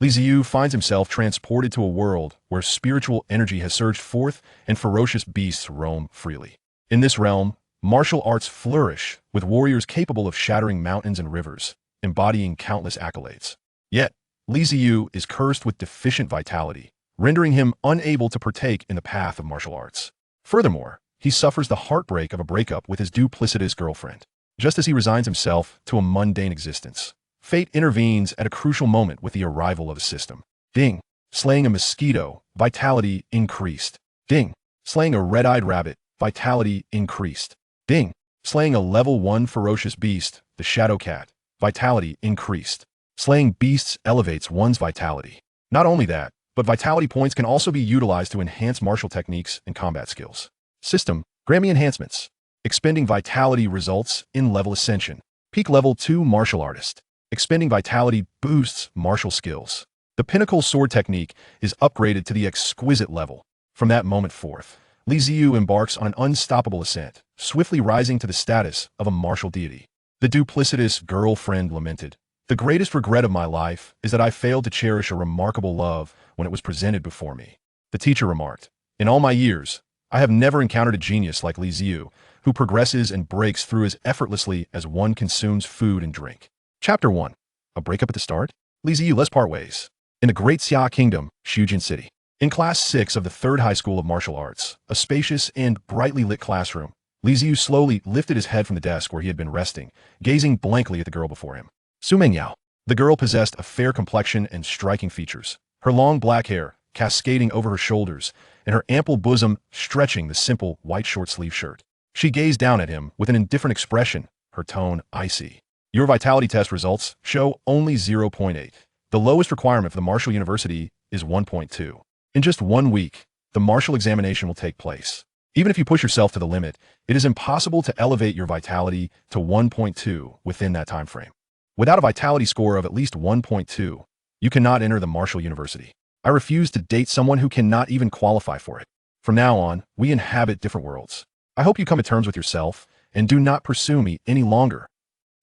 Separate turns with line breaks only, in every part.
Li Ziyu finds himself transported to a world where spiritual energy has surged forth and ferocious beasts roam freely. In this realm, martial arts flourish, with warriors capable of shattering mountains and rivers, embodying countless accolades. Yet, Li Ziyu is cursed with deficient vitality, rendering him unable to partake in the path of martial arts. Furthermore, he suffers the heartbreak of a breakup with his duplicitous girlfriend. Just as he resigns himself to a mundane existence, fate intervenes at a crucial moment with the arrival of a system. Ding! Slaying a mosquito, vitality increased. Ding! Slaying a red-eyed rabbit, vitality increased. Ding! Slaying a level 1 ferocious beast, the shadow cat, vitality increased. Slaying beasts elevates one's vitality. Not only that, but vitality points can also be utilized to enhance martial techniques and combat skills. System, Grammy enhancements. Expending vitality results in level ascension. Peak level 2 martial artist. Expending vitality boosts martial skills. The pinnacle sword technique is upgraded to the exquisite level. From that moment forth, Li Ziyu embarks on an unstoppable ascent, swiftly rising to the status of a martial deity. The duplicitous girlfriend lamented, "The greatest regret of my life is that I failed to cherish a remarkable love when it was presented before me." The teacher remarked, "In all my years, I have never encountered a genius like Li Ziyu, who progresses and breaks through as effortlessly as one consumes food and drink." Chapter 1. A breakup at the start? Li Ziyu, let's part ways. In the Great Xia Kingdom, Shujin City. In Class 6 of the 3rd High School of Martial Arts, a spacious and brightly lit classroom, Li Ziyu slowly lifted his head from the desk where he had been resting, gazing blankly at the girl before him. Sumeng Yao. The girl possessed a fair complexion and striking features, her long black hair cascading over her shoulders, and her ample bosom stretching the simple white short-sleeve shirt. She gazed down at him with an indifferent expression, her tone icy. "Your vitality test results show only 0.8. The lowest requirement for the Martial University is 1.2. In just 1 week, the martial examination will take place. Even if you push yourself to the limit, it is impossible to elevate your vitality to 1.2 within that time frame. Without a vitality score of at least 1.2, you cannot enter the Martial University. I refuse to date someone who cannot even qualify for it. From now on, we inhabit different worlds. I hope you come to terms with yourself and do not pursue me any longer."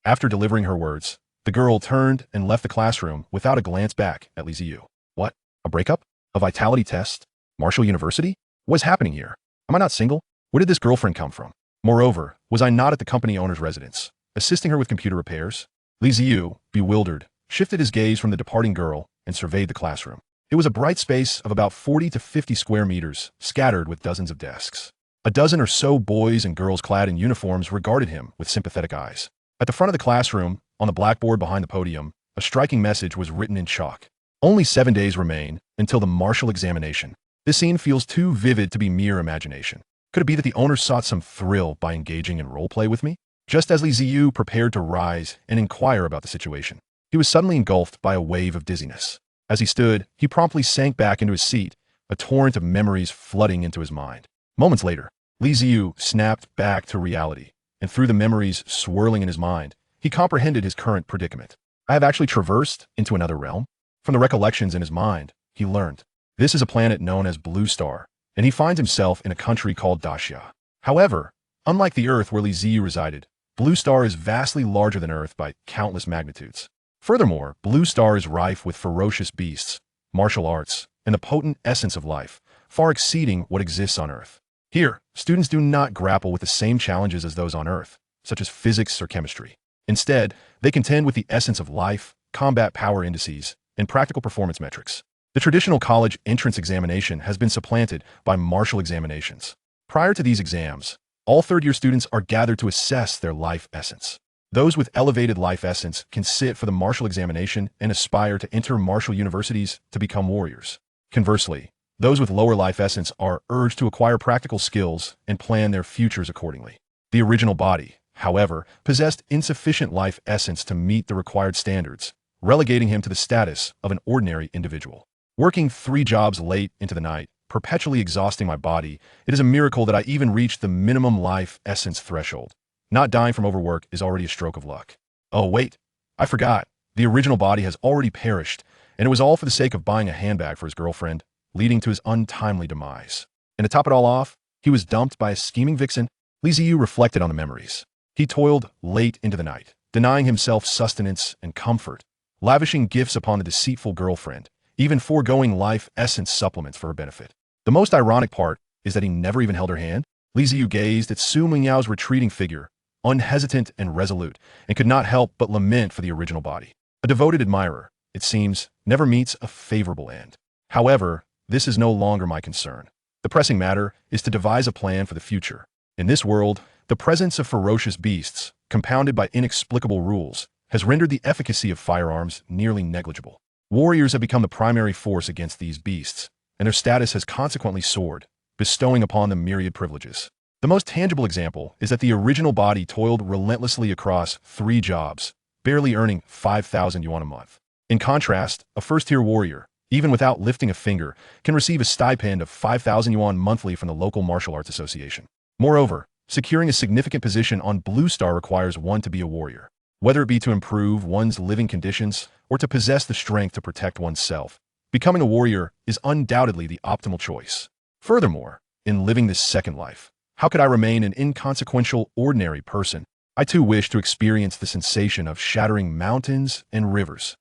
After delivering her words, the girl turned and left the classroom without a glance back at Li Ziyu. What? A breakup? A vitality test? Martial University? What's happening here? Am I not single? Where did this girlfriend come from? Moreover, was I not at the company owner's residence, assisting her with computer repairs? Li Ziyu, bewildered, shifted his gaze from the departing girl and surveyed the classroom. It was a bright space of about 40 to 50 square meters, scattered with dozens of desks. A dozen or so boys and girls clad in uniforms regarded him with sympathetic eyes. At the front of the classroom, on the blackboard behind the podium, a striking message was written in chalk. Only 7 days remain until the martial examination. This scene feels too vivid to be mere imagination. Could it be that the owner sought some thrill by engaging in roleplay with me? Just as Li Ziyu prepared to rise and inquire about the situation, he was suddenly engulfed by a wave of dizziness. As he stood, he promptly sank back into his seat, a torrent of memories flooding into his mind. Moments later, Li Ziyu snapped back to reality, and through the memories swirling in his mind, he comprehended his current predicament. I have actually traversed into another realm? From the recollections in his mind, he learned. This is a planet known as Blue Star, and he finds himself in a country called Daxia. However, unlike the Earth where Li Ziyu resided, Blue Star is vastly larger than Earth by countless magnitudes. Furthermore, Blue Star is rife with ferocious beasts, martial arts, and the potent essence of life, far exceeding what exists on Earth. Here, students do not grapple with the same challenges as those on Earth, such as physics or chemistry. Instead, they contend with the essence of life, combat power indices, and practical performance metrics. The traditional college entrance examination has been supplanted by martial examinations. Prior to these exams, all third-year students are gathered to assess their life essence. Those with elevated life essence can sit for the martial examination and aspire to enter martial universities to become warriors. Conversely, those with lower life essence are urged to acquire practical skills and plan their futures accordingly. The original body, however, possessed insufficient life essence to meet the required standards, relegating him to the status of an ordinary individual. Working 3 jobs late into the night, perpetually exhausting my body, it is a miracle that I even reached the minimum life essence threshold. Not dying from overwork is already a stroke of luck. Oh wait, I forgot. The original body has already perished, and it was all for the sake of buying a handbag for his girlfriend, leading to his untimely demise. And to top it all off, he was dumped by a scheming vixen. Li Ziyu reflected on the memories. He toiled late into the night, denying himself sustenance and comfort, lavishing gifts upon the deceitful girlfriend, even foregoing life essence supplements for her benefit. The most ironic part is that he never even held her hand. Li Ziyu gazed at Su Mingyao's retreating figure, unhesitant and resolute, and could not help but lament for the original body. A devoted admirer, it seems, never meets a favorable end. However, this is no longer my concern. The pressing matter is to devise a plan for the future. In this world, the presence of ferocious beasts, compounded by inexplicable rules, has rendered the efficacy of firearms nearly negligible. Warriors have become the primary force against these beasts, and their status has consequently soared, bestowing upon them myriad privileges. The most tangible example is that the original body toiled relentlessly across 3 jobs, barely earning 5,000 yuan a month. In contrast, a first-tier warrior, even without lifting a finger, can receive a stipend of 5,000 yuan monthly from the local martial arts association. Moreover, securing a significant position on Blue Star requires one to be a warrior. Whether it be to improve one's living conditions or to possess the strength to protect oneself, becoming a warrior is undoubtedly the optimal choice. Furthermore, in living this second life, how could I remain an inconsequential, ordinary person? I too wish to experience the sensation of shattering mountains and rivers.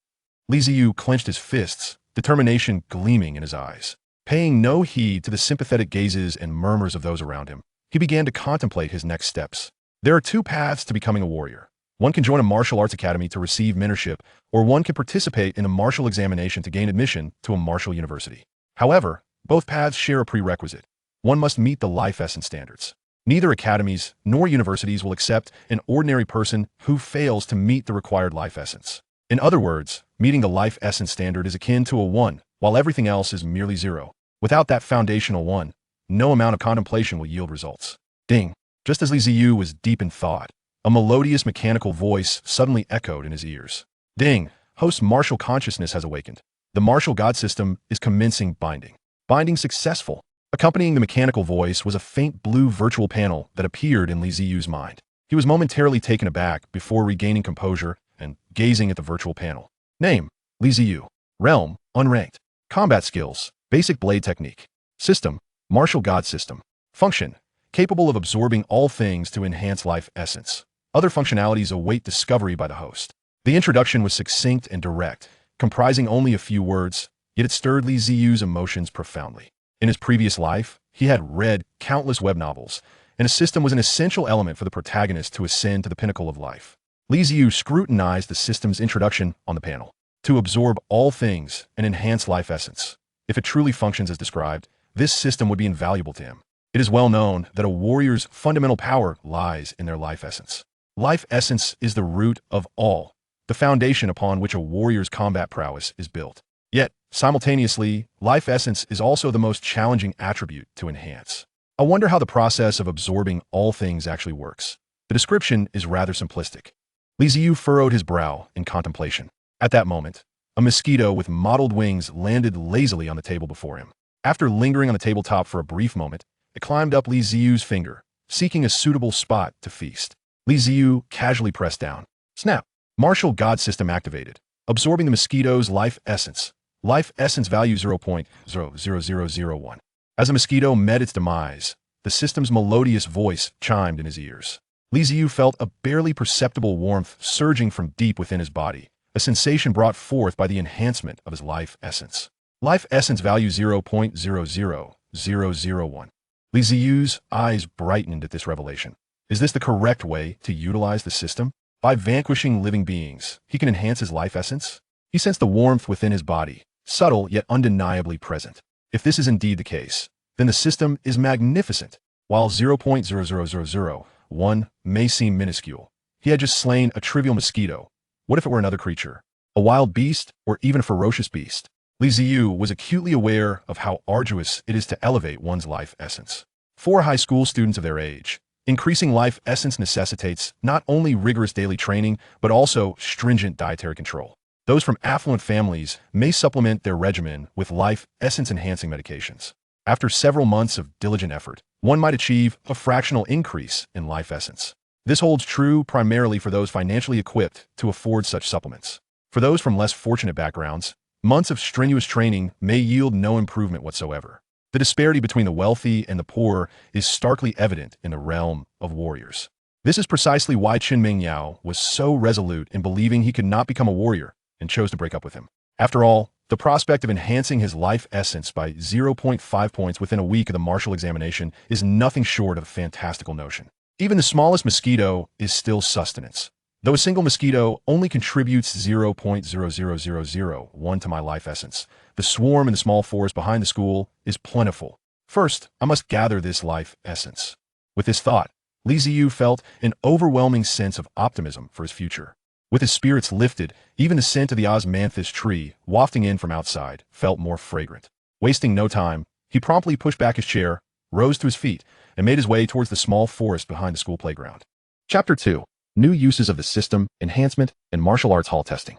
Li Ziyu clenched his fists, determination gleaming in his eyes. Paying no heed to the sympathetic gazes and murmurs of those around him, he began to contemplate his next steps. There are 2 paths to becoming a warrior. One can join a martial arts academy to receive mentorship, or one can participate in a martial examination to gain admission to a martial university. However, both paths share a prerequisite. One must meet the life essence standards. Neither academies nor universities will accept an ordinary person who fails to meet the required life essence. In other words, meeting the life essence standard is akin to a 1, while everything else is merely 0. Without that foundational 1, no amount of contemplation will yield results. Ding! Just as Li Ziyu was deep in thought, a melodious mechanical voice suddenly echoed in his ears. Ding! Host martial consciousness has awakened. The martial god system is commencing binding. Binding successful. Accompanying the mechanical voice was a faint blue virtual panel that appeared in Li Ziyu's mind. He was momentarily taken aback before regaining composure and gazing at the virtual panel. Name: Li Ziyu. Realm: unranked. Combat skills: basic blade technique. System: martial god system. Function: capable of absorbing all things to enhance life essence. Other functionalities await discovery by the host. The introduction was succinct and direct, comprising only a few words, yet it stirred Li Ziyu's emotions profoundly. In his previous life, he had read countless web novels, and a system was an essential element for the protagonist to ascend to the pinnacle of life. Li Ziyu scrutinized the system's introduction on the panel. To absorb all things and enhance life essence. If it truly functions as described, this system would be invaluable to him. It is well known that a warrior's fundamental power lies in their life essence. Life essence is the root of all, the foundation upon which a warrior's combat prowess is built. Yet, simultaneously, life essence is also the most challenging attribute to enhance. I wonder how the process of absorbing all things actually works. The description is rather simplistic. Li Ziyu furrowed his brow in contemplation. At that moment, a mosquito with mottled wings landed lazily on the table before him. After lingering on the tabletop for a brief moment, it climbed up Li Ziyu's finger, seeking a suitable spot to feast. Li Ziyu casually pressed down. Snap! Martial God System activated, absorbing the mosquito's life essence. Life essence value 0.00001. As the mosquito met its demise, the system's melodious voice chimed in his ears. Li Ziyu felt a barely perceptible warmth surging from deep within his body, a sensation brought forth by the enhancement of his life essence. Life essence value 0.00001. Li Ziyu's eyes brightened at this revelation. Is this the correct way to utilize the system? By vanquishing living beings, he can enhance his life essence? He sensed the warmth within his body, subtle yet undeniably present. If this is indeed the case, then the system is magnificent. While 0.00001 may seem minuscule, he had just slain a trivial mosquito. What if it were another creature? A wild beast, or even a ferocious beast? Li Ziyu was acutely aware of how arduous it is to elevate one's life essence. For high school students of their age, increasing life essence necessitates not only rigorous daily training, but also stringent dietary control. Those from affluent families may supplement their regimen with life essence-enhancing medications. After several months of diligent effort, one might achieve a fractional increase in life essence. This holds true primarily for those financially equipped to afford such supplements. For those from less fortunate backgrounds, months of strenuous training may yield no improvement whatsoever. The disparity between the wealthy and the poor is starkly evident in the realm of warriors. This is precisely why Qin Mingyao was so resolute in believing he could not become a warrior, and chose to break up with him. After all, the prospect of enhancing his life essence by 0.5 points within a week of the martial examination is nothing short of a fantastical notion. Even the smallest mosquito is still sustenance. Though a single mosquito only contributes 0.00001 to my life essence, the swarm in the small forest behind the school is plentiful. First, I must gather this life essence. With this thought, Li Ziyu felt an overwhelming sense of optimism for his future. With his spirits lifted, even the scent of the osmanthus tree, wafting in from outside, felt more fragrant. Wasting no time, he promptly pushed back his chair, rose to his feet, and made his way towards the small forest behind the school playground. Chapter 2. New uses of the system, enhancement, and martial arts hall testing.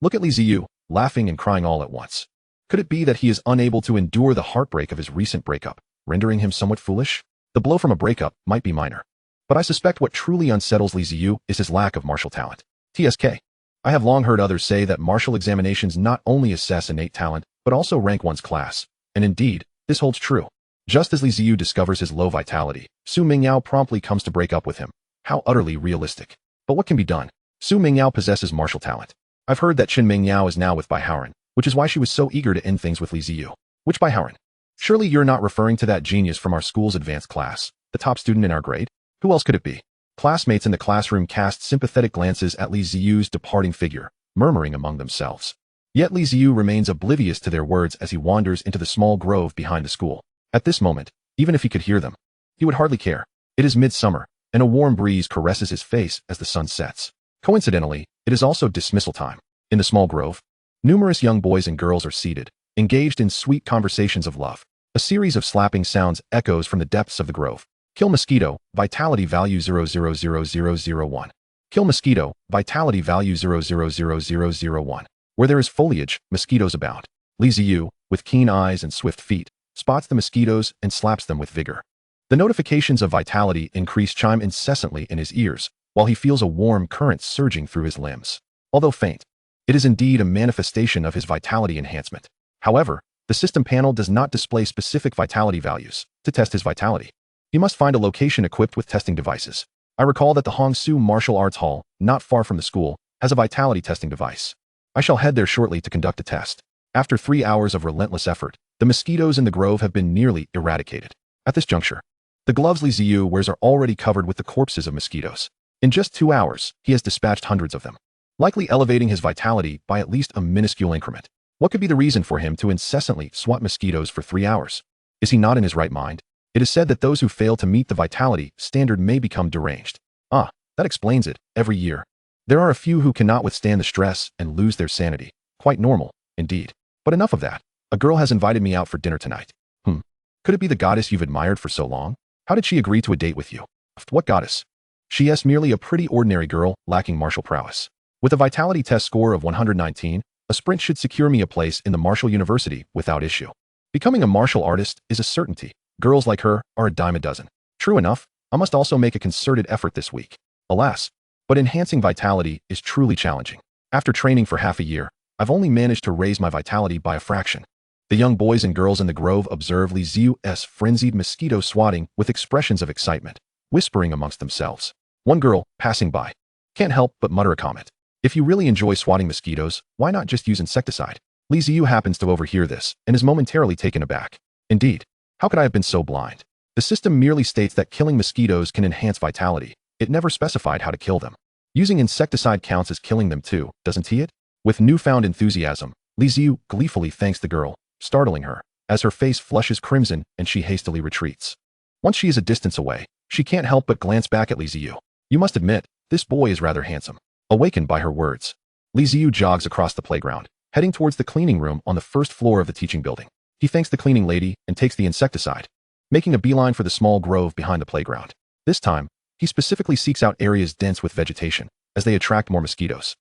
Look at Li Ziyu, laughing and crying all at once. Could it be that he is unable to endure the heartbreak of his recent breakup, rendering him somewhat foolish? The blow from a breakup might be minor, but I suspect what truly unsettles Li Ziyu is his lack of martial talent. TSK. I have long heard others say that martial examinations not only assess innate talent, but also rank one's class, and indeed, this holds true. Just as Li Ziyu discovers his low vitality, Su Mingyao promptly comes to break up with him. How utterly realistic. But what can be done? Su Mingyao possesses martial talent. I've heard that Qin Mingyao is now with Bai Haoran, which is why she was so eager to end things with Li Ziyu. Which Bai Haoran? Surely you're not referring to that genius from our school's advanced class, the top student in our grade? Who else could it be? Classmates in the classroom cast sympathetic glances at Li Ziyu's departing figure, murmuring among themselves. Yet Li Ziyu remains oblivious to their words as he wanders into the small grove behind the school. At this moment, even if he could hear them, he would hardly care. It is midsummer, and a warm breeze caresses his face as the sun sets. Coincidentally, it is also dismissal time. In the small grove, numerous young boys and girls are seated, engaged in sweet conversations of love. A series of slapping sounds echoes from the depths of the grove. Kill mosquito, vitality value 0.00001. Kill mosquito, vitality value 0.00001. Where there is foliage, mosquitoes abound. Li Ziyu, with keen eyes and swift feet, spots the mosquitoes and slaps them with vigor. The notifications of vitality increase chime incessantly in his ears, while he feels a warm current surging through his limbs. Although faint, it is indeed a manifestation of his vitality enhancement. However, the system panel does not display specific vitality values. To test his vitality, he must find a location equipped with testing devices. I recall that the Hongsu Martial Arts Hall, not far from the school, has a vitality testing device. I shall head there shortly to conduct a test. After 3 hours of relentless effort, the mosquitoes in the grove have been nearly eradicated. At this juncture, the gloves Li Ziyu wears are already covered with the corpses of mosquitoes. In just 2 hours, he has dispatched hundreds of them, likely elevating his vitality by at least a minuscule increment. What could be the reason for him to incessantly swat mosquitoes for 3 hours? Is he not in his right mind? It is said that those who fail to meet the vitality standard may become deranged. That explains it. Every year, there are a few who cannot withstand the stress and lose their sanity. Quite normal, indeed. But enough of that. A girl has invited me out for dinner tonight. Could it be the goddess you've admired for so long? How did she agree to a date with you? What goddess? She is merely a pretty ordinary girl lacking martial prowess. With a vitality test score of 119, a sprint should secure me a place in the martial university without issue. Becoming a martial artist is a certainty. Girls like her are a dime a dozen. True enough, I must also make a concerted effort this week. Alas, but enhancing vitality is truly challenging. After training for half a year, I've only managed to raise my vitality by a fraction. The young boys and girls in the grove observe Li Ziyu's frenzied mosquito swatting with expressions of excitement, whispering amongst themselves. One girl, passing by, can't help but mutter a comment. If you really enjoy swatting mosquitoes, why not just use insecticide? Li Ziyu happens to overhear this and is momentarily taken aback. Indeed, how could I have been so blind? The system merely states that killing mosquitoes can enhance vitality. It never specified how to kill them. Using insecticide counts as killing them too, doesn't it? With newfound enthusiasm, Li Ziyu gleefully thanks the girl, startling her, as her face flushes crimson and she hastily retreats. Once she is a distance away, she can't help but glance back at Li Ziyu. You must admit, this boy is rather handsome. Awakened by her words, Li Ziyu jogs across the playground, heading towards the cleaning room on the first floor of the teaching building. He thanks the cleaning lady and takes the insecticide, making a beeline for the small grove behind the playground. This time, he specifically seeks out areas dense with vegetation, as they attract more mosquitoes.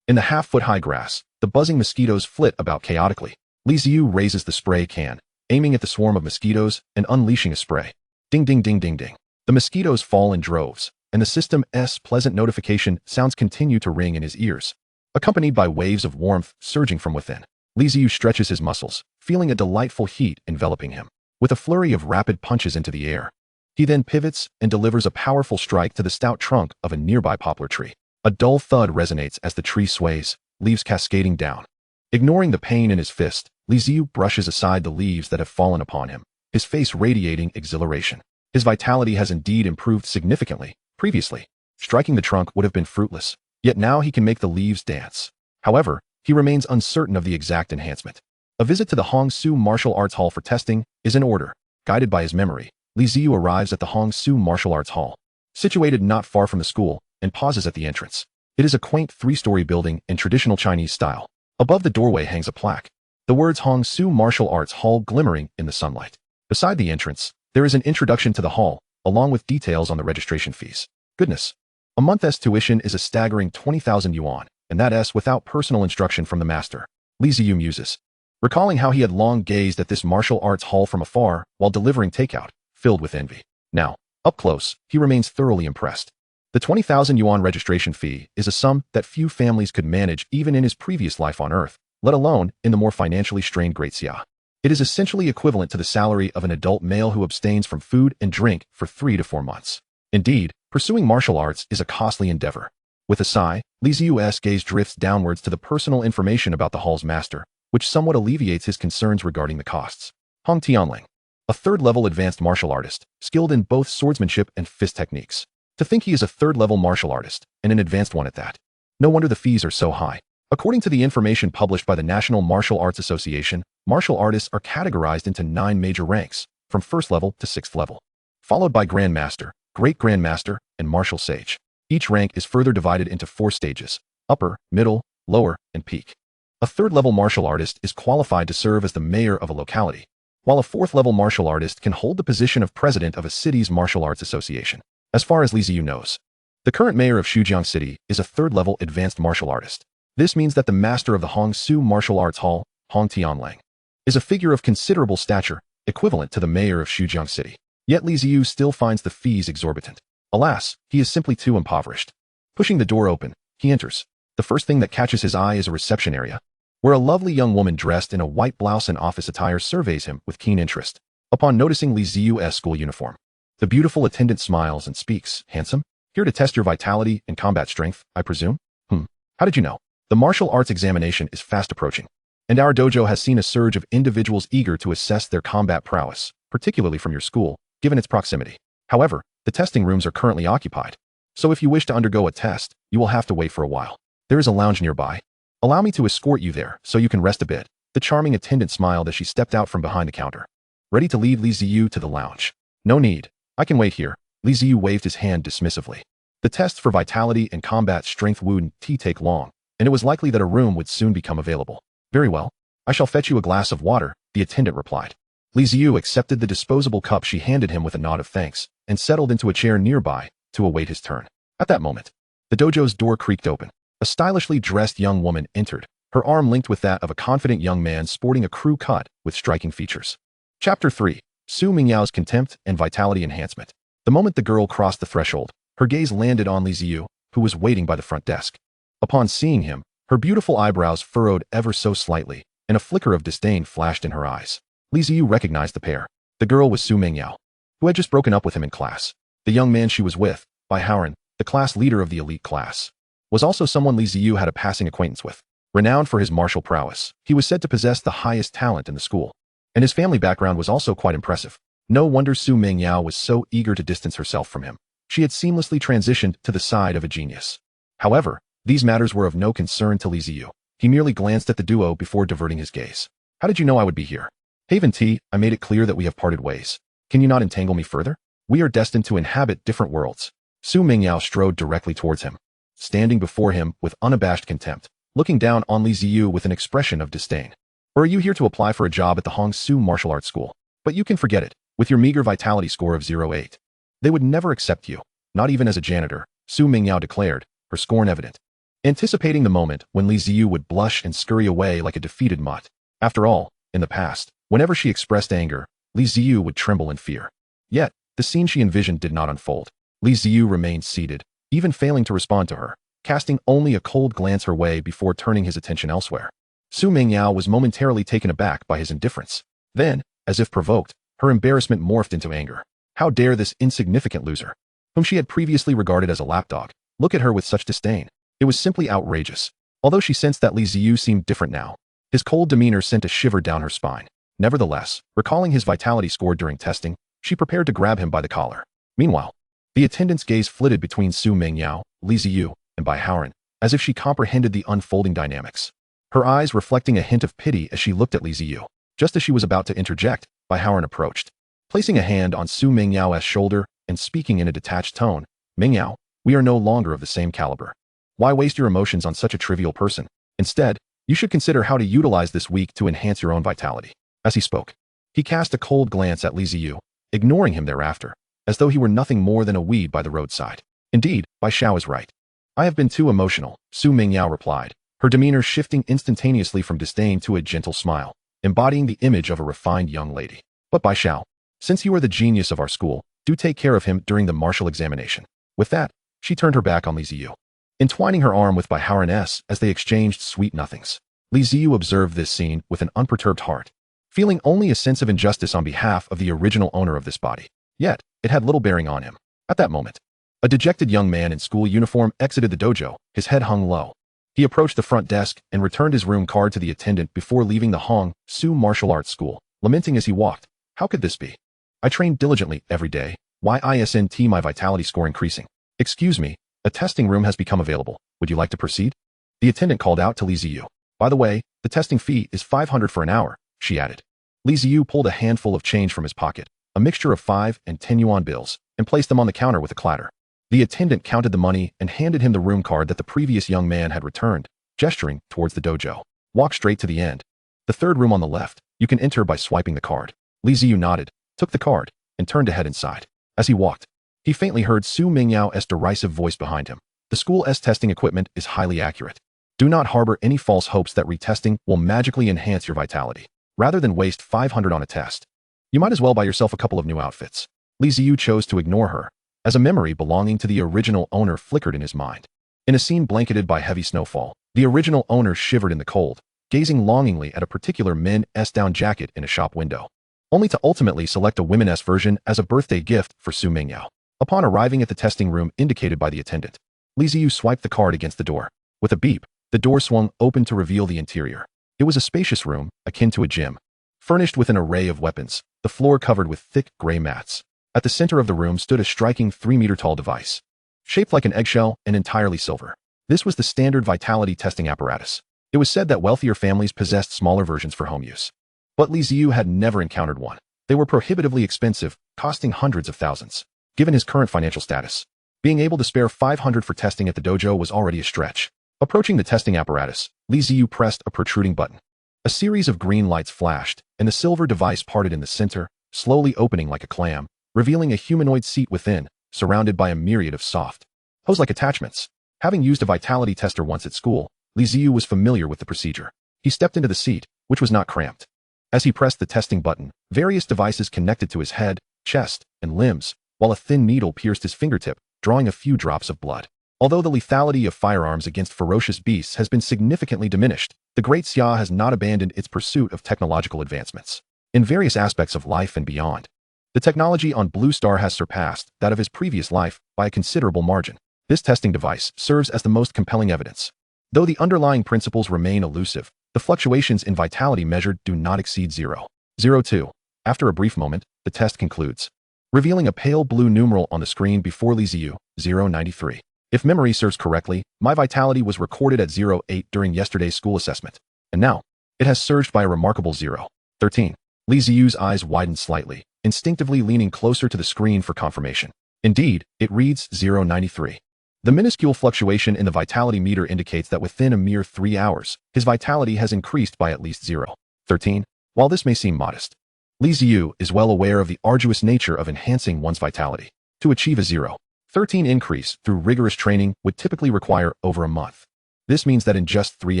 In the half-foot-high grass, the buzzing mosquitoes flit about chaotically. Li Ziyu raises the spray can, aiming at the swarm of mosquitoes and unleashing a spray. Ding ding ding ding ding. The mosquitoes fall in droves, and the system's pleasant notification sounds continue to ring in his ears, accompanied by waves of warmth surging from within. Li Ziyu stretches his muscles, feeling a delightful heat enveloping him. With a flurry of rapid punches into the air, he then pivots and delivers a powerful strike to the stout trunk of a nearby poplar tree. A dull thud resonates as the tree sways, leaves cascading down. Ignoring the pain in his fist, Li Ziyu brushes aside the leaves that have fallen upon him, his face radiating exhilaration. His vitality has indeed improved significantly. Previously, striking the trunk would have been fruitless, yet now he can make the leaves dance. However, he remains uncertain of the exact enhancement. A visit to the Hongsu Martial Arts Hall for testing is in order. Guided by his memory, Li Ziyu arrives at the Hongsu Martial Arts Hall, situated not far from the school, and pauses at the entrance. It is a quaint three-story building in traditional Chinese style. Above the doorway hangs a plaque, the words Hongsu Martial Arts Hall glimmering in the sunlight. Beside the entrance, there is an introduction to the hall, along with details on the registration fees. Goodness. A month's tuition is a staggering 20,000 yuan, and that's without personal instruction from the master. Li Ziyu muses, recalling how he had long gazed at this martial arts hall from afar while delivering takeout, filled with envy. Now, up close, he remains thoroughly impressed. The 20,000 yuan registration fee is a sum that few families could manage even in his previous life on Earth, let alone in the more financially strained Great Xia. It is essentially equivalent to the salary of an adult male who abstains from food and drink for 3 to 4 months. Indeed, pursuing martial arts is a costly endeavor. With a sigh, Li Ziyu's gaze drifts downwards to the personal information about the hall's master, which somewhat alleviates his concerns regarding the costs. Hong Tianling, a third-level advanced martial artist, skilled in both swordsmanship and fist techniques. To think he is a third-level martial artist, and an advanced one at that. No wonder the fees are so high. According to the information published by the National Martial Arts Association, martial artists are categorized into 9 major ranks, from 1st level to 6th level, followed by Grandmaster, Great Grandmaster, and Martial Sage. Each rank is further divided into 4 stages: upper, middle, lower, and peak. A 3rd-level martial artist is qualified to serve as the mayor of a locality, while a 4th-level martial artist can hold the position of president of a city's martial arts association. As far as Li Ziyu knows, the current mayor of Xujiang City is a 3rd-level advanced martial artist. This means that the master of the Hongsu Martial Arts Hall, Hong Tianlang, is a figure of considerable stature, equivalent to the mayor of Xujiang City. Yet Li Ziyu still finds the fees exorbitant. Alas, he is simply too impoverished. Pushing the door open, he enters. The first thing that catches his eye is a reception area, where a lovely young woman dressed in a white blouse and office attire surveys him with keen interest. Upon noticing Li Ziyu's school uniform, the beautiful attendant smiles and speaks. "Handsome? Here to test your vitality and combat strength, I presume? How did you know? The martial arts examination is fast approaching, and our dojo has seen a surge of individuals eager to assess their combat prowess, particularly from your school, given its proximity. However, the testing rooms are currently occupied, so if you wish to undergo a test, you will have to wait for a while. There is a lounge nearby. Allow me to escort you there so you can rest a bit." The charming attendant smiled as she stepped out from behind the counter, ready to lead Li Ziyu to the lounge. "No need. I can wait here." Li Ziyu waved his hand dismissively. The tests for vitality and combat strength wouldn't take long, and it was likely that a room would soon become available. "Very well. I shall fetch you a glass of water," the attendant replied. Li Ziyu accepted the disposable cup she handed him with a nod of thanks, and settled into a chair nearby to await his turn. At that moment, the dojo's door creaked open. A stylishly dressed young woman entered, her arm linked with that of a confident young man sporting a crew cut with striking features. Chapter 3. Su Mingyao's Contempt and Vitality Enhancement. The moment the girl crossed the threshold, her gaze landed on Li Ziyu, who was waiting by the front desk. Upon seeing him, her beautiful eyebrows furrowed ever so slightly, and a flicker of disdain flashed in her eyes. Li Ziyu recognized the pair. The girl was Su Mingyao, who had just broken up with him in class. The young man she was with, Bai Haoran, the class leader of the elite class, was also someone Li Ziyu had a passing acquaintance with. Renowned for his martial prowess, he was said to possess the highest talent in the school, and his family background was also quite impressive. No wonder Su Mingyao was so eager to distance herself from him. She had seamlessly transitioned to the side of a genius. However, these matters were of no concern to Li Ziyu. He merely glanced at the duo before diverting his gaze. "How did you know I would be here?" "Haven T, I made it clear that we have parted ways. Can you not entangle me further? We are destined to inhabit different worlds." Su Mingyao strode directly towards him, standing before him with unabashed contempt, looking down on Li Ziyu with an expression of disdain. "Or are you here to apply for a job at the Hongsu Martial Arts School? But you can forget it. With your meager vitality score of 0.8, they would never accept you, not even as a janitor," Su Mingyao declared, her scorn evident, anticipating the moment when Li Ziyu would blush and scurry away like a defeated mutt. After all, in the past, whenever she expressed anger, Li Ziyu would tremble in fear. Yet, the scene she envisioned did not unfold. Li Ziyu remained seated, even failing to respond to her, casting only a cold glance her way before turning his attention elsewhere. Su Mingyao was momentarily taken aback by his indifference. Then, as if provoked, her embarrassment morphed into anger. How dare this insignificant loser, whom she had previously regarded as a lapdog, look at her with such disdain? It was simply outrageous. Although she sensed that Li Ziyu seemed different now, his cold demeanor sent a shiver down her spine. Nevertheless, recalling his vitality score during testing, she prepared to grab him by the collar. Meanwhile, the attendant's gaze flitted between Su Mengyao, Li Ziyu, and Bai Haoran, as if she comprehended the unfolding dynamics. Her eyes reflecting a hint of pity as she looked at Li Ziyu. Just as she was about to interject, Bai Haoran approached. Placing a hand on Su Mengyao's shoulder and speaking in a detached tone, "Mengyao, we are no longer of the same caliber. Why waste your emotions on such a trivial person? Instead, you should consider how to utilize this week to enhance your own vitality." As he spoke, he cast a cold glance at Li Ziyu, ignoring him thereafter, as though he were nothing more than a weed by the roadside. "Indeed, Bai Xiao is right. I have been too emotional," Su Mengyao replied, her demeanor shifting instantaneously from disdain to a gentle smile, embodying the image of a refined young lady. "But Bai Xiao, since you are the genius of our school, do take care of him during the martial examination." With that, she turned her back on Li Ziyu, entwining her arm with Bai Haoran as they exchanged sweet nothings. Li Ziyu observed this scene with an unperturbed heart, feeling only a sense of injustice on behalf of the original owner of this body. Yet, it had little bearing on him. At that moment, a dejected young man in school uniform exited the dojo, his head hung low. He approached the front desk and returned his room card to the attendant before leaving the Hong Su martial arts school, lamenting as he walked. "How could this be? I train diligently every day. Why isn't my vitality score increasing? Excuse me, a testing room has become available. Would you like to proceed?" The attendant called out to Li Ziyu. "By the way, the testing fee is 500 for an hour," she added. Li Ziyu pulled a handful of change from his pocket, a mixture of 5 and 10 yuan bills, and placed them on the counter with a clatter. The attendant counted the money and handed him the room card that the previous young man had returned, gesturing towards the dojo. "Walk straight to the end. The third room on the left. You can enter by swiping the card." Li Ziyu nodded, took the card, and turned to head inside. As he walked, he faintly heard Su Mengyao's derisive voice behind him. "The school's testing equipment is highly accurate. Do not harbor any false hopes that retesting will magically enhance your vitality. Rather than waste 500 on a test, you might as well buy yourself a couple of new outfits." Li Ziyu chose to ignore her, as a memory belonging to the original owner flickered in his mind. In a scene blanketed by heavy snowfall, the original owner shivered in the cold, gazing longingly at a particular men's down jacket in a shop window, only to ultimately select a women's version as a birthday gift for Su Mengyao. Upon arriving at the testing room indicated by the attendant, Li Ziyu swiped the card against the door. With a beep, the door swung open to reveal the interior. It was a spacious room, akin to a gym, furnished with an array of weapons, the floor covered with thick gray mats. At the center of the room stood a striking 3-meter-tall device, shaped like an eggshell and entirely silver. This was the standard vitality testing apparatus. It was said that wealthier families possessed smaller versions for home use, but Li Ziyu had never encountered one. They were prohibitively expensive, costing hundreds of thousands. Given his current financial status, being able to spare 500 for testing at the dojo was already a stretch. Approaching the testing apparatus, Li Ziyu pressed a protruding button. A series of green lights flashed, and the silver device parted in the center, slowly opening like a clam, revealing a humanoid seat within, surrounded by a myriad of soft, hose-like attachments. Having used a vitality tester once at school, Li Ziyu was familiar with the procedure. He stepped into the seat, which was not cramped. As he pressed the testing button, various devices connected to his head, chest, and limbs, while a thin needle pierced his fingertip, drawing a few drops of blood. Although the lethality of firearms against ferocious beasts has been significantly diminished, the Great Xia has not abandoned its pursuit of technological advancements. In various aspects of life and beyond, the technology on Blue Star has surpassed that of his previous life by a considerable margin. This testing device serves as the most compelling evidence. Though the underlying principles remain elusive, the fluctuations in vitality measured do not exceed 0.02. After a brief moment, the test concludes, revealing a pale blue numeral on the screen before Li Ziyu, 0.93. If memory serves correctly, my vitality was recorded at 0.8 during yesterday's school assessment, and now, it has surged by a remarkable 0.13. Li Ziyu's eyes widened slightly, instinctively leaning closer to the screen for confirmation. Indeed, it reads 0.93. The minuscule fluctuation in the vitality meter indicates that within a mere 3 hours, his vitality has increased by at least 0.13. While this may seem modest, Li Ziyu is well aware of the arduous nature of enhancing one's vitality. To achieve a 0.13 increase through rigorous training would typically require over a month. This means that in just 3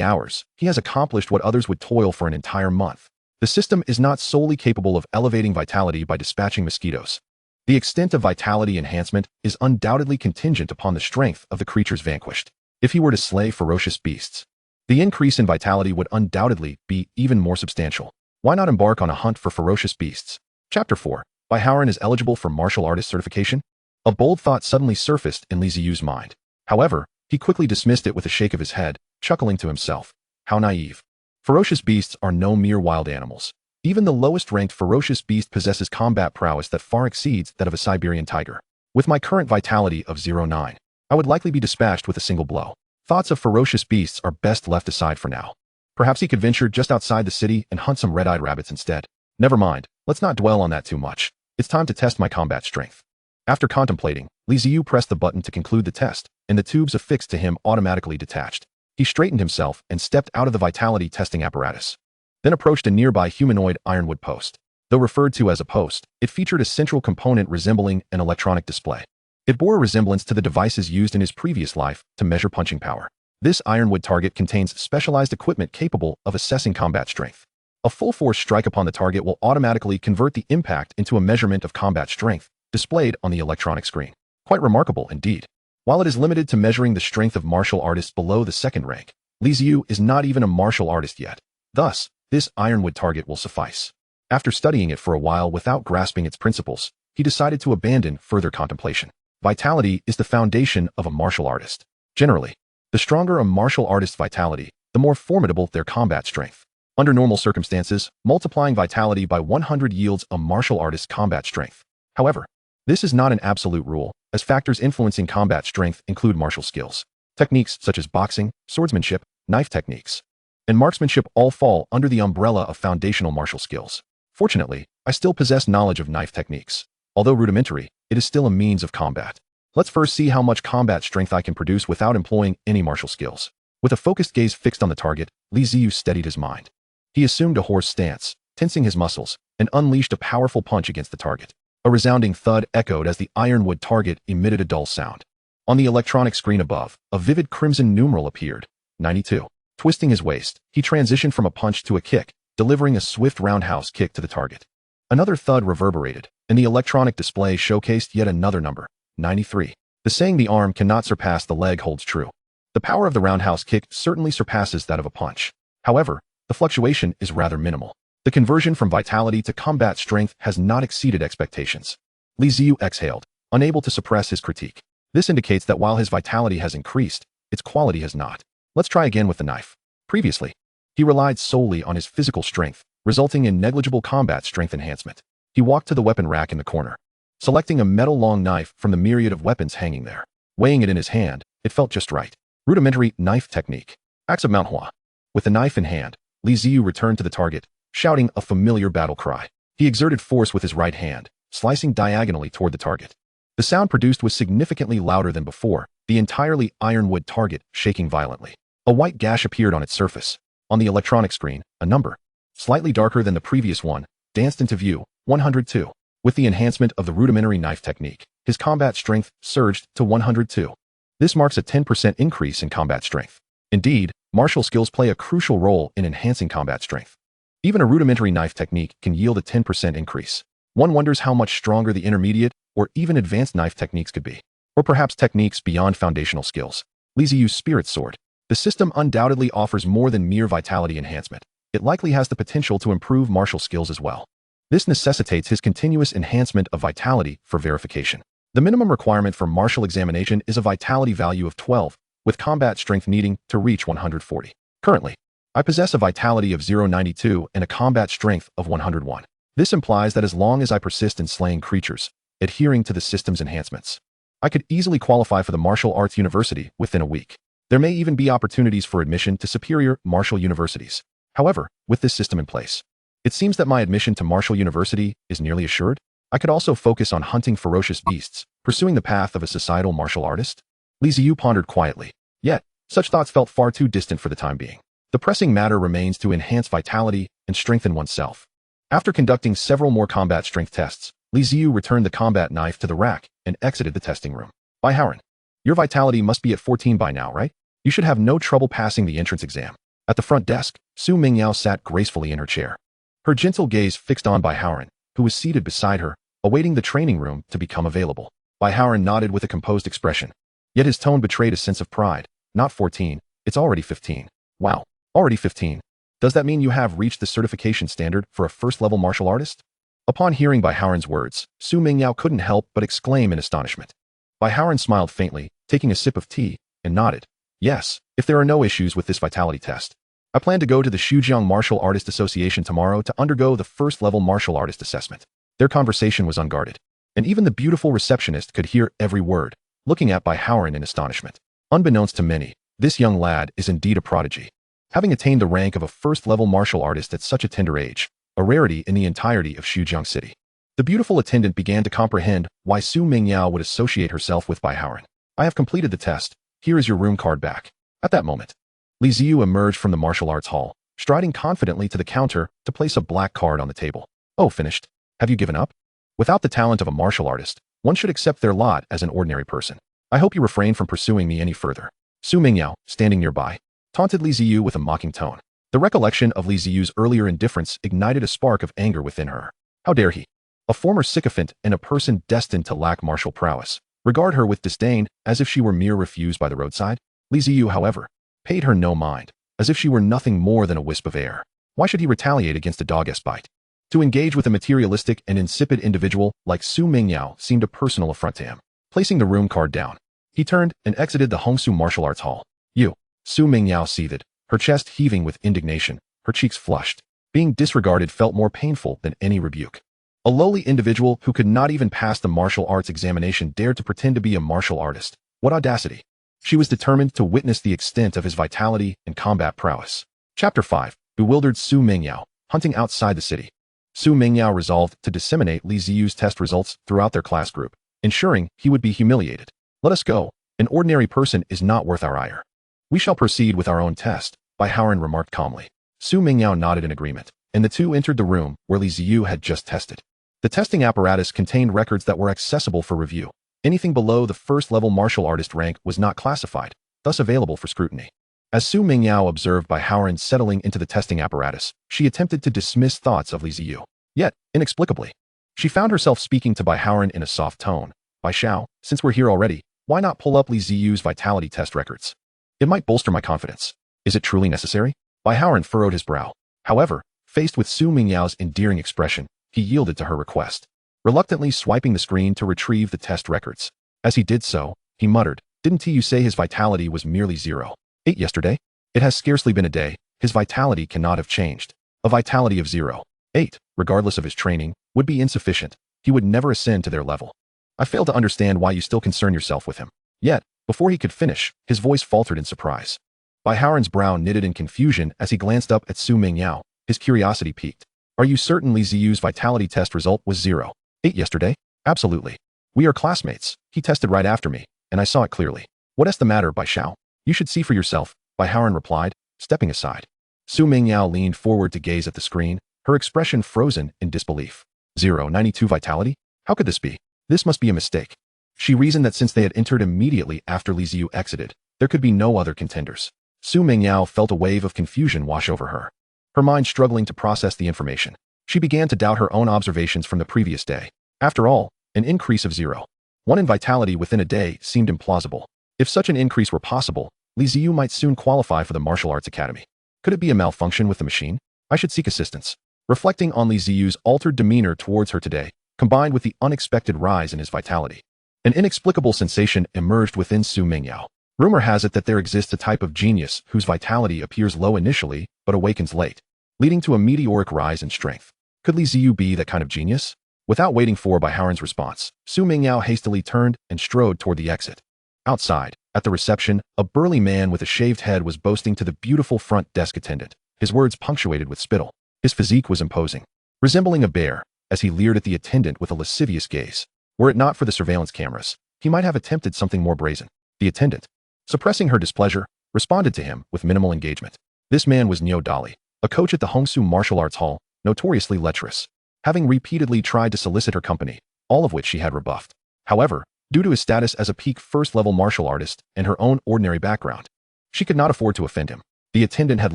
hours, he has accomplished what others would toil for an entire month. The system is not solely capable of elevating vitality by dispatching mosquitoes. The extent of vitality enhancement is undoubtedly contingent upon the strength of the creatures vanquished. If he were to slay ferocious beasts, the increase in vitality would undoubtedly be even more substantial. Why not embark on a hunt for ferocious beasts? Chapter 4. Bai Haoran is eligible for martial artist certification? A bold thought suddenly surfaced in Li Ziyu's mind. However, He quickly dismissed it with a shake of his head, chuckling to himself. How naive. Ferocious beasts are no mere wild animals. Even the lowest-ranked ferocious beast possesses combat prowess that far exceeds that of a Siberian tiger. With my current vitality of 0.9, I would likely be dispatched with a single blow. Thoughts of ferocious beasts are best left aside for now. Perhaps he could venture just outside the city and hunt some red-eyed rabbits instead. Never mind, let's not dwell on that too much. It's time to test my combat strength. After contemplating, Li Ziyu pressed the button to conclude the test, and the tubes affixed to him automatically detached. He straightened himself and stepped out of the vitality testing apparatus. Then approached a nearby humanoid ironwood post. Though referred to as a post, it featured a central component resembling an electronic display. It bore a resemblance to the devices used in his previous life to measure punching power. This ironwood target contains specialized equipment capable of assessing combat strength. A full-force strike upon the target will automatically convert the impact into a measurement of combat strength, displayed on the electronic screen. Quite remarkable indeed. While it is limited to measuring the strength of martial artists below the second rank, Li Ziyu is not even a martial artist yet. Thus, this ironwood target will suffice. After studying it for a while without grasping its principles, he decided to abandon further contemplation. Vitality is the foundation of a martial artist. Generally, the stronger a martial artist's vitality, the more formidable their combat strength. Under normal circumstances, multiplying vitality by 100 yields a martial artist's combat strength. However, this is not an absolute rule, as factors influencing combat strength include martial skills. Techniques such as boxing, swordsmanship, knife techniques, and marksmanship all fall under the umbrella of foundational martial skills. Fortunately, I still possess knowledge of knife techniques. Although rudimentary, it is still a means of combat. Let's first see how much combat strength I can produce without employing any martial skills. With a focused gaze fixed on the target, Li Ziyu steadied his mind. He assumed a horse stance, tensing his muscles, and unleashed a powerful punch against the target. A resounding thud echoed as the ironwood target emitted a dull sound. On the electronic screen above, a vivid crimson numeral appeared, 92. Twisting his waist, he transitioned from a punch to a kick, delivering a swift roundhouse kick to the target. Another thud reverberated, and the electronic display showcased yet another number, 93. The saying the arm cannot surpass the leg holds true. The power of the roundhouse kick certainly surpasses that of a punch. However, the fluctuation is rather minimal. The conversion from vitality to combat strength has not exceeded expectations. Li Ziyu exhaled, unable to suppress his critique. This indicates that while his vitality has increased, its quality has not. Let's try again with the knife. Previously, he relied solely on his physical strength, resulting in negligible combat strength enhancement. He walked to the weapon rack in the corner, selecting a metal-long knife from the myriad of weapons hanging there. Weighing it in his hand, it felt just right. Rudimentary knife technique. Axe of Manhwa. With the knife in hand, Li Ziyu returned to the target, shouting a familiar battle cry. He exerted force with his right hand, slicing diagonally toward the target. The sound produced was significantly louder than before, the entirely ironwood target shaking violently. A white gash appeared on its surface. On the electronic screen, a number, slightly darker than the previous one, danced into view, 102. With the enhancement of the rudimentary knife technique, his combat strength surged to 102. This marks a 10% increase in combat strength. Indeed, martial skills play a crucial role in enhancing combat strength. Even a rudimentary knife technique can yield a 10% increase. One wonders how much stronger the intermediate or even advanced knife techniques could be. Or perhaps techniques beyond foundational skills. Li Ziyu's spirit sword. The system undoubtedly offers more than mere vitality enhancement. It likely has the potential to improve martial skills as well. This necessitates his continuous enhancement of vitality for verification. The minimum requirement for martial examination is a vitality value of 12, with combat strength needing to reach 140. Currently, I possess a vitality of 0.92 and a combat strength of 101. This implies that as long as I persist in slaying creatures, adhering to the system's enhancements, I could easily qualify for the martial arts university within a week. There may even be opportunities for admission to superior martial universities. However, with this system in place, it seems that my admission to martial university is nearly assured. I could also focus on hunting ferocious beasts, pursuing the path of a societal martial artist. Li Ziyu pondered quietly. Yet, such thoughts felt far too distant for the time being. The pressing matter remains to enhance vitality and strengthen oneself. After conducting several more combat strength tests, Li Ziyu returned the combat knife to the rack and exited the testing room. By Howren, your vitality must be at 14 by now, right? You should have no trouble passing the entrance exam. At the front desk, Su Mingyao sat gracefully in her chair. Her gentle gaze fixed on Bai Howren, who was seated beside her, awaiting the training room to become available. Bai Howren nodded with a composed expression. Yet his tone betrayed a sense of pride. Not 14, it's already 15. Wow, already 15. Does that mean you have reached the certification standard for a first-level martial artist? Upon hearing Bai Howren's words, Su Mingyao couldn't help but exclaim in astonishment. Bai Howren smiled faintly, taking a sip of tea, and nodded. Yes, if there are no issues with this vitality test. I plan to go to the Xujiang Martial Artist Association tomorrow to undergo the first-level martial artist assessment. Their conversation was unguarded, and even the beautiful receptionist could hear every word, looking at Bai Haoran in astonishment. Unbeknownst to many, this young lad is indeed a prodigy. Having attained the rank of a first-level martial artist at such a tender age, a rarity in the entirety of Xujiang City. The beautiful attendant began to comprehend why Su Mingyao would associate herself with Bai Haoran. I have completed the test. Here is your room card back. At that moment, Li Ziyu emerged from the martial arts hall, striding confidently to the counter to place a black card on the table. Oh, finished? Have you given up? Without the talent of a martial artist, one should accept their lot as an ordinary person. I hope you refrain from pursuing me any further. Su Mingyao, standing nearby, taunted Li Ziyu with a mocking tone. The recollection of Li Ziyu's earlier indifference ignited a spark of anger within her. How dare he, a former sycophant and a person destined to lack martial prowess, regard her with disdain as if she were mere refuse by the roadside? Li Ziyu, however, paid her no mind, as if she were nothing more than a wisp of air. Why should he retaliate against a dog's bite? To engage with a materialistic and insipid individual like Su Mingyao seemed a personal affront to him. Placing the room card down, he turned and exited the Hongsu Martial Arts Hall. You, Su Mingyao seethed, her chest heaving with indignation, her cheeks flushed. Being disregarded felt more painful than any rebuke. A lowly individual who could not even pass the martial arts examination dared to pretend to be a martial artist. What audacity! She was determined to witness the extent of his vitality and combat prowess. Chapter 5. Bewildered Su Mingyao, hunting outside the city. Su Mingyao resolved to disseminate Li Ziyu's test results throughout their class group, ensuring he would be humiliated. Let us go. An ordinary person is not worth our ire. We shall proceed with our own test, Bai Haoran remarked calmly. Su Mingyao nodded in agreement, and the two entered the room where Li Ziyu had just tested. The testing apparatus contained records that were accessible for review. Anything below the first-level martial artist rank was not classified, thus available for scrutiny. As Su Mingyao observed Bai Haoran settling into the testing apparatus, she attempted to dismiss thoughts of Li Ziyu. Yet, inexplicably, she found herself speaking to Bai Haoran in a soft tone. Bai Xiao, since we're here already, why not pull up Li Ziyu's vitality test records? It might bolster my confidence. Is it truly necessary? Bai Haoran furrowed his brow. However, faced with Su Mingyao's endearing expression, he yielded to her request, reluctantly swiping the screen to retrieve the test records. As he did so, he muttered, "Didn't you say his vitality was merely 0.8 yesterday? It has scarcely been a day. His vitality cannot have changed. A vitality of 0.8, regardless of his training, would be insufficient. He would never ascend to their level. I fail to understand why you still concern yourself with him." Yet, before he could finish, his voice faltered in surprise. Bai Haoran's brow knitted in confusion as he glanced up at Su Mingyao. His curiosity piqued. "Are you certain Li Ziyu's vitality test result was 0.8 yesterday?" "Absolutely. We are classmates. He tested right after me, and I saw it clearly." "What is the matter, Bai Xiao? You should see for yourself," Bai Haoran replied, stepping aside. Su Mingyao leaned forward to gaze at the screen, her expression frozen in disbelief. 0.92 vitality? How could this be? This must be a mistake. She reasoned that since they had entered immediately after Li Ziyu exited, there could be no other contenders. Su Mingyao felt a wave of confusion wash over her, her mind struggling to process the information. She began to doubt her own observations from the previous day. After all, an increase of 0.1 in vitality within a day seemed implausible. If such an increase were possible, Li Ziyu might soon qualify for the martial arts academy. Could it be a malfunction with the machine? I should seek assistance. Reflecting on Li Ziyu's altered demeanor towards her today, combined with the unexpected rise in his vitality, an inexplicable sensation emerged within Su Mingyao. Rumor has it that there exists a type of genius whose vitality appears low initially but awakens late, leading to a meteoric rise in strength. Could Li Ziyu be that kind of genius? Without waiting for Bai Haoran's response, Su Mingyao hastily turned and strode toward the exit. Outside, at the reception, a burly man with a shaved head was boasting to the beautiful front desk attendant, his words punctuated with spittle. His physique was imposing, resembling a bear, as he leered at the attendant with a lascivious gaze. Were it not for the surveillance cameras, he might have attempted something more brazen. The attendant, suppressing her displeasure, responded to him with minimal engagement. This man was Neo Dali, a coach at the Hongsu Martial Arts Hall, notoriously lecherous, having repeatedly tried to solicit her company, all of which she had rebuffed. However, due to his status as a peak first-level martial artist and her own ordinary background, she could not afford to offend him. The attendant had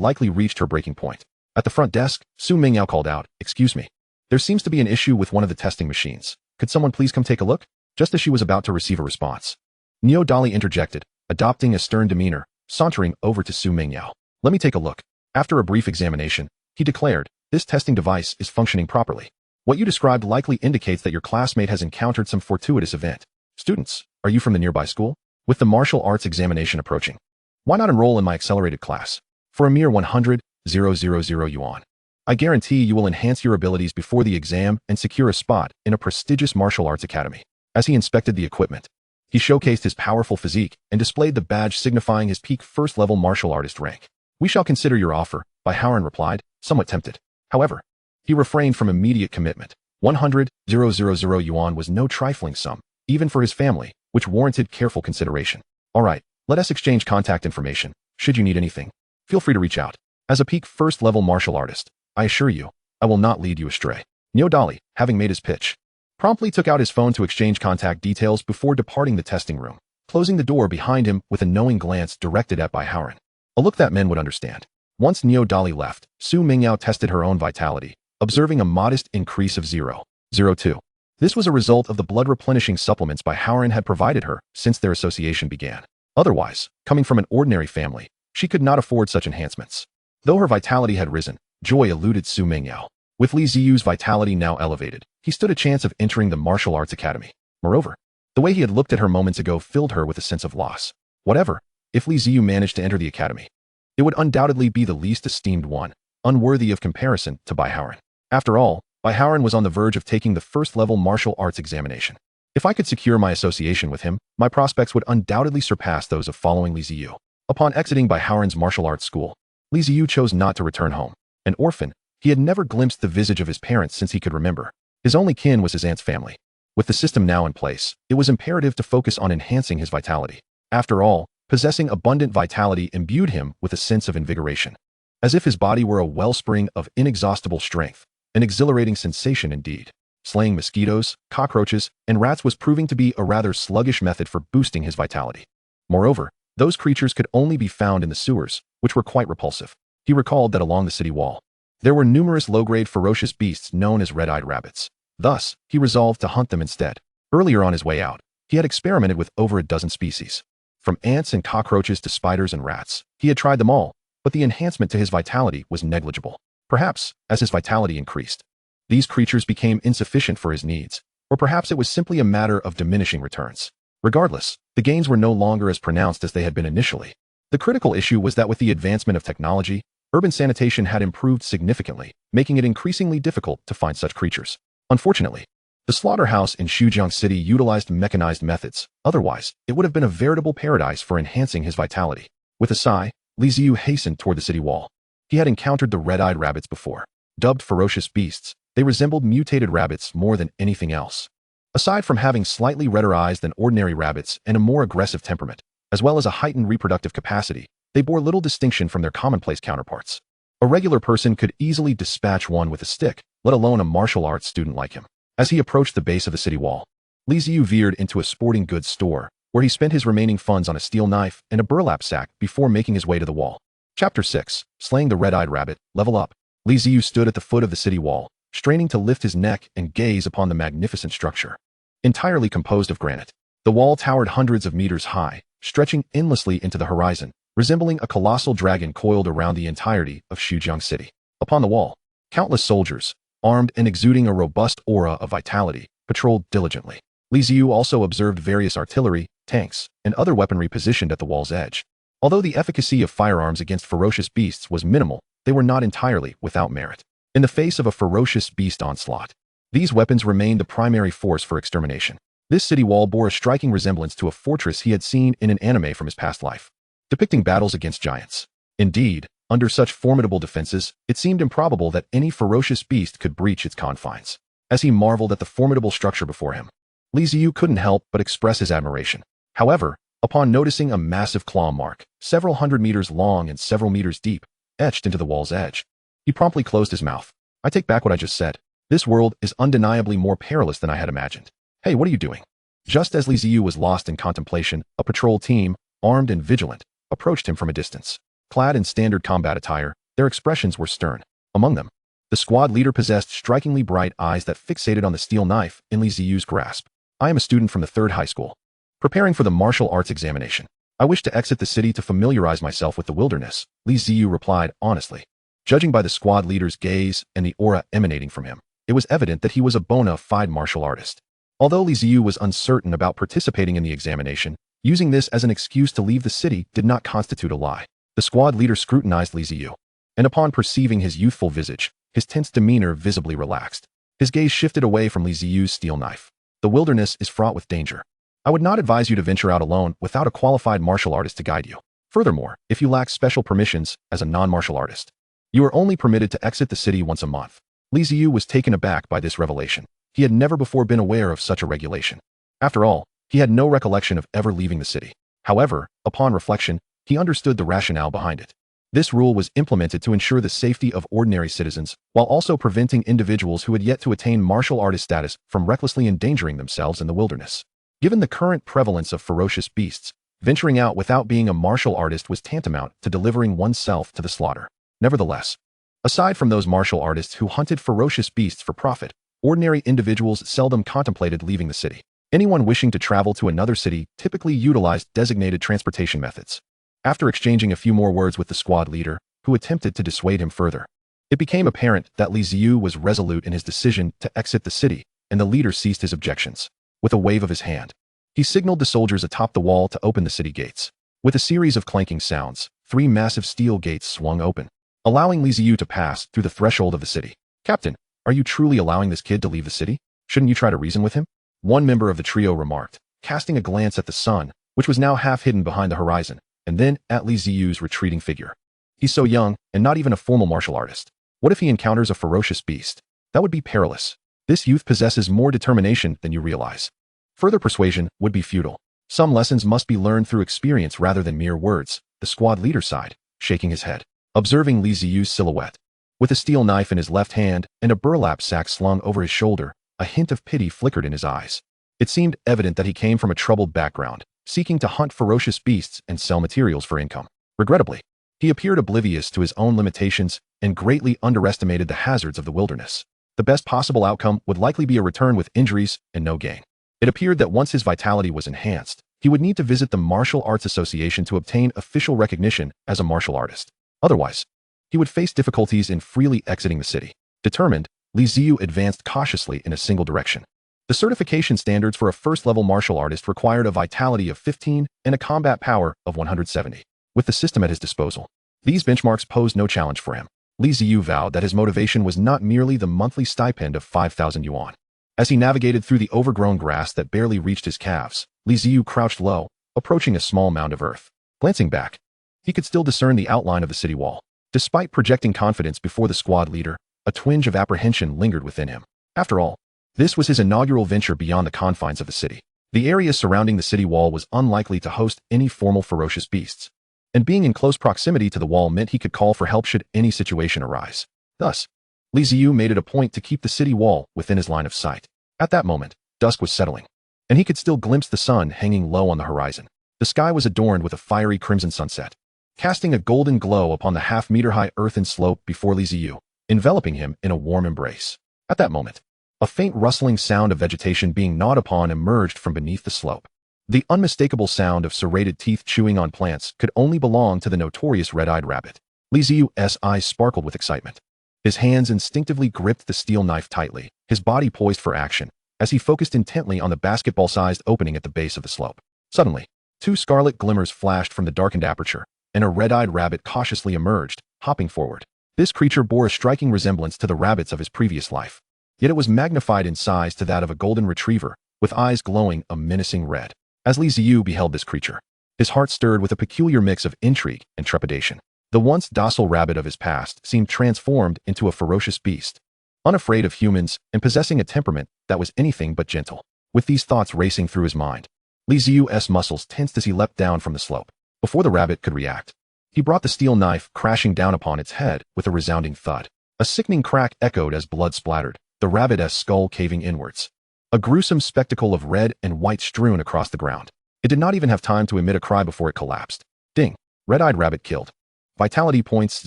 likely reached her breaking point. At the front desk, Su Mingyao called out, "Excuse me. There seems to be an issue with one of the testing machines. Could someone please come take a look?" Just as she was about to receive a response, Neo Dali interjected, adopting a stern demeanor, sauntering over to Su Mingyao. "Let me take a look." After a brief examination, he declared, "This testing device is functioning properly. What you described likely indicates that your classmate has encountered some fortuitous event." "Students, are you from the nearby school?" With the martial arts examination approaching, why not enroll in my accelerated class? For a mere 100,000 yuan. I guarantee you will enhance your abilities before the exam and secure a spot in a prestigious martial arts academy. As he inspected the equipment, he showcased his powerful physique and displayed the badge signifying his peak first-level martial artist rank. We shall consider your offer, Howard replied, somewhat tempted. However, he refrained from immediate commitment. 100,000 yuan was no trifling sum, even for his family, which warranted careful consideration. All right, let us exchange contact information. Should you need anything, feel free to reach out. As a peak first-level martial artist, I assure you, I will not lead you astray. Newanimewithoverpoweredmaincharacter, having made his pitch, promptly took out his phone to exchange contact details before departing the testing room, closing the door behind him with a knowing glance directed at Howard. A look that men would understand. Once Newanimewithoverpoweredmaincharacter left, Su Mingyao tested her own vitality, observing a modest increase of 0.02. This was a result of the blood-replenishing supplements Howard had provided her since their association began. Otherwise, coming from an ordinary family, she could not afford such enhancements. Though her vitality had risen, joy eluded Su Mingyao. With Li Ziyu's vitality now elevated, he stood a chance of entering the martial arts academy. Moreover, the way he had looked at her moments ago filled her with a sense of loss. Whatever, if Li Ziyu managed to enter the academy, it would undoubtedly be the least esteemed one, unworthy of comparison to Howard. After all, Howard was on the verge of taking the first-level martial arts examination. If I could secure my association with him, my prospects would undoubtedly surpass those of following Li Ziyu. Upon exiting Howard's martial arts school, Li Ziyu chose not to return home. An orphan, he had never glimpsed the visage of his parents since he could remember. His only kin was his aunt's family. With the system now in place, it was imperative to focus on enhancing his vitality. After all, possessing abundant vitality imbued him with a sense of invigoration. As if his body were a wellspring of inexhaustible strength, an exhilarating sensation indeed. Slaying mosquitoes, cockroaches, and rats was proving to be a rather sluggish method for boosting his vitality. Moreover, those creatures could only be found in the sewers, which were quite repulsive. He recalled that along the city wall, there were numerous low-grade ferocious beasts known as red-eyed rabbits. Thus, he resolved to hunt them instead. Earlier on his way out, he had experimented with over a dozen species. From ants and cockroaches to spiders and rats, he had tried them all, but the enhancement to his vitality was negligible. Perhaps, as his vitality increased, these creatures became insufficient for his needs, or perhaps it was simply a matter of diminishing returns. Regardless, the gains were no longer as pronounced as they had been initially. The critical issue was that with the advancement of technology, urban sanitation had improved significantly, making it increasingly difficult to find such creatures. Unfortunately, the slaughterhouse in Xujiang City utilized mechanized methods. Otherwise, it would have been a veritable paradise for enhancing his vitality. With a sigh, Li Ziyu hastened toward the city wall. He had encountered the red-eyed rabbits before. Dubbed ferocious beasts, they resembled mutated rabbits more than anything else. Aside from having slightly redder eyes than ordinary rabbits and a more aggressive temperament, as well as a heightened reproductive capacity, they bore little distinction from their commonplace counterparts. A regular person could easily dispatch one with a stick, let alone a martial arts student like him. As he approached the base of the city wall, Li Ziyu veered into a sporting goods store, where he spent his remaining funds on a steel knife and a burlap sack before making his way to the wall. Chapter 6, Slaying the Red-Eyed Rabbit, Level Up. Li Ziyu stood at the foot of the city wall, straining to lift his neck and gaze upon the magnificent structure. Entirely composed of granite, the wall towered hundreds of meters high, stretching endlessly into the horizon, resembling a colossal dragon coiled around the entirety of Xujiang City. Upon the wall, countless soldiers, armed and exuding a robust aura of vitality, patrolled diligently. Li Ziyu also observed various artillery, tanks, and other weaponry positioned at the wall's edge. Although the efficacy of firearms against ferocious beasts was minimal, they were not entirely without merit. In the face of a ferocious beast onslaught, these weapons remained the primary force for extermination. This city wall bore a striking resemblance to a fortress he had seen in an anime from his past life, depicting battles against giants. Indeed, under such formidable defenses, it seemed improbable that any ferocious beast could breach its confines. As he marveled at the formidable structure before him, Li Ziyu couldn't help but express his admiration. However, upon noticing a massive claw mark, several hundred meters long and several meters deep, etched into the wall's edge, he promptly closed his mouth. I take back what I just said. This world is undeniably more perilous than I had imagined. Hey, what are you doing? Just as Li Ziyu was lost in contemplation, a patrol team, armed and vigilant, approached him from a distance. Clad in standard combat attire, their expressions were stern. Among them, the squad leader possessed strikingly bright eyes that fixated on the steel knife in Li Ziyu's grasp. I am a student from the 3rd high school, preparing for the martial arts examination. I wish to exit the city to familiarize myself with the wilderness, Li Ziyu replied honestly. Judging by the squad leader's gaze and the aura emanating from him, it was evident that he was a bona fide martial artist. Although Li Ziyu was uncertain about participating in the examination, Using this as an excuse to leave the city did not constitute a lie. The squad leader scrutinized Li Ziyu, and upon perceiving his youthful visage, his tense demeanor visibly relaxed. His gaze shifted away from Li Ziyu's steel knife. The wilderness is fraught with danger. I would not advise you to venture out alone without a qualified martial artist to guide you. Furthermore, if you lack special permissions as a non-martial artist, you are only permitted to exit the city once a month. Li Ziyu was taken aback by this revelation. He had never before been aware of such a regulation. After all, he had no recollection of ever leaving the city. However, upon reflection, he understood the rationale behind it. This rule was implemented to ensure the safety of ordinary citizens, while also preventing individuals who had yet to attain martial artist status from recklessly endangering themselves in the wilderness. Given the current prevalence of ferocious beasts, venturing out without being a martial artist was tantamount to delivering oneself to the slaughter. Nevertheless, aside from those martial artists who hunted ferocious beasts for profit, ordinary individuals seldom contemplated leaving the city. Anyone wishing to travel to another city typically utilized designated transportation methods. After exchanging a few more words with the squad leader, who attempted to dissuade him further, it became apparent that Li Ziyu was resolute in his decision to exit the city, and the leader ceased his objections. With a wave of his hand, he signaled the soldiers atop the wall to open the city gates. With a series of clanking sounds, 3 massive steel gates swung open, allowing Li Ziyu to pass through the threshold of the city. "Captain, are you truly allowing this kid to leave the city? Shouldn't you try to reason with him?" One member of the trio remarked, casting a glance at the sun, which was now half hidden behind the horizon, and then at Li Ziyu's retreating figure. "He's so young, and not even a formal martial artist. What if he encounters a ferocious beast? That would be perilous. This youth possesses more determination than you realize. Further persuasion would be futile. Some lessons must be learned through experience rather than mere words," the squad leader sighed, shaking his head. Observing Li Ziyu's silhouette, with a steel knife in his left hand and a burlap sack slung over his shoulder, a hint of pity flickered in his eyes. It seemed evident that he came from a troubled background, seeking to hunt ferocious beasts and sell materials for income. Regrettably, he appeared oblivious to his own limitations and greatly underestimated the hazards of the wilderness. The best possible outcome would likely be a return with injuries and no gain. It appeared that once his vitality was enhanced, he would need to visit the Martial Arts Association to obtain official recognition as a martial artist. Otherwise, he would face difficulties in freely exiting the city. Determined, Li Ziyu advanced cautiously in a single direction. The certification standards for a first-level martial artist required a vitality of 15 and a combat power of 170. With the system at his disposal, these benchmarks posed no challenge for him. Li Ziyu vowed that his motivation was not merely the monthly stipend of 5,000 yuan. As he navigated through the overgrown grass that barely reached his calves, Li Ziyu crouched low, approaching a small mound of earth. Glancing back, he could still discern the outline of the city wall. Despite projecting confidence before the squad leader, a twinge of apprehension lingered within him. After all, this was his inaugural venture beyond the confines of the city. The area surrounding the city wall was unlikely to host any formal ferocious beasts, and being in close proximity to the wall meant he could call for help should any situation arise. Thus, Li Ziyu made it a point to keep the city wall within his line of sight. At that moment, dusk was settling, and he could still glimpse the sun hanging low on the horizon. The sky was adorned with a fiery crimson sunset, casting a golden glow upon the half-meter-high earthen slope before Li Ziyu, enveloping him in a warm embrace. At that moment, a faint rustling sound of vegetation being gnawed upon emerged from beneath the slope. The unmistakable sound of serrated teeth chewing on plants could only belong to the notorious red-eyed rabbit. Li Ziyu's eyes sparkled with excitement. His hands instinctively gripped the steel knife tightly, his body poised for action, as he focused intently on the basketball-sized opening at the base of the slope. Suddenly, 2 scarlet glimmers flashed from the darkened aperture, and a red-eyed rabbit cautiously emerged, hopping forward. This creature bore a striking resemblance to the rabbits of his previous life, yet it was magnified in size to that of a golden retriever, with eyes glowing a menacing red. As Li Ziyu beheld this creature, his heart stirred with a peculiar mix of intrigue and trepidation. The once docile rabbit of his past seemed transformed into a ferocious beast, unafraid of humans and possessing a temperament that was anything but gentle. With these thoughts racing through his mind, Li Ziyu's muscles tensed as he leapt down from the slope. Before the rabbit could react, he brought the steel knife crashing down upon its head with a resounding thud. A sickening crack echoed as blood splattered, the rabbit's skull caving inwards. A gruesome spectacle of red and white strewn across the ground. It did not even have time to emit a cry before it collapsed. Ding! Red-eyed rabbit killed. Vitality points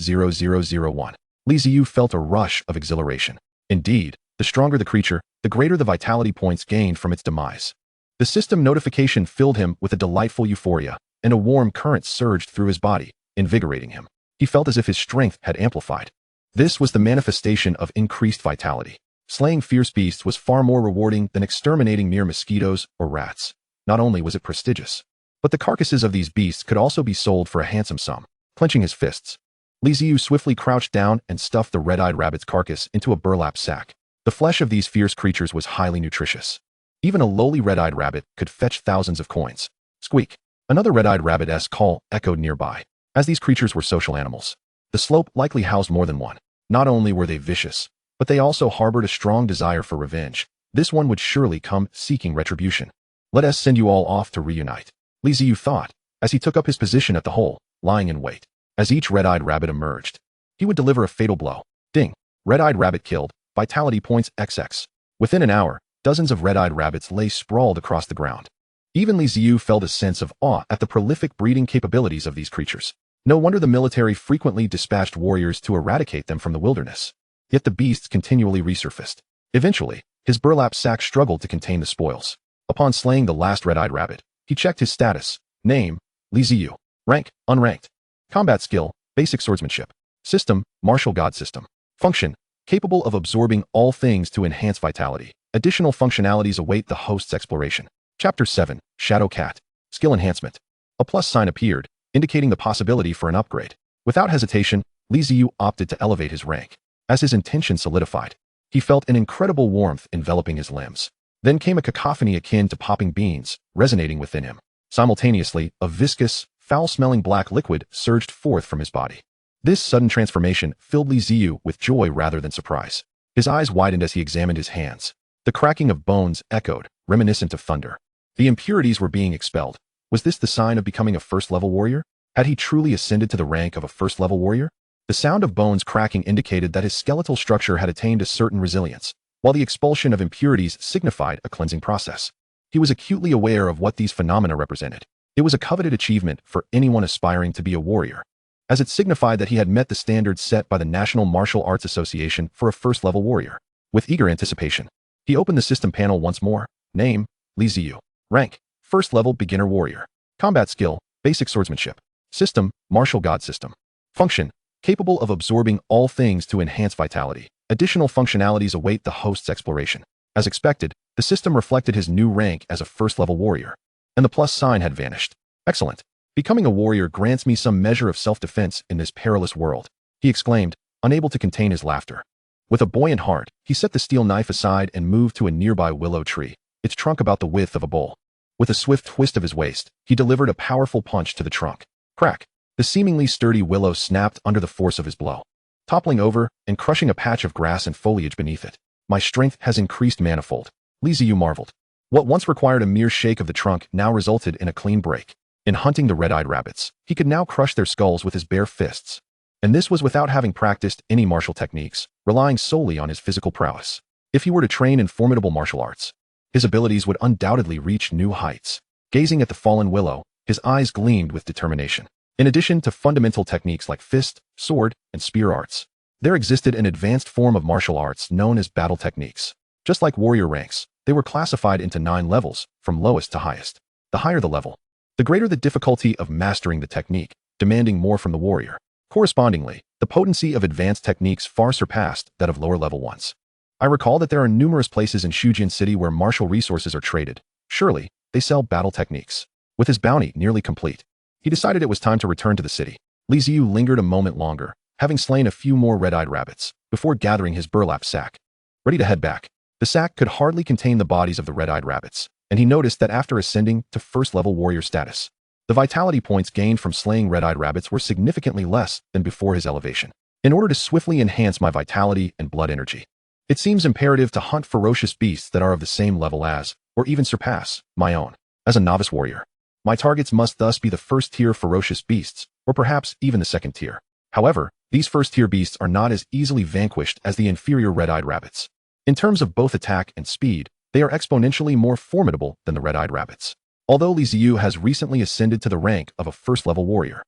0001. Li Ziyu felt a rush of exhilaration. Indeed, the stronger the creature, the greater the vitality points gained from its demise. The system notification filled him with a delightful euphoria, and a warm current surged through his body, invigorating him. He felt as if his strength had amplified. This was the manifestation of increased vitality. Slaying fierce beasts was far more rewarding than exterminating mere mosquitoes or rats. Not only was it prestigious, But the carcasses of these beasts could also be sold for a handsome sum. Clenching his fists, Li Ziyu swiftly crouched down and stuffed the red-eyed rabbit's carcass into a burlap sack. The flesh of these fierce creatures was highly nutritious. Even a lowly red-eyed rabbit could fetch thousands of coins. Squeak! Another red-eyed rabbit's call echoed nearby. As these creatures were social animals, the slope likely housed more than one. Not only were they vicious, but they also harbored a strong desire for revenge. This one would surely come seeking retribution. Let us send you all off to reunite, Li Ziyu thought, as he took up his position at the hole, lying in wait. As each red-eyed rabbit emerged, he would deliver a fatal blow. Ding! Red-eyed rabbit killed. Vitality points XX. Within an hour, dozens of red-eyed rabbits lay sprawled across the ground. Even Li Ziyu felt a sense of awe at the prolific breeding capabilities of these creatures. No wonder the military frequently dispatched warriors to eradicate them from the wilderness. Yet the beasts continually resurfaced. Eventually, his burlap sack struggled to contain the spoils. Upon slaying the last red-eyed rabbit, he checked his status. Name, Li Ziyu. Rank, unranked. Combat skill, basic swordsmanship. System, martial god system. Function, capable of absorbing all things to enhance vitality. Additional functionalities await the host's exploration. Chapter 7, Shadow Cat. Skill enhancement. A plus sign appeared, indicating the possibility for an upgrade. Without hesitation, Li Ziyu opted to elevate his rank. As his intention solidified, he felt an incredible warmth enveloping his limbs. Then came a cacophony akin to popping beans, resonating within him. Simultaneously, a viscous, foul-smelling black liquid surged forth from his body. This sudden transformation filled Li Ziyu with joy rather than surprise. His eyes widened as he examined his hands. The cracking of bones echoed, reminiscent of thunder. The impurities were being expelled. Was this the sign of becoming a first-level warrior? Had he truly ascended to the rank of a first-level warrior? The sound of bones cracking indicated that his skeletal structure had attained a certain resilience, while the expulsion of impurities signified a cleansing process. He was acutely aware of what these phenomena represented. It was a coveted achievement for anyone aspiring to be a warrior, as it signified that he had met the standards set by the National Martial Arts Association for a first-level warrior. With eager anticipation, he opened the system panel once more. Name, Li Ziyu. Rank, first-level beginner warrior. Combat skill, basic swordsmanship. System, martial god system. Function, capable of absorbing all things to enhance vitality. Additional functionalities await the host's exploration. As expected, the system reflected his new rank as a first-level warrior, and the plus sign had vanished. Excellent. Becoming a warrior grants me some measure of self-defense in this perilous world, he exclaimed, unable to contain his laughter. With a buoyant heart, he set the steel knife aside and moved to a nearby willow tree, its trunk about the width of a bowl. With a swift twist of his waist, he delivered a powerful punch to the trunk. Crack! The seemingly sturdy willow snapped under the force of his blow, toppling over and crushing a patch of grass and foliage beneath it. My strength has increased manifold, Li Ziyu marveled. What once required a mere shake of the trunk now resulted in a clean break. In hunting the red-eyed rabbits, he could now crush their skulls with his bare fists. And this was without having practiced any martial techniques, relying solely on his physical prowess. If he were to train in formidable martial arts, his abilities would undoubtedly reach new heights. Gazing at the fallen willow, his eyes gleamed with determination. In addition to fundamental techniques like fist, sword, and spear arts, there existed an advanced form of martial arts known as battle techniques. Just like warrior ranks, they were classified into 9 levels, from lowest to highest. The higher the level, the greater the difficulty of mastering the technique, demanding more from the warrior. Correspondingly, the potency of advanced techniques far surpassed that of lower-level ones. I recall that there are numerous places in Shujin City where martial resources are traded. Surely, they sell battle techniques. With his bounty nearly complete, he decided it was time to return to the city. Li Ziyu lingered a moment longer, having slain a few more red-eyed rabbits, before gathering his burlap sack. Ready to head back. The sack could hardly contain the bodies of the red-eyed rabbits, and he noticed that after ascending to first-level warrior status, the vitality points gained from slaying red-eyed rabbits were significantly less than before his elevation. In order to swiftly enhance my vitality and blood energy, it seems imperative to hunt ferocious beasts that are of the same level as, or even surpass, my own. As a novice warrior, my targets must thus be the first-tier ferocious beasts, or perhaps even the second tier. However, these first-tier beasts are not as easily vanquished as the inferior red-eyed rabbits. In terms of both attack and speed, they are exponentially more formidable than the red-eyed rabbits. Although Li Ziyu has recently ascended to the rank of a first-level warrior,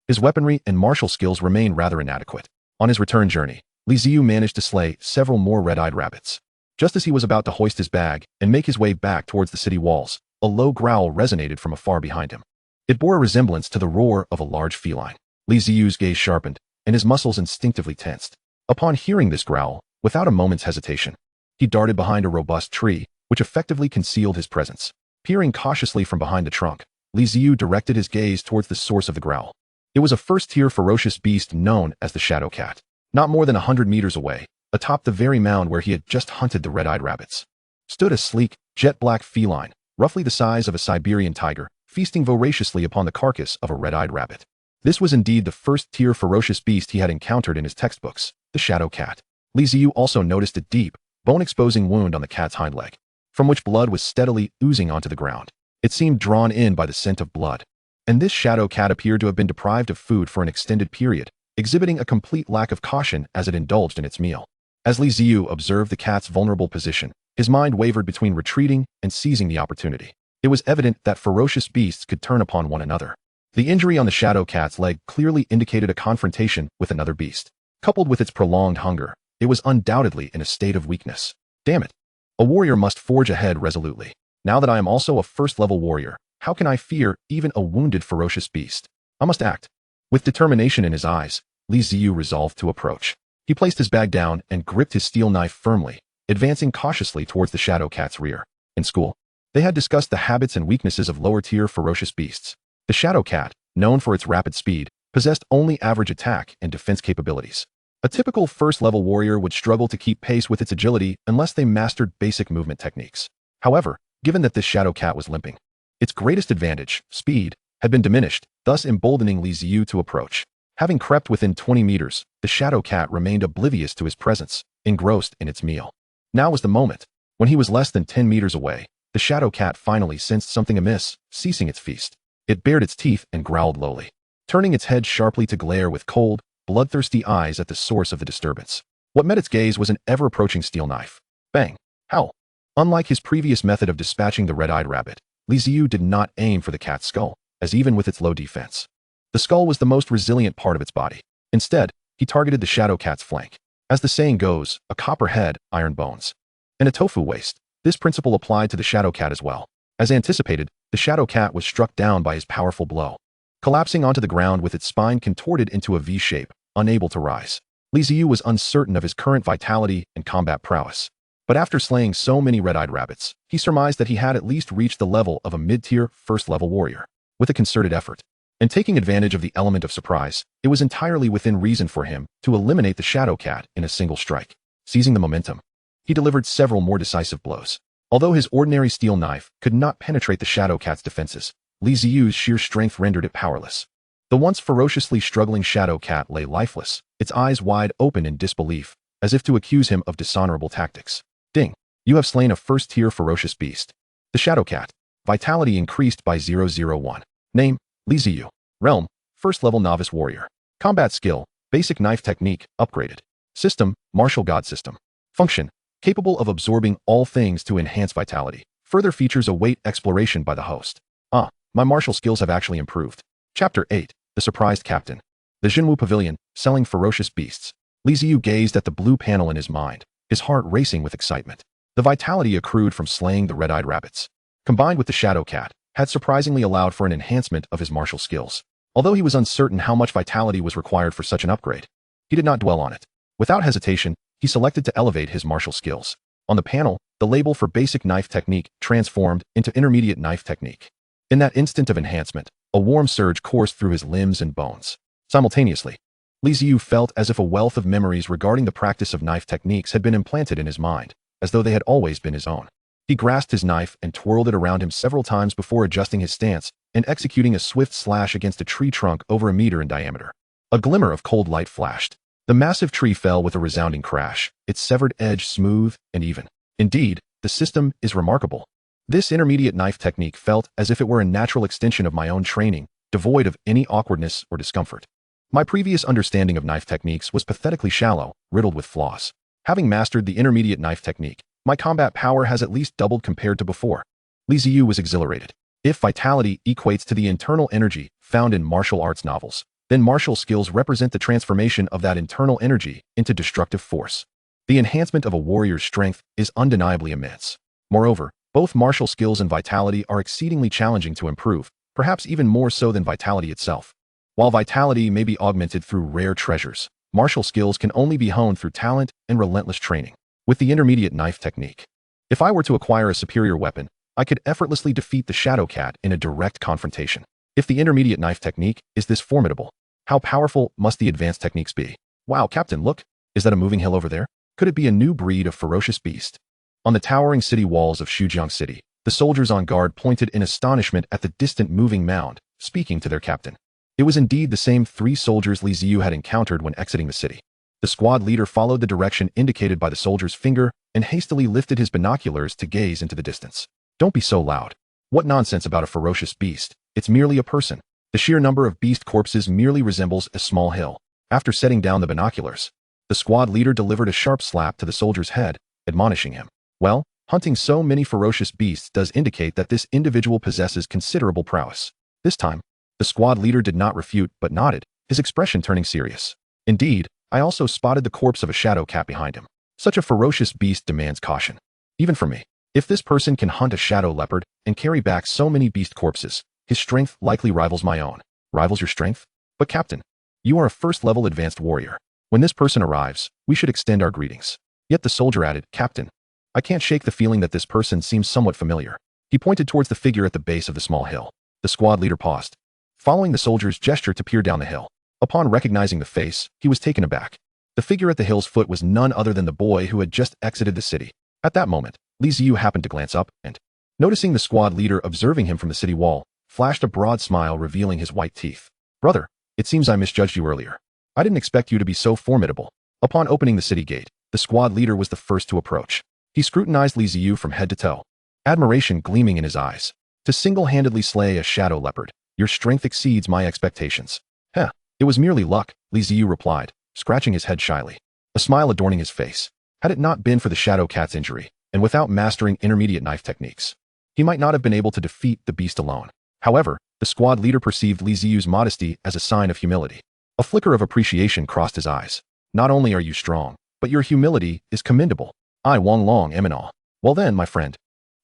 his weaponry and martial skills remain rather inadequate. On his return journey, Li Ziyu managed to slay several more red-eyed rabbits. Just as he was about to hoist his bag and make his way back towards the city walls, a low growl resonated from afar behind him. It bore a resemblance to the roar of a large feline. Li Ziyu's gaze sharpened, and his muscles instinctively tensed. Upon hearing this growl, without a moment's hesitation, he darted behind a robust tree, which effectively concealed his presence. Peering cautiously from behind the trunk, Li Ziyu directed his gaze towards the source of the growl. It was a first-tier ferocious beast known as the shadow cat, not more than 100 meters away, atop the very mound where he had just hunted the red-eyed rabbits. Stood a sleek, jet-black feline, roughly the size of a Siberian tiger, feasting voraciously upon the carcass of a red-eyed rabbit. This was indeed the first-tier ferocious beast he had encountered in his textbooks, the shadow cat. Li Ziyu also noticed a deep, bone-exposing wound on the cat's hind leg, from which blood was steadily oozing onto the ground. It seemed drawn in by the scent of blood. And this shadow cat appeared to have been deprived of food for an extended period, exhibiting a complete lack of caution as it indulged in its meal. As Li Ziyu observed the cat's vulnerable position, his mind wavered between retreating and seizing the opportunity. It was evident that ferocious beasts could turn upon one another. The injury on the shadow cat's leg clearly indicated a confrontation with another beast. Coupled with its prolonged hunger, it was undoubtedly in a state of weakness. Damn it. A warrior must forge ahead resolutely. Now that I am also a first-level warrior, how can I fear even a wounded ferocious beast? I must act. With determination in his eyes, Li Ziyu resolved to approach. He placed his bag down and gripped his steel knife firmly, advancing cautiously towards the shadow cat's rear. In school, they had discussed the habits and weaknesses of lower-tier ferocious beasts. The shadow cat, known for its rapid speed, possessed only average attack and defense capabilities. A typical first-level warrior would struggle to keep pace with its agility unless they mastered basic movement techniques. However, given that this shadow cat was limping, its greatest advantage, speed, had been diminished, thus emboldening Li Ziyu to approach. Having crept within 20 meters, the shadow cat remained oblivious to his presence, engrossed in its meal. Now was the moment. When he was less than 10 meters away, the shadow cat finally sensed something amiss, ceasing its feast. It bared its teeth and growled lowly, turning its head sharply to glare with cold, bloodthirsty eyes at the source of the disturbance. What met its gaze was an ever-approaching steel knife. Bang! Howl! Unlike his previous method of dispatching the red-eyed rabbit, Li Ziyu did not aim for the cat's skull, as even with its low defense, the skull was the most resilient part of its body. Instead, he targeted the shadow cat's flank. As the saying goes, a copper head, iron bones, and a tofu waist. This principle applied to the shadow cat as well. As anticipated, the shadow cat was struck down by his powerful blow, collapsing onto the ground with its spine contorted into a V shape, unable to rise. Li Ziyu was uncertain of his current vitality and combat prowess. But after slaying so many red-eyed rabbits, he surmised that he had at least reached the level of a mid-tier, first-level warrior. With a concerted effort, and taking advantage of the element of surprise, it was entirely within reason for him to eliminate the shadow cat in a single strike. Seizing the momentum, he delivered several more decisive blows. Although his ordinary steel knife could not penetrate the shadow cat's defenses, Li Ziyu's sheer strength rendered it powerless. The once ferociously struggling shadow cat lay lifeless, its eyes wide open in disbelief, as if to accuse him of dishonorable tactics. Ding! You have slain a first-tier ferocious beast. The shadow cat. Vitality increased by 001. Name, Li Ziyu. Realm, first-level novice warrior. Combat skill, basic knife technique, upgraded. System, martial god system. Function, capable of absorbing all things to enhance vitality. Further features await exploration by the host. Ah, my martial skills have actually improved. Chapter 8, The Surprised Captain. The Jinwu Pavilion, selling ferocious beasts. Li Ziyu gazed at the blue panel in his mind, his heart racing with excitement. The vitality accrued from slaying the red-eyed rabbits, combined with the shadow cat, had surprisingly allowed for an enhancement of his martial skills. Although he was uncertain how much vitality was required for such an upgrade, he did not dwell on it. Without hesitation, he selected to elevate his martial skills. On the panel, the label for basic knife technique transformed into intermediate knife technique. In that instant of enhancement, a warm surge coursed through his limbs and bones. Simultaneously, Li Ziyu felt as if a wealth of memories regarding the practice of knife techniques had been implanted in his mind, as though they had always been his own. He grasped his knife and twirled it around him several times before adjusting his stance and executing a swift slash against a tree trunk over a meter in diameter. A glimmer of cold light flashed. The massive tree fell with a resounding crash, its severed edge smooth and even. Indeed, the system is remarkable. This intermediate knife technique felt as if it were a natural extension of my own training, devoid of any awkwardness or discomfort. My previous understanding of knife techniques was pathetically shallow, riddled with flaws. Having mastered the intermediate knife technique, my combat power has at least doubled compared to before. Li Ziyu was exhilarated. If vitality equates to the internal energy found in martial arts novels, then martial skills represent the transformation of that internal energy into destructive force. The enhancement of a warrior's strength is undeniably immense. Moreover, both martial skills and vitality are exceedingly challenging to improve, perhaps even more so than vitality itself. While vitality may be augmented through rare treasures, martial skills can only be honed through talent and relentless training. With the intermediate knife technique, if I were to acquire a superior weapon, I could effortlessly defeat the shadow cat in a direct confrontation. If the intermediate knife technique is this formidable, how powerful must the advanced techniques be? Wow, Captain, look! Is that a moving hill over there? Could it be a new breed of ferocious beast? On the towering city walls of Xujiang City, the soldiers on guard pointed in astonishment at the distant moving mound, speaking to their captain. It was indeed the same 3 soldiers Li Ziyu had encountered when exiting the city. The squad leader followed the direction indicated by the soldier's finger and hastily lifted his binoculars to gaze into the distance. Don't be so loud. What nonsense about a ferocious beast? It's merely a person. The sheer number of beast corpses merely resembles a small hill. After setting down the binoculars, the squad leader delivered a sharp slap to the soldier's head, admonishing him. Well, hunting so many ferocious beasts does indicate that this individual possesses considerable prowess. This time, the squad leader did not refute but nodded, his expression turning serious. Indeed, I also spotted the corpse of a shadow cat behind him. Such a ferocious beast demands caution. Even for me. If this person can hunt a shadow leopard and carry back so many beast corpses, his strength likely rivals my own. Rivals your strength? But Captain, you are a first-level advanced warrior. When this person arrives, we should extend our greetings. Yet the soldier added, Captain, I can't shake the feeling that this person seems somewhat familiar. He pointed towards the figure at the base of the small hill. The squad leader paused, following the soldier's gesture to peer down the hill. Upon recognizing the face, he was taken aback. The figure at the hill's foot was none other than the boy who had just exited the city. At that moment, Li Ziyu happened to glance up and, noticing the squad leader observing him from the city wall, flashed a broad smile revealing his white teeth. Brother, it seems I misjudged you earlier. I didn't expect you to be so formidable. Upon opening the city gate, the squad leader was the first to approach. He scrutinized Li Ziyu from head to toe, admiration gleaming in his eyes. To single-handedly slay a shadow leopard, your strength exceeds my expectations. Heh, it was merely luck, Li Ziyu replied, scratching his head shyly, a smile adorning his face. Had it not been for the shadow cat's injury, and without mastering intermediate knife techniques, he might not have been able to defeat the beast alone. However, the squad leader perceived Li Ziyu's modesty as a sign of humility. A flicker of appreciation crossed his eyes. Not only are you strong, but your humility is commendable. I Wang Long am in awe. Well then, my friend,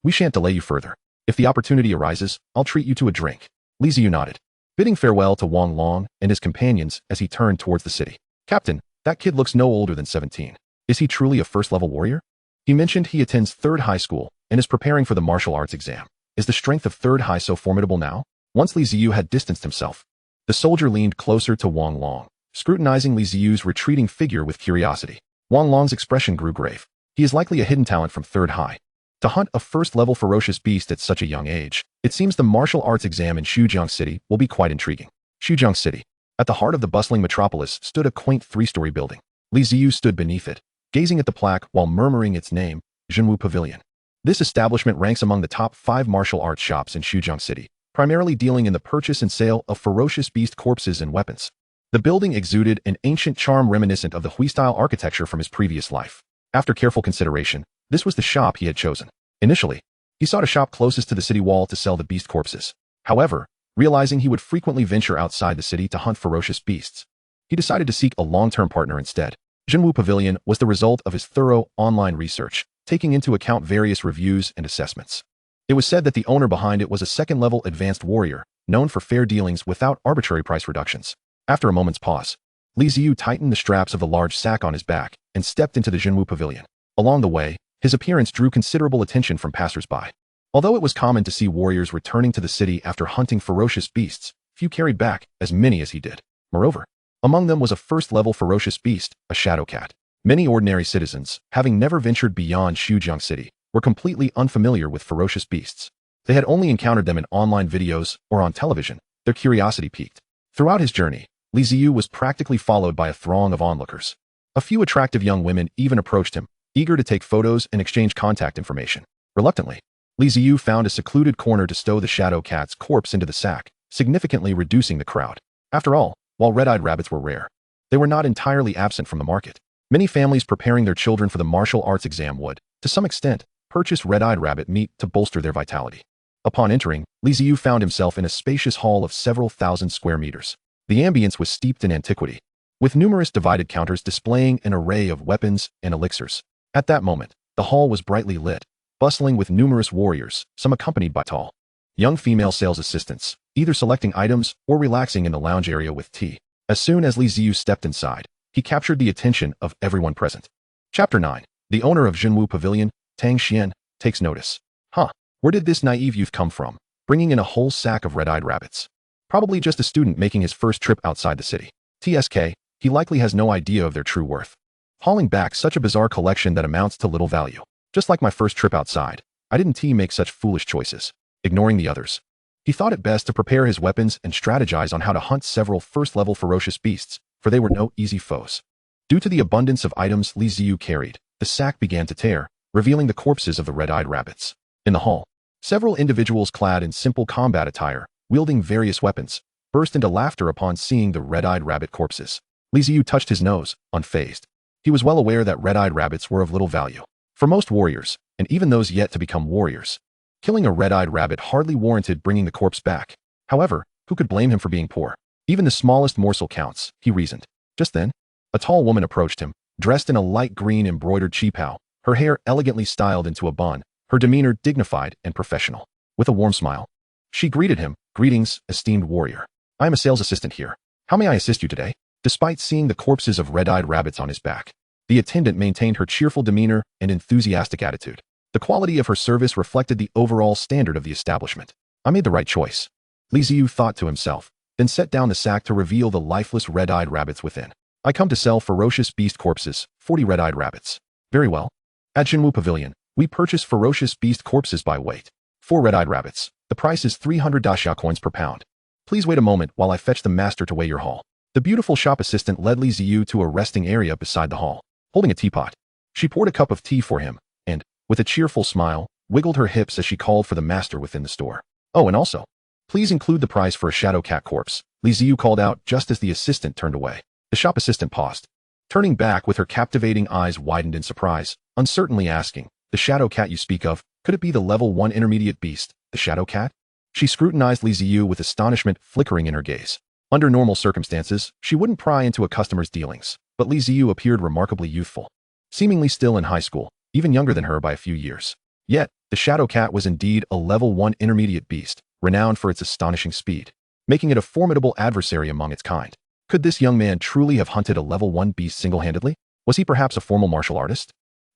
we shan't delay you further. If the opportunity arises, I'll treat you to a drink. Li Ziyu nodded, bidding farewell to Wang Long and his companions as he turned towards the city. Captain, that kid looks no older than 17. Is he truly a first-level warrior? He mentioned he attends 3rd high school and is preparing for the martial arts exam. Is the strength of 3rd high so formidable now? Once Li Ziyu had distanced himself, the soldier leaned closer to Wang Long, scrutinizing Li Ziyu's retreating figure with curiosity. Wang Long's expression grew grave. He is likely a hidden talent from 3rd high. To hunt a first-level ferocious beast at such a young age, it seems the martial arts exam in Xujiang City will be quite intriguing. Xujiang City. At the heart of the bustling metropolis stood a quaint 3-story building. Li Ziyu stood beneath it, gazing at the plaque while murmuring its name, Zhenwu Pavilion. This establishment ranks among the top 5 martial arts shops in Xujiang City, primarily dealing in the purchase and sale of ferocious beast corpses and weapons. The building exuded an ancient charm reminiscent of the Hui-style architecture from his previous life. After careful consideration, this was the shop he had chosen. Initially, he sought a shop closest to the city wall to sell the beast corpses. However, realizing he would frequently venture outside the city to hunt ferocious beasts, he decided to seek a long-term partner instead. Zhenwu Pavilion was the result of his thorough online research, taking into account various reviews and assessments. It was said that the owner behind it was a 2nd-level advanced warrior, known for fair dealings without arbitrary price reductions. After a moment's pause, Li Ziyu tightened the straps of the large sack on his back and stepped into the Zhenwu Pavilion. Along the way, his appearance drew considerable attention from passers-by. Although it was common to see warriors returning to the city after hunting ferocious beasts, few carried back as many as he did. Moreover, among them was a 1st-level ferocious beast, a shadow cat. Many ordinary citizens, having never ventured beyond Xujiang City, were completely unfamiliar with ferocious beasts. They had only encountered them in online videos or on television. Their curiosity piqued. Throughout his journey, Li Ziyu was practically followed by a throng of onlookers. A few attractive young women even approached him, eager to take photos and exchange contact information. Reluctantly, Li Ziyu found a secluded corner to stow the shadow cat's corpse into the sack, significantly reducing the crowd. After all, while red-eyed rabbits were rare, they were not entirely absent from the market. Many families preparing their children for the martial arts exam would, to some extent, purchase red-eyed rabbit meat to bolster their vitality. Upon entering, Li Ziyu found himself in a spacious hall of several thousand square meters. The ambience was steeped in antiquity, with numerous divided counters displaying an array of weapons and elixirs. At that moment, the hall was brightly lit, bustling with numerous warriors, some accompanied by tall, young female sales assistants, either selecting items or relaxing in the lounge area with tea. As soon as Li Ziyu stepped inside, he captured the attention of everyone present. Chapter 9. The owner of Zhenwu Pavilion, Tang Xian, takes notice. Huh, Where did this naive youth come from, bringing in a whole sack of red-eyed rabbits? Probably just a student making his first trip outside the city. TSK, he likely has no idea of their true worth. Hauling back such a bizarre collection that amounts to little value. Just like my first trip outside, I didn't make such foolish choices. Ignoring the others, he thought it best to prepare his weapons and strategize on how to hunt several first-level ferocious beasts, for they were no easy foes. Due to the abundance of items Li Ziyu carried, the sack began to tear, revealing the corpses of the red-eyed rabbits. In the hall, several individuals clad in simple combat attire, wielding various weapons, burst into laughter upon seeing the red-eyed rabbit corpses. Li Ziyu touched his nose, unfazed. He was well aware that red-eyed rabbits were of little value. For most warriors, and even those yet to become warriors, killing a red-eyed rabbit hardly warranted bringing the corpse back. However, who could blame him for being poor? Even the smallest morsel counts, he reasoned. Just then, a tall woman approached him, dressed in a light green embroidered qipao, her hair elegantly styled into a bun, her demeanor dignified and professional. With a warm smile, she greeted him. Greetings, esteemed warrior. I am a sales assistant here. How may I assist you today? Despite seeing the corpses of red-eyed rabbits on his back, the attendant maintained her cheerful demeanor and enthusiastic attitude. The quality of her service reflected the overall standard of the establishment. I made the right choice, Li Ziyu thought to himself, then set down the sack to reveal the lifeless red-eyed rabbits within. I come to sell ferocious beast corpses, 40 red-eyed rabbits. Very well. At Jinwu Pavilion, we purchase ferocious beast corpses by weight. 4 red-eyed rabbits. The price is 300 daxia coins per pound. Please wait a moment while I fetch the master to weigh your haul. The beautiful shop assistant led Li Ziyu to a resting area beside the hall. Holding a teapot, she poured a cup of tea for him, and, with a cheerful smile, wiggled her hips as she called for the master within the store. Oh, and also, please include the price for a shadow cat corpse, Li Ziyu called out just as the assistant turned away. The shop assistant paused, turning back with her captivating eyes widened in surprise, uncertainly asking, the shadow cat you speak of, could it be the level 1 intermediate beast, the shadow cat? She scrutinized Li Ziyu with astonishment flickering in her gaze. Under normal circumstances, she wouldn't pry into a customer's dealings, but Li Ziyu appeared remarkably youthful, seemingly still in high school, even younger than her by a few years. Yet, the shadow cat was indeed a level 1 intermediate beast, renowned for its astonishing speed, making it a formidable adversary among its kind. Could this young man truly have hunted a level 1 beast single-handedly? Was he perhaps a formal martial artist?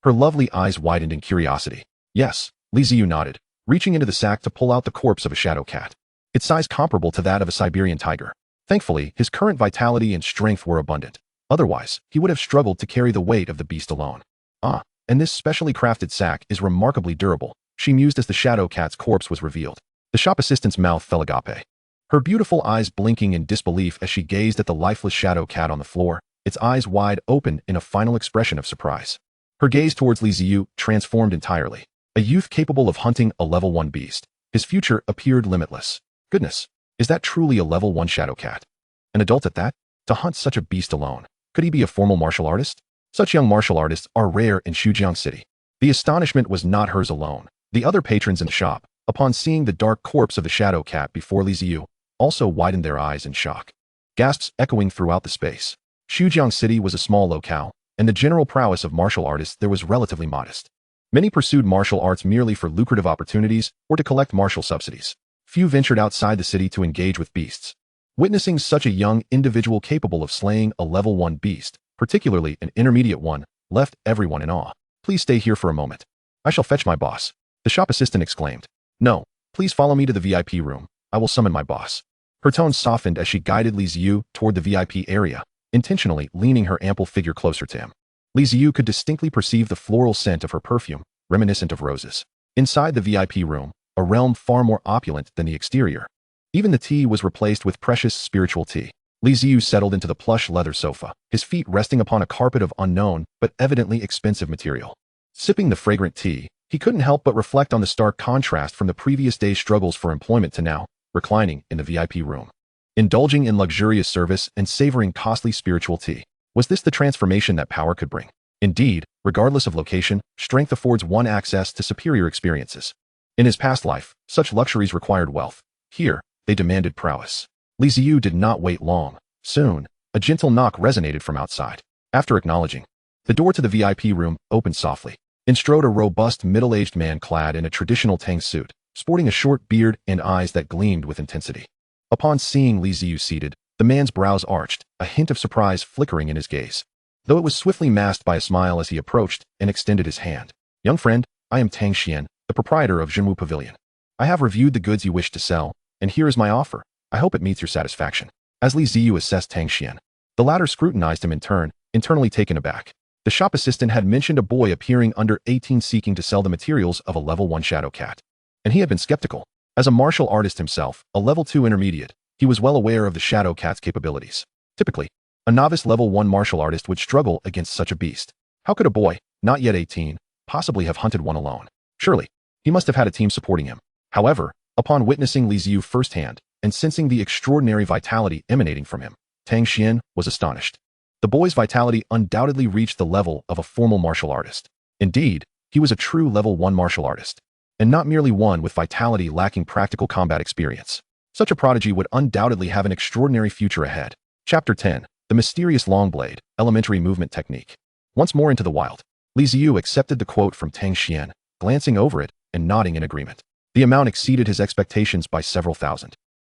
Her lovely eyes widened in curiosity. Yes, Li Ziyu nodded, reaching into the sack to pull out the corpse of a shadow cat. Its size comparable to that of a Siberian tiger. Thankfully, his current vitality and strength were abundant. Otherwise, he would have struggled to carry the weight of the beast alone. Ah, and this specially crafted sack is remarkably durable, she mused as the shadow cat's corpse was revealed. The shop assistant's mouth fell agape, her beautiful eyes blinking in disbelief as she gazed at the lifeless shadow cat on the floor, its eyes wide open in a final expression of surprise. Her gaze towards Li Ziyu transformed entirely. A youth capable of hunting a level 1 beast. His future appeared limitless. Goodness, is that truly a level 1 shadow cat? An adult at that? To hunt such a beast alone? Could he be a formal martial artist? Such young martial artists are rare in Xujiang City. The astonishment was not hers alone. The other patrons in the shop, upon seeing the dark corpse of the shadow cat before Li Ziyu, also widened their eyes in shock. Gasps echoing throughout the space. Xujiang City was a small locale, and the general prowess of martial artists there was relatively modest. Many pursued martial arts merely for lucrative opportunities or to collect martial subsidies. Few ventured outside the city to engage with beasts. Witnessing such a young individual capable of slaying a level 1 beast, particularly an intermediate one, left everyone in awe. Please stay here for a moment. I shall fetch my boss, the shop assistant exclaimed. No, please follow me to the VIP room. I will summon my boss. Her tone softened as she guided Li Ziyu toward the VIP area, intentionally leaning her ample figure closer to him. Li Ziyu could distinctly perceive the floral scent of her perfume, reminiscent of roses. Inside the VIP room, a realm far more opulent than the exterior. Even the tea was replaced with precious spiritual tea. Li Ziyu settled into the plush leather sofa, his feet resting upon a carpet of unknown but evidently expensive material. Sipping the fragrant tea, he couldn't help but reflect on the stark contrast from the previous day's struggles for employment to now, reclining in the VIP room, indulging in luxurious service and savoring costly spiritual tea. Was this the transformation that power could bring? Indeed, regardless of location, strength affords one access to superior experiences. In his past life, such luxuries required wealth. Here, they demanded prowess. Li Ziyu did not wait long. Soon, a gentle knock resonated from outside. After acknowledging, the door to the VIP room opened softly. In strode a robust middle-aged man clad in a traditional Tang suit, sporting a short beard and eyes that gleamed with intensity. Upon seeing Li Ziyu seated, the man's brows arched, a hint of surprise flickering in his gaze, though it was swiftly masked by a smile as he approached and extended his hand. Young friend, I am Tang Xian, the proprietor of Jinwu Pavilion. I have reviewed the goods you wish to sell, and here is my offer. I hope it meets your satisfaction. As Li Ziyu assessed Tang Xian, the latter scrutinized him in turn, internally taken aback. The shop assistant had mentioned a boy appearing under 18 seeking to sell the materials of a level 1 shadow cat. And he had been skeptical. As a martial artist himself, a level 2 intermediate, he was well aware of the shadow cat's capabilities. Typically, a novice level 1 martial artist would struggle against such a beast. How could a boy, not yet 18, possibly have hunted one alone? Surely, he must have had a team supporting him. However, upon witnessing Li Ziyu firsthand and sensing the extraordinary vitality emanating from him, Tang Xian was astonished. The boy's vitality undoubtedly reached the level of a formal martial artist. Indeed, he was a true level 1 martial artist, and not merely one with vitality lacking practical combat experience. Such a prodigy would undoubtedly have an extraordinary future ahead. Chapter 10. The Mysterious Long Blade, Elementary Movement Technique. Once more into the wild, Li Ziyu accepted the quote from Tang Xian, glancing over it and nodding in agreement. The amount exceeded his expectations by several thousand,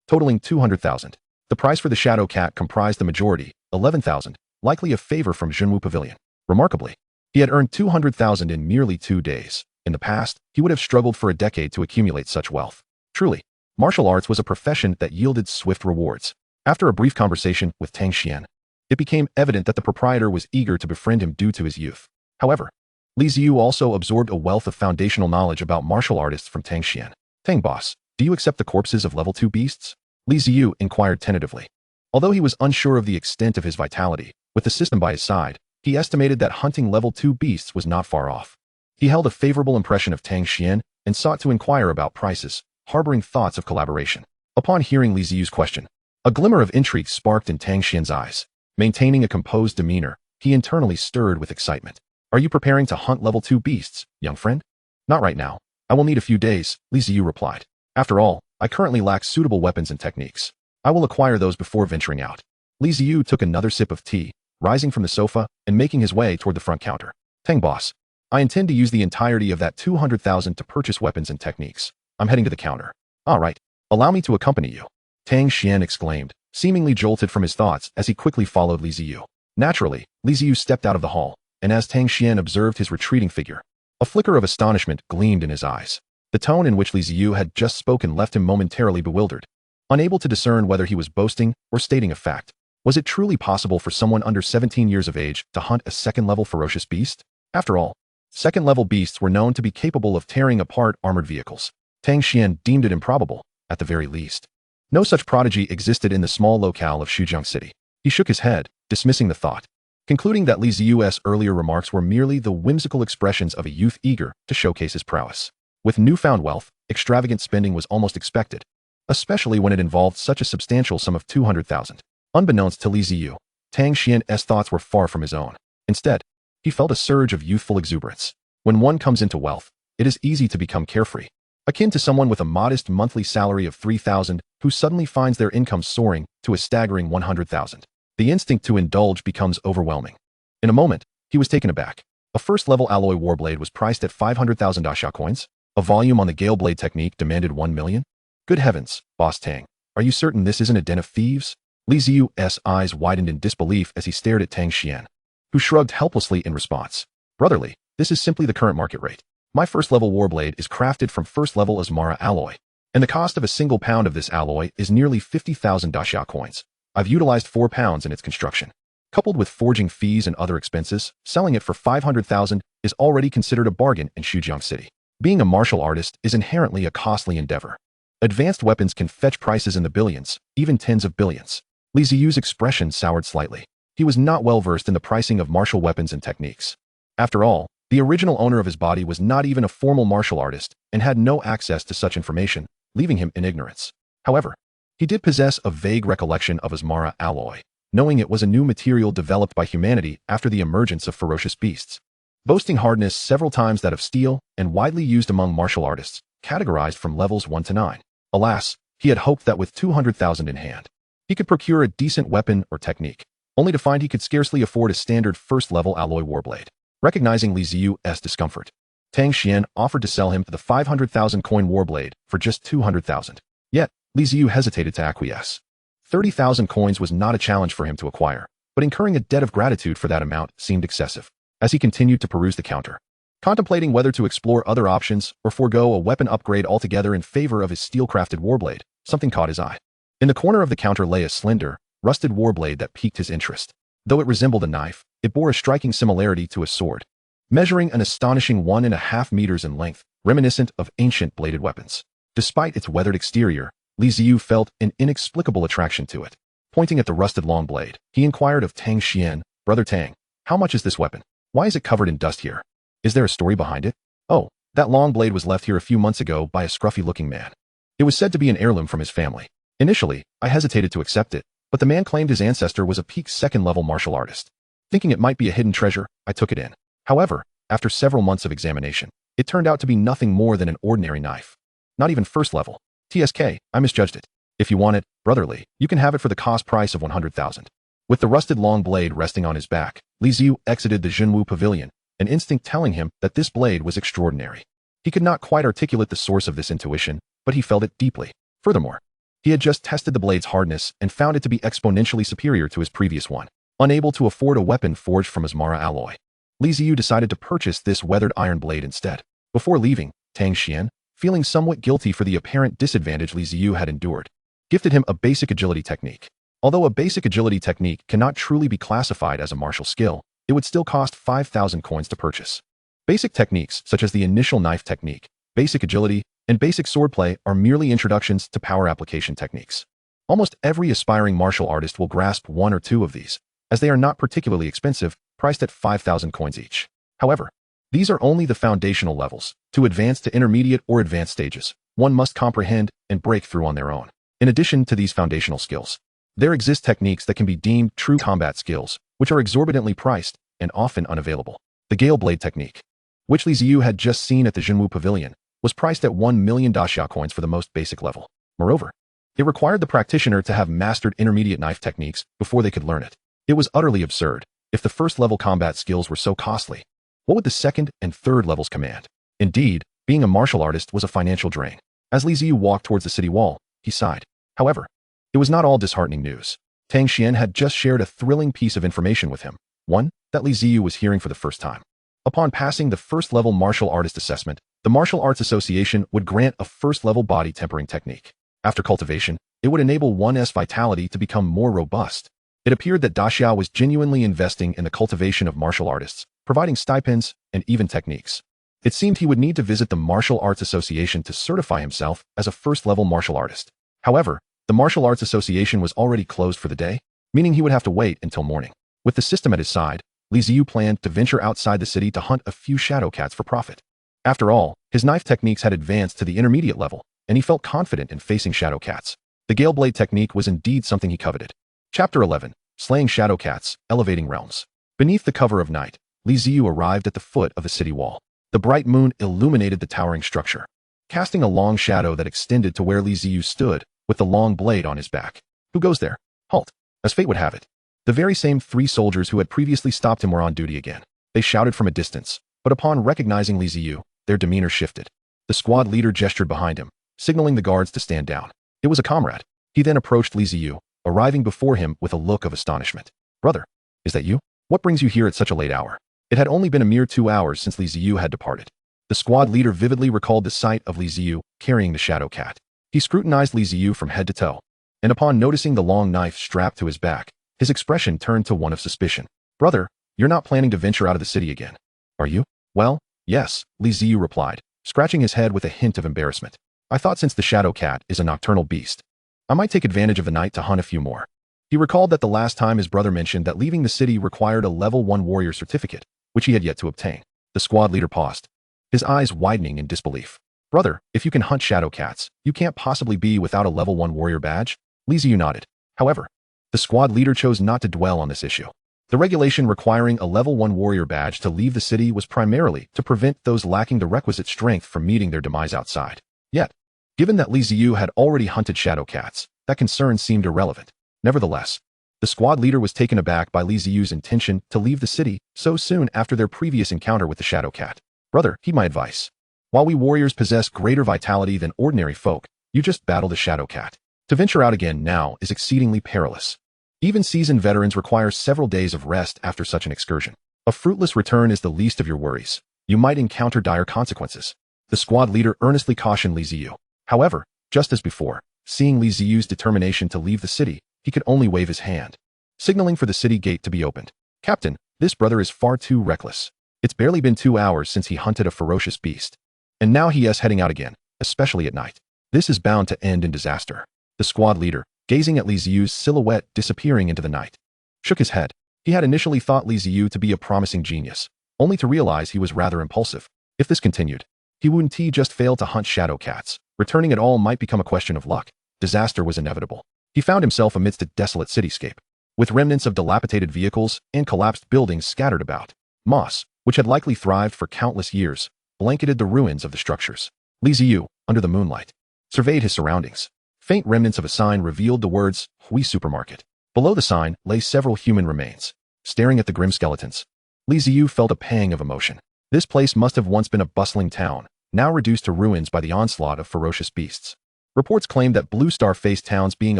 totaling 200,000. The price for the shadow cat comprised the majority, 11,000, likely a favor from Jinwu Pavilion. Remarkably, he had earned 200,000 in merely 2 days. In the past, he would have struggled for a decade to accumulate such wealth. Truly, martial arts was a profession that yielded swift rewards. After a brief conversation with Tang Xian, it became evident that the proprietor was eager to befriend him due to his youth. However, Li Ziyu also absorbed a wealth of foundational knowledge about martial artists from Tang Xian. Tang boss, do you accept the corpses of level 2 beasts? Li Ziyu inquired tentatively. Although he was unsure of the extent of his vitality, with the system by his side, he estimated that hunting level 2 beasts was not far off. He held a favorable impression of Tang Xian and sought to inquire about prices, harboring thoughts of collaboration. Upon hearing Li Ziyu's question, a glimmer of intrigue sparked in Tang Xian's eyes. Maintaining a composed demeanor, he internally stirred with excitement. Are you preparing to hunt level 2 beasts, young friend? Not right now. I will need a few days, Li Ziyu replied. After all, I currently lack suitable weapons and techniques. I will acquire those before venturing out. Li Ziyu took another sip of tea, rising from the sofa and making his way toward the front counter. Tang boss, I intend to use the entirety of that 200,000 to purchase weapons and techniques. I'm heading to the counter. All right, allow me to accompany you. Tang Xian exclaimed, seemingly jolted from his thoughts as he quickly followed Li Ziyu. Naturally, Li Ziyu stepped out of the hall, and as Tang Xian observed his retreating figure, a flicker of astonishment gleamed in his eyes. The tone in which Li Ziyu had just spoken left him momentarily bewildered, unable to discern whether he was boasting or stating a fact. Was it truly possible for someone under 17 years of age to hunt a second-level ferocious beast? After all, second-level beasts were known to be capable of tearing apart armored vehicles. Tang Xian deemed it improbable, at the very least. No such prodigy existed in the small locale of Xujiang City. He shook his head, dismissing the thought, concluding that Li Ziyu's earlier remarks were merely the whimsical expressions of a youth eager to showcase his prowess. With newfound wealth, extravagant spending was almost expected, especially when it involved such a substantial sum of 200,000. Unbeknownst to Li Ziyu, Tang Xian's thoughts were far from his own. Instead, he felt a surge of youthful exuberance. When one comes into wealth, it is easy to become carefree, akin to someone with a modest monthly salary of 3,000 who suddenly finds their income soaring to a staggering 100,000. The instinct to indulge becomes overwhelming. In a moment, he was taken aback. A first-level alloy warblade was priced at 500,000 Asha coins. A volume on the Gale Blade technique demanded 1 million? Good heavens, Boss Tang, are you certain this isn't a den of thieves? Li Ziyu's eyes widened in disbelief as he stared at Tang Xian, who shrugged helplessly in response. Brotherly, this is simply the current market rate. My first-level warblade is crafted from first-level Asmara alloy, and the cost of a single pound of this alloy is nearly 50,000 Daxia coins. I've utilized 4 pounds in its construction. Coupled with forging fees and other expenses, selling it for 500,000 is already considered a bargain in Xujiang City. Being a martial artist is inherently a costly endeavor. Advanced weapons can fetch prices in the billions, even tens of billions. Li Ziyu's expression soured slightly. He was not well versed in the pricing of martial weapons and techniques. After all, the original owner of his body was not even a formal martial artist and had no access to such information, leaving him in ignorance. However, he did possess a vague recollection of Asmara alloy, knowing it was a new material developed by humanity after the emergence of ferocious beasts. Boasting hardness several times that of steel and widely used among martial artists, categorized from levels 1 to 9. Alas, he had hoped that with 200,000 in hand, he could procure a decent weapon or technique, only to find he could scarcely afford a standard first-level alloy warblade. Recognizing Li Ziyu's discomfort, Tang Xian offered to sell him the 500,000 coin warblade for just 200,000. Yet, Li Ziyu hesitated to acquiesce. 30,000 coins was not a challenge for him to acquire, but incurring a debt of gratitude for that amount seemed excessive. As he continued to peruse the counter, contemplating whether to explore other options or forego a weapon upgrade altogether in favor of his steel-crafted warblade. Something caught his eye. In the corner of the counter lay a slender, rusted warblade that piqued his interest. Though it resembled a knife, it bore a striking similarity to a sword, measuring an astonishing 1.5 meters in length, reminiscent of ancient bladed weapons. Despite its weathered exterior, Li Ziyu felt an inexplicable attraction to it. Pointing at the rusted long blade, he inquired of Tang Xian, "Brother Tang, how much is this weapon? Why is it covered in dust here? Is there a story behind it?" "Oh, that long blade was left here a few months ago by a scruffy-looking man. It was said to be an heirloom from his family. Initially, I hesitated to accept it, but the man claimed his ancestor was a peak second-level martial artist. Thinking it might be a hidden treasure, I took it in. However, after several months of examination, it turned out to be nothing more than an ordinary knife. Not even first level. TSK, I misjudged it. If you want it, Brother Li, you can have it for the cost price of 100,000. With the rusted long blade resting on his back, Li Ziyu exited the Jinwu Pavilion, an instinct telling him that this blade was extraordinary. He could not quite articulate the source of this intuition, but he felt it deeply. Furthermore, he had just tested the blade's hardness and found it to be exponentially superior to his previous one. Unable to afford a weapon forged from Asmara alloy, Li Ziyu decided to purchase this weathered iron blade instead. Before leaving, Tang Xian, feeling somewhat guilty for the apparent disadvantage Li Ziyu had endured, gifted him a basic agility technique. Although a basic agility technique cannot truly be classified as a martial skill, it would still cost 5,000 coins to purchase. Basic techniques such as the initial knife technique, basic agility, and basic swordplay are merely introductions to power application techniques. Almost every aspiring martial artist will grasp one or two of these, as they are not particularly expensive, priced at 5,000 coins each. However, these are only the foundational levels. To advance to intermediate or advanced stages, one must comprehend and break through on their own. In addition to these foundational skills, there exist techniques that can be deemed true combat skills, which are exorbitantly priced and often unavailable. The Gale Blade technique, which Li Ziyu had just seen at the Jinwu Pavilion, was priced at 1 million daxia coins for the most basic level. Moreover, it required the practitioner to have mastered intermediate knife techniques before they could learn it. It was utterly absurd. If the first-level combat skills were so costly, what would the second and third levels command? Indeed, being a martial artist was a financial drain. As Li Ziyu walked towards the city wall, he sighed. However, it was not all disheartening news. Tang Xian had just shared a thrilling piece of information with him, one that Li Ziyu was hearing for the first time. Upon passing the first-level martial artist assessment, the Martial Arts Association would grant a first-level body tempering technique. After cultivation, it would enable one's vitality to become more robust. It appeared that Daxiao was genuinely investing in the cultivation of martial artists, providing stipends and even techniques. It seemed he would need to visit the Martial Arts Association to certify himself as a first-level martial artist. However, the Martial Arts Association was already closed for the day, meaning he would have to wait until morning. With the system at his side, Li Ziyu planned to venture outside the city to hunt a few shadow cats for profit. After all, his knife techniques had advanced to the intermediate level, and he felt confident in facing shadow cats. The Gale Blade technique was indeed something he coveted. Chapter 11. Slaying Shadow Cats, Elevating Realms. Beneath the cover of night, Li Ziyu arrived at the foot of the city wall. The bright moon illuminated the towering structure, casting a long shadow that extended to where Li Ziyu stood, with the long blade on his back. Who goes there? Halt. As fate would have it, the very same 3 soldiers who had previously stopped him were on duty again. They shouted from a distance, but upon recognizing Li Ziyu, their demeanor shifted. The squad leader gestured behind him, signaling the guards to stand down. It was a comrade. He then approached Li Ziyu, arriving before him with a look of astonishment. "Brother, is that you? What brings you here at such a late hour?" It had only been a mere 2 hours since Li Ziyu had departed. The squad leader vividly recalled the sight of Li Ziyu carrying the shadow cat. He scrutinized Li Ziyu from head to toe, and upon noticing the long knife strapped to his back, his expression turned to one of suspicion. "Brother, you're not planning to venture out of the city again, are you?" "Well, yes," Li Ziyu replied, scratching his head with a hint of embarrassment. "I thought since the shadow cat is a nocturnal beast, I might take advantage of the night to hunt a few more." He recalled that the last time his brother mentioned that leaving the city required a level 1 warrior certificate, which he had yet to obtain. The squad leader paused, his eyes widening in disbelief. "Brother, if you can hunt shadow cats, you can't possibly be without a level 1 warrior badge?" Li Ziyu nodded. However, the squad leader chose not to dwell on this issue. The regulation requiring a level 1 warrior badge to leave the city was primarily to prevent those lacking the requisite strength from meeting their demise outside. Yet, given that Li Ziyu had already hunted shadow cats, that concern seemed irrelevant. Nevertheless, the squad leader was taken aback by Li Ziyu's intention to leave the city so soon after their previous encounter with the shadow cat. "Brother, heed my advice. While we warriors possess greater vitality than ordinary folk, you just battle the shadow cat. To venture out again now is exceedingly perilous. Even seasoned veterans require several days of rest after such an excursion. A fruitless return is the least of your worries. You might encounter dire consequences. The squad leader earnestly cautioned Li Ziyu. However, just as before, seeing Li Ziyu's determination to leave the city, he could only wave his hand, signaling for the city gate to be opened. Captain, this brother is far too reckless. It's barely been 2 hours since he hunted a ferocious beast. And now he is heading out again, especially at night. This is bound to end in disaster. The squad leader, gazing at Li Ziyu's silhouette disappearing into the night, shook his head. He had initially thought Li Ziyu to be a promising genius, only to realize he was rather impulsive. If this continued, he wouldn't just fail to hunt shadow cats. Returning at all might become a question of luck. Disaster was inevitable. He found himself amidst a desolate cityscape, with remnants of dilapidated vehicles and collapsed buildings scattered about. Moss, which had likely thrived for countless years, blanketed the ruins of the structures. Li Ziyu, under the moonlight, surveyed his surroundings. Faint remnants of a sign revealed the words, Hui Supermarket. Below the sign lay several human remains. Staring at the grim skeletons, Li Ziyu felt a pang of emotion. This place must have once been a bustling town, now reduced to ruins by the onslaught of ferocious beasts. Reports claimed that Blue Star faced towns being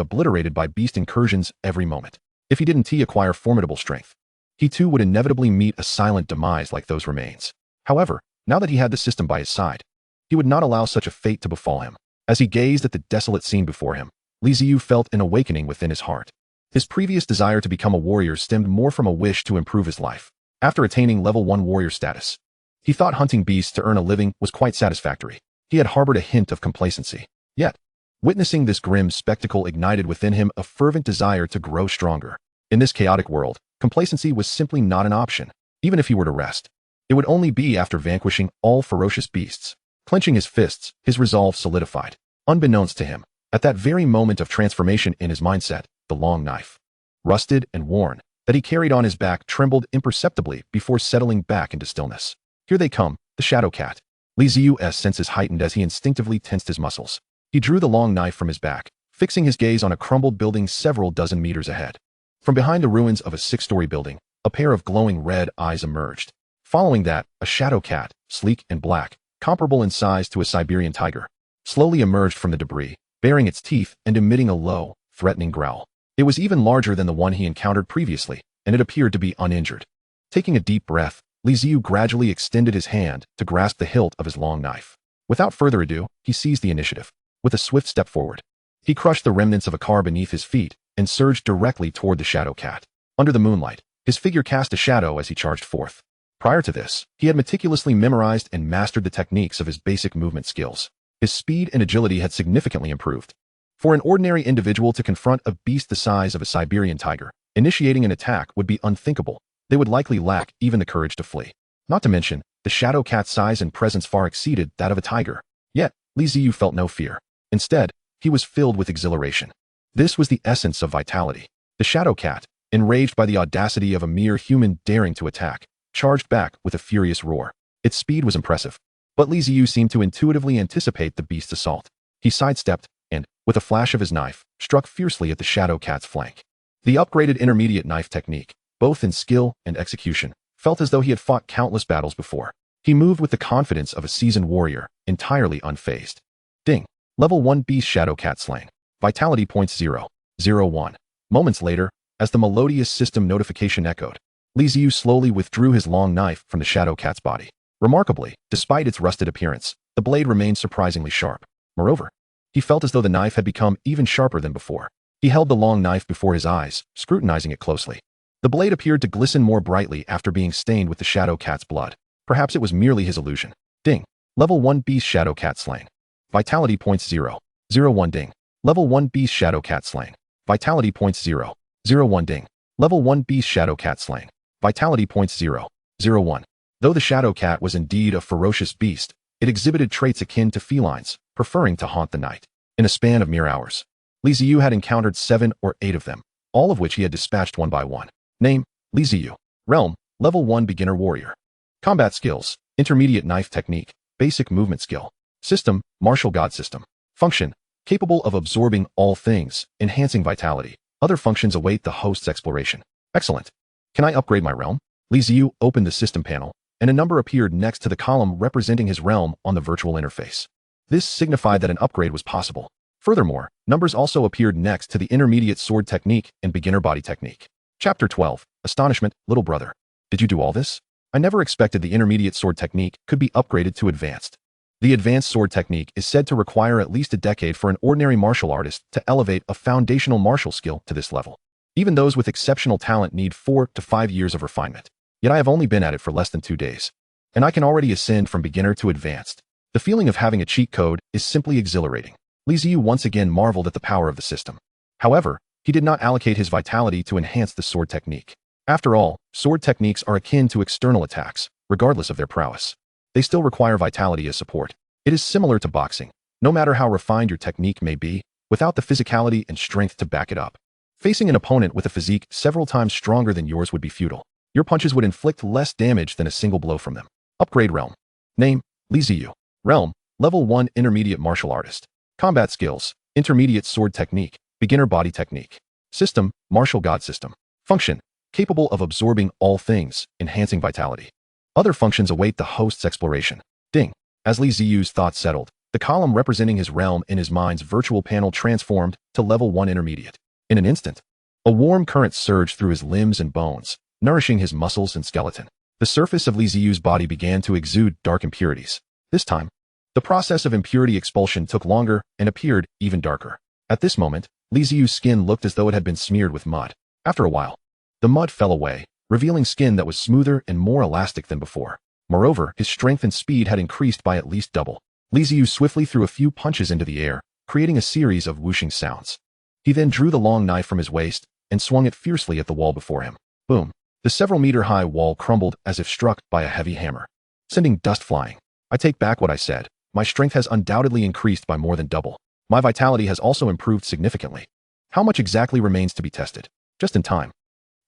obliterated by beast incursions every moment. If he didn't acquire formidable strength, he too would inevitably meet a silent demise like those remains. However, now that he had the system by his side, he would not allow such a fate to befall him. As he gazed at the desolate scene before him, Li Ziyu felt an awakening within his heart. His previous desire to become a warrior stemmed more from a wish to improve his life. After attaining level 1 warrior status, he thought hunting beasts to earn a living was quite satisfactory. He had harbored a hint of complacency. Yet, witnessing this grim spectacle ignited within him a fervent desire to grow stronger. In this chaotic world, complacency was simply not an option. Even if he were to rest, it would only be after vanquishing all ferocious beasts. Clenching his fists, his resolve solidified. Unbeknownst to him, at that very moment of transformation in his mindset, the long knife, rusted and worn, that he carried on his back trembled imperceptibly before settling back into stillness. Here they come, the shadow cat. Li Ziyu's senses heightened as he instinctively tensed his muscles. He drew the long knife from his back, fixing his gaze on a crumbled building several dozen meters ahead. From behind the ruins of a 6-story building, a pair of glowing red eyes emerged. Following that, a shadow cat, sleek and black, comparable in size to a Siberian tiger, slowly emerged from the debris, baring its teeth and emitting a low, threatening growl. It was even larger than the one he encountered previously, and it appeared to be uninjured. Taking a deep breath, Li Ziyu gradually extended his hand to grasp the hilt of his long knife. Without further ado, he seized the initiative. With a swift step forward, he crushed the remnants of a car beneath his feet and surged directly toward the shadow cat. Under the moonlight, his figure cast a shadow as he charged forth. Prior to this, he had meticulously memorized and mastered the techniques of his basic movement skills. His speed and agility had significantly improved. For an ordinary individual to confront a beast the size of a Siberian tiger, initiating an attack would be unthinkable. They would likely lack even the courage to flee. Not to mention, the shadow cat's size and presence far exceeded that of a tiger. Yet, Li Ziyu felt no fear. Instead, he was filled with exhilaration. This was the essence of vitality. The shadow cat, enraged by the audacity of a mere human daring to attack, charged back with a furious roar. Its speed was impressive, but Li Ziyu seemed to intuitively anticipate the beast's assault. He sidestepped and, with a flash of his knife, struck fiercely at the shadow cat's flank. The upgraded intermediate knife technique, both in skill and execution, felt as though he had fought countless battles before. He moved with the confidence of a seasoned warrior, entirely unfazed. Ding! Level 1 Beast Shadow Cat slain. Vitality points 0.01. Moments later, as the melodious system notification echoed, Li Ziyu slowly withdrew his long knife from the shadow cat's body. Remarkably, despite its rusted appearance, the blade remained surprisingly sharp. Moreover, he felt as though the knife had become even sharper than before. He held the long knife before his eyes, scrutinizing it closely. The blade appeared to glisten more brightly after being stained with the shadow cat's blood. Perhaps it was merely his illusion. Ding! Level 1 Beast Shadow Cat slain. Vitality points 0.01 ding. Level 1 Beast Shadow Cat slain. Vitality points 0.01 ding. Level 1 Beast Shadow Cat slain. Vitality points 0.01. Though the shadow cat was indeed a ferocious beast, it exhibited traits akin to felines, preferring to haunt the night. In a span of mere hours, Li Ziyu had encountered 7 or 8 of them, all of which he had dispatched one by one. Name, Li Ziyu. Realm, Level 1 Beginner Warrior. Combat Skills, Intermediate Knife Technique, Basic Movement Skill. System, Martial God System. Function, capable of absorbing all things, enhancing vitality. Other functions await the host's exploration. Excellent. Can I upgrade my realm? Li Ziyu opened the system panel, and a number appeared next to the column representing his realm on the virtual interface. This signified that an upgrade was possible. Furthermore, numbers also appeared next to the Intermediate Sword Technique and Beginner Body Technique. Chapter 12. Astonishment, Little Brother. Did you do all this? I never expected the intermediate sword technique could be upgraded to advanced. The advanced sword technique is said to require at least a decade for an ordinary martial artist to elevate a foundational martial skill to this level. Even those with exceptional talent need 4 to 5 years of refinement. Yet I have only been at it for less than 2 days. And I can already ascend from beginner to advanced. The feeling of having a cheat code is simply exhilarating. Li Ziyu once again marveled at the power of the system. However, he did not allocate his vitality to enhance the sword technique. After all, sword techniques are akin to external attacks, regardless of their prowess. They still require vitality as support. It is similar to boxing. No matter how refined your technique may be, without the physicality and strength to back it up, facing an opponent with a physique several times stronger than yours would be futile. Your punches would inflict less damage than a single blow from them. Upgrade realm. Name, Li Ziyu. Realm, level 1 intermediate martial artist. Combat skills, intermediate sword technique, beginner body technique. System, martial god system. Function, capable of absorbing all things, enhancing vitality. Other functions await the host's exploration. Ding. As Li Ziyu's thoughts settled, the column representing his realm in his mind's virtual panel transformed to level 1 intermediate. In an instant, a warm current surged through his limbs and bones, nourishing his muscles and skeleton. The surface of Li Ziyu's body began to exude dark impurities. This time, the process of impurity expulsion took longer and appeared even darker. At this moment, Li Ziyu's skin looked as though it had been smeared with mud. After a while, the mud fell away, revealing skin that was smoother and more elastic than before. Moreover, his strength and speed had increased by at least double. Li Ziyu swiftly threw a few punches into the air, creating a series of whooshing sounds. He then drew the long knife from his waist and swung it fiercely at the wall before him. Boom! The several-meter-high wall crumbled as if struck by a heavy hammer, sending dust flying. I take back what I said. My strength has undoubtedly increased by more than double. My vitality has also improved significantly. How much exactly remains to be tested? Just in time.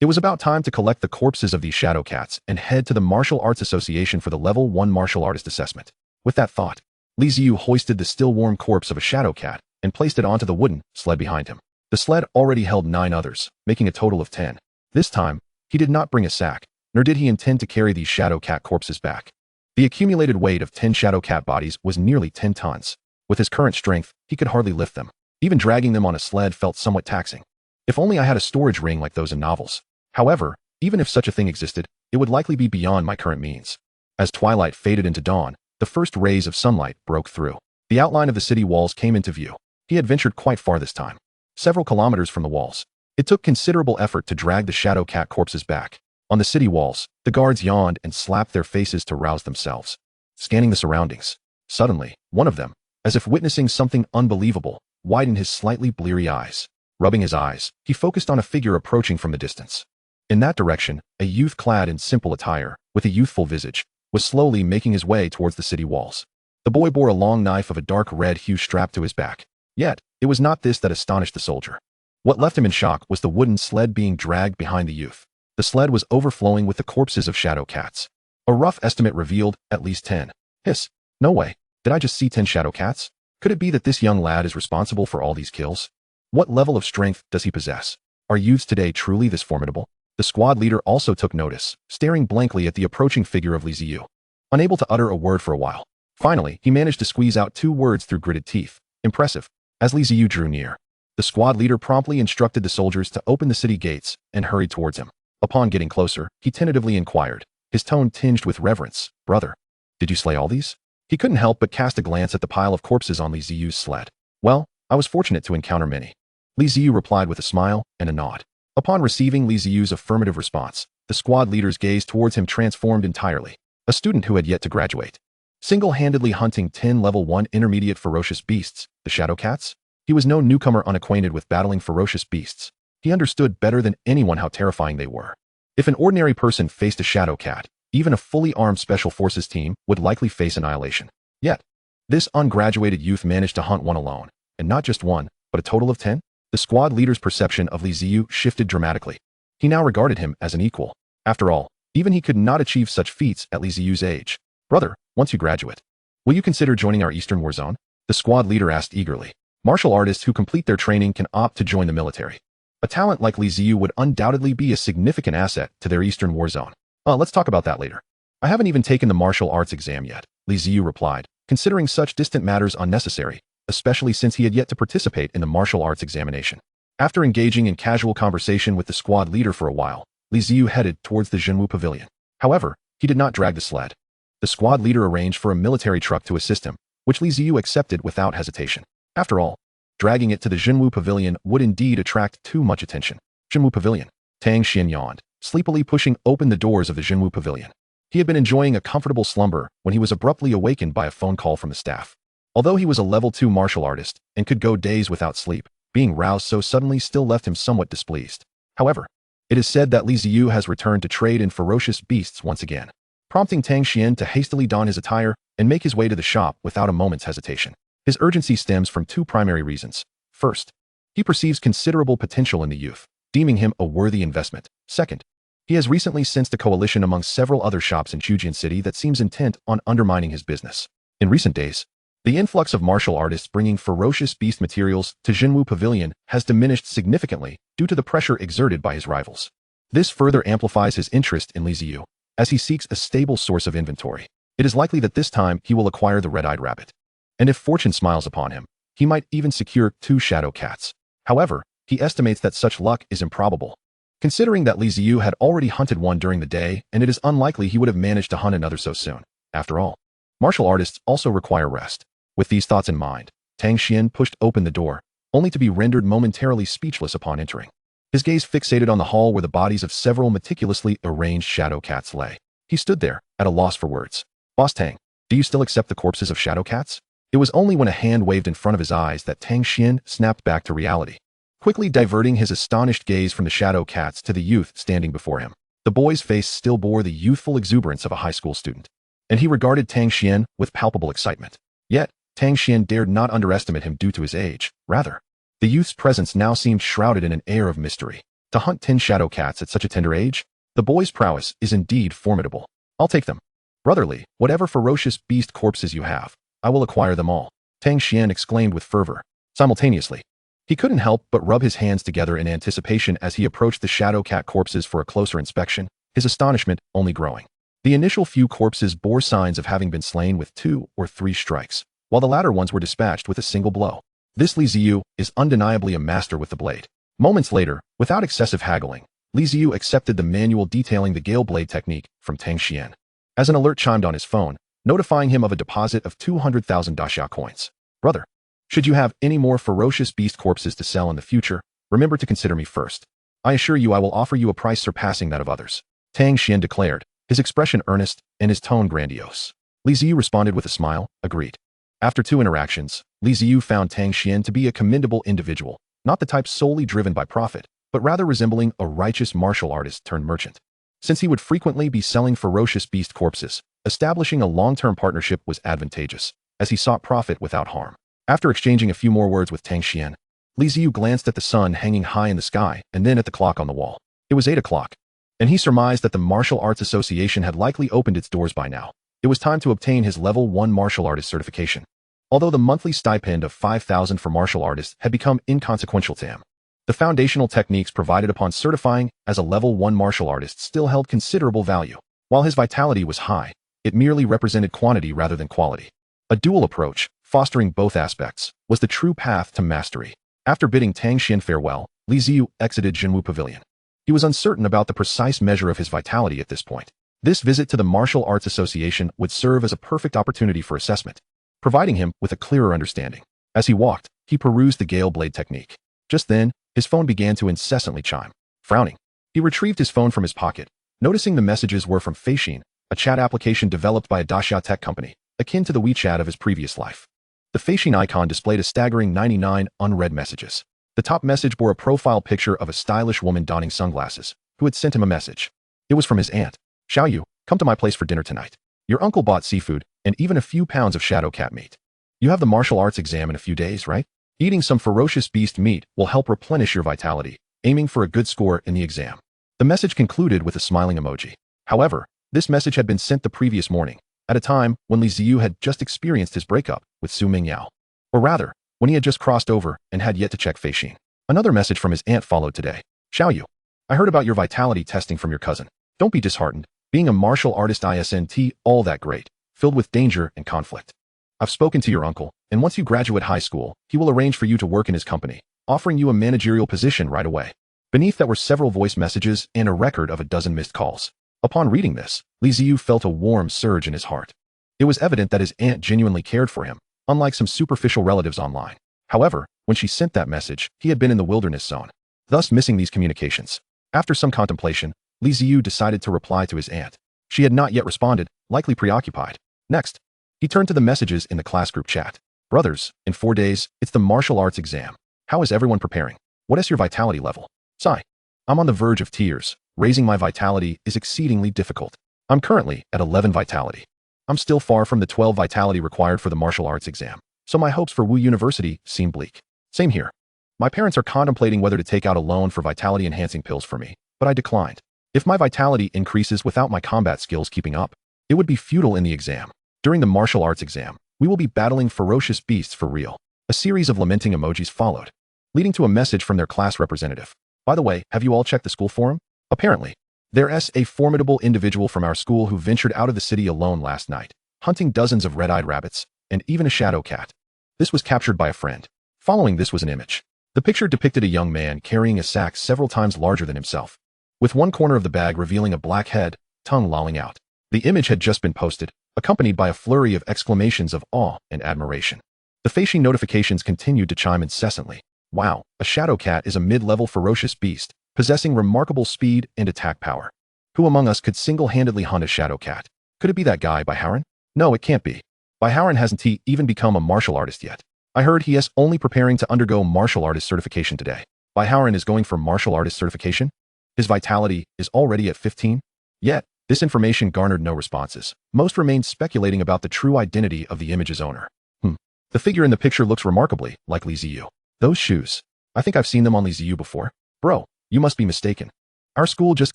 It was about time to collect the corpses of these shadow cats and head to the Martial Arts Association for the Level 1 Martial Artist Assessment. With that thought, Li Ziyu hoisted the still warm corpse of a shadow cat and placed it onto the wooden sled behind him. The sled already held 9 others, making a total of 10. This time, he did not bring a sack, nor did he intend to carry these shadow cat corpses back. The accumulated weight of 10 shadow cat bodies was nearly 10 tons. With his current strength, he could hardly lift them. Even dragging them on a sled felt somewhat taxing. If only I had a storage ring like those in novels. However, even if such a thing existed, it would likely be beyond my current means. As twilight faded into dawn, the first rays of sunlight broke through. The outline of the city walls came into view. He had ventured quite far this time, several kilometers from the walls. It took considerable effort to drag the shadow cat corpses back. On the city walls, the guards yawned and slapped their faces to rouse themselves, scanning the surroundings. Suddenly, one of them, as if witnessing something unbelievable, widened his slightly bleary eyes. Rubbing his eyes, he focused on a figure approaching from the distance. In that direction, a youth clad in simple attire, with a youthful visage, was slowly making his way towards the city walls. The boy bore a long knife of a dark red hue strapped to his back. Yet, it was not this that astonished the soldier. What left him in shock was the wooden sled being dragged behind the youth. The sled was overflowing with the corpses of shadow cats. A rough estimate revealed at least 10. Hiss. No way. Did I just see 10 shadow cats? Could it be that this young lad is responsible for all these kills? What level of strength does he possess? Are youths today truly this formidable? The squad leader also took notice, staring blankly at the approaching figure of Li Ziyu, unable to utter a word for a while. Finally, he managed to squeeze out 2 words through gritted teeth. Impressive. As Li Ziyu drew near, the squad leader promptly instructed the soldiers to open the city gates and hurried towards him. Upon getting closer, he tentatively inquired, his tone tinged with reverence, "Brother, did you slay all these?" He couldn't help but cast a glance at the pile of corpses on Li Ziyu's sled. "Well, I was fortunate to encounter many." Li Ziyu replied with a smile and a nod. Upon receiving Li Ziyu's affirmative response, the squad leader's gaze towards him transformed entirely. A student who had yet to graduate. Single-handedly hunting 10 level 1 intermediate ferocious beasts, the shadow cats? He was no newcomer unacquainted with battling ferocious beasts. He understood better than anyone how terrifying they were. If an ordinary person faced a shadow cat, even a fully armed special forces team would likely face annihilation. Yet, this ungraduated youth managed to hunt one alone, and not just one, but a total of 10? The squad leader's perception of Li Ziyu shifted dramatically. He now regarded him as an equal. After all, even he could not achieve such feats at Li Ziyu's age. "Brother, once you graduate, will you consider joining our Eastern War Zone?" The squad leader asked eagerly. Martial artists who complete their training can opt to join the military. A talent like Li Ziyu would undoubtedly be a significant asset to their Eastern War Zone. Let's talk about that later. I haven't even taken the martial arts exam yet, Li Ziyu replied, considering such distant matters unnecessary, especially since he had yet to participate in the martial arts examination. After engaging in casual conversation with the squad leader for a while, Li Ziyu headed towards the Zhenwu Pavilion. However, He did not drag the sled. The squad leader arranged for a military truck to assist him, which Li Ziyu accepted without hesitation. After all, dragging it to the Jinwu Pavilion would indeed attract too much attention. Jinwu Pavilion. Tang Xian yawned, sleepily pushing open the doors of the Jinwu Pavilion. He had been enjoying a comfortable slumber when he was abruptly awakened by a phone call from the staff. Although he was a level 2 martial artist and could go days without sleep, being roused so suddenly still left him somewhat displeased. However, it is said that Li Ziyu has returned to trade in ferocious beasts once again, prompting Tang Xian to hastily don his attire and make his way to the shop without a moment's hesitation. His urgency stems from two primary reasons. First, he perceives considerable potential in the youth, deeming him a worthy investment. Second, he has recently sensed a coalition among several other shops in Chujian City that seems intent on undermining his business. In recent days, the influx of martial artists bringing ferocious beast materials to Jinwu Pavilion has diminished significantly due to the pressure exerted by his rivals. This further amplifies his interest in Li Ziyu, as he seeks a stable source of inventory. It is likely that this time he will acquire the red-eyed rabbit. And if fortune smiles upon him, he might even secure 2 shadow cats. However, he estimates that such luck is improbable, considering that Li Ziyu had already hunted one during the day, and it is unlikely he would have managed to hunt another so soon. After all, martial artists also require rest. With these thoughts in mind, Tang Xian pushed open the door, only to be rendered momentarily speechless upon entering. His gaze fixated on the hall where the bodies of several meticulously arranged shadow cats lay. He stood there, at a loss for words. "Boss Tang, do you still accept the corpses of shadow cats?" It was only when a hand waved in front of his eyes that Tang Xian snapped back to reality, quickly diverting his astonished gaze from the shadow cats to the youth standing before him. The boy's face still bore the youthful exuberance of a high school student, and he regarded Tang Xian with palpable excitement. Yet, Tang Xian dared not underestimate him due to his age. Rather, the youth's presence now seemed shrouded in an air of mystery. To hunt 10 shadow cats at such a tender age? The boy's prowess is indeed formidable. "I'll take them. Brotherly, whatever ferocious beast corpses you have, I will acquire them all," Tang Xian exclaimed with fervor. Simultaneously, he couldn't help but rub his hands together in anticipation as he approached the shadow cat corpses for a closer inspection, his astonishment only growing. The initial few corpses bore signs of having been slain with 2 or 3 strikes, while the latter ones were dispatched with a single blow. This Li Ziyu is undeniably a master with the blade. Moments later, without excessive haggling, Li Ziyu accepted the manual detailing the gale blade technique from Tang Xian. As an alert chimed on his phone, notifying him of a deposit of 200,000 daxia coins. "Brother, should you have any more ferocious beast corpses to sell in the future, remember to consider me first. I assure you I will offer you a price surpassing that of others," Tang Xian declared, his expression earnest and his tone grandiose. Li Ziyu responded with a smile, agreed. After 2 interactions, Li Ziyu found Tang Xian to be a commendable individual, not the type solely driven by profit, but rather resembling a righteous martial artist turned merchant. Since he would frequently be selling ferocious beast corpses, establishing a long-term partnership was advantageous, as he sought profit without harm. After exchanging a few more words with Tang Xian, Li Ziyu glanced at the sun hanging high in the sky and then at the clock on the wall. It was 8 o'clock, and he surmised that the Martial Arts Association had likely opened its doors by now. It was time to obtain his Level 1 martial artist certification. Although the monthly stipend of 5,000 for martial artists had become inconsequential to him, the foundational techniques provided upon certifying as a Level 1 martial artist still held considerable value. While his vitality was high, it merely represented quantity rather than quality. A dual approach, fostering both aspects, was the true path to mastery. After bidding Tang Xian farewell, Li Ziyu exited Jinwu Pavilion. He was uncertain about the precise measure of his vitality at this point. This visit to the Martial Arts Association would serve as a perfect opportunity for assessment, providing him with a clearer understanding. As he walked, he perused the gale blade technique. Just then, his phone began to incessantly chime. Frowning, he retrieved his phone from his pocket, noticing the messages were from Feishin, a chat application developed by a daxia tech company, akin to the WeChat of his previous life. The Feishin icon displayed a staggering 99 unread messages. The top message bore a profile picture of a stylish woman donning sunglasses, who had sent him a message. It was from his aunt. "Xiaoyu, come to my place for dinner tonight. Your uncle bought seafood and even a few pounds of shadow cat meat. You have the martial arts exam in a few days, right? Eating some ferocious beast meat will help replenish your vitality, aiming for a good score in the exam." The message concluded with a smiling emoji. However, this message had been sent the previous morning, at a time when Li Ziyu had just experienced his breakup with Su Mingyao. Or rather, when he had just crossed over and had yet to check Feishin. Another message from his aunt followed today. "Xiaoyu, I heard about your vitality testing from your cousin. Don't be disheartened. Being a martial artist isn't all that great, filled with danger and conflict. I've spoken to your uncle, and once you graduate high school, he will arrange for you to work in his company, offering you a managerial position right away." Beneath that were several voice messages and a record of a dozen missed calls. Upon reading this, Li Ziyu felt a warm surge in his heart. It was evident that his aunt genuinely cared for him, unlike some superficial relatives online. However, when she sent that message, he had been in the wilderness zone, thus missing these communications. After some contemplation, Li Ziyu decided to reply to his aunt. She had not yet responded, likely preoccupied. Next, he turned to the messages in the class group chat. Brothers, in 4 days, it's the martial arts exam. How is everyone preparing? What is your vitality level? Sigh. I'm on the verge of tears. Raising my vitality is exceedingly difficult. I'm currently at 11 vitality. I'm still far from the 12 vitality required for the martial arts exam, so my hopes for Wu University seem bleak. Same here. My parents are contemplating whether to take out a loan for vitality-enhancing pills for me, but I declined. If my vitality increases without my combat skills keeping up, it would be futile in the exam. During the martial arts exam, we will be battling ferocious beasts for real. A series of lamenting emojis followed, leading to a message from their class representative. By the way, have you all checked the school forum? Apparently, there's a formidable individual from our school who ventured out of the city alone last night, hunting dozens of red-eyed rabbits, and even a shadow cat. This was captured by a friend. Following this was an image. The picture depicted a young man carrying a sack several times larger than himself, with one corner of the bag revealing a black head, tongue lolling out. The image had just been posted, accompanied by a flurry of exclamations of awe and admiration. The facing notifications continued to chime incessantly. Wow, a shadow cat is a mid-level ferocious beast, possessing remarkable speed and attack power. Who among us could single-handedly hunt a shadow cat? Could it be that guy, Byharan? No, it can't be. Byharan hasn't he even become a martial artist yet? I heard he is only preparing to undergo martial artist certification today. Byharan is going for martial artist certification? His vitality is already at 15? Yet, this information garnered no responses. Most remained speculating about the true identity of the image's owner. The figure in the picture looks remarkably like Li Ziyu. Those shoes. I think I've seen them on Li Ziyu before. Bro, you must be mistaken. Our school just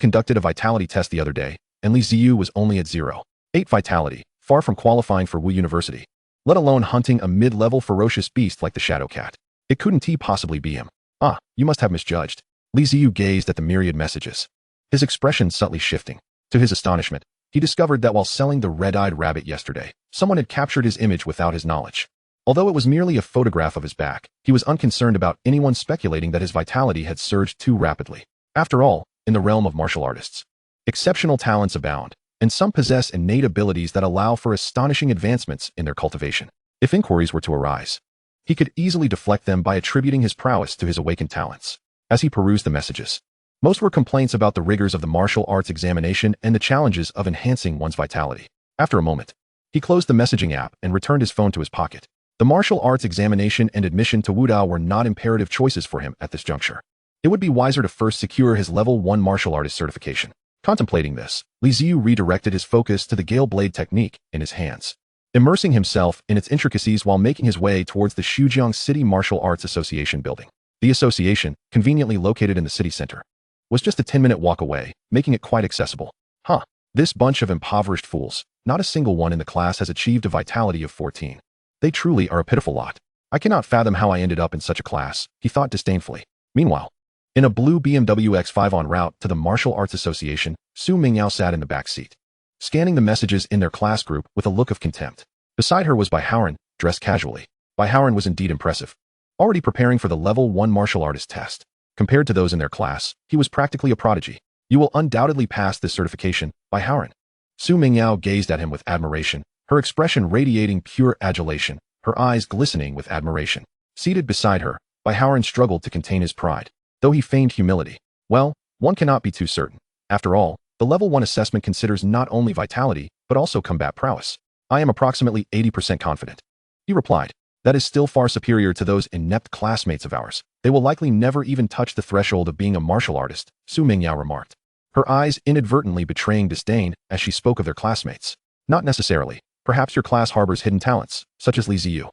conducted a vitality test the other day, and Li Ziyu was only at 0.8 vitality, far from qualifying for Wu University, let alone hunting a mid-level ferocious beast like the shadow cat. It couldn't possibly be him. Ah, you must have misjudged. Li Ziyu gazed at the myriad messages, his expression subtly shifting. To his astonishment, he discovered that while selling the red-eyed rabbit yesterday, someone had captured his image without his knowledge. Although it was merely a photograph of his back, he was unconcerned about anyone speculating that his vitality had surged too rapidly. After all, in the realm of martial artists, exceptional talents abound, and some possess innate abilities that allow for astonishing advancements in their cultivation. If inquiries were to arise, he could easily deflect them by attributing his prowess to his awakened talents. As he perused the messages, most were complaints about the rigors of the martial arts examination and the challenges of enhancing one's vitality. After a moment, he closed the messaging app and returned his phone to his pocket. The martial arts examination and admission to Wudao were not imperative choices for him at this juncture. It would be wiser to first secure his level 1 martial artist certification. Contemplating this, Li Ziyu redirected his focus to the Gale Blade technique in his hands, immersing himself in its intricacies while making his way towards the Xujiang City Martial Arts Association building. The association, conveniently located in the city center, was just a 10-minute walk away, making it quite accessible. This bunch of impoverished fools, not a single one in the class has achieved a vitality of 14. They truly are a pitiful lot. I cannot fathom how I ended up in such a class, he thought disdainfully. Meanwhile, in a blue BMW X5 en route to the Martial Arts Association, Su Mingyao sat in the back seat, scanning the messages in their class group with a look of contempt. Beside her was Byharan, dressed casually. Byharan was indeed impressive, already preparing for the level 1 martial artist test. Compared to those in their class, he was practically a prodigy. You will undoubtedly pass this certification, Byharan. Su Mingyao gazed at him with admiration, her expression radiating pure adulation, her eyes glistening with admiration. Seated beside her, Byharan struggled to contain his pride, though he feigned humility. Well, one cannot be too certain. After all, the level 1 assessment considers not only vitality, but also combat prowess. I am approximately 80% confident. He replied. That is still far superior to those inept classmates of ours. They will likely never even touch the threshold of being a martial artist, Su Mingyao remarked, her eyes inadvertently betraying disdain as she spoke of their classmates. Not necessarily. Perhaps your class harbors hidden talents, such as Li Ziyu.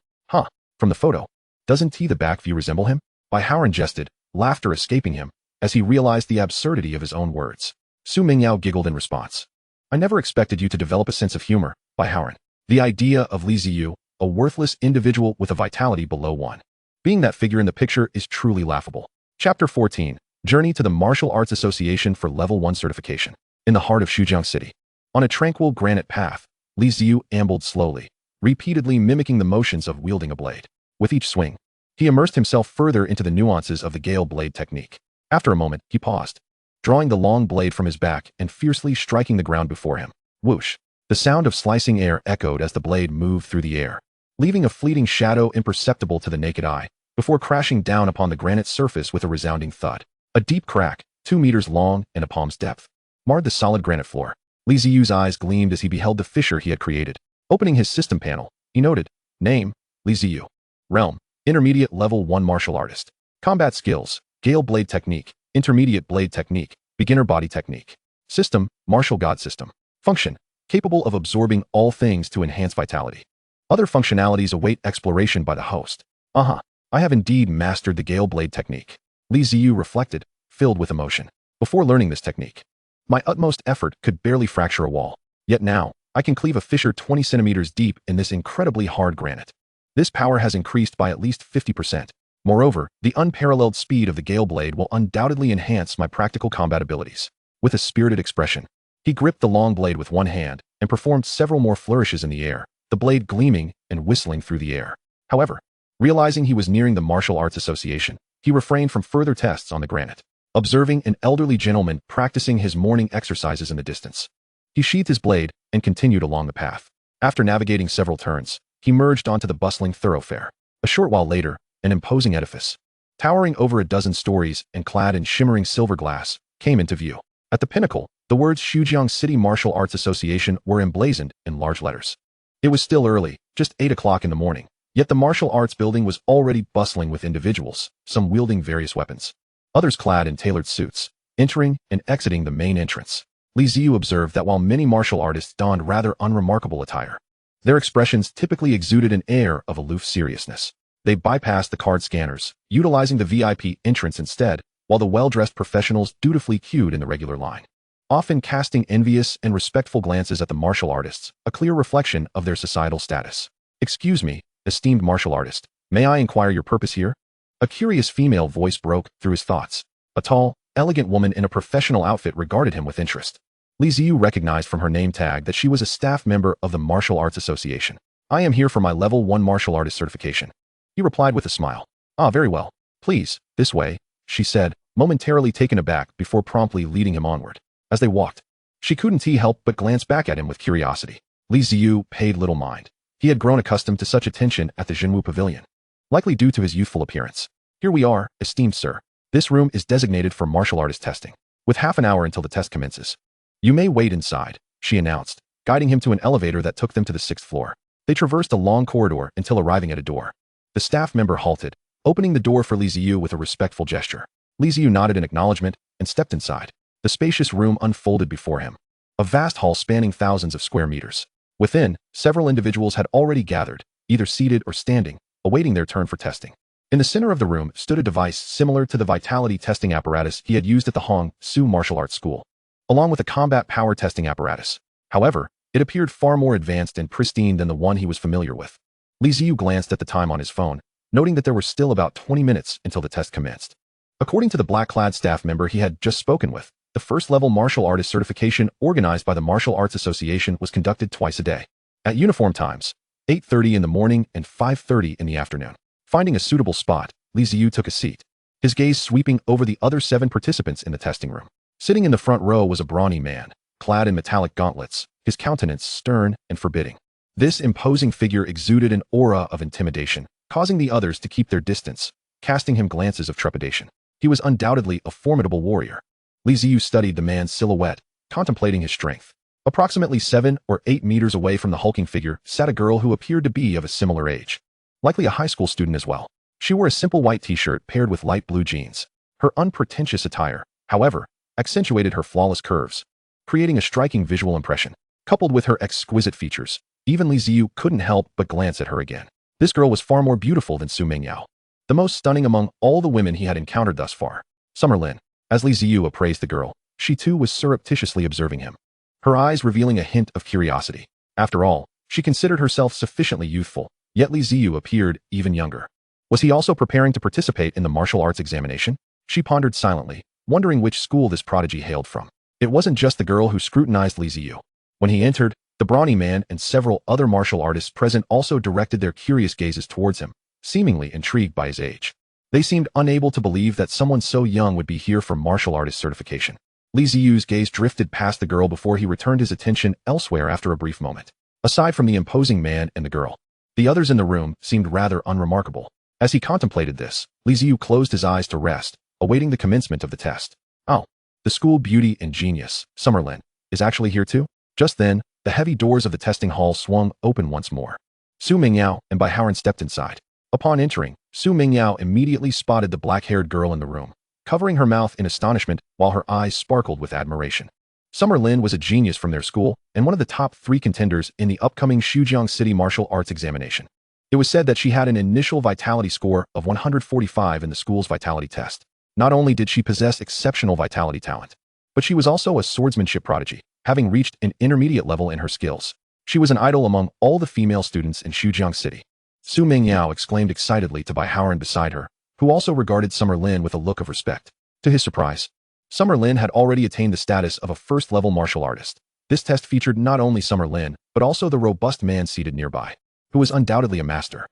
From the photo, doesn't the back view resemble him? Byharan jested, laughter escaping him, as he realized the absurdity of his own words. Su Mingyao giggled in response. I never expected you to develop a sense of humor, Byharan. The idea of Li Ziyu, a worthless individual with a vitality below 1. Being that figure in the picture is truly laughable. Chapter 14. Journey to the Martial Arts Association for Level 1 Certification. In the heart of Xujiang City, on a tranquil granite path, Li Ziyu ambled slowly, repeatedly mimicking the motions of wielding a blade. With each swing, he immersed himself further into the nuances of the Gale Blade technique. After a moment, he paused, drawing the long blade from his back and fiercely striking the ground before him. Whoosh! The sound of slicing air echoed as the blade moved through the air, leaving a fleeting shadow imperceptible to the naked eye, before crashing down upon the granite surface with a resounding thud. A deep crack, 2 meters long and a palm's depth, marred the solid granite floor. Li Ziyu's eyes gleamed as he beheld the fissure he had created. Opening his system panel, he noted, Name, Li Ziyu. Realm, Intermediate Level 1 Martial Artist. Combat Skills, Gale Blade Technique, Intermediate Blade Technique, Beginner Body Technique. System, Martial God System. Function, capable of absorbing all things to enhance vitality. Other functionalities await exploration by the host. I have indeed mastered the Gale Blade Technique. Li Ziyu reflected, filled with emotion. Before learning this technique, my utmost effort could barely fracture a wall. Yet now, I can cleave a fissure 20 centimeters deep in this incredibly hard granite. This power has increased by at least 50%. Moreover, the unparalleled speed of the Gale Blade will undoubtedly enhance my practical combat abilities. With a spirited expression, he gripped the long blade with one hand and performed several more flourishes in the air, the blade gleaming and whistling through the air. However, realizing he was nearing the Martial Arts Association, he refrained from further tests on the granite, observing an elderly gentleman practicing his morning exercises in the distance. He sheathed his blade and continued along the path. After navigating several turns, he merged onto the bustling thoroughfare. A short while later, an imposing edifice, towering over a dozen stories and clad in shimmering silver glass, came into view. At the pinnacle, the words Xujiang City Martial Arts Association were emblazoned in large letters. It was still early, just 8 o'clock in the morning, yet the martial arts building was already bustling with individuals, some wielding various weapons, others clad in tailored suits, entering and exiting the main entrance. Li Ziyu observed that while many martial artists donned rather unremarkable attire, their expressions typically exuded an air of aloof seriousness. They bypassed the card scanners, utilizing the VIP entrance instead, while the well-dressed professionals dutifully queued in the regular line, often casting envious and respectful glances at the martial artists, a clear reflection of their societal status. Excuse me, esteemed martial artist, may I inquire your purpose here? A curious female voice broke through his thoughts. A tall, elegant woman in a professional outfit regarded him with interest. Li Ziyu recognized from her name tag that she was a staff member of the Martial Arts Association. I am here for my Level 1 Martial Artist certification. He replied with a smile. Ah, very well. Please, this way, she said, momentarily taken aback before promptly leading him onward. As they walked, she couldn't help but glance back at him with curiosity. Li Ziyu paid little mind. He had grown accustomed to such attention at the Jinwu Pavilion, likely due to his youthful appearance. Here we are, esteemed sir. This room is designated for martial artist testing, with half an hour until the test commences. You may wait inside, she announced, guiding him to an elevator that took them to the 6th floor. They traversed a long corridor until arriving at a door. The staff member halted, opening the door for Li Ziyu with a respectful gesture. Li Ziyu nodded in acknowledgement and stepped inside. The spacious room unfolded before him, a vast hall spanning thousands of square meters. Within, several individuals had already gathered, either seated or standing, awaiting their turn for testing. In the center of the room stood a device similar to the vitality testing apparatus he had used at the Hong Su Martial Arts School, along with a combat power testing apparatus. However, it appeared far more advanced and pristine than the one he was familiar with. Li Ziyu glanced at the time on his phone, noting that there were still about 20 minutes until the test commenced. According to the black-clad staff member he had just spoken with, the first-level martial artist certification organized by the Martial Arts Association was conducted twice a day, at uniform times, 8:30 in the morning and 5:30 in the afternoon. Finding a suitable spot, Li Ziyu took a seat, his gaze sweeping over the other 7 participants in the testing room. Sitting in the front row was a brawny man, clad in metallic gauntlets, his countenance stern and forbidding. This imposing figure exuded an aura of intimidation, causing the others to keep their distance, casting him glances of trepidation. He was undoubtedly a formidable warrior. Li Ziyu studied the man's silhouette, contemplating his strength. Approximately 7 or 8 meters away from the hulking figure sat a girl who appeared to be of a similar age, likely a high school student as well. She wore a simple white t-shirt paired with light blue jeans. Her unpretentious attire, however, accentuated her flawless curves, creating a striking visual impression. Coupled with her exquisite features, even Li Ziyu couldn't help but glance at her again. This girl was far more beautiful than Su Mingyao, the most stunning among all the women he had encountered thus far. Summer Lin. As Li Ziyu appraised the girl, she too was surreptitiously observing him, her eyes revealing a hint of curiosity. After all, she considered herself sufficiently youthful, yet Li Ziyu appeared even younger. Was he also preparing to participate in the martial arts examination? She pondered silently, wondering which school this prodigy hailed from. It wasn't just the girl who scrutinized Li Ziyu. When he entered, the brawny man and several other martial artists present also directed their curious gazes towards him, seemingly intrigued by his age. They seemed unable to believe that someone so young would be here for martial artist certification. Li Ziyu's gaze drifted past the girl before he returned his attention elsewhere after a brief moment. Aside from the imposing man and the girl, the others in the room seemed rather unremarkable. As he contemplated this, Li Ziyu closed his eyes to rest, awaiting the commencement of the test. Oh, the school beauty and genius, Summerlin, is actually here too? Just then, the heavy doors of the testing hall swung open once more. Su Mingyao and Bai Haoran stepped inside. Upon entering, Su Mingyao immediately spotted the black-haired girl in the room, covering her mouth in astonishment while her eyes sparkled with admiration. Summerlin was a genius from their school and one of the top 3 contenders in the upcoming Xujiang City martial arts examination. It was said that she had an initial vitality score of 145 in the school's vitality test. Not only did she possess exceptional vitality talent, but she was also a swordsmanship prodigy, having reached an intermediate level in her skills. She was an idol among all the female students in Xujiang City. Su Mingyao exclaimed excitedly to Bai Haoran beside her, who also regarded Summerlin with a look of respect. To his surprise, Summerlin had already attained the status of a first-level martial artist. This test featured not only Summerlin, but also the robust man seated nearby, who was undoubtedly a master.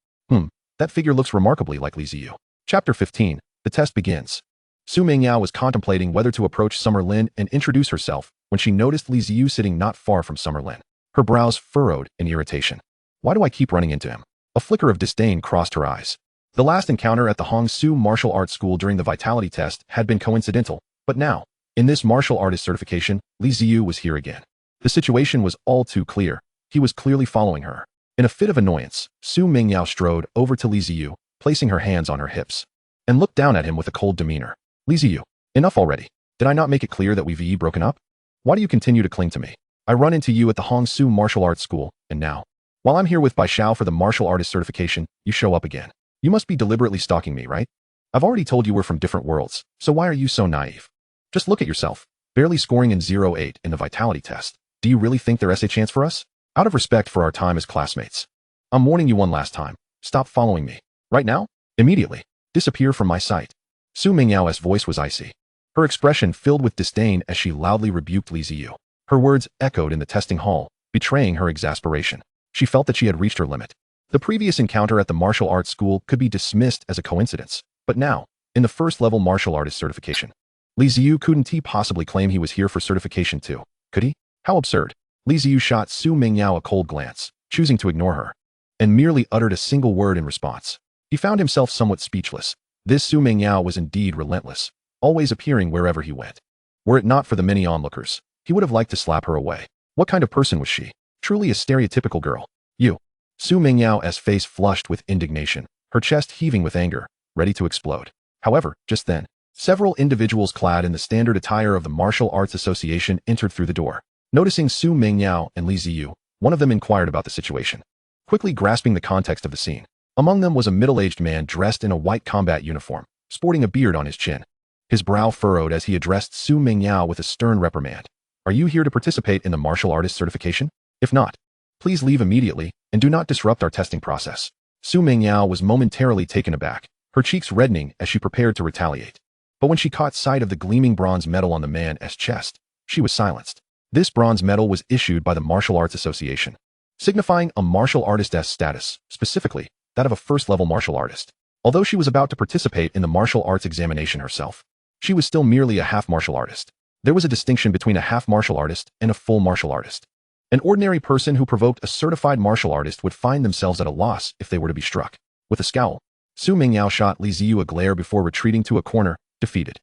That figure looks remarkably like Li Ziyu. Chapter 15. The test begins. Su Mingyao was contemplating whether to approach Summerlin and introduce herself when she noticed Li Ziyu sitting not far from Summerlin. Her brows furrowed in irritation. Why do I keep running into him? A flicker of disdain crossed her eyes. The last encounter at the Hongsu Martial Arts School during the vitality test had been coincidental, but now, in this martial artist certification, Li Ziyu was here again. The situation was all too clear. He was clearly following her. In a fit of annoyance, Su Mingyao strode over to Li Ziyu, placing her hands on her hips, and looked down at him with a cold demeanor. Li Ziyu, enough already. Did I not make it clear that we've broken up? Why do you continue to cling to me? I run into you at the Hongsu Martial Arts School, and now, while I'm here with Bai Xiao for the martial artist certification, you show up again. You must be deliberately stalking me, right? I've already told you we're from different worlds, so why are you so naive? Just look at yourself, barely scoring in 08 in the vitality test. Do you really think there's a chance for us? Out of respect for our time as classmates, I'm warning you one last time. Stop following me. Right now? Immediately. Disappear from my sight. Su Mingyao's voice was icy. Her expression filled with disdain as she loudly rebuked Li Ziyu. Her words echoed in the testing hall, betraying her exasperation. She felt that she had reached her limit. The previous encounter at the martial arts school could be dismissed as a coincidence, but now, in the first-level martial artist certification, Li Ziyu couldn't possibly claim he was here for certification too, could he? How absurd. Li Ziyu shot Su Mingyao a cold glance, choosing to ignore her, and merely uttered a single word in response. He found himself somewhat speechless. This Su Mingyao was indeed relentless, always appearing wherever he went. Were it not for the many onlookers, he would have liked to slap her away. What kind of person was she? Truly a stereotypical girl. You. Su Mingyao's face flushed with indignation, her chest heaving with anger, ready to explode. However, just then, several individuals clad in the standard attire of the Martial Arts Association entered through the door. Noticing Su Mingyao and Li Ziyu, one of them inquired about the situation, quickly grasping the context of the scene. Among them was a middle-aged man dressed in a white combat uniform, sporting a beard on his chin. His brow furrowed as he addressed Su Mingyao with a stern reprimand. Are you here to participate in the martial artist certification? If not, please leave immediately and do not disrupt our testing process. Su Mingyao was momentarily taken aback, her cheeks reddening as she prepared to retaliate. But when she caught sight of the gleaming bronze medal on the man's chest, she was silenced. This bronze medal was issued by the Martial Arts Association, signifying a martial artist's status, specifically that of a first-level martial artist. Although she was about to participate in the martial arts examination herself, she was still merely a half martial artist. There was a distinction between a half martial artist and a full martial artist. An ordinary person who provoked a certified martial artist would find themselves at a loss if they were to be struck. With a scowl, Su Mingyao shot Li Ziyu a glare before retreating to a corner, defeated.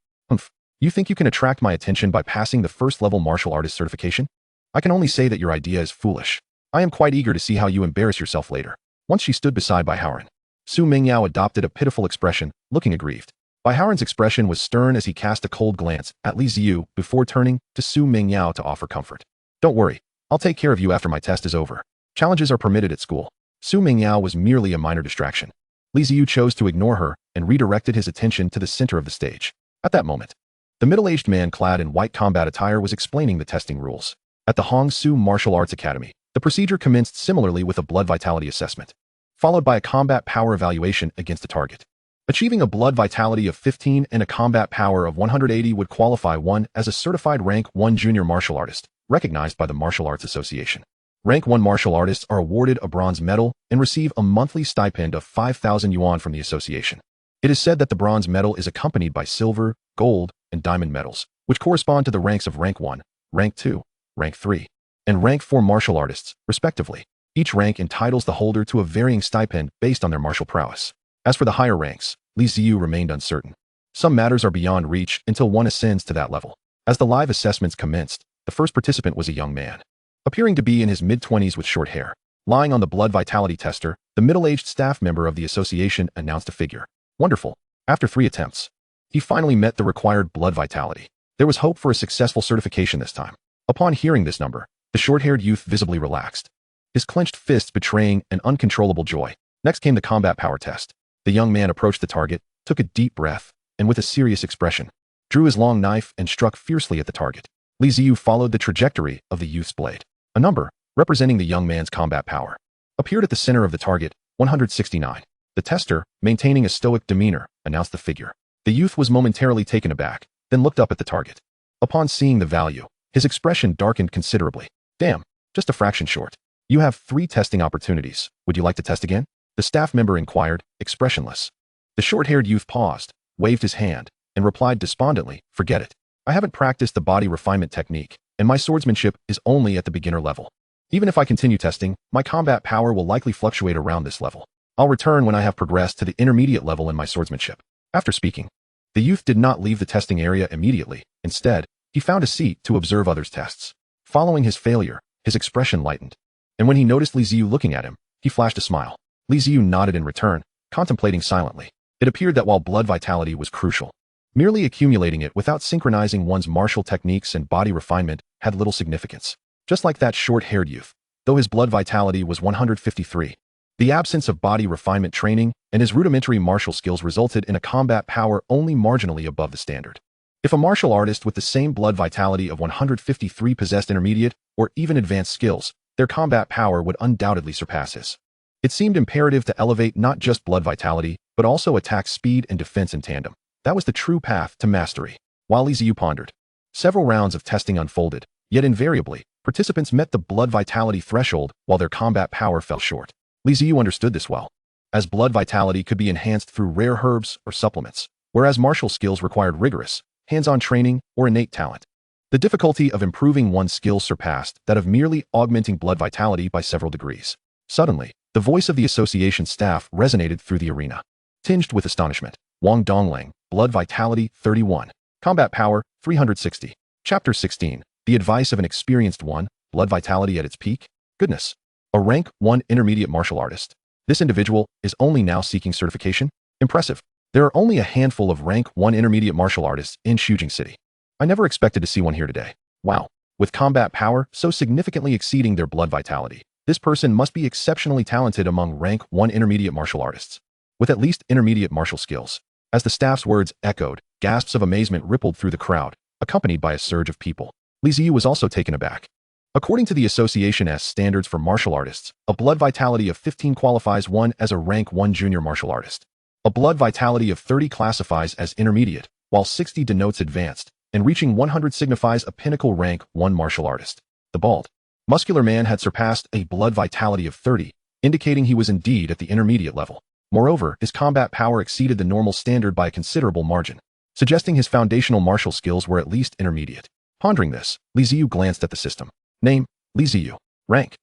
You think you can attract my attention by passing the first-level martial artist certification? I can only say that your idea is foolish. I am quite eager to see how you embarrass yourself later. Once she stood beside Bai Haoran, Su Mingyao adopted a pitiful expression, looking aggrieved. Bai Haoran's expression was stern as he cast a cold glance at Li Ziyu before turning to Su Mingyao to offer comfort. Don't worry, I'll take care of you after my test is over. Challenges are permitted at school. Su Mingyao was merely a minor distraction. Li Ziyu chose to ignore her and redirected his attention to the center of the stage. At that moment, the middle-aged man clad in white combat attire was explaining the testing rules. At the Hongsu Martial Arts Academy, the procedure commenced similarly with a blood vitality assessment, followed by a combat power evaluation against a target. Achieving a blood vitality of 15 and a combat power of 180 would qualify one as a certified rank 1 junior martial artist, recognized by the Martial Arts Association. Rank 1 martial artists are awarded a bronze medal and receive a monthly stipend of 5,000 yuan from the association. It is said that the bronze medal is accompanied by silver, gold, and diamond medals, which correspond to the ranks of rank 1, rank 2, rank 3, and rank 4 martial artists, respectively. Each rank entitles the holder to a varying stipend based on their martial prowess. As for the higher ranks, Li Ziyu remained uncertain. Some matters are beyond reach until one ascends to that level. As the live assessments commenced, the first participant was a young man, appearing to be in his mid-20s with short hair. Lying on the blood vitality tester, the middle-aged staff member of the association announced a figure. Wonderful. After 3 attempts, he finally met the required blood vitality. There was hope for a successful certification this time. Upon hearing this number, the short-haired youth visibly relaxed, his clenched fists betraying an uncontrollable joy. Next came the combat power test. The young man approached the target, took a deep breath, and with a serious expression, drew his long knife and struck fiercely at the target. Li Ziyu followed the trajectory of the youth's blade. A number, representing the young man's combat power, appeared at the center of the target, 169. The tester, maintaining a stoic demeanor, announced the figure. The youth was momentarily taken aback, then looked up at the target. Upon seeing the value, his expression darkened considerably. Damn, just a fraction short. You have 3 testing opportunities. Would you like to test again? The staff member inquired, expressionless. The short-haired youth paused, waved his hand, and replied despondently, forget it. I haven't practiced the body refinement technique, and my swordsmanship is only at the beginner level. Even if I continue testing, my combat power will likely fluctuate around this level. I'll return when I have progressed to the intermediate level in my swordsmanship. After speaking, the youth did not leave the testing area immediately. Instead, he found a seat to observe others' tests. Following his failure, his expression lightened, and when he noticed Li Ziyu looking at him, he flashed a smile. Li Ziyu nodded in return, contemplating silently. It appeared that while blood vitality was crucial, merely accumulating it without synchronizing one's martial techniques and body refinement had little significance. Just like that short-haired youth, though his blood vitality was 153, the absence of body refinement training and his rudimentary martial skills resulted in a combat power only marginally above the standard. If a martial artist with the same blood vitality of 153 possessed intermediate or even advanced skills, their combat power would undoubtedly surpass his. It seemed imperative to elevate not just blood vitality, but also attack speed and defense in tandem. That was the true path to mastery. While Li Ziyu pondered, several rounds of testing unfolded, yet invariably, participants met the blood vitality threshold while their combat power fell short. Li Ziyu understood this well, as blood vitality could be enhanced through rare herbs or supplements, whereas martial skills required rigorous, hands-on training or innate talent. The difficulty of improving one's skills surpassed that of merely augmenting blood vitality by several degrees. Suddenly, the voice of the association staff resonated through the arena. Tinged with astonishment, Wang Donglang, blood vitality 31, combat power 360. Chapter 16, the advice of an experienced one, blood vitality at its peak? Goodness. A rank 1 intermediate martial artist. This individual is only now seeking certification? Impressive. There are only a handful of rank 1 intermediate martial artists in Shujing City. I never expected to see one here today. Wow. With combat power so significantly exceeding their blood vitality, this person must be exceptionally talented among rank 1 intermediate martial artists, with at least intermediate martial skills. As the staff's words echoed, gasps of amazement rippled through the crowd, accompanied by a surge of people. Li Ziyu was also taken aback. According to the association's standards for martial artists, a blood vitality of 15 qualifies one as a rank 1 junior martial artist. A blood vitality of 30 classifies as intermediate, while 60 denotes advanced, and reaching 100 signifies a pinnacle rank 1 martial artist. The bald, muscular man had surpassed a blood vitality of 30, indicating he was indeed at the intermediate level. Moreover, his combat power exceeded the normal standard by a considerable margin, suggesting his foundational martial skills were at least intermediate. Pondering this, Li Ziyu glanced at the system. Name, Li Ziyu. Rank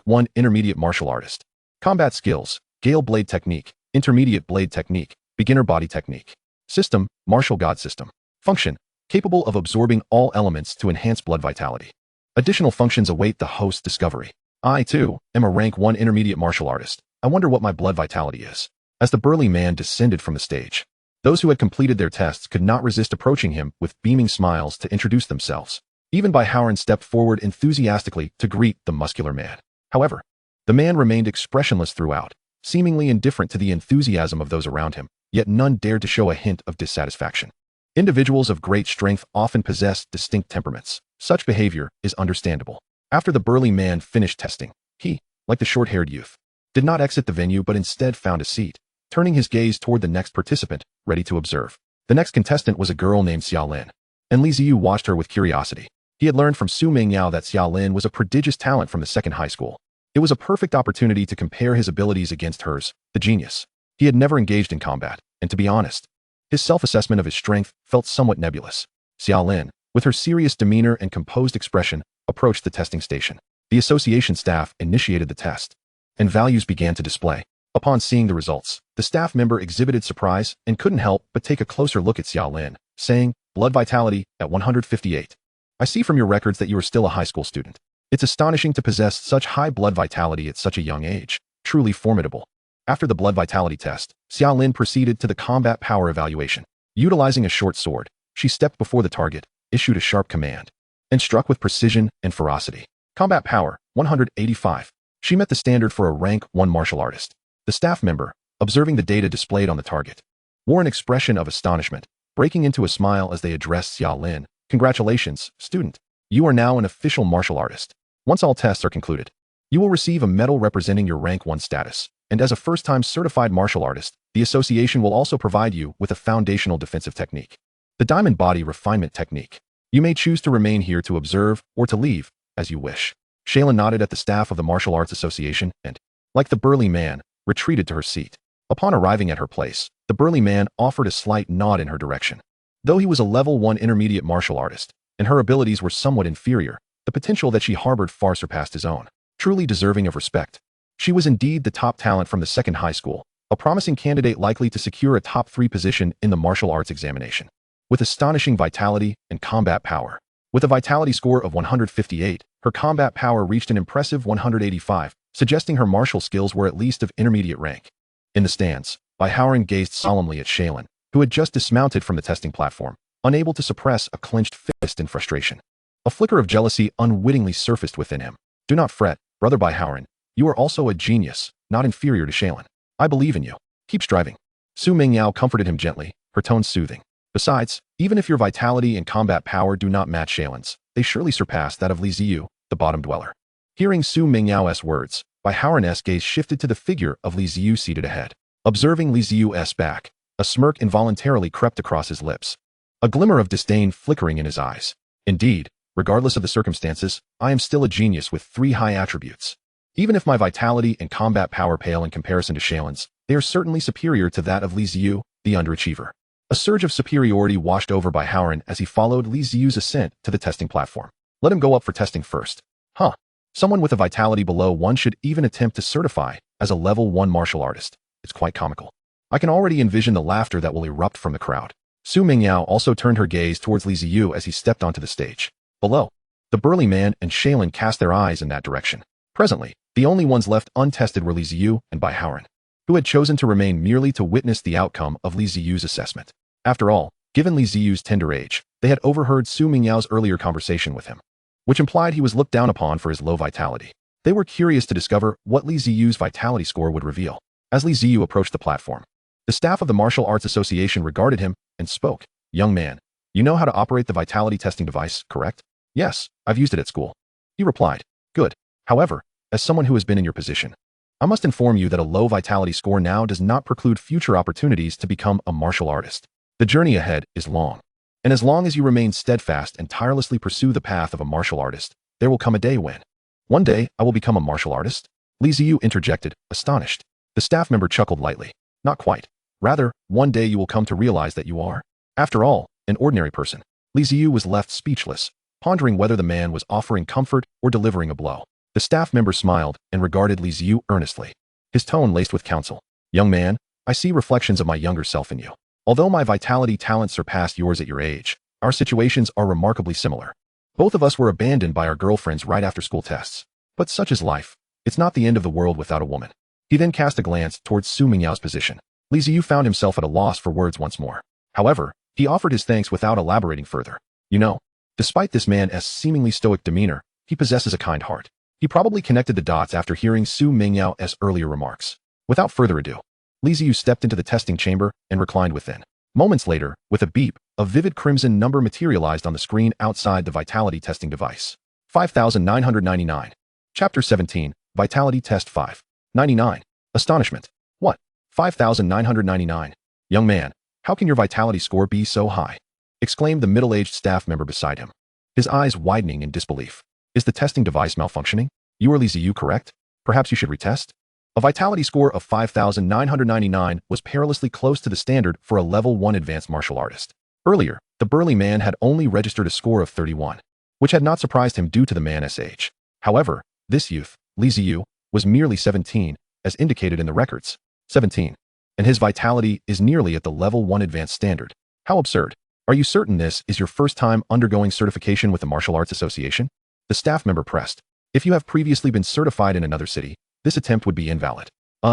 1 intermediate martial artist. Combat skills, Gale blade technique, intermediate blade technique, beginner body technique. System, martial god system. Function, capable of absorbing all elements to enhance blood vitality. Additional functions await the host's discovery. I, too, am a rank 1 intermediate martial artist. I wonder what my blood vitality is. As the burly man descended from the stage, those who had completed their tests could not resist approaching him with beaming smiles to introduce themselves. Even Bai Howren stepped forward enthusiastically to greet the muscular man. However, the man remained expressionless throughout, seemingly indifferent to the enthusiasm of those around him, yet none dared to show a hint of dissatisfaction. Individuals of great strength often possess distinct temperaments. Such behavior is understandable. After the burly man finished testing, he, like the short-haired youth, did not exit the venue but instead found a seat, turning his gaze toward the next participant, ready to observe. The next contestant was a girl named Xiaolin, and Li Ziyu watched her with curiosity. He had learned from Su Mingyao that Xiaolin was a prodigious talent from the second high school. It was a perfect opportunity to compare his abilities against hers, the genius. He had never engaged in combat, and to be honest, his self-assessment of his strength felt somewhat nebulous. Xiaolin, with her serious demeanor and composed expression, approached the testing station. The association staff initiated the test, and values began to display. Upon seeing the results, the staff member exhibited surprise and couldn't help but take a closer look at Xiaolin, saying, "Blood vitality at 158. I see from your records that you are still a high school student. It's astonishing to possess such high blood vitality at such a young age. Truly formidable." After the blood vitality test, Xiaolin proceeded to the combat power evaluation. Utilizing a short sword, she stepped before the target, issued a sharp command, and struck with precision and ferocity. Combat power, 185. She met the standard for a rank 1 martial artist. The staff member, observing the data displayed on the target, wore an expression of astonishment, breaking into a smile as they addressed Xiaolin. "Congratulations, student. You are now an official martial artist. Once all tests are concluded, you will receive a medal representing your rank 1 status, and as a first-time certified martial artist, the association will also provide you with a foundational defensive technique, the Diamond Body Refinement Technique. You may choose to remain here to observe or to leave, as you wish." Shaylin nodded at the staff of the Martial Arts Association and, like the burly man, retreated to her seat. Upon arriving at her place, the burly man offered a slight nod in her direction. Though he was a level 1 intermediate martial artist, and her abilities were somewhat inferior, the potential that she harbored far surpassed his own, truly deserving of respect. She was indeed the top talent from the second high school, a promising candidate likely to secure a top 3 position in the martial arts examination. With astonishing vitality and combat power. With a vitality score of 158, her combat power reached an impressive 185, suggesting her martial skills were at least of intermediate rank. In the stands, Howard gazed solemnly at Shaylin, who had just dismounted from the testing platform, unable to suppress a clenched fist in frustration. A flicker of jealousy unwittingly surfaced within him. "Do not fret, brother Howard. You are also a genius, not inferior to Shaylin. I believe in you. Keep striving." Su Mingyao comforted him gently, her tone soothing. "Besides, even if your vitality and combat power do not match Shaylin's, they surely surpass that of Li Ziyu, the bottom dweller." Hearing Su Mingyao's words, Howard's gaze shifted to the figure of Li Ziyu seated ahead. Observing Li Ziyu's back, a smirk involuntarily crept across his lips, a glimmer of disdain flickering in his eyes. "Indeed, regardless of the circumstances, I am still a genius with 3 high attributes. Even if my vitality and combat power pale in comparison to Shaylin's, they are certainly superior to that of Li Ziyu, the underachiever." A surge of superiority washed over Howard as he followed Li Ziyu's ascent to the testing platform. "Let him go up for testing first." "Huh. Someone with a vitality below 1 should even attempt to certify as a level 1 martial artist. It's quite comical." I can already envision the laughter that will erupt from the crowd. Su Mingyao also turned her gaze towards Li Ziyu as he stepped onto the stage. Below, the burly man and Shaylin cast their eyes in that direction. Presently, the only ones left untested were Li Ziyu and Howard, who had chosen to remain merely to witness the outcome of Li Ziyu's assessment. After all, given Li Ziyu's tender age, they had overheard Su Mingyao's earlier conversation with him, which implied he was looked down upon for his low vitality. They were curious to discover what Li Ziyu's vitality score would reveal. As Li Ziyu approached the platform, the staff of the Martial Arts Association regarded him and spoke. "Young man, you know how to operate the vitality testing device, correct?" "Yes, I've used it at school," he replied. "Good. However, as someone who has been in your position, I must inform you that a low vitality score now does not preclude future opportunities to become a martial artist. The journey ahead is long, and as long as you remain steadfast and tirelessly pursue the path of a martial artist, there will come a day when, one day, I will become a martial artist?" Li Ziyu interjected, astonished. The staff member chuckled lightly. "Not quite. Rather, one day you will come to realize that you are, after all, an ordinary person." Li Ziyu was left speechless, pondering whether the man was offering comfort or delivering a blow. The staff member smiled and regarded Li Ziyu earnestly, his tone laced with counsel. "Young man, I see reflections of my younger self in you. Although my vitality talents surpassed yours at your age, our situations are remarkably similar. Both of us were abandoned by our girlfriends right after school tests. But such is life. It's not the end of the world without a woman." He then cast a glance towards Su Mingyao's position. Li Ziyu found himself at a loss for words once more. However, he offered his thanks without elaborating further. "You know, despite this man's seemingly stoic demeanor, he possesses a kind heart." He probably connected the dots after hearing Su Mingyao's earlier remarks. Without further ado, Li Ziyu stepped into the testing chamber and reclined within. Moments later, with a beep, a vivid crimson number materialized on the screen outside the vitality testing device. 5,999. Chapter 17, Vitality Test 5. 99. Astonishment. "What? 5,999? Young man, how can your vitality score be so high?" exclaimed the middle-aged staff member beside him, his eyes widening in disbelief. "Is the testing device malfunctioning? You are Li Ziyu, correct? Perhaps you should retest?" A vitality score of 5,999 was perilously close to the standard for a level 1 advanced martial artist. Earlier, the burly man had only registered a score of 31, which had not surprised him due to the man's age. However, this youth, Li Ziyu, was merely 17, as indicated in the records. 17. And his vitality is nearly at the level 1 advanced standard. How absurd. Are you certain this is your first time undergoing certification with the Martial Arts Association? The staff member pressed. If you have previously been certified in another city, this attempt would be invalid.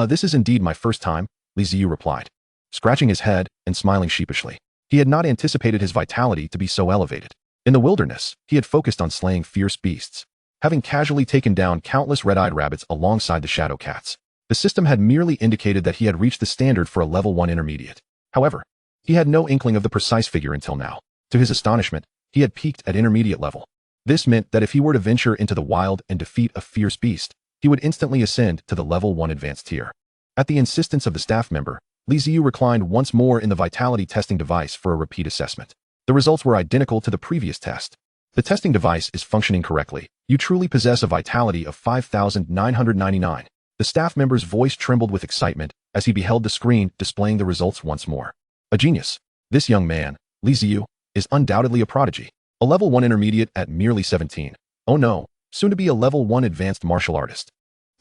This is indeed my first time, Li Ziyu replied, scratching his head and smiling sheepishly. He had not anticipated his vitality to be so elevated. In the wilderness, he had focused on slaying fierce beasts, having casually taken down countless red-eyed rabbits alongside the shadow cats. The system had merely indicated that he had reached the standard for a level 1 intermediate. However, he had no inkling of the precise figure until now. To his astonishment, he had peaked at intermediate level. This meant that if he were to venture into the wild and defeat a fierce beast, he would instantly ascend to the level 1 advanced tier. At the insistence of the staff member, Li Ziyu reclined once more in the vitality testing device for a repeat assessment. The results were identical to the previous test. The testing device is functioning correctly. You truly possess a vitality of 5,999. The staff member's voice trembled with excitement as he beheld the screen displaying the results once more. A genius. This young man, Li Ziyu, is undoubtedly a prodigy. A level 1 intermediate at merely 17. Oh no, soon to be a level 1 advanced martial artist.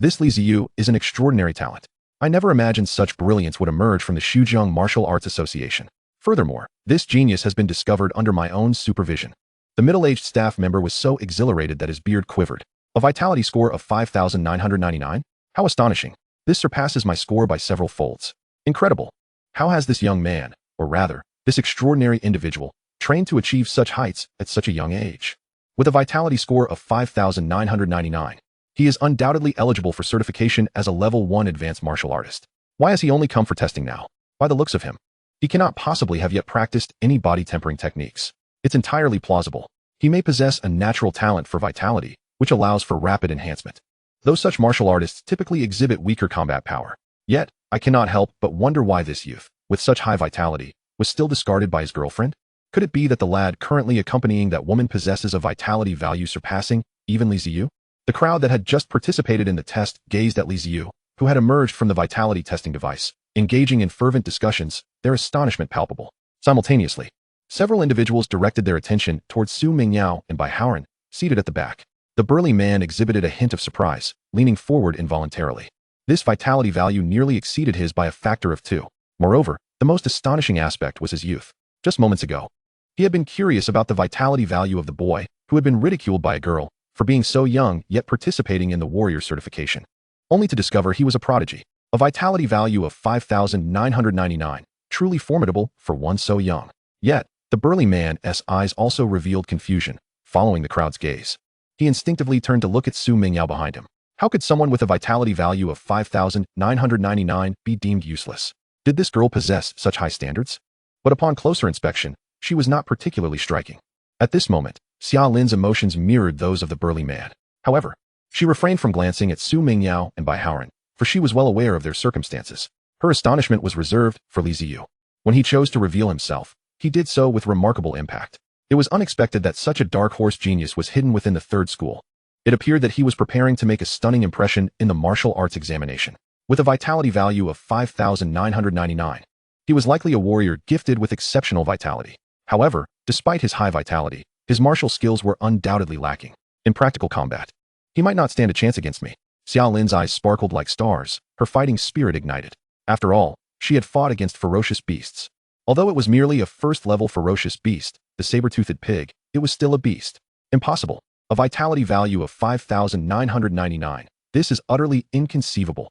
This Li Ziyu is an extraordinary talent. I never imagined such brilliance would emerge from the Shuzhong Martial Arts Association. Furthermore, this genius has been discovered under my own supervision. The middle-aged staff member was so exhilarated that his beard quivered. A vitality score of 5,999? How astonishing. This surpasses my score by several folds. Incredible. How has this young man, or rather, this extraordinary individual, trained to achieve such heights at such a young age? With a vitality score of 5,999, he is undoubtedly eligible for certification as a level 1 advanced martial artist. Why has he only come for testing now? By the looks of him, he cannot possibly have yet practiced any body tempering techniques. It's entirely plausible. He may possess a natural talent for vitality, which allows for rapid enhancement. Though such martial artists typically exhibit weaker combat power. Yet, I cannot help but wonder why this youth, with such high vitality, was still discarded by his girlfriend? Could it be that the lad currently accompanying that woman possesses a vitality value surpassing even Li Ziyu? The crowd that had just participated in the test gazed at Li Ziyu, who had emerged from the vitality testing device, engaging in fervent discussions, their astonishment palpable. Simultaneously, several individuals directed their attention towards Su Mingyao and Bai Haoran, seated at the back. The burly man exhibited a hint of surprise, leaning forward involuntarily. This vitality value nearly exceeded his by a factor of 2. Moreover, the most astonishing aspect was his youth. Just moments ago, he had been curious about the vitality value of the boy, who had been ridiculed by a girl, for being so young yet participating in the warrior certification. Only to discover he was a prodigy. A vitality value of 5,999, truly formidable for one so young. Yet, the burly man's eyes also revealed confusion, following the crowd's gaze. He instinctively turned to look at Su Mingyao behind him. How could someone with a vitality value of 5,999 be deemed useless? Did this girl possess such high standards? But upon closer inspection, she was not particularly striking. At this moment, Xia Lin's emotions mirrored those of the burly man. However, she refrained from glancing at Su Mingyao and Bai Haoran, for she was well aware of their circumstances. Her astonishment was reserved for Li Ziyu. When he chose to reveal himself, he did so with remarkable impact. It was unexpected that such a dark horse genius was hidden within the third school. It appeared that he was preparing to make a stunning impression in the martial arts examination. With a vitality value of 5,999, he was likely a warrior gifted with exceptional vitality. However, despite his high vitality, his martial skills were undoubtedly lacking. In practical combat, he might not stand a chance against me. Xia Lin's eyes sparkled like stars, her fighting spirit ignited. After all, she had fought against ferocious beasts. Although it was merely a first-level ferocious beast, the saber-toothed pig, it was still a beast. Impossible. A vitality value of 5,999. This is utterly inconceivable.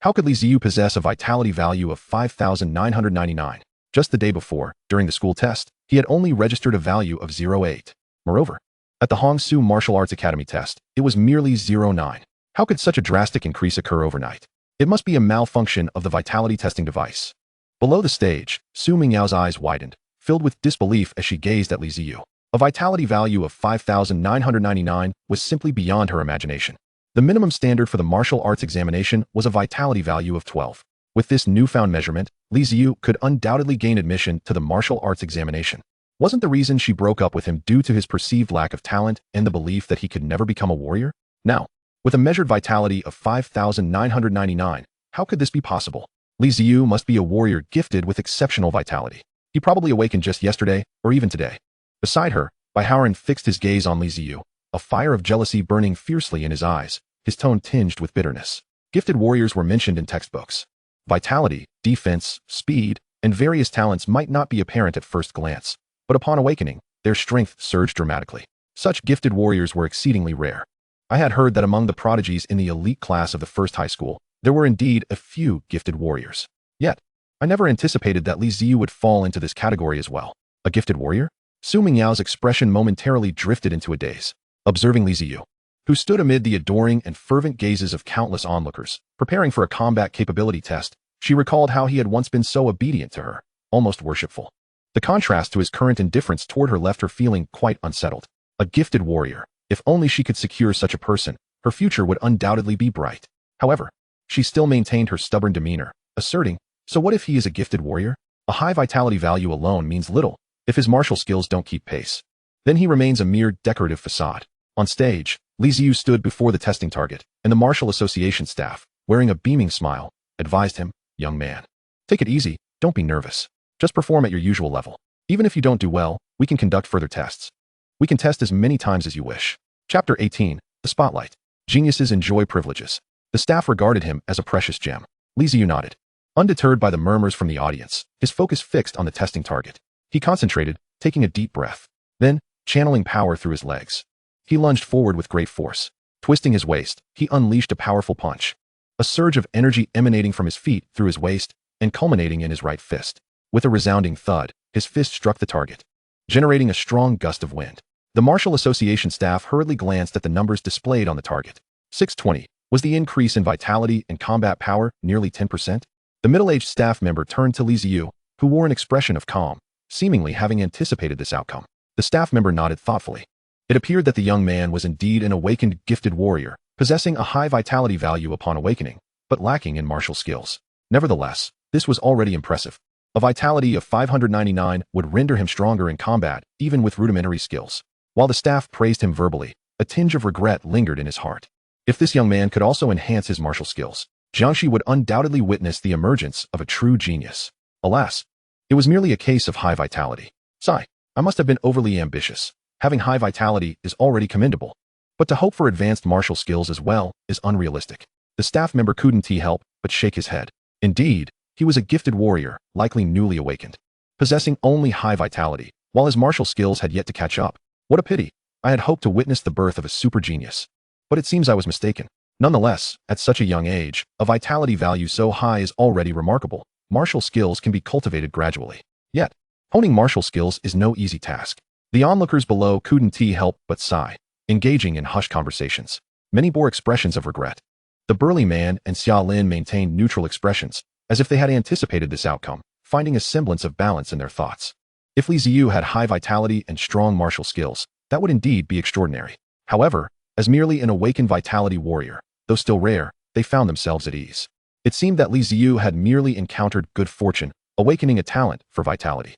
How could Li Ziyu possess a vitality value of 5,999? Just the day before, during the school test, he had only registered a value of 0.8. Moreover, at the Hongsu Martial Arts Academy test, it was merely 0.9. How could such a drastic increase occur overnight? It must be a malfunction of the vitality testing device. Below the stage, Su Mingyao's eyes widened, filled with disbelief as she gazed at Li Ziyu. A vitality value of 5,999 was simply beyond her imagination. The minimum standard for the martial arts examination was a vitality value of 12. With this newfound measurement, Li Ziyu could undoubtedly gain admission to the martial arts examination. Wasn't the reason she broke up with him due to his perceived lack of talent and the belief that he could never become a warrior? Now, With a measured vitality of 5,999, how could this be possible? Li Ziyu must be a warrior gifted with exceptional vitality. He probably awakened just yesterday, or even today. Beside her, Baihaoren fixed his gaze on Li Ziyu, a fire of jealousy burning fiercely in his eyes, his tone tinged with bitterness. Gifted warriors were mentioned in textbooks. Vitality, defense, speed, and various talents might not be apparent at first glance, but upon awakening, their strength surged dramatically. Such gifted warriors were exceedingly rare. I had heard that among the prodigies in the elite class of the first high school, there were indeed a few gifted warriors. Yet, I never anticipated that Li Ziyu would fall into this category as well. A gifted warrior? Su Mingyao's expression momentarily drifted into a daze. Observing Li Ziyu, who stood amid the adoring and fervent gazes of countless onlookers, preparing for a combat capability test, she recalled how he had once been so obedient to her, almost worshipful. The contrast to his current indifference toward her left her feeling quite unsettled. A gifted warrior. If only she could secure such a person, her future would undoubtedly be bright. However, she still maintained her stubborn demeanor, asserting, so what if he is a gifted warrior? A high vitality value alone means little if his martial skills don't keep pace. Then he remains a mere decorative facade. On stage, Li Ziyu stood before the testing target, and the Martial Association staff, wearing a beaming smile, advised him, "Young man, take it easy, don't be nervous. Just perform at your usual level. Even if you don't do well, we can conduct further tests. We can test as many times as you wish." Chapter 18, The Spotlight. Geniuses enjoy privileges. The staff regarded him as a precious gem. Li Ziyu nodded. Undeterred by the murmurs from the audience, his focus fixed on the testing target. He concentrated, taking a deep breath. Then, channeling power through his legs, he lunged forward with great force. Twisting his waist, he unleashed a powerful punch. A surge of energy emanating from his feet through his waist and culminating in his right fist. With a resounding thud, his fist struck the target, generating a strong gust of wind. The Martial Association staff hurriedly glanced at the numbers displayed on the target. 620. Was the increase in vitality and combat power nearly 10%? The middle-aged staff member turned to Li Ziyu, who wore an expression of calm, seemingly having anticipated this outcome. The staff member nodded thoughtfully. It appeared that the young man was indeed an awakened gifted warrior, possessing a high vitality value upon awakening, but lacking in martial skills. Nevertheless, this was already impressive. A vitality of 599 would render him stronger in combat, even with rudimentary skills. While the staff praised him verbally, a tinge of regret lingered in his heart. If this young man could also enhance his martial skills, Jiangxi would undoubtedly witness the emergence of a true genius. Alas, it was merely a case of high vitality. Sigh, I must have been overly ambitious. Having high vitality is already commendable, but to hope for advanced martial skills as well is unrealistic. The staff member couldn't help but shake his head. Indeed, he was a gifted warrior, likely newly awakened, possessing only high vitality, while his martial skills had yet to catch up. What a pity. I had hoped to witness the birth of a super genius. But it seems I was mistaken. Nonetheless, at such a young age, a vitality value so high is already remarkable. Martial skills can be cultivated gradually. Yet, honing martial skills is no easy task. The onlookers below couldn't help but sigh, engaging in hushed conversations. Many bore expressions of regret. The burly man and Xia Lin maintained neutral expressions, as if they had anticipated this outcome, finding a semblance of balance in their thoughts. If Li Ziyu had high vitality and strong martial skills, that would indeed be extraordinary. However, as merely an awakened vitality warrior, though still rare, they found themselves at ease. It seemed that Li Ziyu had merely encountered good fortune, awakening a talent for vitality.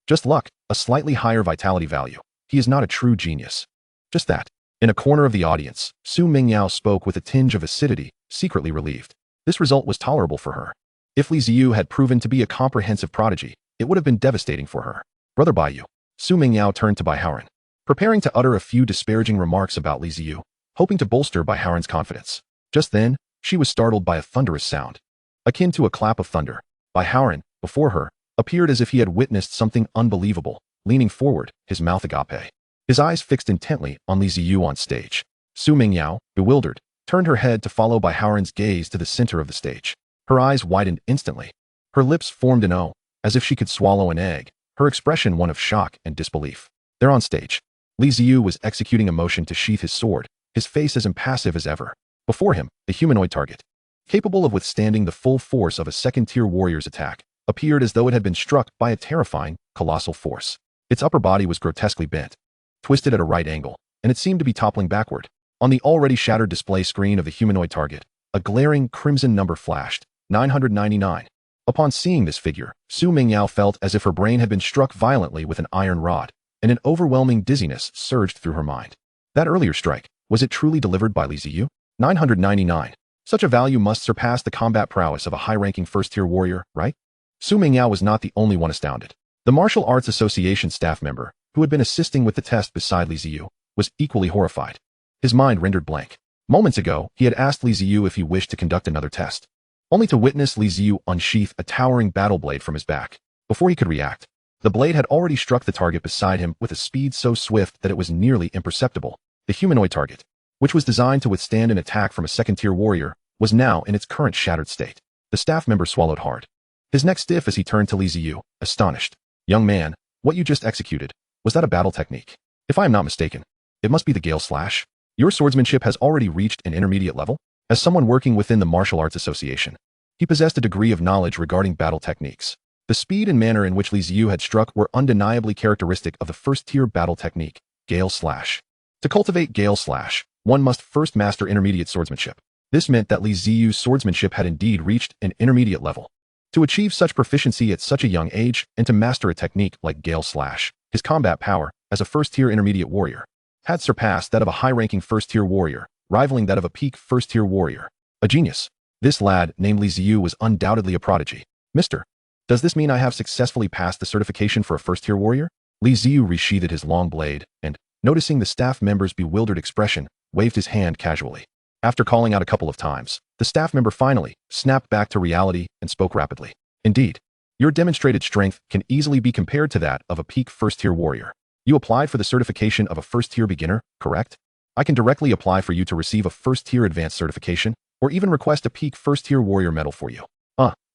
Just luck, a slightly higher vitality value. He is not a true genius. Just that. In a corner of the audience, Su Mingyao spoke with a tinge of acidity, secretly relieved. This result was tolerable for her. If Li Ziyu had proven to be a comprehensive prodigy, it would have been devastating for her. Brother Baiyu. Su Mingyao turned to Baihaoren, preparing to utter a few disparaging remarks about Li Ziyu, hoping to bolster Baihaoren's confidence. Just then, she was startled by a thunderous sound, akin to a clap of thunder. Baihaoren, before her, appeared as if he had witnessed something unbelievable, leaning forward, his mouth agape, his eyes fixed intently on Li Ziyu on stage. Su Mingyao, bewildered, turned her head to follow Baihaoren's gaze to the center of the stage. Her eyes widened instantly. Her lips formed an O, as if she could swallow an egg, her expression one of shock and disbelief. There on stage, Li Ziyu was executing a motion to sheath his sword, his face as impassive as ever. Before him, the humanoid target, capable of withstanding the full force of a second-tier warrior's attack, appeared as though it had been struck by a terrifying, colossal force. Its upper body was grotesquely bent, twisted at a right angle, and it seemed to be toppling backward. On the already shattered display screen of the humanoid target, a glaring crimson number flashed, 999. Upon seeing this figure, Su Mingyao felt as if her brain had been struck violently with an iron rod, and an overwhelming dizziness surged through her mind. That earlier strike, was it truly delivered by Li Ziyu? 999. Such a value must surpass the combat prowess of a high-ranking first-tier warrior, right? Su Mingyao was not the only one astounded. The Martial Arts Association staff member, who had been assisting with the test beside Li Ziyu, was equally horrified. His mind rendered blank. Moments ago, he had asked Li Ziyu if he wished to conduct another test, only to witness Li Ziyu unsheath a towering battle blade from his back. Before he could react, the blade had already struck the target beside him with a speed so swift that it was nearly imperceptible. The humanoid target, which was designed to withstand an attack from a second-tier warrior, was now in its current shattered state. The staff member swallowed hard, his neck stiff as he turned to Li Ziyu, astonished. Young man, what you just executed, was that a battle technique? If I am not mistaken, it must be the Gale Slash. Your swordsmanship has already reached an intermediate level. As someone working within the Martial Arts Association, he possessed a degree of knowledge regarding battle techniques. The speed and manner in which Li Ziyu had struck were undeniably characteristic of the first-tier battle technique, Gale Slash. To cultivate Gale Slash, one must first master intermediate swordsmanship. This meant that Li Ziyu's swordsmanship had indeed reached an intermediate level. To achieve such proficiency at such a young age and to master a technique like Gale Slash, his combat power, as a first-tier intermediate warrior, had surpassed that of a high-ranking first-tier warrior, rivaling that of a peak first-tier warrior. A genius. This lad, named Li Ziyu, was undoubtedly a prodigy. Mister, does this mean I have successfully passed the certification for a first-tier warrior? Li Ziyu resheathed his long blade and, noticing the staff member's bewildered expression, waved his hand casually. After calling out a couple of times, the staff member finally snapped back to reality and spoke rapidly. Indeed, your demonstrated strength can easily be compared to that of a peak first-tier warrior. You applied for the certification of a first-tier beginner, correct? I can directly apply for you to receive a first-tier advanced certification, or even request a peak first-tier warrior medal for you.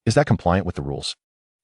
Is that compliant with the rules?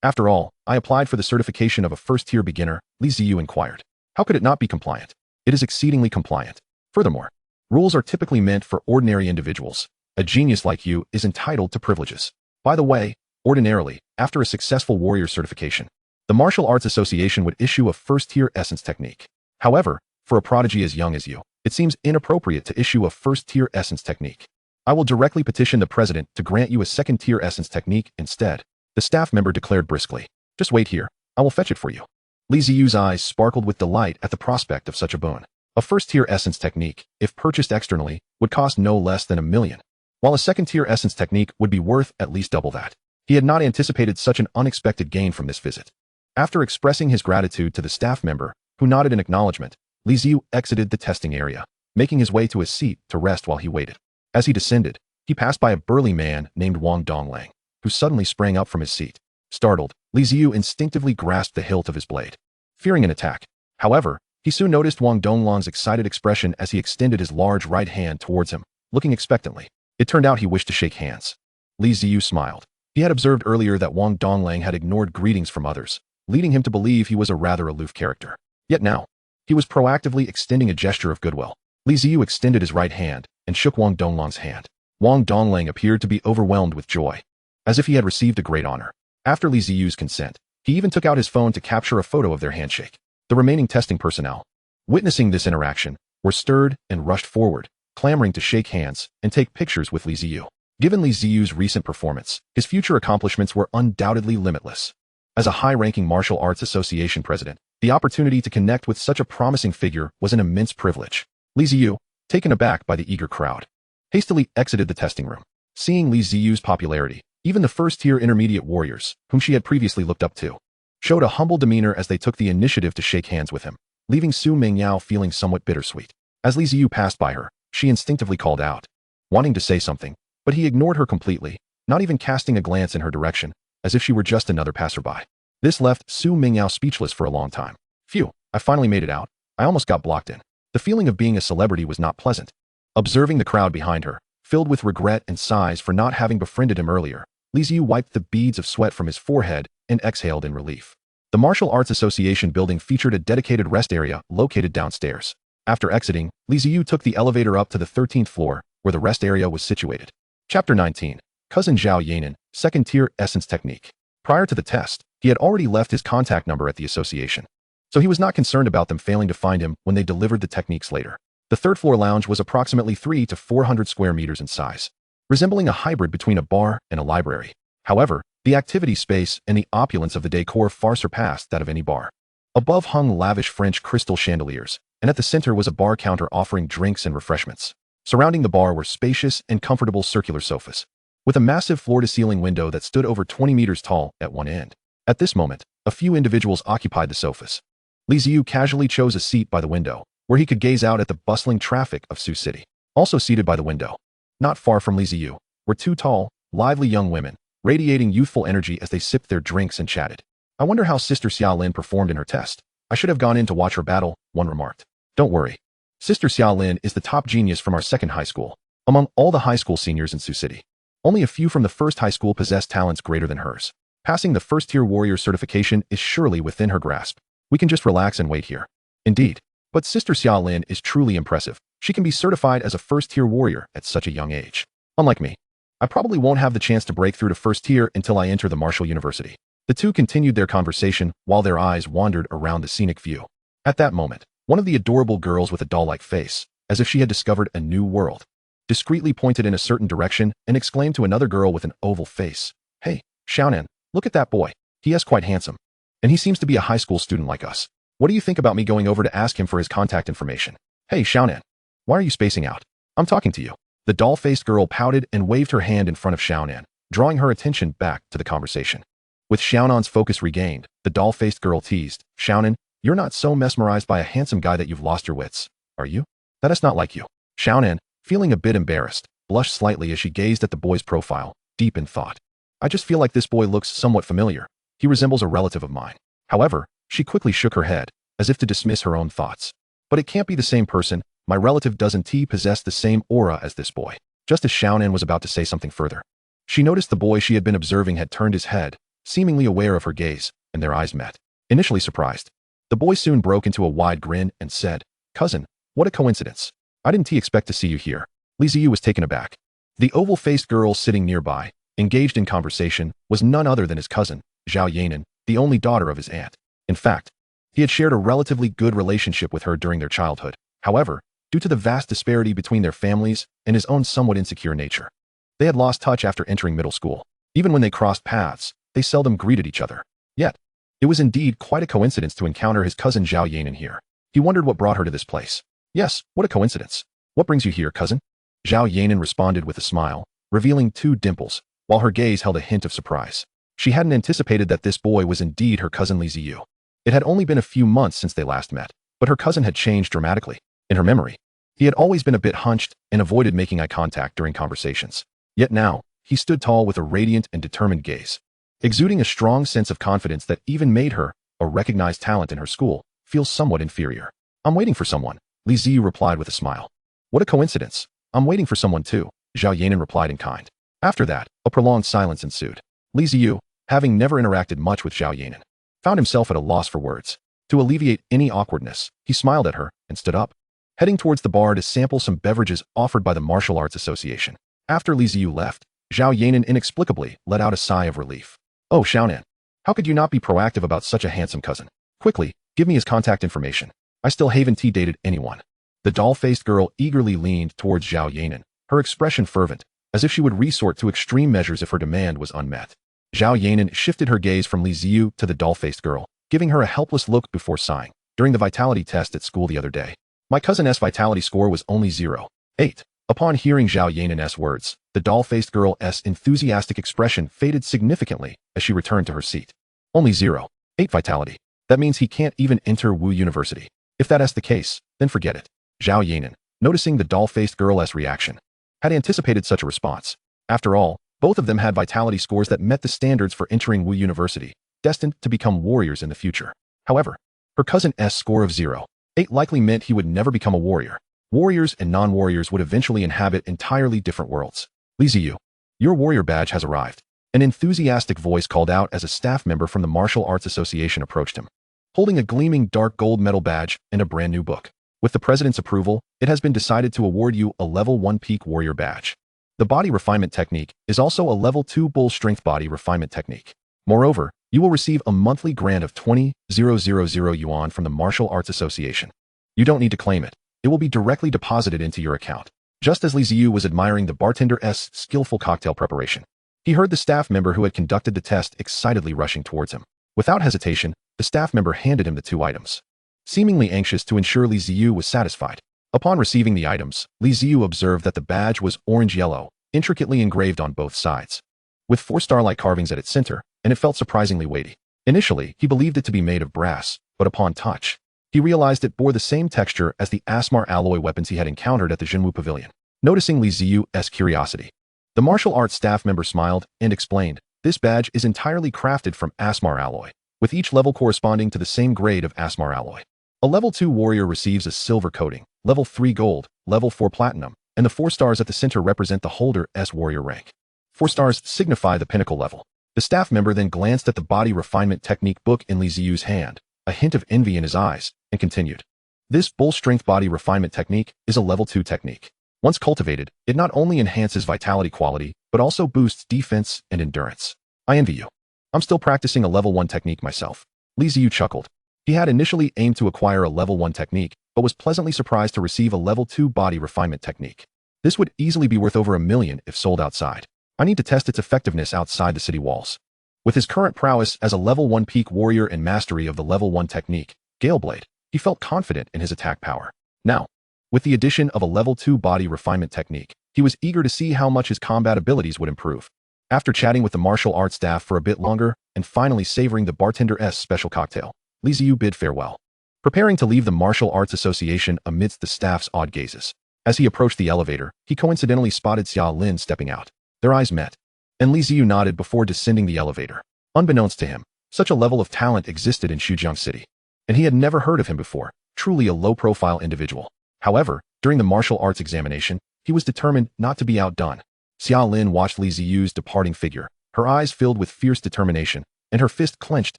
After all, I applied for the certification of a first-tier beginner, Li Ziyu inquired. How could it not be compliant? It is exceedingly compliant. Furthermore, rules are typically meant for ordinary individuals. A genius like you is entitled to privileges. By the way, ordinarily, after a successful warrior certification, the Martial Arts Association would issue a first-tier essence technique. However, for a prodigy as young as you, it seems inappropriate to issue a first-tier essence technique. I will directly petition the president to grant you a second-tier essence technique instead, the staff member declared briskly. Just wait here, I will fetch it for you. Li Ziyu's eyes sparkled with delight at the prospect of such a boon. A first-tier essence technique, if purchased externally, would cost no less than $1 million, while a second-tier essence technique would be worth at least double that. He had not anticipated such an unexpected gain from this visit. After expressing his gratitude to the staff member, who nodded in acknowledgement, Li Ziyu exited the testing area, making his way to his seat to rest while he waited. As he descended, he passed by a burly man named Wang Donglang, who suddenly sprang up from his seat. Startled, Li Ziyu instinctively grasped the hilt of his blade, fearing an attack. However, he soon noticed Wang Donglang's excited expression as he extended his large right hand towards him, looking expectantly. It turned out he wished to shake hands. Li Ziyu smiled. He had observed earlier that Wang Donglang had ignored greetings from others, leading him to believe he was a rather aloof character. Yet now, he was proactively extending a gesture of goodwill. Li Ziyu extended his right hand and shook Wang Donglang's hand. Wang Donglang appeared to be overwhelmed with joy, as if he had received a great honor. After Li Ziyu's consent, he even took out his phone to capture a photo of their handshake. The remaining testing personnel, witnessing this interaction, were stirred and rushed forward, clamoring to shake hands and take pictures with Li Ziyu. Given Li Ziyu's recent performance, his future accomplishments were undoubtedly limitless. As a high-ranking martial arts association president, the opportunity to connect with such a promising figure was an immense privilege. Li Ziyu, taken aback by the eager crowd, hastily exited the testing room. Seeing Li Ziyu's popularity, even the first-tier intermediate warriors, whom she had previously looked up to, showed a humble demeanor as they took the initiative to shake hands with him, leaving Su Mingyao feeling somewhat bittersweet. As Li Ziyu passed by her, she instinctively called out, wanting to say something, but he ignored her completely, not even casting a glance in her direction, as if she were just another passerby. This left Su Mingyao speechless for a long time. Phew, I finally made it out. I almost got blocked in. The feeling of being a celebrity was not pleasant. Observing the crowd behind her, filled with regret and sighs for not having befriended him earlier, Li Ziyu wiped the beads of sweat from his forehead and exhaled in relief. The Martial Arts Association building featured a dedicated rest area located downstairs. After exiting, Li Ziyu took the elevator up to the 13th floor, where the rest area was situated. Chapter 19. Cousin Zhao Yanan, Second-Tier Essence Technique. Prior to the test, he had already left his contact number at the association, so he was not concerned about them failing to find him when they delivered the techniques later. The third-floor lounge was approximately 300 to 400 square meters in size, resembling a hybrid between a bar and a library. However, the activity space and the opulence of the decor far surpassed that of any bar. Above hung lavish French crystal chandeliers, and at the center was a bar counter offering drinks and refreshments. Surrounding the bar were spacious and comfortable circular sofas, with a massive floor-to-ceiling window that stood over 20 meters tall at one end. At this moment, a few individuals occupied the sofas. Li Ziyu casually chose a seat by the window, where he could gaze out at the bustling traffic of Sioux City. Also seated by the window, not far from Li Ziyu, were two tall, lively young women, radiating youthful energy as they sipped their drinks and chatted. I wonder how Sister Xiaolin performed in her test. I should have gone in to watch her battle, one remarked. Don't worry. Sister Xiaolin is the top genius from our second high school. Among all the high school seniors in Sioux City, only a few from the first high school possess talents greater than hers. Passing the first-tier warrior certification is surely within her grasp. We can just relax and wait here. Indeed. But Sister Xiaolin is truly impressive. She can be certified as a first-tier warrior at such a young age. Unlike me, I probably won't have the chance to break through to first tier until I enter the Martial University. The two continued their conversation while their eyes wandered around the scenic view. At that moment, one of the adorable girls with a doll-like face, as if she had discovered a new world, discreetly pointed in a certain direction and exclaimed to another girl with an oval face, "Hey, Xiaonan, look at that boy. He is quite handsome. And he seems to be a high school student like us. What do you think about me going over to ask him for his contact information?" "Hey, Xiaonan, why are you spacing out? I'm talking to you." The doll-faced girl pouted and waved her hand in front of Xiaonan, drawing her attention back to the conversation. With Xiaonan's focus regained, the doll-faced girl teased, "Xiaonan, you're not so mesmerized by a handsome guy that you've lost your wits, are you? That is not like you." Xiaonan, feeling a bit embarrassed, blushed slightly as she gazed at the boy's profile, deep in thought. "I just feel like this boy looks somewhat familiar. He resembles a relative of mine." However, she quickly shook her head, as if to dismiss her own thoughts. "But it can't be the same person. My relative doesn't possess the same aura as this boy." Just as Xiaonan was about to say something further, she noticed the boy she had been observing had turned his head, seemingly aware of her gaze, and their eyes met. Initially surprised, the boy soon broke into a wide grin and said, "Cousin, what a coincidence. I didn't expect to see you here." Li Ziyu was taken aback. The oval-faced girl sitting nearby, engaged in conversation, was none other than his cousin, Zhao Yanan, the only daughter of his aunt. In fact, he had shared a relatively good relationship with her during their childhood. However, due to the vast disparity between their families and his own somewhat insecure nature, they had lost touch after entering middle school. Even when they crossed paths, they seldom greeted each other. Yet, it was indeed quite a coincidence to encounter his cousin Zhao Yanan here. He wondered what brought her to this place. "Yes, what a coincidence. What brings you here, cousin?" Zhao Yanan responded with a smile, revealing two dimples, while her gaze held a hint of surprise. She hadn't anticipated that this boy was indeed her cousin Li Ziyu. It had only been a few months since they last met, but her cousin had changed dramatically. In her memory, he had always been a bit hunched and avoided making eye contact during conversations. Yet now, he stood tall with a radiant and determined gaze, exuding a strong sense of confidence that even made her, a recognized talent in her school, feel somewhat inferior. "I'm waiting for someone," Li Ziyu replied with a smile. "What a coincidence. I'm waiting for someone too," Zhao Yanan replied in kind. After that, a prolonged silence ensued. Li Ziyu, having never interacted much with Zhao Yanan, found himself at a loss for words. To alleviate any awkwardness, he smiled at her and stood up, heading towards the bar to sample some beverages offered by the Martial Arts Association. After Li Ziyu left, Zhao Yanan inexplicably let out a sigh of relief. "Oh, Xiaonan, how could you not be proactive about such a handsome cousin? Quickly, give me his contact information. I still haven't dated anyone." The doll-faced girl eagerly leaned towards Zhao Yanan, her expression fervent, as if she would resort to extreme measures if her demand was unmet. Zhao Yanan shifted her gaze from Li Ziyu to the doll-faced girl, giving her a helpless look before sighing. "During the vitality test at school the other day, my cousin's vitality score was only 0.8. Upon hearing Zhao Yanan's words, the doll-faced girl's enthusiastic expression faded significantly as she returned to her seat. "Only 0.8 vitality. That means he can't even enter Wu University. If that is the case, then forget it." Zhao Yanan, noticing the doll-faced girl's reaction, had anticipated such a response. After all, both of them had vitality scores that met the standards for entering Wu University, destined to become warriors in the future. However, her cousin's score of 0.8 likely meant he would never become a warrior. Warriors and non-warriors would eventually inhabit entirely different worlds. "Li Ziyu, your warrior badge has arrived." An enthusiastic voice called out as a staff member from the Martial Arts Association approached him, holding a gleaming dark gold medal badge and a brand new book. "With the president's approval, it has been decided to award you a level 1 peak warrior badge. The body refinement technique is also a level 2 bull strength body refinement technique. Moreover, you will receive a monthly grant of 20,000 yuan from the Martial Arts Association. You don't need to claim it. It will be directly deposited into your account." Just as Li Ziyu was admiring the bartender's skillful cocktail preparation, he heard the staff member who had conducted the test excitedly rushing towards him. Without hesitation, the staff member handed him the two items, seemingly anxious to ensure Li Ziyu was satisfied. Upon receiving the items, Li Ziyu observed that the badge was orange-yellow, intricately engraved on both sides, with 4 star-like carvings at its center, and it felt surprisingly weighty. Initially, he believed it to be made of brass, but upon touch, he realized it bore the same texture as the Asmar alloy weapons he had encountered at the Jinwu Pavilion. Noticing Li Ziyu's curiosity, the martial arts staff member smiled and explained, "This badge is entirely crafted from Asmar alloy, with each level corresponding to the same grade of Asmar alloy. A level 2 warrior receives a silver coating, level 3 gold, level 4 platinum, and the 4 stars at the center represent the holder's warrior rank. 4 stars signify the pinnacle level." The staff member then glanced at the body refinement technique book in Li Ziyu's hand, a hint of envy in his eyes, and continued. "This bull strength body refinement technique is a level 2 technique. Once cultivated, it not only enhances vitality quality, but also boosts defense and endurance. I envy you. I'm still practicing a level 1 technique myself." Li Ziyu chuckled. He had initially aimed to acquire a level 1 technique, but was pleasantly surprised to receive a level 2 body refinement technique. This would easily be worth over $1 million if sold outside. I need to test its effectiveness outside the city walls. With his current prowess as a level 1 peak warrior and mastery of the level 1 technique, Galeblade, he felt confident in his attack power. Now, with the addition of a level 2 body refinement technique, he was eager to see how much his combat abilities would improve. After chatting with the martial arts staff for a bit longer, and finally savoring the bartender's special cocktail, Li Ziyu bid farewell, preparing to leave the martial arts association amidst the staff's odd gazes. As he approached the elevator, he coincidentally spotted Xia Lin stepping out. Their eyes met, and Li Ziyu nodded before descending the elevator. Unbeknownst to him, such a level of talent existed in Xujiang City, and he had never heard of him before, truly a low-profile individual. However, during the martial arts examination, he was determined not to be outdone. Xia Lin watched Li Ziyu's departing figure, her eyes filled with fierce determination, and her fist clenched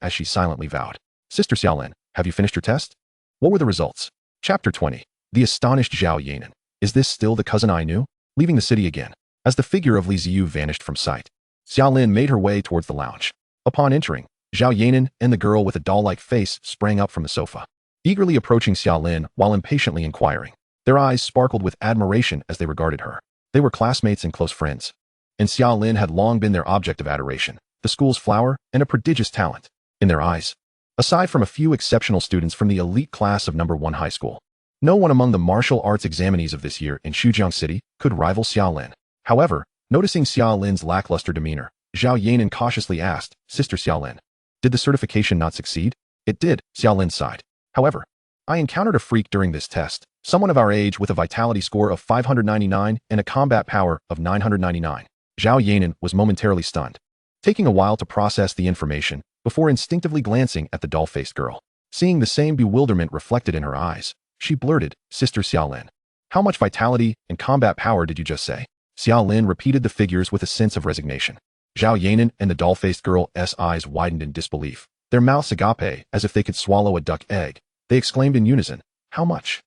as she silently vowed. "Sister Xia Lin, have you finished your test?" What were the results? Chapter 20. The astonished Zhao Yanan. Is this still the cousin I knew? Leaving the city again. As the figure of Li Ziyu vanished from sight, Xia Lin made her way towards the lounge. Upon entering, Zhao Yanan and the girl with a doll-like face sprang up from the sofa, eagerly approaching Xia Lin while impatiently inquiring. Their eyes sparkled with admiration as they regarded her. They were classmates and close friends, and Xia Lin had long been their object of adoration, the school's flower, and a prodigious talent. In their eyes, aside from a few exceptional students from the elite class of number 1 high school, no one among the martial arts examinees of this year in Xujiang City could rival Xia Lin. However, noticing Xia Lin's lackluster demeanor, Zhao Yanan cautiously asked, "Sister Xia Lin, did the certification not succeed?" "It did," Xia Lin sighed. "However, I encountered a freak during this test, someone of our age with a vitality score of 599 and a combat power of 999. Zhao Yanan was momentarily stunned, taking a while to process the information before instinctively glancing at the doll-faced girl. Seeing the same bewilderment reflected in her eyes, she blurted, "Sister Xia Lin, how much vitality and combat power did you just say?" Xia Lin repeated the figures with a sense of resignation. Zhao Yanan and the doll-faced girl's eyes widened in disbelief, their mouths agape as if they could swallow a duck egg. They exclaimed in unison, "How much?"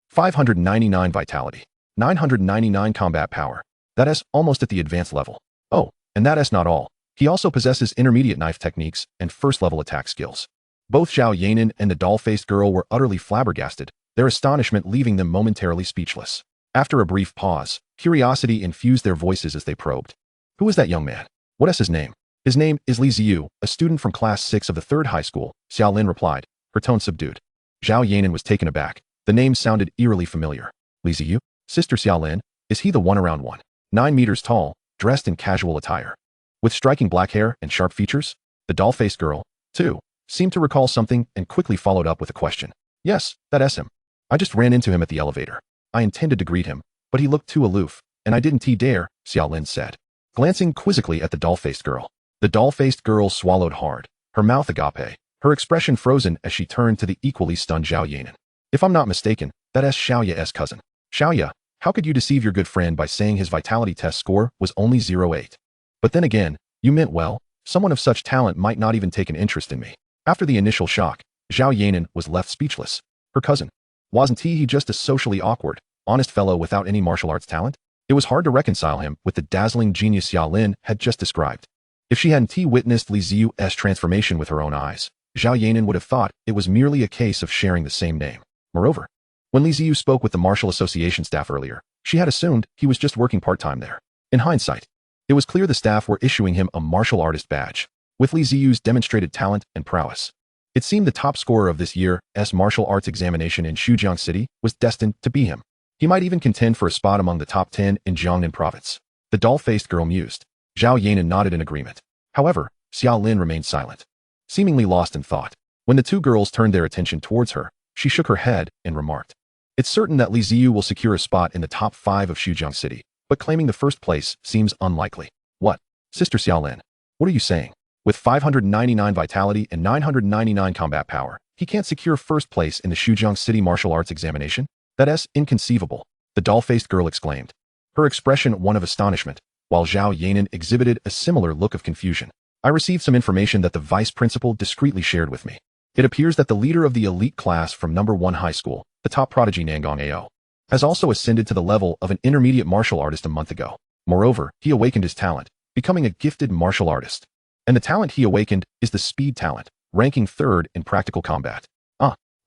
599 vitality, 999 combat power. That is almost at the advanced level. Oh, and that is not all. He also possesses intermediate knife techniques and first-level attack skills. Both Zhao Yanan and the doll-faced girl were utterly flabbergasted, their astonishment leaving them momentarily speechless. After a brief pause, curiosity infused their voices as they probed. "Who is that young man? What is his name?" "His name is Li Ziyu, a student from class 6 of the 3rd high school," Xia Lin replied, her tone subdued. Zhao Yanan was taken aback. The name sounded eerily familiar. "Li Ziyu? Sister Xia Lin? Is he the one around 1.9 meters tall, dressed in casual attire, with striking black hair and sharp features?" The doll-faced girl, too, seemed to recall something and quickly followed up with a question. "Yes, that is him. I just ran into him at the elevator. I intended to greet him, but he looked too aloof, and I didn't dare," Xia Lin said, glancing quizzically at the doll-faced girl. The doll-faced girl swallowed hard, her mouth agape, her expression frozen as she turned to the equally stunned Zhao Yanan. "If I'm not mistaken, that is Xiaoya's cousin. Xiaoya, how could you deceive your good friend by saying his vitality test score was only 08? But then again, you meant well. Someone of such talent might not even take an interest in me." After the initial shock, Zhao Yanan was left speechless. Her cousin. Wasn't he just a socially awkward, honest fellow without any martial arts talent? It was hard to reconcile him with the dazzling genius Xia Lin had just described. If she hadn't witnessed Li Ziyu's transformation with her own eyes, Zhao Yanan would have thought it was merely a case of sharing the same name. Moreover, when Li Ziyu spoke with the Martial Association staff earlier, she had assumed he was just working part-time there. In hindsight, it was clear the staff were issuing him a martial artist badge, with Li Ziyu's demonstrated talent and prowess. It seemed the top scorer of this year's martial arts examination in Xujiang City was destined to be him. He might even contend for a spot among the top 10 in Jiangnan province. The doll-faced girl mused. Zhao Yanan nodded in agreement. However, Xiao Lin remained silent, seemingly lost in thought. When the two girls turned their attention towards her, she shook her head and remarked, "It's certain that Li Ziyu will secure a spot in the top 5 of Xujiang City, but claiming the first place seems unlikely." "What? Sister Xiaolin, what are you saying? With 599 vitality and 999 combat power, he can't secure first place in the Xujiang City martial arts examination? That's inconceivable," the doll-faced girl exclaimed, her expression one of astonishment, while Zhao Yanan exhibited a similar look of confusion. "I received some information that the vice principal discreetly shared with me. It appears that the leader of the elite class from number 1 high school, the top prodigy Nangang, has also ascended to the level of an intermediate martial artist a month ago. Moreover, he awakened his talent, becoming a gifted martial artist. And the talent he awakened is the speed talent, ranking 3rd in practical combat."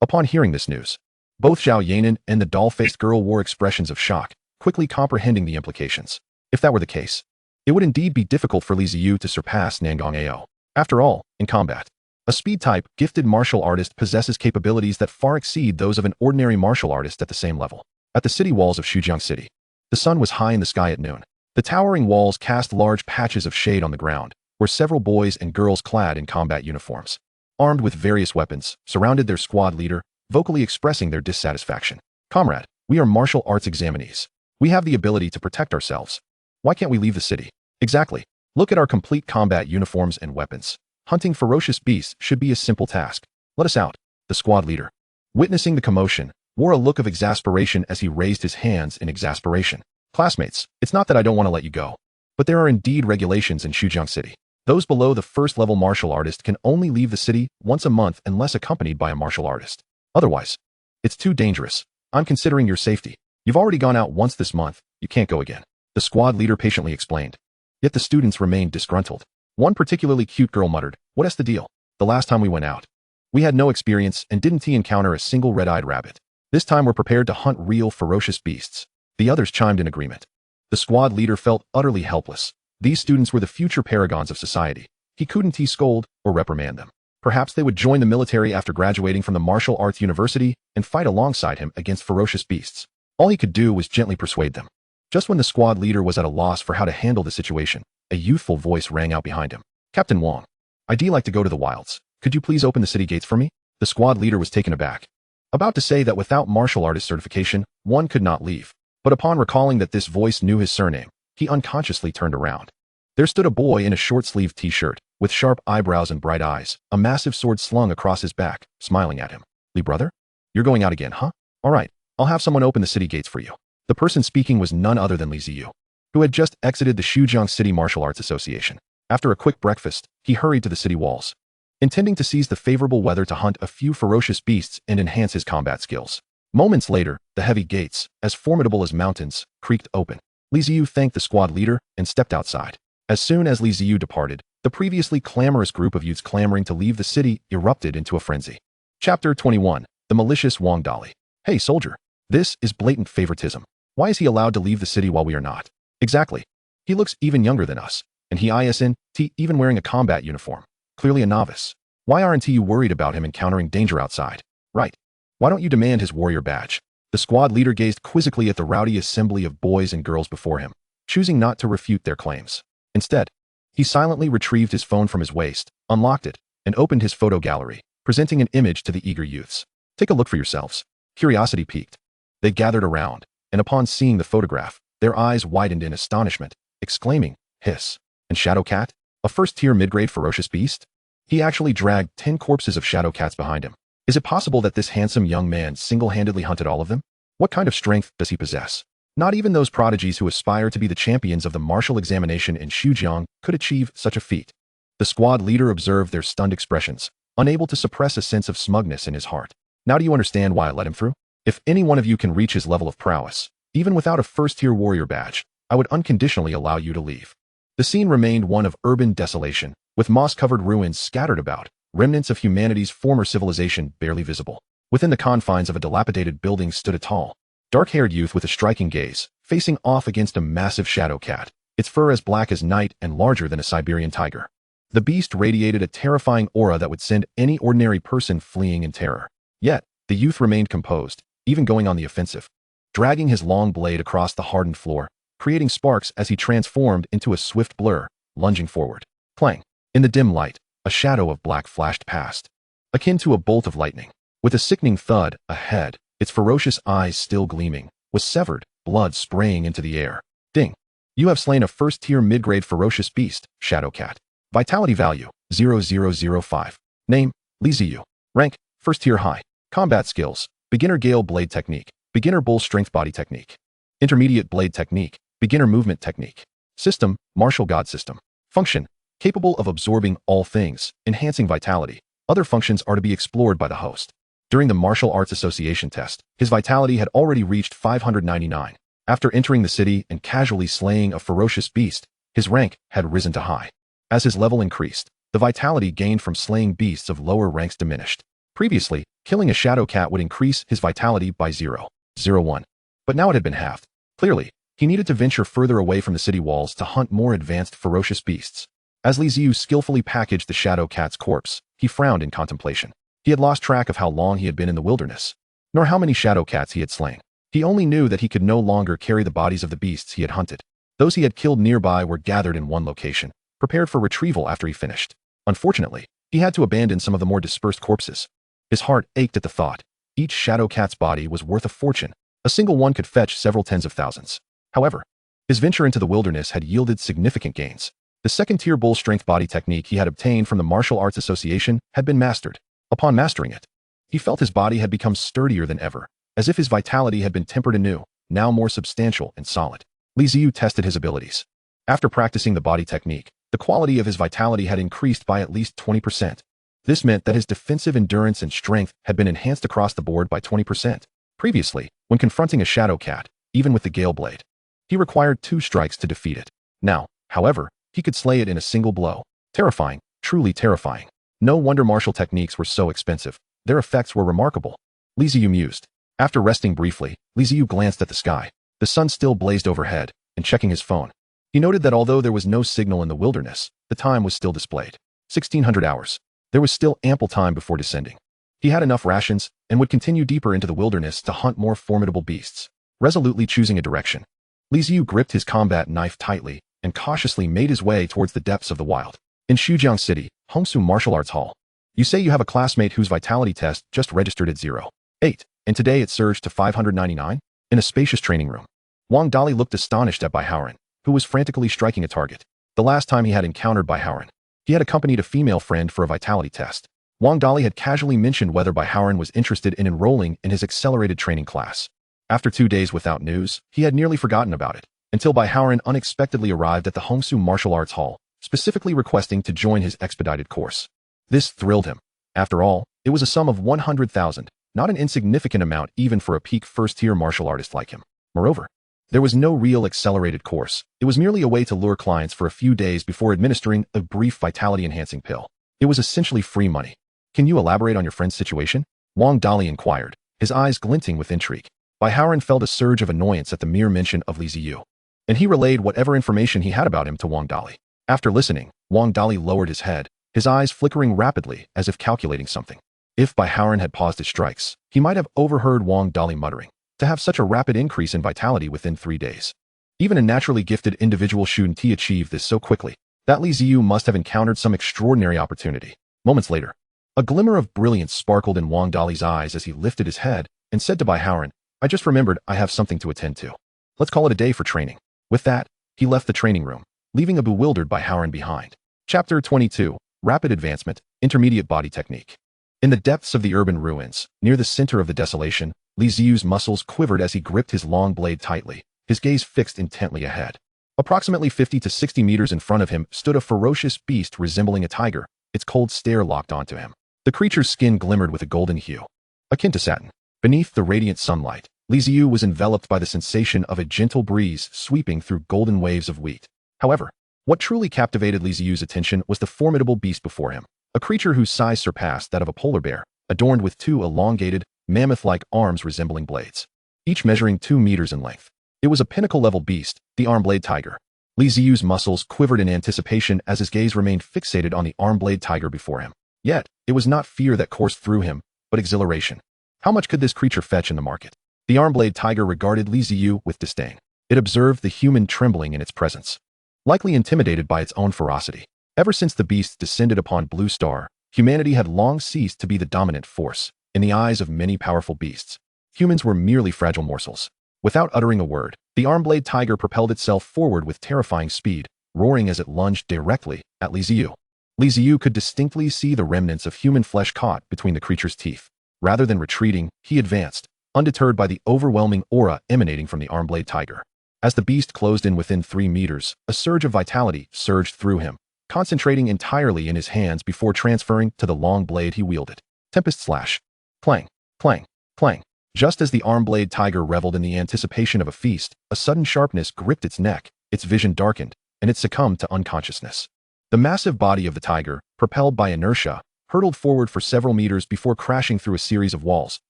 Upon hearing this news, both Zhao Yanan and the doll-faced girl wore expressions of shock, quickly comprehending the implications. If that were the case, it would indeed be difficult for Li Ziyu to surpass Nangang. After all, in combat, a speed-type, gifted martial artist possesses capabilities that far exceed those of an ordinary martial artist at the same level. At the city walls of Xujiang City, the sun was high in the sky at noon. The towering walls cast large patches of shade on the ground, where several boys and girls clad in combat uniforms, armed with various weapons, surrounded their squad leader, vocally expressing their dissatisfaction. "Comrade, we are martial arts examinees. We have the ability to protect ourselves. Why can't we leave the city?" "Exactly. Look at our complete combat uniforms and weapons. Hunting ferocious beasts should be a simple task. Let us out." The squad leader, witnessing the commotion, wore a look of exasperation as he raised his hands in exasperation. "Classmates, it's not that I don't want to let you go, but there are indeed regulations in Xujiang City. Those below the first-level martial artist can only leave the city once a month unless accompanied by a martial artist. Otherwise, it's too dangerous. I'm considering your safety. You've already gone out once this month, you can't go again," the squad leader patiently explained. Yet the students remained disgruntled. One particularly cute girl muttered, "What's the deal? The last time we went out, we had no experience and didn't encounter a single red-eyed rabbit. This time we're prepared to hunt real ferocious beasts." The others chimed in agreement. The squad leader felt utterly helpless. These students were the future paragons of society. He couldn't scold or reprimand them. Perhaps they would join the military after graduating from the martial arts university and fight alongside him against ferocious beasts. All he could do was gently persuade them. Just when the squad leader was at a loss for how to handle the situation, a youthful voice rang out behind him. "Captain Wang, I'd like to go to the wilds. Could you please open the city gates for me?" The squad leader was taken aback, about to say that without martial artist certification, one could not leave. But upon recalling that this voice knew his surname, he unconsciously turned around. There stood a boy in a short-sleeved t-shirt, with sharp eyebrows and bright eyes, a massive sword slung across his back, smiling at him. "Li brother? You're going out again, huh? All right, I'll have someone open the city gates for you." The person speaking was none other than Li Ziyu, who had just exited the Xujiang City Martial Arts Association. After a quick breakfast, he hurried to the city walls, intending to seize the favorable weather to hunt a few ferocious beasts and enhance his combat skills. Moments later, the heavy gates, as formidable as mountains, creaked open. Li Ziyu thanked the squad leader and stepped outside. As soon as Li Ziyu departed, the previously clamorous group of youths clamoring to leave the city erupted into a frenzy. Chapter 21. The Malicious Wang Dali. "Hey, soldier. This is blatant favoritism. Why is he allowed to leave the city while we are not?" "Exactly. He looks even younger than us, and he isn't even wearing a combat uniform. Clearly a novice. Why aren't you worried about him encountering danger outside? Right. Why don't you demand his warrior badge?" The squad leader gazed quizzically at the rowdy assembly of boys and girls before him, choosing not to refute their claims. Instead, he silently retrieved his phone from his waist, unlocked it, and opened his photo gallery, presenting an image to the eager youths. "Take a look for yourselves." Curiosity piqued. They gathered around, and upon seeing the photograph, their eyes widened in astonishment, exclaiming, "Hiss! And Shadow Cat? A first-tier mid-grade ferocious beast?" He actually dragged 10 corpses of shadow cats behind him. Is it possible that this handsome young man single-handedly hunted all of them? What kind of strength does he possess? Not even those prodigies who aspire to be the champions of the martial examination in Xujiang could achieve such a feat. The squad leader observed their stunned expressions, unable to suppress a sense of smugness in his heart. "Now do you understand why I let him through? If any one of you can reach his level of prowess, even without a first-tier warrior badge, I would unconditionally allow you to leave." The scene remained one of urban desolation, with moss-covered ruins scattered about, remnants of humanity's former civilization barely visible. Within the confines of a dilapidated building stood a tall, dark-haired youth with a striking gaze, facing off against a massive shadow cat, its fur as black as night and larger than a Siberian tiger. The beast radiated a terrifying aura that would send any ordinary person fleeing in terror. Yet, the youth remained composed, even going on the offensive. dragging his long blade across the hardened floor, creating sparks as he transformed into a swift blur, lunging forward. Clang! In the dim light, a shadow of black flashed past, akin to a bolt of lightning. With a sickening thud, ahead, its ferocious eyes still gleaming, was severed, blood spraying into the air. Ding! You have slain a first-tier mid-grade ferocious beast, Shadowcat. Vitality value, 0005. Name, Li Ziyu. Rank, first-tier high. Combat skills, beginner Gale Blade Technique, beginner Bull Strength Body Technique. Intermediate Blade Technique, beginner Movement Technique. System, Martial God System. Function, capable of absorbing all things, enhancing vitality. Other functions are to be explored by the host. During the Martial Arts Association test, his vitality had already reached 599. After entering the city and casually slaying a ferocious beast, his rank had risen to high. As his level increased, the vitality gained from slaying beasts of lower ranks diminished. Previously, killing a shadow cat would increase his vitality by 0.01. But now it had been halved. Clearly, he needed to venture further away from the city walls to hunt more advanced ferocious beasts. As Li Ziyu skillfully packaged the shadow cat's corpse, he frowned in contemplation. He had lost track of how long he had been in the wilderness, nor how many shadow cats he had slain. He only knew that he could no longer carry the bodies of the beasts he had hunted. Those he had killed nearby were gathered in one location, prepared for retrieval after he finished. Unfortunately, he had to abandon some of the more dispersed corpses. His heart ached at the thought. Each shadow cat's body was worth a fortune. A single one could fetch several tens of thousands. However, his venture into the wilderness had yielded significant gains. The second-tier bull strength body technique he had obtained from the Martial Arts Association had been mastered. Upon mastering it, he felt his body had become sturdier than ever, as if his vitality had been tempered anew, now more substantial and solid. Li Ziyu tested his abilities. After practicing the body technique, the quality of his vitality had increased by at least 20%. This meant that his defensive endurance and strength had been enhanced across the board by 20%. Previously, when confronting a shadow cat, even with the Gale Blade, he required 2 strikes to defeat it. Now, however, he could slay it in a single blow. Terrifying, truly terrifying. No wonder martial techniques were so expensive. Their effects were remarkable. Li Ziyu mused. After resting briefly, Li Ziyu glanced at the sky. The sun still blazed overhead, and checking his phone, he noted that although there was no signal in the wilderness, the time was still displayed. 1600 hours. There was still ample time before descending. He had enough rations and would continue deeper into the wilderness to hunt more formidable beasts. Resolutely choosing a direction, Li Ziyu gripped his combat knife tightly and cautiously made his way towards the depths of the wild. In Xujiang City, Hongsu Martial Arts Hall. You say you have a classmate whose vitality test just registered at 0.8, and today it surged to 599? In a spacious training room, Wang Dali looked astonished at Bai Haoran, who was frantically striking a target. The last time he had encountered Bai Haoran, he had accompanied a female friend for a vitality test. Wang Dali had casually mentioned whether Bai Haoran was interested in enrolling in his accelerated training class. After 2 days without news, he had nearly forgotten about it, until Bai Haoran unexpectedly arrived at the Hongsu Martial Arts Hall, specifically requesting to join his expedited course. This thrilled him. After all, it was a sum of 100,000, not an insignificant amount even for a peak first-tier martial artist like him. Moreover, there was no real accelerated course. It was merely a way to lure clients for a few days before administering a brief vitality-enhancing pill. It was essentially free money. Can you elaborate on your friend's situation? Wang Dali inquired, his eyes glinting with intrigue. Bai Haoran felt a surge of annoyance at the mere mention of Li Ziyu, and he relayed whatever information he had about him to Wang Dali. After listening, Wang Dali lowered his head, his eyes flickering rapidly as if calculating something. If Bai Haoran had paused his strikes, he might have overheard Wang Dali muttering, to have such a rapid increase in vitality within 3 days. Even a naturally gifted individual shouldn't he achieve this so quickly. That Li Ziyu must have encountered some extraordinary opportunity. Moments later, a glimmer of brilliance sparkled in Wang Dali's eyes as he lifted his head and said to Bai Haoran, I just remembered I have something to attend to. Let's call it a day for training. With that, he left the training room, leaving a bewildered Bai Haoran behind. Chapter 22, Rapid Advancement, Intermediate Body Technique. In the depths of the urban ruins, near the center of the desolation, Li Ziyu's muscles quivered as he gripped his long blade tightly, his gaze fixed intently ahead. Approximately 50 to 60 meters in front of him stood a ferocious beast resembling a tiger, its cold stare locked onto him. The creature's skin glimmered with a golden hue, akin to satin. Beneath the radiant sunlight, Li Ziyu was enveloped by the sensation of a gentle breeze sweeping through golden waves of wheat. However, what truly captivated Li Ziyu's attention was the formidable beast before him, a creature whose size surpassed that of a polar bear, adorned with 2 elongated, mammoth-like arms resembling blades, each measuring 2 meters in length. It was a pinnacle-level beast, the arm-blade tiger. Li Ziyu's muscles quivered in anticipation as his gaze remained fixated on the arm-blade tiger before him. Yet, it was not fear that coursed through him, but exhilaration. How much could this creature fetch in the market? The arm-blade tiger regarded Li Ziyu with disdain. It observed the human trembling in its presence, likely intimidated by its own ferocity. Ever since the beasts descended upon Blue Star, humanity had long ceased to be the dominant force. In the eyes of many powerful beasts, humans were merely fragile morsels. Without uttering a word, the arm-blade tiger propelled itself forward with terrifying speed, roaring as it lunged directly at Li Ziyu. Li Ziyu could distinctly see the remnants of human flesh caught between the creature's teeth. Rather than retreating, he advanced, undeterred by the overwhelming aura emanating from the arm-blade tiger. As the beast closed in within 3 meters, a surge of vitality surged through him, concentrating entirely in his hands before transferring to the long blade he wielded. Tempest slash. Clang, clang, clang. Just as the arm-blade tiger reveled in the anticipation of a feast, a sudden sharpness gripped its neck, its vision darkened, and it succumbed to unconsciousness. The massive body of the tiger, propelled by inertia, hurtled forward for several meters before crashing through a series of walls,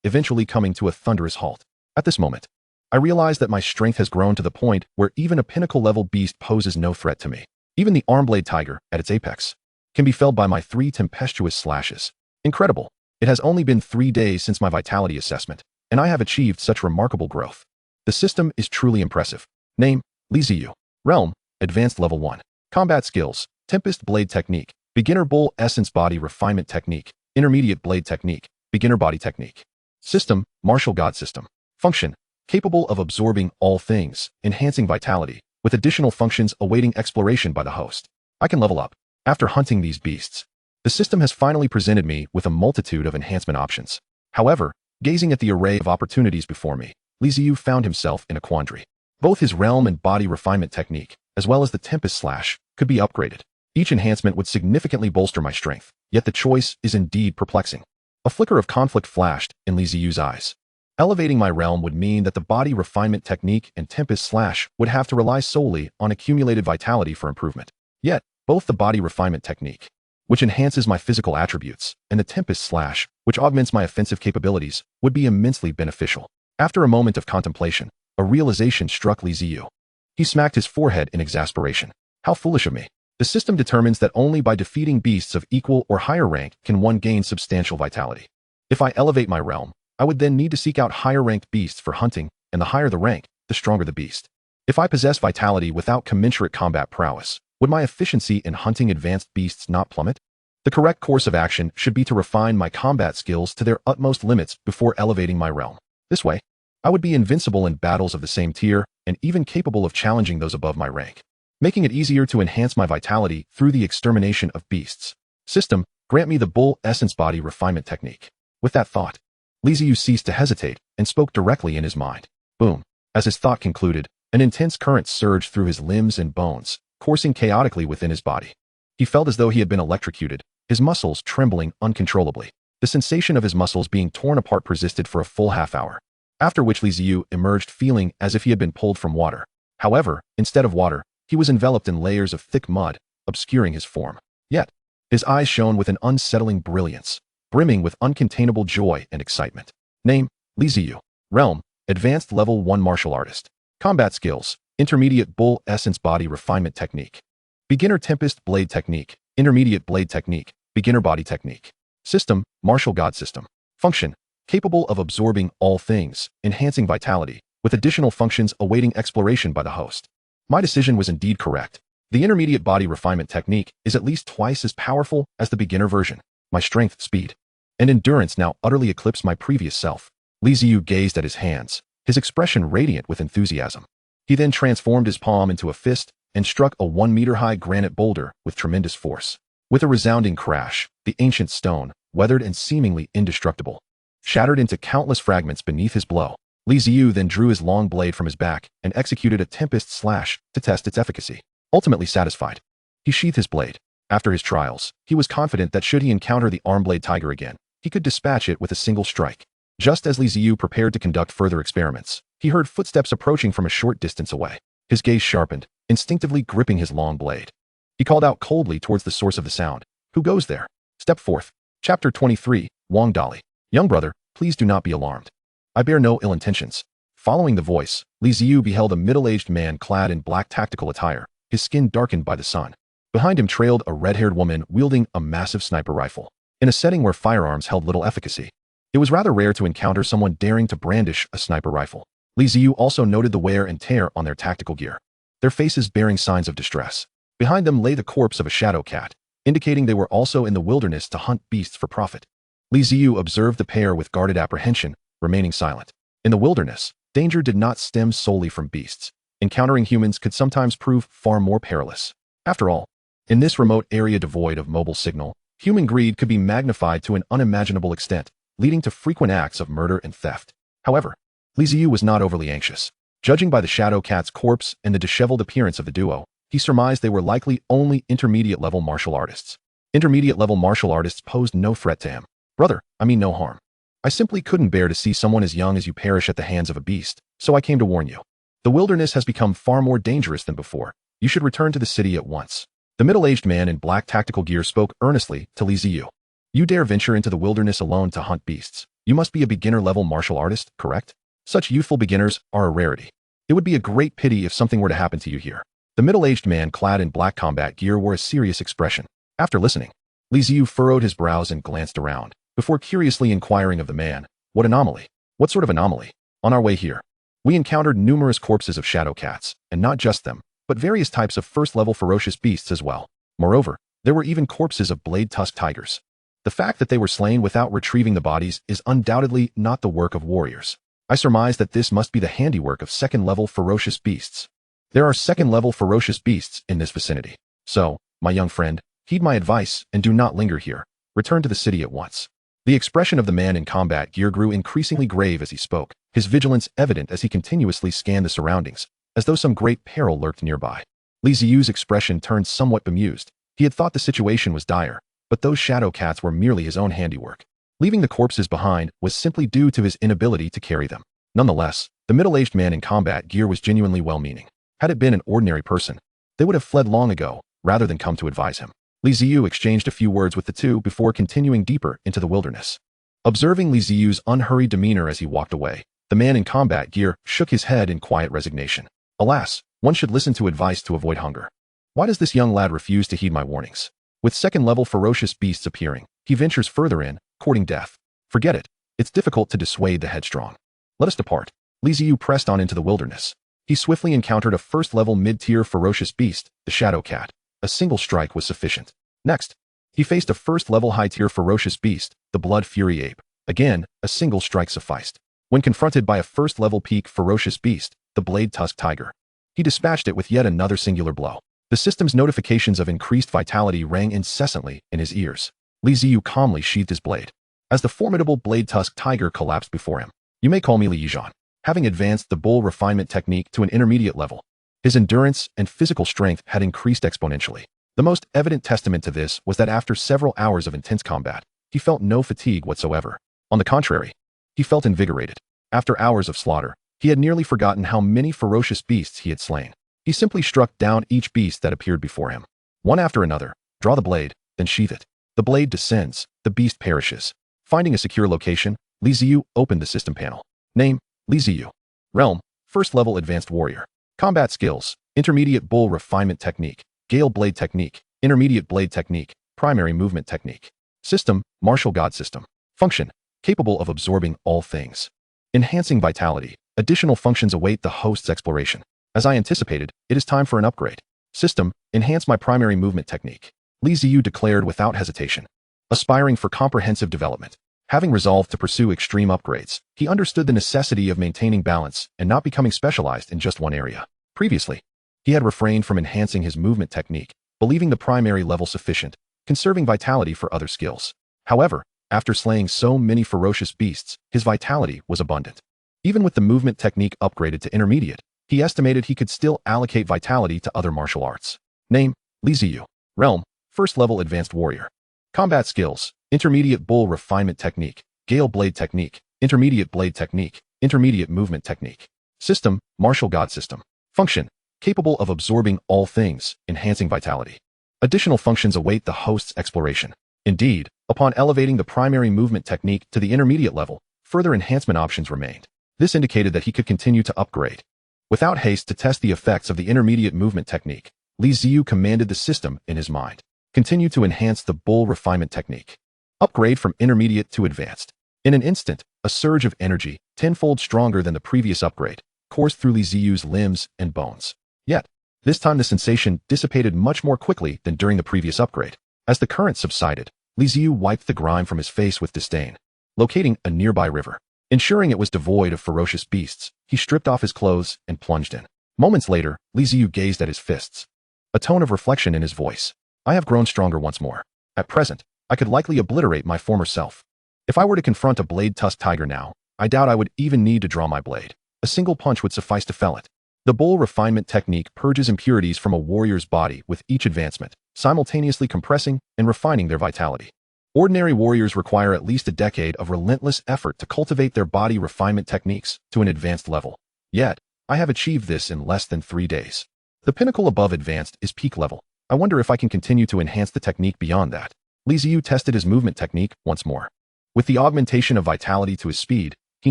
eventually coming to a thunderous halt. At this moment, I realized that my strength has grown to the point where even a pinnacle-level beast poses no threat to me. Even the arm-blade tiger, at its apex, can be felled by my 3 tempestuous slashes. Incredible! It has only been 3 days since my vitality assessment, and I have achieved such remarkable growth. The system is truly impressive. Name, Li Ziyu. Realm, Advanced Level 1. Combat Skills, Tempest Blade Technique, Beginner Bull Essence Body Refinement Technique, Intermediate Blade Technique, Beginner Body Technique. System, Martial God System. Function, capable of absorbing all things, enhancing vitality, with additional functions awaiting exploration by the host. I can level up. After hunting these beasts, the system has finally presented me with a multitude of enhancement options. However, gazing at the array of opportunities before me, Li Ziyu found himself in a quandary. Both his realm and body refinement technique, as well as the Tempest Slash, could be upgraded. Each enhancement would significantly bolster my strength, yet the choice is indeed perplexing. A flicker of conflict flashed in Li Ziyu's eyes. Elevating my realm would mean that the body refinement technique and Tempest Slash would have to rely solely on accumulated vitality for improvement. Yet, both the body refinement technique, which enhances my physical attributes, and the Tempest Slash, which augments my offensive capabilities, would be immensely beneficial. After a moment of contemplation, a realization struck Li Ziyu. He smacked his forehead in exasperation. How foolish of me. The system determines that only by defeating beasts of equal or higher rank can one gain substantial vitality. If I elevate my realm, I would then need to seek out higher-ranked beasts for hunting, and the higher the rank, the stronger the beast. If I possess vitality without commensurate combat prowess, would my efficiency in hunting advanced beasts not plummet? The correct course of action should be to refine my combat skills to their utmost limits before elevating my realm. This way, I would be invincible in battles of the same tier, and even capable of challenging those above my rank, making it easier to enhance my vitality through the extermination of beasts. System, grant me the Bull Essence Body Refinement Technique. With that thought, Li Ziyu ceased to hesitate and spoke directly in his mind. Boom. As his thought concluded, an intense current surged through his limbs and bones, coursing chaotically within his body. He felt as though he had been electrocuted, his muscles trembling uncontrollably. The sensation of his muscles being torn apart persisted for a full half-hour, after which Li Ziyu emerged feeling as if he had been pulled from water. However, instead of water, he was enveloped in layers of thick mud, obscuring his form. Yet, his eyes shone with an unsettling brilliance, brimming with uncontainable joy and excitement. Name, Li Ziyu. Realm, Advanced Level 1 Martial Artist. Combat Skills, Intermediate Bull Essence Body Refinement Technique. Beginner Tempest Blade Technique, Intermediate Blade Technique, Beginner Body Technique. System, Martial God System. Function, capable of absorbing all things, enhancing vitality, with additional functions awaiting exploration by the host. My decision was indeed correct. The Intermediate Body Refinement Technique is at least twice as powerful as the beginner version. My strength, speed, and endurance now utterly eclipse my previous self. Li Ziyu gazed at his hands, his expression radiant with enthusiasm. He then transformed his palm into a fist and struck a 1-meter-high granite boulder with tremendous force. With a resounding crash, the ancient stone, weathered and seemingly indestructible, shattered into countless fragments beneath his blow. Li Ziyu then drew his long blade from his back and executed a Tempest Slash to test its efficacy. Ultimately satisfied, he sheathed his blade. After his trials, he was confident that should he encounter the arm-blade tiger again, he could dispatch it with a single strike. Just as Li Ziyu prepared to conduct further experiments, he heard footsteps approaching from a short distance away. His gaze sharpened, instinctively gripping his long blade. He called out coldly towards the source of the sound. Who goes there? Step forth. Chapter 23, Wang Dali. Young brother, please do not be alarmed. I bear no ill intentions. Following the voice, Li Ziyu beheld a middle-aged man clad in black tactical attire, his skin darkened by the sun. Behind him trailed a red-haired woman wielding a massive sniper rifle. In a setting where firearms held little efficacy, It was rather rare to encounter someone daring to brandish a sniper rifle. Li Ziyu also noted the wear and tear on their tactical gear, their faces bearing signs of distress. Behind them lay the corpse of a shadow cat, indicating they were also in the wilderness to hunt beasts for profit. Li Ziyu observed the pair with guarded apprehension, remaining silent. In the wilderness, danger did not stem solely from beasts. Encountering humans could sometimes prove far more perilous. After all, in this remote area devoid of mobile signal, human greed could be magnified to an unimaginable extent, leading to frequent acts of murder and theft. However, Li Ziyu was not overly anxious. Judging by the shadow cat's corpse and the disheveled appearance of the duo, he surmised they were likely only intermediate-level martial artists. Intermediate-level martial artists posed no threat to him. Brother, I mean no harm. I simply couldn't bear to see someone as young as you perish at the hands of a beast, so I came to warn you. The wilderness has become far more dangerous than before. You should return to the city at once. The middle-aged man in black tactical gear spoke earnestly to Li Ziyu. You dare venture into the wilderness alone to hunt beasts. You must be a beginner-level martial artist, correct? Such youthful beginners are a rarity. It would be a great pity if something were to happen to you here. The middle-aged man clad in black combat gear wore a serious expression. After listening, Li Ziyu furrowed his brows and glanced around, before curiously inquiring of the man, what anomaly? What sort of anomaly? On our way here, we encountered numerous corpses of shadow cats, and not just them, but various types of first-level ferocious beasts as well. Moreover, there were even corpses of blade-tusked tigers. The fact that they were slain without retrieving the bodies is undoubtedly not the work of warriors. I surmise that this must be the handiwork of second-level ferocious beasts. There are second-level ferocious beasts in this vicinity. So, my young friend, heed my advice and do not linger here. Return to the city at once. The expression of the man in combat gear grew increasingly grave as he spoke, his vigilance evident as he continuously scanned the surroundings, as though some great peril lurked nearby. Li Ziyu's expression turned somewhat bemused. He had thought the situation was dire, but those shadow cats were merely his own handiwork. Leaving the corpses behind was simply due to his inability to carry them. Nonetheless, the middle-aged man in combat gear was genuinely well-meaning. Had it been an ordinary person, they would have fled long ago, rather than come to advise him. Li Ziyu exchanged a few words with the two before continuing deeper into the wilderness. Observing Li Ziyu's unhurried demeanor as he walked away, the man in combat gear shook his head in quiet resignation. Alas, one should listen to advice to avoid hunger. Why does this young lad refuse to heed my warnings? With second-level ferocious beasts appearing, he ventures further in, courting death. Forget it. It's difficult to dissuade the headstrong. Let us depart. Li Ziyu pressed on into the wilderness. He swiftly encountered a first-level mid-tier ferocious beast, the shadow cat. A single strike was sufficient. Next, he faced a first-level high-tier ferocious beast, the blood fury ape. Again, a single strike sufficed. When confronted by a first-level peak ferocious beast, the blade-tusked tiger, he dispatched it with yet another singular blow. The system's notifications of increased vitality rang incessantly in his ears. Li Ziyu calmly sheathed his blade. As the formidable blade-tusked tiger collapsed before him, you may call me Li Yizhan. Having advanced the bull refinement technique to an intermediate level, his endurance and physical strength had increased exponentially. The most evident testament to this was that after several hours of intense combat, he felt no fatigue whatsoever. On the contrary, he felt invigorated. After hours of slaughter, he had nearly forgotten how many ferocious beasts he had slain. He simply struck down each beast that appeared before him. One after another, draw the blade, then sheath it. The blade descends, the beast perishes. Finding a secure location, Li Ziyu opened the system panel. Name, Li Ziyu. Realm, first level advanced warrior. Combat skills, intermediate bull refinement technique, gale blade technique, intermediate blade technique, primary movement technique. System, martial god system. Function, capable of absorbing all things. Enhancing vitality, additional functions await the host's exploration. As I anticipated, it is time for an upgrade. System, enhance my primary movement technique. Li Ziyu declared without hesitation. Aspiring for comprehensive development. Having resolved to pursue extreme upgrades, he understood the necessity of maintaining balance and not becoming specialized in just one area. Previously, he had refrained from enhancing his movement technique, believing the primary level sufficient, conserving vitality for other skills. However, after slaying so many ferocious beasts, his vitality was abundant. Even with the movement technique upgraded to intermediate, he estimated he could still allocate vitality to other martial arts. Name, Li Ziyu. Realm, first level advanced warrior. Combat skills, intermediate bull refinement technique, gale blade technique, intermediate blade technique, intermediate movement technique. System, martial god system. Function, capable of absorbing all things, enhancing vitality. Additional functions await the host's exploration. Indeed, upon elevating the primary movement technique to the intermediate level, further enhancement options remained. This indicated that he could continue to upgrade. Without haste to test the effects of the intermediate movement technique, Li Ziyu commanded the system in his mind. Continue to enhance the bull refinement technique. Upgrade from intermediate to advanced. In an instant, a surge of energy, tenfold stronger than the previous upgrade, coursed through Li Ziyu's limbs and bones. Yet, this time the sensation dissipated much more quickly than during the previous upgrade. As the current subsided, Li Ziyu wiped the grime from his face with disdain. Locating a nearby river, ensuring it was devoid of ferocious beasts, he stripped off his clothes and plunged in. Moments later, Li Ziyu gazed at his fists, a tone of reflection in his voice. I have grown stronger once more. At present, I could likely obliterate my former self. If I were to confront a blade-tusked tiger now, I doubt I would even need to draw my blade. A single punch would suffice to fell it. The bull refinement technique purges impurities from a warrior's body with each advancement, simultaneously compressing and refining their vitality. Ordinary warriors require at least a decade of relentless effort to cultivate their body refinement techniques to an advanced level. Yet, I have achieved this in less than 3 days. The pinnacle above advanced is peak level. I wonder if I can continue to enhance the technique beyond that. Li Ziyu tested his movement technique once more. With the augmentation of vitality to his speed, he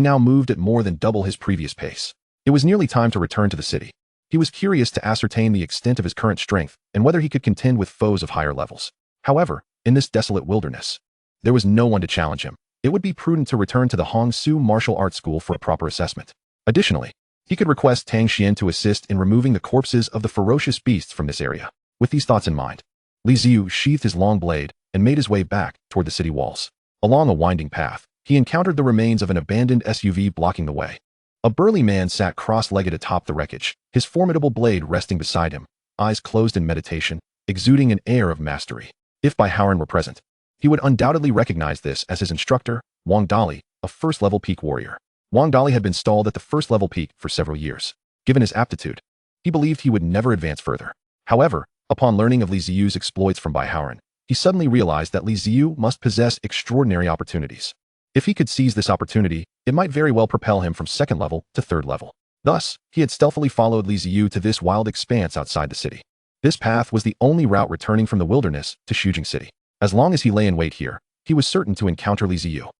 now moved at more than double his previous pace. It was nearly time to return to the city. He was curious to ascertain the extent of his current strength and whether he could contend with foes of higher levels. However, in this desolate wilderness, there was no one to challenge him. It would be prudent to return to the Hongsu Martial Arts School for a proper assessment. Additionally, he could request Tang Xian to assist in removing the corpses of the ferocious beasts from this area. With these thoughts in mind, Li Ziyu sheathed his long blade and made his way back toward the city walls. Along a winding path, he encountered the remains of an abandoned SUV blocking the way. A burly man sat cross-legged atop the wreckage, his formidable blade resting beside him, eyes closed in meditation, exuding an air of mastery. If Bai Howren were present, he would undoubtedly recognize this as his instructor, Wang Dali, a first-level peak warrior. Wang Dali had been stalled at the first-level peak for several years. Given his aptitude, he believed he would never advance further. However, upon learning of Li Ziyu's exploits from Bai Howren, he suddenly realized that Li Ziyu must possess extraordinary opportunities. If he could seize this opportunity, it might very well propel him from second level to third level. Thus, he had stealthily followed Li Ziyu to this wild expanse outside the city. This path was the only route returning from the wilderness to Shujing City. As long as he lay in wait here, he was certain to encounter Li Ziyu.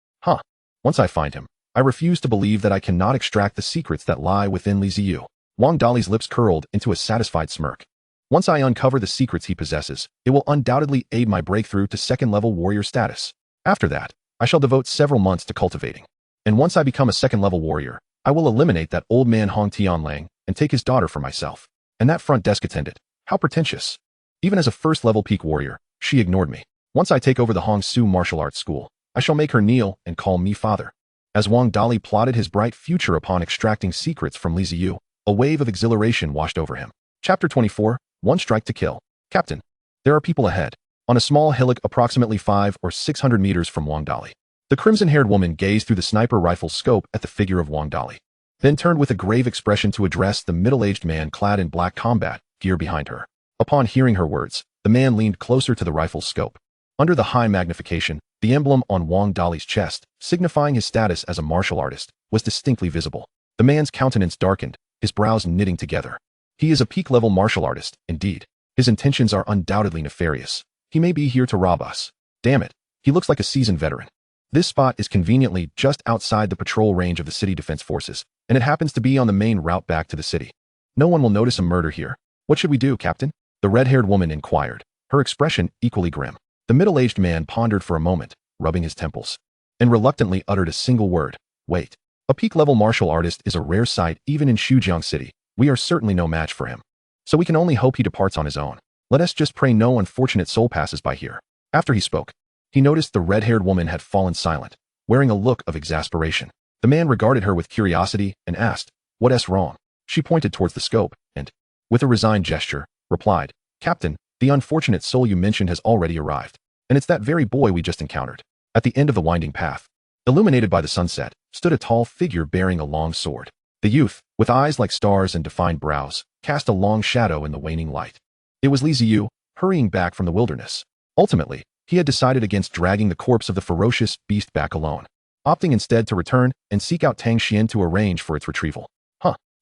Once I find him, I refuse to believe that I cannot extract the secrets that lie within Li Ziyu. Wang Dali's lips curled into a satisfied smirk. Once I uncover the secrets he possesses, it will undoubtedly aid my breakthrough to second-level warrior status. After that, I shall devote several months to cultivating. And once I become a second-level warrior, I will eliminate that old man Hong Tianlang and take his daughter for myself. And that front desk attendant, how pretentious. Even as a first-level peak warrior, she ignored me. Once I take over the Hongsu Martial Arts School, I shall make her kneel and call me father. As Wang Dali plotted his bright future upon extracting secrets from Li Ziyu, a wave of exhilaration washed over him. Chapter 24, One Strike to Kill. Captain, there are people ahead. On a small hillock approximately 500 or 600 meters from Wang Dali. The crimson-haired woman gazed through the sniper rifle's scope at the figure of Wang Dali, then turned with a grave expression to address the middle-aged man clad in black combat gear behind her. Upon hearing her words, the man leaned closer to the rifle's scope. Under the high magnification, the emblem on Wang Dali's chest, signifying his status as a martial artist, was distinctly visible. The man's countenance darkened, his brows knitting together. He is a peak-level martial artist, indeed. His intentions are undoubtedly nefarious. He may be here to rob us. Damn it, he looks like a seasoned veteran. This spot is conveniently just outside the patrol range of the city defense forces, and it happens to be on the main route back to the city. No one will notice a murder here. What should we do, Captain? The red-haired woman inquired, her expression equally grim. The middle-aged man pondered for a moment, rubbing his temples, and reluctantly uttered a single word, wait. A peak-level martial artist is a rare sight even in Shujing City. We are certainly no match for him. So we can only hope he departs on his own. Let us just pray no unfortunate soul passes by here. After he spoke, he noticed the red-haired woman had fallen silent, wearing a look of exasperation. The man regarded her with curiosity and asked, "What's wrong?" She pointed towards the scope and, with a resigned gesture, replied, "Captain, the unfortunate soul you mentioned has already arrived, and it's that very boy we just encountered." At the end of the winding path, illuminated by the sunset, stood a tall figure bearing a long sword. The youth, with eyes like stars and defined brows, cast a long shadow in the waning light. It was Li Ziyu, hurrying back from the wilderness. Ultimately, he had decided against dragging the corpse of the ferocious beast back alone, opting instead to return and seek out Tang Xian to arrange for its retrieval.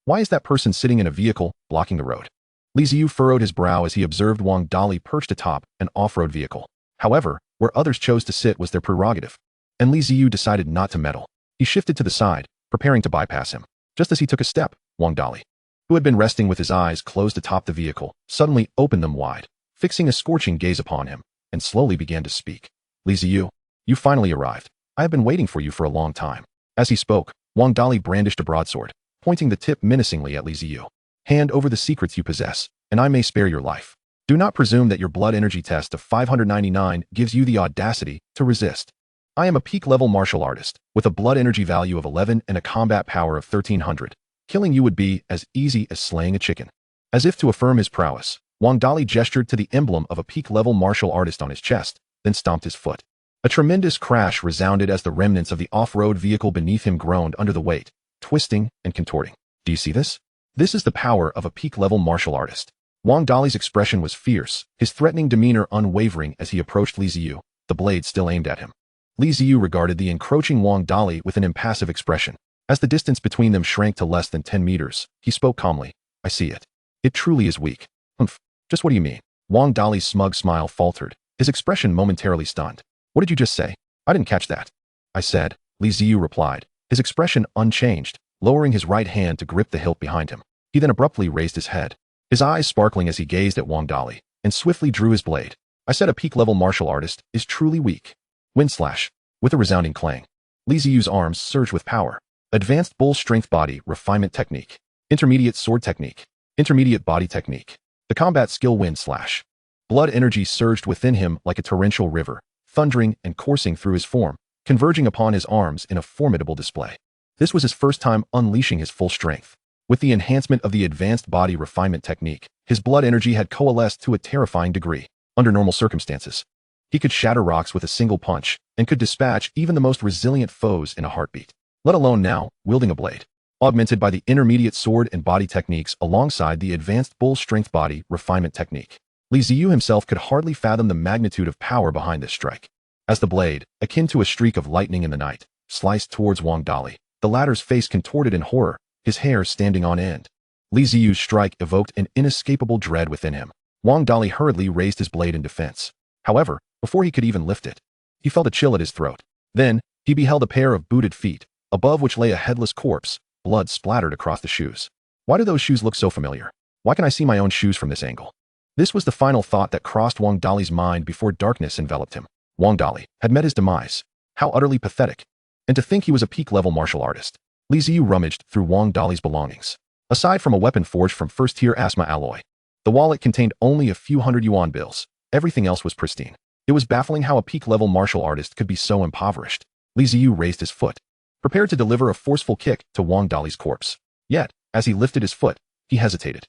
Why is that person sitting in a vehicle, blocking the road? Li Ziyu furrowed his brow as he observed Wang Dali perched atop an off-road vehicle. However, where others chose to sit was their prerogative, and Li Ziyu decided not to meddle. He shifted to the side, preparing to bypass him. Just as he took a step, Wang Dali, who had been resting with his eyes closed atop the vehicle, suddenly opened them wide, fixing a scorching gaze upon him, and slowly began to speak. "Li Ziyu, you finally arrived. I have been waiting for you for a long time. As he spoke, Wang Dali brandished a broadsword, pointing the tip menacingly at Li Ziyu. Hand over the secrets you possess, and I may spare your life. Do not presume that your blood energy test of 599 gives you the audacity to resist. I am a peak-level martial artist, with a blood energy value of 11 and a combat power of 1300. Killing you would be as easy as slaying a chicken. As if to affirm his prowess, Wang Dali gestured to the emblem of a peak-level martial artist on his chest, then stomped his foot. A tremendous crash resounded as the remnants of the off-road vehicle beneath him groaned under the weight, twisting and contorting. Do you see this? This is the power of a peak-level martial artist. Wang Dali's expression was fierce, his threatening demeanor unwavering as he approached Li Ziyu, the blade still aimed at him. Li Ziyu regarded the encroaching Wang Dali with an impassive expression. As the distance between them shrank to less than 10 meters, he spoke calmly. I see it. It truly is weak. Humph. Just what do you mean? Wang Dali's smug smile faltered, his expression momentarily stunned. What did you just say? I didn't catch that. I said, Li Ziyu replied, his expression unchanged, lowering his right hand to grip the hilt behind him. He then abruptly raised his head, his eyes sparkling as he gazed at Wang Dali, and swiftly drew his blade. I said a peak-level martial artist is truly weak. Wind slash. With a resounding clang, Li Ziyu's arms surged with power. Advanced bull strength body refinement technique. Intermediate sword technique. Intermediate body technique. The combat skill wind slash. Blood energy surged within him like a torrential river, thundering and coursing through his form, converging upon his arms in a formidable display. This was his first time unleashing his full strength. With the enhancement of the advanced body refinement technique, his blood energy had coalesced to a terrifying degree. Under normal circumstances, he could shatter rocks with a single punch and could dispatch even the most resilient foes in a heartbeat, let alone now, wielding a blade. Augmented by the intermediate sword and body techniques alongside the advanced bull strength body refinement technique, Li Ziyu himself could hardly fathom the magnitude of power behind this strike. As the blade, akin to a streak of lightning in the night, sliced towards Wang Dali, the latter's face contorted in horror, his hair standing on end. Li Ziyu's strike evoked an inescapable dread within him. Wang Dali hurriedly raised his blade in defense. However, before he could even lift it, he felt a chill at his throat. Then, he beheld a pair of booted feet, above which lay a headless corpse, blood splattered across the shoes. Why do those shoes look so familiar? Why can I see my own shoes from this angle? This was the final thought that crossed Wang Dali's mind before darkness enveloped him. Wang Dali had met his demise. How utterly pathetic. And to think he was a peak-level martial artist. Li Ziyu rummaged through Wang Dali's belongings. Aside from a weapon forged from first-tier asthma alloy, the wallet contained only a few hundred yuan bills. Everything else was pristine. It was baffling how a peak-level martial artist could be so impoverished. Li Ziyu raised his foot, prepared to deliver a forceful kick to Wang Dali's corpse. Yet, as he lifted his foot, he hesitated.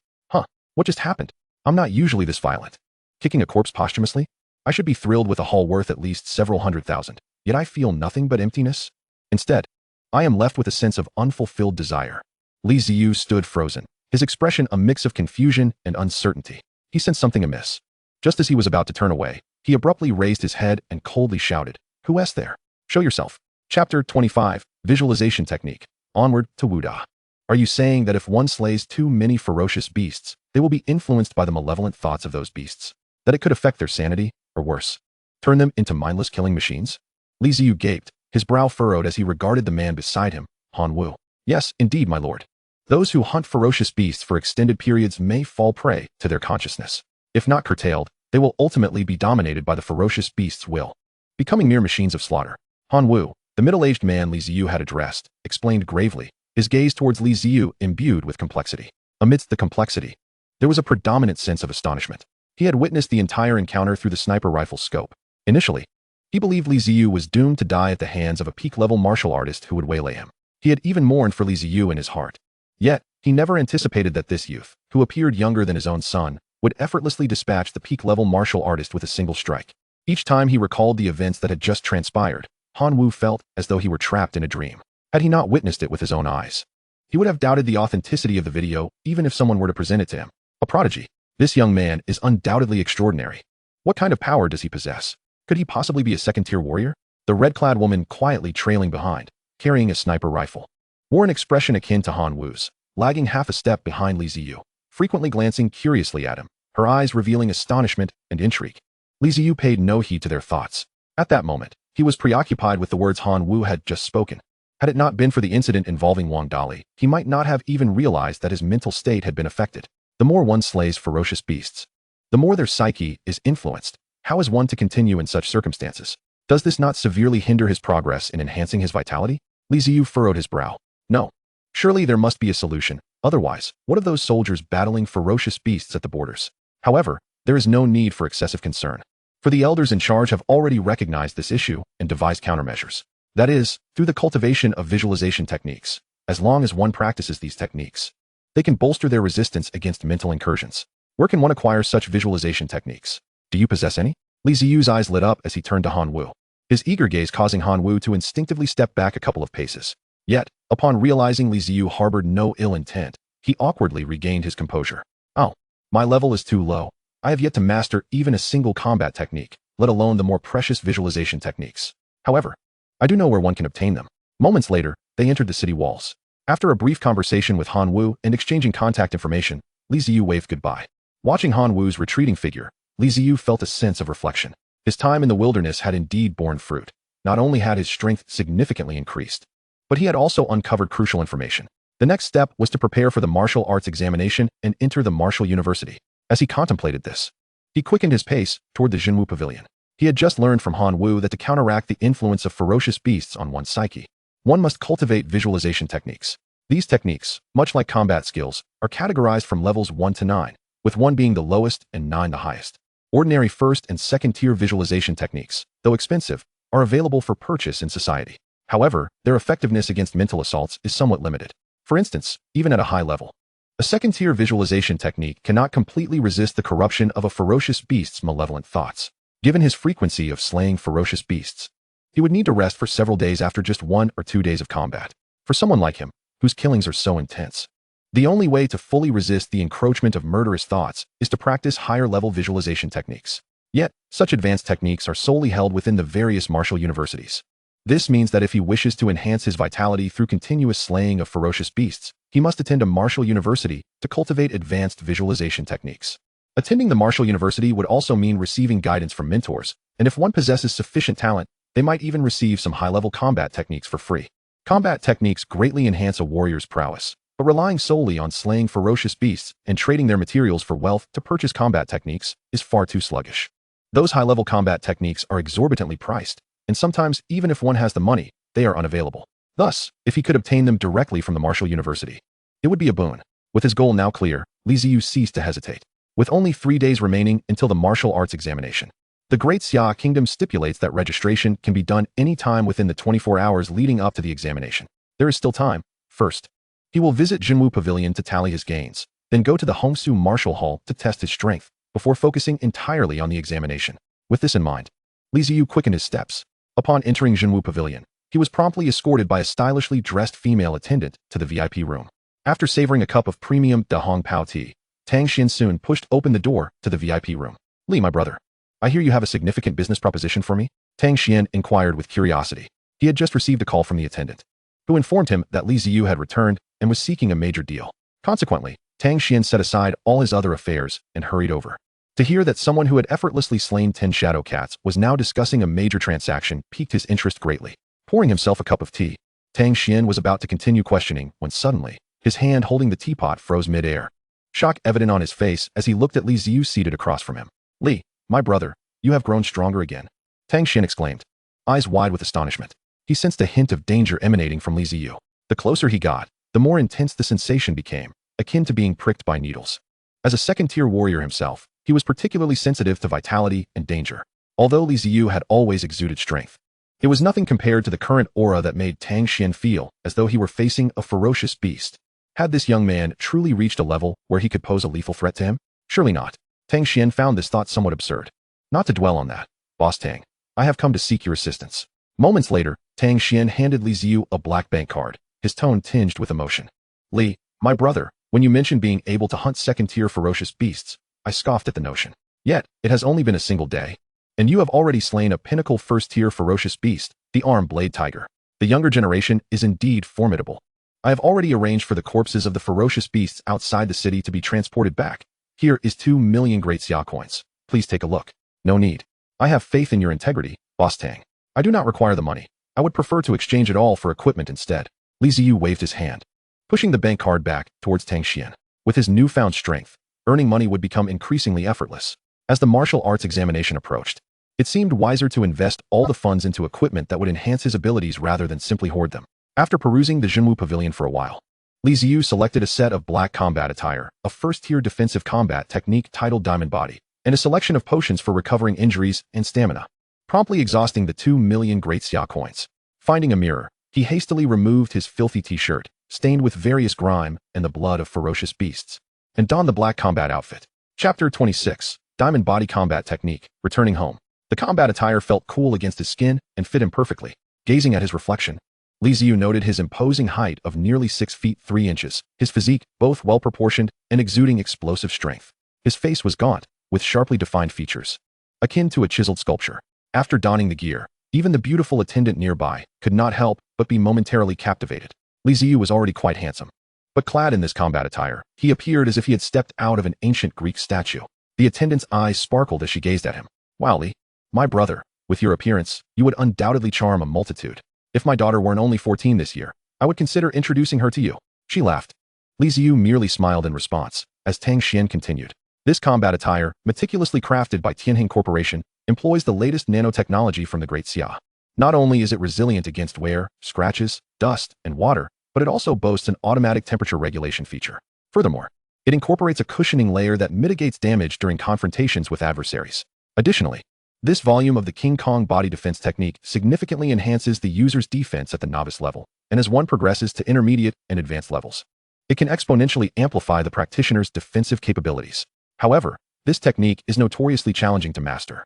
What just happened? I'm not usually this violent. Kicking a corpse posthumously? I should be thrilled with a haul worth at least several $100,000. Yet I feel nothing but emptiness. Instead, I am left with a sense of unfulfilled desire. Li Ziyu stood frozen, his expression a mix of confusion and uncertainty. He sensed something amiss. Just as he was about to turn away, he abruptly raised his head and coldly shouted, "Who is there? Show yourself." Chapter 25, Visualization Technique. Onward to Wuda. Are you saying that if one slays too many ferocious beasts, they will be influenced by the malevolent thoughts of those beasts? That it could affect their sanity, or worse, turn them into mindless killing machines? Li Ziyu gaped, his brow furrowed as he regarded the man beside him, Han Wu. Yes, indeed, my lord. Those who hunt ferocious beasts for extended periods may fall prey to their consciousness. If not curtailed, they will ultimately be dominated by the ferocious beast's will, becoming mere machines of slaughter. Han Wu, the middle-aged man Li Ziyu had addressed, explained gravely, his gaze towards Li Ziyu imbued with complexity. Amidst the complexity, there was a predominant sense of astonishment. He had witnessed the entire encounter through the sniper rifle's scope. Initially, he believed Li Ziyu was doomed to die at the hands of a peak-level martial artist who would waylay him. He had even mourned for Li Ziyu in his heart. Yet, he never anticipated that this youth, who appeared younger than his own son, would effortlessly dispatch the peak-level martial artist with a single strike. Each time he recalled the events that had just transpired, Han Wu felt as though he were trapped in a dream. Had he not witnessed it with his own eyes, he would have doubted the authenticity of the video even if someone were to present it to him. A prodigy. This young man is undoubtedly extraordinary. What kind of power does he possess? Could he possibly be a second-tier warrior? The red-clad woman quietly trailing behind, carrying a sniper rifle, wore an expression akin to Han Wu's, lagging half a step behind Li Ziyu, frequently glancing curiously at him, her eyes revealing astonishment and intrigue. Li Ziyu paid no heed to their thoughts. At that moment, he was preoccupied with the words Han Wu had just spoken. Had it not been for the incident involving Wang Dali, he might not have even realized that his mental state had been affected. The more one slays ferocious beasts, the more their psyche is influenced. How is one to continue in such circumstances? Does this not severely hinder his progress in enhancing his vitality? Li Ziyu furrowed his brow. No. Surely there must be a solution. Otherwise, what of those soldiers battling ferocious beasts at the borders? However, there is no need for excessive concern, for the elders in charge have already recognized this issue and devised countermeasures. That is, through the cultivation of visualization techniques. As long as one practices these techniques, they can bolster their resistance against mental incursions. Where can one acquire such visualization techniques? Do you possess any? Li Ziyu's eyes lit up as he turned to Han Wu, his eager gaze causing Han Wu to instinctively step back a couple of paces. Yet, upon realizing Li Ziyu harbored no ill intent, he awkwardly regained his composure. Oh, my level is too low. I have yet to master even a single combat technique, let alone the more precious visualization techniques. However, I do know where one can obtain them. Moments later, they entered the city walls. After a brief conversation with Han Wu and exchanging contact information, Li Ziyu waved goodbye. Watching Han Wu's retreating figure, Li Ziyu felt a sense of reflection. His time in the wilderness had indeed borne fruit. Not only had his strength significantly increased, but he had also uncovered crucial information. The next step was to prepare for the martial arts examination and enter the martial university. As he contemplated this, he quickened his pace toward the Jinwu Pavilion. He had just learned from Han Wu that to counteract the influence of ferocious beasts on one's psyche, one must cultivate visualization techniques. These techniques, much like combat skills, are categorized from levels 1 to 9, with 1 being the lowest and 9 the highest. Ordinary first and second tier visualization techniques, though expensive, are available for purchase in society. However, their effectiveness against mental assaults is somewhat limited. For instance, even at a high level, a second-tier visualization technique cannot completely resist the corruption of a ferocious beast's malevolent thoughts. Given his frequency of slaying ferocious beasts, he would need to rest for several days after just 1 or 2 days of combat. For someone like him, whose killings are so intense, the only way to fully resist the encroachment of murderous thoughts is to practice higher-level visualization techniques. Yet, such advanced techniques are solely held within the various martial universities. This means that if he wishes to enhance his vitality through continuous slaying of ferocious beasts, he must attend a martial university to cultivate advanced visualization techniques. Attending the martial university would also mean receiving guidance from mentors, and if one possesses sufficient talent, they might even receive some high-level combat techniques for free. Combat techniques greatly enhance a warrior's prowess, but relying solely on slaying ferocious beasts and trading their materials for wealth to purchase combat techniques is far too sluggish. Those high-level combat techniques are exorbitantly priced, and sometimes, even if one has the money, they are unavailable. Thus, if he could obtain them directly from the martial university, it would be a boon. With his goal now clear, Li Ziyu ceased to hesitate. With only 3 days remaining until the martial arts examination, the Great Xia Kingdom stipulates that registration can be done any time within the 24 hours leading up to the examination. There is still time. First, he will visit Jinwu Pavilion to tally his gains, then go to the Hongsu Martial Hall to test his strength, before focusing entirely on the examination. With this in mind, Li Ziyu quickened his steps. Upon entering Jinwu Pavilion, he was promptly escorted by a stylishly dressed female attendant to the VIP room. After savoring a cup of premium Da Hong Pao tea, Tang Xian soon pushed open the door to the VIP room. Li, my brother, I hear you have a significant business proposition for me? Tang Xian inquired with curiosity. He had just received a call from the attendant, who informed him that Li Ziyu had returned and was seeking a major deal. Consequently, Tang Xian set aside all his other affairs and hurried over. To hear that someone who had effortlessly slain 10 shadow cats was now discussing a major transaction piqued his interest greatly. Pouring himself a cup of tea, Tang Xian was about to continue questioning when suddenly, his hand holding the teapot froze mid-air. Shock evident on his face as he looked at Li Ziyu seated across from him. Li, my brother, you have grown stronger again. Tang Xian exclaimed, eyes wide with astonishment. He sensed a hint of danger emanating from Li Ziyu. The closer he got, the more intense the sensation became, akin to being pricked by needles. As a second-tier warrior himself, he was particularly sensitive to vitality and danger. Although Li Ziyu had always exuded strength, it was nothing compared to the current aura that made Tang Xian feel as though he were facing a ferocious beast. Had this young man truly reached a level where he could pose a lethal threat to him? Surely not. Tang Xian found this thought somewhat absurd. Not to dwell on that, Boss Tang. I have come to seek your assistance. Moments later, Tang Xian handed Li Ziyu a black bank card, his tone tinged with emotion. Li, my brother, when you mentioned being able to hunt second-tier ferocious beasts, I scoffed at the notion. Yet, it has only been a single day, and you have already slain a pinnacle first-tier ferocious beast, the armed blade tiger. The younger generation is indeed formidable. I have already arranged for the corpses of the ferocious beasts outside the city to be transported back. Here is 2 million Great Xia coins. Please take a look. No need. I have faith in your integrity, Boss Tang. I do not require the money. I would prefer to exchange it all for equipment instead. Li Ziyu waved his hand, pushing the bank card back towards Tang Xian. With his newfound strength, earning money would become increasingly effortless. As the martial arts examination approached, It seemed wiser to invest all the funds into equipment that would enhance his abilities rather than simply hoard them. After perusing the Jinwu Pavilion for a while, Li Ziyu selected a set of black combat attire, a first-tier defensive combat technique titled Diamond Body, and a selection of potions for recovering injuries and stamina, promptly exhausting the 2 million Great Xia coins. Finding a mirror, he hastily removed his filthy t-shirt, stained with various grime and the blood of ferocious beasts, and donned the black combat outfit. Chapter 26, Diamond Body Combat Technique. Returning home, the combat attire felt cool against his skin and fit him perfectly. Gazing at his reflection, Li Ziyu noted his imposing height of nearly 6 feet 3 inches, his physique both well-proportioned and exuding explosive strength. His face was gaunt, with sharply defined features, akin to a chiseled sculpture. After donning the gear, even the beautiful attendant nearby could not help but be momentarily captivated. Li Ziyu was already quite handsome, but clad in this combat attire, he appeared as if he had stepped out of an ancient Greek statue. The attendant's eyes sparkled as she gazed at him. "Wow, Li, my brother, with your appearance, you would undoubtedly charm a multitude. If my daughter weren't only 14 this year, I would consider introducing her to you." She laughed. Li Ziyu merely smiled in response, as Tang Xian continued. "This combat attire, meticulously crafted by Tianheng Corporation, employs the latest nanotechnology from the Great Xia. Not only is it resilient against wear, scratches, dust, and water, but it also boasts an automatic temperature regulation feature. Furthermore, it incorporates a cushioning layer that mitigates damage during confrontations with adversaries. Additionally, this volume of the King Kong body defense technique significantly enhances the user's defense at the novice level, and as one progresses to intermediate and advanced levels, it can exponentially amplify the practitioner's defensive capabilities. However, this technique is notoriously challenging to master.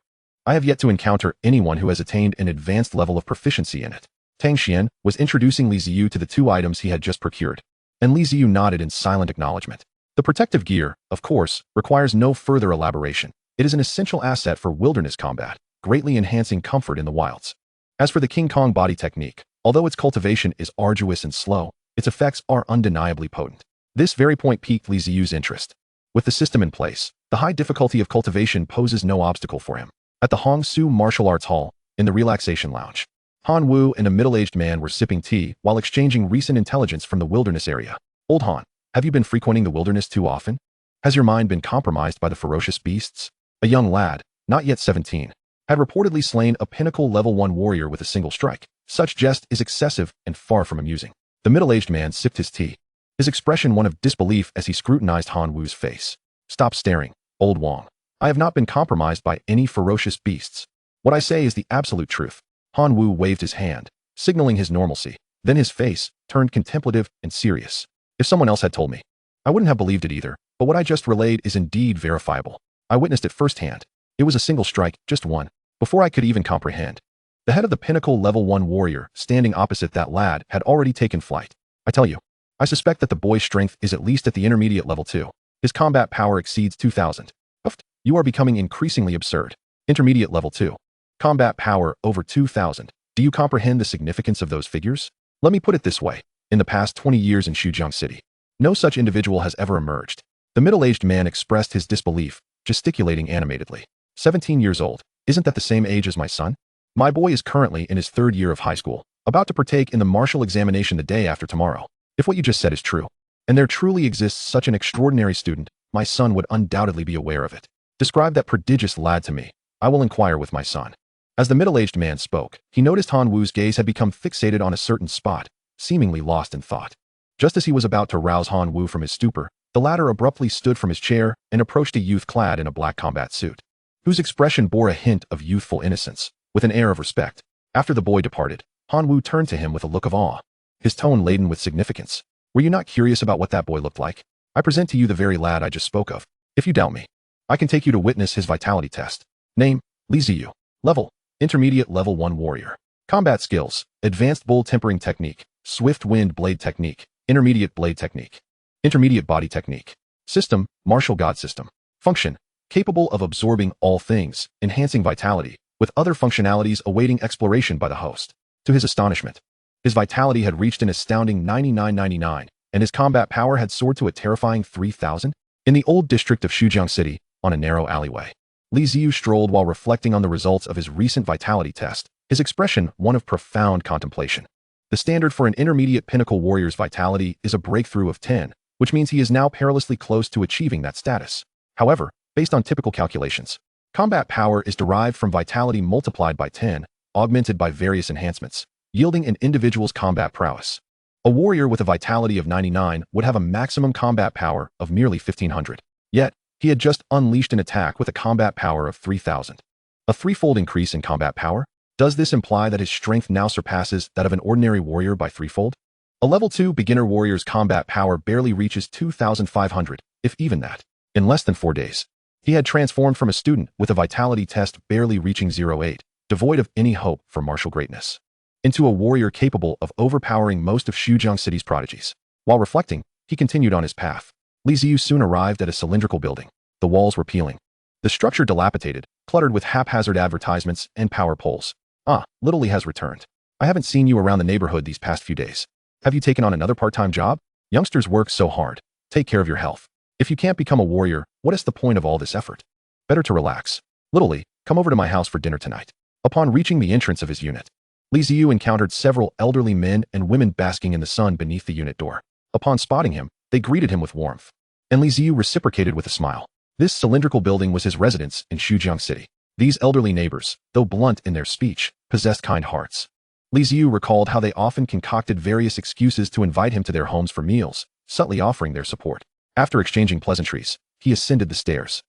I have yet to encounter anyone who has attained an advanced level of proficiency in it." Tang Xian was introducing Li Ziyu to the 2 items he had just procured, and Li Ziyu nodded in silent acknowledgement. The protective gear, of course, requires no further elaboration. It is an essential asset for wilderness combat, greatly enhancing comfort in the wilds. As for the King Kong body technique, although its cultivation is arduous and slow, its effects are undeniably potent. This very point piqued Li Ziyu's interest. With the system in place, the high difficulty of cultivation poses no obstacle for him. At the Hongsu Martial Arts Hall, in the relaxation lounge, Han Wu and a middle-aged man were sipping tea while exchanging recent intelligence from the wilderness area. "Old Han, have you been frequenting the wilderness too often? Has your mind been compromised by the ferocious beasts?" A young lad, not yet 17, had reportedly slain a pinnacle level 1 warrior with a single strike. Such jest is excessive and far from amusing. The middle-aged man sipped his tea, his expression one of disbelief as he scrutinized Han Wu's face. "Stop staring, old Wang. I have not been compromised by any ferocious beasts. What I say is the absolute truth." Han Wu waved his hand, signaling his normalcy. Then his face turned contemplative and serious. "If someone else had told me, I wouldn't have believed it either, but what I just relayed is indeed verifiable. I witnessed it firsthand. It was a single strike, just one, before I could even comprehend." The head of the pinnacle level 1 warrior standing opposite that lad had already taken flight. "I tell you, I suspect that the boy's strength is at least at the intermediate level 2. His combat power exceeds 2,000. You are becoming increasingly absurd. Intermediate level 2. Combat power over 2,000. Do you comprehend the significance of those figures? Let me put it this way. In the past 20 years in Xujiang City, no such individual has ever emerged." The middle-aged man expressed his disbelief, gesticulating animatedly. 17 years old. Isn't that the same age as my son? My boy is currently in his 3rd year of high school, about to partake in the martial examination the day after tomorrow. If what you just said is true, and there truly exists such an extraordinary student, my son would undoubtedly be aware of it. Describe that prodigious lad to me. I will inquire with my son." As the middle-aged man spoke, he noticed Han Wu's gaze had become fixated on a certain spot, seemingly lost in thought. Just as he was about to rouse Han Wu from his stupor, the latter abruptly stood from his chair and approached a youth clad in a black combat suit, whose expression bore a hint of youthful innocence. With an air of respect, after the boy departed, Han Wu turned to him with a look of awe, his tone laden with significance. "Were you not curious about what that boy looked like? I present to you the very lad I just spoke of. If you doubt me, I can take you to witness his vitality test. Name, Li Ziyu. Level, intermediate level 1 warrior. Combat skills, advanced bull tempering technique, swift wind blade technique, intermediate blade technique, intermediate body technique. System, martial god system. Function, capable of absorbing all things, enhancing vitality, with other functionalities awaiting exploration by the host." To his astonishment, his vitality had reached an astounding 99.99, and his combat power had soared to a terrifying 3,000. In the old district of Xujiang City, on a narrow alleyway, Li Ziyu strolled while reflecting on the results of his recent vitality test, his expression one of profound contemplation. The standard for an intermediate pinnacle warrior's vitality is a breakthrough of 10, which means he is now perilously close to achieving that status. However, based on typical calculations, Combat power is derived from vitality multiplied by 10, augmented by various enhancements, yielding an individual's combat prowess. A warrior with a vitality of 99 would have a maximum combat power of merely 1500. Yet, he had just unleashed an attack with a combat power of 3000. A threefold increase in combat power? Does this imply that his strength now surpasses that of an ordinary warrior by threefold? A level 2 beginner warrior's combat power barely reaches 2500, if even that. In less than 4 days, he had transformed from a student with a vitality test barely reaching 08, devoid of any hope for martial greatness, into a warrior capable of overpowering most of Xujiang City's prodigies. While reflecting, he continued on his path. Li Ziyu soon arrived at a cylindrical building. The walls were peeling, the structure dilapidated, cluttered with haphazard advertisements and power poles. Ah, little Li has returned. I haven't seen you around the neighborhood these past few days. Have you taken on another part-time job? Youngsters work so hard. Take care of your health. If you can't become a warrior, what is the point of all this effort? Better to relax. Little Li, come over to my house for dinner tonight. Upon reaching the entrance of his unit, Li Ziyu encountered several elderly men and women basking in the sun beneath the unit door. Upon spotting him, they greeted him with warmth, and Li Ziyu reciprocated with a smile. This cylindrical building was his residence in Xujiang City. These elderly neighbors, though blunt in their speech, possessed kind hearts. Li Ziyu recalled how they often concocted various excuses to invite him to their homes for meals, subtly offering their support. After exchanging pleasantries, he ascended the stairs.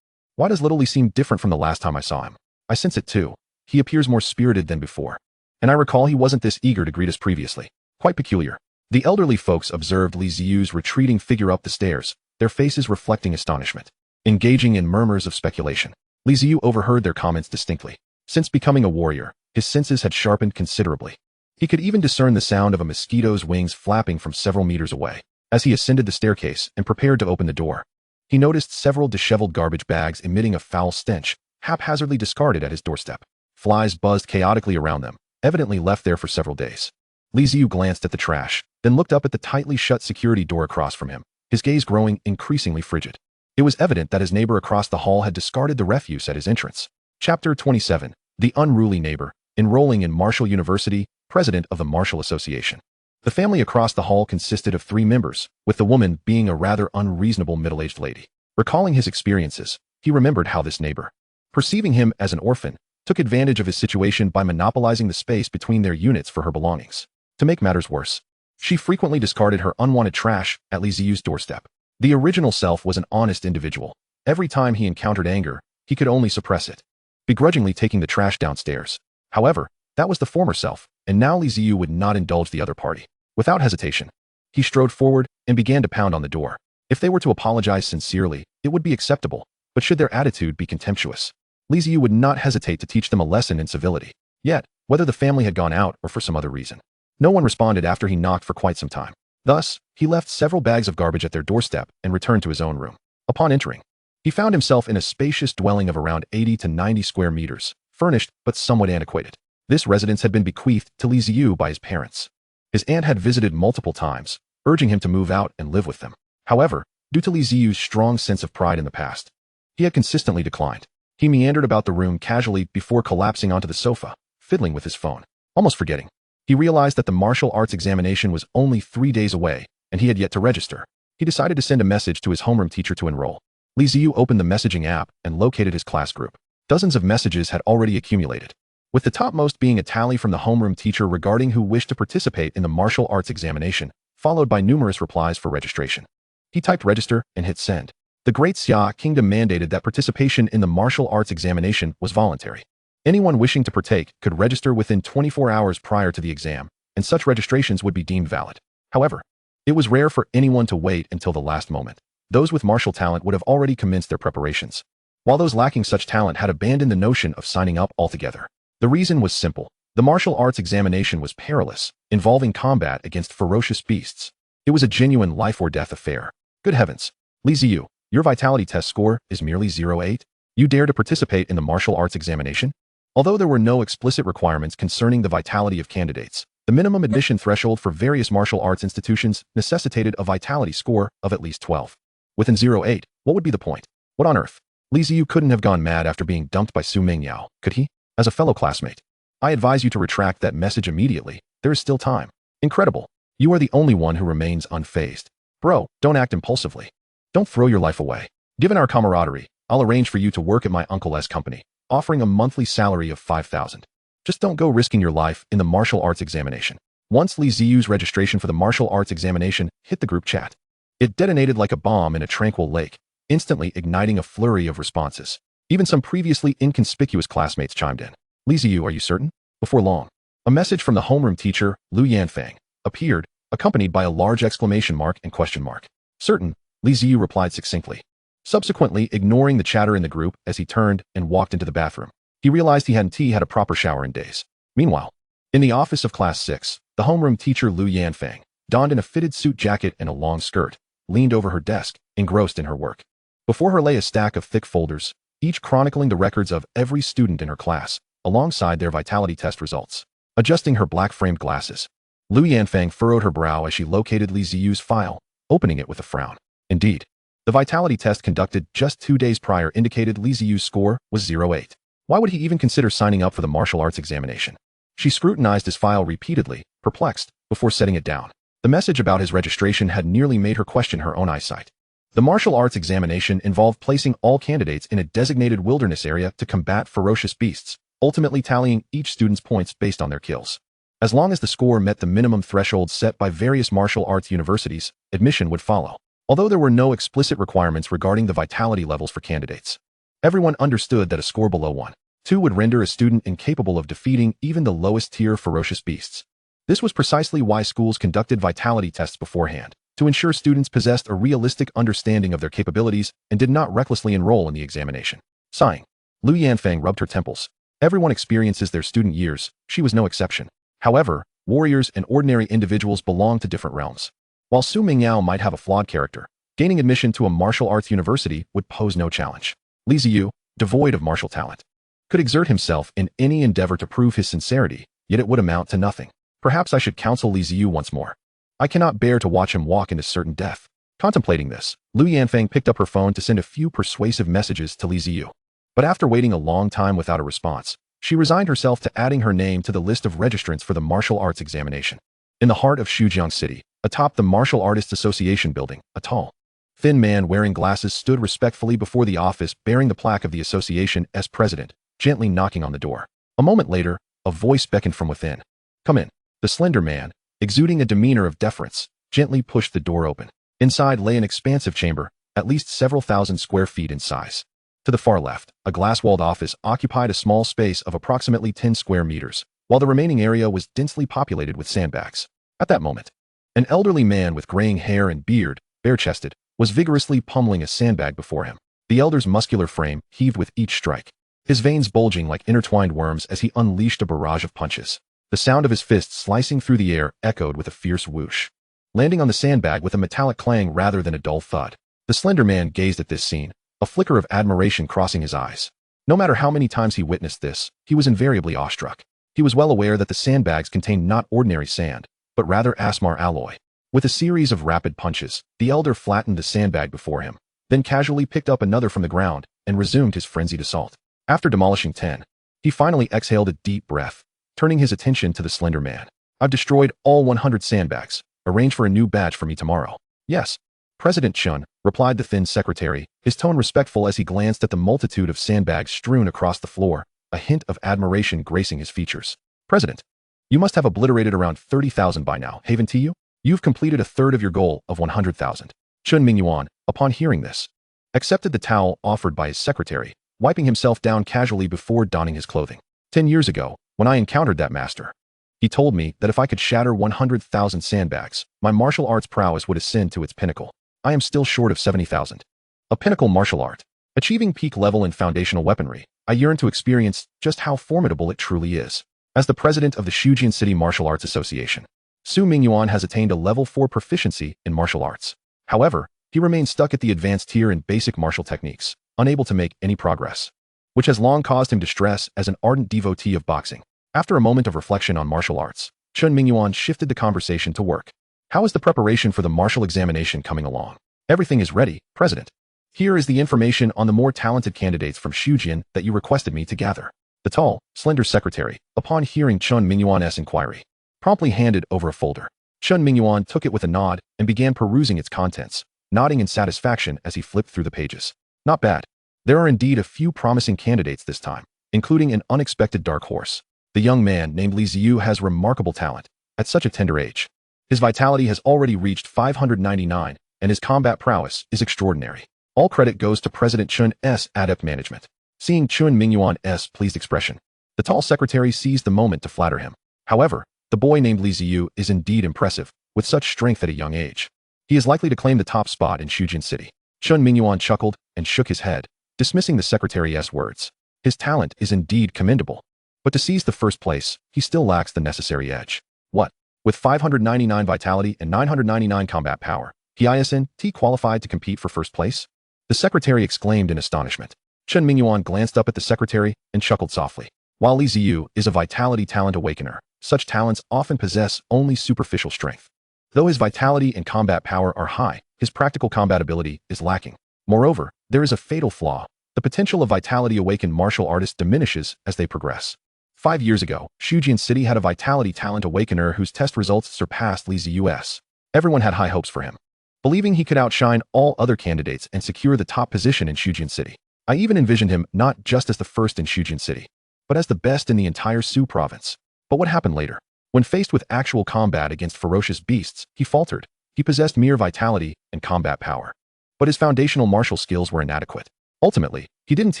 Why does little Li seem different from the last time I saw him? I sense it too. He appears more spirited than before. And I recall he wasn't this eager to greet us previously. Quite peculiar. The elderly folks observed Li Ziyu's retreating figure up the stairs, their faces reflecting astonishment. Engaging in murmurs of speculation, Li Ziyu overheard their comments distinctly. Since becoming a warrior, his senses had sharpened considerably. He could even discern the sound of a mosquito's wings flapping from several meters away. As he ascended the staircase and prepared to open the door, he noticed several disheveled garbage bags emitting a foul stench, haphazardly discarded at his doorstep. Flies buzzed chaotically around them, evidently left there for several days. Li Ziyu glanced at the trash, then looked up at the tightly shut security door across from him, his gaze growing increasingly frigid. It was evident that his neighbor across the hall had discarded the refuse at his entrance. Chapter 27. The Unruly Neighbor, enrolling in Martial University, president of the Martial Association. The family across the hall consisted of 3 members, with the woman being a rather unreasonable middle-aged lady. Recalling his experiences, he remembered how this neighbor, perceiving him as an orphan, took advantage of his situation by monopolizing the space between their units for her belongings. To make matters worse, she frequently discarded her unwanted trash at Li Ziyu's doorstep. The original self was an honest individual. Every time he encountered anger, he could only suppress it, begrudgingly taking the trash downstairs. However, that was the former self, and now Li Ziyu would not indulge the other party. Without hesitation, he strode forward and began to pound on the door. If they were to apologize sincerely, it would be acceptable, but should their attitude be contemptuous, Li Ziyu would not hesitate to teach them a lesson in civility. Yet, whether the family had gone out or for some other reason, no one responded after he knocked for quite some time. Thus, he left several bags of garbage at their doorstep and returned to his own room. Upon entering, he found himself in a spacious dwelling of around 80 to 90 square meters, furnished but somewhat antiquated. This residence had been bequeathed to Li Ziyu by his parents. His aunt had visited multiple times, urging him to move out and live with them. However, due to Li Ziyu's strong sense of pride in the past, he had consistently declined. He meandered about the room casually before collapsing onto the sofa, fiddling with his phone. Almost forgetting, he realized that the martial arts examination was only 3 days away, and he had yet to register. He decided to send a message to his homeroom teacher to enroll. Li Ziyu opened the messaging app and located his class group. Dozens of messages had already accumulated, with the topmost being a tally from the homeroom teacher regarding who wished to participate in the martial arts examination, followed by numerous replies for registration. He typed register and hit send. The Great Xia Kingdom mandated that participation in the martial arts examination was voluntary. Anyone wishing to partake could register within 24 hours prior to the exam, and such registrations would be deemed valid. However, it was rare for anyone to wait until the last moment. Those with martial talent would have already commenced their preparations, while those lacking such talent had abandoned the notion of signing up altogether. The reason was simple. The martial arts examination was perilous, involving combat against ferocious beasts. It was a genuine life-or-death affair. Good heavens. Li Ziyu, your vitality test score is merely 08? You dare to participate in the martial arts examination? Although there were no explicit requirements concerning the vitality of candidates, the minimum admission threshold for various martial arts institutions necessitated a vitality score of at least 12. Within 08, what would be the point? What on earth? Li Ziyu couldn't have gone mad after being dumped by Su Mingyao, could he? As a fellow classmate, I advise you to retract that message immediately. There is still time. Incredible. You are the only one who remains unfazed. Bro, don't act impulsively. Don't throw your life away. Given our camaraderie, I'll arrange for you to work at my uncle's company, offering a monthly salary of 5,000. Just don't go risking your life in the martial arts examination. Once Li Ziyu's registration for the martial arts examination hit the group chat, it detonated like a bomb in a tranquil lake, instantly igniting a flurry of responses. Even some previously inconspicuous classmates chimed in. Li Ziyu, are you certain? Before long, a message from the homeroom teacher, Lu Yanfang, appeared, accompanied by a large exclamation mark and question mark. Certain, Li Ziyu replied succinctly. Subsequently, ignoring the chatter in the group as he turned and walked into the bathroom, he realized he hadn't had a proper shower in days. Meanwhile, in the office of Class 6, the homeroom teacher Lu Yanfang, donned in a fitted suit jacket and a long skirt, leaned over her desk, engrossed in her work. Before her lay a stack of thick folders, each chronicling the records of every student in her class, alongside their vitality test results. Adjusting her black-framed glasses, Lu Yanfang furrowed her brow as she located Li Ziyu's file, opening it with a frown. Indeed, the vitality test conducted just 2 days prior indicated Li Ziyu's score was 08. Why would he even consider signing up for the martial arts examination? She scrutinized his file repeatedly, perplexed, before setting it down. The message about his registration had nearly made her question her own eyesight. The martial arts examination involved placing all candidates in a designated wilderness area to combat ferocious beasts, ultimately tallying each student's points based on their kills. As long as the score met the minimum threshold set by various martial arts universities, admission would follow. Although there were no explicit requirements regarding the vitality levels for candidates, everyone understood that a score below 1.2 would render a student incapable of defeating even the lowest tier ferocious beasts. This was precisely why schools conducted vitality tests beforehand, to ensure students possessed a realistic understanding of their capabilities and did not recklessly enroll in the examination. Sighing, Lu Yanfang rubbed her temples. Everyone experiences their student years, she was no exception. However, warriors and ordinary individuals belong to different realms. While Su Mingyao might have a flawed character, gaining admission to a martial arts university would pose no challenge. Li Ziyu, devoid of martial talent, could exert himself in any endeavor to prove his sincerity, yet it would amount to nothing. Perhaps I should counsel Li Ziyu once more. I cannot bear to watch him walk into certain death. Contemplating this, Lu Yanfang picked up her phone to send a few persuasive messages to Li Ziyu. But after waiting a long time without a response, she resigned herself to adding her name to the list of registrants for the martial arts examination. In the heart of Shujiang City, atop the Martial Artists Association building, a tall, thin man wearing glasses stood respectfully before the office bearing the plaque of the association as president, gently knocking on the door. A moment later, a voice beckoned from within. Come in. The slender man, exuding a demeanor of deference, gently pushed the door open. Inside lay an expansive chamber, at least several thousand square feet in size. To the far left, a glass-walled office occupied a small space of approximately 10 square meters, while the remaining area was densely populated with sandbags. At that moment, an elderly man with graying hair and beard, bare-chested, was vigorously pummeling a sandbag before him. The elder's muscular frame heaved with each strike, his veins bulging like intertwined worms as he unleashed a barrage of punches. The sound of his fists slicing through the air echoed with a fierce whoosh, landing on the sandbag with a metallic clang rather than a dull thud. The slender man gazed at this scene, a flicker of admiration crossing his eyes. No matter how many times he witnessed this, he was invariably awestruck. He was well aware that the sandbags contained not ordinary sand, but rather asmar alloy. With a series of rapid punches, the elder flattened the sandbag before him, then casually picked up another from the ground and resumed his frenzied assault. After demolishing 10, he finally exhaled a deep breath, turning his attention to the slender man. I've destroyed all 100 sandbags. Arrange for a new batch for me tomorrow. Yes, President Chun, replied the thin secretary, his tone respectful as he glanced at the multitude of sandbags strewn across the floor, a hint of admiration gracing his features. President, you must have obliterated around 30,000 by now, haven't you? You've completed a third of your goal of 100,000. Chun Mingyuan, upon hearing this, accepted the towel offered by his secretary, wiping himself down casually before donning his clothing. 10 years ago, when I encountered that master, he told me that if I could shatter 100,000 sandbags, my martial arts prowess would ascend to its pinnacle. I am still short of 70,000. A pinnacle martial art. Achieving peak level in foundational weaponry, I yearn to experience just how formidable it truly is. As the president of the Shujian City Martial Arts Association, Su Mingyuan has attained a level 4 proficiency in martial arts. However, he remains stuck at the advanced tier in basic martial techniques, unable to make any progress, which has long caused him distress as an ardent devotee of boxing. After a moment of reflection on martial arts, Chun Mingyuan shifted the conversation to work. How is the preparation for the martial examination coming along? Everything is ready, President. Here is the information on the more talented candidates from Shujian that you requested me to gather. The tall, slender secretary, upon hearing Chun Mingyuan's inquiry, promptly handed over a folder. Chun Mingyuan took it with a nod and began perusing its contents, nodding in satisfaction as he flipped through the pages. Not bad. There are indeed a few promising candidates this time, including an unexpected dark horse. The young man named Li Ziyu has remarkable talent at such a tender age. His vitality has already reached 599, and his combat prowess is extraordinary. All credit goes to President Chun's adept management. Seeing Chun Mingyuan's pleased expression, the tall secretary seized the moment to flatter him. However, the boy named Li Ziyu is indeed impressive, with such strength at a young age. He is likely to claim the top spot in Shujin City. Chun Mingyuan chuckled and shook his head, dismissing the secretary's words. His talent is indeed commendable, but to seize the first place, he still lacks the necessary edge. What? With 599 vitality and 999 combat power, he isn't qualified to compete for first place? The secretary exclaimed in astonishment. Chun Mingyuan glanced up at the secretary and chuckled softly. While Li Ziyu is a vitality talent awakener, such talents often possess only superficial strength. Though his vitality and combat power are high, his practical combat ability is lacking. Moreover, there is a fatal flaw. The potential of vitality awakened martial artists diminishes as they progress. 5 years ago, Shujin City had a vitality talent awakener whose test results surpassed Li Ziyu's. Everyone had high hopes for him, believing he could outshine all other candidates and secure the top position in Shujin City. I even envisioned him not just as the first in Shujin City, but as the best in the entire Su province. But what happened later? When faced with actual combat against ferocious beasts, he faltered. He possessed mere vitality and combat power, but his foundational martial skills were inadequate. Ultimately, he didn't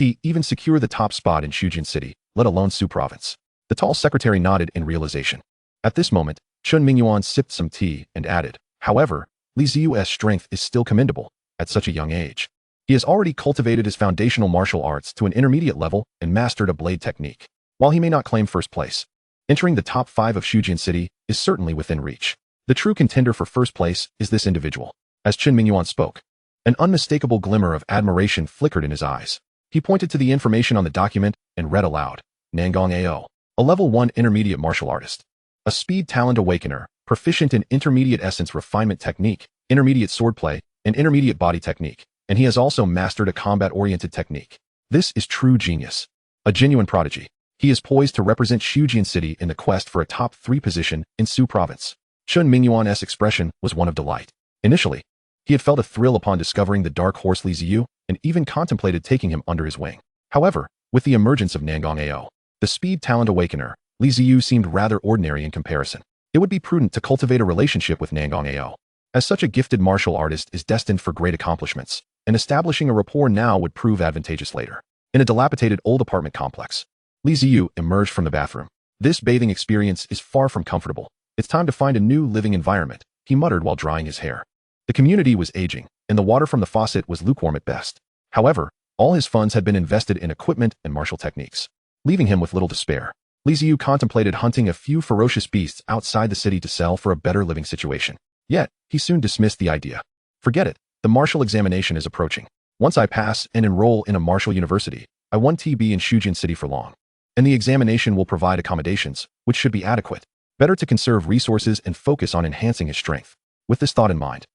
even secure the top spot in Shujin City, let alone Su province. The tall secretary nodded in realization. At this moment, Chun Mingyuan sipped some tea and added, however, Li Ziyu's strength is still commendable at such a young age. He has already cultivated his foundational martial arts to an intermediate level and mastered a blade technique. While he may not claim first place, entering the top 5 of Shujin City is certainly within reach. The true contender for first place is this individual. As Chun Mingyuan spoke, an unmistakable glimmer of admiration flickered in his eyes. He pointed to the information on the document and read aloud. Nangang Ao, a level 1 intermediate martial artist. A speed talent awakener, proficient in intermediate essence refinement technique, intermediate swordplay, and intermediate body technique. And he has also mastered a combat-oriented technique. This is true genius. A genuine prodigy. He is poised to represent Shujin City in the quest for a top 3 position in Su province. Chun Mingyuan's expression was one of delight. Initially, he had felt a thrill upon discovering the dark horse Li Ziyu and even contemplated taking him under his wing. However, with the emergence of Nangang Ao, the speed talent awakener, Li Ziyu seemed rather ordinary in comparison. It would be prudent to cultivate a relationship with Nangang Ao, as such a gifted martial artist is destined for great accomplishments, and establishing a rapport now would prove advantageous later. In a dilapidated old apartment complex, Li Ziyu emerged from the bathroom. This bathing experience is far from comfortable. It's time to find a new living environment, he muttered while drying his hair. The community was aging, and the water from the faucet was lukewarm at best. However, all his funds had been invested in equipment and martial techniques, leaving him with little to spare. Li Ziyu contemplated hunting a few ferocious beasts outside the city to sell for a better living situation. Yet, he soon dismissed the idea. Forget it, the martial examination is approaching. Once I pass and enroll in a martial university, I won't be in Shujin City for long. And the examination will provide accommodations, which should be adequate. Better to conserve resources and focus on enhancing his strength. With this thought in mind,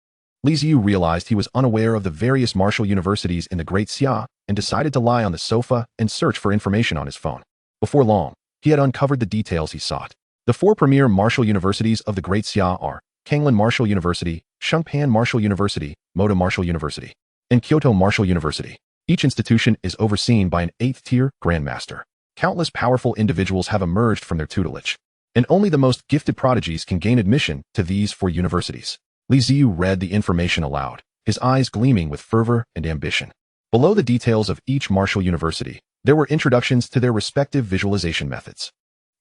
Li Ziyu realized he was unaware of the various martial universities in the Great Xia and decided to lie on the sofa and search for information on his phone. Before long, he had uncovered the details he sought. The 4 premier martial universities of the Great Xia are Kanglin Martial University, Shungpan Martial University, Moda Martial University, and Kyoto Martial University. Each institution is overseen by an 8th-tier grandmaster. Countless powerful individuals have emerged from their tutelage, and only the most gifted prodigies can gain admission to these 4 universities. Li Ziyu read the information aloud, his eyes gleaming with fervor and ambition. Below the details of each martial university, there were introductions to their respective visualization methods.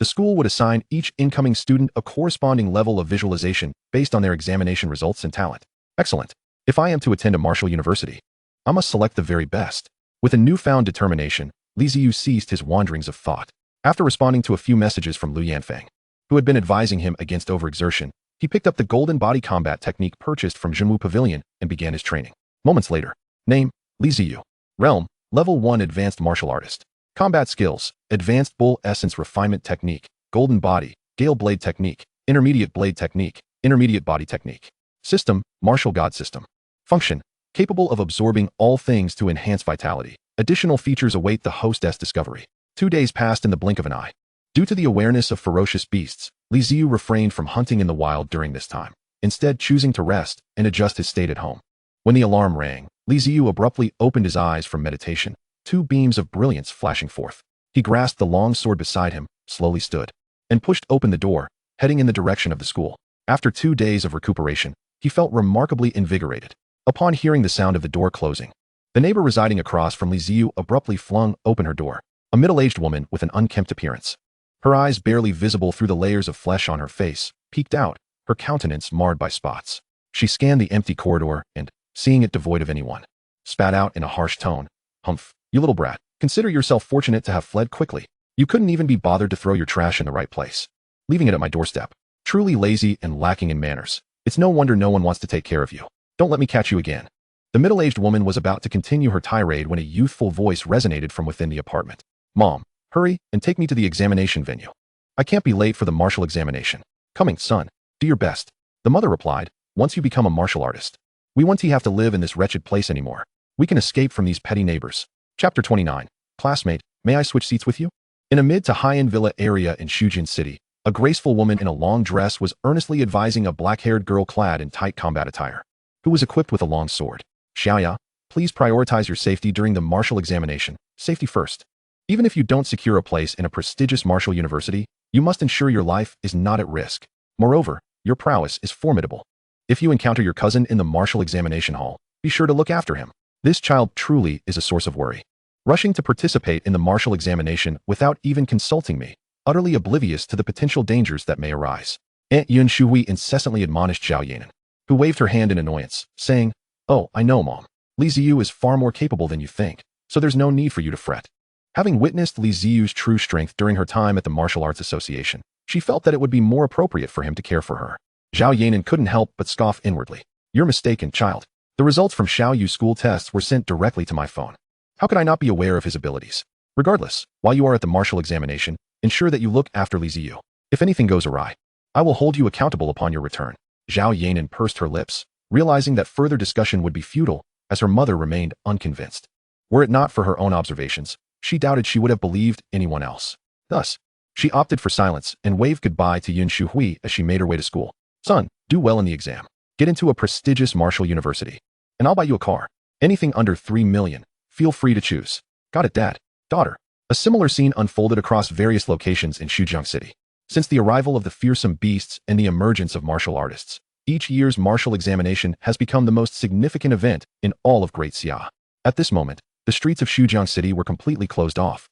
The school would assign each incoming student a corresponding level of visualization based on their examination results and talent. Excellent. If I am to attend a martial university, I must select the very best. With a newfound determination, Li Ziyu ceased his wanderings of thought. After responding to a few messages from Lu Yanfeng, who had been advising him against overexertion, he picked up the golden body combat technique purchased from Junwu Pavilion and began his training. Moments later, name, Li Ziyu. Realm, level 1 advanced martial artist. Combat skills, advanced bull essence refinement technique, golden body, gale blade technique, intermediate blade technique, intermediate body technique. System, martial god system. Function, capable of absorbing all things to enhance vitality. Additional features await the hostess discovery. 2 days passed in the blink of an eye. Due to the awareness of ferocious beasts, Li Ziyu refrained from hunting in the wild during this time, instead choosing to rest and adjust his state at home. When the alarm rang, Li Ziyu abruptly opened his eyes from meditation, two beams of brilliance flashing forth. He grasped the long sword beside him, slowly stood, and pushed open the door, heading in the direction of the school. After 2 days of recuperation, he felt remarkably invigorated. Upon hearing the sound of the door closing, the neighbor residing across from Li Ziyu abruptly flung open her door, a middle-aged woman with an unkempt appearance. Her eyes, barely visible through the layers of flesh on her face, peeked out, her countenance marred by spots. She scanned the empty corridor and, seeing it devoid of anyone, spat out in a harsh tone, "Humph, you little brat, consider yourself fortunate to have fled quickly. You couldn't even be bothered to throw your trash in the right place, leaving it at my doorstep. Truly lazy and lacking in manners. It's no wonder no one wants to take care of you. Don't let me catch you again." The middle-aged woman was about to continue her tirade when a youthful voice resonated from within the apartment. "Mom, hurry and take me to the examination venue. I can't be late for the martial examination." "Coming, son. Do your best," the mother replied. "Once you become a martial artist, we won't have to live in this wretched place anymore. We can escape from these petty neighbors." Chapter 29. Classmate, may I switch seats with you? In a mid to high-end villa area in Shujin City, a graceful woman in a long dress was earnestly advising a black-haired girl clad in tight combat attire, who was equipped with a long sword. "Xiaoya, please prioritize your safety during the martial examination. Safety first. Even if you don't secure a place in a prestigious martial university, you must ensure your life is not at risk. Moreover, your prowess is formidable. If you encounter your cousin in the martial examination hall, be sure to look after him. This child truly is a source of worry. Rushing to participate in the martial examination without even consulting me, utterly oblivious to the potential dangers that may arise." Aunt Yun Shuhui incessantly admonished Zhao Yanan, who waved her hand in annoyance, saying, "Oh, I know, Mom. Li Ziyu is far more capable than you think, so there's no need for you to fret." Having witnessed Li Ziyu's true strength during her time at the Martial Arts Association, she felt that it would be more appropriate for him to care for her. Zhao Yanan couldn't help but scoff inwardly. "You're mistaken, child. The results from Xiao Yu's school tests were sent directly to my phone. How could I not be aware of his abilities? Regardless, while you are at the martial examination, ensure that you look after Li Ziyu. If anything goes awry, I will hold you accountable upon your return." Zhao Yanan pursed her lips, realizing that further discussion would be futile, as her mother remained unconvinced. Were it not for her own observations, she doubted she would have believed anyone else. Thus, she opted for silence and waved goodbye to Yun Shuhui as she made her way to school. "Son, do well in the exam. Get into a prestigious martial university, and I'll buy you a car. Anything under 3 million. Feel free to choose." "Got it, Dad." "Daughter." A similar scene unfolded across various locations in Shujin City. Since the arrival of the fearsome beasts and the emergence of martial artists, each year's martial examination has become the most significant event in all of Great Xia. At this moment, the streets of Shujin City were completely closed off,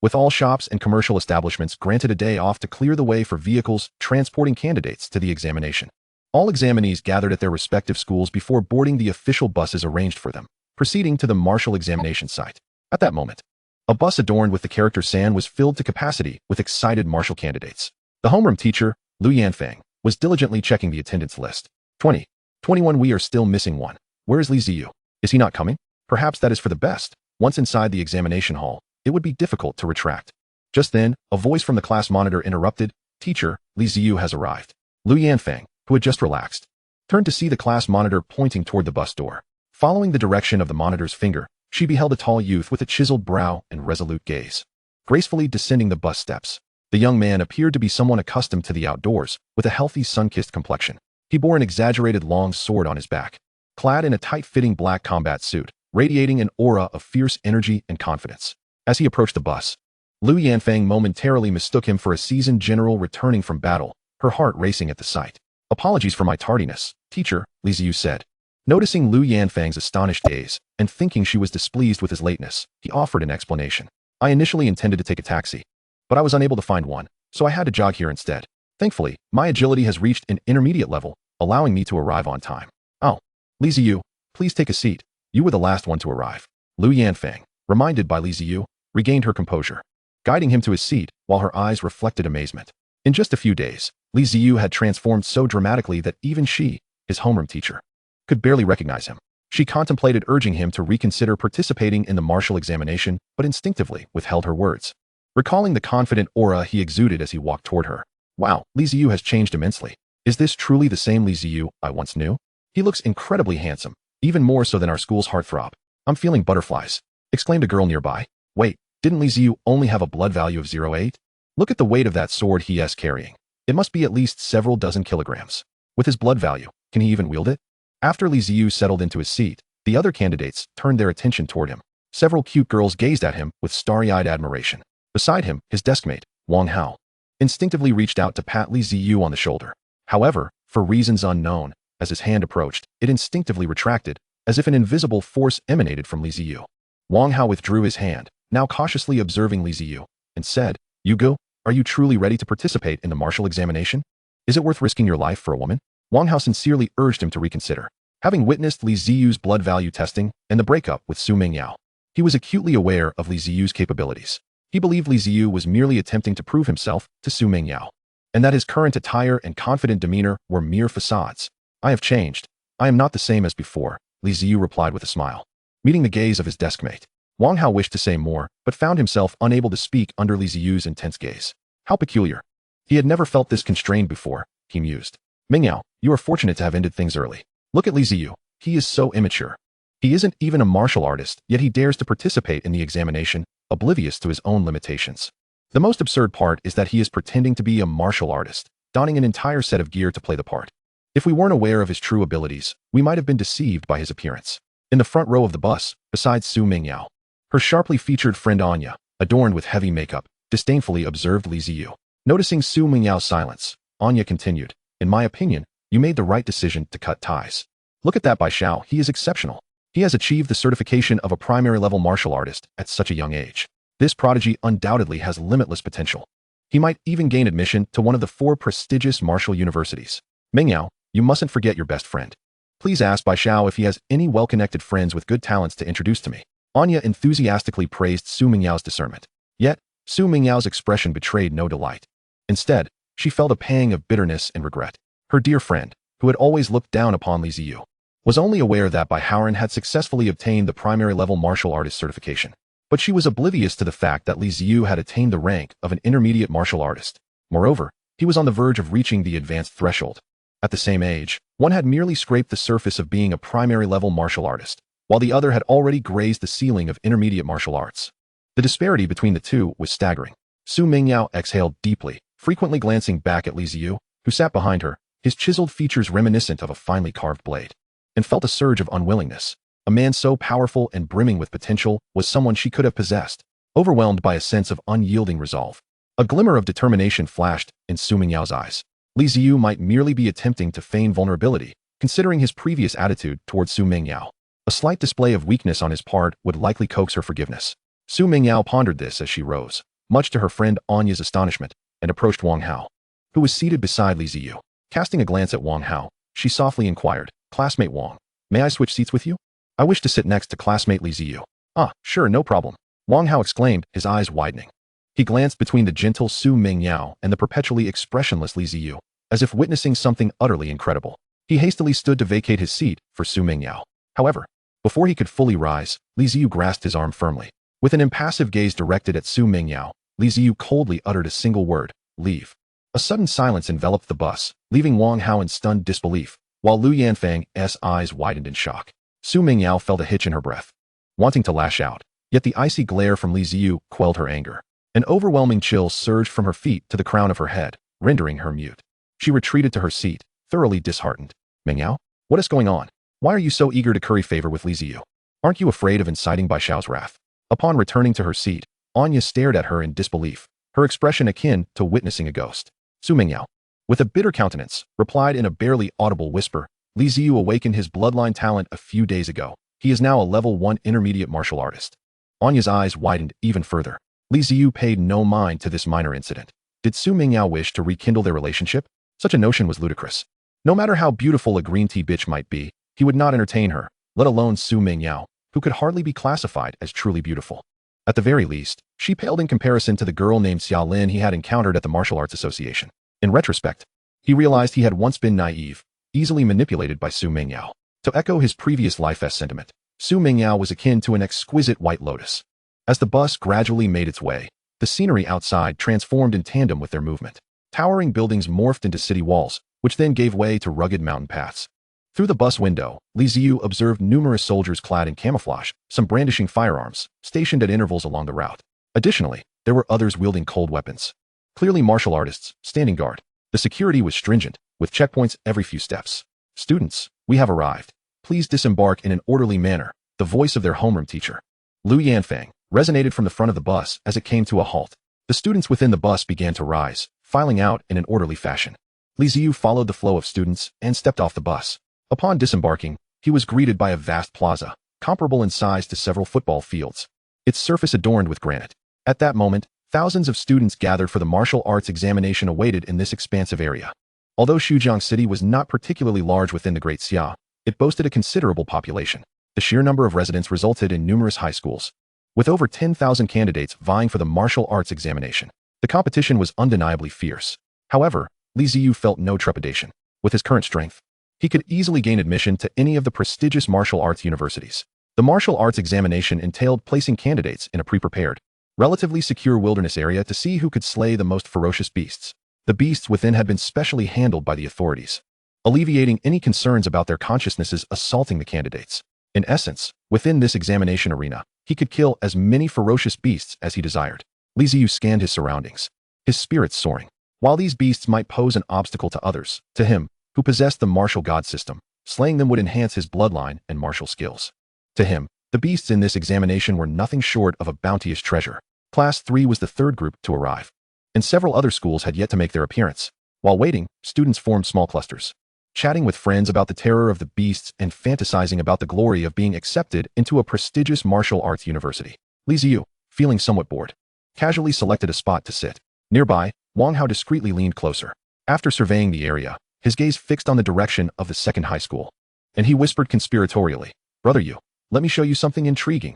with all shops and commercial establishments granted a day off to clear the way for vehicles transporting candidates to the examination. All examinees gathered at their respective schools before boarding the official buses arranged for them, proceeding to the martial examination site. At that moment, a bus adorned with the character San was filled to capacity with excited martial candidates. The homeroom teacher, Lu Yanfang, was diligently checking the attendance list. 20. 21. We are still missing one. Where is Li Ziyu? Is he not coming? Perhaps that is for the best. Once inside the examination hall, it would be difficult to retract. Just then, a voice from the class monitor interrupted. "Teacher, Li Ziyu has arrived." Lu Yanfang, who had just relaxed, turned to see the class monitor pointing toward the bus door. Following the direction of the monitor's finger, she beheld a tall youth with a chiseled brow and resolute gaze, gracefully descending the bus steps. The young man appeared to be someone accustomed to the outdoors, with a healthy sun-kissed complexion. He bore an exaggerated long sword on his back, clad in a tight-fitting black combat suit, radiating an aura of fierce energy and confidence. As he approached the bus, Lu Yanfang momentarily mistook him for a seasoned general returning from battle, her heart racing at the sight. "Apologies for my tardiness, teacher," Li Ziyu said. Noticing Lu Yanfang's astonished gaze, and thinking she was displeased with his lateness, he offered an explanation. "I initially intended to take a taxi, but I was unable to find one, so I had to jog here instead. Thankfully, my agility has reached an intermediate level, allowing me to arrive on time." "Oh, Li Ziyu, please take a seat. You were the last one to arrive." Lu Yanfang, reminded by Li Ziyu, regained her composure, guiding him to his seat while her eyes reflected amazement. In just a few days, Li Ziyu had transformed so dramatically that even she, his homeroom teacher, could barely recognize him. She contemplated urging him to reconsider participating in the martial examination, but instinctively withheld her words, recalling the confident aura he exuded as he walked toward her. "Wow, Li Ziyu has changed immensely. Is this truly the same Li Ziyu I once knew? He looks incredibly handsome, even more so than our school's heartthrob. I'm feeling butterflies," exclaimed a girl nearby. "Wait, didn't Li Ziyu only have a blood value of 0.8? Look at the weight of that sword he is carrying. It must be at least several dozen kilograms. With his blood value, can he even wield it?" After Li Ziyu settled into his seat, the other candidates turned their attention toward him. Several cute girls gazed at him with starry-eyed admiration. Beside him, his deskmate, Wang Hao, instinctively reached out to pat Li Ziyu on the shoulder. However, for reasons unknown, as his hand approached, it instinctively retracted, as if an invisible force emanated from Li Ziyu. Wang Hao withdrew his hand, now cautiously observing Li Ziyu, and said, "Yugo, are you truly ready to participate in the martial examination? Is it worth risking your life for a woman?" Wang Hao sincerely urged him to reconsider. Having witnessed Li Ziyu's blood value testing and the breakup with Su Mingyao, he was acutely aware of Li Ziyu's capabilities. He believed Li Ziyu was merely attempting to prove himself to Su Mingyao, and that his current attire and confident demeanor were mere facades. "I have changed. I am not the same as before," Li Ziyu replied with a smile. Meeting the gaze of his deskmate, Wang Hao wished to say more, but found himself unable to speak under Li Ziyu's intense gaze. How peculiar. He had never felt this constrained before, he mused. "Mingyao, you are fortunate to have ended things early. Look at Li Ziyu. He is so immature. He isn't even a martial artist, yet he dares to participate in the examination, oblivious to his own limitations. The most absurd part is that he is pretending to be a martial artist, donning an entire set of gear to play the part. If we weren't aware of his true abilities, we might have been deceived by his appearance." In the front row of the bus, besides Su Mingyao, her sharply featured friend Anya, adorned with heavy makeup, disdainfully observed Li Ziyu. Noticing Su Mingyao's silence, Anya continued, "In my opinion, you made the right decision to cut ties. Look at that Bai Xiao, he is exceptional. He has achieved the certification of a primary-level martial artist at such a young age. This prodigy undoubtedly has limitless potential. He might even gain admission to one of the 4 prestigious martial universities. Mingyao, you mustn't forget your best friend. Please ask Bai Xiao if he has any well-connected friends with good talents to introduce to me." Anya enthusiastically praised Su Mingyao's discernment. Yet, Su Mingyao's expression betrayed no delight. Instead, she felt a pang of bitterness and regret. Her dear friend, who had always looked down upon Li Ziyu, was only aware that Bai Haoran had successfully obtained the primary-level martial artist certification. But she was oblivious to the fact that Li Ziyu had attained the rank of an intermediate martial artist. Moreover, he was on the verge of reaching the advanced threshold. At the same age, one had merely scraped the surface of being a primary-level martial artist, while the other had already grazed the ceiling of intermediate martial arts. The disparity between the two was staggering. Su Mingyao exhaled deeply, frequently glancing back at Li Ziyu, who sat behind her, his chiseled features reminiscent of a finely carved blade, and felt a surge of unwillingness. A man so powerful and brimming with potential was someone she could have possessed. Overwhelmed by a sense of unyielding resolve, a glimmer of determination flashed in Su Mingyao's eyes. Li Ziyu might merely be attempting to feign vulnerability, considering his previous attitude towards Su Mingyao. A slight display of weakness on his part would likely coax her forgiveness. Su Mingyao pondered this as she rose, much to her friend Anya's astonishment, and approached Wang Hao, who was seated beside Li Ziyu. Casting a glance at Wang Hao, she softly inquired, "Classmate Wang, may I switch seats with you? I wish to sit next to classmate Li Ziyu." "Ah, sure, no problem," Wang Hao exclaimed, his eyes widening. He glanced between the gentle Su Mingyao and the perpetually expressionless Li Ziyu, as if witnessing something utterly incredible. He hastily stood to vacate his seat for Su Mingyao. However, before he could fully rise, Li Ziyu grasped his arm firmly. With an impassive gaze directed at Su Mingyao, Li Ziyu coldly uttered a single word, "Leave." A sudden silence enveloped the bus, leaving Wang Hao in stunned disbelief, while Lu Yanfang's eyes widened in shock. Su Mingyao felt a hitch in her breath, wanting to lash out, yet the icy glare from Li Ziyu quelled her anger. An overwhelming chill surged from her feet to the crown of her head, rendering her mute. She retreated to her seat, thoroughly disheartened. "Mingyao, what is going on? Why are you so eager to curry favor with Li Ziyu? Aren't you afraid of inciting Bai Xiao's wrath?" Upon returning to her seat, Anya stared at her in disbelief, her expression akin to witnessing a ghost. Su Mingyao, with a bitter countenance, replied in a barely audible whisper, "Li Ziyu awakened his bloodline talent a few days ago. He is now a level 1 intermediate martial artist." Anya's eyes widened even further. Li Ziyu paid no mind to this minor incident. Did Su Mingyao wish to rekindle their relationship? Such a notion was ludicrous. No matter how beautiful a green tea bitch might be, he would not entertain her, let alone Su Mingyao, who could hardly be classified as truly beautiful. At the very least, she paled in comparison to the girl named Xia Lin he had encountered at the Martial Arts Association. In retrospect, he realized he had once been naive, easily manipulated by Su Mingyao. To echo his previous life-s sentiment, Su Mingyao was akin to an exquisite white lotus. As the bus gradually made its way, the scenery outside transformed in tandem with their movement. Towering buildings morphed into city walls, which then gave way to rugged mountain paths. Through the bus window, Li Ziyu observed numerous soldiers clad in camouflage, some brandishing firearms, stationed at intervals along the route. Additionally, there were others wielding cold weapons. Clearly martial artists, standing guard. The security was stringent, with checkpoints every few steps. "Students, we have arrived. Please disembark in an orderly manner," the voice of their homeroom teacher, Lu Yanfang, resonated from the front of the bus as it came to a halt. The students within the bus began to rise, filing out in an orderly fashion. Li Ziyu followed the flow of students and stepped off the bus. Upon disembarking, he was greeted by a vast plaza, comparable in size to several football fields, its surface adorned with granite. At that moment, thousands of students gathered for the martial arts examination awaited in this expansive area. Although Xujiang City was not particularly large within the Great Xia, it boasted a considerable population. The sheer number of residents resulted in numerous high schools. With over 10,000 candidates vying for the martial arts examination, the competition was undeniably fierce. However, Li Ziyu felt no trepidation. With his current strength, he could easily gain admission to any of the prestigious martial arts universities. The martial arts examination entailed placing candidates in a pre-prepared, relatively secure wilderness area to see who could slay the most ferocious beasts. The beasts within had been specially handled by the authorities, alleviating any concerns about their consciousnesses assaulting the candidates. In essence, within this examination arena, he could kill as many ferocious beasts as he desired. Li Ziyu scanned his surroundings, his spirits soaring. While these beasts might pose an obstacle to others, to him, who possessed the martial god system, slaying them would enhance his bloodline and martial skills. To him, the beasts in this examination were nothing short of a bounteous treasure. Class 3 was the third group to arrive, and several other schools had yet to make their appearance. While waiting, students formed small clusters, chatting with friends about the terror of the beasts and fantasizing about the glory of being accepted into a prestigious martial arts university. Li Ziyu, feeling somewhat bored, casually selected a spot to sit. Nearby, Wang Hao discreetly leaned closer. After surveying the area, his gaze fixed on the direction of the second high school, and he whispered conspiratorially, "Brother Yu, let me show you something intriguing."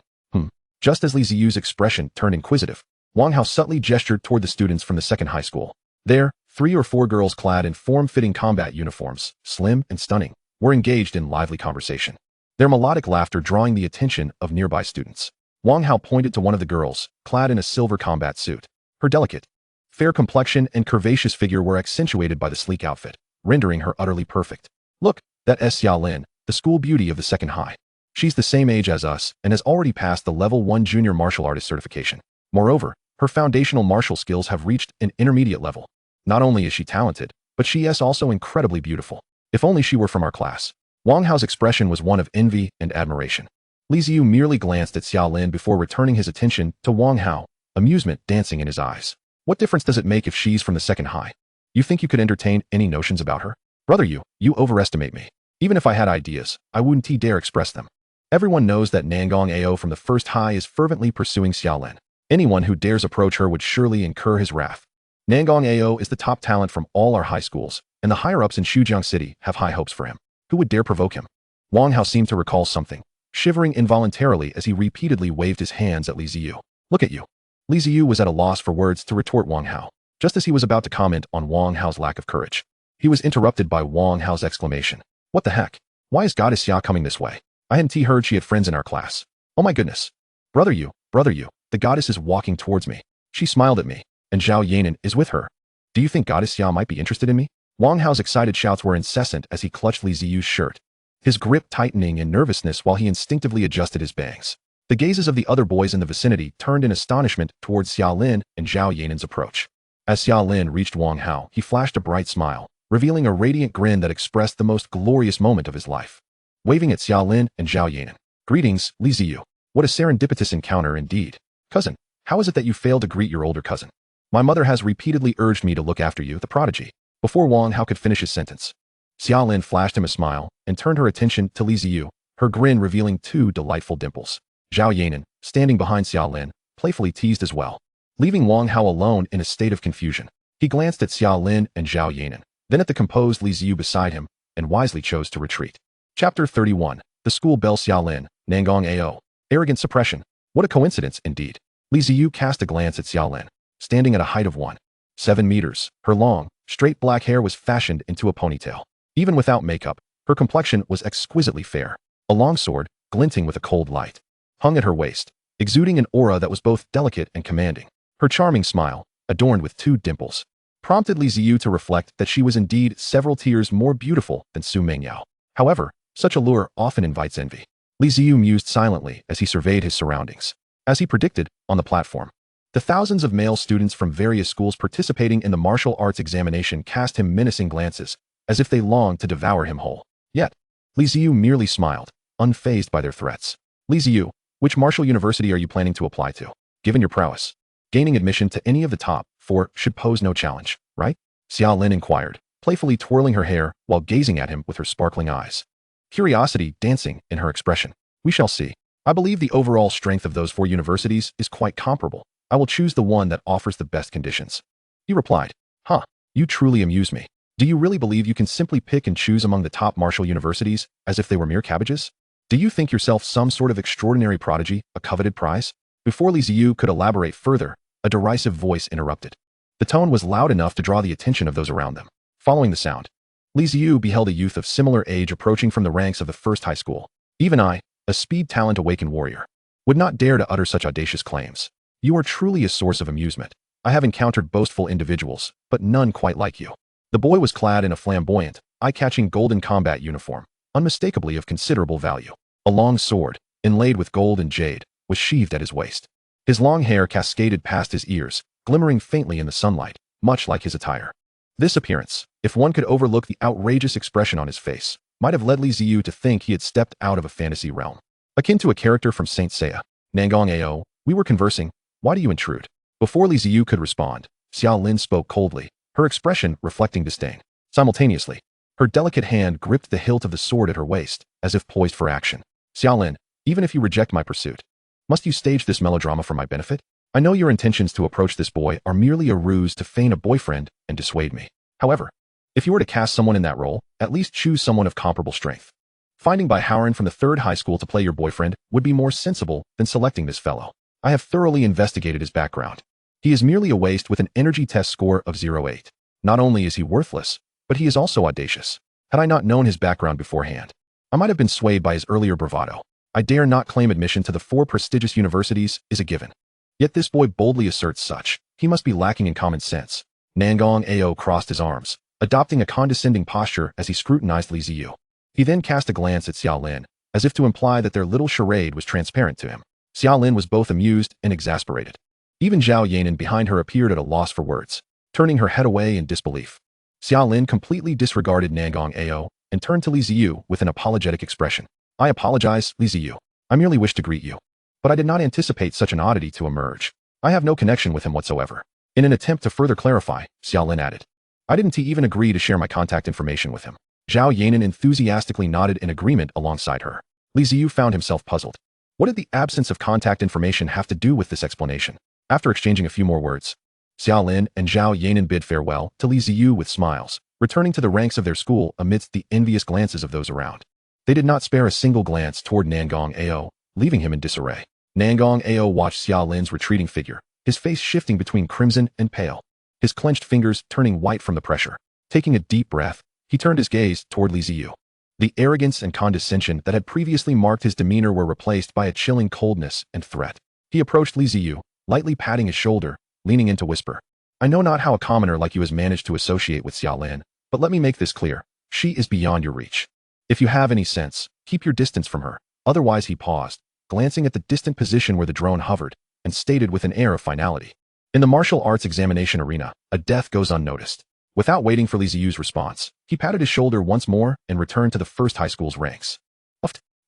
Just as Li Ziyu's expression turned inquisitive, Wang Hao subtly gestured toward the students from the second high school. There, 3 or 4 girls clad in form-fitting combat uniforms, slim and stunning, were engaged in lively conversation, their melodic laughter drawing the attention of nearby students. Wang Hao pointed to one of the girls, clad in a silver combat suit. Her delicate, fair complexion and curvaceous figure were accentuated by the sleek outfit, rendering her utterly perfect. "Look, that is Xia Lin, the school beauty of the second high. She's the same age as us and has already passed the level 1 junior martial artist certification. Moreover, her foundational martial skills have reached an intermediate level. Not only is she talented, but she is also incredibly beautiful. If only she were from our class." Wang Hao's expression was one of envy and admiration. Li Ziyu merely glanced at Xia Lin before returning his attention to Wang Hao, amusement dancing in his eyes. "What difference does it make if she's from the second high? You think you could entertain any notions about her? Brother Yu, you overestimate me. Even if I had ideas, I wouldn't dare express them. Everyone knows that Nangang Ao from the first high is fervently pursuing Xia Lin. Anyone who dares approach her would surely incur his wrath. Nangang Ao is the top talent from all our high schools, and the higher-ups in Xujiang City have high hopes for him. Who would dare provoke him?" Wang Hao seemed to recall something, shivering involuntarily as he repeatedly waved his hands at Li Ziyu. "Look at you." Li Ziyu was at a loss for words to retort Wang Hao. Just as he was about to comment on Wang Hao's lack of courage, he was interrupted by Wang Hao's exclamation. "What the heck? Why is Goddess Xia coming this way? I hadn't heard she had friends in our class. Oh my goodness. Brother Yu, the goddess is walking towards me. She smiled at me, and Zhao Yanan is with her. Do you think Goddess Xia might be interested in me?" Wang Hao's excited shouts were incessant as he clutched Li Ziyu's shirt, his grip tightening in nervousness while he instinctively adjusted his bangs. The gazes of the other boys in the vicinity turned in astonishment towards Xia Lin and Zhao Yanan's approach. As Xia Lin reached Wang Hao, he flashed a bright smile, revealing a radiant grin that expressed the most glorious moment of his life. Waving at Xia Lin and Zhao Yanan, "Greetings, Li Ziyu. What a serendipitous encounter indeed. Cousin, how is it that you failed to greet your older cousin? My mother has repeatedly urged me to look after you, the prodigy." Before Wang Hao could finish his sentence, Xia Lin flashed him a smile and turned her attention to Li Ziyu, her grin revealing 2 delightful dimples. Zhao Yanan, standing behind Xia Lin, playfully teased as well. Leaving Wang Hao alone in a state of confusion, he glanced at Xia Lin and Zhao Yanan, then at the composed Li Ziyu beside him, and wisely chose to retreat. Chapter 31. The School Bell. Xia Lin, Nangang Ao. Arrogant suppression. What a coincidence, indeed. Li Ziyu cast a glance at Xia Lin, standing at a height of 1.7 meters. Her long, straight black hair was fashioned into a ponytail. Even without makeup, her complexion was exquisitely fair. A long sword, glinting with a cold light, hung at her waist, exuding an aura that was both delicate and commanding. Her charming smile, adorned with 2 dimples, prompted Li Ziyu to reflect that she was indeed several tiers more beautiful than Su Mengyao. However, such allure often invites envy. Li Ziyu mused silently as he surveyed his surroundings. As he predicted, on the platform, the thousands of male students from various schools participating in the martial arts examination cast him menacing glances, as if they longed to devour him whole. Yet, Li Ziyu merely smiled, unfazed by their threats. "Li Ziyu, Which martial university are you planning to apply to? Given your prowess, gaining admission to any of the top 4 should pose no challenge, right? Xiao Lin inquired, playfully twirling her hair while gazing at him with her sparkling eyes. Curiosity dancing in her expression. We shall see. I believe the overall strength of those 4 universities is quite comparable. I will choose the one that offers the best conditions. He replied, Huh, you truly amuse me. Do you really believe you can simply pick and choose among the top martial universities as if they were mere cabbages? Do you think yourself some sort of extraordinary prodigy, a coveted prize? Before Li Ziyu could elaborate further, a derisive voice interrupted. The tone was loud enough to draw the attention of those around them. Following the sound, Li Ziyu beheld a youth of similar age approaching from the ranks of the first high school. Even I, a speed talent awakened warrior, would not dare to utter such audacious claims. You are truly a source of amusement. I have encountered boastful individuals, but none quite like you. The boy was clad in a flamboyant, eye-catching golden combat uniform, unmistakably of considerable value. A long sword, inlaid with gold and jade, was sheathed at his waist. His long hair cascaded past his ears, glimmering faintly in the sunlight, much like his attire. This appearance, if one could overlook the outrageous expression on his face, might have led Li Ziyu to think he had stepped out of a fantasy realm. Akin to a character from Saint Seiya. Nangang-ao, we were conversing. Why do you intrude? Before Li Ziyu could respond, Xiao Lin spoke coldly, her expression reflecting disdain. Simultaneously, her delicate hand gripped the hilt of the sword at her waist, as if poised for action. Xiao Lin, even if you reject my pursuit, must you stage this melodrama for my benefit? I know your intentions to approach this boy are merely a ruse to feign a boyfriend and dissuade me. However, if you were to cast someone in that role, at least choose someone of comparable strength. Finding Howren from the 3rd high school to play your boyfriend would be more sensible than selecting this fellow. I have thoroughly investigated his background. He is merely a waste with an energy test score of 08. Not only is he worthless, but he is also audacious. Had I not known his background beforehand, I might have been swayed by his earlier bravado. I dare not claim admission to the 4 prestigious universities is a given. Yet this boy boldly asserts such. He must be lacking in common sense. Nangang-ao crossed his arms, adopting a condescending posture as he scrutinized Li Ziyu. He then cast a glance at Xiao Lin, as if to imply that their little charade was transparent to him. Xiao Lin was both amused and exasperated. Even Zhao Yanin behind her appeared at a loss for words, turning her head away in disbelief. Xiao Lin completely disregarded Nangang-ao and turned to Li Ziyu with an apologetic expression. I apologize, Li Ziyu. I merely wished to greet you. But I did not anticipate such an oddity to emerge. I have no connection with him whatsoever. In an attempt to further clarify, Xiao Lin added, I didn't even agree to share my contact information with him. Zhao Yanin enthusiastically nodded in agreement alongside her. Li Ziyu found himself puzzled. What did the absence of contact information have to do with this explanation? After exchanging a few more words, Xiao Lin and Zhao Yanin bid farewell to Li Ziyu with smiles, returning to the ranks of their school amidst the envious glances of those around. They did not spare a single glance toward Nangang-ao, leaving him in disarray. Nangang-ao watched Xiao Lin's retreating figure, his face shifting between crimson and pale, his clenched fingers turning white from the pressure. Taking a deep breath, he turned his gaze toward Li Ziyu. The arrogance and condescension that had previously marked his demeanor were replaced by a chilling coldness and threat. He approached Li Ziyu, lightly patting his shoulder, leaning in to whisper, I know not how a commoner like you has managed to associate with Xiao Lin, but let me make this clear. She is beyond your reach. If you have any sense, keep your distance from her. Otherwise, he paused, glancing at the distant position where the drone hovered, and stated with an air of finality. In the martial arts examination arena, a death goes unnoticed. Without waiting for Li Ziyu's response, he patted his shoulder once more and returned to the first high school's ranks.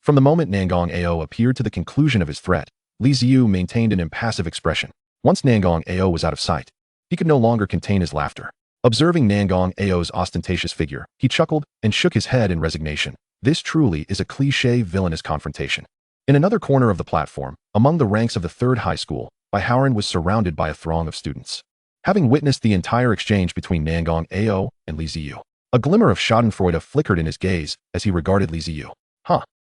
From the moment Nangang-ao appeared to the conclusion of his threat, Li Ziyu maintained an impassive expression. Once Nangang-ao was out of sight, he could no longer contain his laughter. Observing Nangang-ao's ostentatious figure, he chuckled and shook his head in resignation. This truly is a cliché villainous confrontation. In another corner of the platform, among the ranks of the 3rd high school, Howren was surrounded by a throng of students. Having witnessed the entire exchange between Nangang-ao and Li Ziyu, a glimmer of schadenfreude flickered in his gaze as he regarded Li Ziyu.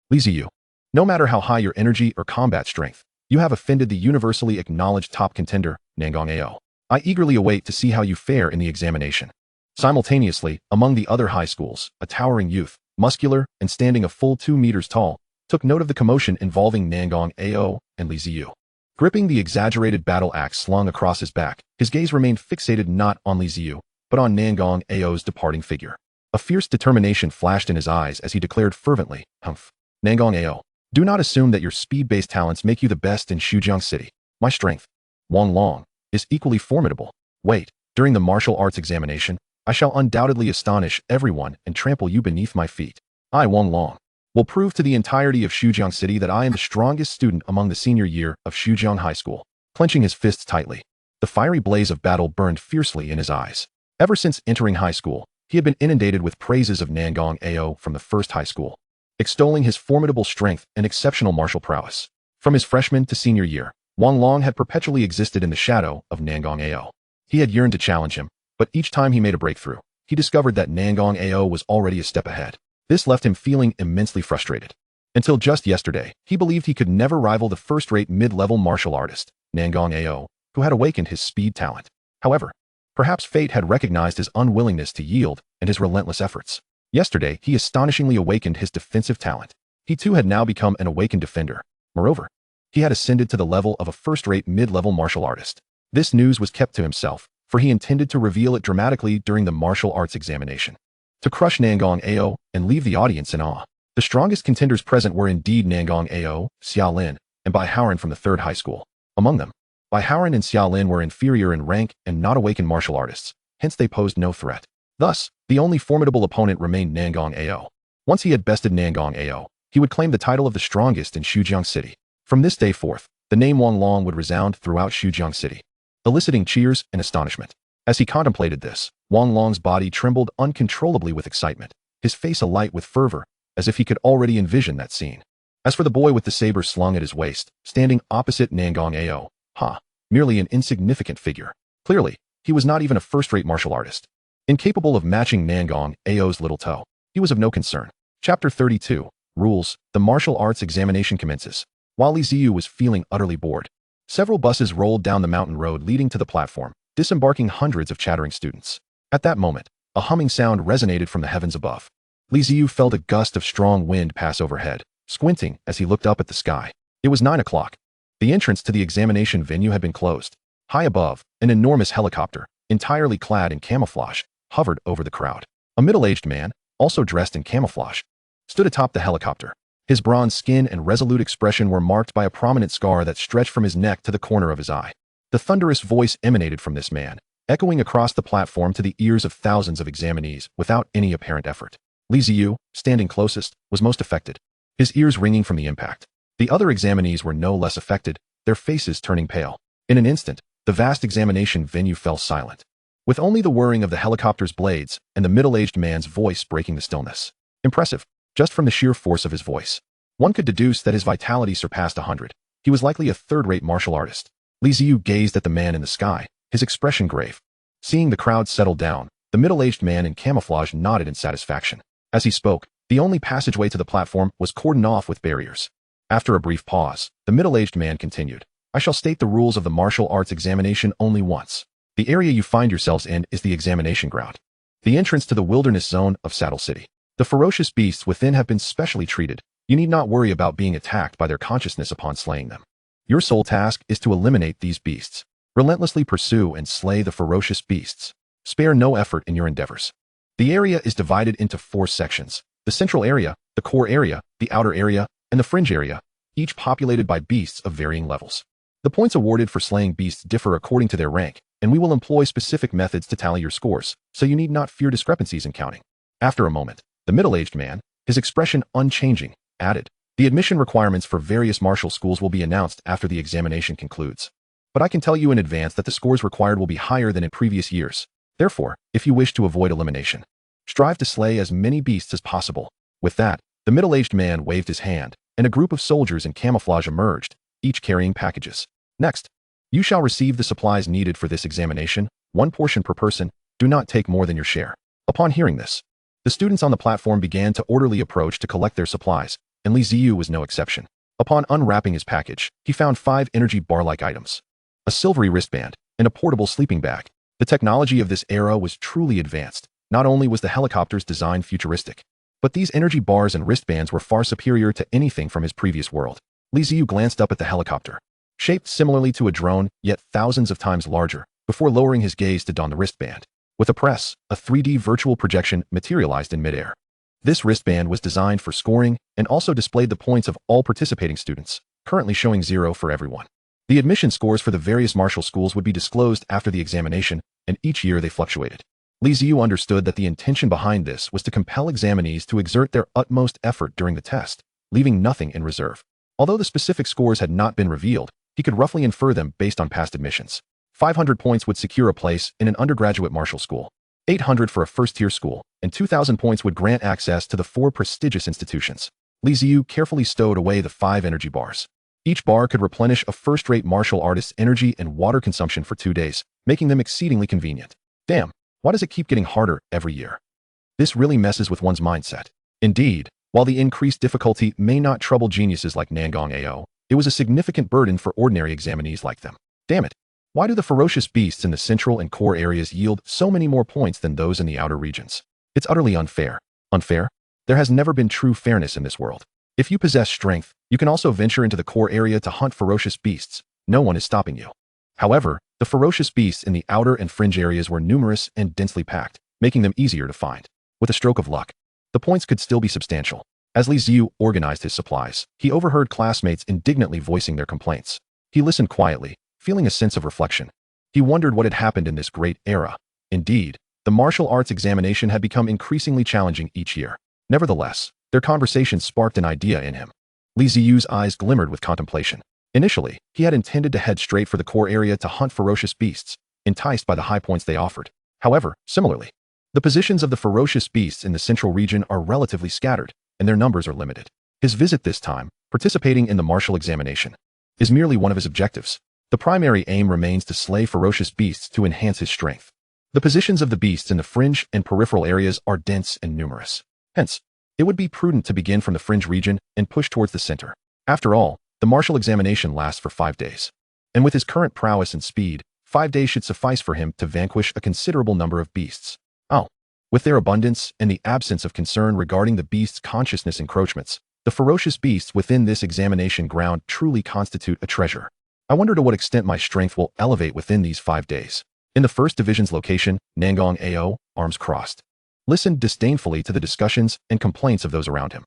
Li Ziyu, no matter how high your energy or combat strength, you have offended the universally acknowledged top contender, Nangang-ao. I eagerly await to see how you fare in the examination. Simultaneously, among the other high schools, a towering youth, muscular and standing a full 2 meters tall, took note of the commotion involving Nangang-ao and Li Ziyu. Gripping the exaggerated battle axe slung across his back, his gaze remained fixated not on Li Ziyu, but on Nangang-ao's departing figure. A fierce determination flashed in his eyes as he declared fervently, Humph. Nangang-ao, do not assume that your speed-based talents make you the best in Xujiang City. My strength, Wang Long, is equally formidable. Wait, during the martial arts examination, I shall undoubtedly astonish everyone and trample you beneath my feet. I, Wang Long, will prove to the entirety of Xujiang City that I am the strongest student among the senior year of Xujiang High School. Clenching his fists tightly, the fiery blaze of battle burned fiercely in his eyes. Ever since entering high school, he had been inundated with praises of Nangong Ao from the first high school, extolling his formidable strength and exceptional martial prowess. From his freshman to senior year, Wang Long had perpetually existed in the shadow of Nangong Ao. He had yearned to challenge him, but each time he made a breakthrough, he discovered that Nangong Ao was already a step ahead. This left him feeling immensely frustrated. Until just yesterday, he believed he could never rival the first-rate mid-level martial artist, Nangong Ao, who had awakened his speed talent. However, perhaps fate had recognized his unwillingness to yield and his relentless efforts. Yesterday, he astonishingly awakened his defensive talent. He too had now become an awakened defender. Moreover, he had ascended to the level of a first-rate mid-level martial artist. This news was kept to himself, for he intended to reveal it dramatically during the martial arts examination. To crush Nangong Ao and leave the audience in awe. The strongest contenders present were indeed Nangong Ao, Xiaolin, and Bai Haoran from the third high school. Among them, Bai Haoran and Xiaolin were inferior in rank and not awakened martial artists, hence they posed no threat. Thus, the only formidable opponent remained Nangong Ao. Once he had bested Nangong Ao, he would claim the title of the strongest in Xujiang City. From this day forth, the name Wang Long would resound throughout Xujiang City, eliciting cheers and astonishment. As he contemplated this, Wang Long's body trembled uncontrollably with excitement, his face alight with fervor, as if he could already envision that scene. As for the boy with the saber slung at his waist, standing opposite Nangong Ao, merely an insignificant figure. Clearly, he was not even a first-rate martial artist. Incapable of matching Nangong Ao's little toe, he was of no concern. Chapter 32, Rules, the martial arts examination commences. While Li Ziyu was feeling utterly bored, several buses rolled down the mountain road leading to the platform, disembarking hundreds of chattering students. At that moment, a humming sound resonated from the heavens above. Li Ziyu felt a gust of strong wind pass overhead, squinting as he looked up at the sky. It was 9 o'clock. The entrance to the examination venue had been closed. High above, an enormous helicopter, entirely clad in camouflage, hovered over the crowd. A middle-aged man, also dressed in camouflage, stood atop the helicopter. His bronze skin and resolute expression were marked by a prominent scar that stretched from his neck to the corner of his eye. The thunderous voice emanated from this man, echoing across the platform to the ears of thousands of examinees without any apparent effort. Li Ziyu, standing closest, was most affected, his ears ringing from the impact. The other examinees were no less affected, their faces turning pale. In an instant, the vast examination venue fell silent, with only the whirring of the helicopter's blades and the middle-aged man's voice breaking the stillness. Impressive, just from the sheer force of his voice. One could deduce that his vitality surpassed 100. He was likely a third-rate martial artist. Li Ziyu gazed at the man in the sky, his expression grave. Seeing the crowd settle down, the middle-aged man in camouflage nodded in satisfaction. As he spoke, the only passageway to the platform was cordoned off with barriers. After a brief pause, the middle-aged man continued, I shall state the rules of the martial arts examination only once. The area you find yourselves in is the examination ground, the entrance to the wilderness zone of Saddle City. The ferocious beasts within have been specially treated. You need not worry about being attacked by their consciousness upon slaying them. Your sole task is to eliminate these beasts. Relentlessly pursue and slay the ferocious beasts. Spare no effort in your endeavors. The area is divided into 4 sections. The central area, the core area, the outer area, and the fringe area, each populated by beasts of varying levels. The points awarded for slaying beasts differ according to their rank, and we will employ specific methods to tally your scores, so you need not fear discrepancies in counting. After a moment, the middle-aged man, his expression unchanging, added, the admission requirements for various martial schools will be announced after the examination concludes. But I can tell you in advance that the scores required will be higher than in previous years. Therefore, if you wish to avoid elimination, strive to slay as many beasts as possible. With that, the middle-aged man waved his hand, and a group of soldiers in camouflage emerged, each carrying packages. Next, you shall receive the supplies needed for this examination, 1 portion per person. Do not take more than your share. Upon hearing this, the students on the platform began to orderly approach to collect their supplies, and Li Ziyu was no exception. Upon unwrapping his package, he found 5 energy bar-like items, a silvery wristband, and a portable sleeping bag. The technology of this era was truly advanced. Not only was the helicopter's design futuristic, but these energy bars and wristbands were far superior to anything from his previous world. Li Ziyu glanced up at the helicopter, shaped similarly to a drone, yet thousands of times larger, before lowering his gaze to don the wristband. With a press, a 3D virtual projection materialized in midair. This wristband was designed for scoring and also displayed the points of all participating students, currently showing 0 for everyone. The admission scores for the various martial schools would be disclosed after the examination, and each year they fluctuated. Li Ziyu understood that the intention behind this was to compel examinees to exert their utmost effort during the test, leaving nothing in reserve. Although the specific scores had not been revealed, he could roughly infer them based on past admissions. 500 points would secure a place in an undergraduate martial school, 800 for a first-tier school, and 2,000 points would grant access to the 4 prestigious institutions. Li Ziyu carefully stowed away the 5 energy bars. Each bar could replenish a first-rate martial artist's energy and water consumption for 2 days, making them exceedingly convenient. Damn, why does it keep getting harder every year? This really messes with one's mindset. Indeed, while the increased difficulty may not trouble geniuses like Nangong Ao, it was a significant burden for ordinary examinees like them. Damn it. Why do the ferocious beasts in the central and core areas yield so many more points than those in the outer regions? It's utterly unfair. Unfair? There has never been true fairness in this world. If you possess strength, you can also venture into the core area to hunt ferocious beasts. No one is stopping you. However, the ferocious beasts in the outer and fringe areas were numerous and densely packed, making them easier to find. With a stroke of luck, the points could still be substantial. As Li Ziyu organized his supplies, he overheard classmates indignantly voicing their complaints. He listened quietly, feeling a sense of reflection. He wondered what had happened in this great era. Indeed, the martial arts examination had become increasingly challenging each year. Nevertheless, their conversation sparked an idea in him. Li Ziyu's eyes glimmered with contemplation. Initially, he had intended to head straight for the core area to hunt ferocious beasts, enticed by the high points they offered. However, similarly, the positions of the ferocious beasts in the central region are relatively scattered, and their numbers are limited. His visit this time, participating in the martial examination, is merely one of his objectives. The primary aim remains to slay ferocious beasts to enhance his strength. The positions of the beasts in the fringe and peripheral areas are dense and numerous. Hence, it would be prudent to begin from the fringe region and push towards the center. After all, the martial examination lasts for 5 days. And with his current prowess and speed, 5 days should suffice for him to vanquish a considerable number of beasts. Oh, with their abundance and the absence of concern regarding the beast's consciousness encroachments, the ferocious beasts within this examination ground truly constitute a treasure. I wonder to what extent my strength will elevate within these 5 days. In the first division's location, Nangong Ao, arms crossed, listened disdainfully to the discussions and complaints of those around him.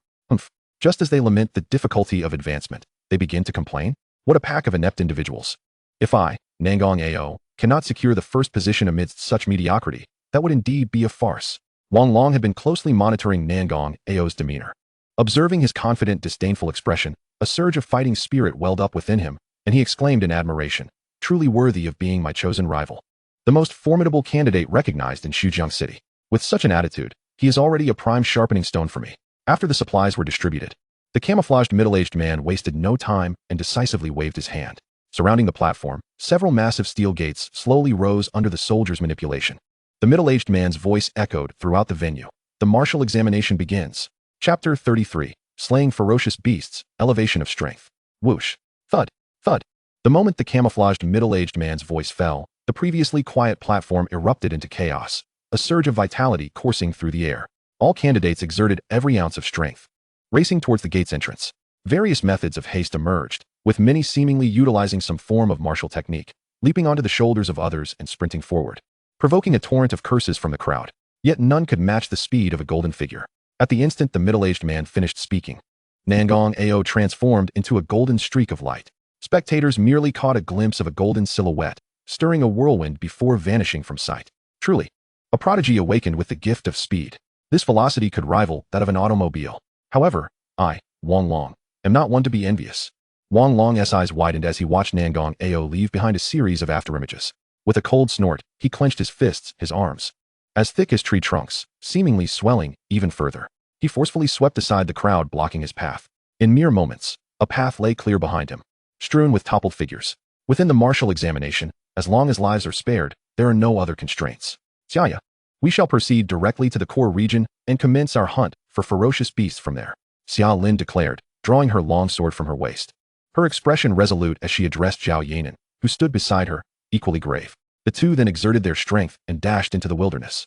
Just as they lament the difficulty of advancement, they begin to complain? What a pack of inept individuals. If I, Nangong Ao, cannot secure the first position amidst such mediocrity, that would indeed be a farce. Wang Long had been closely monitoring Nangong Ao's demeanor. Observing his confident, disdainful expression, a surge of fighting spirit welled up within him, and he exclaimed in admiration, "Truly worthy of being my chosen rival. The most formidable candidate recognized in Xujiang City. With such an attitude, he is already a prime sharpening stone for me." After the supplies were distributed, the camouflaged middle-aged man wasted no time and decisively waved his hand. Surrounding the platform, several massive steel gates slowly rose under the soldiers' manipulation. The middle-aged man's voice echoed throughout the venue. The martial examination begins. Chapter 33, Slaying Ferocious Beasts, Elevation of Strength. Whoosh. Thud. Thud. The moment the camouflaged middle-aged man's voice fell, the previously quiet platform erupted into chaos, a surge of vitality coursing through the air. All candidates exerted every ounce of strength. Racing towards the gate's entrance, various methods of haste emerged, with many seemingly utilizing some form of martial technique, leaping onto the shoulders of others and sprinting forward, provoking a torrent of curses from the crowd. Yet none could match the speed of a golden figure. At the instant the middle-aged man finished speaking, Nangong Ao transformed into a golden streak of light. Spectators merely caught a glimpse of a golden silhouette, stirring a whirlwind before vanishing from sight. Truly, a prodigy awakened with the gift of speed. This velocity could rival that of an automobile. However, I, Wang Long, am not one to be envious. Wang Long's eyes widened as he watched Nangong Ao leave behind a series of afterimages. With a cold snort, he clenched his fists, his arms, as thick as tree trunks, seemingly swelling even further. He forcefully swept aside the crowd blocking his path. In mere moments, a path lay clear behind him, strewn with toppled figures. Within the martial examination, as long as lives are spared, there are no other constraints. Xiaya, we shall proceed directly to the core region and commence our hunt for ferocious beasts from there, Xia Lin declared, drawing her long sword from her waist. Her expression resolute as she addressed Zhao Yanan, who stood beside her, equally grave. The two then exerted their strength and dashed into the wilderness.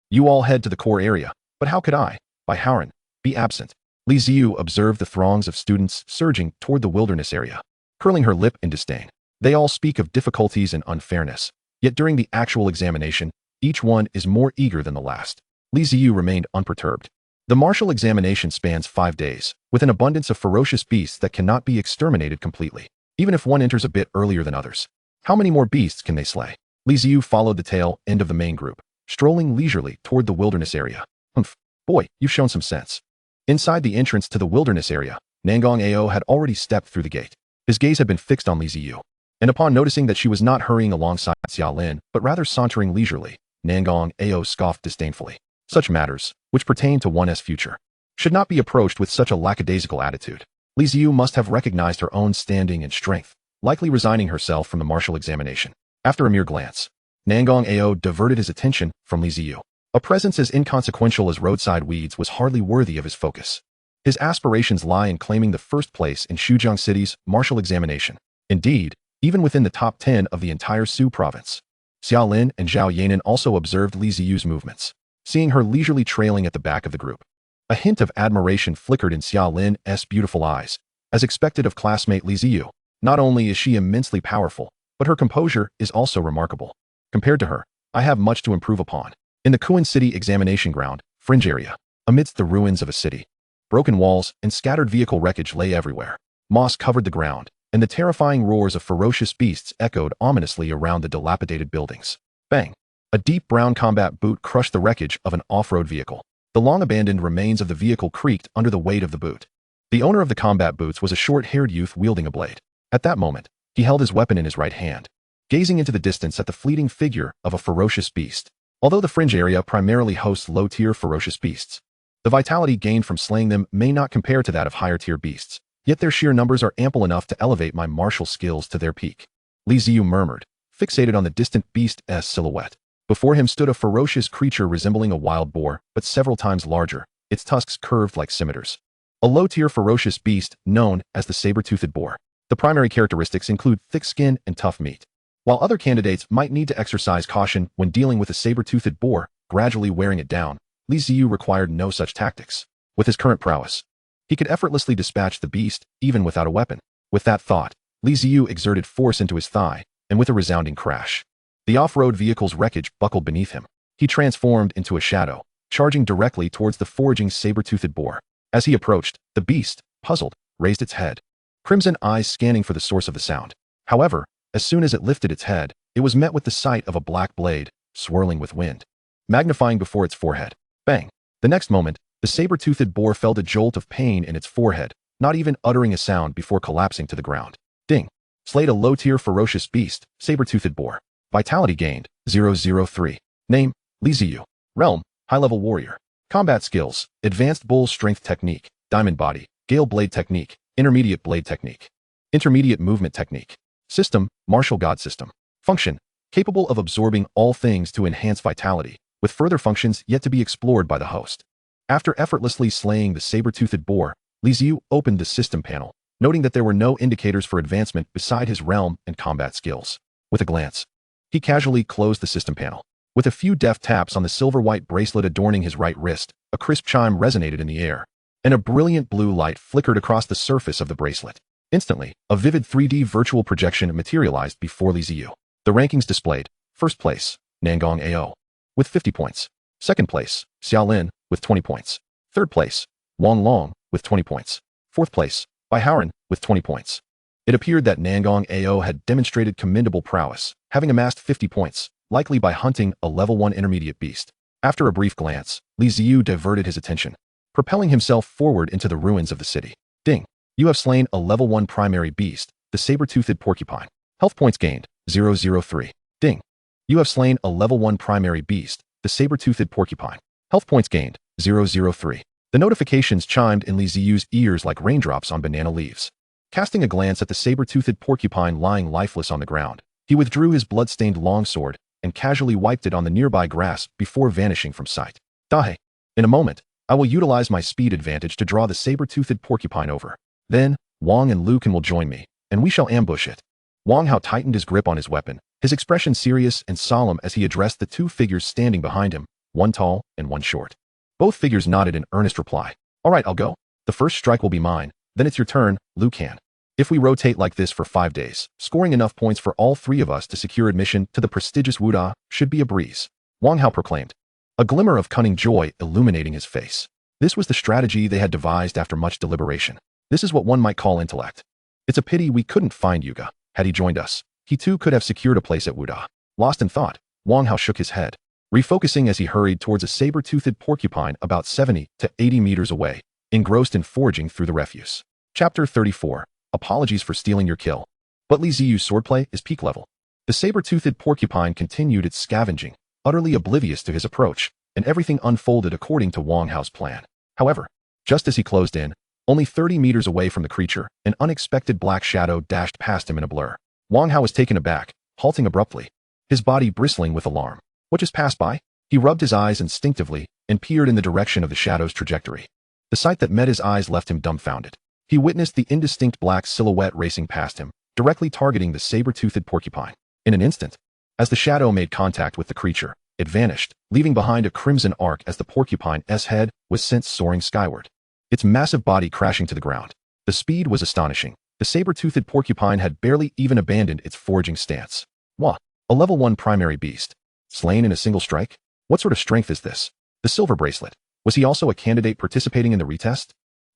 You all head to the core area, but how could I, by Howren, be absent? Li Ziyu observed the throngs of students surging toward the wilderness area, curling her lip in disdain. They all speak of difficulties and unfairness, yet during the actual examination, each one is more eager than the last. Li Ziyu remained unperturbed. The martial examination spans 5 days, with an abundance of ferocious beasts that cannot be exterminated completely, even if one enters a bit earlier than others. How many more beasts can they slay? Li Ziyu followed the tail end of the main group, strolling leisurely toward the wilderness area. Humph, boy, you've shown some sense. Inside the entrance to the wilderness area, Nangang had already stepped through the gate. His gaze had been fixed on Li Ziyu, and upon noticing that she was not hurrying alongside Xiaolin, but rather sauntering leisurely, Nangang scoffed disdainfully. Such matters, which pertain to one's future, should not be approached with such a lackadaisical attitude. Li Ziyu must have recognized her own standing and strength, likely resigning herself from the martial examination. After a mere glance, Nangang diverted his attention from Li Ziyu. A presence as inconsequential as roadside weeds was hardly worthy of his focus. His aspirations lie in claiming the first place in Xujiang City's martial examination. Indeed, even within the top 10 of the entire Su province. Xiaolin and Zhao Yanan also observed Li Ziyu's movements, seeing her leisurely trailing at the back of the group. A hint of admiration flickered in Xiaolin's beautiful eyes. As expected of classmate Li Ziyu, not only is she immensely powerful, but her composure is also remarkable. Compared to her, I have much to improve upon. In the Kuan City examination ground, fringe area, amidst the ruins of a city, broken walls and scattered vehicle wreckage lay everywhere. Moss covered the ground, and the terrifying roars of ferocious beasts echoed ominously around the dilapidated buildings. Bang! A deep brown combat boot crushed the wreckage of an off-road vehicle. The long-abandoned remains of the vehicle creaked under the weight of the boot. The owner of the combat boots was a short-haired youth wielding a blade. At that moment, he held his weapon in his right hand, gazing into the distance at the fleeting figure of a ferocious beast. Although the fringe area primarily hosts low-tier ferocious beasts, the vitality gained from slaying them may not compare to that of higher-tier beasts, yet their sheer numbers are ample enough to elevate my martial skills to their peak. Li Ziyu murmured, fixated on the distant beast's silhouette. Before him stood a ferocious creature resembling a wild boar, but several times larger, its tusks curved like scimitars. A low-tier ferocious beast known as the saber-toothed boar. The primary characteristics include thick skin and tough meat. While other candidates might need to exercise caution when dealing with a saber-toothed boar, gradually wearing it down, Li Ziyu required no such tactics. With his current prowess, he could effortlessly dispatch the beast, even without a weapon. With that thought, Li Ziyu exerted force into his thigh, and with a resounding crash, the off-road vehicle's wreckage buckled beneath him. He transformed into a shadow, charging directly towards the foraging saber-toothed boar. As he approached, the beast, puzzled, raised its head, crimson eyes scanning for the source of the sound. However, as soon as it lifted its head, it was met with the sight of a black blade, swirling with wind, magnifying before its forehead. Bang! The next moment, the saber-toothed boar felt a jolt of pain in its forehead, not even uttering a sound before collapsing to the ground. Ding! Slayed a low-tier ferocious beast, saber-toothed boar. Vitality gained, 003. Name, Li Ziyu. Realm, high-level warrior. Combat skills, advanced bull strength technique, diamond body, gale blade technique, intermediate blade technique, intermediate movement technique. System, martial god system. Function, capable of absorbing all things to enhance vitality, with further functions yet to be explored by the host. After effortlessly slaying the saber-toothed boar, Li Ziyu opened the system panel, noting that there were no indicators for advancement beside his realm and combat skills. With a glance, he casually closed the system panel. With a few deft taps on the silver-white bracelet adorning his right wrist, a crisp chime resonated in the air, and a brilliant blue light flickered across the surface of the bracelet. Instantly, a vivid 3D virtual projection materialized before Li Ziyu. The rankings displayed: first place, Nangang with 50 points. Second place, Xiaolin with 20 points. Third place, Wang Long with 20 points. Fourth place, Baihaoran with 20 points. It appeared that Nangang had demonstrated commendable prowess, having amassed 50 points, likely by hunting a level 1 intermediate beast. After a brief glance, Li Ziyu diverted his attention, propelling himself forward into the ruins of the city. Ding! You have slain a level 1 primary beast, the saber-toothed porcupine. Health points gained, 003. Ding! You have slain a level 1 primary beast, the saber-toothed porcupine. Health points gained, 003. The notifications chimed in Li Ziyu's ears like raindrops on banana leaves. Casting a glance at the saber-toothed porcupine lying lifeless on the ground, he withdrew his blood-stained longsword and casually wiped it on the nearby grass before vanishing from sight. Dahe! In a moment, I will utilize my speed advantage to draw the saber-toothed porcupine over. Then, Wang and Liu Can will join me, and we shall ambush it. Wang Hao tightened his grip on his weapon, his expression serious and solemn as he addressed the two figures standing behind him, one tall and one short. Both figures nodded in earnest reply. All right, I'll go. The first strike will be mine, then it's your turn, Liu Can. If we rotate like this for 5 days, scoring enough points for all 3 of us to secure admission to the prestigious Wuda should be a breeze, Wang Hao proclaimed, a glimmer of cunning joy illuminating his face. This was the strategy they had devised after much deliberation. This is what one might call intellect. It's a pity we couldn't find Yuga. Had he joined us, he too could have secured a place at Wuda. Lost in thought, Wang Hao shook his head. refocusing as he hurried towards a saber-toothed porcupine about 70 to 80 meters away, engrossed in foraging through the refuse. Chapter 34. Apologies for stealing your kill. But Li Ziyu's swordplay is peak level. The saber-toothed porcupine continued its scavenging, utterly oblivious to his approach, and everything unfolded according to Wang Hao's plan. However, just as he closed in, only 30 meters away from the creature, an unexpected black shadow dashed past him in a blur. Wang Hao was taken aback, halting abruptly, his body bristling with alarm. What just passed by? He rubbed his eyes instinctively and peered in the direction of the shadow's trajectory. The sight that met his eyes left him dumbfounded. He witnessed the indistinct black silhouette racing past him, directly targeting the saber-toothed porcupine. In an instant, as the shadow made contact with the creature, it vanished, leaving behind a crimson arc as the porcupine's head was sent soaring skyward, its massive body crashing to the ground. The speed was astonishing. The saber-toothed porcupine had barely even abandoned its foraging stance. Wah! A level 1 primary beast. Slain in a single strike? What sort of strength is this? The silver bracelet. Was he also a candidate participating in the retest?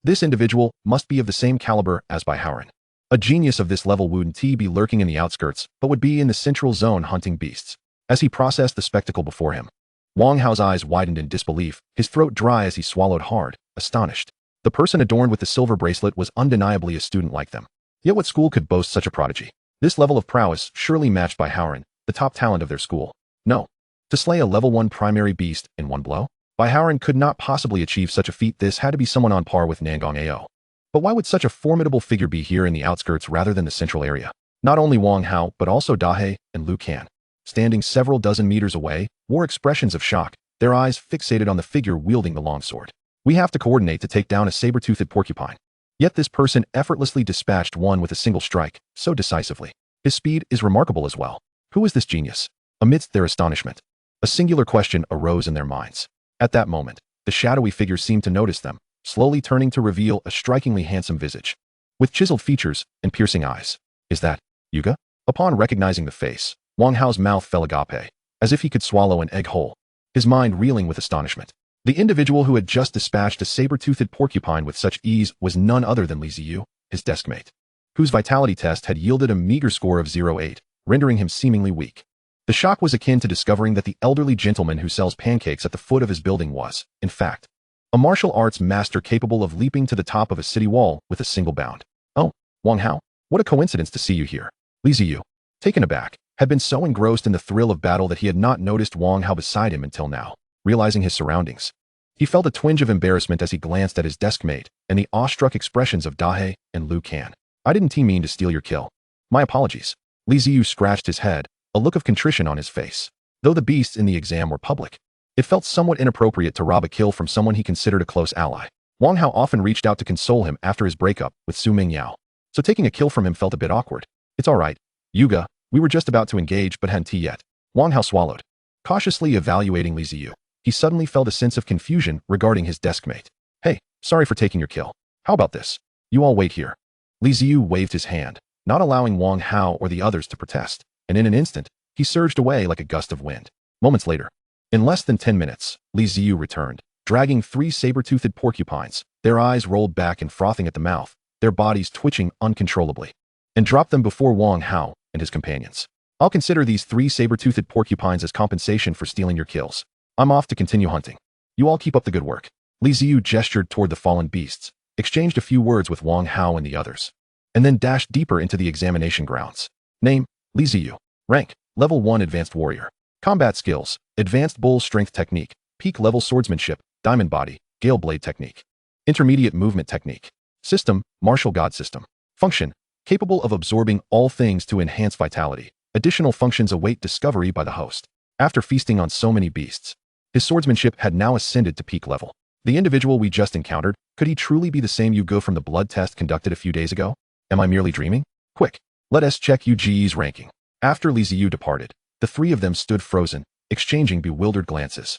This individual must be of the same caliber as Bai Haoran. A genius of this level wouldn't be lurking in the outskirts, but would be in the central zone hunting beasts. As he processed the spectacle before him, Wang Hao's eyes widened in disbelief, his throat dry as he swallowed hard, astonished. The person adorned with the silver bracelet was undeniably a student like them. Yet what school could boast such a prodigy? This level of prowess surely matched Bai Haoran, the top talent of their school. No. To slay a level 1 primary beast in one blow? Bai Haoran could not possibly achieve such a feat. This had to be someone on par with Nangang Ao. But why would such a formidable figure be here in the outskirts rather than the central area? Not only Wang Hao, but also Dahe and Lu Kan, standing several dozen meters away, wore expressions of shock, their eyes fixated on the figure wielding the longsword. We have to coordinate to take down a saber-toothed porcupine. Yet this person effortlessly dispatched one with a single strike, so decisively. His speed is remarkable as well. Who is this genius? Amidst their astonishment, a singular question arose in their minds. At that moment, the shadowy figure seemed to notice them, slowly turning to reveal a strikingly handsome visage, with chiseled features and piercing eyes. Is that Yuga? Upon recognizing the face, Wang Hao's mouth fell agape, as if he could swallow an egg whole, his mind reeling with astonishment. The individual who had just dispatched a saber-toothed porcupine with such ease was none other than Li Ziyu, his deskmate, whose vitality test had yielded a meager score of 0.8, rendering him seemingly weak. The shock was akin to discovering that the elderly gentleman who sells pancakes at the foot of his building was, in fact, a martial arts master capable of leaping to the top of a city wall with a single bound. Oh, Wang Hao, what a coincidence to see you here. Li Ziyu, taken aback, had been so engrossed in the thrill of battle that he had not noticed Wang Hao beside him until now. Realizing his surroundings, he felt a twinge of embarrassment as he glanced at his deskmate and the awestruck expressions of Dahe and Lu Kan. I didn't mean to steal your kill. My apologies. Li Ziyu scratched his head, a look of contrition on his face. Though the beasts in the exam were public, it felt somewhat inappropriate to rob a kill from someone he considered a close ally. Wang Hao often reached out to console him after his breakup with Su Mingyao, so taking a kill from him felt a bit awkward. It's all right, Yuga, we were just about to engage but hadn't yet. Wang Hao swallowed, cautiously evaluating Li Ziyu. He suddenly felt a sense of confusion regarding his deskmate. Hey, sorry for taking your kill. How about this? You all wait here. Li Ziyu waved his hand, not allowing Wang Hao or the others to protest, and in an instant, he surged away like a gust of wind. Moments later, in less than 10 minutes, Li Ziyu returned, dragging 3 saber-toothed porcupines, their eyes rolled back and frothing at the mouth, their bodies twitching uncontrollably, and dropped them before Wang Hao and his companions. I'll consider these 3 saber-toothed porcupines as compensation for stealing your kills. I'm off to continue hunting. You all keep up the good work. Li Ziyu gestured toward the fallen beasts, exchanged a few words with Wang Hao and the others, and then dashed deeper into the examination grounds. Name, Li Ziyu. Rank, Level 1 Advanced Warrior. Combat Skills, Advanced Bull Strength Technique, Peak Level Swordsmanship, Diamond Body, Gale Blade Technique. Intermediate Movement Technique. System, Martial God System. Function, capable of absorbing all things to enhance vitality. Additional functions await discovery by the host. After feasting on so many beasts, his swordsmanship had now ascended to peak level. The individual we just encountered, could he truly be the same Yuga from the blood test conducted a few days ago? Am I merely dreaming? Quick, let us check Yuji's ranking. After Li Ziyu departed, the 3 of them stood frozen, exchanging bewildered glances,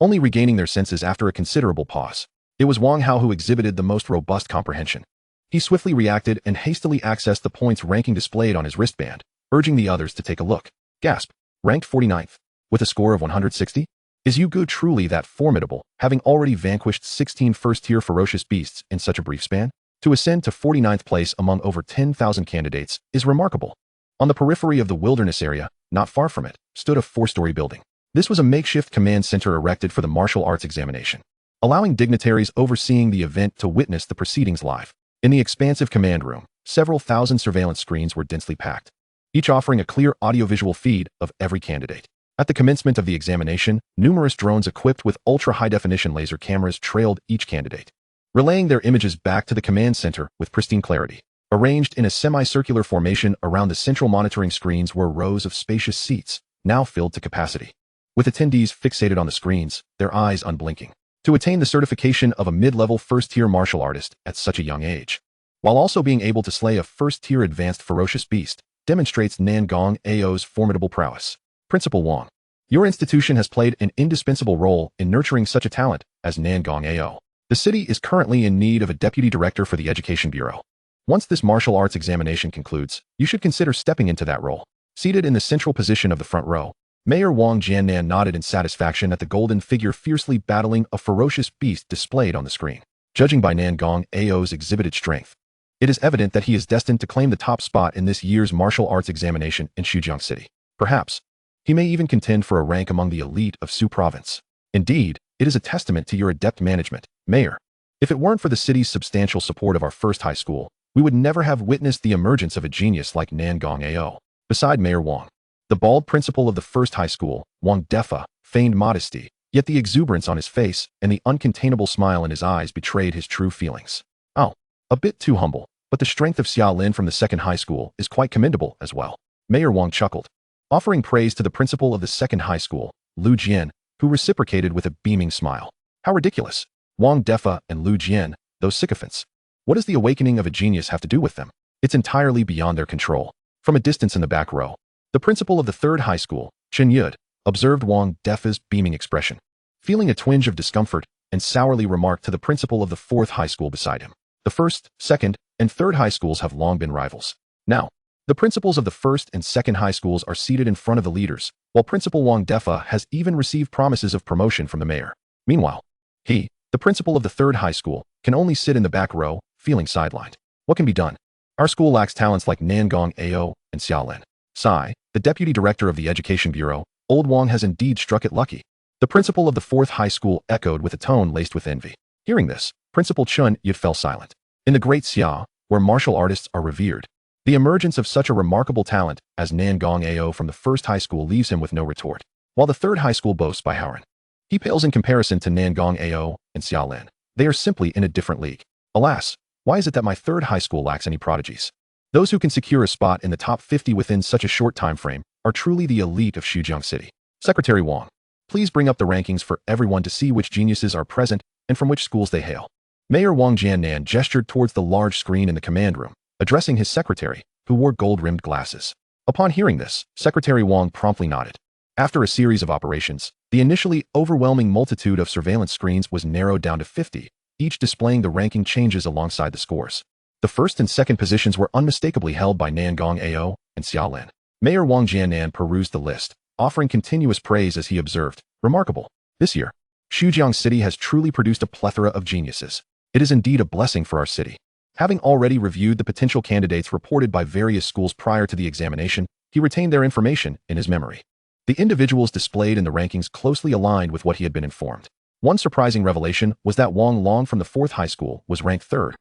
only regaining their senses after a considerable pause. It was Wang Hao who exhibited the most robust comprehension. He swiftly reacted and hastily accessed the points ranking displayed on his wristband, urging the others to take a look. Gasp. Ranked 49th. With a score of 160? Is Yuga truly that formidable, having already vanquished 16 first-tier ferocious beasts in such a brief span? To ascend to 49th place among over 10,000 candidates is remarkable. On the periphery of the wilderness area, not far from it, stood a 4-story building. This was a makeshift command center erected for the martial arts examination, allowing dignitaries overseeing the event to witness the proceedings live. In the expansive command room, several thousand surveillance screens were densely packed, each offering a clear audiovisual feed of every candidate. At the commencement of the examination, numerous drones equipped with ultra-high-definition laser cameras trailed each candidate, relaying their images back to the command center with pristine clarity. Arranged in a semicircular formation around the central monitoring screens were rows of spacious seats, now filled to capacity, with attendees fixated on the screens, their eyes unblinking. To attain the certification of a mid-level first-tier martial artist at such a young age, while also being able to slay a first-tier advanced ferocious beast, demonstrates Nangang-ao's formidable prowess. Principal Wang, your institution has played an indispensable role in nurturing such a talent as Nangang-ao. The city is currently in need of a deputy director for the Education Bureau. Once this martial arts examination concludes, you should consider stepping into that role. Seated in the central position of the front row, Mayor Wang Jiannan nodded in satisfaction at the golden figure fiercely battling a ferocious beast displayed on the screen. Judging by Nangang-ao's exhibited strength, it is evident that he is destined to claim the top spot in this year's martial arts examination in Xujiang City. Perhaps, he may even contend for a rank among the elite of Su Province. Indeed, it is a testament to your adept management, Mayor. If it weren't for the city's substantial support of our first high school, we would never have witnessed the emergence of a genius like Nangang-ao. Beside Mayor Wang, the bald principal of the first high school, Wang Defa, feigned modesty, yet the exuberance on his face and the uncontainable smile in his eyes betrayed his true feelings. Oh, a bit too humble, but the strength of Xia Lin from the second high school is quite commendable as well. Mayor Wang chuckled, offering praise to the principal of the second high school, Lu Jian, who reciprocated with a beaming smile. How ridiculous! Wang Defa and Lu Jian, those sycophants. What does the awakening of a genius have to do with them? It's entirely beyond their control. From a distance in the back row, the principal of the third high school, Chen Yud, observed Wang Defa's beaming expression, feeling a twinge of discomfort, and sourly remarked to the principal of the fourth high school beside him. The first, second, and third high schools have long been rivals. Now, the principals of the first and second high schools are seated in front of the leaders, while Principal Wang Defa has even received promises of promotion from the mayor. Meanwhile, he, the principal of the third high school, can only sit in the back row, feeling sidelined. What can be done? Our school lacks talents like Nangang-ao and Xiaolin. Sai, the deputy director of the Education Bureau, old Wang has indeed struck it lucky. The principal of the fourth high school echoed with a tone laced with envy. Hearing this, Principal Chen Yud fell silent. In the great Xia, where martial artists are revered, the emergence of such a remarkable talent as Nangang-ao from the first high school leaves him with no retort, while the third high school boasts by Howren. He pales in comparison to Nangang-ao and Xiaolin. They are simply in a different league. Alas, why is it that my third high school lacks any prodigies? Those who can secure a spot in the top 50 within such a short time frame are truly the elite of Xujiang City. Secretary Wang, please bring up the rankings for everyone to see which geniuses are present and from which schools they hail. Mayor Wang Jiannan gestured towards the large screen in the command room, addressing his secretary, who wore gold-rimmed glasses. Upon hearing this, Secretary Wang promptly nodded. After a series of operations, the initially overwhelming multitude of surveillance screens was narrowed down to 50, each displaying the ranking changes alongside the scores. The first and second positions were unmistakably held by Nangang-ao and Xiaolin. Mayor Wang Jiannan perused the list, offering continuous praise as he observed, "Remarkable. This year, Xujiang City has truly produced a plethora of geniuses. It is indeed a blessing for our city." Having already reviewed the potential candidates reported by various schools prior to the examination, he retained their information in his memory. The individuals displayed in the rankings closely aligned with what he had been informed. One surprising revelation was that Wang Long from the fourth high school was ranked third,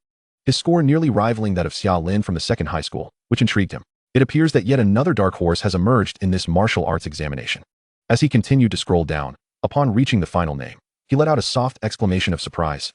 his score nearly rivaling that of Xia Lin from the second high school, which intrigued him. It appears that yet another dark horse has emerged in this martial arts examination. As he continued to scroll down, upon reaching the final name, he let out a soft exclamation of surprise.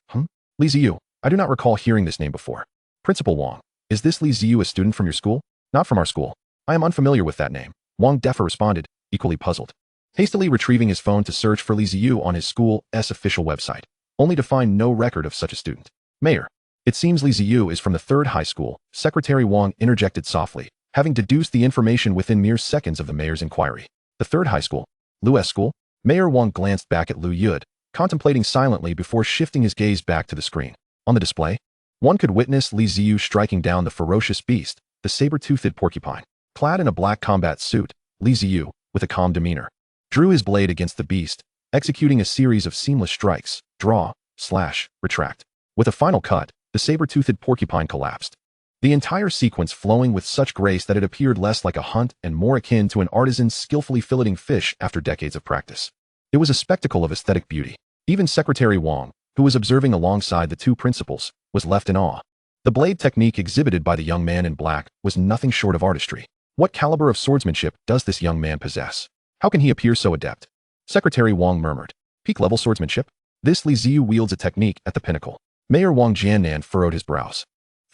Li Ziyu, I do not recall hearing this name before. Principal Wang, is this Li Ziyu a student from your school? Not from our school. I am unfamiliar with that name. Wang Defa responded, equally puzzled, hastily retrieving his phone to search for Li Ziyu on his school's official website, only to find no record of such a student. Mayor, it seems Li Ziyu is from the third high school, Secretary Wang interjected softly, having deduced the information within mere seconds of the mayor's inquiry. The third high school? Lu's school? Mayor Wang glanced back at Lu Yud, contemplating silently before shifting his gaze back to the screen. On the display, one could witness Li Ziyu striking down the ferocious beast, the saber-toothed porcupine. Clad in a black combat suit, Li Ziyu, with a calm demeanor, drew his blade against the beast, executing a series of seamless strikes, draw, slash, retract. With a final cut, the saber-toothed porcupine collapsed, the entire sequence flowing with such grace that it appeared less like a hunt and more akin to an artisan skillfully filleting fish after decades of practice. It was a spectacle of aesthetic beauty. Even Secretary Wang, who was observing alongside the two principals, was left in awe. The blade technique exhibited by the young man in black was nothing short of artistry. What caliber of swordsmanship does this young man possess? How can he appear so adept? Secretary Wang murmured. Peak-level swordsmanship? This Li Ziyu wields a technique at the pinnacle. Mayor Wang Jiannan furrowed his brows.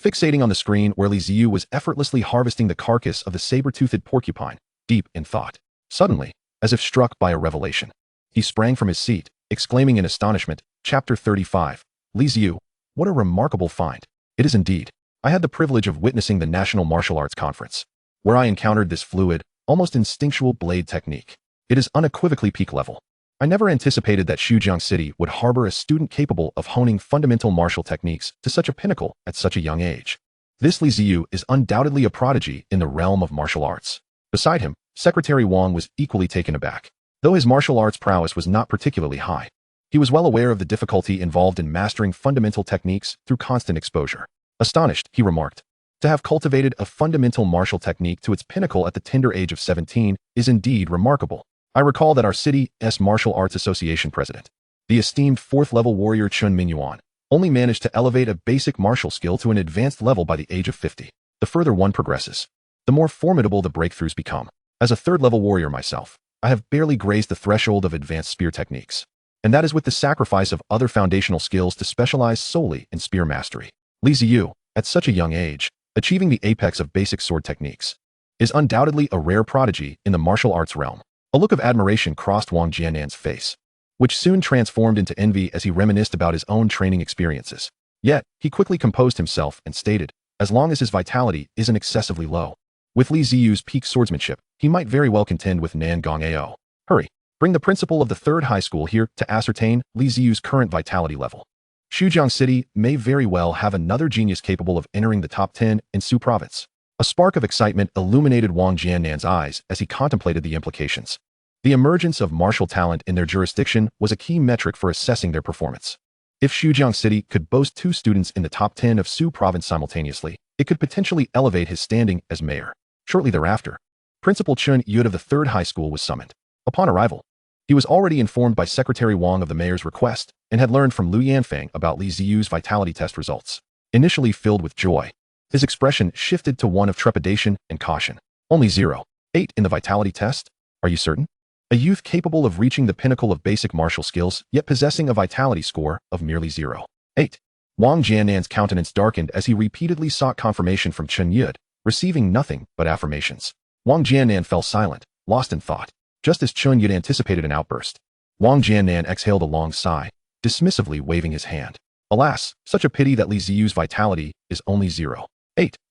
Fixating on the screen where Li Ziyu was effortlessly harvesting the carcass of the saber-toothed porcupine, deep in thought. Suddenly, as if struck by a revelation, he sprang from his seat, exclaiming in astonishment, Chapter 35, Li Ziyu, what a remarkable find. It is indeed. I had the privilege of witnessing the National Martial Arts Conference, where I encountered this fluid, almost instinctual blade technique. It is unequivocally peak level. I never anticipated that Xujiang City would harbor a student capable of honing fundamental martial techniques to such a pinnacle at such a young age. This Li Ziyu is undoubtedly a prodigy in the realm of martial arts. Beside him, Secretary Wang was equally taken aback. Though his martial arts prowess was not particularly high, he was well aware of the difficulty involved in mastering fundamental techniques through constant exposure. Astonished, he remarked, to have cultivated a fundamental martial technique to its pinnacle at the tender age of 17 is indeed remarkable. I recall that our city's Martial Arts Association president, the esteemed 4th-level warrior Chun Minyuan, only managed to elevate a basic martial skill to an advanced level by the age of 50. The further one progresses, the more formidable the breakthroughs become. As a 3rd-level warrior myself, I have barely grazed the threshold of advanced spear techniques. And that is with the sacrifice of other foundational skills to specialize solely in spear mastery. Li Ziyu, at such a young age, achieving the apex of basic sword techniques, is undoubtedly a rare prodigy in the martial arts realm. A look of admiration crossed Wang Jiannan's face, which soon transformed into envy as he reminisced about his own training experiences. Yet, he quickly composed himself and stated, as long as his vitality isn't excessively low. With Li Ziyu's peak swordsmanship, he might very well contend with Nan Gongao. Hurry. Bring the principal of the 3rd high school here to ascertain Li Ziyu's current vitality level. Xujiang City may very well have another genius capable of entering the top 10 in Su province. A spark of excitement illuminated Wang Jiannan's eyes as he contemplated the implications. The emergence of martial talent in their jurisdiction was a key metric for assessing their performance. If Xujiang City could boast 2 students in the top 10 of Su province simultaneously, it could potentially elevate his standing as mayor. Shortly thereafter, Principal Chun Yud of the 3rd high school was summoned. Upon arrival, he was already informed by Secretary Wang of the mayor's request and had learned from Lu Yanfeng about Li Ziyu's vitality test results. Initially filled with joy, his expression shifted to one of trepidation and caution. Only 0.8 in the vitality test? Are you certain? A youth capable of reaching the pinnacle of basic martial skills, yet possessing a vitality score of merely 0.8. Wang Jiannan's countenance darkened as he repeatedly sought confirmation from Chun Yud, receiving nothing but affirmations. Wang Jiannan fell silent, lost in thought. Just as Chun Yud anticipated an outburst, Wang Jiannan exhaled a long sigh, dismissively waving his hand. Alas, such a pity that Li Ziyu's vitality is only 0.8.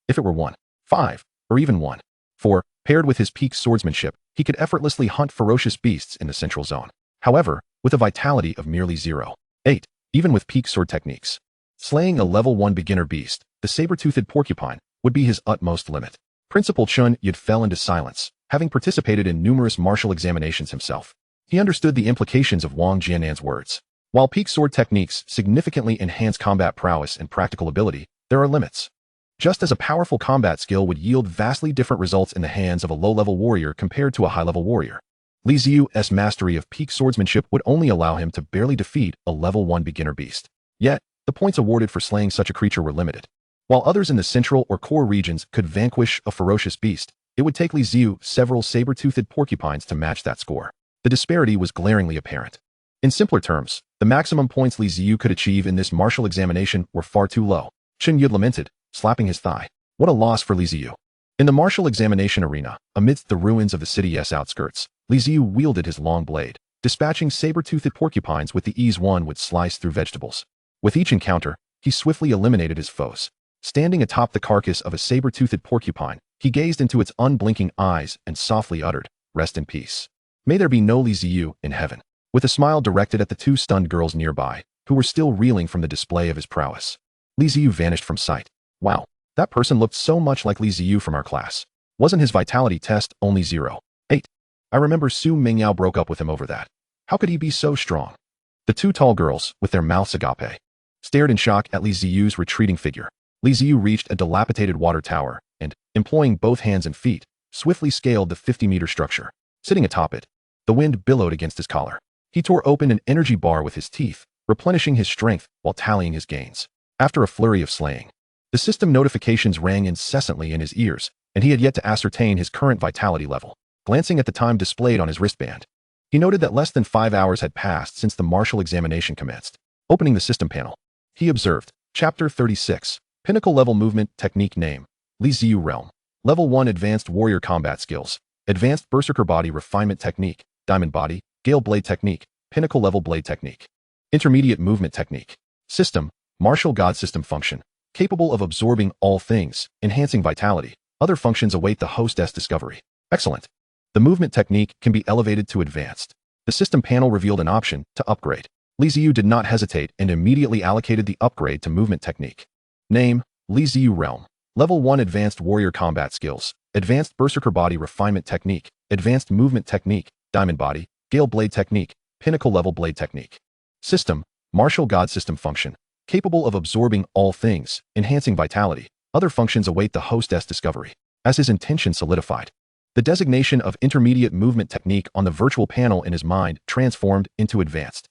If it were 1.5, or even 1.4, paired with his peak swordsmanship, he could effortlessly hunt ferocious beasts in the central zone. However, with a vitality of merely 0.8, even with peak sword techniques, slaying a level 1 beginner beast, the saber-toothed porcupine, would be his utmost limit. Principal Chun Yud fell into silence, having participated in numerous martial examinations himself. He understood the implications of Wang Jiannan's words. While peak sword techniques significantly enhance combat prowess and practical ability, there are limits. Just as a powerful combat skill would yield vastly different results in the hands of a low-level warrior compared to a high-level warrior, Li Ziyu's mastery of peak swordsmanship would only allow him to barely defeat a level 1 beginner beast. Yet, the points awarded for slaying such a creature were limited. While others in the central or core regions could vanquish a ferocious beast, it would take Li Ziyu several saber-toothed porcupines to match that score. The disparity was glaringly apparent. In simpler terms, the maximum points Li Ziyu could achieve in this martial examination were far too low. Chun Yud lamented, slapping his thigh. What a loss for Li Ziyu. In the martial examination arena, amidst the ruins of the city's outskirts, Li Ziyu wielded his long blade, dispatching saber-toothed porcupines with the ease one would slice through vegetables. With each encounter, he swiftly eliminated his foes. Standing atop the carcass of a saber-toothed porcupine, he gazed into its unblinking eyes and softly uttered, "Rest in peace. May there be no Li Ziyu in heaven." With a smile directed at the 2 stunned girls nearby, who were still reeling from the display of his prowess, Li Ziyu vanished from sight. Wow, that person looked so much like Li Ziyu from our class. Wasn't his vitality test only 0.8? I remember Su Mingyao broke up with him over that. How could he be so strong? The 2 tall girls, with their mouths agape, stared in shock at Li Ziyu's retreating figure. Li Ziyu reached a dilapidated water tower and, employing both hands and feet, swiftly scaled the 50-meter structure. Sitting atop it, the wind billowed against his collar. He tore open an energy bar with his teeth, replenishing his strength while tallying his gains. After a flurry of slaying, the system notifications rang incessantly in his ears, and he had yet to ascertain his current vitality level. Glancing at the time displayed on his wristband, he noted that less than 5 hours had passed since the martial examination commenced. Opening the system panel, he observed, Chapter 36, Pinnacle Level Movement Technique Name, Li Ziyu Realm. Level 1 Advanced Warrior Combat Skills, Advanced Berserker Body Refinement Technique, Diamond Body, Gale Blade Technique, Pinnacle Level Blade Technique. Intermediate Movement Technique. System, Martial God System Function, capable of absorbing all things, enhancing vitality. Other functions await the hostess discovery. Excellent. The movement technique can be elevated to advanced. The system panel revealed an option to upgrade. Li Ziyu did not hesitate and immediately allocated the upgrade to movement technique. Name, Li Ziyu Realm. Level 1 Advanced Warrior Combat Skills, Advanced Berserker Body Refinement Technique, Advanced Movement Technique, Diamond Body, Gale Blade Technique, Pinnacle Level Blade Technique. System, Martial God System Function, capable of absorbing all things, enhancing vitality. Other functions await the hostess discovery. As his intention solidified, the designation of intermediate movement technique on the virtual panel in his mind transformed into advanced.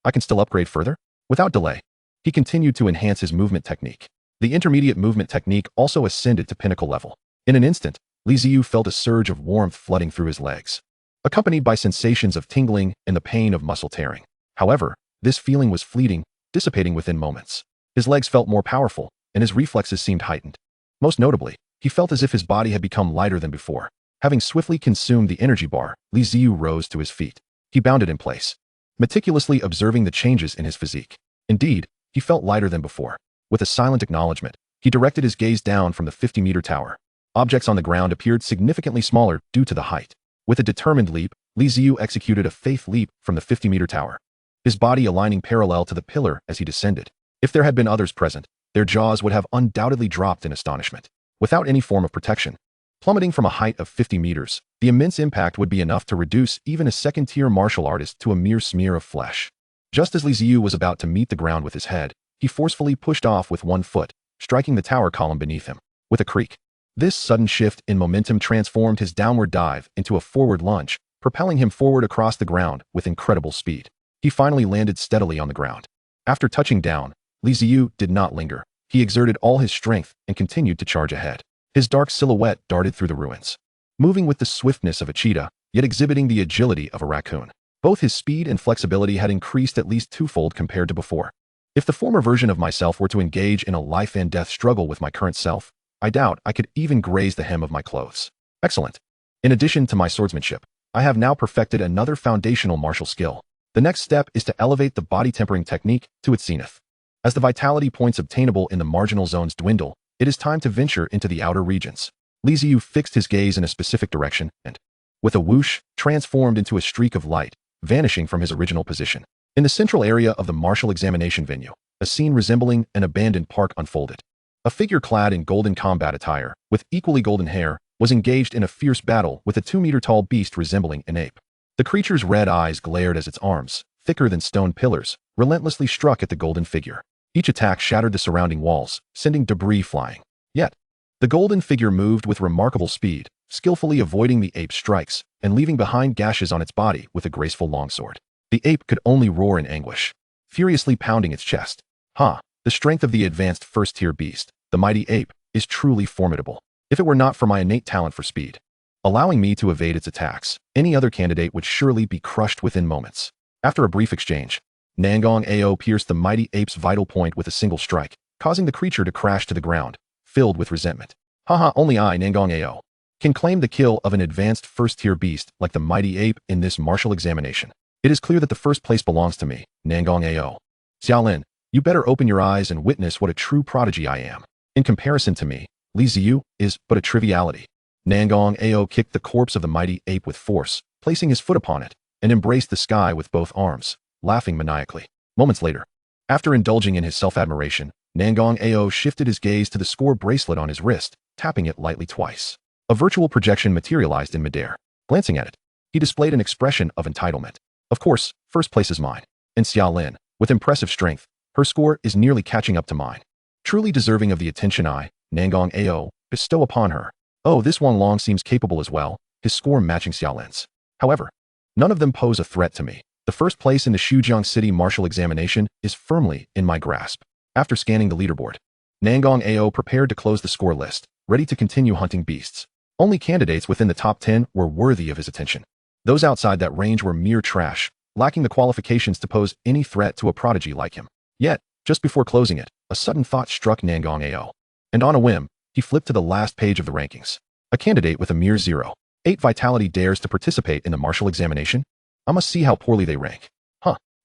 I can still upgrade further? Without delay, he continued to enhance his movement technique. The intermediate movement technique also ascended to pinnacle level. In an instant, Li Ziyu felt a surge of warmth flooding through his legs, accompanied by sensations of tingling and the pain of muscle tearing. However, this feeling was fleeting, dissipating within moments. His legs felt more powerful, and his reflexes seemed heightened. Most notably, he felt as if his body had become lighter than before. Having swiftly consumed the energy bar, Li Ziyu rose to his feet. He bounded in place, meticulously observing the changes in his physique. Indeed, he felt lighter than before. With a silent acknowledgement, he directed his gaze down from the 50-meter tower. Objects on the ground appeared significantly smaller due to the height. With a determined leap, Li Ziyu executed a faith leap from the 50-meter tower, his body aligning parallel to the pillar as he descended. If there had been others present, their jaws would have undoubtedly dropped in astonishment. Without any form of protection, plummeting from a height of 50 meters, the immense impact would be enough to reduce even a second-tier martial artist to a mere smear of flesh. Just as Li Ziyu was about to meet the ground with his head, he forcefully pushed off with one foot, striking the tower column beneath him. With a creak, this sudden shift in momentum transformed his downward dive into a forward lunge, propelling him forward across the ground with incredible speed. He finally landed steadily on the ground. After touching down, Li Ziyu did not linger. He exerted all his strength and continued to charge ahead. His dark silhouette darted through the ruins, moving with the swiftness of a cheetah, yet exhibiting the agility of a raccoon. Both his speed and flexibility had increased at least twofold compared to before. If the former version of myself were to engage in a life-and-death struggle with my current self, I doubt I could even graze the hem of my clothes. Excellent. In addition to my swordsmanship, I have now perfected another foundational martial skill. The next step is to elevate the body tempering technique to its zenith. As the vitality points obtainable in the marginal zones dwindle, it is time to venture into the outer regions. Li Ziyu fixed his gaze in a specific direction and, with a whoosh, transformed into a streak of light, vanishing from his original position. In the central area of the martial examination venue, a scene resembling an abandoned park unfolded. A figure clad in golden combat attire, with equally golden hair, was engaged in a fierce battle with a 2-meter-tall beast resembling an ape. The creature's red eyes glared as its arms, thicker than stone pillars, relentlessly struck at the golden figure. Each attack shattered the surrounding walls, sending debris flying. Yet, the golden figure moved with remarkable speed, skillfully avoiding the ape's strikes and leaving behind gashes on its body with a graceful longsword. The ape could only roar in anguish, furiously pounding its chest. The strength of the advanced first-tier beast, the mighty ape, is truly formidable. If it were not for my innate talent for speed, allowing me to evade its attacks, any other candidate would surely be crushed within moments. After a brief exchange, Nangang-ao pierced the mighty ape's vital point with a single strike, causing the creature to crash to the ground, filled with resentment. Only I, Nangang-ao, can claim the kill of an advanced first-tier beast like the mighty ape in this martial examination. It is clear that the first place belongs to me, Nangang-ao. Xiaolin, you better open your eyes and witness what a true prodigy I am. In comparison to me, Li Ziyu is but a triviality. Nangang-ao kicked the corpse of the mighty ape with force, placing his foot upon it, and embraced the sky with both arms, laughing maniacally. Moments later, after indulging in his self-admiration, Nangang-ao shifted his gaze to the score bracelet on his wrist, tapping it lightly twice. A virtual projection materialized in midair. Glancing at it, he displayed an expression of entitlement. Of course, first place is mine. And Xiaolin, with impressive strength, her score is nearly catching up to mine. truly deserving of the attention I, Nangong Ao, bestow upon her. Oh, this Wang Long seems capable as well, his score matching Xiaolin's. However, none of them pose a threat to me. The first place in the Xujiang City martial examination is firmly in my grasp. After scanning the leaderboard, Nangong Ao prepared to close the score list, ready to continue hunting beasts. Only candidates within the top 10 were worthy of his attention. Those outside that range were mere trash, lacking the qualifications to pose any threat to a prodigy like him. Yet, just before closing it, a sudden thought struck Nangong Ao. And on a whim, he flipped to the last page of the rankings. A candidate with a mere 0.8 vitality dares to participate in the martial examination? I must see how poorly they rank.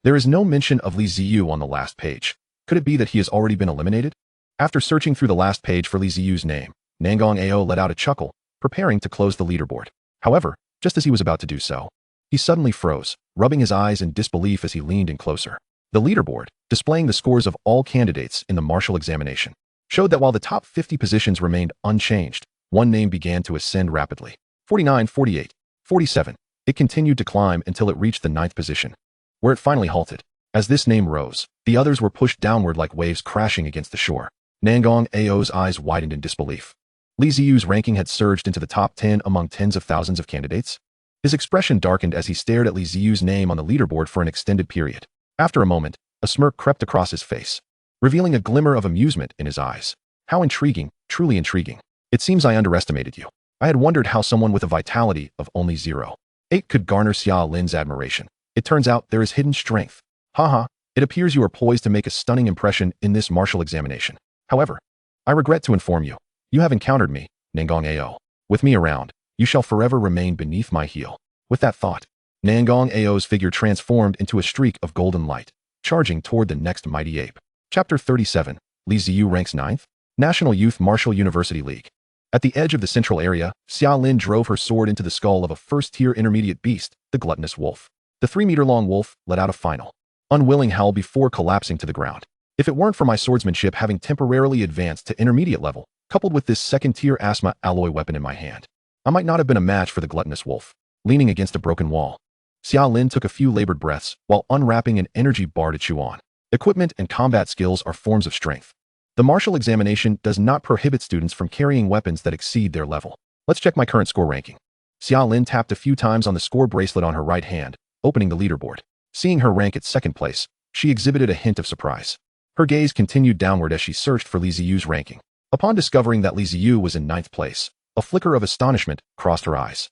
There is no mention of Li Ziyu on the last page. Could it be that he has already been eliminated? After searching through the last page for Li Ziyu's name, Nangong Ao let out a chuckle, preparing to close the leaderboard. However, just as he was about to do so, he suddenly froze, rubbing his eyes in disbelief as he leaned in closer. The leaderboard, displaying the scores of all candidates in the martial examination, showed that while the top 50 positions remained unchanged, one name began to ascend rapidly. 49, 48, 47. It continued to climb until it reached the 9th position, where it finally halted. As this name rose, the others were pushed downward like waves crashing against the shore. Nangong Ao's eyes widened in disbelief. Li Ziyu's ranking had surged into the top 10 among tens of thousands of candidates. His expression darkened as he stared at Li Ziyu's name on the leaderboard for an extended period. After a moment, a smirk crept across his face, revealing a glimmer of amusement in his eyes. How intriguing, truly intriguing. It seems I underestimated you. I had wondered how someone with a vitality of only 0.8 could garner Xia Lin's admiration. It turns out there is hidden strength. Haha, it appears you are poised to make a stunning impression in this martial examination. However, I regret to inform you, you have encountered me, Nangong Ao. With me around, you shall forever remain beneath my heel. With that thought, Nangong Ao's figure transformed into a streak of golden light, charging toward the next mighty ape. Chapter 37, Li Ziyu ranks 9th, National Youth Martial University League. At the edge of the central area, Xia Lin drove her sword into the skull of a first-tier intermediate beast, the gluttonous wolf. The 3-meter-long wolf let out a final, unwilling howl before collapsing to the ground. If it weren't for my swordsmanship having temporarily advanced to intermediate level, coupled with this second-tier asthma alloy weapon in my hand, I might not have been a match for the gluttonous wolf. Leaning against a broken wall, Xia Lin took a few labored breaths while unwrapping an energy bar to chew on. Equipment and combat skills are forms of strength. The martial examination does not prohibit students from carrying weapons that exceed their level. Let's check my current score ranking. Xia Lin tapped a few times on the score bracelet on her right hand, opening the leaderboard. Seeing her rank at 2nd place, she exhibited a hint of surprise. Her gaze continued downward as she searched for Li Ziyu's ranking. Upon discovering that Li Ziyu was in 9th place, a flicker of astonishment crossed her eyes.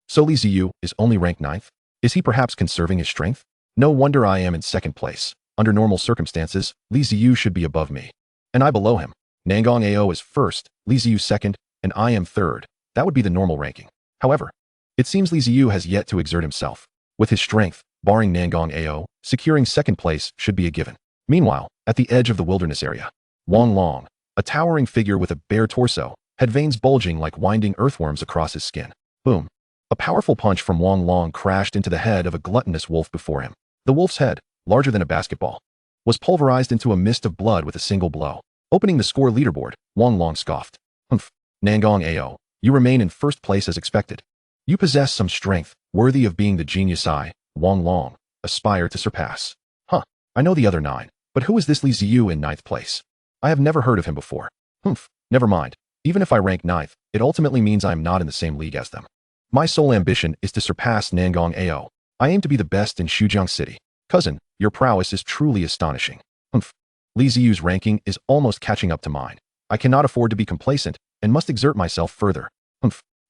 So Li Ziyu is only ranked 9th? Is he perhaps conserving his strength? No wonder I am in 2nd place. Under normal circumstances, Li Ziyu should be above me, and I below him. Nangong Ao is 1st, Li Ziyu 2nd, and I am 3rd. That would be the normal ranking. However, it seems Li Ziyu has yet to exert himself. With his strength, barring Nangong Ao, securing 2nd place should be a given. Meanwhile, at the edge of the wilderness area, Wang Long, a towering figure with a bare torso, had veins bulging like winding earthworms across his skin. Boom. A powerful punch from Wang Long crashed into the head of a gluttonous wolf before him. The wolf's head, larger than a basketball, was pulverized into a mist of blood with a single blow. Opening the score leaderboard, Wang Long scoffed. Humph. Nangong Ao, you remain in 1st place as expected. You possess some strength, worthy of being the genius I, Wang Long, aspire to surpass. I know the other 9, but who is this Li Ziyu in 9th place? I have never heard of him before. Never mind. Even if I rank 9th, it ultimately means I am not in the same league as them. My sole ambition is to surpass Nangong Ao. I aim to be the best in Xujiang City. Cousin, your prowess is truly astonishing. Li Ziyu's ranking is almost catching up to mine. I cannot afford to be complacent and must exert myself further.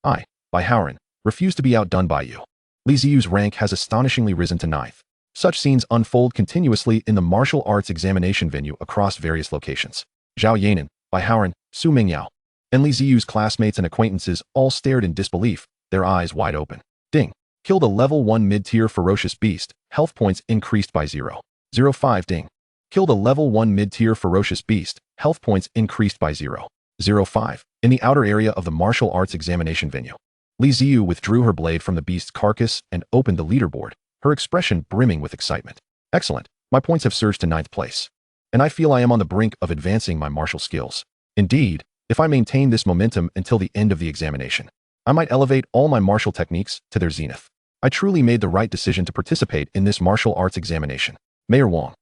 I, by Howren, refuse to be outdone by you. Li Ziyu's rank has astonishingly risen to 9th. Such scenes unfold continuously in the martial arts examination venue across various locations. Zhao Yanan, by Howren, Su Mingyao, and Li Ziyu's classmates and acquaintances all stared in disbelief, their eyes wide open. Ding. Killed a level 1 mid-tier ferocious beast, health points increased by 0.05. Ding. Killed a level 1 mid-tier ferocious beast, health points increased by 0.05. In the outer area of the martial arts examination venue, Li Ziyu withdrew her blade from the beast's carcass and opened the leaderboard, her expression brimming with excitement. Excellent. My points have surged to 9th place, and I feel I am on the brink of advancing my martial skills. Indeed, if I maintain this momentum until the end of the examination, I might elevate all my martial techniques to their zenith. I truly made the right decision to participate in this martial arts examination. Mayor Wang,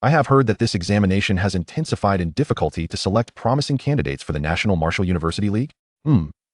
I have heard that this examination has intensified in difficulty to select promising candidates for the National Martial University League.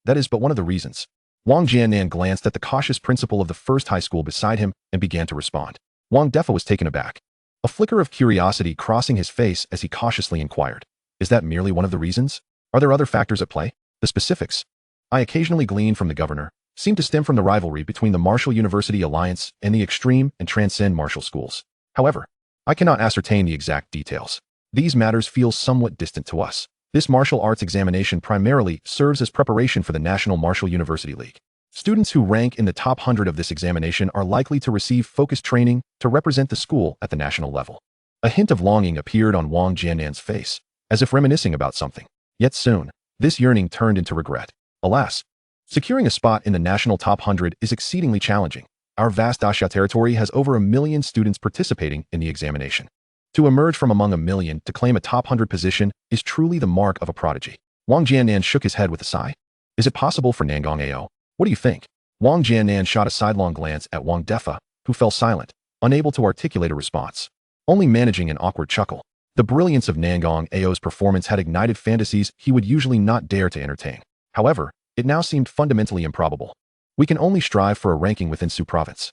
That is but one of the reasons. Wang Jiannan glanced at the cautious principal of the first high school beside him and began to respond. Wang Defa was taken aback, a flicker of curiosity crossing his face as he cautiously inquired. Is that merely one of the reasons? Are there other factors at play? The specifics I occasionally glean from the governor seem to stem from the rivalry between the Martial University Alliance and the extreme and transcend martial schools. However, I cannot ascertain the exact details. These matters feel somewhat distant to us. This martial arts examination primarily serves as preparation for the National Martial University League. Students who rank in the top 100 of this examination are likely to receive focused training to represent the school at the national level. A hint of longing appeared on Wang Jiannan's face, as if reminiscing about something. Yet soon, this yearning turned into regret. Alas, securing a spot in the national top 100 is exceedingly challenging. Our vast Asia territory has over 1 million students participating in the examination. To emerge from among 1 million to claim a top 100 position is truly the mark of a prodigy. Wang Jiannan shook his head with a sigh. Is it possible for Nangong AO? What do you think? Wang Jiannan shot a sidelong glance at Wang Defa, who fell silent, unable to articulate a response, only managing an awkward chuckle. The brilliance of Nangong AO's performance had ignited fantasies he would usually not dare to entertain. However, it now seemed fundamentally improbable. We can only strive for a ranking within Su Province.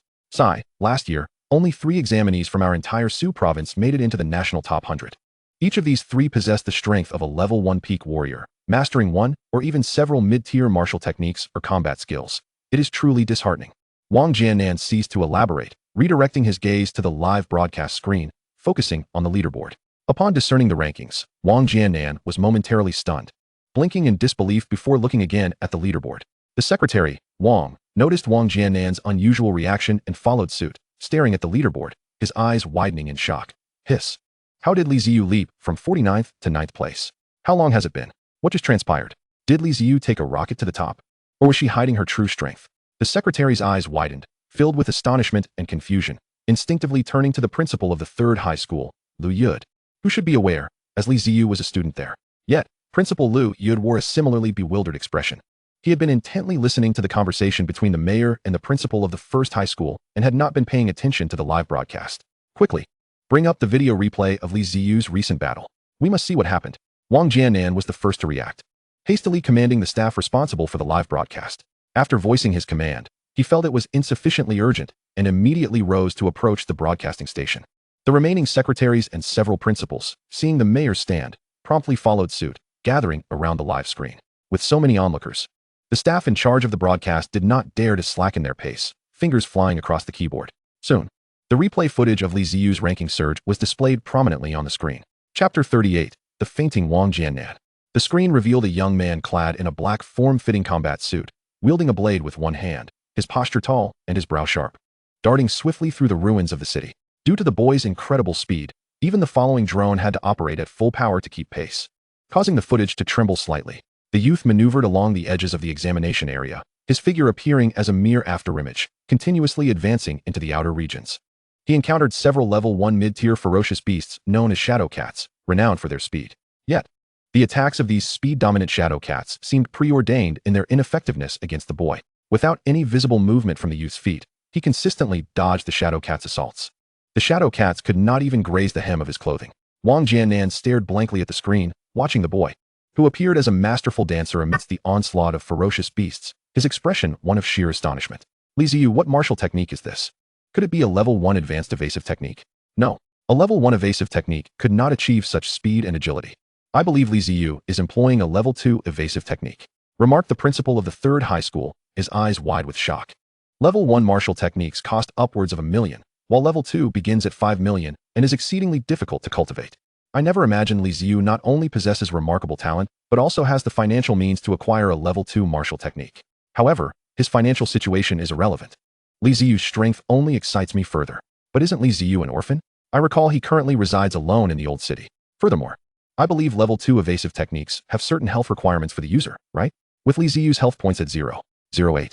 Last year, only 3 examinees from our entire Su Province made it into the national top 100. Each of these 3 possessed the strength of a level 1 peak warrior, mastering one or even several mid-tier martial techniques or combat skills. It is truly disheartening. Wang Jiannan ceased to elaborate, redirecting his gaze to the live broadcast screen, focusing on the leaderboard. Upon discerning the rankings, Wang Jiannan was momentarily stunned, blinking in disbelief before looking again at the leaderboard. The secretary, Wang, noticed Wang Jiannan's unusual reaction and followed suit, staring at the leaderboard, his eyes widening in shock. Hiss. How did Li Ziyu leap from 49th to 9th place? How long has it been? What just transpired? Did Li Ziyu take a rocket to the top? Or was she hiding her true strength? The secretary's eyes widened, filled with astonishment and confusion, instinctively turning to the principal of the 3rd high school, Lu Yud, who should be aware, as Li Ziyu was a student there. Yet, Principal Lu Yud wore a similarly bewildered expression. He had been intently listening to the conversation between the mayor and the principal of the 1st high school and had not been paying attention to the live broadcast. Quickly, bring up the video replay of Li Ziyu's recent battle. We must see what happened. Wang Jiannan was the first to react, hastily commanding the staff responsible for the live broadcast. After voicing his command, he felt it was insufficiently urgent and immediately rose to approach the broadcasting station. The remaining secretaries and several principals, seeing the mayor stand, promptly followed suit, gathering around the live screen. With so many onlookers, the staff in charge of the broadcast did not dare to slacken their pace, fingers flying across the keyboard. Soon, the replay footage of Li Ziyu's ranking surge was displayed prominently on the screen. Chapter 38, The Fainting Wang Jiannan. The screen revealed a young man clad in a black form-fitting combat suit, wielding a blade with one hand, his posture tall and his brow sharp, darting swiftly through the ruins of the city. Due to the boy's incredible speed, even the following drone had to operate at full power to keep pace, causing the footage to tremble slightly. The youth maneuvered along the edges of the examination area, his figure appearing as a mere afterimage, continuously advancing into the outer regions. He encountered several level 1 mid-tier ferocious beasts known as shadow cats, renowned for their speed. Yet, the attacks of these speed-dominant shadow cats seemed preordained in their ineffectiveness against the boy. Without any visible movement from the youth's feet, he consistently dodged the shadow cat's assaults. The shadow cats could not even graze the hem of his clothing. Wang Jiannan stared blankly at the screen, watching the boy, who appeared as a masterful dancer amidst the onslaught of ferocious beasts, his expression one of sheer astonishment. Li Ziyu, what martial technique is this? Could it be a level 1 advanced evasive technique? No. A level 1 evasive technique could not achieve such speed and agility. I believe Li Ziyu is employing a level 2 evasive technique, remarked the principal of the 3rd high school, his eyes wide with shock. Level 1 martial techniques cost upwards of 1 million, while level 2 begins at 5 million and is exceedingly difficult to cultivate. I never imagined Li Ziyu not only possesses remarkable talent, but also has the financial means to acquire a level 2 martial technique. However, his financial situation is irrelevant. Li Ziyu's strength only excites me further. But isn't Li Ziyu an orphan? I recall he currently resides alone in the old city. Furthermore, I believe level 2 evasive techniques have certain health requirements for the user, right? With Li Ziyu's health points at 0.08,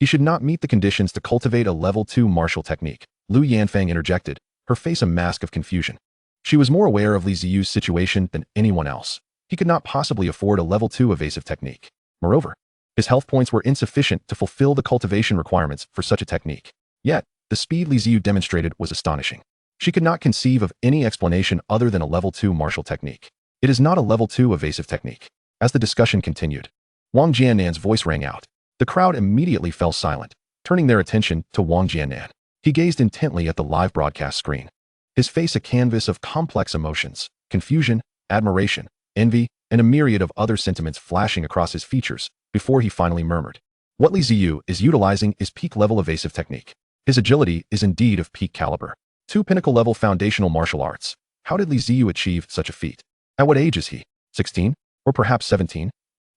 he should not meet the conditions to cultivate a level 2 martial technique. Lu Yanfang interjected, her face a mask of confusion. She was more aware of Li Ziyu's situation than anyone else. He could not possibly afford a level 2 evasive technique. Moreover, his health points were insufficient to fulfill the cultivation requirements for such a technique. Yet, the speed Li Ziyu demonstrated was astonishing. She could not conceive of any explanation other than a level 2 martial technique. It is not a level 2 evasive technique. As the discussion continued, Wang Jiannan's voice rang out. The crowd immediately fell silent, turning their attention to Wang Jiannan. He gazed intently at the live broadcast screen, his face a canvas of complex emotions, confusion, admiration, envy, and a myriad of other sentiments flashing across his features before he finally murmured. What Li Ziyu is utilizing is peak-level evasive technique. His agility is indeed of peak caliber. 2 pinnacle-level foundational martial arts. How did Li Ziyu achieve such a feat? At what age is he? 16? Or perhaps 17?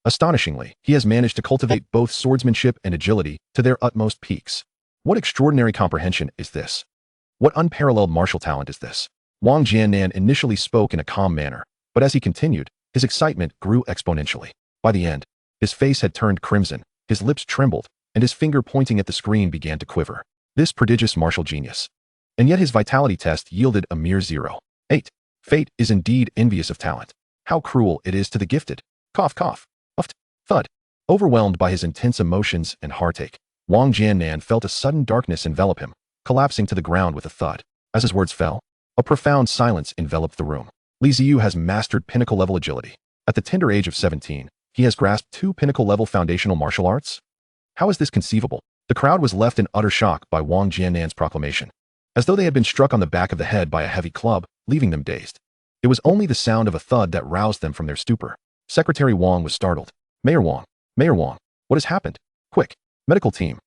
Astonishingly, he has managed to cultivate both swordsmanship and agility to their utmost peaks. What extraordinary comprehension is this? What unparalleled martial talent is this? Wang Jiannan initially spoke in a calm manner, but as he continued, his excitement grew exponentially. By the end, his face had turned crimson, his lips trembled, and his finger pointing at the screen began to quiver. This prodigious martial genius. And yet his vitality test yielded a mere 0.8. Fate is indeed envious of talent. How cruel it is to the gifted. Cough, cough. Uft. Thud. Overwhelmed by his intense emotions and heartache, Wang Jiannan felt a sudden darkness envelop him, collapsing to the ground with a thud. As his words fell, a profound silence enveloped the room. Li Ziyu has mastered pinnacle-level agility. At the tender age of 17, he has grasped 2 pinnacle-level foundational martial arts? How is this conceivable? The crowd was left in utter shock by Wang Jiannan's proclamation, as though they had been struck on the back of the head by a heavy club, leaving them dazed. It was only the sound of a thud that roused them from their stupor. Secretary Wang was startled. Mayor Wang, what has happened? Quick, medical team,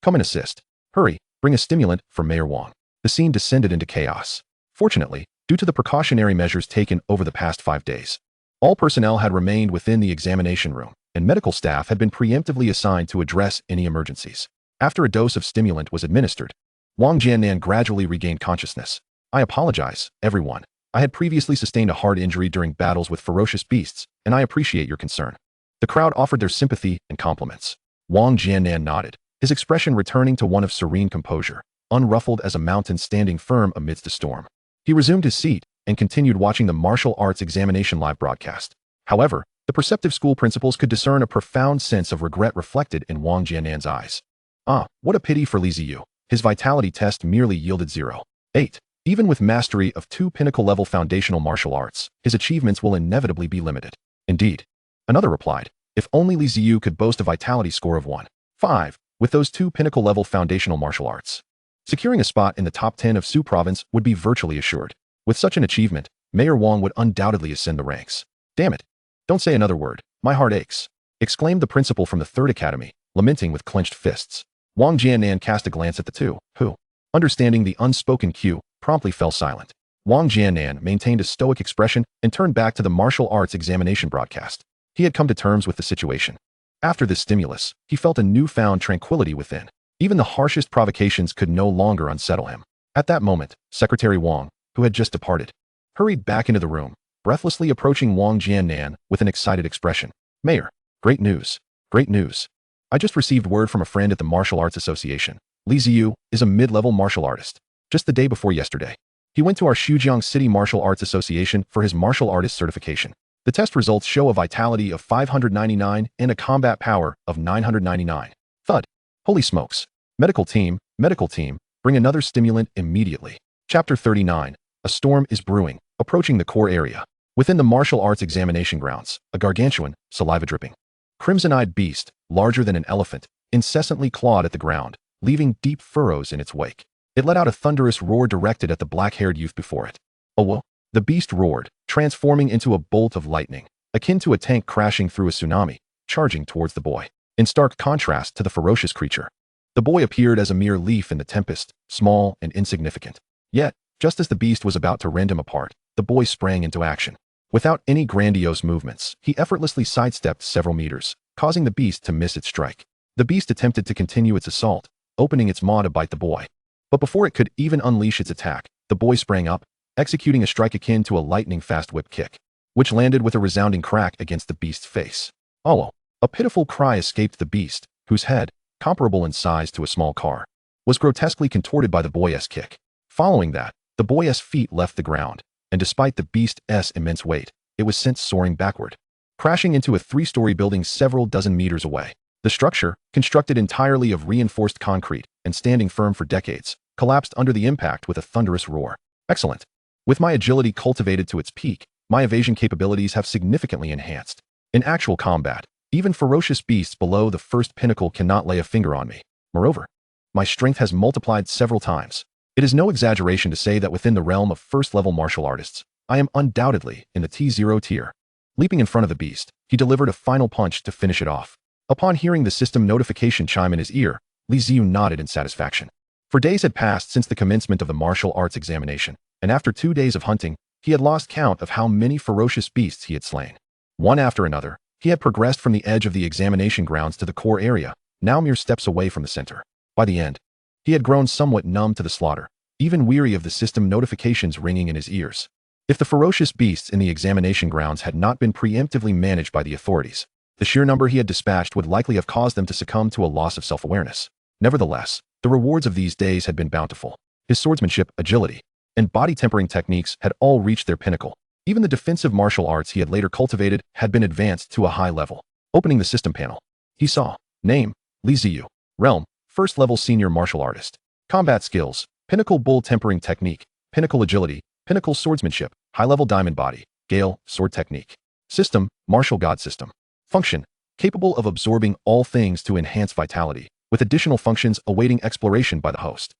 come and assist. Hurry, bring a stimulant for Mayor Wang. The scene descended into chaos. Fortunately, due to the precautionary measures taken over the past 5 days, all personnel had remained within the examination room, and medical staff had been preemptively assigned to address any emergencies. After a dose of stimulant was administered, Wang Jiannan gradually regained consciousness. I apologize, everyone. I had previously sustained a hard injury during battles with ferocious beasts, and I appreciate your concern. The crowd offered their sympathy and compliments. Wang Jiannan nodded, his expression returning to one of serene composure, unruffled as a mountain standing firm amidst a storm. He resumed his seat and continued watching the martial arts examination live broadcast. However, the perceptive school principals could discern a profound sense of regret reflected in Wang Jiannan's eyes. Ah, what a pity for Li Ziyu. His vitality test merely yielded 0.8. Even with mastery of 2 pinnacle-level foundational martial arts, his achievements will inevitably be limited. Indeed. Another replied, if only Li Ziyu could boast a vitality score of 1.5 with those 2 pinnacle-level foundational martial arts. Securing a spot in the top 10 of Su province would be virtually assured. With such an achievement, Mayor Wang would undoubtedly ascend the ranks. Damn it. Don't say another word. My heart aches, exclaimed the principal from the 3rd Academy, lamenting with clenched fists. Wang Jiannan cast a glance at the two, who, understanding the unspoken cue, promptly fell silent. Wang Jiannan maintained a stoic expression and turned back to the martial arts examination broadcast. He had come to terms with the situation. After this stimulus, he felt a newfound tranquility within. Even the harshest provocations could no longer unsettle him. At that moment, Secretary Wang, who had just departed, hurried back into the room, breathlessly approaching Wang Jiannan with an excited expression. Mayor, great news. Great news. I just received word from a friend at the Martial Arts Association. Li Ziyu is a mid-level martial artist. Just the day before yesterday, he went to our Xujiang City Martial Arts Association for his martial artist certification. The test results show a vitality of 599 and a combat power of 999. Thud. Holy smokes. Medical team, bring another stimulant immediately. Chapter 39. A storm is brewing, approaching the core area. Within the martial arts examination grounds, a gargantuan, saliva-dripping, crimson-eyed beast, larger than an elephant, incessantly clawed at the ground, leaving deep furrows in its wake. It let out a thunderous roar directed at the black-haired youth before it. Oh well. The beast roared, transforming into a bolt of lightning, akin to a tank crashing through a tsunami, charging towards the boy. In stark contrast to the ferocious creature, the boy appeared as a mere leaf in the tempest, small and insignificant. Yet, just as the beast was about to rend him apart, the boy sprang into action. Without any grandiose movements, he effortlessly sidestepped several meters, causing the beast to miss its strike. The beast attempted to continue its assault, opening its maw to bite the boy. But before it could even unleash its attack, the boy sprang up, executing a strike akin to a lightning-fast whip kick, which landed with a resounding crack against the beast's face. Oh! A pitiful cry escaped the beast, whose head, comparable in size to a small car, was grotesquely contorted by the boy's kick. Following that, the boy's feet left the ground, and despite the beast's immense weight, it was sent soaring backward, crashing into a 3-story building several dozen meters away. The structure, constructed entirely of reinforced concrete and standing firm for decades, collapsed under the impact with a thunderous roar. Excellent. With my agility cultivated to its peak, my evasion capabilities have significantly enhanced. In actual combat, even ferocious beasts below the first pinnacle cannot lay a finger on me. Moreover, my strength has multiplied several times. It is no exaggeration to say that within the realm of first-level martial artists, I am undoubtedly in the T0 tier. Leaping in front of the beast, he delivered a final punch to finish it off. Upon hearing the system notification chime in his ear, Li Ziyu nodded in satisfaction. For days had passed since the commencement of the martial arts examination, and after 2 days of hunting, he had lost count of how many ferocious beasts he had slain. One after another, he had progressed from the edge of the examination grounds to the core area, now mere steps away from the center. By the end, he had grown somewhat numb to the slaughter, even weary of the system notifications ringing in his ears. If the ferocious beasts in the examination grounds had not been preemptively managed by the authorities, the sheer number he had dispatched would likely have caused them to succumb to a loss of self-awareness. Nevertheless, the rewards of these days had been bountiful. His swordsmanship, agility, and body tempering techniques had all reached their pinnacle. Even the defensive martial arts he had later cultivated had been advanced to a high level. Opening the system panel, he saw, name, Li Ziyu, realm, first level senior martial artist. Combat skills, pinnacle bull tempering technique, pinnacle agility, pinnacle swordsmanship, high-level diamond body, gale, sword technique. System, martial god system. Function, capable of absorbing all things to enhance vitality, with additional functions awaiting exploration by the host.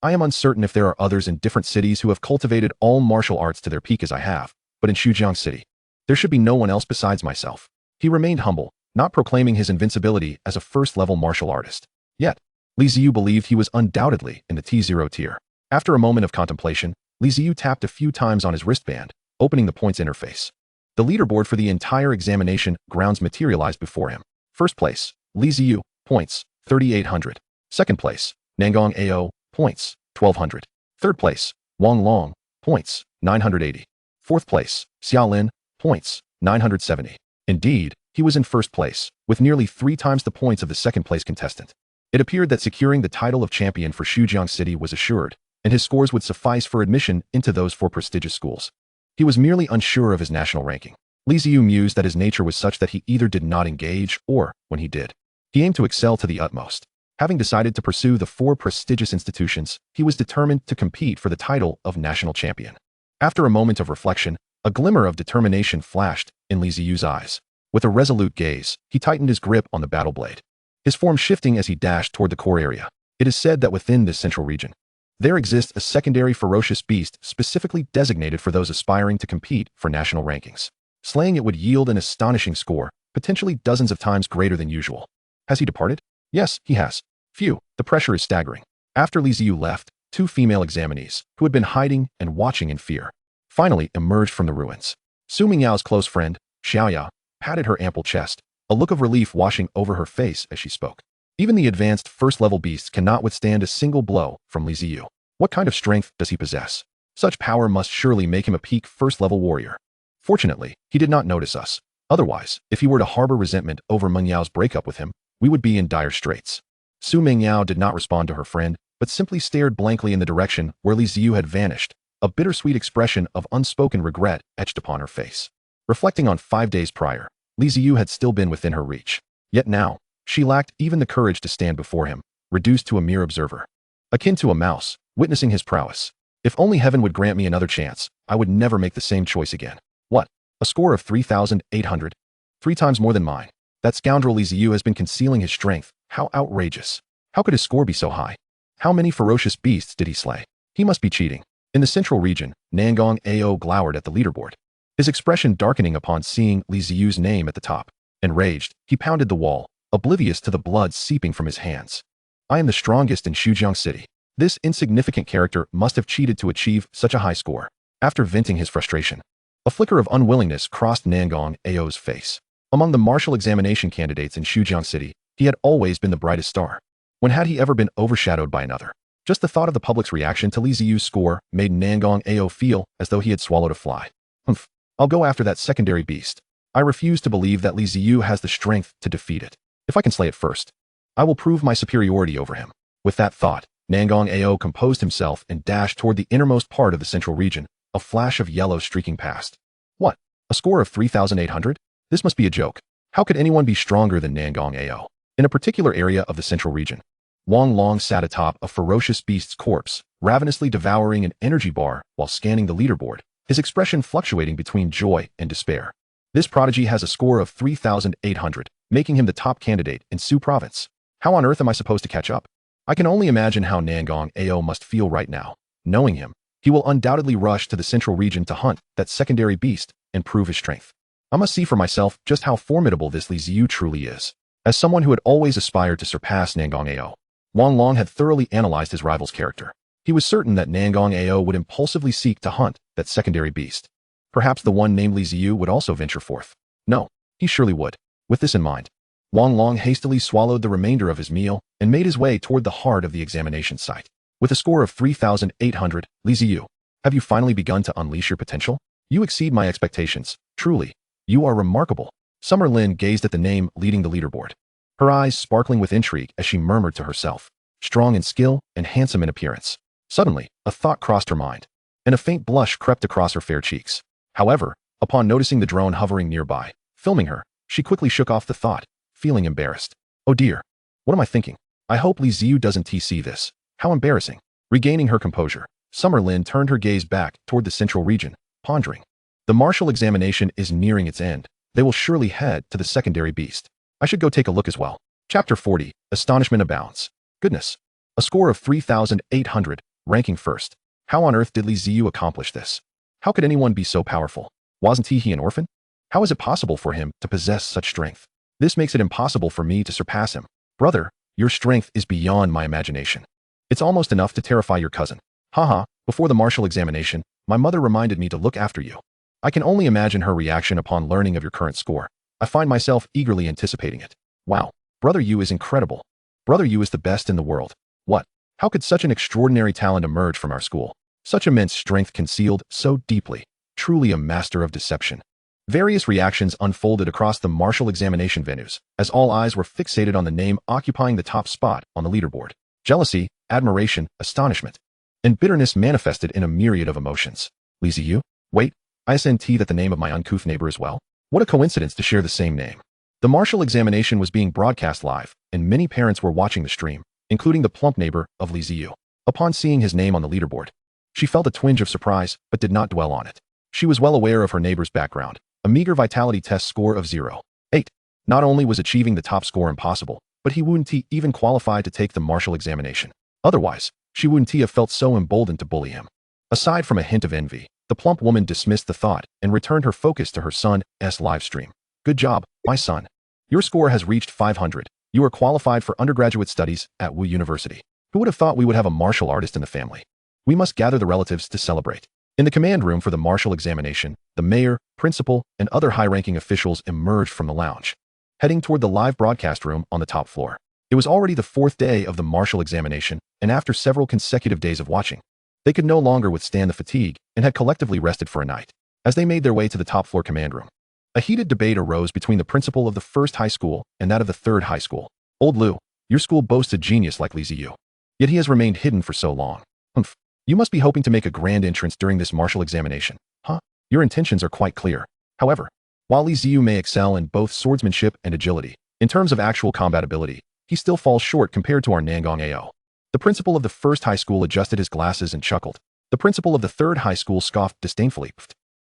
I am uncertain if there are others in different cities who have cultivated all martial arts to their peak as I have, but in Xujiang City, there should be no one else besides myself. He remained humble, not proclaiming his invincibility as a first-level martial artist. Yet, Li Ziyu believed he was undoubtedly in the T0 tier. After a moment of contemplation, Li Ziyu tapped a few times on his wristband, opening the points interface. The leaderboard for the entire examination grounds materialized before him. First place, Li Ziyu, points, 3,800. Second place, Nangong Ao, points, 1,200. Third place, Wang Long, points, 980. Fourth place, Xiaolin, points, 970. Indeed, he was in first place, with nearly 3 times the points of the second-place contestant. It appeared that securing the title of champion for Xujiang City was assured, and his scores would suffice for admission into those 4 prestigious schools. He was merely unsure of his national ranking. Li Ziyu mused that his nature was such that he either did not engage or, when he did, he aimed to excel to the utmost. Having decided to pursue the 4 prestigious institutions, he was determined to compete for the title of national champion. After a moment of reflection, a glimmer of determination flashed in Li Ziyu's eyes. With a resolute gaze, he tightened his grip on the battle blade, his form shifting as he dashed toward the core area. It is said that within this central region, there exists a secondary ferocious beast specifically designated for those aspiring to compete for national rankings. Slaying it would yield an astonishing score, potentially dozens of times greater than usual. Has he departed? Yes, he has. Phew, the pressure is staggering. After Li Ziyu left, 2 female examinees, who had been hiding and watching in fear, finally emerged from the ruins. Su Mingyao's close friend, Xiaoya, patted her ample chest, a look of relief washing over her face as she spoke. Even the advanced first-level beasts cannot withstand a single blow from Li Ziyu. What kind of strength does he possess? Such power must surely make him a peak first-level warrior. Fortunately, he did not notice us. Otherwise, if he were to harbor resentment over Mengyao's breakup with him, we would be in dire straits. Su Mingyao did not respond to her friend, but simply stared blankly in the direction where Li Ziyu had vanished, a bittersweet expression of unspoken regret etched upon her face. Reflecting on 5 days prior, Li Ziyu had still been within her reach. Yet now, she lacked even the courage to stand before him, reduced to a mere observer. Akin to a mouse, witnessing his prowess. If only heaven would grant me another chance, I would never make the same choice again. What? A score of 3,800? 3 times more than mine. That scoundrel Li Ziyu has been concealing his strength. How outrageous. How could his score be so high? How many ferocious beasts did he slay? He must be cheating. In the central region, Nangong Ao glowered at the leaderboard, his expression darkening upon seeing Li Ziyu's name at the top. Enraged, he pounded the wall, oblivious to the blood seeping from his hands. I am the strongest in Xujiang City. This insignificant character must have cheated to achieve such a high score. After venting his frustration, a flicker of unwillingness crossed Nangong Ao's face. Among the martial examination candidates in Xujiang City, he had always been the brightest star. When had he ever been overshadowed by another? Just the thought of the public's reaction to Li Ziyu's score made Nangong Ao feel as though he had swallowed a fly. Humph, I'll go after that secondary beast. I refuse to believe that Li Ziyu has the strength to defeat it. If I can slay it first, I will prove my superiority over him. With that thought, Nangong Ao composed himself and dashed toward the innermost part of the central region, a flash of yellow streaking past. What? A score of 3,800? This must be a joke. How could anyone be stronger than Nangong Ao? In a particular area of the central region, Wang Long sat atop a ferocious beast's corpse, ravenously devouring an energy bar while scanning the leaderboard, his expression fluctuating between joy and despair. This prodigy has a score of 3,800, making him the top candidate in Su province. How on earth am I supposed to catch up? I can only imagine how Nangang-ao must feel right now. Knowing him, he will undoubtedly rush to the central region to hunt that secondary beast and prove his strength. I must see for myself just how formidable this Li Ziyu truly is. As someone who had always aspired to surpass Nangang-ao, Wang Long had thoroughly analyzed his rival's character. He was certain that Nangang-ao would impulsively seek to hunt that secondary beast. Perhaps the one named Li Ziyu would also venture forth. No, he surely would. With this in mind, Wang Long hastily swallowed the remainder of his meal and made his way toward the heart of the examination site. With a score of 3,800, Li Ziyu, have you finally begun to unleash your potential? You exceed my expectations. Truly, you are remarkable. Summer Lin gazed at the name leading the leaderboard, her eyes sparkling with intrigue as she murmured to herself, strong in skill and handsome in appearance. Suddenly, a thought crossed her mind, and a faint blush crept across her fair cheeks. However, upon noticing the drone hovering nearby, filming her, she quickly shook off the thought, feeling embarrassed. Oh dear, what am I thinking? I hope Li Ziyu doesn't TC this. How embarrassing. Regaining her composure, Summer Lin turned her gaze back toward the central region, pondering. The martial examination is nearing its end. They will surely head to the secondary beast. I should go take a look as well. Chapter 40, Astonishment Abounds. Goodness. A score of 3,800, ranking first. How on earth did Li Ziyu accomplish this? How could anyone be so powerful? Wasn't he an orphan? How is it possible for him to possess such strength? This makes it impossible for me to surpass him. Brother, your strength is beyond my imagination. It's almost enough to terrify your cousin. Haha, before the martial examination, my mother reminded me to look after you. I can only imagine her reaction upon learning of your current score. I find myself eagerly anticipating it. Wow, Brother Yu is incredible. Brother Yu is the best in the world. What? How could such an extraordinary talent emerge from our school? Such immense strength concealed so deeply. Truly a master of deception. Various reactions unfolded across the martial examination venues, as all eyes were fixated on the name occupying the top spot on the leaderboard. Jealousy, admiration, astonishment, and bitterness manifested in a myriad of emotions. Li Ziyu? Wait, isn't that the name of my uncouth neighbor as well? What a coincidence to share the same name. The martial examination was being broadcast live, and many parents were watching the stream, including the plump neighbor of Li Ziyu. Upon seeing his name on the leaderboard, she felt a twinge of surprise, but did not dwell on it. She was well aware of her neighbor's background, a meager vitality test score of 0.8. Not only was achieving the top score impossible, but he wouldn't even qualify to take the martial examination. Otherwise, she wouldn't have felt so emboldened to bully him. Aside from a hint of envy, the plump woman dismissed the thought and returned her focus to her son's live stream. Good job, my son. Your score has reached 500. You are qualified for undergraduate studies at Wu University. Who would have thought we would have a martial artist in the family? We must gather the relatives to celebrate. In the command room for the martial examination, the mayor, principal, and other high-ranking officials emerged from the lounge, heading toward the live broadcast room on the top floor. It was already the fourth day of the martial examination, and after several consecutive days of watching, they could no longer withstand the fatigue and had collectively rested for a night. As they made their way to the top floor command room, a heated debate arose between the principal of the first high school and that of the third high school. Old Lu, your school boasts a genius like Li Ziyu. Yet he has remained hidden for so long. Humph. You must be hoping to make a grand entrance during this martial examination, huh? Your intentions are quite clear. However, while Li Ziyu may excel in both swordsmanship and agility, in terms of actual combat ability, he still falls short compared to our Nangang-ao. The principal of the first high school adjusted his glasses and chuckled. The principal of the third high school scoffed disdainfully.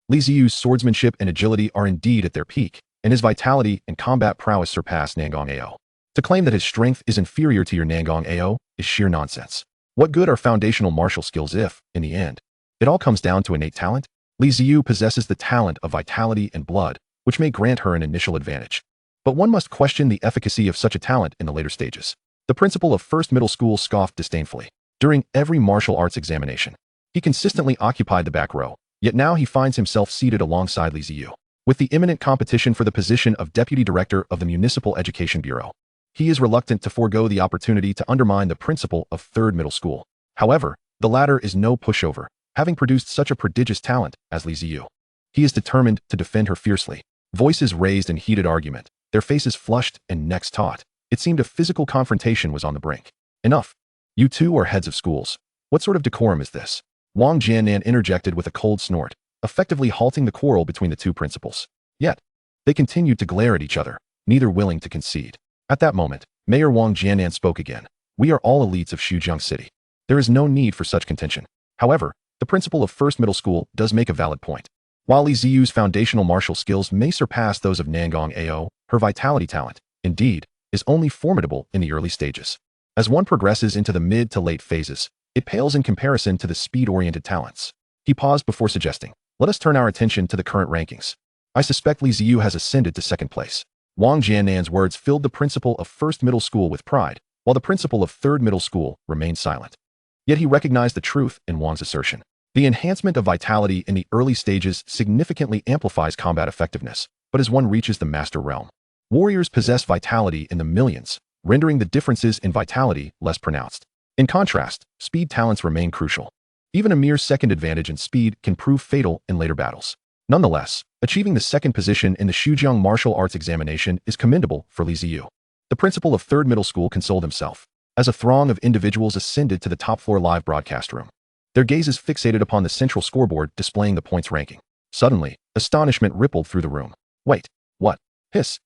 Li Ziyu's swordsmanship and agility are indeed at their peak, and his vitality and combat prowess surpass Nangang-ao. To claim that his strength is inferior to your Nangang-ao is sheer nonsense. What good are foundational martial skills if, in the end, it all comes down to innate talent? Li Ziyu possesses the talent of vitality and blood, which may grant her an initial advantage. But one must question the efficacy of such a talent in the later stages. The principal of First Middle School scoffed disdainfully. During every martial arts examination, he consistently occupied the back row, yet now he finds himself seated alongside Li Ziyu. With the imminent competition for the position of Deputy Director of the Municipal Education Bureau, he is reluctant to forego the opportunity to undermine the principal of Third Middle School. However, the latter is no pushover, having produced such a prodigious talent as Li Ziyu. He is determined to defend her fiercely. Voices raised in heated argument, their faces flushed and necks taut. It seemed a physical confrontation was on the brink. Enough. You two are heads of schools. What sort of decorum is this? Wang Jiannan interjected with a cold snort, effectively halting the quarrel between the two principals. Yet, they continued to glare at each other, neither willing to concede. At that moment, Mayor Wang Jiannan spoke again. We are all elites of Xujiang City. There is no need for such contention. However, the principal of First Middle School does make a valid point. While Li Ziyu's foundational martial skills may surpass those of Nangong Ao, her vitality talent, indeed, is only formidable in the early stages. As one progresses into the mid to late phases, it pales in comparison to the speed-oriented talents. He paused before suggesting, let us turn our attention to the current rankings. I suspect Li Ziyu has ascended to second place. Wang Jiannan's words filled the principal of First Middle School with pride, while the principal of Third Middle School remained silent. Yet he recognized the truth in Wang's assertion. The enhancement of vitality in the early stages significantly amplifies combat effectiveness, but as one reaches the master realm, warriors possess vitality in the millions, rendering the differences in vitality less pronounced. In contrast, speed talents remain crucial. Even a mere second advantage in speed can prove fatal in later battles. Nonetheless, achieving the second position in the Xujiang martial arts examination is commendable for Li Ziyu. The principal of Third Middle School consoled himself, as a throng of individuals ascended to the top-floor live broadcast room. Their gazes fixated upon the central scoreboard displaying the points ranking. Suddenly, astonishment rippled through the room. Wait, what? Hiss.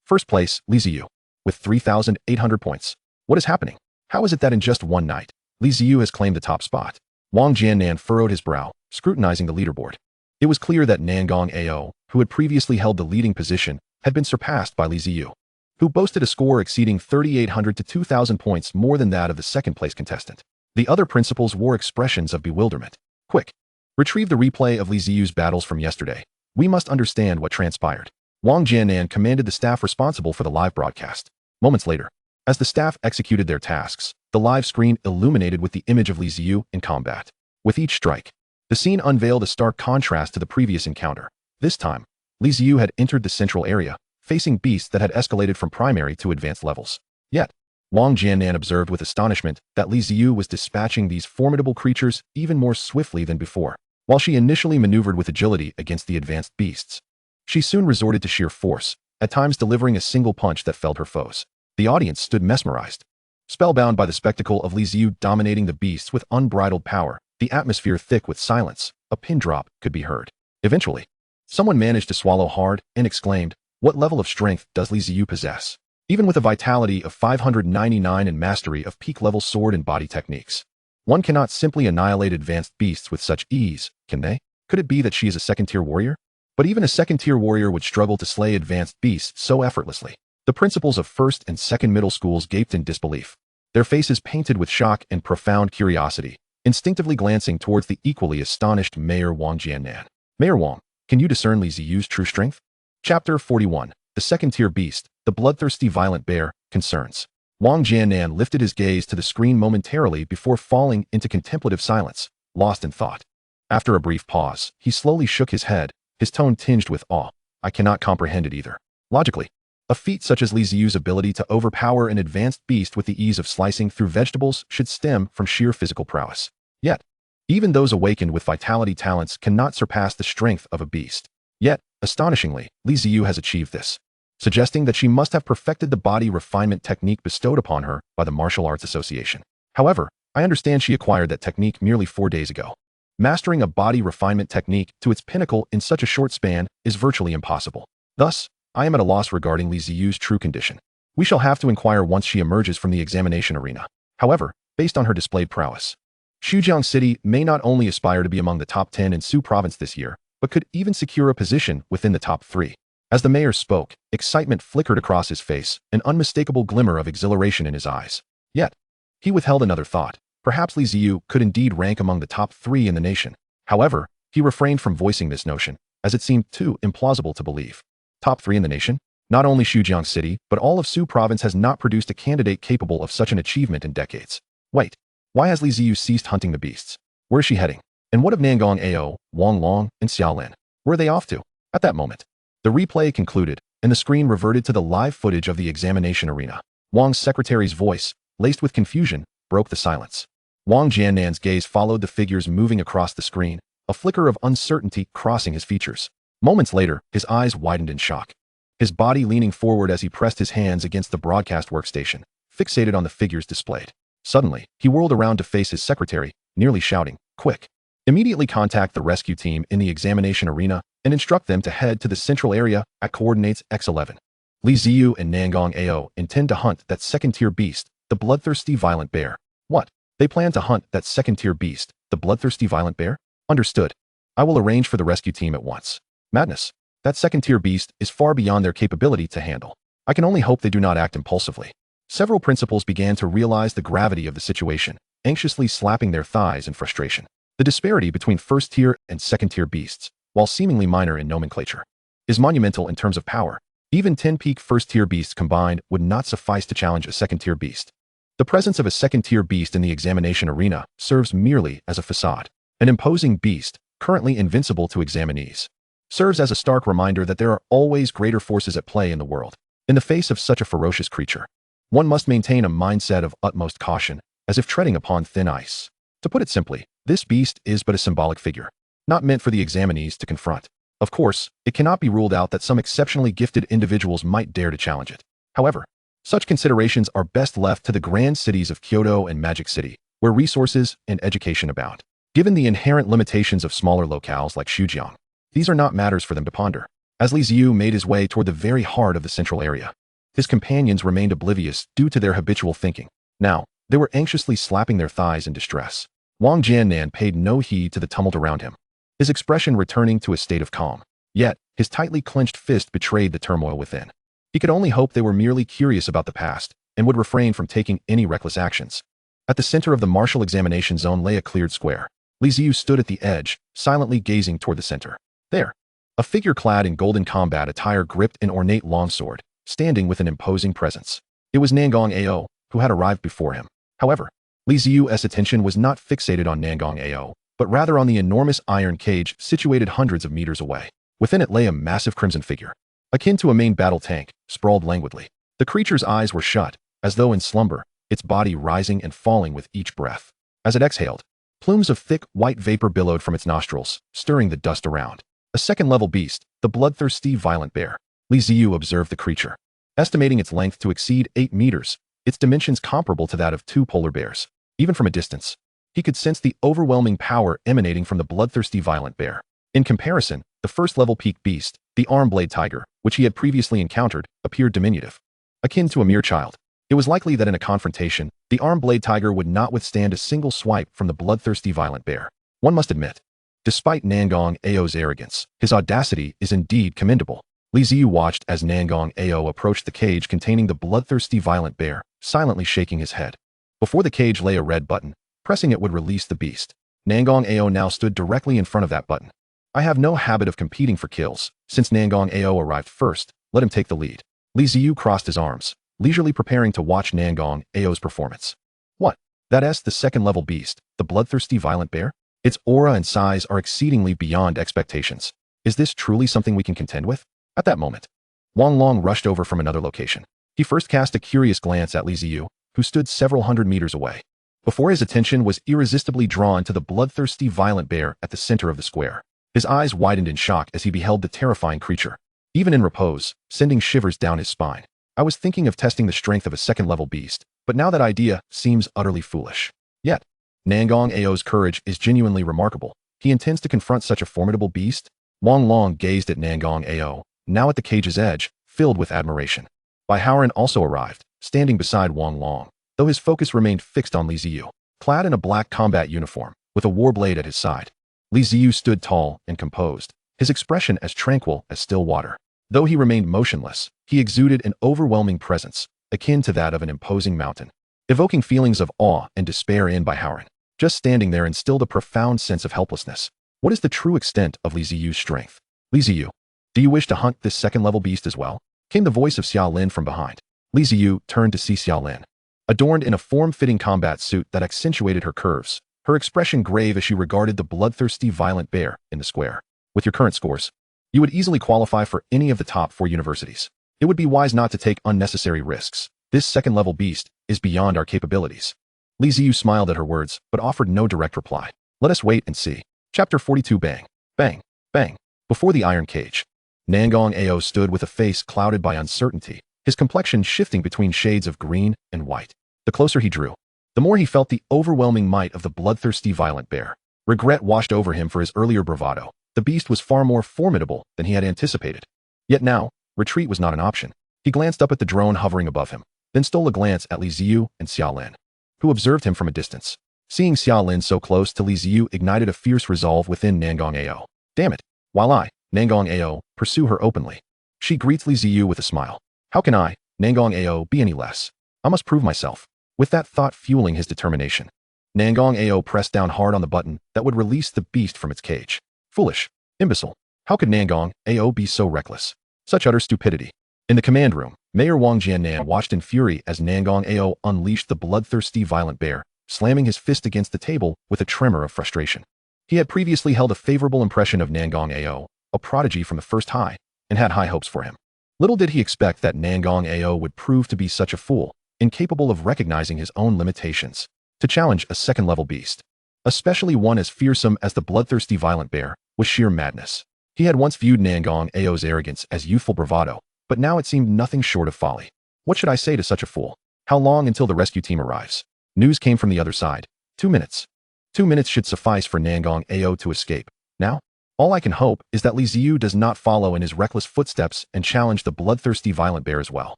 First place, Li Ziyu, with 3,800 points. What is happening? How is it that in just one night, Li Ziyu has claimed the top spot? Wang Jiannan furrowed his brow, scrutinizing the leaderboard. It was clear that Nangong Ao, who had previously held the leading position, had been surpassed by Li Ziyu, who boasted a score exceeding 3,800 to 2,000 points more than that of the second-place contestant. The other principals wore expressions of bewilderment. Quick! Retrieve the replay of Li Ziyu's battles from yesterday. We must understand what transpired. Wang Jiannan commanded the staff responsible for the live broadcast. Moments later, as the staff executed their tasks, the live screen illuminated with the image of Li Ziyu in combat. With each strike, the scene unveiled a stark contrast to the previous encounter. This time, Li Ziyu had entered the central area, facing beasts that had escalated from primary to advanced levels. Yet, Wang Jiannan observed with astonishment that Li Ziyu was dispatching these formidable creatures even more swiftly than before. While she initially maneuvered with agility against the advanced beasts, she soon resorted to sheer force, at times delivering a single punch that felled her foes. The audience stood mesmerized, spellbound by the spectacle of Li Ziyu dominating the beasts with unbridled power, the atmosphere thick with silence. A pin drop could be heard. Eventually, someone managed to swallow hard and exclaimed, "What level of strength does Li Ziyu possess?" Even with a vitality of 599 and mastery of peak-level sword and body techniques, one cannot simply annihilate advanced beasts with such ease, can they? Could it be that she is a second-tier warrior? But even a second-tier warrior would struggle to slay advanced beasts so effortlessly. The principals of First and Second Middle Schools gaped in disbelief, their faces painted with shock and profound curiosity, instinctively glancing towards the equally astonished Mayor Wang Jiannan. Mayor Wang, can you discern Li Ziyu's true strength? Chapter 41. The Second-Tier Beast, the Bloodthirsty Violent Bear, Concerns. Wang Jiannan lifted his gaze to the screen momentarily before falling into contemplative silence, lost in thought. After a brief pause, he slowly shook his head, his tone tinged with awe. I cannot comprehend it either. Logically, a feat such as Li Ziyu's ability to overpower an advanced beast with the ease of slicing through vegetables should stem from sheer physical prowess. Yet, even those awakened with vitality talents cannot surpass the strength of a beast. Yet, astonishingly, Li Ziyu has achieved this, suggesting that she must have perfected the body refinement technique bestowed upon her by the Martial Arts Association. However, I understand she acquired that technique merely 4 days ago. Mastering a body refinement technique to its pinnacle in such a short span is virtually impossible. Thus, I am at a loss regarding Li Ziyu's true condition. We shall have to inquire once she emerges from the examination arena. However, based on her displayed prowess, Xujiang City may not only aspire to be among the top 10 in Su Province this year, but could even secure a position within the top 3. As the mayor spoke, excitement flickered across his face, an unmistakable glimmer of exhilaration in his eyes. Yet, he withheld another thought. Perhaps Li Ziyu could indeed rank among the top 3 in the nation. However, he refrained from voicing this notion, as it seemed too implausible to believe. Top 3 in the nation? Not only Xujiang City, but all of Su Province has not produced a candidate capable of such an achievement in decades. Wait, why has Li Ziyu ceased hunting the beasts? Where is she heading? And what of Nangong Ao, Wang Long, and Xiaolin? Where are they off to? At that moment, the replay concluded, and the screen reverted to the live footage of the examination arena. Wang's secretary's voice, laced with confusion, broke the silence. Wang Jiannan's gaze followed the figures moving across the screen, a flicker of uncertainty crossing his features. Moments later, his eyes widened in shock, his body leaning forward as he pressed his hands against the broadcast workstation, fixated on the figures displayed. Suddenly, he whirled around to face his secretary, nearly shouting, "Quick! Immediately contact the rescue team in the examination arena and instruct them to head to the central area at coordinates X11. Li Ziyu and Nangong Ao intend to hunt that second-tier beast, the bloodthirsty violent bear. What? They plan to hunt that second-tier beast, the bloodthirsty violent bear? Understood. I will arrange for the rescue team at once. Madness. That second-tier beast is far beyond their capability to handle. I can only hope they do not act impulsively. Several principals began to realize the gravity of the situation, anxiously slapping their thighs in frustration. The disparity between first-tier and second-tier beasts, while seemingly minor in nomenclature, is monumental in terms of power. Even 10 peak first-tier beasts combined would not suffice to challenge a second-tier beast. The presence of a second-tier beast in the examination arena serves merely as a facade. An imposing beast, currently invincible to examinees, serves as a stark reminder that there are always greater forces at play in the world. In the face of such a ferocious creature, one must maintain a mindset of utmost caution, as if treading upon thin ice. To put it simply, this beast is but a symbolic figure, not meant for the examinees to confront. Of course, it cannot be ruled out that some exceptionally gifted individuals might dare to challenge it. However, such considerations are best left to the grand cities of Kyoto and Magic City, where resources and education abound. Given the inherent limitations of smaller locales like Shujiang, these are not matters for them to ponder. As Li Ziyu made his way toward the very heart of the central area, his companions remained oblivious due to their habitual thinking. Now, they were anxiously slapping their thighs in distress. Wang Jiannan paid no heed to the tumult around him, his expression returning to a state of calm. Yet, his tightly clenched fist betrayed the turmoil within. He could only hope they were merely curious about the past and would refrain from taking any reckless actions. At the center of the martial examination zone lay a cleared square. Li Ziyu stood at the edge, silently gazing toward the center. There, a figure clad in golden combat attire gripped an ornate longsword, standing with an imposing presence. It was Nangong Ao, who had arrived before him. However, Li Ziyu's attention was not fixated on Nangong Ao, but rather on the enormous iron cage situated hundreds of meters away. Within it lay a massive crimson figure, akin to a main battle tank, sprawled languidly. The creature's eyes were shut, as though in slumber, its body rising and falling with each breath. As it exhaled, plumes of thick, white vapor billowed from its nostrils, stirring the dust around. A second-level beast, the bloodthirsty violent bear. Li Ziyu observed the creature, estimating its length to exceed 8 meters, its dimensions comparable to that of 2 polar bears. Even from a distance, he could sense the overwhelming power emanating from the bloodthirsty violent bear. In comparison, the first-level peak beast, the arm-blade tiger, which he had previously encountered, appeared diminutive, akin to a mere child. It was likely that in a confrontation, the arm-blade tiger would not withstand a single swipe from the bloodthirsty violent bear. One must admit, despite Nangong Ao's arrogance, his audacity is indeed commendable. Li Ziyu watched as Nangong Ao approached the cage containing the bloodthirsty violent bear, silently shaking his head. Before the cage lay a red button. Pressing it would release the beast. Nangong Ao now stood directly in front of that button. I have no habit of competing for kills. Since Nangong Ao arrived first, let him take the lead. Li Ziyu crossed his arms, leisurely preparing to watch Nangong Ao's performance. What? That's the second-level beast, the bloodthirsty violent bear? Its aura and size are exceedingly beyond expectations. Is this truly something we can contend with? At that moment, Wang Long rushed over from another location. He first cast a curious glance at Li Ziyu, who stood several hundred meters away, before his attention was irresistibly drawn to the bloodthirsty violent bear at the center of the square. His eyes widened in shock as he beheld the terrifying creature, even in repose, sending shivers down his spine. I was thinking of testing the strength of a second-level beast, but now that idea seems utterly foolish. Yet, Nangong Ao's courage is genuinely remarkable. He intends to confront such a formidable beast? Wang Long gazed at Nangong Ao, now at the cage's edge, filled with admiration. Bai Haoran also arrived, standing beside Wang Long, though his focus remained fixed on Li Ziyu. Clad in a black combat uniform, with a war blade at his side, Li Ziyu stood tall and composed, his expression as tranquil as still water. Though he remained motionless, he exuded an overwhelming presence, akin to that of an imposing mountain, evoking feelings of awe and despair in Bai Haoran. Just standing there instilled a profound sense of helplessness. What is the true extent of Li Ziyu's strength? Li Ziyu, do you wish to hunt this second-level beast as well? Came the voice of Xiao Lin from behind. Li Ziyu turned to see Xiao Lin, adorned in a form-fitting combat suit that accentuated her curves, her expression grave as she regarded the bloodthirsty violent bear in the square. With your current scores, you would easily qualify for any of the top 4 universities. It would be wise not to take unnecessary risks. This second-level beast is beyond our capabilities. Li Ziyu smiled at her words, but offered no direct reply. Let us wait and see. Chapter 42. Bang, bang, bang. Before the iron cage, Nangong Ao stood with a face clouded by uncertainty, his complexion shifting between shades of green and white. The closer he drew, the more he felt the overwhelming might of the bloodthirsty violent bear. Regret washed over him for his earlier bravado. The beast was far more formidable than he had anticipated. Yet now, retreat was not an option. He glanced up at the drone hovering above him, then stole a glance at Li Ziyu and Xiaolin, who observed him from a distance. Seeing Xiaolin so close to Li Ziyu ignited a fierce resolve within Nangang-ao. Damn it! While I, Nangang-ao, pursue her openly. She greets Li Ziyu with a smile. How can I, Nangang-ao, be any less? I must prove myself. With that thought fueling his determination, Nangang-ao pressed down hard on the button that would release the beast from its cage. Foolish. Imbecile. How could Nangang-ao be so reckless? Such utter stupidity. In the command room, Mayor Wang Jiannan watched in fury as Nangang-ao unleashed the bloodthirsty violent bear, slamming his fist against the table with a tremor of frustration. He had previously held a favorable impression of Nangang-ao, a prodigy from the first high, and had high hopes for him. Little did he expect that Nangang-ao would prove to be such a fool, incapable of recognizing his own limitations, to challenge a second-level beast. Especially one as fearsome as the bloodthirsty violent bear, was sheer madness. He had once viewed Nangang-ao's arrogance as youthful bravado, but now it seemed nothing short of folly. What should I say to such a fool? How long until the rescue team arrives? News came from the other side. 2 minutes. 2 minutes should suffice for Nangang-ao to escape. Now? All I can hope is that Li Ziyu does not follow in his reckless footsteps and challenge the bloodthirsty violent bear as well.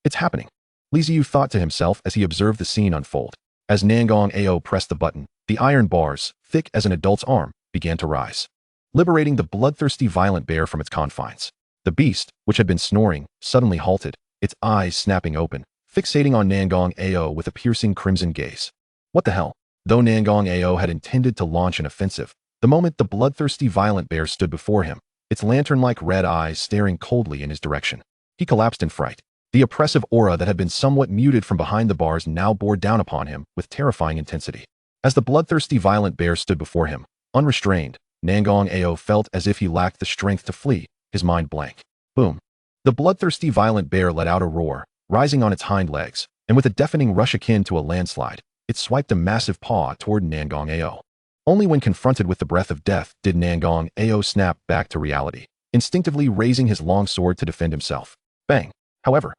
It's happening. Li Ziyu thought to himself as he observed the scene unfold. As Nangang-ao pressed the button, the iron bars, thick as an adult's arm, began to rise, liberating the bloodthirsty violent bear from its confines. The beast, which had been snoring, suddenly halted, its eyes snapping open, fixating on Nangang-ao with a piercing crimson gaze. What the hell? Though Nangang-ao had intended to launch an offensive, the moment the bloodthirsty violent bear stood before him, its lantern-like red eyes staring coldly in his direction, he collapsed in fright. The oppressive aura that had been somewhat muted from behind the bars now bore down upon him with terrifying intensity. As the bloodthirsty violent bear stood before him, unrestrained, Nangang-ao felt as if he lacked the strength to flee, his mind blank. Boom. The bloodthirsty violent bear let out a roar, rising on its hind legs, and with a deafening rush akin to a landslide, it swiped a massive paw toward Nangang-ao. Only when confronted with the breath of death did Nangang-ao snap back to reality, instinctively raising his long sword to defend himself. Bang. However,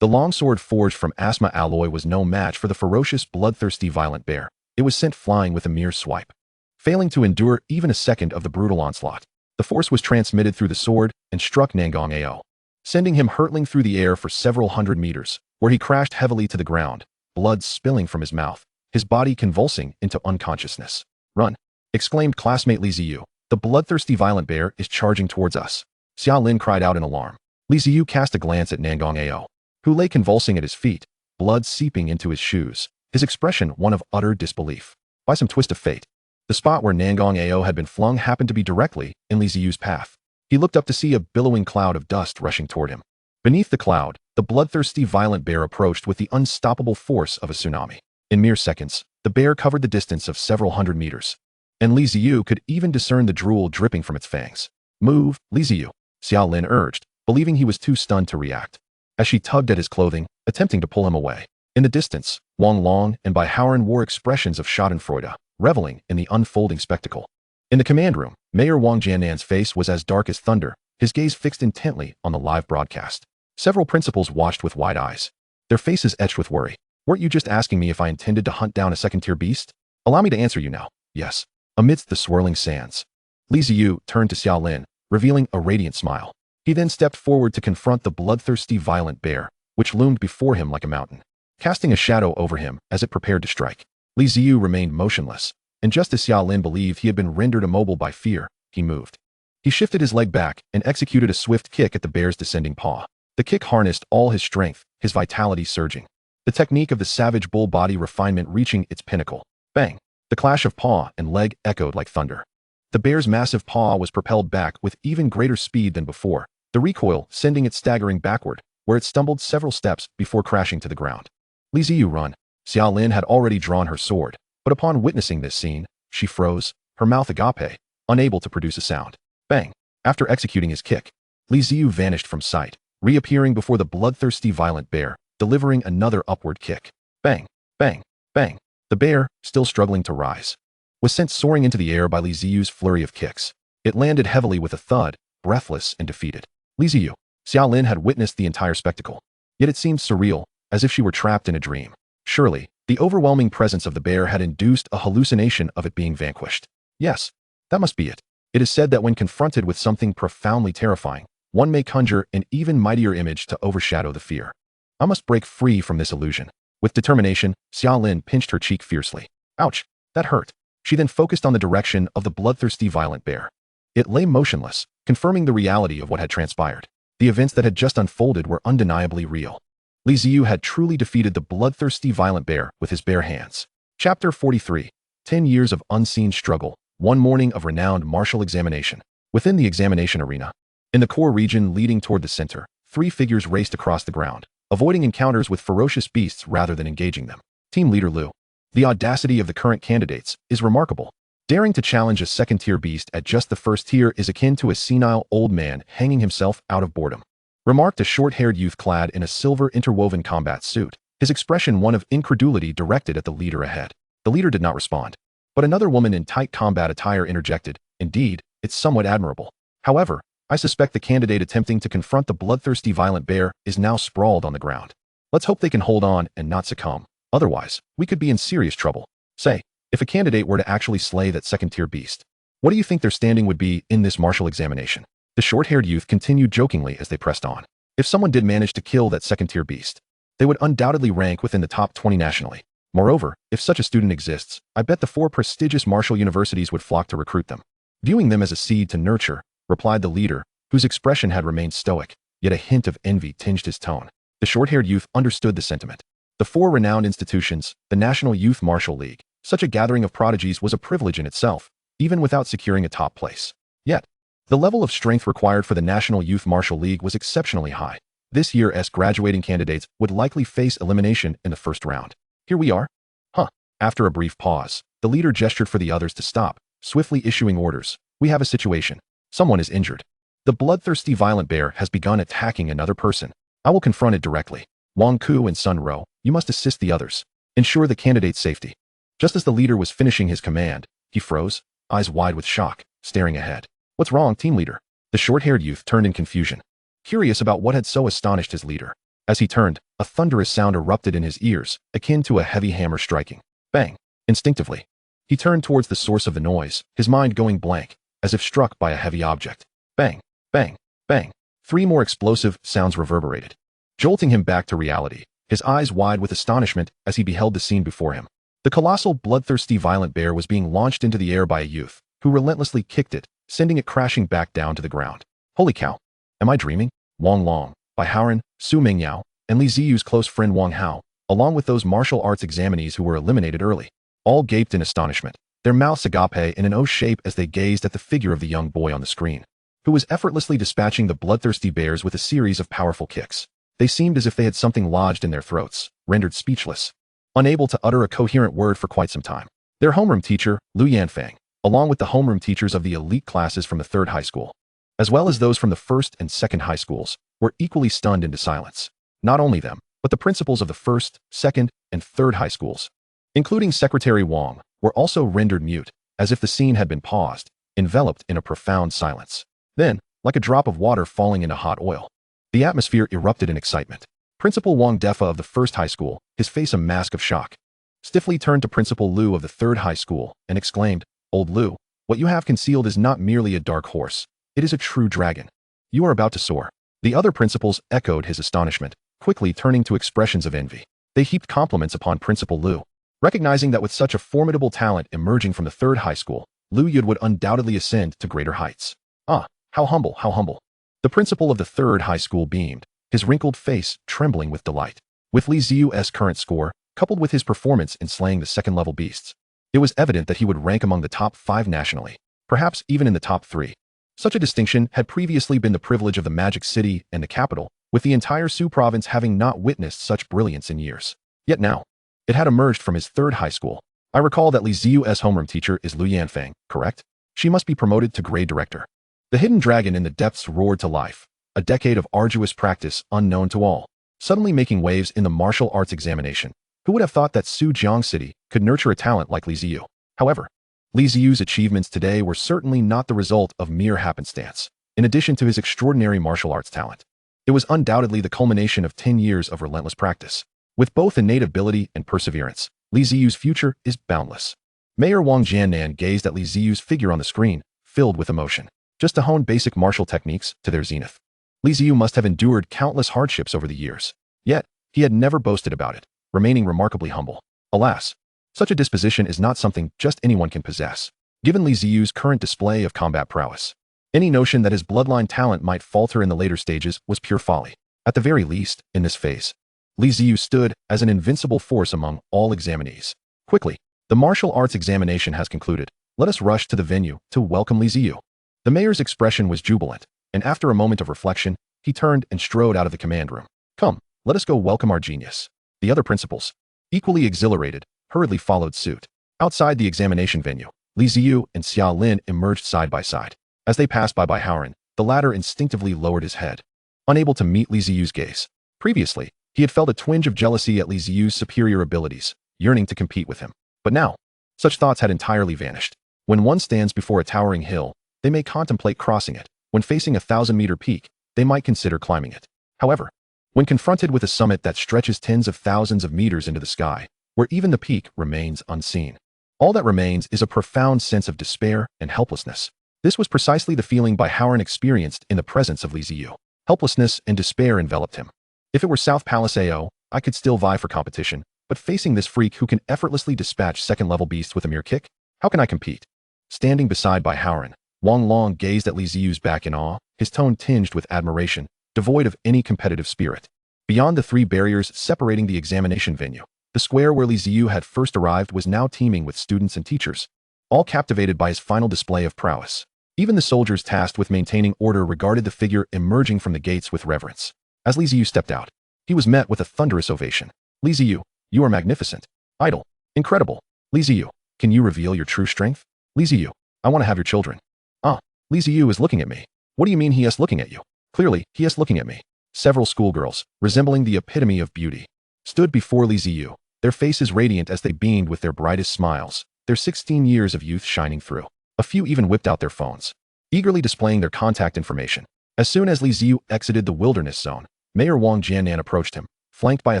the long sword forged from asma alloy was no match for the ferocious, bloodthirsty violent bear. It was sent flying with a mere swipe. Failing to endure even a second of the brutal onslaught, the force was transmitted through the sword and struck Nangang-ao, sending him hurtling through the air for several hundred meters, where he crashed heavily to the ground, blood spilling from his mouth, his body convulsing into unconsciousness. Run! Exclaimed classmate Li Ziyu. The bloodthirsty violent bear is charging towards us. Xiaolin cried out in alarm. Li Ziyu cast a glance at Nangang-ao, who lay convulsing at his feet, blood seeping into his shoes, his expression one of utter disbelief. By some twist of fate, the spot where Nangang-ao had been flung happened to be directly in Li Ziyu's path. He looked up to see a billowing cloud of dust rushing toward him. Beneath the cloud, the bloodthirsty violent bear approached with the unstoppable force of a tsunami. In mere seconds, the bear covered the distance of several hundred meters, and Li Ziyu could even discern the drool dripping from its fangs. Move, Li Ziyu, Xiaolin urged, believing he was too stunned to react, as she tugged at his clothing, attempting to pull him away. In the distance, Wang Long and Bai Howren wore expressions of schadenfreude, reveling in the unfolding spectacle. In the command room, Mayor Wang Jiannan's face was as dark as thunder, his gaze fixed intently on the live broadcast. Several principals watched with wide eyes, their faces etched with worry. Weren't you just asking me if I intended to hunt down a second-tier beast? Allow me to answer you now. Yes. Amidst the swirling sands, Li Ziyu turned to Xiaolin, revealing a radiant smile. He then stepped forward to confront the bloodthirsty violent bear, which loomed before him like a mountain, casting a shadow over him as it prepared to strike. Li Ziyu remained motionless, and just as Xiaolin believed he had been rendered immobile by fear, he moved. He shifted his leg back and executed a swift kick at the bear's descending paw. The kick harnessed all his strength, his vitality surging, the technique of the savage bull body refinement reaching its pinnacle. Bang! The clash of paw and leg echoed like thunder. The bear's massive paw was propelled back with even greater speed than before, the recoil sending it staggering backward, where it stumbled several steps before crashing to the ground. Li Ziyu, run! Xiaolin had already drawn her sword, but upon witnessing this scene, she froze, her mouth agape, unable to produce a sound. Bang! After executing his kick, Li Ziyu vanished from sight, reappearing before the bloodthirsty violent bear, delivering another upward kick. Bang! Bang! Bang! The bear, still struggling to rise, was sent soaring into the air by Li Ziyu's flurry of kicks. It landed heavily with a thud, breathless and defeated. Li Ziyu, Xiaolin had witnessed the entire spectacle, yet it seemed surreal, as if she were trapped in a dream. Surely, the overwhelming presence of the bear had induced a hallucination of it being vanquished. Yes, that must be it. It is said that when confronted with something profoundly terrifying, one may conjure an even mightier image to overshadow the fear. I must break free from this illusion. With determination, Xiaolin pinched her cheek fiercely. Ouch, that hurt. She then focused on the direction of the bloodthirsty violent bear. It lay motionless, confirming the reality of what had transpired. The events that had just unfolded were undeniably real. Li Ziyu had truly defeated the bloodthirsty violent bear with his bare hands. Chapter 43. 10 Years of Unseen Struggle. One morning of renowned martial examination. Within the examination arena, in the core region leading toward the center, 3 figures raced across the ground, avoiding encounters with ferocious beasts rather than engaging them. Team Leader Lu. The audacity of the current candidates is remarkable. Daring to challenge a second-tier beast at just the first tier is akin to a senile old man hanging himself out of boredom. Remarked a short-haired youth clad in a silver interwoven combat suit, his expression one of incredulity directed at the leader ahead. The leader did not respond. But another woman in tight combat attire interjected, "Indeed, it's somewhat admirable. However, I suspect the candidate attempting to confront the bloodthirsty violent bear is now sprawled on the ground. Let's hope they can hold on and not succumb. Otherwise, we could be in serious trouble. Say, if a candidate were to actually slay that second-tier beast, what do you think their standing would be in this martial examination?" The short-haired youth continued jokingly as they pressed on. If someone did manage to kill that second-tier beast, they would undoubtedly rank within the top 20 nationally. Moreover, if such a student exists, I bet the 4 prestigious martial universities would flock to recruit them. Viewing them as a seed to nurture, replied the leader, whose expression had remained stoic, yet a hint of envy tinged his tone. The short-haired youth understood the sentiment. The 4 renowned institutions, the National Youth Martial League, such a gathering of prodigies was a privilege in itself, even without securing a top place. Yet, the level of strength required for the National Youth Martial League was exceptionally high. This year's graduating candidates would likely face elimination in the first round. Here we are. Huh. After a brief pause, the leader gestured for the others to stop, swiftly issuing orders. We have a situation. Someone is injured. The bloodthirsty violent bear has begun attacking another person. I will confront it directly. Wang Ku and Sun Ro, you must assist the others. Ensure the candidate's safety. Just as the leader was finishing his command, he froze, eyes wide with shock, staring ahead. What's wrong, team leader? The short-haired youth turned in confusion, curious about what had so astonished his leader. As he turned, a thunderous sound erupted in his ears, akin to a heavy hammer striking. Bang! Instinctively, he turned towards the source of the noise, his mind going blank, as if struck by a heavy object. Bang! Bang! Bang! 3 more explosive sounds reverberated, jolting him back to reality, his eyes wide with astonishment as he beheld the scene before him. The colossal, bloodthirsty violent bear was being launched into the air by a youth, who relentlessly kicked it, sending it crashing back down to the ground. Holy cow! Am I dreaming? Wang Long, Bai Haoran, Su Mingyao, and Li Ziyu's close friend Wang Hao, along with those martial arts examinees who were eliminated early, all gaped in astonishment, their mouths agape in an O shape as they gazed at the figure of the young boy on the screen, who was effortlessly dispatching the bloodthirsty bears with a series of powerful kicks. They seemed as if they had something lodged in their throats, rendered speechless, unable to utter a coherent word for quite some time. Their homeroom teacher, Lu Yanfang, along with the homeroom teachers of the elite classes from the 3rd high school, as well as those from the 1st and 2nd high schools, were equally stunned into silence. Not only them, but the principals of the 1st, 2nd, and 3rd high schools, including Secretary Wang, were also rendered mute, as if the scene had been paused, enveloped in a profound silence. Then, like a drop of water falling into hot oil, the atmosphere erupted in excitement. Principal Wang Defa of the 1st high school, his face a mask of shock, stiffly turned to Principal Lu of the 3rd high school and exclaimed, "Old Lu, what you have concealed is not merely a dark horse. It is a true dragon. You are about to soar." The other principals echoed his astonishment, quickly turning to expressions of envy. They heaped compliments upon Principal Lu, recognizing that with such a formidable talent emerging from the 3rd high school, Lu Yud would undoubtedly ascend to greater heights. Ah, how humble, how humble. The principal of the 3rd high school beamed, his wrinkled face trembling with delight. With Li Ziyu's current score, coupled with his performance in slaying the 2nd-level beasts, it was evident that he would rank among the top 5 nationally, perhaps even in the top 3. Such a distinction had previously been the privilege of the Magic City and the capital, with the entire Su province having not witnessed such brilliance in years. Yet now, it had emerged from his 3rd high school. I recall that Li Ziyu's homeroom teacher is Lu Yanfang, correct? She must be promoted to grade director. The hidden dragon in the depths roared to life, a decade of arduous practice unknown to all, suddenly making waves in the martial arts examination. Who would have thought that Sujiang City could nurture a talent like Li Ziyu? However, Li Ziyu's achievements today were certainly not the result of mere happenstance. In addition to his extraordinary martial arts talent, it was undoubtedly the culmination of 10 years of relentless practice. With both innate ability and perseverance, Li Ziyu's future is boundless. Mayor Wang Jiannan gazed at Li Ziyu's figure on the screen, filled with emotion. Just to hone basic martial techniques to their zenith, Li Ziyu must have endured countless hardships over the years. Yet, He had never boasted about it, remaining remarkably humble. Alas, such a disposition is not something just anyone can possess. Given Li Ziyu's current display of combat prowess, any notion that his bloodline talent might falter in the later stages was pure folly. At the very least, in this phase, Li Ziyu stood as an invincible force among all examinees. Quickly, the martial arts examination has concluded. Let us rush to the venue to welcome Li Ziyu. The mayor's expression was jubilant, and after a moment of reflection, he turned and strode out of the command room. Come, let us go welcome our genius. The other principals, equally exhilarated, hurriedly followed suit. Outside the examination venue, Li Ziyu and Xia Lin emerged side by side. As they passed by Howren, the latter instinctively lowered his head, unable to meet Li Ziyu's gaze. Previously, he had felt a twinge of jealousy at Li Ziyu's superior abilities, yearning to compete with him. But now, such thoughts had entirely vanished. When one stands before a towering hill, they may contemplate crossing it. When facing a 1,000-meter peak, they might consider climbing it. However, when confronted with a summit that stretches tens of thousands of meters into the sky, where even the peak remains unseen, all that remains is a profound sense of despair and helplessness. This was precisely the feeling Howren experienced in the presence of Li Ziyu. Helplessness and despair enveloped him. If it were South Palace AO, I could still vie for competition, but facing this freak who can effortlessly dispatch second-level beasts with a mere kick, how can I compete? Standing beside Howren, Wang Long gazed at Li Ziyu's back in awe, his tone tinged with admiration, devoid of any competitive spirit. Beyond the 3 barriers separating the examination venue, the square where Li Ziyu had first arrived was now teeming with students and teachers, all captivated by his final display of prowess. Even the soldiers tasked with maintaining order regarded the figure emerging from the gates with reverence. As Li Ziyu stepped out, he was met with a thunderous ovation. Li Ziyu, you are magnificent. Idol. Incredible. Li Ziyu, can you reveal your true strength? Li Ziyu, I want to have your children. Ah, Li Ziyu is looking at me. What do you mean he is looking at you? Clearly, he is looking at me. Several schoolgirls, resembling the epitome of beauty, stood before Li Ziyu, their faces radiant as they beamed with their brightest smiles, their 16 years of youth shining through. A few even whipped out their phones, eagerly displaying their contact information. As soon as Li Ziyu exited the wilderness zone, Mayor Wang Jiannan approached him, flanked by a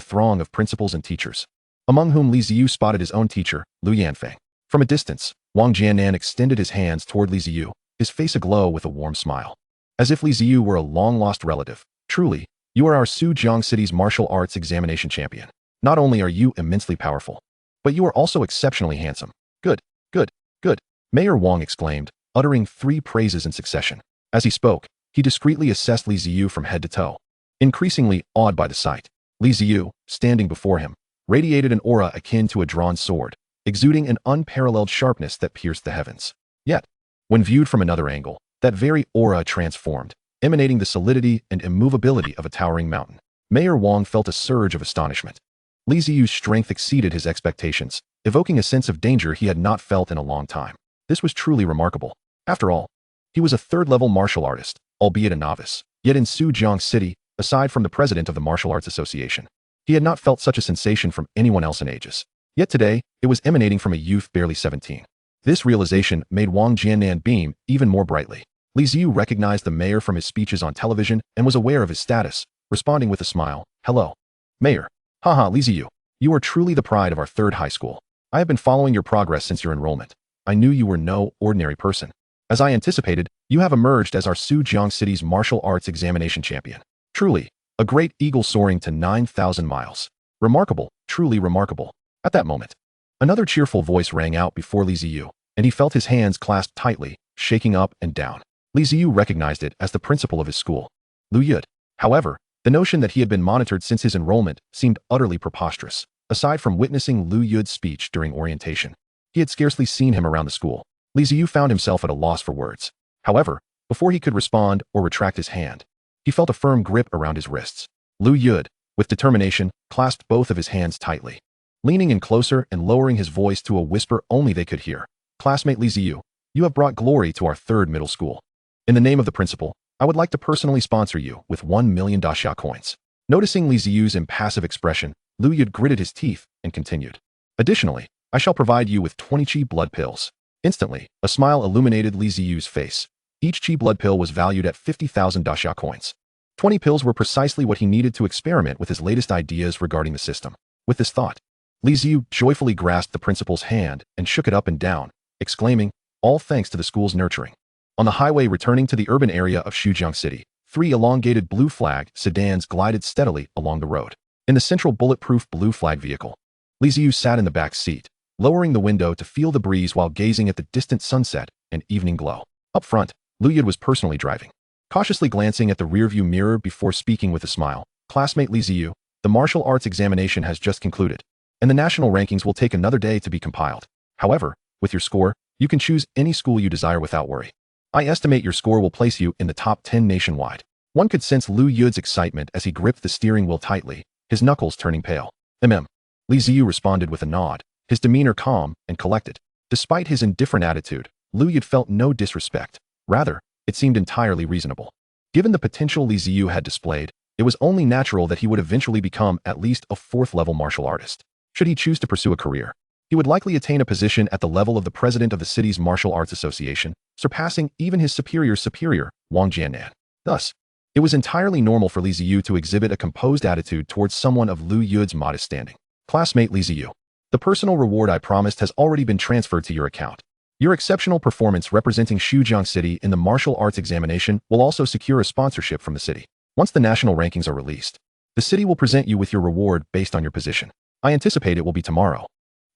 throng of principals and teachers, among whom Li Ziyu spotted his own teacher, Lu Yanfeng. From a distance, Wang Jiannan extended his hands toward Li Ziyu, his face aglow with a warm smile. As if Li Ziyu were a long-lost relative. Truly, you are our Sujiang City's martial arts examination champion. Not only are you immensely powerful, but you are also exceptionally handsome. Good, good, good. Mayor Wang exclaimed, uttering 3 praises in succession. As he spoke, he discreetly assessed Li Ziyu from head to toe. Increasingly awed by the sight, Li Ziyu, standing before him, radiated an aura akin to a drawn sword, exuding an unparalleled sharpness that pierced the heavens. Yet, when viewed from another angle, that very aura transformed, emanating the solidity and immovability of a towering mountain. Mayor Wang felt a surge of astonishment. Li Ziyu's strength exceeded his expectations, evoking a sense of danger he had not felt in a long time. This was truly remarkable. After all, he was a 3rd-level martial artist, albeit a novice. Yet in Sujiang City, aside from the president of the Martial Arts Association, he had not felt such a sensation from anyone else in ages. Yet today, it was emanating from a youth barely 17. This realization made Wang Jiannan beam even more brightly. Li Ziyu recognized the mayor from his speeches on television and was aware of his status, responding with a smile. Hello. Mayor. Haha, Li Ziyu. You are truly the pride of our 3rd high school. I have been following your progress since your enrollment. I knew you were no ordinary person. As I anticipated, you have emerged as our Sujiang City's martial arts examination champion. Truly, a great eagle soaring to 9,000 miles. Remarkable, truly remarkable. At that moment, another cheerful voice rang out before Li Ziyu, and he felt his hands clasped tightly, shaking up and down. Li Ziyu recognized it as the principal of his school, Lu Yud. However, the notion that he had been monitored since his enrollment seemed utterly preposterous. Aside from witnessing Lu Yud's speech during orientation, he had scarcely seen him around the school. Li Ziyu found himself at a loss for words. However, before he could respond or retract his hand, he felt a firm grip around his wrists. Lu Yud, with determination, clasped both of his hands tightly. Leaning in closer and lowering his voice to a whisper only they could hear. Classmate Li Ziyu, you have brought glory to our 3rd middle school. In the name of the principal, I would like to personally sponsor you with 1 million daxia coins. Noticing Li Ziyu's impassive expression, Lu Yud gritted his teeth and continued. Additionally, I shall provide you with 20 chi blood pills. Instantly, a smile illuminated Li Ziyu's face. Each chi blood pill was valued at 50,000 daxia coins. 20 pills were precisely what he needed to experiment with his latest ideas regarding the system. With this thought, Li Ziyu joyfully grasped the principal's hand and shook it up and down, exclaiming, all thanks to the school's nurturing. On the highway returning to the urban area of Sujiang City, 3 elongated blue flag sedans glided steadily along the road. In the central bulletproof blue flag vehicle, Li Ziyu sat in the back seat, lowering the window to feel the breeze while gazing at the distant sunset and evening glow. Up front, Lu Yud was personally driving, cautiously glancing at the rearview mirror before speaking with a smile. Classmate Li Ziyu, the martial arts examination has just concluded, and the national rankings will take another day to be compiled. However, with your score, you can choose any school you desire without worry. I estimate your score will place you in the top 10 nationwide. One could sense Lu Yud's excitement as he gripped the steering wheel tightly, his knuckles turning pale. Li Ziyu responded with a nod, his demeanor calm and collected. Despite his indifferent attitude, Lu Yud felt no disrespect. Rather, it seemed entirely reasonable. Given the potential Li Ziyu had displayed, it was only natural that he would eventually become at least a fourth-level martial artist. Should he choose to pursue a career, he would likely attain a position at the level of the president of the city's martial arts association, surpassing even his superior, Wang Jiannan. Thus, it was entirely normal for Li Ziyu to exhibit a composed attitude towards someone of Lu Yud's modest standing. Classmate Li Ziyu, the personal reward I promised has already been transferred to your account. Your exceptional performance representing Xujiang City in the martial arts examination will also secure a sponsorship from the city. Once the national rankings are released, the city will present you with your reward based on your position. I anticipate it will be tomorrow,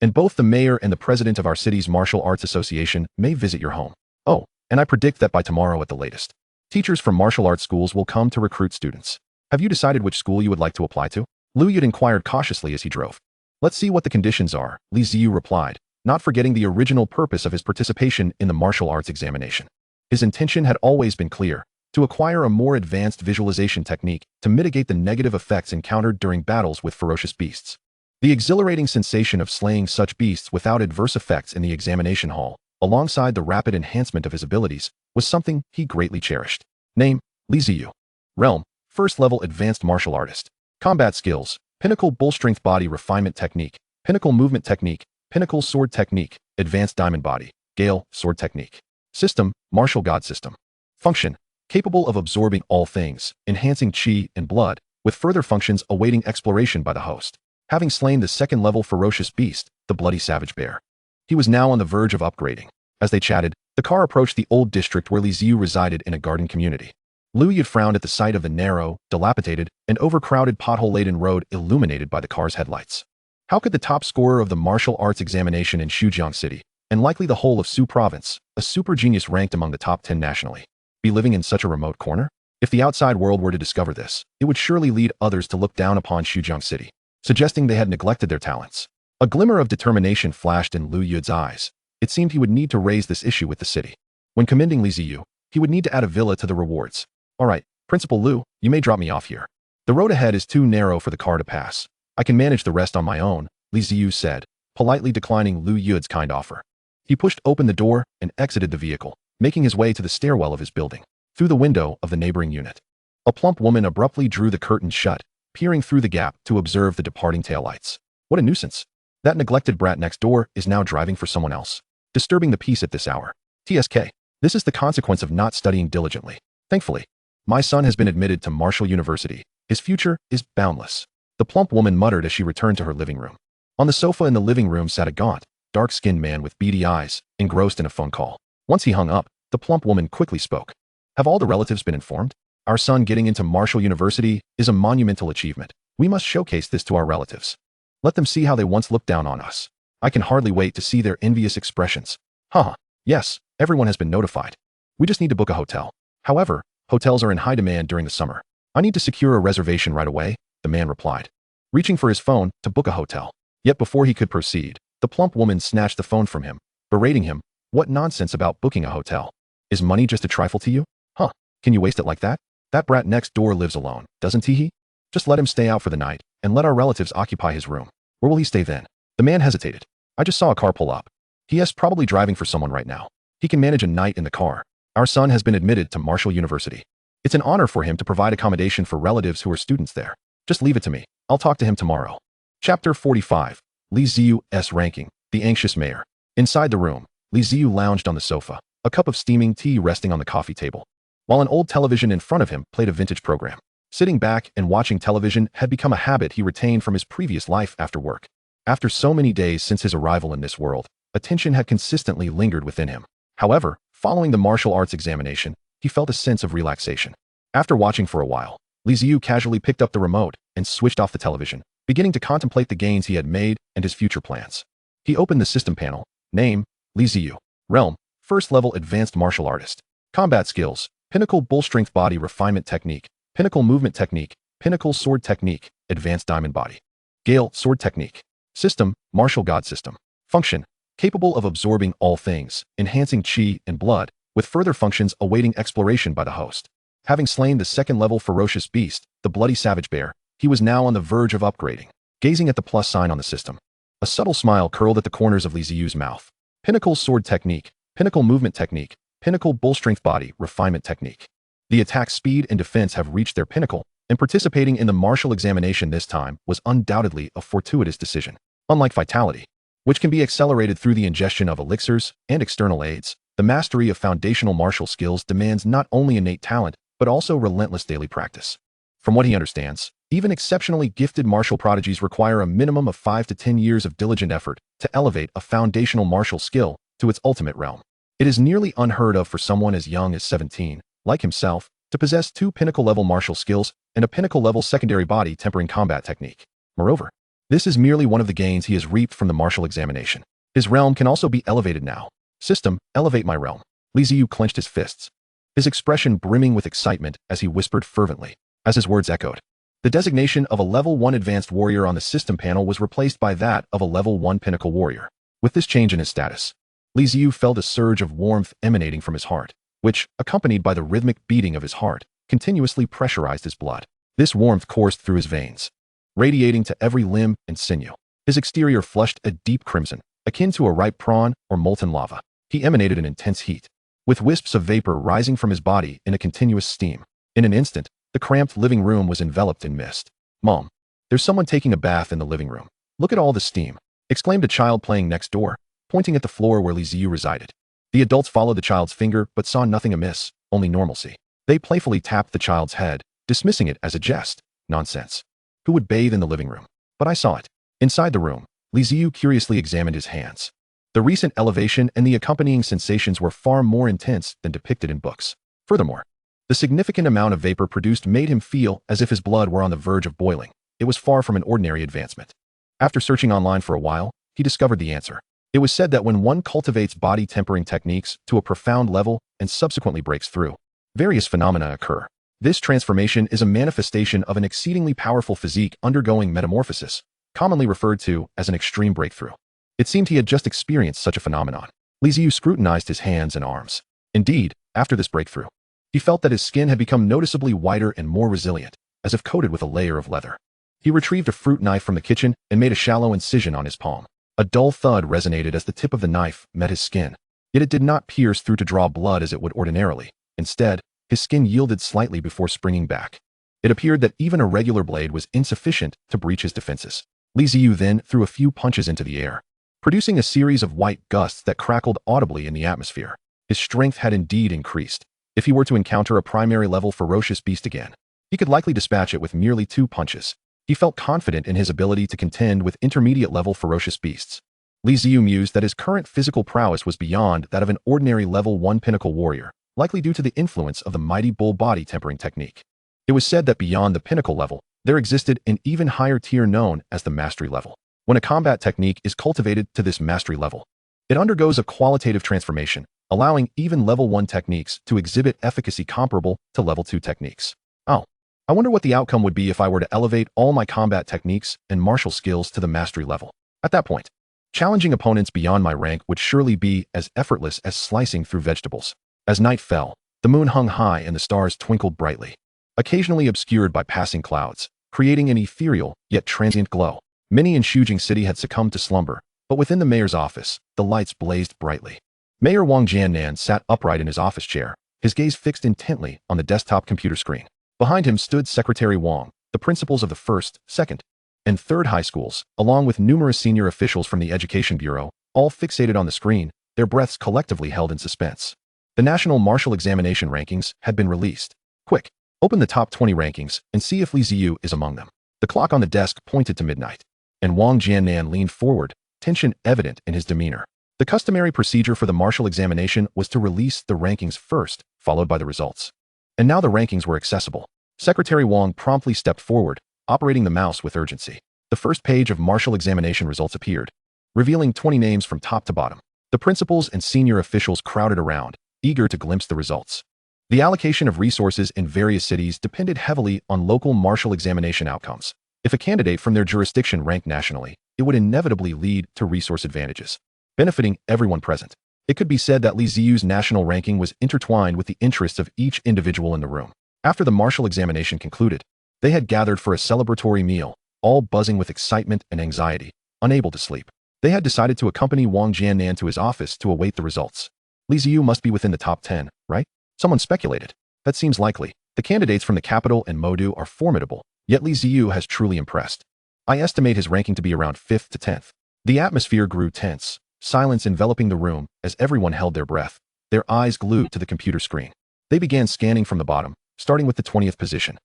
and both the mayor and the president of our city's martial arts association may visit your home. Oh, and I predict that by tomorrow at the latest, teachers from martial arts schools will come to recruit students. Have you decided which school you would like to apply to? Lu Yud inquired cautiously as he drove. Let's see what the conditions are, Li Ziyu replied, not forgetting the original purpose of his participation in the martial arts examination. His intention had always been clear: to acquire a more advanced visualization technique to mitigate the negative effects encountered during battles with ferocious beasts. The exhilarating sensation of slaying such beasts without adverse effects in the examination hall, alongside the rapid enhancement of his abilities, was something he greatly cherished. Name: Li Ziyu. Realm: first-level advanced martial artist. Combat skills: Pinnacle Bull Strength Body Refinement Technique, Pinnacle Movement Technique, Pinnacle Sword Technique, Advanced Diamond Body, Gale Sword Technique. System: Martial God System. Function: capable of absorbing all things, enhancing chi and blood, with further functions awaiting exploration by the host. Having slain the second-level ferocious beast, the Bloody Savage Bear, he was now on the verge of upgrading. As they chatted, the car approached the old district where Li Ziyu resided in a garden community. Lu Yud frowned at the sight of the narrow, dilapidated, and overcrowded pothole-laden road illuminated by the car's headlights. How could the top scorer of the martial arts examination in Xujiang City, and likely the whole of Su Province, a super genius ranked among the top 10 nationally, be living in such a remote corner? If the outside world were to discover this, it would surely lead others to look down upon Xujiang City, suggesting they had neglected their talents. A glimmer of determination flashed in Lu Yud's eyes. It seemed he would need to raise this issue with the city. When commending Li Ziyu, he would need to add a villa to the rewards. All right, Principal Lu, you may drop me off here. The road ahead is too narrow for the car to pass. I can manage the rest on my own, Li Ziyu said, politely declining Lu Yud's kind offer. He pushed open the door and exited the vehicle, making his way to the stairwell of his building. Through the window of the neighboring unit, a plump woman abruptly drew the curtains shut, peering through the gap to observe the departing taillights. What a nuisance. That neglected brat next door is now driving for someone else, disturbing the peace at this hour. TSK. This is the consequence of not studying diligently. Thankfully, my son has been admitted to Martial University. His future is boundless. The plump woman muttered as she returned to her living room. On the sofa in the living room sat a gaunt, dark-skinned man with beady eyes, engrossed in a phone call. Once he hung up, the plump woman quickly spoke. Have all the relatives been informed? Our son getting into Martial University is a monumental achievement. We must showcase this to our relatives. Let them see how they once looked down on us. I can hardly wait to see their envious expressions. Haha. Yes, everyone has been notified. We just need to book a hotel. However, hotels are in high demand during the summer. I need to secure a reservation right away, the man replied, reaching for his phone to book a hotel. Yet before he could proceed, the plump woman snatched the phone from him, berating him. What nonsense about booking a hotel? Is money just a trifle to you? Huh, can you waste it like that? That brat next door lives alone, doesn't he? Just let him stay out for the night, and let our relatives occupy his room. Where will he stay then? The man hesitated. I just saw a car pull up. He is probably driving for someone right now. He can manage a night in the car. Our son has been admitted to Martial University. It's an honor for him to provide accommodation for relatives who are students there. Just leave it to me. I'll talk to him tomorrow. Chapter 45. Li Ziyu's ranking. The anxious mayor. Inside the room, Li Ziyu lounged on the sofa, a cup of steaming tea resting on the coffee table, while an old television in front of him played a vintage program. Sitting back and watching television had become a habit he retained from his previous life after work. After so many days since his arrival in this world, attention had consistently lingered within him. However, following the martial arts examination, he felt a sense of relaxation. After watching for a while, Li Ziyu casually picked up the remote and switched off the television, beginning to contemplate the gains he had made and his future plans. He opened the system panel. Name, Li Ziyu. Realm, first level advanced martial artist. Combat skills, pinnacle bull strength body refinement technique, pinnacle movement technique, pinnacle sword technique, advanced diamond body. Gale, sword technique. System, martial god system. Function, capable of absorbing all things, enhancing chi and blood, with further functions awaiting exploration by the host. Having slain the second-level ferocious beast, the bloody savage bear, he was now on the verge of upgrading. Gazing at the plus sign on the system, a subtle smile curled at the corners of Li Ziyu's mouth. Pinnacle sword technique, pinnacle movement technique, pinnacle bull strength body refinement technique. The attack speed and defense have reached their pinnacle, and participating in the martial examination this time was undoubtedly a fortuitous decision. Unlike vitality, which can be accelerated through the ingestion of elixirs and external aids, the mastery of foundational martial skills demands not only innate talent, but also relentless daily practice. From what he understands, even exceptionally gifted martial prodigies require a minimum of 5 to 10 years of diligent effort to elevate a foundational martial skill to its ultimate realm. It is nearly unheard of for someone as young as 17, like himself, to possess 2 pinnacle-level martial skills and a pinnacle-level secondary body tempering combat technique. Moreover, this is merely one of the gains he has reaped from the martial examination. His realm can also be elevated now. System, elevate my realm. Li Ziyu clenched his fists, his expression brimming with excitement as he whispered fervently, as his words echoed. The designation of a level 1 advanced warrior on the system panel was replaced by that of a level 1 pinnacle warrior. With this change in his status, Li Ziyu felt a surge of warmth emanating from his heart, which, accompanied by the rhythmic beating of his heart, continuously pressurized his blood. This warmth coursed through his veins, radiating to every limb and sinew. His exterior flushed a deep crimson, akin to a ripe prawn or molten lava. He emanated an intense heat, with wisps of vapor rising from his body in a continuous steam. In an instant, the cramped living room was enveloped in mist. "Mom, there's someone taking a bath in the living room. Look at all the steam," exclaimed a child playing next door, pointing at the floor where Li Ziyu resided. The adults followed the child's finger but saw nothing amiss, only normalcy. They playfully tapped the child's head, dismissing it as a jest. Nonsense. Who would bathe in the living room? But I saw it. Inside the room, Li Ziyu curiously examined his hands. The recent elevation and the accompanying sensations were far more intense than depicted in books. Furthermore, the significant amount of vapor produced made him feel as if his blood were on the verge of boiling. It was far from an ordinary advancement. After searching online for a while, he discovered the answer. It was said that when one cultivates body tempering techniques to a profound level and subsequently breaks through, various phenomena occur. This transformation is a manifestation of an exceedingly powerful physique undergoing metamorphosis, commonly referred to as an extreme breakthrough. It seemed he had just experienced such a phenomenon. Li Ziyu scrutinized his hands and arms. Indeed, after this breakthrough, he felt that his skin had become noticeably whiter and more resilient, as if coated with a layer of leather. He retrieved a fruit knife from the kitchen and made a shallow incision on his palm. A dull thud resonated as the tip of the knife met his skin. Yet it did not pierce through to draw blood as it would ordinarily. Instead, his skin yielded slightly before springing back. It appeared that even a regular blade was insufficient to breach his defenses. Li Ziyu then threw a few punches into the air, producing a series of white gusts that crackled audibly in the atmosphere. His strength had indeed increased. If he were to encounter a primary-level ferocious beast again, he could likely dispatch it with merely 2 punches. He felt confident in his ability to contend with intermediate-level ferocious beasts. Li Ziyu mused that his current physical prowess was beyond that of an ordinary level 1 pinnacle warrior, likely due to the influence of the mighty bull body tempering technique. It was said that beyond the pinnacle level, there existed an even higher tier known as the mastery level. When a combat technique is cultivated to this mastery level, it undergoes a qualitative transformation, allowing even level 1 techniques to exhibit efficacy comparable to level 2 techniques. Oh, I wonder what the outcome would be if I were to elevate all my combat techniques and martial skills to the mastery level. At that point, challenging opponents beyond my rank would surely be as effortless as slicing through vegetables. As night fell, the moon hung high and the stars twinkled brightly, occasionally obscured by passing clouds, creating an ethereal yet transient glow. Many in Shujing City had succumbed to slumber, but within the mayor's office, the lights blazed brightly. Mayor Wang Jiannan sat upright in his office chair, his gaze fixed intently on the desktop computer screen. Behind him stood Secretary Wang, the principals of the 1st, 2nd, and 3rd high schools, along with numerous senior officials from the Education Bureau, all fixated on the screen, their breaths collectively held in suspense. The National Martial Examination rankings had been released. Quick, open the top 20 rankings and see if Li Ziyu is among them. The clock on the desk pointed to midnight, and Wang Jiannan leaned forward, tension evident in his demeanor. The customary procedure for the martial examination was to release the rankings first, followed by the results. And now the rankings were accessible. Secretary Wang promptly stepped forward, operating the mouse with urgency. The first page of martial examination results appeared, revealing 20 names from top to bottom. The principals and senior officials crowded around, eager to glimpse the results. The allocation of resources in various cities depended heavily on local martial examination outcomes. If a candidate from their jurisdiction ranked nationally, it would inevitably lead to resource advantages, benefiting everyone present. It could be said that Li Ziyu's national ranking was intertwined with the interests of each individual in the room. After the martial examination concluded, they had gathered for a celebratory meal, all buzzing with excitement and anxiety, unable to sleep. They had decided to accompany Wang Jiannan to his office to await the results. Li Ziyu must be within the top 10, right? Someone speculated. That seems likely. The candidates from the capital and Modu are formidable, yet Li Ziyu has truly impressed. I estimate his ranking to be around 5th to 10th. The atmosphere grew tense, silence enveloping the room as everyone held their breath, their eyes glued to the computer screen. They began scanning from the bottom, starting with the 20th position.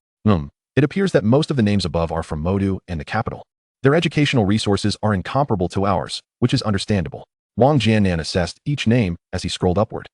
It appears that most of the names above are from Modu and the capital. Their educational resources are incomparable to ours, which is understandable. Wang Jiannan assessed each name as he scrolled upward.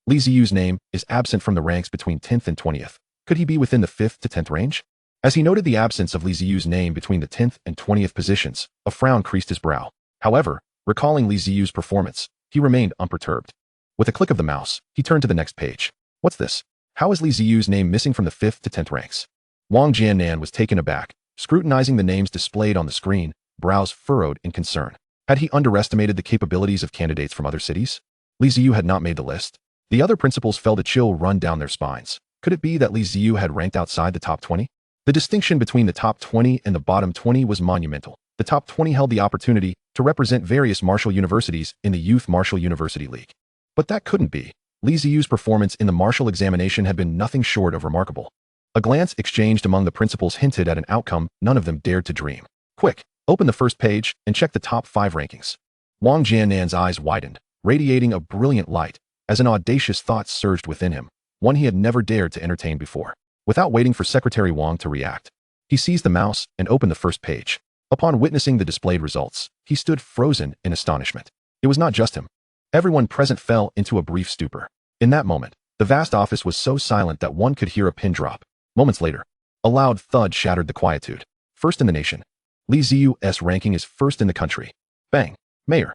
Li Ziyu's name is absent from the ranks between 10th and 20th. Could he be within the 5th to 10th range? As he noted the absence of Li Ziyu's name between the 10th and 20th positions, a frown creased his brow. However, recalling Li Ziyu's performance, he remained unperturbed. With a click of the mouse, he turned to the next page. What's this? How is Li Ziyu's name missing from the 5th to 10th ranks? Wang Jiannan was taken aback, scrutinizing the names displayed on the screen, brows furrowed in concern. Had he underestimated the capabilities of candidates from other cities? Li Ziyu had not made the list. The other principals felt a chill run down their spines. Could it be that Li Ziyu had ranked outside the top 20? The distinction between the top 20 and the bottom 20 was monumental. The top 20 held the opportunity to represent various martial universities in the Youth Martial University League. But that couldn't be. Li Ziyu's performance in the martial examination had been nothing short of remarkable. A glance exchanged among the principals hinted at an outcome none of them dared to dream. Quick, open the first page and check the top 5 rankings. Wang Jiannan's eyes widened, radiating a brilliant light, as an audacious thought surged within him, one he had never dared to entertain before. Without waiting for Secretary Wang to react, he seized the mouse and opened the first page. Upon witnessing the displayed results, he stood frozen in astonishment. It was not just him. Everyone present fell into a brief stupor. In that moment, the vast office was so silent that one could hear a pin drop. Moments later, a loud thud shattered the quietude. First in the nation. Li Ziyu's ranking is first in the country. Bang. Mayor,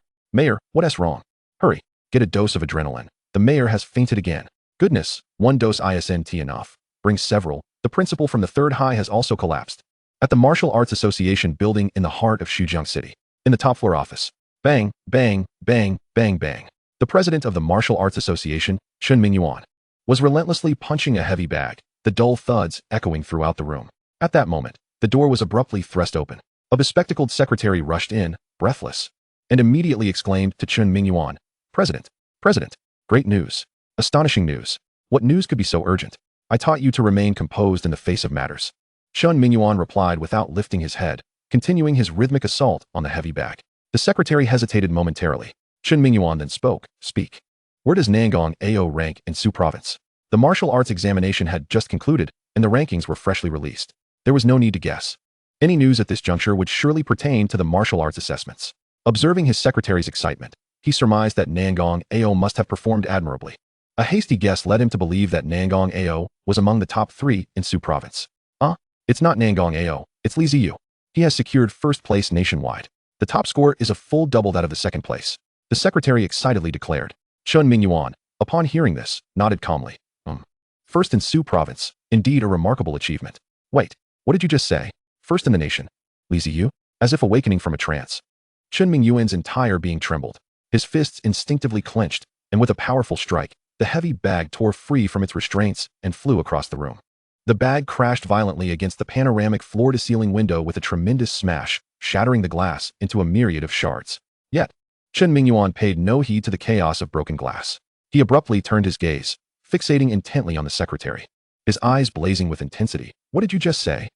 what's wrong? Hurry, get a dose of adrenaline. The mayor has fainted again. Goodness, one dose isn't enough. Bring several. The principal from the 3rd high has also collapsed. At the Martial Arts Association building in the heart of Xujiang City. In the top floor office. Bang, bang, bang, bang, bang. The president of the Martial Arts Association, Chen Mingyuan, was relentlessly punching a heavy bag, the dull thuds echoing throughout the room. At that moment, the door was abruptly thrust open. A bespectacled secretary rushed in, breathless, and immediately exclaimed to Chen Mingyuan, President, great news. Astonishing news. What news could be so urgent? I taught you to remain composed in the face of matters. Chen Mingyuan replied without lifting his head, continuing his rhythmic assault on the heavy bag. The secretary hesitated momentarily. Chen Mingyuan then spoke. Speak. Where does Nangong Ao rank in Su province? The martial arts examination had just concluded, and the rankings were freshly released. There was no need to guess. Any news at this juncture would surely pertain to the martial arts assessments. Observing his secretary's excitement, he surmised that Nangong Ao must have performed admirably. A hasty guess led him to believe that Nangong Ao was among the top 3 in Su province. It's not Nangong Ao, it's Li Ziyu. He has secured 1st place nationwide. The top score is a full double that of the 2nd place. The secretary excitedly declared. Chen Mingyuan, upon hearing this, nodded calmly. First in Su province, indeed a remarkable achievement. Wait, what did you just say? First in the nation. Li Ziyu? As if awakening from a trance. Chen Mingyuan's entire being trembled. His fists instinctively clenched, and with a powerful strike, the heavy bag tore free from its restraints and flew across the room. The bag crashed violently against the panoramic floor-to-ceiling window with a tremendous smash, shattering the glass into a myriad of shards. Yet, Chen Mingyuan paid no heed to the chaos of broken glass. He abruptly turned his gaze, fixating intently on the secretary. His eyes blazing with intensity. What did you just say?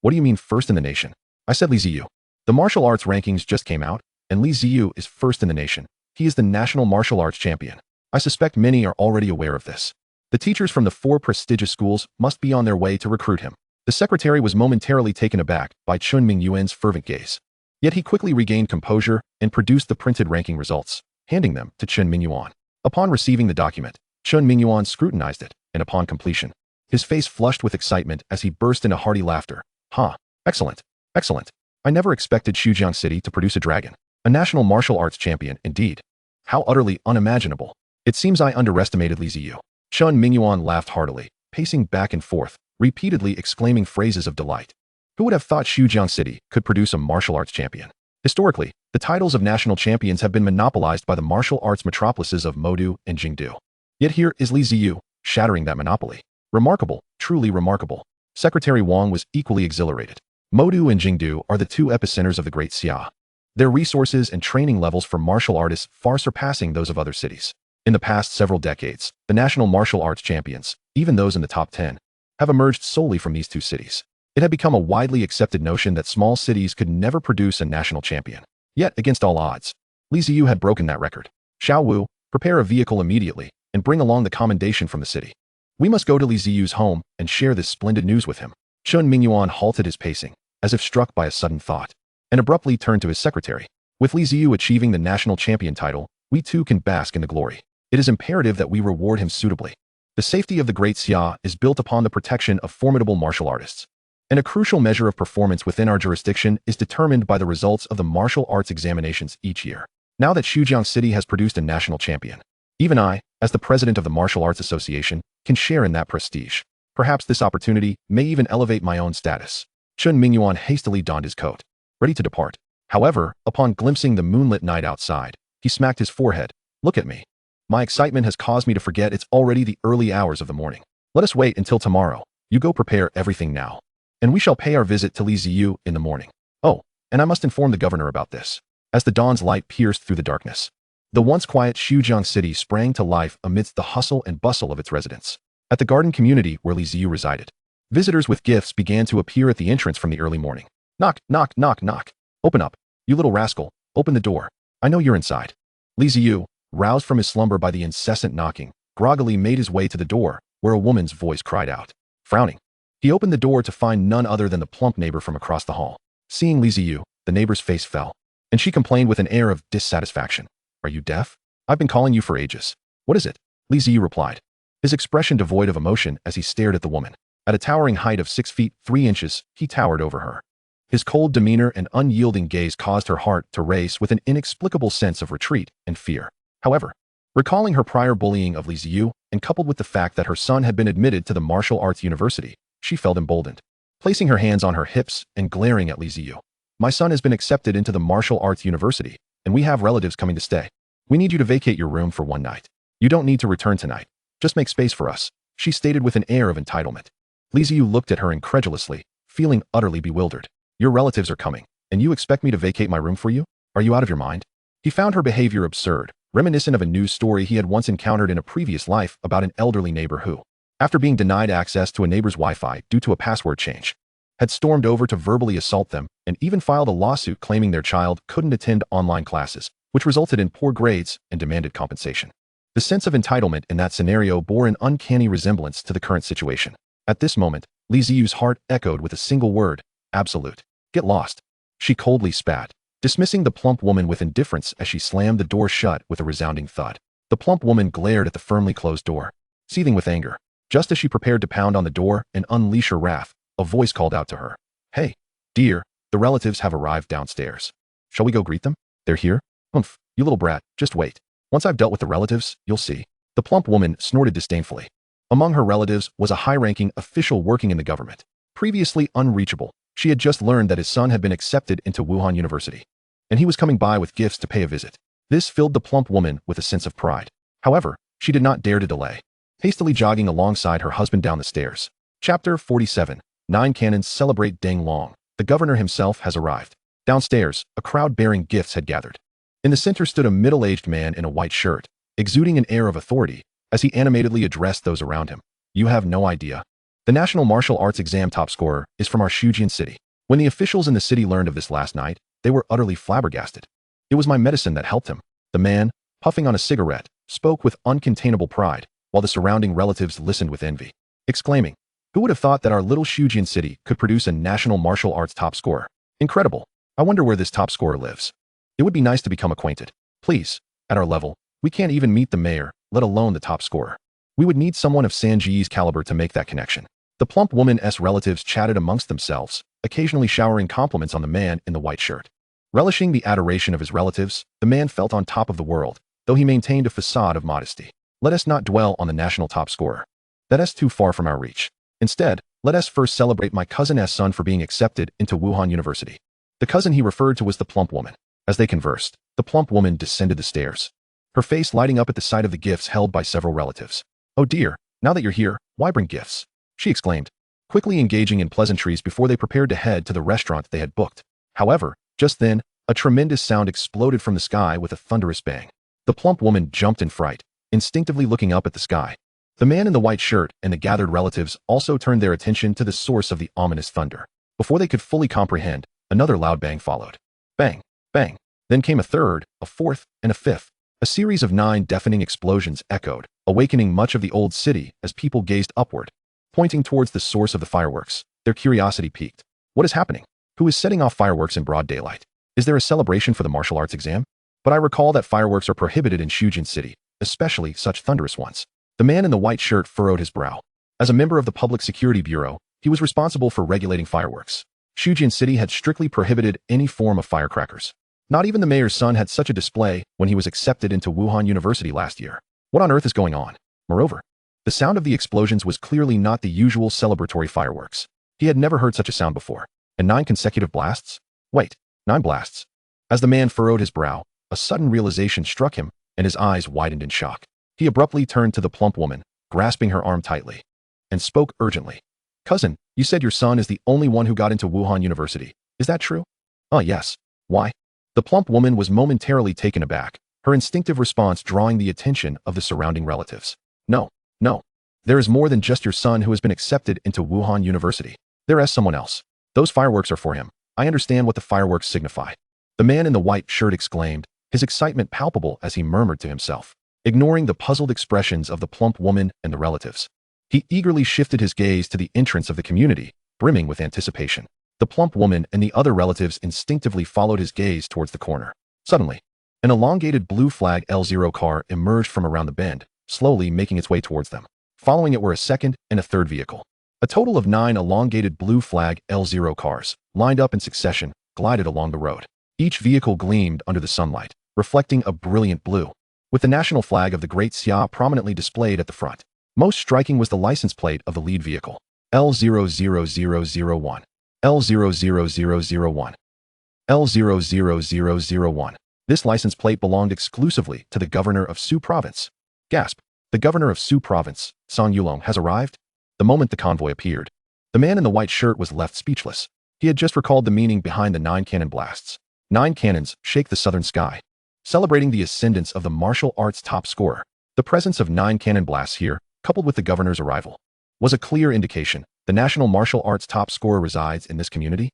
What do you mean first in the nation? I said Li Ziyu. The martial arts rankings just came out, and Li Ziyu is first in the nation. He is the national martial arts champion. I suspect many are already aware of this. The teachers from the 4 prestigious schools must be on their way to recruit him. The secretary was momentarily taken aback by Chen Mingyuan's fervent gaze. Yet he quickly regained composure and produced the printed ranking results, handing them to Chen Mingyuan. Upon receiving the document, Chen Mingyuan scrutinized it, and upon completion, his face flushed with excitement as he burst into hearty laughter. "Ha! Excellent! Excellent! I never expected Xujiang City to produce a dragon. A national martial arts champion, indeed. How utterly unimaginable. It seems I underestimated Li Ziyu." Chun Mingyuan laughed heartily, pacing back and forth, repeatedly exclaiming phrases of delight. Who would have thought Xujiang City could produce a martial arts champion? Historically, the titles of national champions have been monopolized by the martial arts metropolises of Modu and Jingdu. Yet here is Li Ziyu, shattering that monopoly. Remarkable, truly remarkable. Secretary Wang was equally exhilarated. Modu and Jingdu are the two epicenters of the Great Xia. Their resources and training levels for martial artists far surpassing those of other cities. In the past several decades, the national martial arts champions, even those in the top 10, have emerged solely from these two cities. It had become a widely accepted notion that small cities could never produce a national champion. Yet, against all odds, Li Ziyu had broken that record. Xiao Wu, prepare a vehicle immediately and bring along the commendation from the city. We must go to Li Ziyu's home and share this splendid news with him. Chun Mingyuan halted his pacing, as if struck by a sudden thought, and abruptly turned to his secretary. With Li Ziyu achieving the national champion title, we too can bask in the glory. It is imperative that we reward him suitably. The safety of the Great Xia is built upon the protection of formidable martial artists. And a crucial measure of performance within our jurisdiction is determined by the results of the martial arts examinations each year. Now that Xujiang City has produced a national champion, even I, as the president of the Martial Arts Association, can share in that prestige. Perhaps this opportunity may even elevate my own status. Chun Mingyuan hastily donned his coat, ready to depart. However, upon glimpsing the moonlit night outside, he smacked his forehead. Look at me. My excitement has caused me to forget it's already the early hours of the morning. Let us wait until tomorrow. You go prepare everything now. And we shall pay our visit to Li Ziyu in the morning. Oh, and I must inform the governor about this. As the dawn's light pierced through the darkness, the once quiet Xujiang City sprang to life amidst the hustle and bustle of its residents. At the garden community where Li Ziyu resided, visitors with gifts began to appear at the entrance from the early morning. Knock, knock, knock, knock. Open up, you little rascal. Open the door. I know you're inside. Li Ziyu, roused from his slumber by the incessant knocking, groggily made his way to the door, where a woman's voice cried out. Frowning, he opened the door to find none other than the plump neighbor from across the hall. Seeing Li Ziyu, the neighbor's face fell, and she complained with an air of dissatisfaction. Are you deaf? I've been calling you for ages. What is it? Li Ziyu replied, his expression devoid of emotion as he stared at the woman. At a towering height of 6 feet 3 inches, he towered over her. His cold demeanor and unyielding gaze caused her heart to race with an inexplicable sense of retreat and fear. However, recalling her prior bullying of Li Ziyu, and coupled with the fact that her son had been admitted to the martial arts university, she felt emboldened. Placing her hands on her hips and glaring at Li Ziyu. My son has been accepted into the martial arts university, and we have relatives coming to stay. We need you to vacate your room for one night. You don't need to return tonight. Just make space for us, she stated with an air of entitlement. Li Ziyu looked at her incredulously, feeling utterly bewildered. Your relatives are coming, and you expect me to vacate my room for you? Are you out of your mind? He found her behavior absurd, reminiscent of a news story he had once encountered in a previous life about an elderly neighbor who, after being denied access to a neighbor's Wi-Fi due to a password change, had stormed over to verbally assault them and even filed a lawsuit claiming their child couldn't attend online classes, which resulted in poor grades and demanded compensation. The sense of entitlement in that scenario bore an uncanny resemblance to the current situation. At this moment, Li Ziyu's heart echoed with a single word, absolute. Get lost. She coldly spat, dismissing the plump woman with indifference as she slammed the door shut with a resounding thud. The plump woman glared at the firmly closed door, seething with anger. Just as she prepared to pound on the door and unleash her wrath, a voice called out to her. Hey, dear, the relatives have arrived downstairs. Shall we go greet them? They're here? Humph, you little brat, just wait. Once I've dealt with the relatives, you'll see. The plump woman snorted disdainfully. Among her relatives was a high-ranking official working in the government. Previously unreachable, she had just learned that his son had been accepted into Wuhan University, and he was coming by with gifts to pay a visit. This filled the plump woman with a sense of pride. However, she did not dare to delay, hastily jogging alongside her husband down the stairs. Chapter 47. 9 Cannons Celebrate Deng Long. The governor himself has arrived. Downstairs, a crowd bearing gifts had gathered. In the center stood a middle-aged man in a white shirt, exuding an air of authority, as he animatedly addressed those around him. You have no idea. The National Martial Arts Exam top scorer is from our Xujian city. When the officials in the city learned of this last night, they were utterly flabbergasted. It was my medicine that helped him. The man, puffing on a cigarette, spoke with uncontainable pride, while the surrounding relatives listened with envy, exclaiming, who would have thought that our little Xujian city could produce a national martial arts top scorer? Incredible. I wonder where this top scorer lives. It would be nice to become acquainted. Please, at our level, we can't even meet the mayor, let alone the top scorer. We would need someone of Sanji's caliber to make that connection. The plump woman's relatives chatted amongst themselves, occasionally showering compliments on the man in the white shirt. Relishing the adoration of his relatives, the man felt on top of the world, though he maintained a facade of modesty. Let us not dwell on the national top scorer. That is too far from our reach. Instead, let us first celebrate my cousin's son for being accepted into Wuhan University. The cousin he referred to was the plump woman. As they conversed, the plump woman descended the stairs, her face lighting up at the sight of the gifts held by several relatives. "Oh dear, now that you're here, why bring gifts?" she exclaimed, quickly engaging in pleasantries before they prepared to head to the restaurant they had booked. However, just then, a tremendous sound exploded from the sky with a thunderous bang. The plump woman jumped in fright, instinctively looking up at the sky. The man in the white shirt and the gathered relatives also turned their attention to the source of the ominous thunder. Before they could fully comprehend, another loud bang followed. Bang, bang. Then came a third, a fourth, and a fifth. A series of 9 deafening explosions echoed, awakening much of the old city as people gazed upward, pointing towards the source of the fireworks. Their curiosity piqued. What is happening? Who is setting off fireworks in broad daylight? Is there a celebration for the martial arts exam? But I recall that fireworks are prohibited in Shujin City, especially such thunderous ones. The man in the white shirt furrowed his brow. As a member of the Public Security Bureau, he was responsible for regulating fireworks. Shujin City had strictly prohibited any form of firecrackers. Not even the mayor's son had such a display when he was accepted into Wuhan University last year. What on earth is going on? Moreover, the sound of the explosions was clearly not the usual celebratory fireworks. He had never heard such a sound before. And 9 consecutive blasts? Wait, 9 blasts. As the man furrowed his brow, a sudden realization struck him, and his eyes widened in shock. He abruptly turned to the plump woman, grasping her arm tightly, and spoke urgently. "Cousin, you said your son is the only one who got into Wuhan University. Is that true?" Yes. Why?" The plump woman was momentarily taken aback, her instinctive response drawing the attention of the surrounding relatives. No. There is more than just your son who has been accepted into Wuhan University. There is someone else. Those fireworks are for him. I understand what the fireworks signify." The man in the white shirt exclaimed, his excitement palpable as he murmured to himself, ignoring the puzzled expressions of the plump woman and the relatives. He eagerly shifted his gaze to the entrance of the community, brimming with anticipation. The plump woman and the other relatives instinctively followed his gaze towards the corner. Suddenly, an elongated blue flag L0 car emerged from around the bend, slowly making its way towards them. Following it were a second and a third vehicle. A total of 9 elongated blue flag L0 cars, lined up in succession, glided along the road. Each vehicle gleamed under the sunlight, reflecting a brilliant blue, with the national flag of the Great Xia prominently displayed at the front. Most striking was the license plate of the lead vehicle, L00001. L00001. L00001. This license plate belonged exclusively to the governor of Su Province. Gasp. The governor of Su Province, Song Yulong, has arrived? The moment the convoy appeared, the man in the white shirt was left speechless. He had just recalled the meaning behind the 9 cannon blasts. 9 cannons shake the southern sky, celebrating the ascendance of the martial arts top scorer. The presence of 9 cannon blasts here, coupled with the governor's arrival, was a clear indication the national martial arts top scorer resides in this community.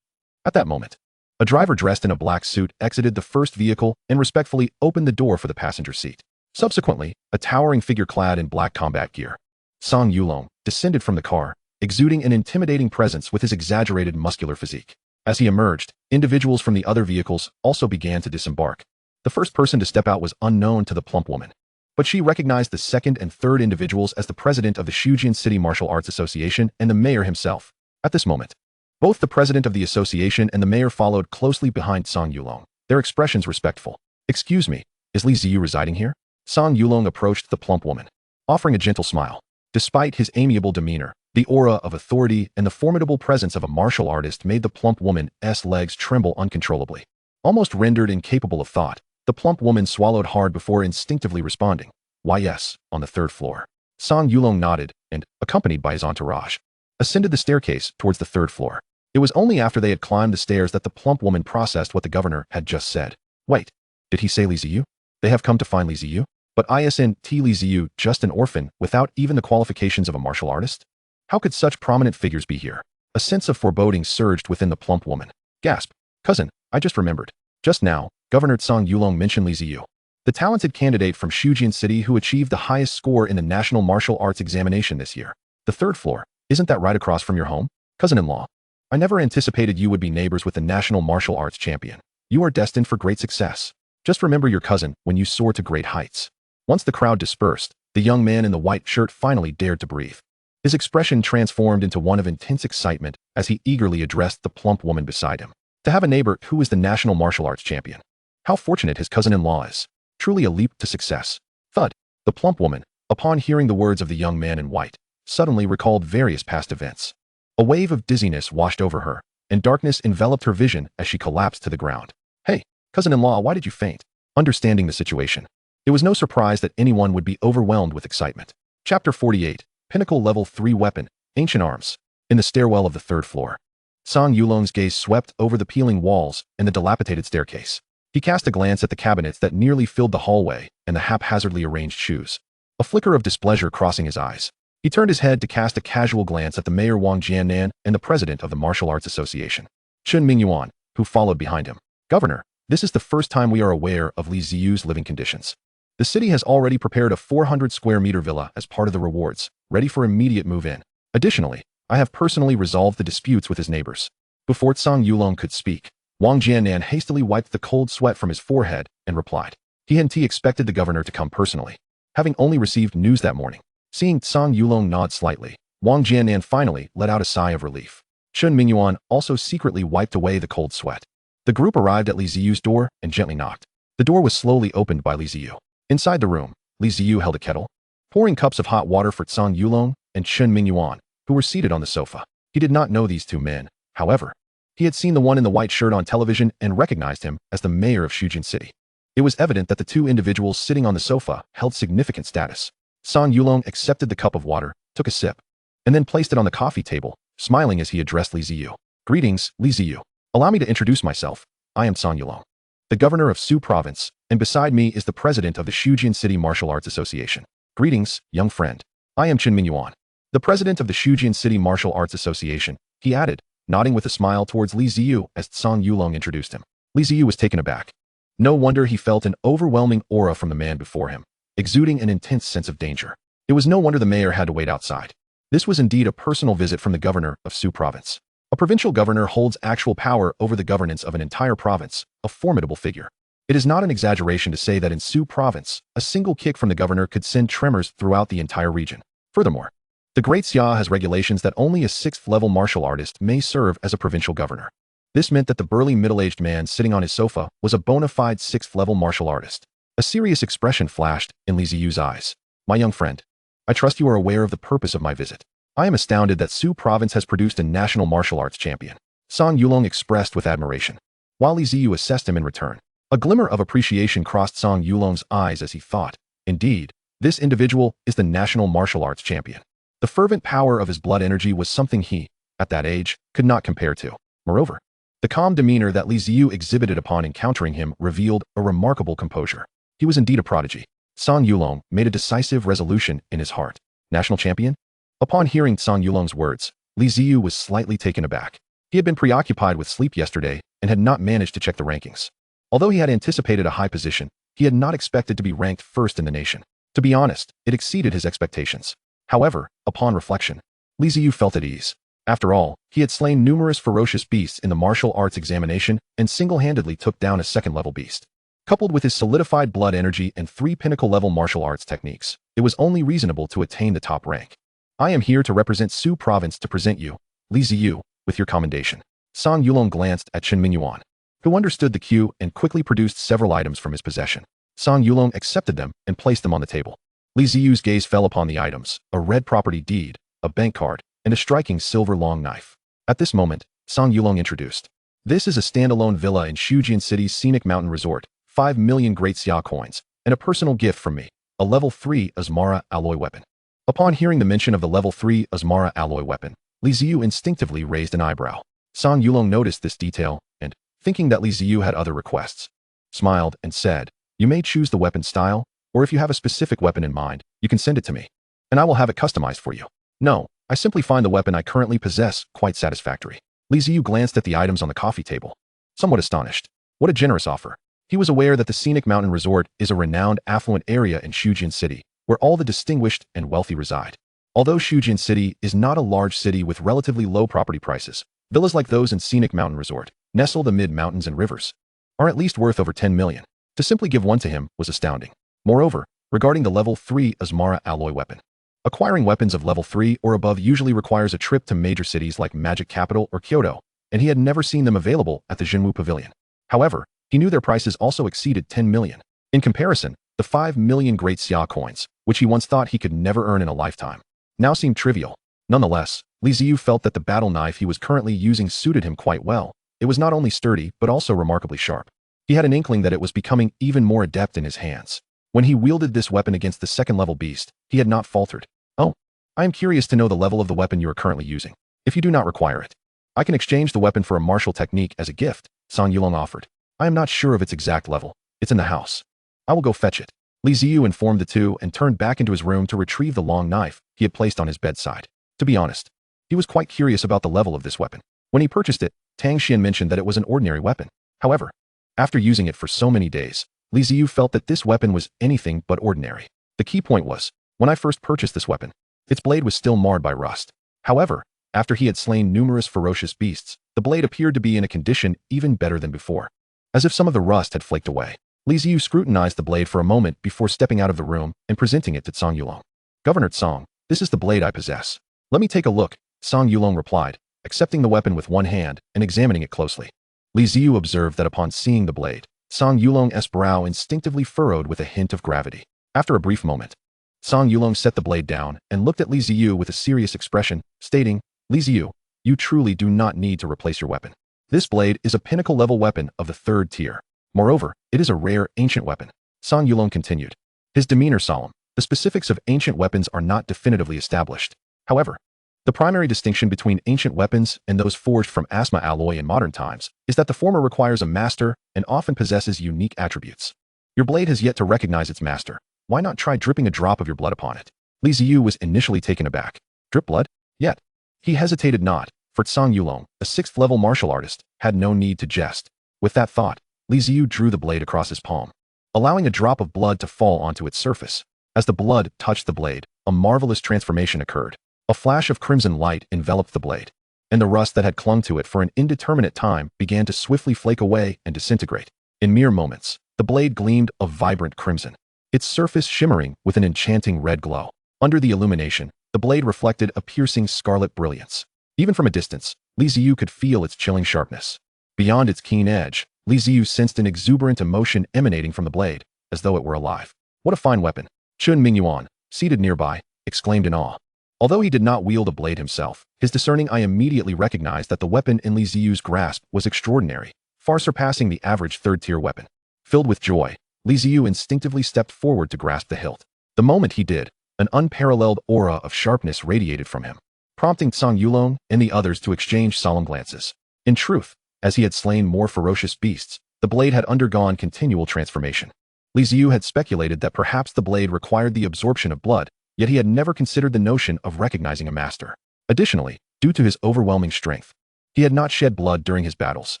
At that moment, a driver dressed in a black suit exited the first vehicle and respectfully opened the door for the passenger seat. Subsequently, a towering figure clad in black combat gear, Song Yulong, descended from the car, exuding an intimidating presence with his exaggerated muscular physique. As he emerged, individuals from the other vehicles also began to disembark. The first person to step out was unknown to the plump woman, but she recognized the second and third individuals as the president of the Shujin City Martial Arts Association and the mayor himself. At this moment, both the president of the association and the mayor followed closely behind Song Yulong, their expressions respectful. "Excuse me, is Li Ziyu residing here?" Song Yulong approached the plump woman, offering a gentle smile. Despite his amiable demeanor, the aura of authority and the formidable presence of a martial artist made the plump woman's legs tremble uncontrollably. Almost rendered incapable of thought, the plump woman swallowed hard before instinctively responding. "Why yes, on the 3rd floor." Song Yulong nodded and, accompanied by his entourage, ascended the staircase towards the 3rd floor. It was only after they had climbed the stairs that the plump woman processed what the governor had just said. Wait, did he say Li Ziyu? They have come to find Li Ziyu? But isn't Li Ziyu just an orphan without even the qualifications of a martial artist? How could such prominent figures be here? A sense of foreboding surged within the plump woman. Gasp. "Cousin, I just remembered. Just now, Governor Song Yulong mentioned Li Ziyu, the talented candidate from Shujin City who achieved the highest score in the National Martial Arts Examination this year. The 3rd floor, isn't that right across from your home? Cousin-in-law, I never anticipated you would be neighbors with the National Martial Arts champion. You are destined for great success. Just remember your cousin when you soar to great heights." Once the crowd dispersed, The young man in the white shirt finally dared to breathe. His expression transformed into one of intense excitement as he eagerly addressed the plump woman beside him. To have a neighbor who is the national martial arts champion. How fortunate his cousin-in-law is. Truly a leap to success. Thud. The plump woman, upon hearing the words of the young man in white, suddenly recalled various past events. A wave of dizziness washed over her, and darkness enveloped her vision as she collapsed to the ground. Hey, cousin-in-law, why did you faint? Understanding the situation, it was no surprise that anyone would be overwhelmed with excitement. Chapter 48, Pinnacle Level 3 Weapon, Ancient Arms. In the stairwell of the third floor, Song Yulong's gaze swept over the peeling walls and the dilapidated staircase. He cast a glance at the cabinets that nearly filled the hallway and the haphazardly arranged shoes. A flicker of displeasure crossing his eyes. He turned his head to cast a casual glance at the mayor Wang Jiannan and the president of the Martial Arts Association, Chun Mingyuan, who followed behind him. Governor, this is the first time we are aware of Li Ziyu's living conditions. The city has already prepared a 400-square-meter villa as part of the rewards, ready for immediate move-in. Additionally, I have personally resolved the disputes with his neighbors. Before Song Yulong could speak, Wang Jiannan hastily wiped the cold sweat from his forehead and replied. He hadn't expected the governor to come personally, having only received news that morning. Seeing Song Yulong nod slightly, Wang Jiannan finally let out a sigh of relief. Chun Mingyuan also secretly wiped away the cold sweat. The group arrived at Li Ziyu's door and gently knocked. The door was slowly opened by Li Ziyu. Inside the room, Li Ziyu held a kettle, pouring cups of hot water for Song Yulong and Chun Mingyuan, who were seated on the sofa. He did not know these two men, however. He had seen the one in the white shirt on television and recognized him as the mayor of Shujin City. It was evident that the two individuals sitting on the sofa held significant status. Song Yulong accepted the cup of water, took a sip, and then placed it on the coffee table, smiling as he addressed Li Ziyu. Greetings, Li Ziyu. Allow me to introduce myself. I am Song Yulong, the governor of Su Province, and beside me is the president of the Shujin City Martial Arts Association. Greetings, young friend. I am Chun Mingyuan, the president of the Shujin City Martial Arts Association, he added, nodding with a smile towards Li Ziyu as Song Yulong introduced him. Li Ziyu was taken aback. No wonder he felt an overwhelming aura from the man before him, exuding an intense sense of danger. It was no wonder the mayor had to wait outside. This was indeed a personal visit from the governor of Su Province. A provincial governor holds actual power over the governance of an entire province, a formidable figure. It is not an exaggeration to say that in Su Province, a single kick from the governor could send tremors throughout the entire region. Furthermore, the Great Xia has regulations that only a 6th-level martial artist may serve as a provincial governor. This meant that the burly middle-aged man sitting on his sofa was a bona fide 6th-level martial artist. A serious expression flashed in Li Ziyu's eyes. My young friend, I trust you are aware of the purpose of my visit. I am astounded that Su Province has produced a national martial arts champion. Song Yulong expressed with admiration, while Li Ziyu assessed him in return. A glimmer of appreciation crossed Song Yulong's eyes as he thought, indeed, this individual is the national martial arts champion. The fervent power of his blood energy was something he, at that age, could not compare to. Moreover, the calm demeanor that Li Ziyu exhibited upon encountering him revealed a remarkable composure. He was indeed a prodigy. Song Yulong made a decisive resolution in his heart. National champion? Upon hearing Song Yulong's words, Li Ziyu was slightly taken aback. He had been preoccupied with sleep yesterday and had not managed to check the rankings. Although he had anticipated a high position, he had not expected to be ranked first in the nation. To be honest, it exceeded his expectations. However, upon reflection, Li Ziyu felt at ease. After all, he had slain numerous ferocious beasts in the martial arts examination and single-handedly took down a 2nd-level beast. Coupled with his solidified blood energy and 3 pinnacle-level martial arts techniques, it was only reasonable to attain the top rank. I am here to represent Su Province to present you, Li Ziyu, with your commendation. Song Yulong glanced at Chun Mingyuan, who understood the cue and quickly produced several items from his possession. Song Yulong accepted them and placed them on the table. Li Ziyu's gaze fell upon the items, a red property deed, a bank card, and a striking silver long knife. At this moment, Song Yulong introduced. This is a standalone villa in Shujin City's scenic mountain resort, 5 million Great Xia coins, and a personal gift from me, a level 3 Asmara alloy weapon. Upon hearing the mention of the level 3 Asmara alloy weapon, Li Ziyu instinctively raised an eyebrow. Song Yulong noticed this detail and, thinking that Li Ziyu had other requests, smiled and said, you may choose the weapon style, or if you have a specific weapon in mind, you can send it to me, and I will have it customized for you. No, I simply find the weapon I currently possess quite satisfactory. Li Ziyu glanced at the items on the coffee table, somewhat astonished. What a generous offer. He was aware that the scenic mountain resort is a renowned affluent area in Shujin City, where all the distinguished and wealthy reside. Although Shujin City is not a large city with relatively low property prices, villas like those in scenic mountain resort, nestled amid mountains and rivers, are at least worth over 10 million. To simply give one to him was astounding. Moreover, regarding the level 3 Asmara alloy weapon. Acquiring weapons of level 3 or above usually requires a trip to major cities like Magic Capital or Kyoto, and he had never seen them available at the Jinwu Pavilion. However, he knew their prices also exceeded 10 million. In comparison, the 5 million Great Xia coins, which he once thought he could never earn in a lifetime, now seemed trivial. Nonetheless, Li Ziyu felt that the battle knife he was currently using suited him quite well. It was not only sturdy, but also remarkably sharp. He had an inkling that it was becoming even more adept in his hands. When he wielded this weapon against the second-level beast, he had not faltered. "Oh, I am curious to know the level of the weapon you are currently using. If you do not require it, I can exchange the weapon for a martial technique as a gift," Song Yulong offered. "I am not sure of its exact level. It's in the house. I will go fetch it." Li Ziyu informed the two and turned back into his room to retrieve the long knife he had placed on his bedside. To be honest, he was quite curious about the level of this weapon. When he purchased it, Tang Xian mentioned that it was an ordinary weapon. However, after using it for so many days, Li Ziyu felt that this weapon was anything but ordinary. The key point was, when I first purchased this weapon, its blade was still marred by rust. However, after he had slain numerous ferocious beasts, the blade appeared to be in a condition even better than before. As if some of the rust had flaked away, Li Ziyu scrutinized the blade for a moment before stepping out of the room and presenting it to Song Yulong. "Governor Song, this is the blade I possess. Let me take a look," Song Yulong replied, accepting the weapon with one hand and examining it closely. Li Ziyu observed that upon seeing the blade, Song Yulong's brow instinctively furrowed with a hint of gravity. After a brief moment, Song Yulong set the blade down and looked at Li Ziyu with a serious expression, stating, "Li Ziyu, you truly do not need to replace your weapon. This blade is a pinnacle-level weapon of the 3rd tier. Moreover, it is a rare, ancient weapon." Song Yulong continued, his demeanor solemn. The specifics of ancient weapons are not definitively established. However, the primary distinction between ancient weapons and those forged from Asma alloy in modern times is that the former requires a master and often possesses unique attributes. Your blade has yet to recognize its master. Why not try dripping a drop of your blood upon it? Li Ziyu was initially taken aback. Drip blood? Yet. He hesitated not, for Song Yulong, a 6th-level martial artist, had no need to jest. With that thought, Li Ziyu drew the blade across his palm, allowing a drop of blood to fall onto its surface. As the blood touched the blade, a marvelous transformation occurred. A flash of crimson light enveloped the blade, and the rust that had clung to it for an indeterminate time began to swiftly flake away and disintegrate. In mere moments, the blade gleamed a vibrant crimson, its surface shimmering with an enchanting red glow. Under the illumination, the blade reflected a piercing scarlet brilliance. Even from a distance, Li Ziyu could feel its chilling sharpness. Beyond its keen edge, Li Ziyu sensed an exuberant emotion emanating from the blade, as though it were alive. "What a fine weapon!" Chun Mingyuan, seated nearby, exclaimed in awe. Although he did not wield a blade himself, his discerning eye immediately recognized that the weapon in Li Ziyu's grasp was extraordinary, far surpassing the average 3rd-tier weapon. Filled with joy, Li Ziyu instinctively stepped forward to grasp the hilt. The moment he did, an unparalleled aura of sharpness radiated from him, prompting Song Yulong and the others to exchange solemn glances. In truth, as he had slain more ferocious beasts, the blade had undergone continual transformation. Li Ziyu had speculated that perhaps the blade required the absorption of blood, yet he had never considered the notion of recognizing a master. Additionally, due to his overwhelming strength, he had not shed blood during his battles,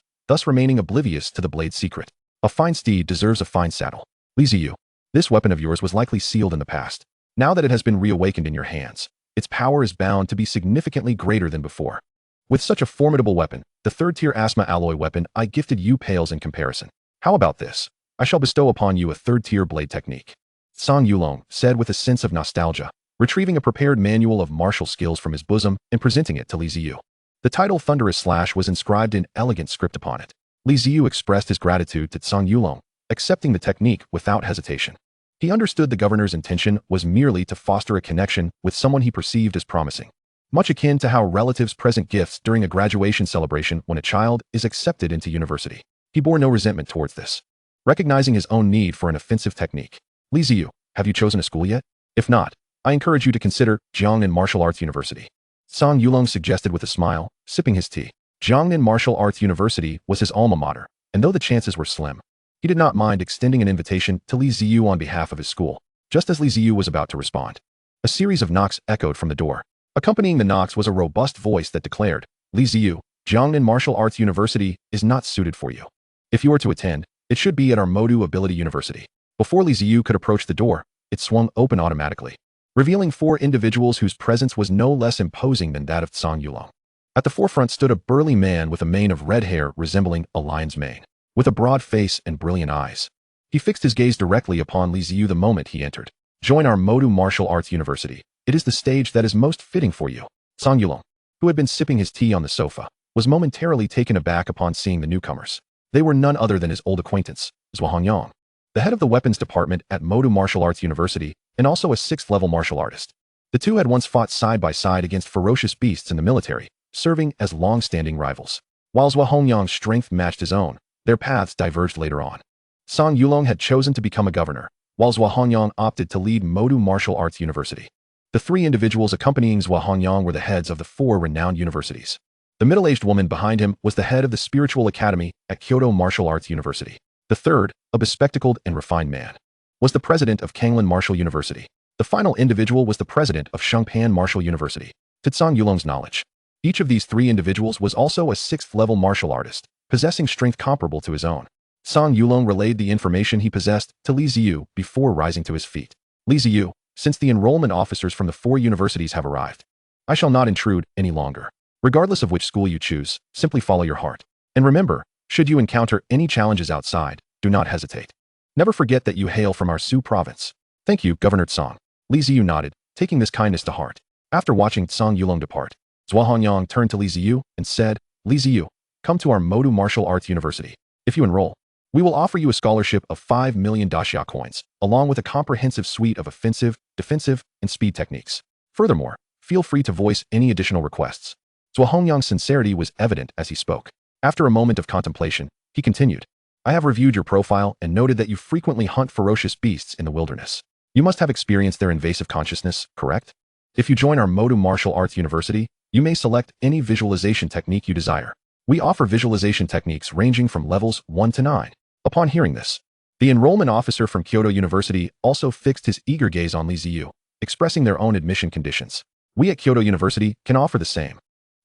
thus remaining oblivious to the blade's secret. "A fine steed deserves a fine saddle. Li Ziyu, this weapon of yours was likely sealed in the past. Now that it has been reawakened in your hands, its power is bound to be significantly greater than before. With such a formidable weapon, the 3rd-tier Asma alloy weapon I gifted you pales in comparison. How about this? I shall bestow upon you a 3rd-tier blade technique," Song Yulong said with a sense of nostalgia, retrieving a prepared manual of martial skills from his bosom and presenting it to Li Ziyu. The title Thunderous Slash was inscribed in elegant script upon it. Li Ziyu expressed his gratitude to Song Yulong, accepting the technique without hesitation. He understood the governor's intention was merely to foster a connection with someone he perceived as promising, much akin to how relatives present gifts during a graduation celebration when a child is accepted into university. He bore no resentment towards this, recognizing his own need for an offensive technique. "Li Ziyu, have you chosen a school yet? If not, I encourage you to consider Jiangnan Martial Arts University," Song Yulong suggested with a smile, sipping his tea. Jiangnan Martial Arts University was his alma mater, and though the chances were slim, he did not mind extending an invitation to Li Ziyu on behalf of his school. Just as Li Ziyu was about to respond, a series of knocks echoed from the door. Accompanying the knocks was a robust voice that declared, "Li Ziyu, Jiangnan Martial Arts University is not suited for you. If you are to attend, it should be at our Modu Ability University." Before Li Ziyu could approach the door, it swung open automatically, revealing 4 individuals whose presence was no less imposing than that of Song Yulong. At the forefront stood a burly man with a mane of red hair resembling a lion's mane, with a broad face and brilliant eyes. He fixed his gaze directly upon Li Ziyu the moment he entered. Join our Modu Martial Arts University. It is the stage that is most fitting for you. Song Yulong, who had been sipping his tea on the sofa, was momentarily taken aback upon seeing the newcomers. They were none other than his old acquaintance, Zhua Hongyang, the head of the weapons department at Modu Martial Arts University and also a 6th-level martial artist. The two had once fought side by side against ferocious beasts in the military, serving as long-standing rivals. While Zhua Hongyang's strength matched his own, their paths diverged later on. Song Yulong had chosen to become a governor, while Zhua Hongyang opted to lead Modu Martial Arts University. The three individuals accompanying Zhua Hongyang were the heads of the 4 renowned universities. The middle-aged woman behind him was the head of the Spiritual Academy at Kyoto Martial Arts University. The third, a bespectacled and refined man, was the president of Kanglin Martial University. The final individual was the president of Shangpan Martial University. To Song Yulong's knowledge, each of these 3 individuals was also a 6th-level martial artist, possessing strength comparable to his own. Song Yulong relayed the information he possessed to Li Ziyu before rising to his feet. Li Ziyu, since the enrollment officers from the 4 universities have arrived, I shall not intrude any longer. Regardless of which school you choose, simply follow your heart. And remember, should you encounter any challenges outside, do not hesitate. Never forget that you hail from our Su province. Thank you, Governor Tsong. Li Ziyu nodded, taking this kindness to heart. After watching Song Yulong depart, Zhua Hongyang turned to Li Ziyu and said, Li Ziyu, come to our Modu Martial Arts University. If you enroll, we will offer you a scholarship of 5 million daxia coins, along with a comprehensive suite of offensive, defensive, and speed techniques. Furthermore, feel free to voice any additional requests. Zhua Hongyang's sincerity was evident as he spoke. After a moment of contemplation, he continued, I have reviewed your profile and noted that you frequently hunt ferocious beasts in the wilderness. You must have experienced their invasive consciousness, correct? If you join our Modu Martial Arts University, you may select any visualization technique you desire. We offer visualization techniques ranging from levels 1 to 9. Upon hearing this, the enrollment officer from Kyoto University also fixed his eager gaze on Li Ziyu, expressing their own admission conditions. We at Kyoto University can offer the same.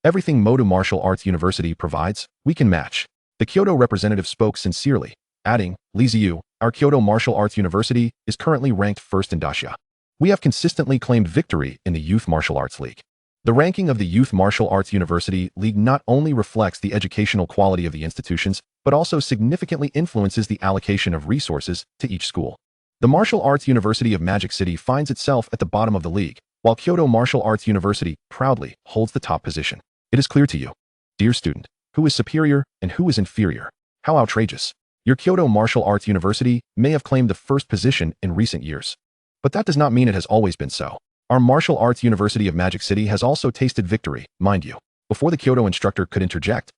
Everything Modu Martial Arts University provides, we can match. The Kyoto representative spoke sincerely, adding, Li Ziyu, our Kyoto Martial Arts University is currently ranked 1st in daxia. We have consistently claimed victory in the Youth Martial Arts League. The ranking of the Youth Martial Arts University League not only reflects the educational quality of the institutions, but also significantly influences the allocation of resources to each school. The Martial Arts University of Magic City finds itself at the bottom of the league, while Kyoto Martial Arts University proudly holds the top position. It is clear to you, dear student, who is superior and who is inferior. How outrageous. Your Kyoto Martial Arts University may have claimed the 1st position in recent years, but that does not mean it has always been so. Our Martial Arts University of Magic City has also tasted victory, mind you. Before the Kyoto instructor could interject,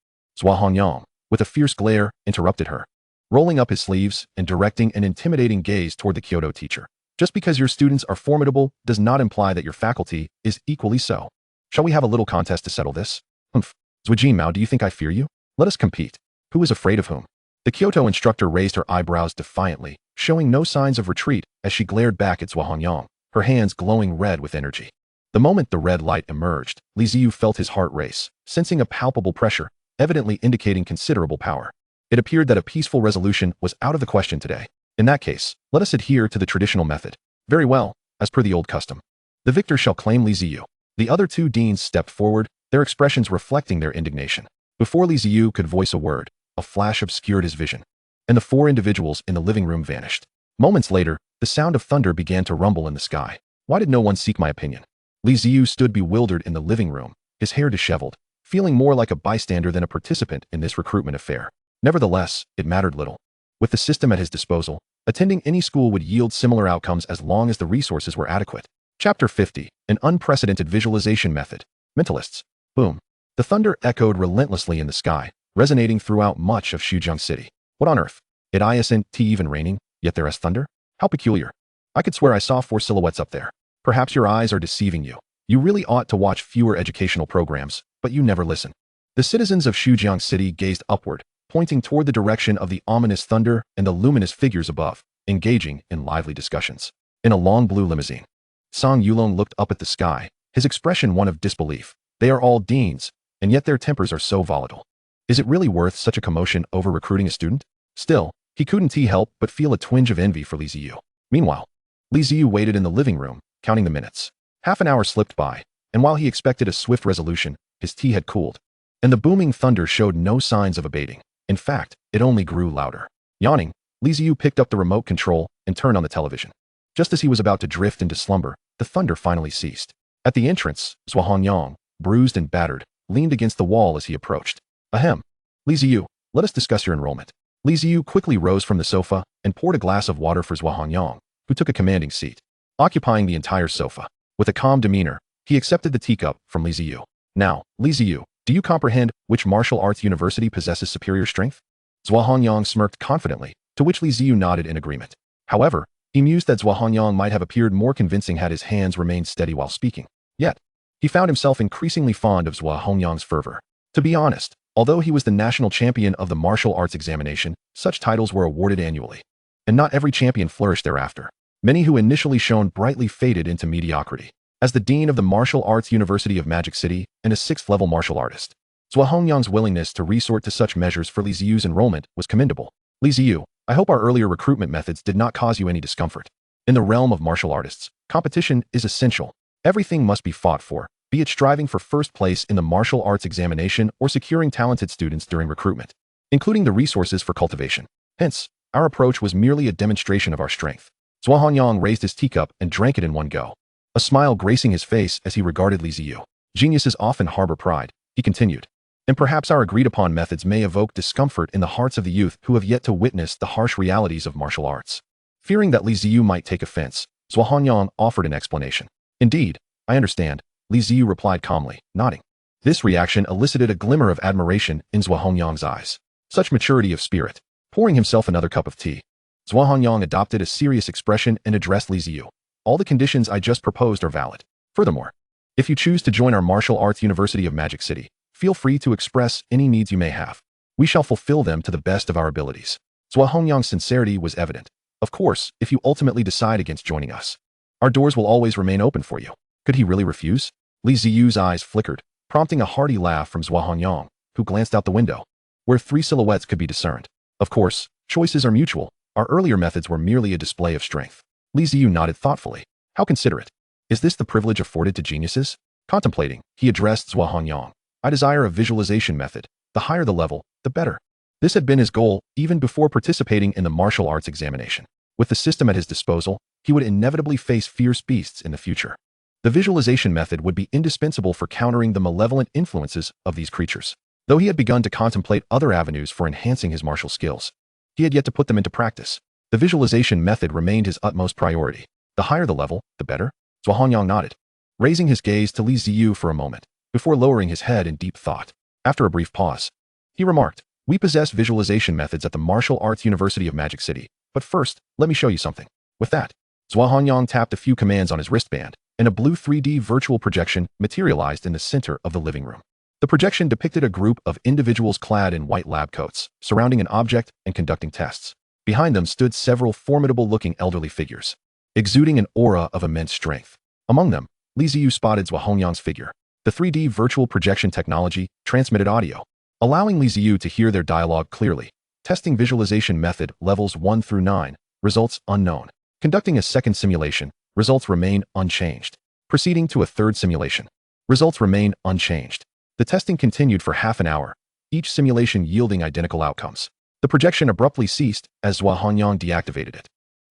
Zhua Hongyang, with a fierce glare, interrupted her, rolling up his sleeves and directing an intimidating gaze toward the Kyoto teacher. Just because your students are formidable does not imply that your faculty is equally so. Shall we have a little contest to settle this? Humph. Zhuijin Mao, do you think I fear you? Let us compete. Who is afraid of whom? The Kyoto instructor raised her eyebrows defiantly, showing no signs of retreat as she glared back at Zhua Hongyang, her hands glowing red with energy. The moment the red light emerged, Li Ziyu felt his heart race, sensing a palpable pressure, evidently indicating considerable power. It appeared that a peaceful resolution was out of the question today. In that case, let us adhere to the traditional method. Very well, as per the old custom. The victor shall claim Li Ziyu. The other 2 deans stepped forward, their expressions reflecting their indignation. Before Li Ziyu could voice a word, a flash obscured his vision, and the 4 individuals in the living room vanished. Moments later, the sound of thunder began to rumble in the sky. Why did no one seek my opinion? Li Ziyu stood bewildered in the living room, his hair disheveled, feeling more like a bystander than a participant in this recruitment affair. Nevertheless, it mattered little. With the system at his disposal, attending any school would yield similar outcomes as long as the resources were adequate. Chapter 50, An Unprecedented Visualization Method. Mentalists. Boom. The thunder echoed relentlessly in the sky, resonating throughout much of Xujiang City. What on earth? It isn't even raining, yet there is thunder? How peculiar. I could swear I saw 4 silhouettes up there. Perhaps your eyes are deceiving you. You really ought to watch fewer educational programs, but you never listen. The citizens of Xujiang City gazed upward, pointing toward the direction of the ominous thunder and the luminous figures above, engaging in lively discussions. In a long blue limousine, Song Yulong looked up at the sky, his expression one of disbelief. They are all deans, and yet their tempers are so volatile. Is it really worth such a commotion over recruiting a student? Still, he couldn't help but feel a twinge of envy for Li Ziyu. Meanwhile, Li Ziyu waited in the living room, counting the minutes. Half an hour slipped by, and while he expected a swift resolution, his tea had cooled, and the booming thunder showed no signs of abating. In fact, it only grew louder. Yawning, Li Ziyu picked up the remote control and turned on the television. Just as he was about to drift into slumber, the thunder finally ceased. At the entrance, Zhuohanyang, bruised and battered, leaned against the wall as he approached. Ahem. Li Ziyu, let us discuss your enrollment. Li Ziyu quickly rose from the sofa and poured a glass of water for Zhuohanyang, who took a commanding seat, occupying the entire sofa. With a calm demeanor, he accepted the teacup from Li Ziyu. Now, Li Ziyu, do you comprehend which martial arts university possesses superior strength? Zhuohanyang smirked confidently, to which Li Ziyu nodded in agreement. However, he mused that Zhuohanyang might have appeared more convincing had his hands remained steady while speaking. Yet, he found himself increasingly fond of Zhuohanyang's fervor. To be honest, although he was the national champion of the martial arts examination, such titles were awarded annually. And not every champion flourished thereafter. Many who initially shone brightly faded into mediocrity. As the dean of the Martial Arts University of Magic City and a 6th-level martial artist, Zhuohanyang's willingness to resort to such measures for Li Ziyu's enrollment was commendable. Li Ziyu, I hope our earlier recruitment methods did not cause you any discomfort. In the realm of martial artists, competition is essential. Everything must be fought for, be it striving for first place in the martial arts examination or securing talented students during recruitment, including the resources for cultivation. Hence, our approach was merely a demonstration of our strength. Zhuohanyang raised his teacup and drank it in one go, a smile gracing his face as he regarded Li Ziyu. Geniuses often harbor pride, he continued. And perhaps our agreed-upon methods may evoke discomfort in the hearts of the youth who have yet to witness the harsh realities of martial arts. Fearing that Li Ziyu might take offense, Zhuohanyang offered an explanation. Indeed, I understand, Li Ziyu replied calmly, nodding. This reaction elicited a glimmer of admiration in Zhuohanyang's eyes. Such maturity of spirit. Pouring himself another cup of tea, Zhuohanyang adopted a serious expression and addressed Li Ziyu. All the conditions I just proposed are valid. Furthermore, if you choose to join our Martial Arts University of Magic City, feel free to express any needs you may have. We shall fulfill them to the best of our abilities. Zhuohanyang's sincerity was evident. Of course, if you ultimately decide against joining us, our doors will always remain open for you. Could he really refuse? Li Ziyu's eyes flickered, prompting a hearty laugh from Zhuohanyang, who glanced out the window, where 3 silhouettes could be discerned. Of course, choices are mutual. Our earlier methods were merely a display of strength. Li Ziyu nodded thoughtfully. How considerate. Is this the privilege afforded to geniuses? Contemplating, he addressed Zhuohanyang. I desire a visualization method. The higher the level, the better. This had been his goal even before participating in the martial arts examination. With the system at his disposal, he would inevitably face fierce beasts in the future. The visualization method would be indispensable for countering the malevolent influences of these creatures. Though he had begun to contemplate other avenues for enhancing his martial skills, he had yet to put them into practice. The visualization method remained his utmost priority. The higher the level, the better? Zhuohanyang nodded, raising his gaze to Li Ziyu for a moment, before lowering his head in deep thought. After a brief pause, he remarked, we possess visualization methods at the Martial Arts University of Magic City, but first, let me show you something. With that, Zhuohanyang tapped a few commands on his wristband, and a blue 3D virtual projection materialized in the center of the living room. The projection depicted a group of individuals clad in white lab coats, surrounding an object and conducting tests. Behind them stood several formidable-looking elderly figures, exuding an aura of immense strength. Among them, Li Ziyu spotted Zhuohanyang's figure. The 3D virtual projection technology transmitted audio, allowing Li Ziyu to hear their dialogue clearly. Testing visualization method levels 1 through 9, results unknown. Conducting a second simulation, results remain unchanged. Proceeding to a third simulation, results remain unchanged. The testing continued for half an hour, each simulation yielding identical outcomes. The projection abruptly ceased as Zhuohanyang deactivated it.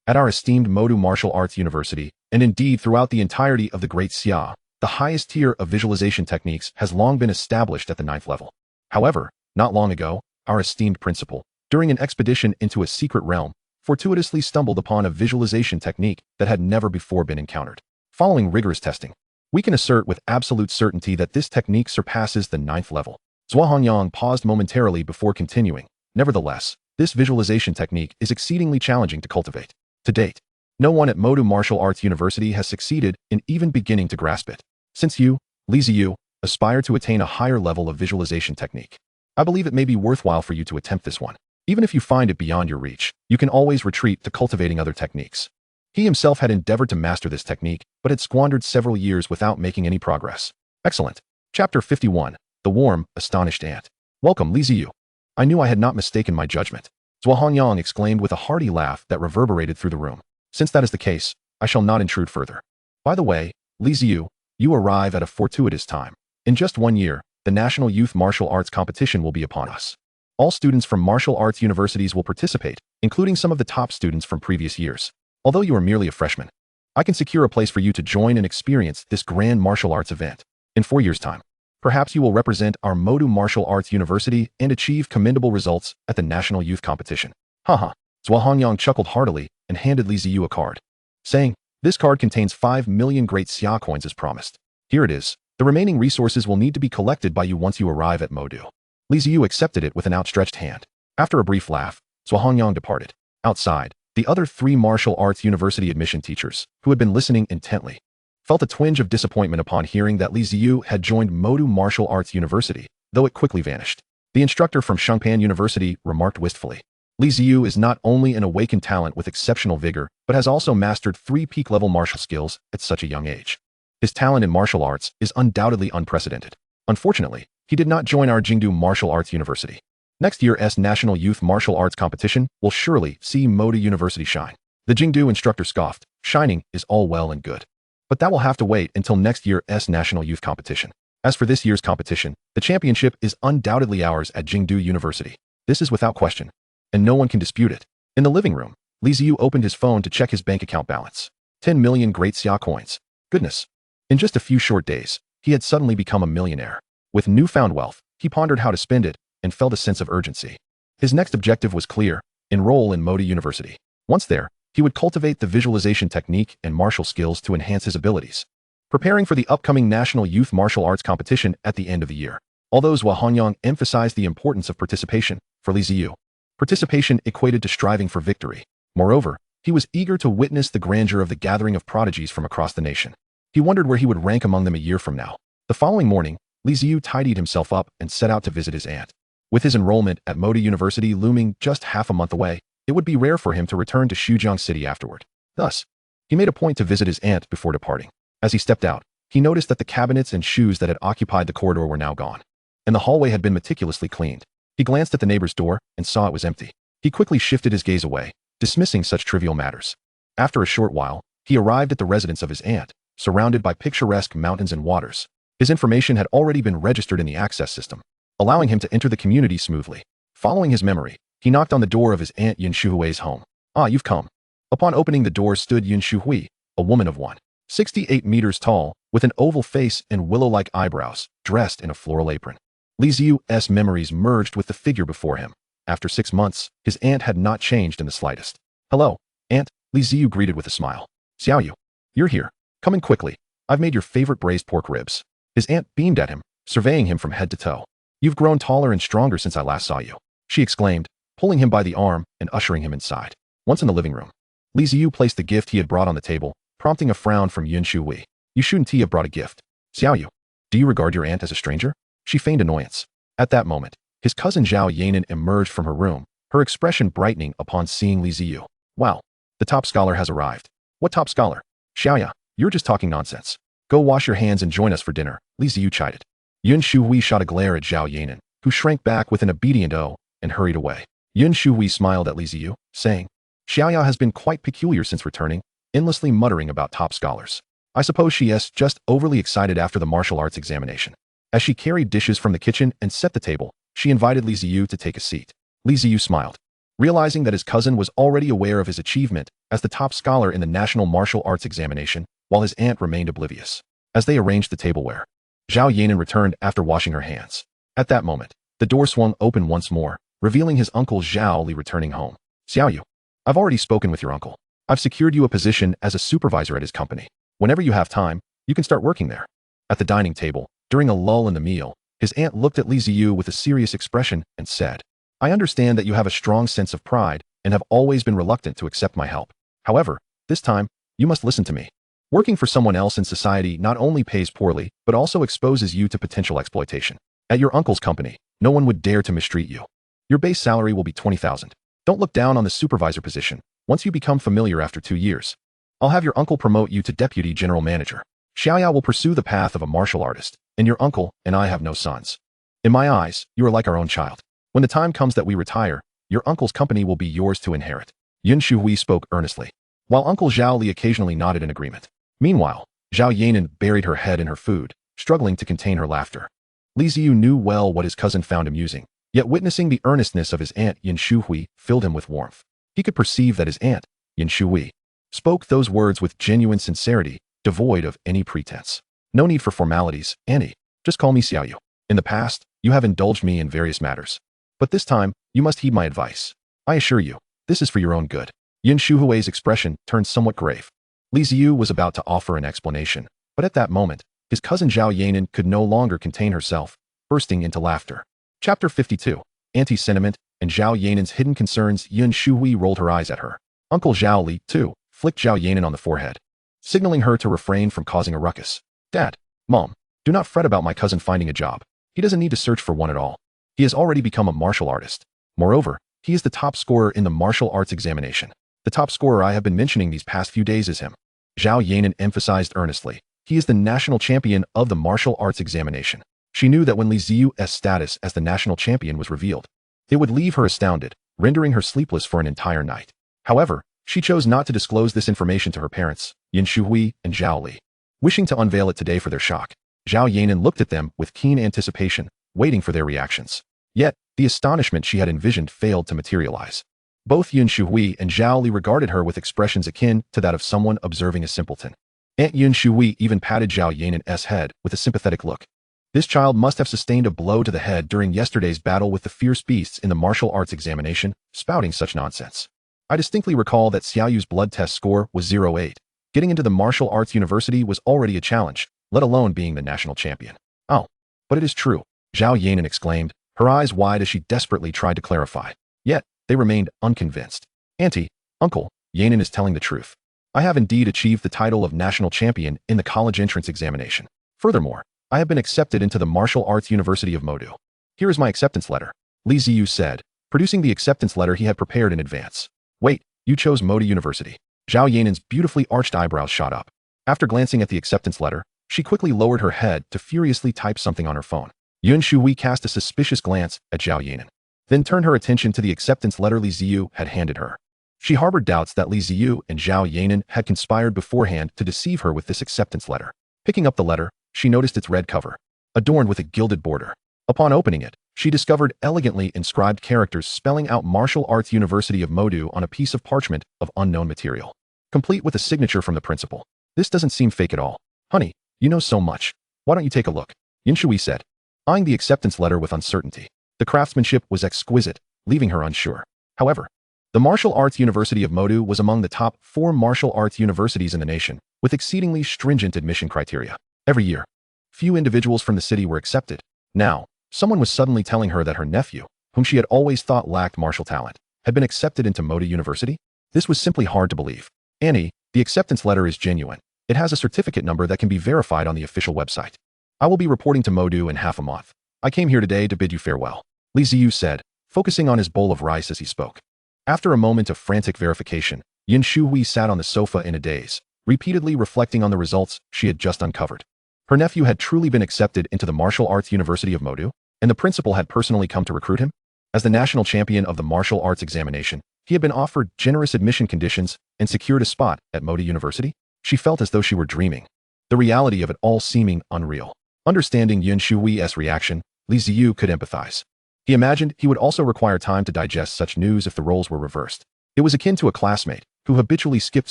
At our esteemed Modu Martial Arts University, and indeed throughout the entirety of the Great Xia, the highest tier of visualization techniques has long been established at the 9th level. However, not long ago, our esteemed principal, during an expedition into a secret realm, fortuitously stumbled upon a visualization technique that had never before been encountered. Following rigorous testing, we can assert with absolute certainty that this technique surpasses the 9th level. Zhuohanyang paused momentarily before continuing. Nevertheless, this visualization technique is exceedingly challenging to cultivate. To date, no one at Modu Martial Arts University has succeeded in even beginning to grasp it. Since you, Li Ziyu, aspire to attain a higher level of visualization technique, I believe it may be worthwhile for you to attempt this one. Even if you find it beyond your reach, you can always retreat to cultivating other techniques. He himself had endeavored to master this technique, but had squandered several years without making any progress. Excellent. Chapter 51. The Warm, Astonished Ant. Welcome, Li Ziyu. I knew I had not mistaken my judgment. Zhuohanyang exclaimed with a hearty laugh that reverberated through the room. Since that is the case, I shall not intrude further. By the way, Li Ziyu, you arrive at a fortuitous time. In just 1 year, the National Youth Martial Arts Competition will be upon us. All students from martial arts universities will participate, including some of the top students from previous years. Although you are merely a freshman, I can secure a place for you to join and experience this grand martial arts event. In 4 years' time, perhaps you will represent our Modu Martial Arts University and achieve commendable results at the National Youth Competition. Haha. Zhuahangyang chuckled heartily and handed Li Ziyu a card, saying, "This card contains 5 million great xia coins as promised. Here it is. The remaining resources will need to be collected by you once you arrive at Modu." Li Ziyu accepted it with an outstretched hand. After a brief laugh, Zhuahangyang departed. Outside, the other 3 martial arts university admission teachers, who had been listening intently, felt a twinge of disappointment upon hearing that Li Ziyu had joined Modu Martial Arts University, though it quickly vanished. The instructor from Shangpan University remarked wistfully, "Li Ziyu is not only an awakened talent with exceptional vigor, but has also mastered 3 peak-level martial skills at such a young age. His talent in martial arts is undoubtedly unprecedented. Unfortunately, he did not join our Jingdu Martial Arts University. Next year's National Youth Martial Arts Competition will surely see Modu University shine." The Jingdu instructor scoffed. "Shining is all well and good, but that will have to wait until next year's National Youth Competition. As for this year's competition, the championship is undoubtedly ours at Jingdu University. This is without question, and no one can dispute it." In the living room, Li Ziyu opened his phone to check his bank account balance. 10 million great xia coins. Goodness. In just a few short days, he had suddenly become a millionaire. With newfound wealth, he pondered how to spend it and felt a sense of urgency. His next objective was clear: enroll in Modu University. Once there, he would cultivate the visualization technique and martial skills to enhance his abilities, preparing for the upcoming National Youth Martial Arts Competition at the end of the year. Although Zhuahangyang emphasized the importance of participation, for Li Ziyu, participation equated to striving for victory. Moreover, he was eager to witness the grandeur of the gathering of prodigies from across the nation. He wondered where he would rank among them a year from now. The following morning, Li Ziyu tidied himself up and set out to visit his aunt. With his enrollment at Modu University looming just half a month away, it would be rare for him to return to Xujiang City afterward. Thus, he made a point to visit his aunt before departing. As he stepped out, he noticed that the cabinets and shoes that had occupied the corridor were now gone, and the hallway had been meticulously cleaned. He glanced at the neighbor's door and saw it was empty. He quickly shifted his gaze away, dismissing such trivial matters. After a short while, he arrived at the residence of his aunt, surrounded by picturesque mountains and waters. His information had already been registered in the access system, allowing him to enter the community smoothly. Following his memory, he knocked on the door of his aunt Yun Shuhui's home. "Ah, you've come." Upon opening the door stood Yun Shuhui, a woman of 168 meters tall, with an oval face and willow-like eyebrows, dressed in a floral apron. Li Ziyu's memories merged with the figure before him. After 6 months, his aunt had not changed in the slightest. "Hello, aunt," Li Ziyu greeted with a smile. "Xiaoyu, you're here. Come in quickly. I've made your favorite braised pork ribs." His aunt beamed at him, surveying him from head to toe. "You've grown taller and stronger since I last saw you," she exclaimed, pulling him by the arm and ushering him inside. Once in the living room, Li Ziyu placed the gift he had brought on the table, prompting a frown from Yun Shuhui. "You shouldn't have brought a gift. Xiaoyu, do you regard your aunt as a stranger?" She feigned annoyance. At that moment, his cousin Zhao Yanan emerged from her room, her expression brightening upon seeing Li Ziyu. "Wow, the top scholar has arrived." "What top scholar?" "Xiaoya, you're just talking nonsense. Go wash your hands and join us for dinner," Li Ziyu chided. Yun Shuhui shot a glare at Zhao Yanan, who shrank back with an obedient "oh" and hurried away. Yun Shuhui smiled at Li Ziyu, saying, "Xiaoya has been quite peculiar since returning, endlessly muttering about top scholars. I suppose she is just overly excited after the martial arts examination." As she carried dishes from the kitchen and set the table, she invited Li Ziyu to take a seat. Li Ziyu smiled, realizing that his cousin was already aware of his achievement as the top scholar in the National Martial Arts Examination, while his aunt remained oblivious. As they arranged the tableware, Zhao Yanan returned after washing her hands. At that moment, the door swung open once more, revealing his uncle Zhao Li returning home. "Xiaoyu, I've already spoken with your uncle. I've secured you a position as a supervisor at his company. Whenever you have time, you can start working there." At the dining table, during a lull in the meal, his aunt looked at Li Ziyu with a serious expression and said, "I understand that you have a strong sense of pride and have always been reluctant to accept my help. However, this time, you must listen to me. Working for someone else in society not only pays poorly, but also exposes you to potential exploitation. At your uncle's company, no one would dare to mistreat you. Your base salary will be 20,000. Don't look down on the supervisor position. Once you become familiar after 2 years, I'll have your uncle promote you to deputy general manager. Xiaoya will pursue the path of a martial artist, and your uncle and I have no sons. In my eyes, you are like our own child. When the time comes that we retire, your uncle's company will be yours to inherit." Yun Shuhui spoke earnestly, while Uncle Zhao Li occasionally nodded in agreement. Meanwhile, Zhao Yanan buried her head in her food, struggling to contain her laughter. Li Ziyu knew well what his cousin found amusing, yet witnessing the earnestness of his aunt Yun Shuhui filled him with warmth. He could perceive that his aunt, Yun Shuhui, spoke those words with genuine sincerity, devoid of any pretense. No need for formalities, Auntie. Just call me Xiaoyu. In the past, you have indulged me in various matters. But this time, you must heed my advice. I assure you, this is for your own good. Yin Shuhui's expression turned somewhat grave. Li Ziyu was about to offer an explanation, but at that moment, his cousin Zhao Yanan could no longer contain herself, bursting into laughter. Chapter 52. Anti-sentiment and Zhao Yanan's hidden concerns. Yin Shuhui rolled her eyes at her. Uncle Zhao Li, too, flicked Zhao Yanan on the forehead, signaling her to refrain from causing a ruckus. Dad, Mom, do not fret about my cousin finding a job. He doesn't need to search for one at all. He has already become a martial artist. Moreover, he is the top scorer in the martial arts examination. The top scorer I have been mentioning these past few days is him. Zhao Yanan emphasized earnestly. He is the national champion of the martial arts examination. She knew that when Li Ziyu's status as the national champion was revealed, it would leave her astounded, rendering her sleepless for an entire night. However, she chose not to disclose this information to her parents, Yin Shuhui and Zhao Li. Wishing to unveil it today for their shock, Zhao Yanan looked at them with keen anticipation, waiting for their reactions. Yet, the astonishment she had envisioned failed to materialize. Both Yin Shuhui and Zhao Li regarded her with expressions akin to that of someone observing a simpleton. Aunt Yin Shuhui even patted Zhao Yanan's head with a sympathetic look. This child must have sustained a blow to the head during yesterday's battle with the fierce beasts in the martial arts examination, spouting such nonsense. I distinctly recall that Xiaoyu's blood test score was 08. Getting into the martial arts university was already a challenge, let alone being the national champion. Oh, but it is true, Zhao Yanan exclaimed, her eyes wide as she desperately tried to clarify. Yet, they remained unconvinced. Auntie, Uncle, Yanan is telling the truth. I have indeed achieved the title of national champion in the college entrance examination. Furthermore, I have been accepted into the martial arts university of Modu. Here is my acceptance letter, Li Ziyu said, producing the acceptance letter he had prepared in advance. Wait, you chose Modu University. Zhao Yanan's beautifully arched eyebrows shot up. After glancing at the acceptance letter, she quickly lowered her head to furiously type something on her phone. Yin Shuhui cast a suspicious glance at Zhao Yanan, then turned her attention to the acceptance letter Li Ziyu had handed her. She harbored doubts that Li Ziyu and Zhao Yanan had conspired beforehand to deceive her with this acceptance letter. Picking up the letter, she noticed its red cover, adorned with a gilded border. Upon opening it, she discovered elegantly inscribed characters spelling out Martial Arts University of Modu on a piece of parchment of unknown material, complete with a signature from the principal. This doesn't seem fake at all. Honey, you know so much. Why don't you take a look? Yin Shui said, eyeing the acceptance letter with uncertainty. The craftsmanship was exquisite, leaving her unsure. However, the Martial Arts University of Modu was among the top 4 martial arts universities in the nation, with exceedingly stringent admission criteria. Every year, few individuals from the city were accepted. Now, someone was suddenly telling her that her nephew, whom she had always thought lacked martial talent, had been accepted into Modu University? This was simply hard to believe. Annie, the acceptance letter is genuine. It has a certificate number that can be verified on the official website. I will be reporting to Modu in half a month. I came here today to bid you farewell, Li Ziyu said, focusing on his bowl of rice as he spoke. After a moment of frantic verification, Yin Shuhui sat on the sofa in a daze, repeatedly reflecting on the results she had just uncovered. Her nephew had truly been accepted into the Martial Arts University of Modu, and the principal had personally come to recruit him? As the national champion of the martial arts examination, he had been offered generous admission conditions and secured a spot at Modu University? She felt as though she were dreaming, the reality of it all seeming unreal. Understanding Yin Shui's reaction, Li Ziyu could empathize. He imagined he would also require time to digest such news if the roles were reversed. It was akin to a classmate who habitually skipped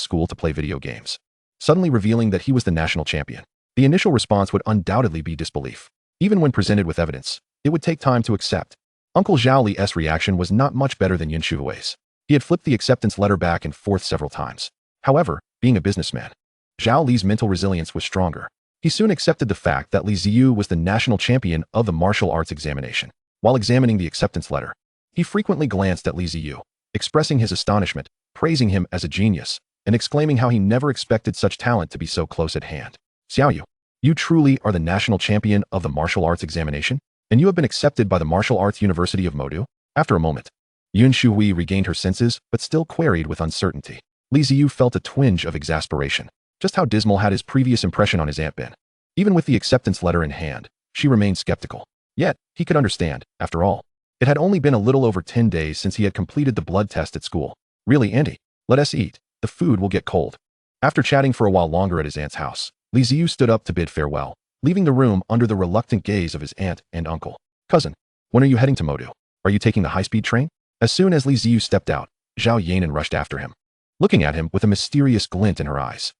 school to play video games, suddenly revealing that he was the national champion. The initial response would undoubtedly be disbelief. Even when presented with evidence, it would take time to accept. Uncle Zhao Li's reaction was not much better than Yin Shui's. He had flipped the acceptance letter back and forth several times. However, being a businessman, Zhao Li's mental resilience was stronger. He soon accepted the fact that Li Ziyu was the national champion of the martial arts examination. While examining the acceptance letter, he frequently glanced at Li Ziyu, expressing his astonishment, praising him as a genius, and exclaiming how he never expected such talent to be so close at hand. Xiaoyu, you truly are the national champion of the martial arts examination, and you have been accepted by the Martial Arts University of Modu? After a moment, Yin Shuhui regained her senses, but still queried with uncertainty. Li Ziyu felt a twinge of exasperation. Just how dismal had his previous impression on his aunt been? Even with the acceptance letter in hand, she remained skeptical. Yet, he could understand, after all. It had only been a little over 10 days since he had completed the blood test at school. Really, Auntie, let us eat. The food will get cold. After chatting for a while longer at his aunt's house, Li Ziyu stood up to bid farewell, leaving the room under the reluctant gaze of his aunt and uncle. Cousin, when are you heading to Modu? Are you taking the high-speed train? As soon as Li Ziyu stepped out, Zhao Yanan rushed after him. looking at him with a mysterious glint in her eyes.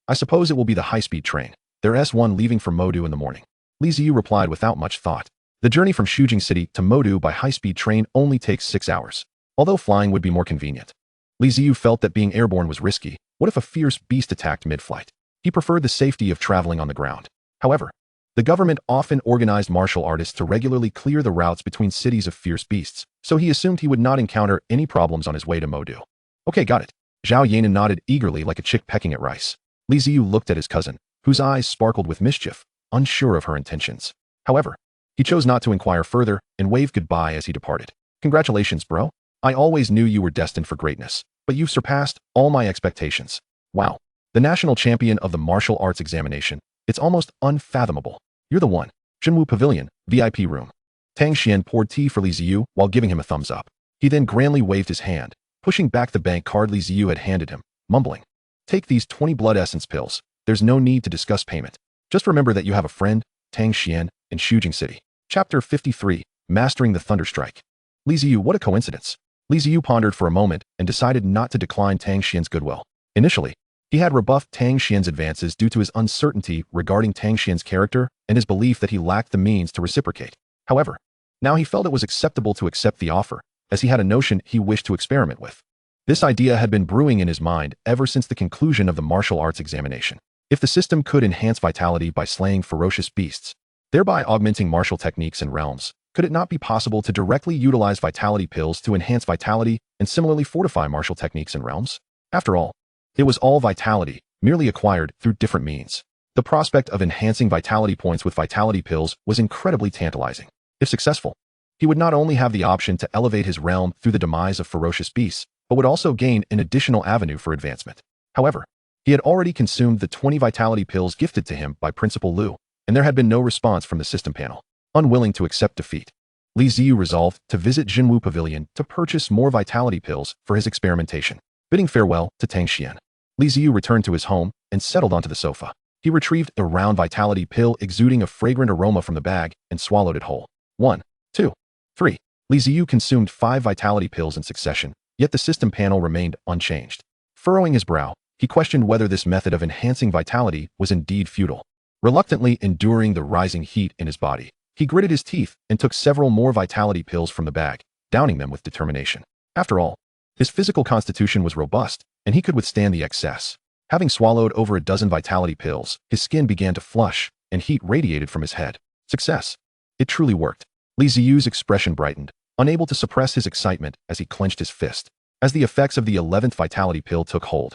I suppose it will be the high-speed train. There's one leaving for Modu in the morning. Li Ziyu replied without much thought. The journey from Shujing City to Modu by high-speed train only takes 6 hours, although flying would be more convenient. Li Ziyu felt that being airborne was risky. What if a fierce beast attacked mid-flight? He preferred the safety of traveling on the ground. However, the government often organized martial artists to regularly clear the routes between cities of fierce beasts, so he assumed he would not encounter any problems on his way to Modu. Okay, got it. Zhao Yanan nodded eagerly like a chick pecking at rice. Li Ziyu looked at his cousin, whose eyes sparkled with mischief, unsure of her intentions. However, he chose not to inquire further and waved goodbye as he departed. Congratulations, bro. I always knew you were destined for greatness, but you've surpassed all my expectations. Wow. The national champion of the martial arts examination. It's almost unfathomable. You're the one. Jinwu Pavilion, VIP room. Tang Xian poured tea for Li Ziyu while giving him a thumbs up. He then grandly waved his hand, pushing back the bank card Li Ziyu had handed him, mumbling. Take these 20 blood essence pills. There's no need to discuss payment. Just remember that you have a friend, Tang Xian, in Shujing City. Chapter 53, Mastering the Thunderstrike. Li Ziyu, what a coincidence. Li Ziyu pondered for a moment and decided not to decline Tang Xian's goodwill. Initially, he had rebuffed Tang Xian's advances due to his uncertainty regarding Tang Xian's character and his belief that he lacked the means to reciprocate. However, now he felt it was acceptable to accept the offer, as he had a notion he wished to experiment with. This idea had been brewing in his mind ever since the conclusion of the martial arts examination. If the system could enhance vitality by slaying ferocious beasts, thereby augmenting martial techniques and realms, could it not be possible to directly utilize vitality pills to enhance vitality and similarly fortify martial techniques and realms? After all, it was all vitality, merely acquired through different means. The prospect of enhancing vitality points with vitality pills was incredibly tantalizing. If successful, he would not only have the option to elevate his realm through the demise of ferocious beasts, but would also gain an additional avenue for advancement. However, he had already consumed the 20 vitality pills gifted to him by Principal Lu, and there had been no response from the system panel. Unwilling to accept defeat, Li Ziyu resolved to visit Jinwu Pavilion to purchase more vitality pills for his experimentation. Bidding farewell to Tang Xian, Li Ziyu returned to his home and settled onto the sofa. He retrieved a round vitality pill exuding a fragrant aroma from the bag and swallowed it whole. 1, 2, 3. Li Ziyu consumed 5 vitality pills in succession, yet the system panel remained unchanged. Furrowing his brow, he questioned whether this method of enhancing vitality was indeed futile. Reluctantly enduring the rising heat in his body, he gritted his teeth and took several more vitality pills from the bag, downing them with determination. After all, his physical constitution was robust, and he could withstand the excess. Having swallowed over a dozen vitality pills, his skin began to flush, and heat radiated from his head. Success. It truly worked. Li Ziyu's expression brightened, unable to suppress his excitement as he clenched his fist. As the effects of the 11th vitality pill took hold,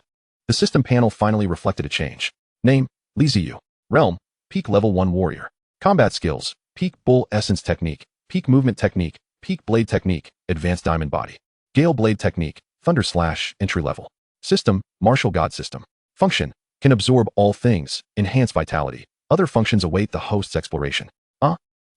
the system panel finally reflected a change. Name, Li Ziyu. Realm, Peak Level 1 Warrior. Combat Skills, Peak Bull Essence Technique, Peak Movement Technique, Peak Blade Technique, Advanced Diamond Body. Gale Blade Technique, Thunder Slash, Entry Level. System, Martial God System. Function, can absorb all things, enhance vitality. Other functions await the host's exploration.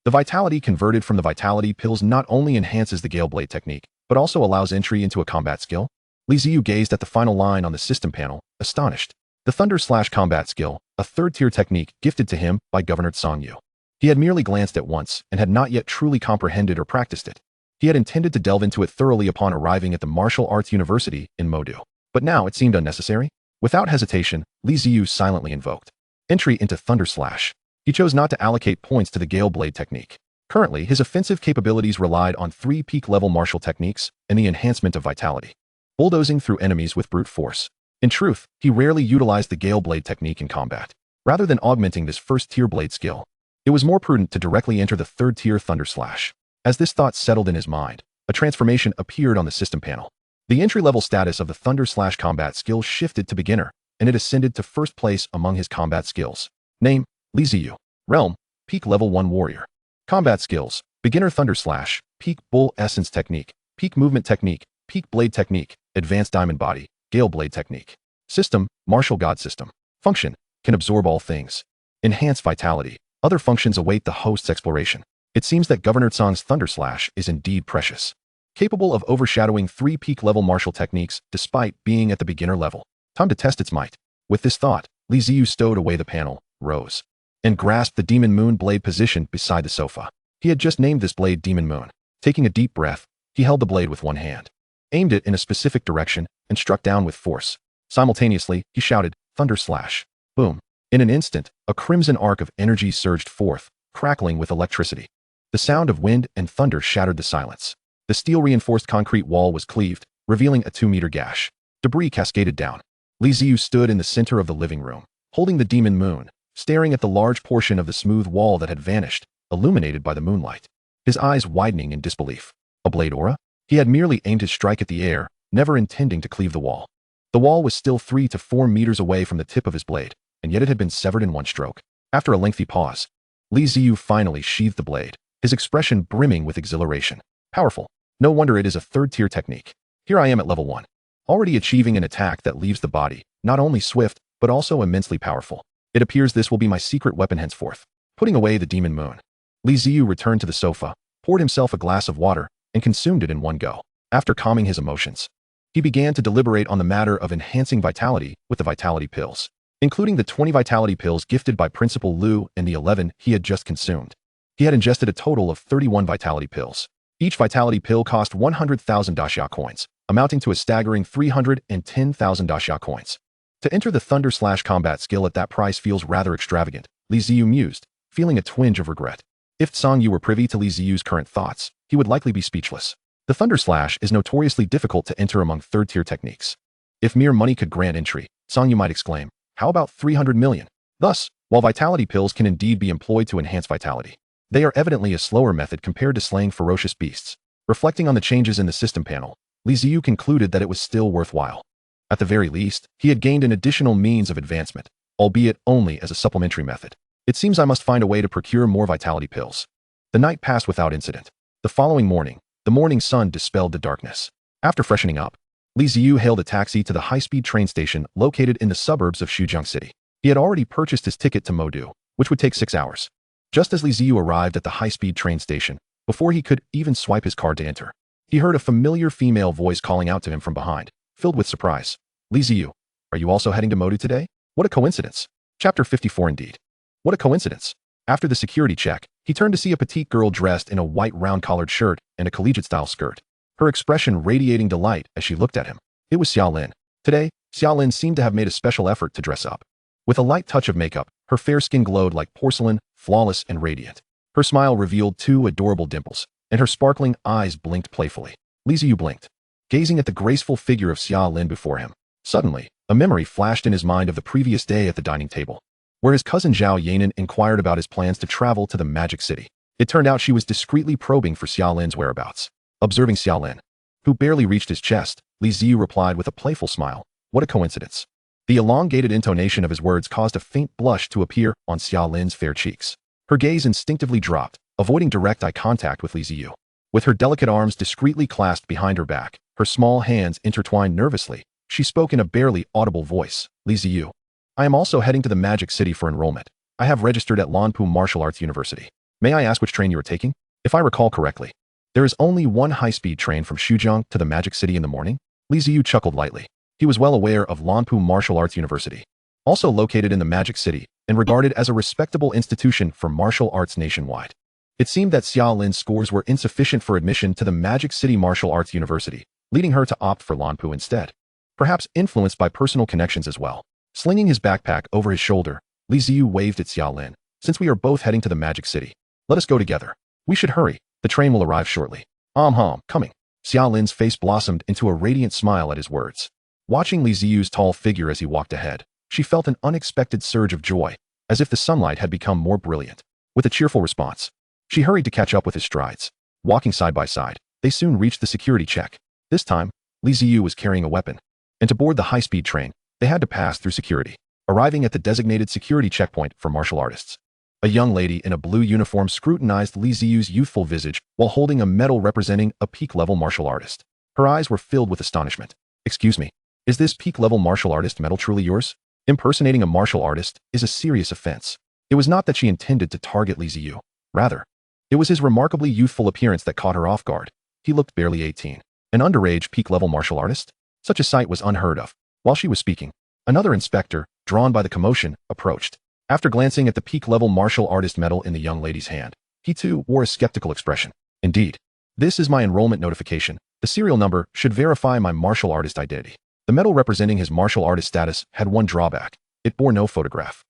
The vitality converted from the vitality pills not only enhances the Gale Blade technique, but also allows entry into a combat skill. Li Ziyu gazed at the final line on the system panel, astonished. The Thunder Slash combat skill, a third-tier technique gifted to him by Governor Tsang Yu. He had merely glanced at once and had not yet truly comprehended or practiced it. He had intended to delve into it thoroughly upon arriving at the Martial Arts University in Modu. But now it seemed unnecessary. Without hesitation, Li Ziyu silently invoked entry into Thunder Slash. He chose not to allocate points to the Gale Blade technique. Currently, his offensive capabilities relied on 3 peak-level martial techniques and the enhancement of vitality. Bulldozing through enemies with brute force. In truth, he rarely utilized the Gale Blade technique in combat. Rather than augmenting this first-tier blade skill, it was more prudent to directly enter the third-tier Thunder Slash. As this thought settled in his mind, a transformation appeared on the system panel. The entry-level status of the Thunder Slash combat skill shifted to beginner, and it ascended to first place among his combat skills. Name, Li Ziyu. Realm, Peak Level 1 Warrior. Combat Skills, Beginner Thunder Slash, Peak Bull Essence Technique, Peak Movement Technique, Peak Blade Technique, Advanced Diamond Body, Gale Blade Technique. System, Martial God System. Function, can absorb all things. Enhance vitality. Other functions await the host's exploration. It seems that Governor Tsang's Thunder Slash is indeed precious. Capable of overshadowing 3 peak-level martial techniques despite being at the beginner level. Time to test its might. With this thought, Li Ziyu stowed away the panel, rose, and grasped the Demon Moon blade positioned beside the sofa. He had just named this blade Demon Moon. Taking a deep breath, he held the blade with one hand. aimed it in a specific direction, and struck down with force. Simultaneously, he shouted, "Thunder slash!" Boom. In an instant, a crimson arc of energy surged forth, crackling with electricity. The sound of wind and thunder shattered the silence. The steel-reinforced concrete wall was cleaved, revealing a 2-meter gash. Debris cascaded down. Li Ziyu stood in the center of the living room, holding the demon moon, staring at the large portion of the smooth wall that had vanished, illuminated by the moonlight. His eyes widening in disbelief. A blade aura? He had merely aimed his strike at the air, never intending to cleave the wall. The wall was still 3 to 4 meters away from the tip of his blade, and yet it had been severed in one stroke. After a lengthy pause, Li Ziyu finally sheathed the blade, his expression brimming with exhilaration. Powerful. No wonder it is a 3rd-tier technique. Here I am at level 1. Already achieving an attack that leaves the body, not only swift, but also immensely powerful. It appears this will be my secret weapon henceforth. Putting away the demon moon, Li Ziyu returned to the sofa, poured himself a glass of water, and consumed it in one go. After calming his emotions, he began to deliberate on the matter of enhancing vitality with the vitality pills, including the 20 vitality pills gifted by Principal Lu and the 11 he had just consumed. He had ingested a total of 31 vitality pills. Each vitality pill cost 100,000 daxia coins, amounting to a staggering 310,000 daxia coins. To enter the Thunder Slash combat skill at that price feels rather extravagant, Li Ziyu mused, feeling a twinge of regret. If Song Yu were privy to Li Ziyu's current thoughts, he would likely be speechless. The Thunder Slash is notoriously difficult to enter among 3rd-tier techniques. If mere money could grant entry, Song Yu might exclaim, how about 300 million? Thus, while vitality pills can indeed be employed to enhance vitality, they are evidently a slower method compared to slaying ferocious beasts. Reflecting on the changes in the system panel, Li Ziyu concluded that it was still worthwhile. At the very least, he had gained an additional means of advancement, albeit only as a supplementary method. It seems I must find a way to procure more vitality pills. The night passed without incident. The following morning, the morning sun dispelled the darkness. After freshening up, Li Ziyu hailed a taxi to the high-speed train station located in the suburbs of Xujiang City. He had already purchased his ticket to Modu, which would take 6 hours. Just as Li Ziyu arrived at the high-speed train station, before he could even swipe his card to enter, he heard a familiar female voice calling out to him from behind, filled with surprise. Li Ziyu, are you also heading to Modu today? What a coincidence. Chapter 54 indeed. What a coincidence. After the security check, he turned to see a petite girl dressed in a white round-collared shirt and a collegiate-style skirt, her expression radiating delight as she looked at him. It was Xiaolin. Today, Xiaolin seemed to have made a special effort to dress up. With a light touch of makeup, her fair skin glowed like porcelain, flawless and radiant. Her smile revealed 2 adorable dimples, and her sparkling eyes blinked playfully. Li Ziyu blinked, gazing at the graceful figure of Xiaolin before him. Suddenly, a memory flashed in his mind of the previous day at the dining table, where his cousin Zhao Yanan inquired about his plans to travel to the Magic City. It turned out she was discreetly probing for Xiaolin's whereabouts. Observing Xiaolin, who barely reached his chest, Li Ziyu replied with a playful smile, what a coincidence. The elongated intonation of his words caused a faint blush to appear on Xiaolin's fair cheeks. Her gaze instinctively dropped, avoiding direct eye contact with Li Ziyu. With her delicate arms discreetly clasped behind her back, her small hands intertwined nervously, she spoke in a barely audible voice. Li Ziyu, I am also heading to the Magic City for enrollment. I have registered at Lanpu Martial Arts University. May I ask which train you are taking? If I recall correctly, there is only one high-speed train from Xujiang to the Magic City in the morning? Li Ziyu chuckled lightly. He was well aware of Lanpu Martial Arts University, also located in the Magic City and regarded as a respectable institution for martial arts nationwide. It seemed that Xiaolin's scores were insufficient for admission to the Magic City Martial Arts University, leading her to opt for Lanpu instead. Perhaps influenced by personal connections as well. Slinging his backpack over his shoulder, Li Ziyu waved at Xiaolin. Since we are both heading to the Magic City, let us go together. We should hurry. The train will arrive shortly. Coming. Xiaolin's face blossomed into a radiant smile at his words. Watching Li Ziyu's tall figure as he walked ahead, she felt an unexpected surge of joy, as if the sunlight had become more brilliant. With a cheerful response, she hurried to catch up with his strides. Walking side by side, they soon reached the security check. This time, Li Ziyu was carrying a weapon, and to board the high-speed train, they had to pass through security, arriving at the designated security checkpoint for martial artists. A young lady in a blue uniform scrutinized Li Ziyu's youthful visage while holding a medal representing a peak-level martial artist. Her eyes were filled with astonishment. Excuse me, is this peak-level martial artist medal truly yours? Impersonating a martial artist is a serious offense. It was not that she intended to target Li Ziyu. Rather, it was his remarkably youthful appearance that caught her off guard. He looked barely 18. An underage peak-level martial artist? Such a sight was unheard of. While she was speaking, another inspector, drawn by the commotion, approached. After glancing at the peak-level martial artist medal in the young lady's hand, he too wore a skeptical expression. Indeed, This is my enrollment notification. The serial number should verify my martial artist identity. The medal representing his martial artist status had one drawback. It bore no photograph.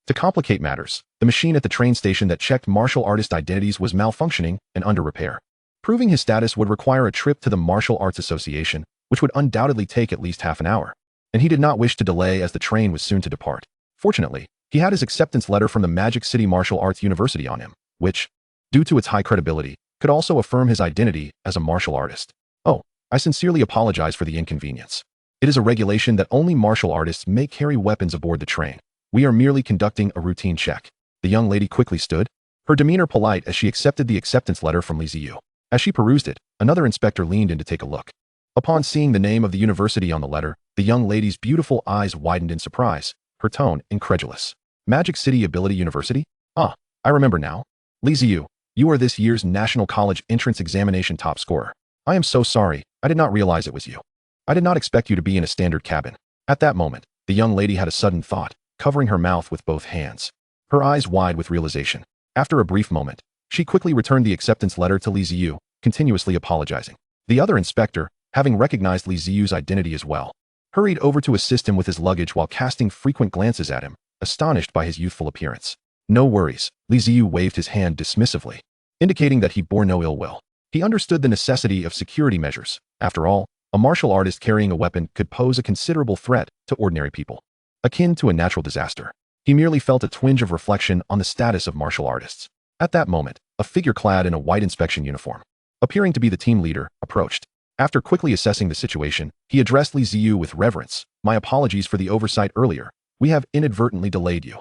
To complicate matters, the machine at the train station that checked martial artist identities was malfunctioning and under repair. Proving his status would require a trip to the Martial Arts Association, which would undoubtedly take at least half an hour. And he did not wish to delay as the train was soon to depart. Fortunately, he had his acceptance letter from the Magic City Martial Arts University on him, which, due to its high credibility, could also affirm his identity as a martial artist. Oh, I sincerely apologize for the inconvenience. It is a regulation that only martial artists may carry weapons aboard the train. We are merely conducting a routine check. The young lady quickly stood, her demeanor polite as she accepted the acceptance letter from Li Ziyu. As she perused it, another inspector leaned in to take a look. Upon seeing the name of the university on the letter, the young lady's beautiful eyes widened in surprise, her tone incredulous. Magic City Ability University? Ah, I remember now. Li Ziyu, you are this year's National College Entrance Examination top scorer. I am so sorry, I did not realize it was you. I did not expect you to be in a standard cabin. At that moment, the young lady had a sudden thought, covering her mouth with both hands. Her eyes wide with realization. After a brief moment, she quickly returned the acceptance letter to Li Ziyu, continuously apologizing. The other inspector, having recognized Li Ziyu's identity as well, hurried over to assist him with his luggage while casting frequent glances at him, astonished by his youthful appearance. No worries, Li Ziyu waved his hand dismissively, indicating that he bore no ill will. He understood the necessity of security measures. After all, a martial artist carrying a weapon could pose a considerable threat to ordinary people, akin to a natural disaster. He merely felt a twinge of reflection on the status of martial artists. At that moment, a figure clad in a white inspection uniform, appearing to be the team leader, approached. After quickly assessing the situation, he addressed Li Ziyu with reverence. My apologies for the oversight earlier. We have inadvertently delayed you.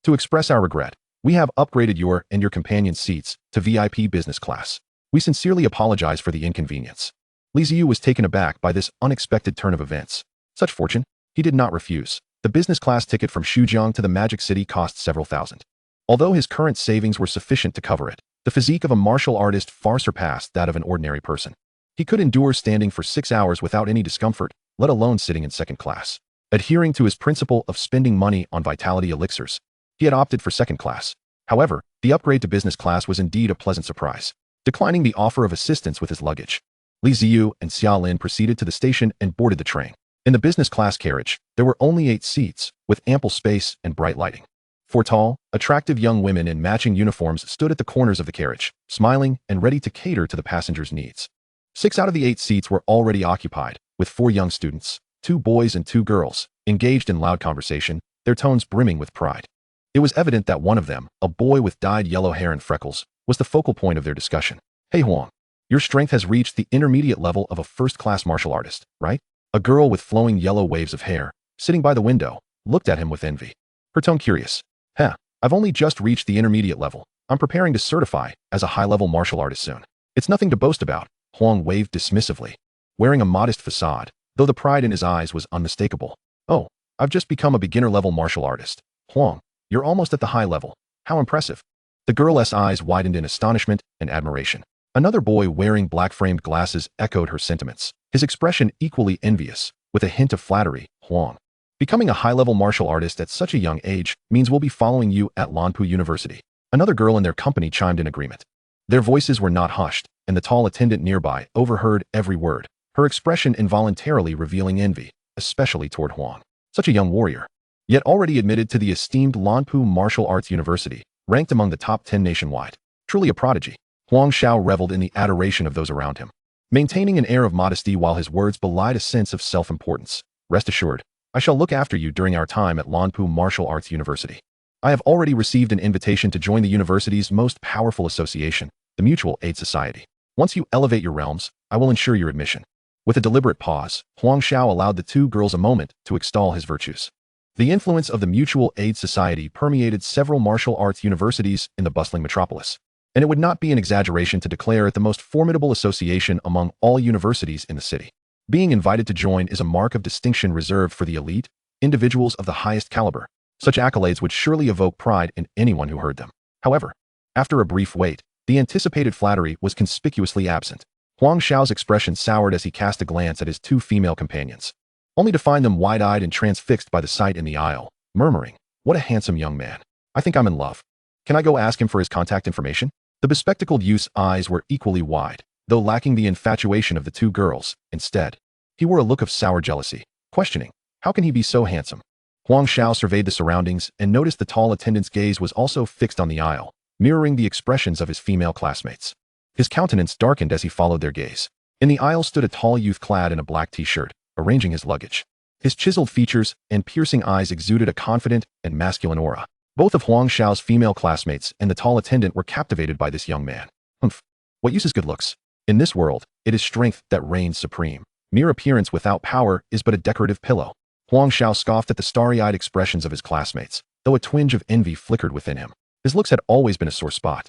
To express our regret, we have upgraded your and your companion's seats to VIP business class. We sincerely apologize for the inconvenience. Li Ziyu was taken aback by this unexpected turn of events. Such fortune, he did not refuse. The business class ticket from Shujiang to the Magic City cost several thousand. Although his current savings were sufficient to cover it, the physique of a martial artist far surpassed that of an ordinary person. He could endure standing for 6 hours without any discomfort, let alone sitting in second class. Adhering to his principle of spending money on vitality elixirs, he had opted for second class. However, the upgrade to business class was indeed a pleasant surprise. Declining the offer of assistance with his luggage, Li Ziyu and Xia Lin proceeded to the station and boarded the train. In the business class carriage, there were only 8 seats, with ample space and bright lighting. 4 tall, attractive young women in matching uniforms stood at the corners of the carriage, smiling and ready to cater to the passengers' needs. 6 out of the 8 seats were already occupied, with 4 young students, 2 boys and 2 girls, engaged in loud conversation, their tones brimming with pride. It was evident that one of them, a boy with dyed yellow hair and freckles, was the focal point of their discussion. Hey Huang, your strength has reached the intermediate level of a first-class martial artist, right? A girl with flowing yellow waves of hair, sitting by the window, looked at him with envy. Her tone curious. I've only just reached the intermediate level. I'm preparing to certify as a high-level martial artist soon. It's nothing to boast about, Huang waved dismissively, wearing a modest facade, though the pride in his eyes was unmistakable. Oh, I've just become a beginner-level martial artist. Huang, you're almost at the high level. How impressive. The girl's eyes widened in astonishment and admiration. Another boy wearing black-framed glasses echoed her sentiments, his expression equally envious, with a hint of flattery. Huang, becoming a high-level martial artist at such a young age means we'll be following you at Lanpu University. Another girl in their company chimed in agreement. Their voices were not hushed, and the tall attendant nearby overheard every word, her expression involuntarily revealing envy, especially toward Huang. Such a young warrior, yet already admitted to the esteemed Lanpu Martial Arts University, ranked among the top 10 nationwide. Truly a prodigy. Huang Xiao reveled in the adoration of those around him, maintaining an air of modesty while his words belied a sense of self-importance. Rest assured, I shall look after you during our time at Lanpu Martial Arts University. I have already received an invitation to join the university's most powerful association, the Mutual Aid Society. Once you elevate your realms, I will ensure your admission. With a deliberate pause, Huang Xiao allowed the 2 girls a moment to extol his virtues. The influence of the Mutual Aid Society permeated several martial arts universities in the bustling metropolis, and it would not be an exaggeration to declare it the most formidable association among all universities in the city. Being invited to join is a mark of distinction reserved for the elite, individuals of the highest caliber. Such accolades would surely evoke pride in anyone who heard them. However, after a brief wait, the anticipated flattery was conspicuously absent. Huang Xiao's expression soured as he cast a glance at his 2 female companions, only to find them wide-eyed and transfixed by the sight in the aisle, murmuring, "What a handsome young man. I think I'm in love. Can I go ask him for his contact information?" The bespectacled youth's eyes were equally wide, though lacking the infatuation of the two girls. Instead, he wore a look of sour jealousy, questioning, how can he be so handsome? Huang Xiao surveyed the surroundings and noticed the tall attendant's gaze was also fixed on the aisle, mirroring the expressions of his female classmates. His countenance darkened as he followed their gaze. In the aisle stood a tall youth clad in a black t-shirt, arranging his luggage. His chiseled features and piercing eyes exuded a confident and masculine aura. Both of Huang Xiao's female classmates and the tall attendant were captivated by this young man. Humph. What use is good looks? In this world, it is strength that reigns supreme. Mere appearance without power is but a decorative pillow. Huang Xiao scoffed at the starry-eyed expressions of his classmates, though a twinge of envy flickered within him. His looks had always been a sore spot,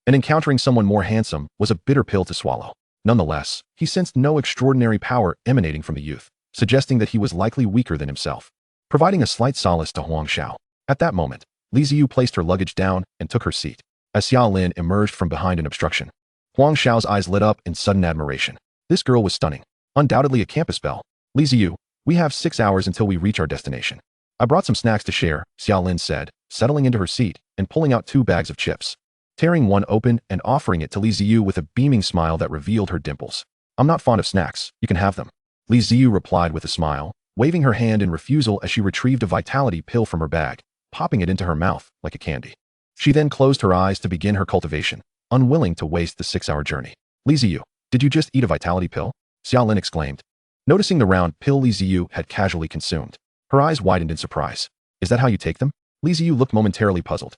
and encountering someone more handsome was a bitter pill to swallow. Nonetheless, he sensed no extraordinary power emanating from the youth, suggesting that he was likely weaker than himself, providing a slight solace to Huang Xiao. At that moment, Li Ziyu placed her luggage down and took her seat. As Xiao Lin emerged from behind an obstruction, Huang Xiao's eyes lit up in sudden admiration. This girl was stunning. Undoubtedly a campus belle. Li Ziyu, we have 6 hours until we reach our destination. I brought some snacks to share, Xiao Lin said, settling into her seat and pulling out 2 bags of chips, tearing one open and offering it to Li Ziyu with a beaming smile that revealed her dimples. I'm not fond of snacks, you can have them. Li Ziyu replied with a smile, waving her hand in refusal as she retrieved a vitality pill from her bag, popping it into her mouth like a candy. She then closed her eyes to begin her cultivation, unwilling to waste the 6-hour journey. Li Ziyu, did you just eat a vitality pill? Xiao Lin exclaimed, noticing the round pill Li Ziyu had casually consumed. Her eyes widened in surprise. Is that how you take them? Li Ziyu looked momentarily puzzled.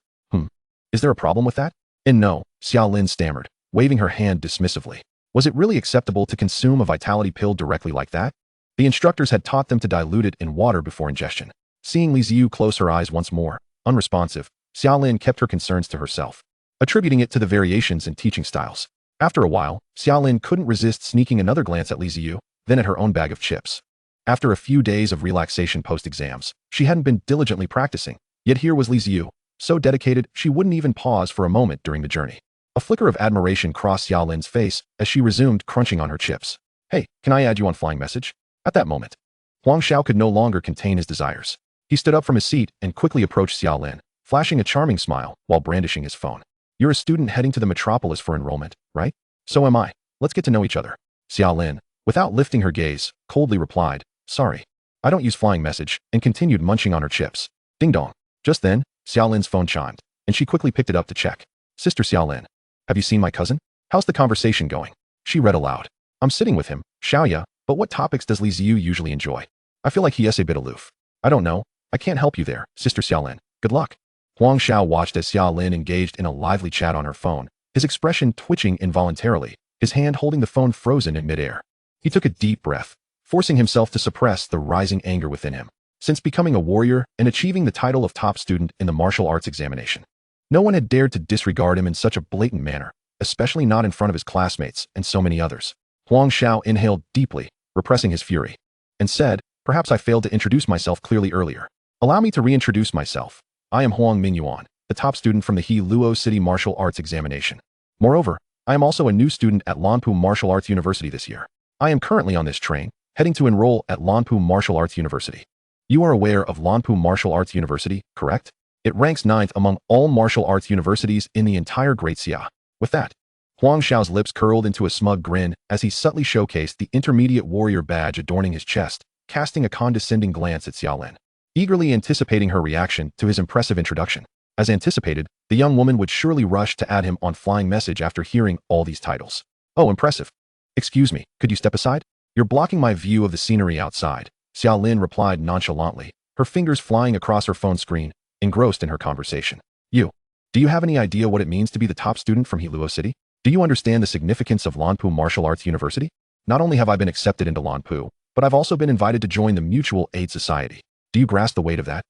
Is there a problem with that? And no, Xiao Lin stammered, waving her hand dismissively. Was it really acceptable to consume a vitality pill directly like that? The instructors had taught them to dilute it in water before ingestion. Seeing Li Ziyu close her eyes once more, unresponsive, Xiao Lin kept her concerns to herself, attributing it to the variations in teaching styles. After a while, Xiao Lin couldn't resist sneaking another glance at Li Ziyu, then at her own bag of chips. After a few days of relaxation post-exams, she hadn't been diligently practicing, yet here was Li Ziyu, so dedicated she wouldn't even pause for a moment during the journey. A flicker of admiration crossed Xiao Lin's face as she resumed crunching on her chips. Hey, can I add you on Flying Message? At that moment, Huang Xiao could no longer contain his desires. He stood up from his seat and quickly approached Xiao Lin, flashing a charming smile while brandishing his phone. You're a student heading to the metropolis for enrollment, right? So am I. Let's get to know each other. Xiao Lin, without lifting her gaze, coldly replied, sorry, I don't use Flying Message, and continued munching on her chips. Ding dong. Just then, Xiao Lin's phone chimed, and she quickly picked it up to check. Sister Xiao Lin, have you seen my cousin? How's the conversation going? She read aloud. I'm sitting with him, Xiaoya, but what topics does Li Ziyu usually enjoy? I feel like he is a bit aloof. I don't know. I can't help you there, Sister Xiao Lin. Good luck. Huang Xiao watched as Xiao Lin engaged in a lively chat on her phone, his expression twitching involuntarily, his hand holding the phone frozen in midair. He took a deep breath, forcing himself to suppress the rising anger within him. Since becoming a warrior and achieving the title of top student in the martial arts examination, no one had dared to disregard him in such a blatant manner, especially not in front of his classmates and so many others. Huang Xiao inhaled deeply, repressing his fury, and said, perhaps I failed to introduce myself clearly earlier. Allow me to reintroduce myself. I am Huang Mingyuan, the top student from the He Luo City Martial Arts Examination. Moreover, I am also a new student at Lanpu Martial Arts University this year. I am currently on this train, heading to enroll at Lanpu Martial Arts University. You are aware of Lanpu Martial Arts University, correct? It ranks 9th among all martial arts universities in the entire Great Xia. With that, Huang Xiao's lips curled into a smug grin as he subtly showcased the intermediate warrior badge adorning his chest, casting a condescending glance at Xiao Lin, eagerly anticipating her reaction to his impressive introduction. As anticipated, the young woman would surely rush to add him on Flying Message after hearing all these titles. Oh, impressive. Excuse me, could you step aside? You're blocking my view of the scenery outside, Xiao Lin replied nonchalantly, her fingers flying across her phone screen, engrossed in her conversation. Do you have any idea what it means to be the top student from He Luo City? Do you understand the significance of Lanpu Martial Arts University? Not only have I been accepted into Lanpu, but I've also been invited to join the Mutual Aid Society. Do you grasp the weight of that?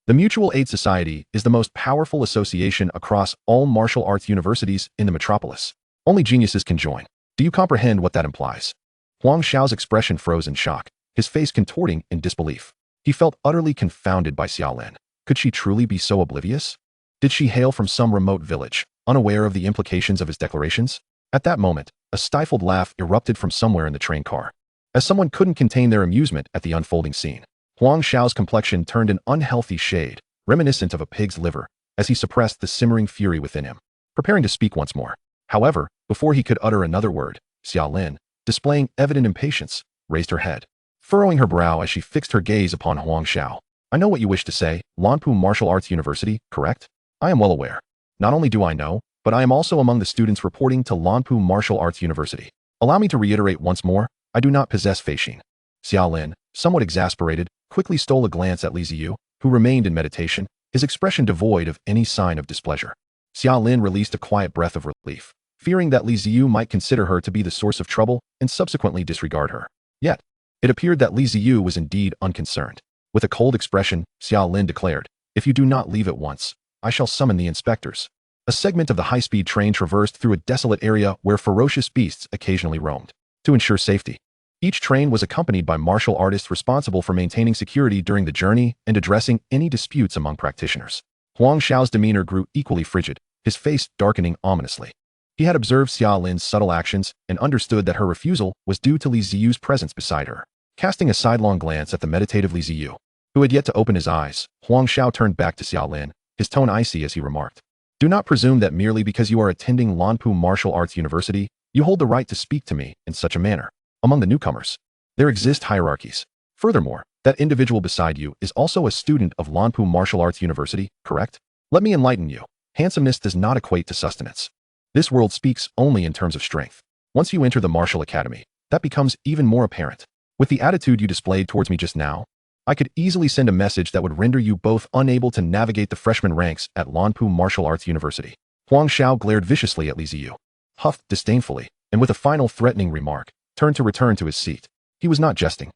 The Mutual Aid Society is the most powerful association across all martial arts universities in the metropolis. Only geniuses can join. Do you comprehend what that implies? Huang Xiao's expression froze in shock, his face contorting in disbelief. He felt utterly confounded by Xiao Lin. Could she truly be so oblivious? Did she hail from some remote village, unaware of the implications of his declarations? At that moment, a stifled laugh erupted from somewhere in the train car, as someone couldn't contain their amusement at the unfolding scene. Huang Xiao's complexion turned an unhealthy shade, reminiscent of a pig's liver, as he suppressed the simmering fury within him, preparing to speak once more. However, before he could utter another word, Xiaolin, displaying evident impatience, raised her head, furrowing her brow as she fixed her gaze upon Huang Xiao. I know what you wish to say, Lanpu Martial Arts University, correct? I am well aware. Not only do I know, but I am also among the students reporting to Lanpu Martial Arts University. Allow me to reiterate once more, I do not possess Feishin. Xiaolin, somewhat exasperated, quickly stole a glance at Li Ziyu, who remained in meditation, his expression devoid of any sign of displeasure. Xiaolin released a quiet breath of relief, fearing that Li Ziyu might consider her to be the source of trouble and subsequently disregard her. Yet, it appeared that Li Ziyu was indeed unconcerned. With a cold expression, Xiaolin declared, "If you do not leave at once, I shall summon the inspectors." A segment of the high-speed train traversed through a desolate area where ferocious beasts occasionally roamed. To ensure safety, each train was accompanied by martial artists responsible for maintaining security during the journey and addressing any disputes among practitioners. Huang Xiao's demeanor grew equally frigid, his face darkening ominously. He had observed Xiaolin's subtle actions and understood that her refusal was due to Li Ziyu's presence beside her. Casting a sidelong glance at the meditative Li Ziyu, who had yet to open his eyes, Huang Xiao turned back to Xiaolin, his tone icy as he remarked, "Do not presume that merely because you are attending Lanpu Martial Arts University, you hold the right to speak to me in such a manner. Among the newcomers, there exist hierarchies. Furthermore, that individual beside you is also a student of Lanpu Martial Arts University, correct? Let me enlighten you. Handsomeness does not equate to sustenance. This world speaks only in terms of strength. Once you enter the martial academy, that becomes even more apparent. With the attitude you displayed towards me just now, I could easily send a message that would render you both unable to navigate the freshman ranks at Lanpu Martial Arts University." Huang Xiao glared viciously at Li Ziyu, huffed disdainfully, and with a final threatening remark, turned to return to his seat. He was not jesting.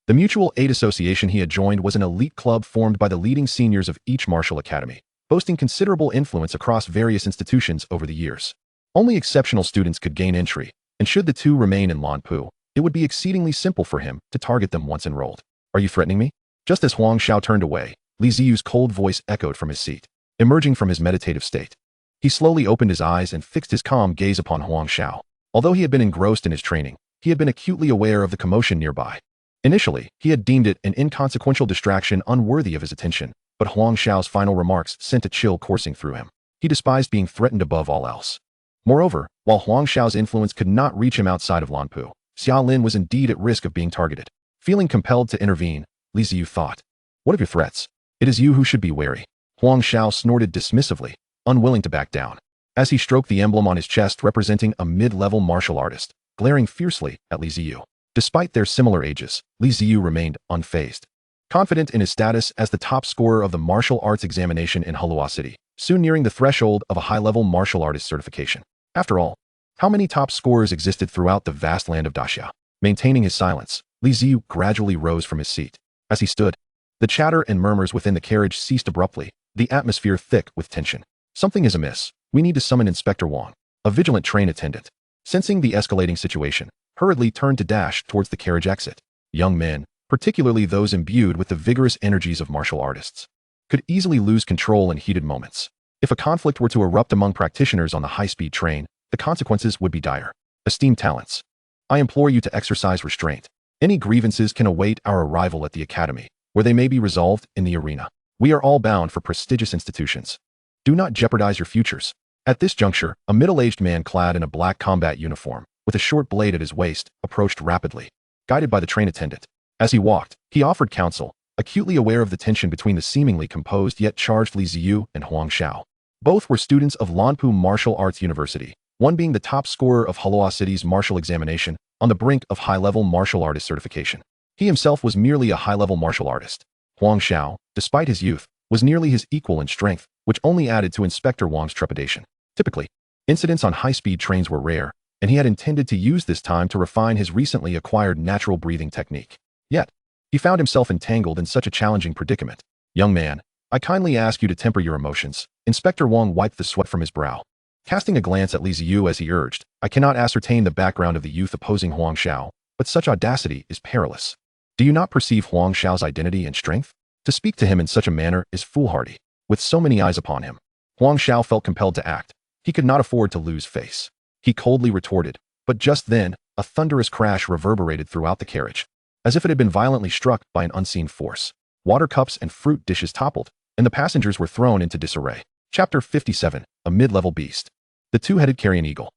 The mutual aid association he had joined was an elite club formed by the leading seniors of each martial academy, boasting considerable influence across various institutions over the years. Only exceptional students could gain entry, and should the two remain in Lanpu, it would be exceedingly simple for him to target them once enrolled. "Are you threatening me?" Just as Huang Xiao turned away, Li Ziyu's cold voice echoed from his seat, emerging from his meditative state. He slowly opened his eyes and fixed his calm gaze upon Huang Xiao. Although he had been engrossed in his training, he had been acutely aware of the commotion nearby. Initially, he had deemed it an inconsequential distraction unworthy of his attention, but Huang Xiao's final remarks sent a chill coursing through him. He despised being threatened above all else. Moreover, while Huang Xiao's influence could not reach him outside of Lanpu, Xiaolin was indeed at risk of being targeted. Feeling compelled to intervene, Li Ziyu thought, "What of your threats? It is you who should be wary." Huang Xiao snorted dismissively, unwilling to back down, as he stroked the emblem on his chest representing a mid-level martial artist, glaring fiercely at Li Ziyu. Despite their similar ages, Li Ziyu remained unfazed. Confident in his status as the top scorer of the martial arts examination in Hulua City, soon nearing the threshold of a high-level martial artist certification. After all, how many top scorers existed throughout the vast land of Daxia? Maintaining his silence, Li Ziyu gradually rose from his seat. As he stood, the chatter and murmurs within the carriage ceased abruptly, the atmosphere thick with tension. "Something is amiss. We need to summon Inspector Wang." A vigilant train attendant, sensing the escalating situation, hurriedly turned to dash towards the carriage exit. Young men, particularly those imbued with the vigorous energies of martial artists, could easily lose control in heated moments. If a conflict were to erupt among practitioners on the high-speed train, the consequences would be dire. Esteemed talents, I implore you to exercise restraint. Any grievances can await our arrival at the academy, where they may be resolved in the arena. We are all bound for prestigious institutions. Do not jeopardize your futures. At this juncture, a middle-aged man clad in a black combat uniform, with a short blade at his waist, approached rapidly, guided by the train attendant. As he walked, he offered counsel, acutely aware of the tension between the seemingly composed yet charged Li Ziyu and Huang Xiao. Both were students of Lanpu Martial Arts University, one being the top scorer of Hulua City's martial examination, on the brink of high-level martial artist certification. He himself was merely a high-level martial artist. Huang Xiao, despite his youth, was nearly his equal in strength, which only added to Inspector Wang's trepidation. Typically, incidents on high-speed trains were rare, and he had intended to use this time to refine his recently acquired natural breathing technique. Yet, he found himself entangled in such a challenging predicament. "Young man, I kindly ask you to temper your emotions." Inspector Wang wiped the sweat from his brow. Casting a glance at Li Ziyu as he urged, "I cannot ascertain the background of the youth opposing Huang Xiao, but such audacity is perilous. Do you not perceive Huang Xiao's identity and strength? To speak to him in such a manner is foolhardy. With so many eyes upon him, Huang Xiao felt compelled to act. He could not afford to lose face. He coldly retorted, but just then, a thunderous crash reverberated throughout the carriage, as if it had been violently struck by an unseen force. Water cups and fruit dishes toppled, and the passengers were thrown into disarray. Chapter 57, A Mid-Level Beast. The Two-Headed Carrion Eagle.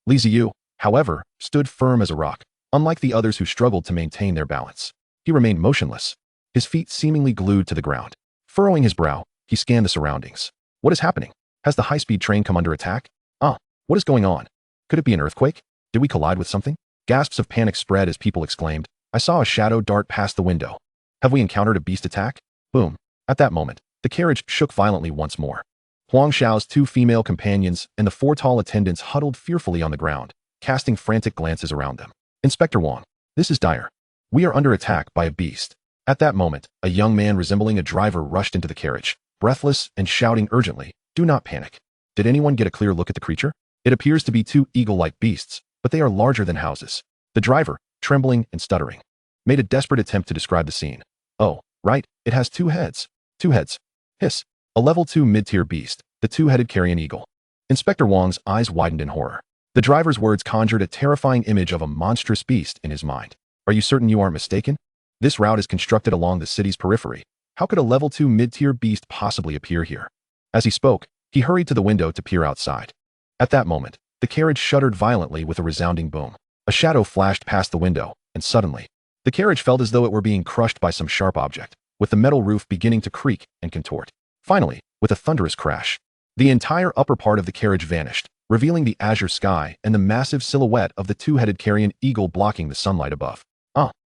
Li Ziyu, however, stood firm as a rock, unlike the others who struggled to maintain their balance. He remained motionless, his feet seemingly glued to the ground. Furrowing his brow, he scanned the surroundings. What is happening? Has the high-speed train come under attack? What is going on? Could it be an earthquake? Did we collide with something? Gasps of panic spread as people exclaimed, I saw a shadow dart past the window. Have we encountered a beast attack? Boom. At that moment, the carriage shook violently once more. Huang Xiao's 2 female companions and the 4 tall attendants huddled fearfully on the ground, casting frantic glances around them. Inspector Wang, this is dire. We are under attack by a beast. At that moment, a young man resembling a driver rushed into the carriage, breathless and shouting urgently, do not panic. Did anyone get a clear look at the creature? It appears to be 2 eagle-like beasts, but they are larger than houses. The driver, trembling and stuttering, made a desperate attempt to describe the scene. Oh, right, it has 2 heads. 2 heads. Hiss. A level 2 mid-tier beast, the 2-headed carrion eagle. Inspector Wang's eyes widened in horror. The driver's words conjured a terrifying image of a monstrous beast in his mind. Are you certain you aren't mistaken? This route is constructed along the city's periphery. How could a level 2 mid-tier beast possibly appear here? As he spoke, he hurried to the window to peer outside. At that moment, the carriage shuddered violently with a resounding boom. A shadow flashed past the window, and suddenly, the carriage felt as though it were being crushed by some sharp object, with the metal roof beginning to creak and contort. Finally, with a thunderous crash, the entire upper part of the carriage vanished, revealing the azure sky and the massive silhouette of the 2-headed carrion eagle blocking the sunlight above.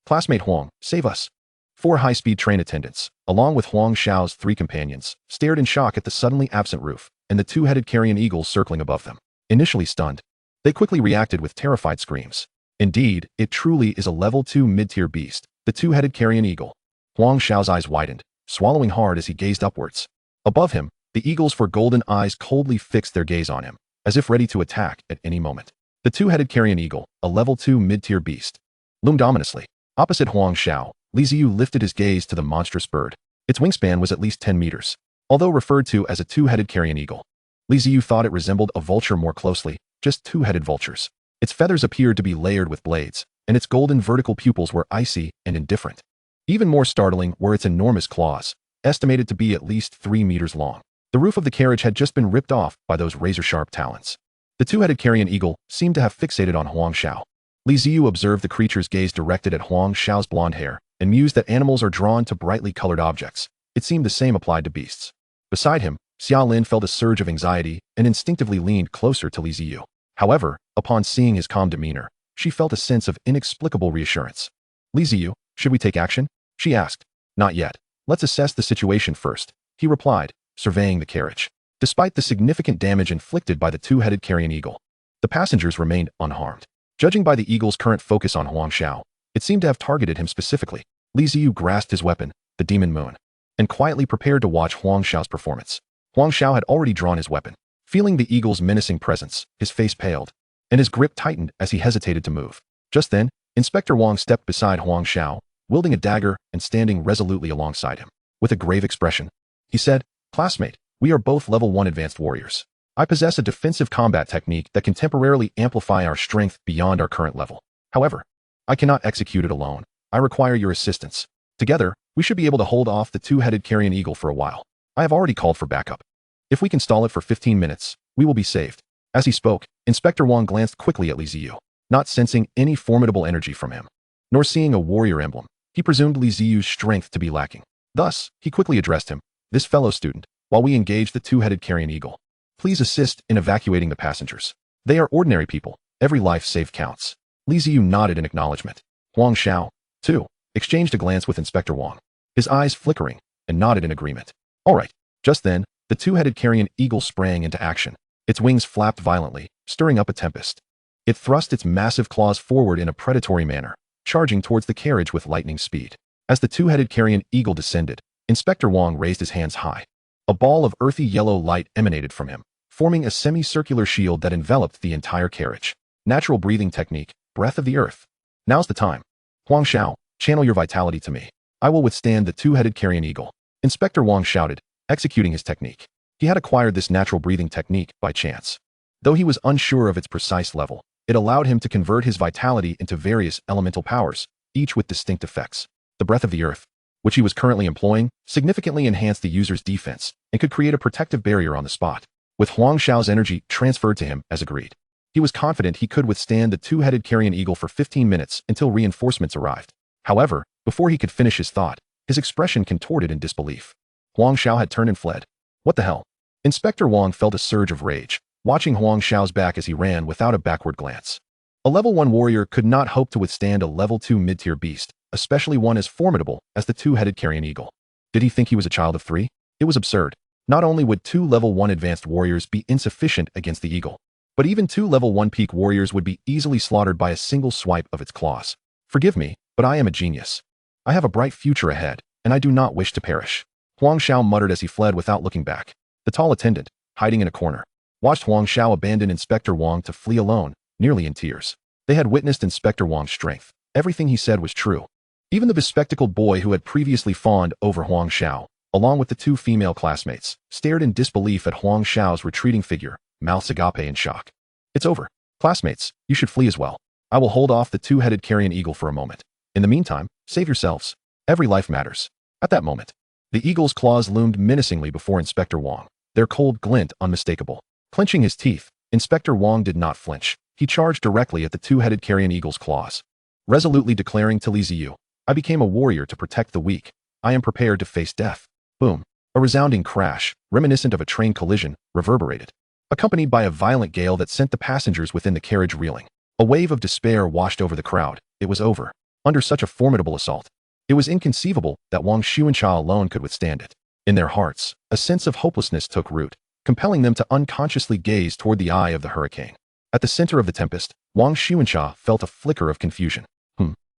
Classmate Huang, save us. 4 high-speed train attendants, along with Huang Xiao's 3 companions, stared in shock at the suddenly absent roof and the 2-headed carrion eagle circling above them. Initially stunned, they quickly reacted with terrified screams. Indeed, it truly is a level 2 mid-tier beast, the 2-headed carrion eagle. Huang Xiao's eyes widened, swallowing hard as he gazed upwards. Above him, the eagle's 4 golden eyes coldly fixed their gaze on him, as if ready to attack at any moment. The 2-headed carrion eagle, a level 2 mid-tier beast, loomed ominously. Opposite Huang Xiao, Li Ziyu lifted his gaze to the monstrous bird. Its wingspan was at least 10 meters. Although referred to as a 2-headed carrion eagle, Li Ziyu thought it resembled a vulture more closely, just 2-headed vultures. Its feathers appeared to be layered with blades, and its golden vertical pupils were icy and indifferent. Even more startling were its enormous claws, estimated to be at least 3 meters long. The roof of the carriage had just been ripped off by those razor-sharp talons. The 2-headed carrion eagle seemed to have fixated on Huang Xiao. Li Ziyu observed the creature's gaze directed at Huang Xiao's blonde hair and mused that animals are drawn to brightly colored objects. It seemed the same applied to beasts. Beside him, Xiaolin felt a surge of anxiety and instinctively leaned closer to Li Ziyu. However, upon seeing his calm demeanor, she felt a sense of inexplicable reassurance. Li Ziyu, should we take action? She asked. Not yet. Let's assess the situation first, he replied, surveying the carriage. Despite the significant damage inflicted by the 2-headed carrion eagle, the passengers remained unharmed. Judging by the eagle's current focus on Huang Xiao, it seemed to have targeted him specifically. Li Ziyu grasped his weapon, the demon moon, and quietly prepared to watch Huang Xiao's performance. Huang Xiao had already drawn his weapon. Feeling the eagle's menacing presence, his face paled, and his grip tightened as he hesitated to move. Just then, Inspector Wang stepped beside Huang Xiao, wielding a dagger and standing resolutely alongside him. With a grave expression, he said, Classmate, we are both level 1 advanced warriors. I possess a defensive combat technique that can temporarily amplify our strength beyond our current level. However, I cannot execute it alone. I require your assistance. Together, we should be able to hold off the 2-headed carrion eagle for a while. I have already called for backup. If we can stall it for 15 minutes, we will be saved. As he spoke, Inspector Wang glanced quickly at Li Ziyu, not sensing any formidable energy from him, nor seeing a warrior emblem. He presumed Li Ziyu's strength to be lacking. Thus, he quickly addressed him, This fellow student, while we engage the 2-headed carrion eagle, please assist in evacuating the passengers. They are ordinary people. Every life saved counts. Li Ziyu nodded in acknowledgement. Huang Xiao, too, exchanged a glance with Inspector Wang, his eyes flickering, and nodded in agreement. All right. Just then, the 2-headed carrion eagle sprang into action. Its wings flapped violently, stirring up a tempest. It thrust its massive claws forward in a predatory manner, charging towards the carriage with lightning speed. As the 2-headed carrion eagle descended, Inspector Wang raised his hands high. A ball of earthy yellow light emanated from him, forming a semicircular shield that enveloped the entire carriage. Natural breathing technique, breath of the earth. Now's the time. Huang Xiao, channel your vitality to me. I will withstand the 2-headed carrion eagle. Inspector Wang shouted, executing his technique. He had acquired this natural breathing technique by chance. Though he was unsure of its precise level, it allowed him to convert his vitality into various elemental powers, each with distinct effects. The breath of the earth, which he was currently employing, significantly enhanced the user's defense and could create a protective barrier on the spot. With Huang Xiao's energy transferred to him as agreed, He was confident he could withstand the two-headed carrion eagle for 15 minutes until reinforcements arrived. However, before he could finish his thought, his expression contorted in disbelief. Huang Xiao had turned and fled. What the hell? Inspector Wang felt a surge of rage, watching Huang Xiao's back as he ran without a backward glance. A level 1 warrior could not hope to withstand a level 2 mid-tier beast, especially one as formidable as the two-headed carrion eagle. Did he think he was a child of 3? It was absurd. Not only would 2 level 1 advanced warriors be insufficient against the eagle, but even 2 level 1 peak warriors would be easily slaughtered by a single swipe of its claws. Forgive me, but I am a genius. I have a bright future ahead, and I do not wish to perish. Huang Xiao muttered as he fled without looking back. The tall attendant, hiding in a corner, watched Huang Xiao abandon Inspector Wang to flee alone, nearly in tears. They had witnessed Inspector Wang's strength. Everything he said was true. Even the bespectacled boy who had previously fawned over Huang Xiao, along with the 2 female classmates, stared in disbelief at Huang Xiao's retreating figure, mouths agape in shock. It's over. Classmates, you should flee as well. I will hold off the two-headed carrion eagle for a moment. In the meantime, save yourselves. Every life matters. At that moment, the eagle's claws loomed menacingly before Inspector Wang, their cold glint unmistakable. Clenching his teeth, Inspector Wang did not flinch. He charged directly at the two-headed carrion eagle's claws, resolutely declaring to Li Ziyu, I became a warrior to protect the weak. I am prepared to face death. Boom. A resounding crash, reminiscent of a train collision, reverberated, accompanied by a violent gale that sent the passengers within the carriage reeling. A wave of despair washed over the crowd. It was over. Under such a formidable assault, it was inconceivable that Wang Xuancha alone could withstand it. In their hearts, a sense of hopelessness took root, compelling them to unconsciously gaze toward the eye of the hurricane. At the center of the tempest, Wang Xuancha felt a flicker of confusion.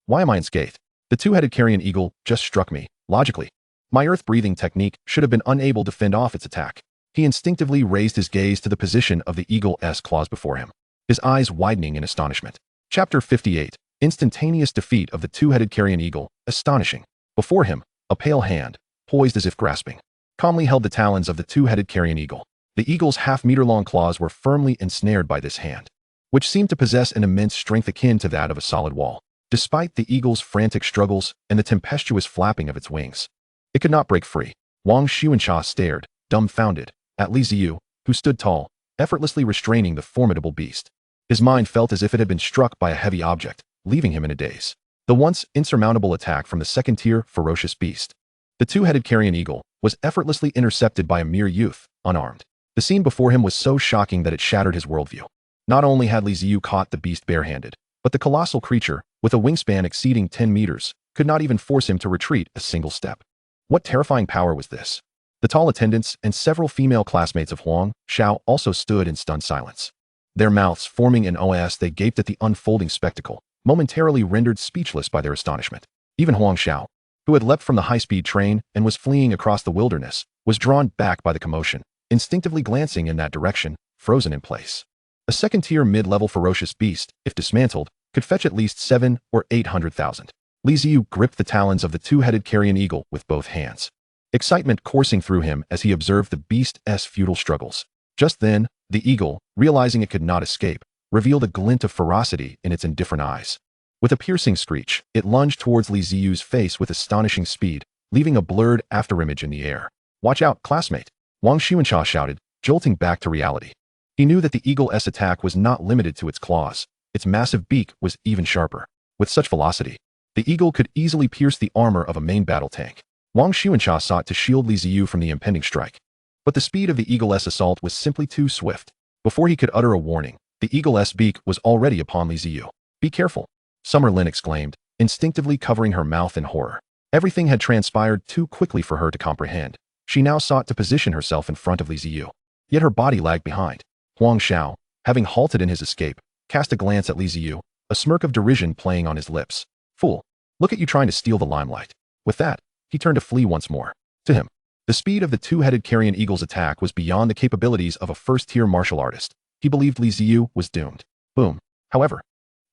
Why am I unscathed? The two-headed carrion eagle just struck me. Logically, my earth-breathing technique should have been unable to fend off its attack. He instinctively raised his gaze to the position of the eagle's claws before him, his eyes widening in astonishment. Chapter 58. Instantaneous defeat of the two-headed carrion eagle. Astonishing. Before him, a pale hand, poised as if grasping, calmly held the talons of the two-headed carrion eagle. The eagle's half-meter-long claws were firmly ensnared by this hand, which seemed to possess an immense strength akin to that of a solid wall. Despite the eagle's frantic struggles and the tempestuous flapping of its wings, it could not break free. Wang Xuancha stared, dumbfounded, at Li Ziyu, who stood tall, effortlessly restraining the formidable beast. His mind felt as if it had been struck by a heavy object, leaving him in a daze. The once insurmountable attack from the second-tier ferocious beast, the two-headed carrion eagle, was effortlessly intercepted by a mere youth, unarmed. The scene before him was so shocking that it shattered his worldview. Not only had Li Ziyu caught the beast barehanded, but the colossal creature, with a wingspan exceeding 10 meters, could not even force him to retreat a single step. What terrifying power was this? The tall attendants and several female classmates of Huang Xiao also stood in stunned silence. Their mouths forming an OS, they gaped at the unfolding spectacle, momentarily rendered speechless by their astonishment. Even Huang Xiao, who had leapt from the high-speed train and was fleeing across the wilderness, was drawn back by the commotion, instinctively glancing in that direction, frozen in place. A second-tier mid-level ferocious beast, if dismantled, could fetch at least 7 or 800,000. Li Ziyu gripped the talons of the two-headed carrion eagle with both hands, excitement coursing through him as he observed the beast's futile struggles. Just then, the eagle, realizing it could not escape, revealed a glint of ferocity in its indifferent eyes. With a piercing screech, it lunged towards Li Ziyu's face with astonishing speed, leaving a blurred afterimage in the air. Watch out, classmate! Wang Xuancha shouted, jolting back to reality. He knew that the eagle's attack was not limited to its claws. Its massive beak was even sharper. With such velocity, the eagle could easily pierce the armor of a main battle tank. Wang Xuancha sought to shield Li Ziyu from the impending strike, but the speed of the eagle's assault was simply too swift. Before he could utter a warning, the eagle's beak was already upon Li Ziyu. Be careful, Summer Lin exclaimed, instinctively covering her mouth in horror. Everything had transpired too quickly for her to comprehend. She now sought to position herself in front of Li Ziyu, yet her body lagged behind. Huang Xiao, having halted in his escape, cast a glance at Li Ziyu, a smirk of derision playing on his lips. Fool, look at you trying to steal the limelight. With that, he turned to flee once more. To him, the speed of the two-headed carrion eagle's attack was beyond the capabilities of a first-tier martial artist. He believed Li Ziyu was doomed. Boom. However,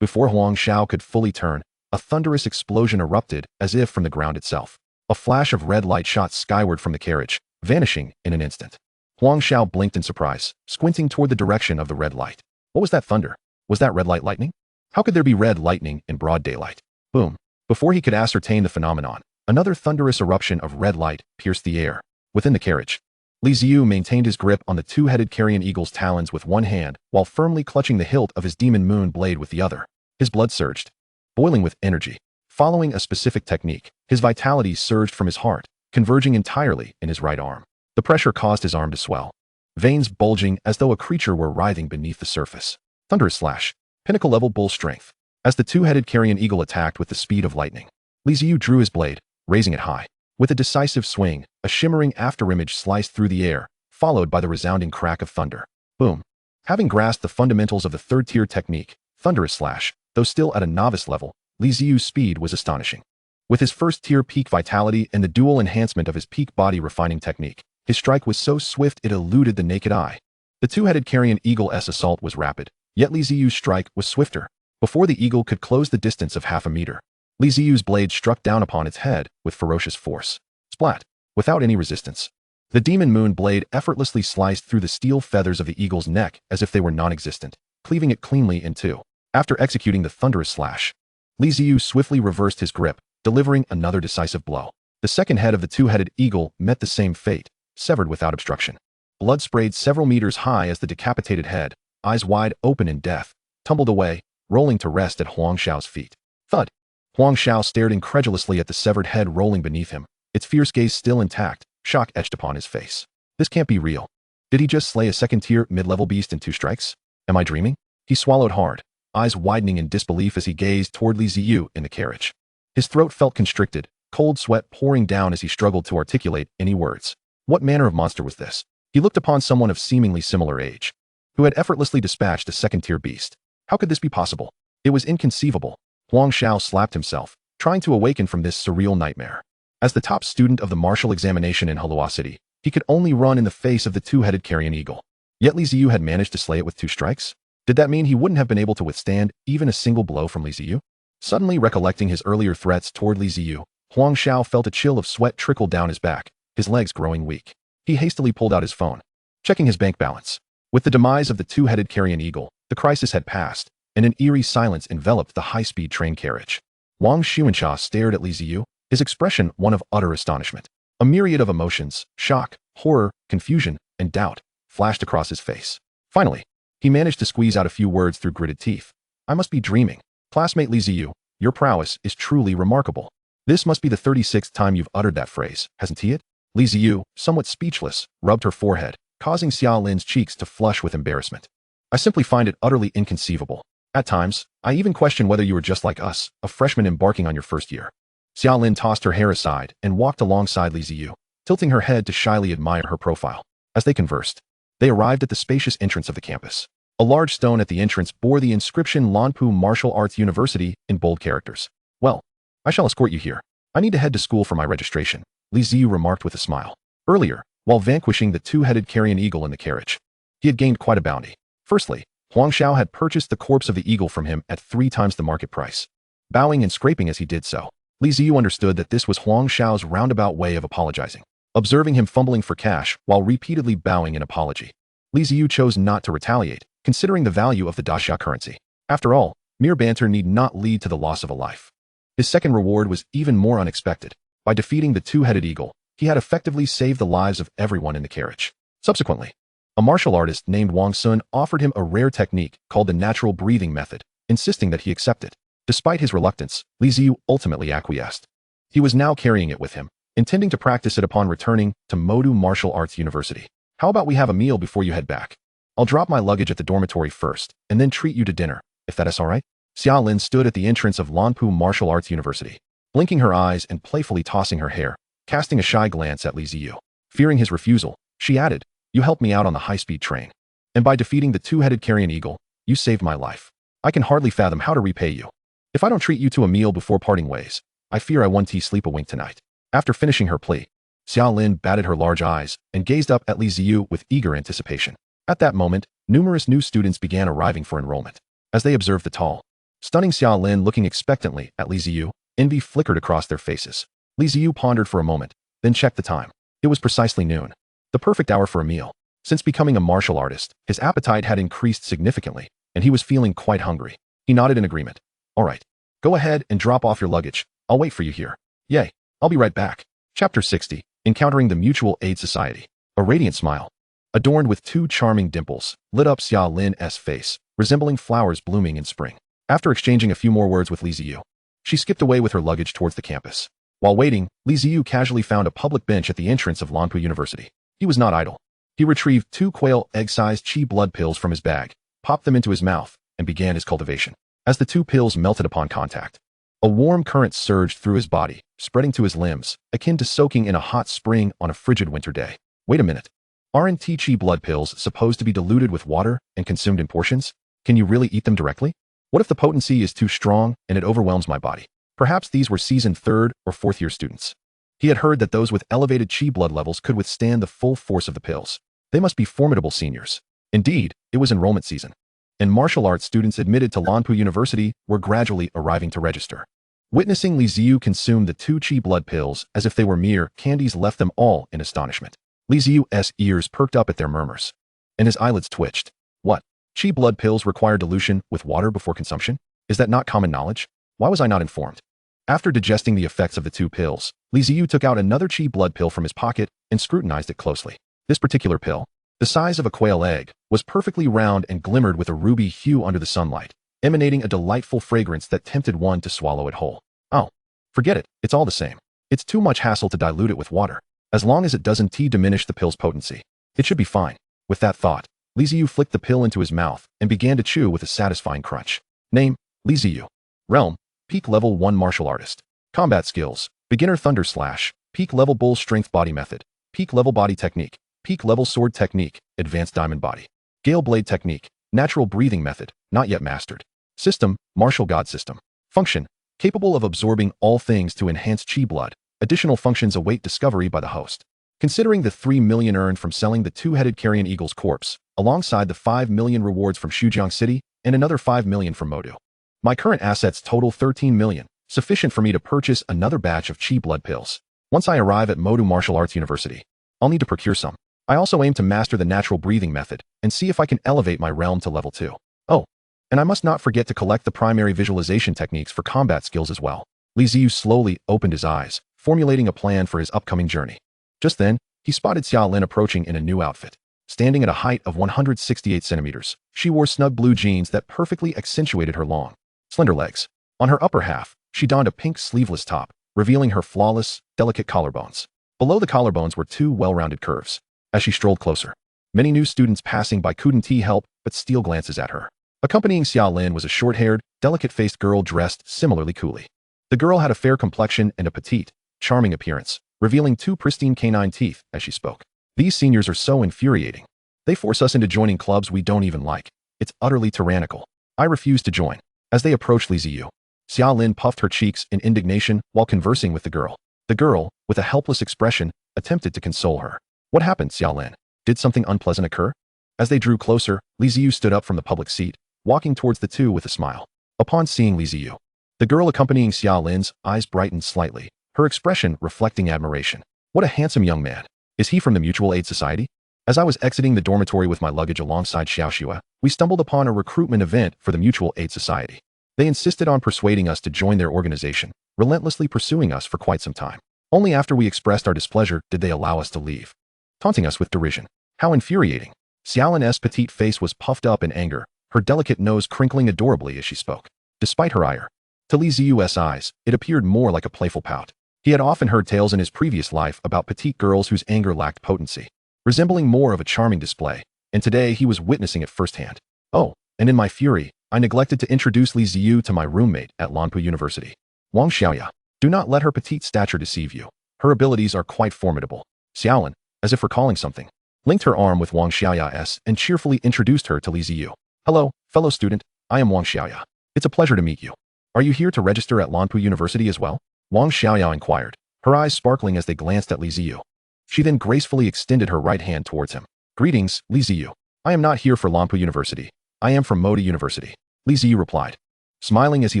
before Huang Xiao could fully turn, a thunderous explosion erupted as if from the ground itself. A flash of red light shot skyward from the carriage, vanishing in an instant. Huang Xiao blinked in surprise, squinting toward the direction of the red light. What was that thunder? Was that red light lightning? How could there be red lightning in broad daylight? Boom. Before he could ascertain the phenomenon, another thunderous eruption of red light pierced the air. Within the carriage, Li Ziyu maintained his grip on the two-headed carrion eagle's talons with one hand while firmly clutching the hilt of his demon moon blade with the other. His blood surged, boiling with energy. Following a specific technique, his vitality surged from his heart, converging entirely in his right arm. The pressure caused his arm to swell, veins bulging as though a creature were writhing beneath the surface. Thunderous slash, pinnacle-level bull strength. As the two-headed carrion eagle attacked with the speed of lightning, Li Ziyu drew his blade, raising it high. With a decisive swing, a shimmering afterimage sliced through the air, followed by the resounding crack of thunder. Boom. Having grasped the fundamentals of the third-tier technique, thunderous slash, though still at a novice level, Li Ziyu's speed was astonishing. With his first-tier peak vitality and the dual enhancement of his peak body refining technique, his strike was so swift it eluded the naked eye. The two-headed carrion eagle's assault was rapid, yet Li Ziyu's strike was swifter. Before the eagle could close the distance of half a meter, Li Ziyu's blade struck down upon its head with ferocious force. Splat! Without any resistance, the demon moon blade effortlessly sliced through the steel feathers of the eagle's neck as if they were non-existent, cleaving it cleanly in two. After executing the thunderous slash, Li Ziyu swiftly reversed his grip, delivering another decisive blow. The second head of the two-headed eagle met the same fate, severed without obstruction. Blood sprayed several meters high as the decapitated head, eyes wide open in death, tumbled away, rolling to rest at Huang Shao's feet. Thud! Huang Shao stared incredulously at the severed head rolling beneath him, its fierce gaze still intact, shock etched upon his face. This can't be real. Did he just slay a second-tier, mid-level beast in 2 strikes? Am I dreaming? He swallowed hard, eyes widening in disbelief as he gazed toward Li Ziyu in the carriage. His throat felt constricted, cold sweat pouring down as he struggled to articulate any words. What manner of monster was this? He looked upon someone of seemingly similar age, who had effortlessly dispatched a second-tier beast. How could this be possible? It was inconceivable. Huang Shao slapped himself, trying to awaken from this surreal nightmare. As the top student of the martial examination in Hulua City, he could only run in the face of the two-headed carrion eagle. Yet Li Ziyu had managed to slay it with 2 strikes? Did that mean he wouldn't have been able to withstand even a single blow from Li Ziyu? Suddenly recollecting his earlier threats toward Li Ziyu, Huang Shao felt a chill of sweat trickle down his back, his legs growing weak. He hastily pulled out his phone, checking his bank balance. With the demise of the two-headed carrion eagle, the crisis had passed, and an eerie silence enveloped the high-speed train carriage. Wang Xuanxia stared at Li Ziyu, his expression one of utter astonishment. A myriad of emotions, shock, horror, confusion, and doubt, flashed across his face. Finally, he managed to squeeze out a few words through gritted teeth. I must be dreaming. Classmate Li Ziyu, your prowess is truly remarkable. This must be the 36th time you've uttered that phrase, hasn't he it? Li Ziyu, somewhat speechless, rubbed her forehead, causing Xia Lin's cheeks to flush with embarrassment. I simply find it utterly inconceivable. At times, I even question whether you were just like us, a freshman embarking on your first year. Xia Lin tossed her hair aside and walked alongside Li Ziyu, tilting her head to shyly admire her profile. As they conversed, they arrived at the spacious entrance of the campus. A large stone at the entrance bore the inscription Lanpu Martial Arts University in bold characters. Well, I shall escort you here. I need to head to school for my registration, Li Ziyu remarked with a smile. Earlier, while vanquishing the two-headed carrion eagle in the carriage, he had gained quite a bounty. Firstly, Huang Shao had purchased the corpse of the eagle from him at 3 times the market price. Bowing and scraping as he did so, Li Ziyu understood that this was Huang Shao's roundabout way of apologizing. Observing him fumbling for cash while repeatedly bowing in apology, Li Ziyu chose not to retaliate, considering the value of the Daxia currency. After all, mere banter need not lead to the loss of a life. His second reward was even more unexpected. By defeating the two-headed eagle, he had effectively saved the lives of everyone in the carriage. Subsequently, a martial artist named Wang Sun offered him a rare technique called the natural breathing method, insisting that he accept it. Despite his reluctance, Li Ziyu ultimately acquiesced. He was now carrying it with him, intending to practice it upon returning to Modu Martial Arts University. How about we have a meal before you head back? I'll drop my luggage at the dormitory first, and then treat you to dinner, if that is all right. Xia Lin stood at the entrance of Lanpu Martial Arts University, blinking her eyes and playfully tossing her hair, casting a shy glance at Li Ziyu. Fearing his refusal, she added, you helped me out on the high-speed train. And by defeating the two-headed carrion eagle, you saved my life. I can hardly fathom how to repay you. If I don't treat you to a meal before parting ways, I fear I won't sleep a wink tonight. After finishing her plea, Xia Lin batted her large eyes and gazed up at Li Ziyu with eager anticipation. At that moment, numerous new students began arriving for enrollment. As they observed the tall, stunning Xia Lin looking expectantly at Li Ziyu, envy flickered across their faces. Li Ziyu pondered for a moment, then checked the time. It was precisely noon, the perfect hour for a meal. Since becoming a martial artist, his appetite had increased significantly, and he was feeling quite hungry. He nodded in agreement. All right, go ahead and drop off your luggage. I'll wait for you here. Yay, I'll be right back. Chapter 60, Encountering the Mutual Aid Society. A radiant smile, adorned with two charming dimples, lit up Xia Lin's face, resembling flowers blooming in spring. After exchanging a few more words with Li Ziyu, she skipped away with her luggage towards the campus. While waiting, Li Ziyu casually found a public bench at the entrance of Manhwaedit University. He was not idle. He retrieved 2 quail egg-sized chi blood pills from his bag, popped them into his mouth, and began his cultivation. As the 2 pills melted upon contact, a warm current surged through his body, spreading to his limbs, akin to soaking in a hot spring on a frigid winter day. Wait a minute. Aren't chi blood pills supposed to be diluted with water and consumed in portions? Can you really eat them directly? What if the potency is too strong and it overwhelms my body? Perhaps these were seasoned 3rd or 4th year students. He had heard that those with elevated chi blood levels could withstand the full force of the pills. They must be formidable seniors. Indeed, it was enrollment season, and martial arts students admitted to Manhwaedit University were gradually arriving to register. Witnessing Li Ziyu consume the 2 chi blood pills as if they were mere candies left them all in astonishment. Li Ziyu's ears perked up at their murmurs, and his eyelids twitched. What? Chi blood pills require dilution with water before consumption? Is that not common knowledge? Why was I not informed? After digesting the effects of the 2 pills, Li Ziyu took out another chi blood pill from his pocket and scrutinized it closely. This particular pill, the size of a quail egg, was perfectly round and glimmered with a ruby hue under the sunlight, emanating a delightful fragrance that tempted one to swallow it whole. Oh, forget it, it's all the same. It's too much hassle to dilute it with water. As long as it doesn't diminish the pill's potency, it should be fine. With that thought, Li Ziyu flicked the pill into his mouth and began to chew with a satisfying crunch. Name, Li Ziyu. Realm, Peak Level 1 Martial Artist. Combat Skills, Beginner Thunder Slash, Peak Level Bull Strength Body Method, Peak Level Body Technique, Peak Level Sword Technique, Advanced Diamond Body. Gale Blade Technique, Natural Breathing Method, not yet mastered. System, Martial God System. Function, capable of absorbing all things to enhance chi blood. Additional functions await discovery by the host. Considering the 3 million earned from selling the 2-headed carrion eagle's corpse, alongside the 5 million rewards from Xujiang City and another 5 million from Modu, my current assets total 13 million, sufficient for me to purchase another batch of chi blood pills. Once I arrive at Modu Martial Arts University, I'll need to procure some. I also aim to master the natural breathing method and see if I can elevate my realm to level 2. Oh, and I must not forget to collect the primary visualization techniques for combat skills as well. Li Ziyu slowly opened his eyes, formulating a plan for his upcoming journey. Just then, he spotted Xia Lin approaching in a new outfit. Standing at a height of 168 centimeters, she wore snug blue jeans that perfectly accentuated her long, slender legs. On her upper half, she donned a pink sleeveless top, revealing her flawless, delicate collarbones. Below the collarbones were 2 well-rounded curves. As she strolled closer, many new students passing by couldn't help but steal glances at her. Accompanying Xia Lin was a short-haired, delicate-faced girl dressed similarly coolly. The girl had a fair complexion and a petite, charming appearance, revealing 2 pristine canine teeth as she spoke. These seniors are so infuriating. They force us into joining clubs we don't even like. It's utterly tyrannical. I refuse to join. As they approached Li Ziyu, Xia Lin puffed her cheeks in indignation while conversing with the girl. The girl, with a helpless expression, attempted to console her. What happened, Xia Lin? Did something unpleasant occur? As they drew closer, Li Ziyu stood up from the public seat, walking towards the 2 with a smile. Upon seeing Li Ziyu, the girl accompanying Xia Lin's eyes brightened slightly, her expression reflecting admiration. What a handsome young man. Is he from the Mutual Aid Society? As I was exiting the dormitory with my luggage alongside Xiaoxua, we stumbled upon a recruitment event for the Mutual Aid Society. They insisted on persuading us to join their organization, relentlessly pursuing us for quite some time. Only after we expressed our displeasure did they allow us to leave, taunting us with derision. How infuriating. Xiao Lin's petite face was puffed up in anger, her delicate nose crinkling adorably as she spoke. Despite her ire, to Li Ziyu's eyes, it appeared more like a playful pout. He had often heard tales in his previous life about petite girls whose anger lacked potency, resembling more of a charming display, and today he was witnessing it firsthand. Oh, and in my fury, I neglected to introduce Li Ziyu to my roommate at Manhwaedit University, Wang Xiaoya. Do not let her petite stature deceive you. Her abilities are quite formidable. Xiaolin, as if recalling something, linked her arm with Wang Xiaoya's and cheerfully introduced her to Li Ziyu. Hello, fellow student, I am Wang Xiaoya. It's a pleasure to meet you. Are you here to register at Manhwaedit University as well? Wang Xiaoya inquired, her eyes sparkling as they glanced at Li Ziyu. She then gracefully extended her right hand towards him. Greetings, Li Ziyu. I am not here for Manhwaedit University. I am from Manhwaedit University. Li Ziyu replied, smiling as he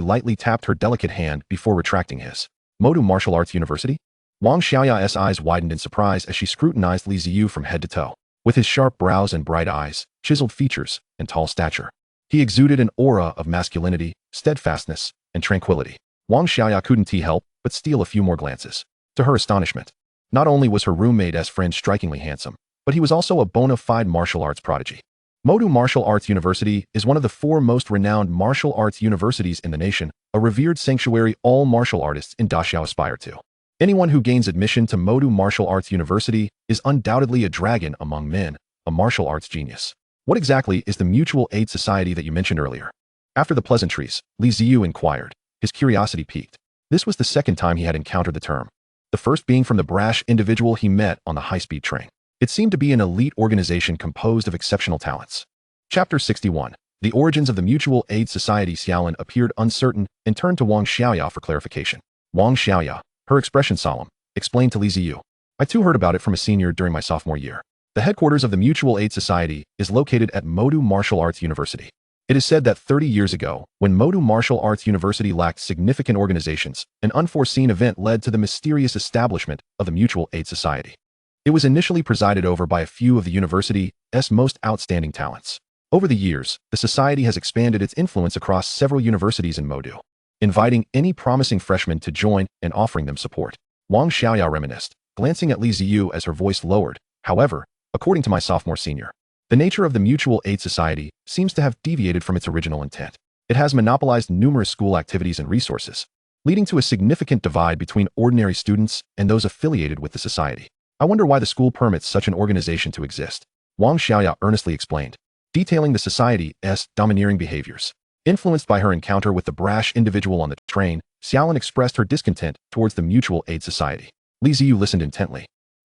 lightly tapped her delicate hand before retracting his. Manhwaedit Martial Arts University? Wang Xiaoya's eyes widened in surprise as she scrutinized Li Ziyu from head to toe. With his sharp brows and bright eyes, chiseled features, and tall stature, he exuded an aura of masculinity, steadfastness, and tranquility. Wang Xiaoya couldn't help but steal a few more glances. To her astonishment, not only was her roommate as friend strikingly handsome, but he was also a bona fide martial arts prodigy. Moudu Martial Arts University is one of the 4 most renowned martial arts universities in the nation, a revered sanctuary all martial artists in Dachau aspire to. Anyone who gains admission to Moudu Martial Arts University is undoubtedly a dragon among men, a martial arts genius. What exactly is the mutual aid society that you mentioned earlier? After the pleasantries, Li Ziyu inquired, his curiosity piqued. This was the second time he had encountered the term, the first being from the brash individual he met on the high-speed train. It seemed to be an elite organization composed of exceptional talents. Chapter 61. The origins of the Mutual Aid Society. Xiaolin appeared uncertain and turned to Wang Xiaoya for clarification. Wang Xiaoya, her expression solemn, explained to Li Ziyu. I too heard about it from a senior during my sophomore year. The headquarters of the Mutual Aid Society is located at Moudu Martial Arts University. It is said that 30 years ago, when Moudu Martial Arts University lacked significant organizations, an unforeseen event led to the mysterious establishment of the Mutual Aid Society. It was initially presided over by a few of the university's most outstanding talents. Over the years, the society has expanded its influence across several universities in Moudu, inviting any promising freshmen to join and offering them support. Wang Xiaoya reminisced, glancing at Li Ziyu as her voice lowered. However, according to my sophomore senior, the nature of the Mutual Aid Society seems to have deviated from its original intent. It has monopolized numerous school activities and resources, leading to a significant divide between ordinary students and those affiliated with the society. I wonder why the school permits such an organization to exist. Wang Xiaoya earnestly explained, detailing the society's domineering behaviors. Influenced by her encounter with the brash individual on the train, Xiaolin expressed her discontent towards the Mutual Aid Society. Li Ziyu listened intently,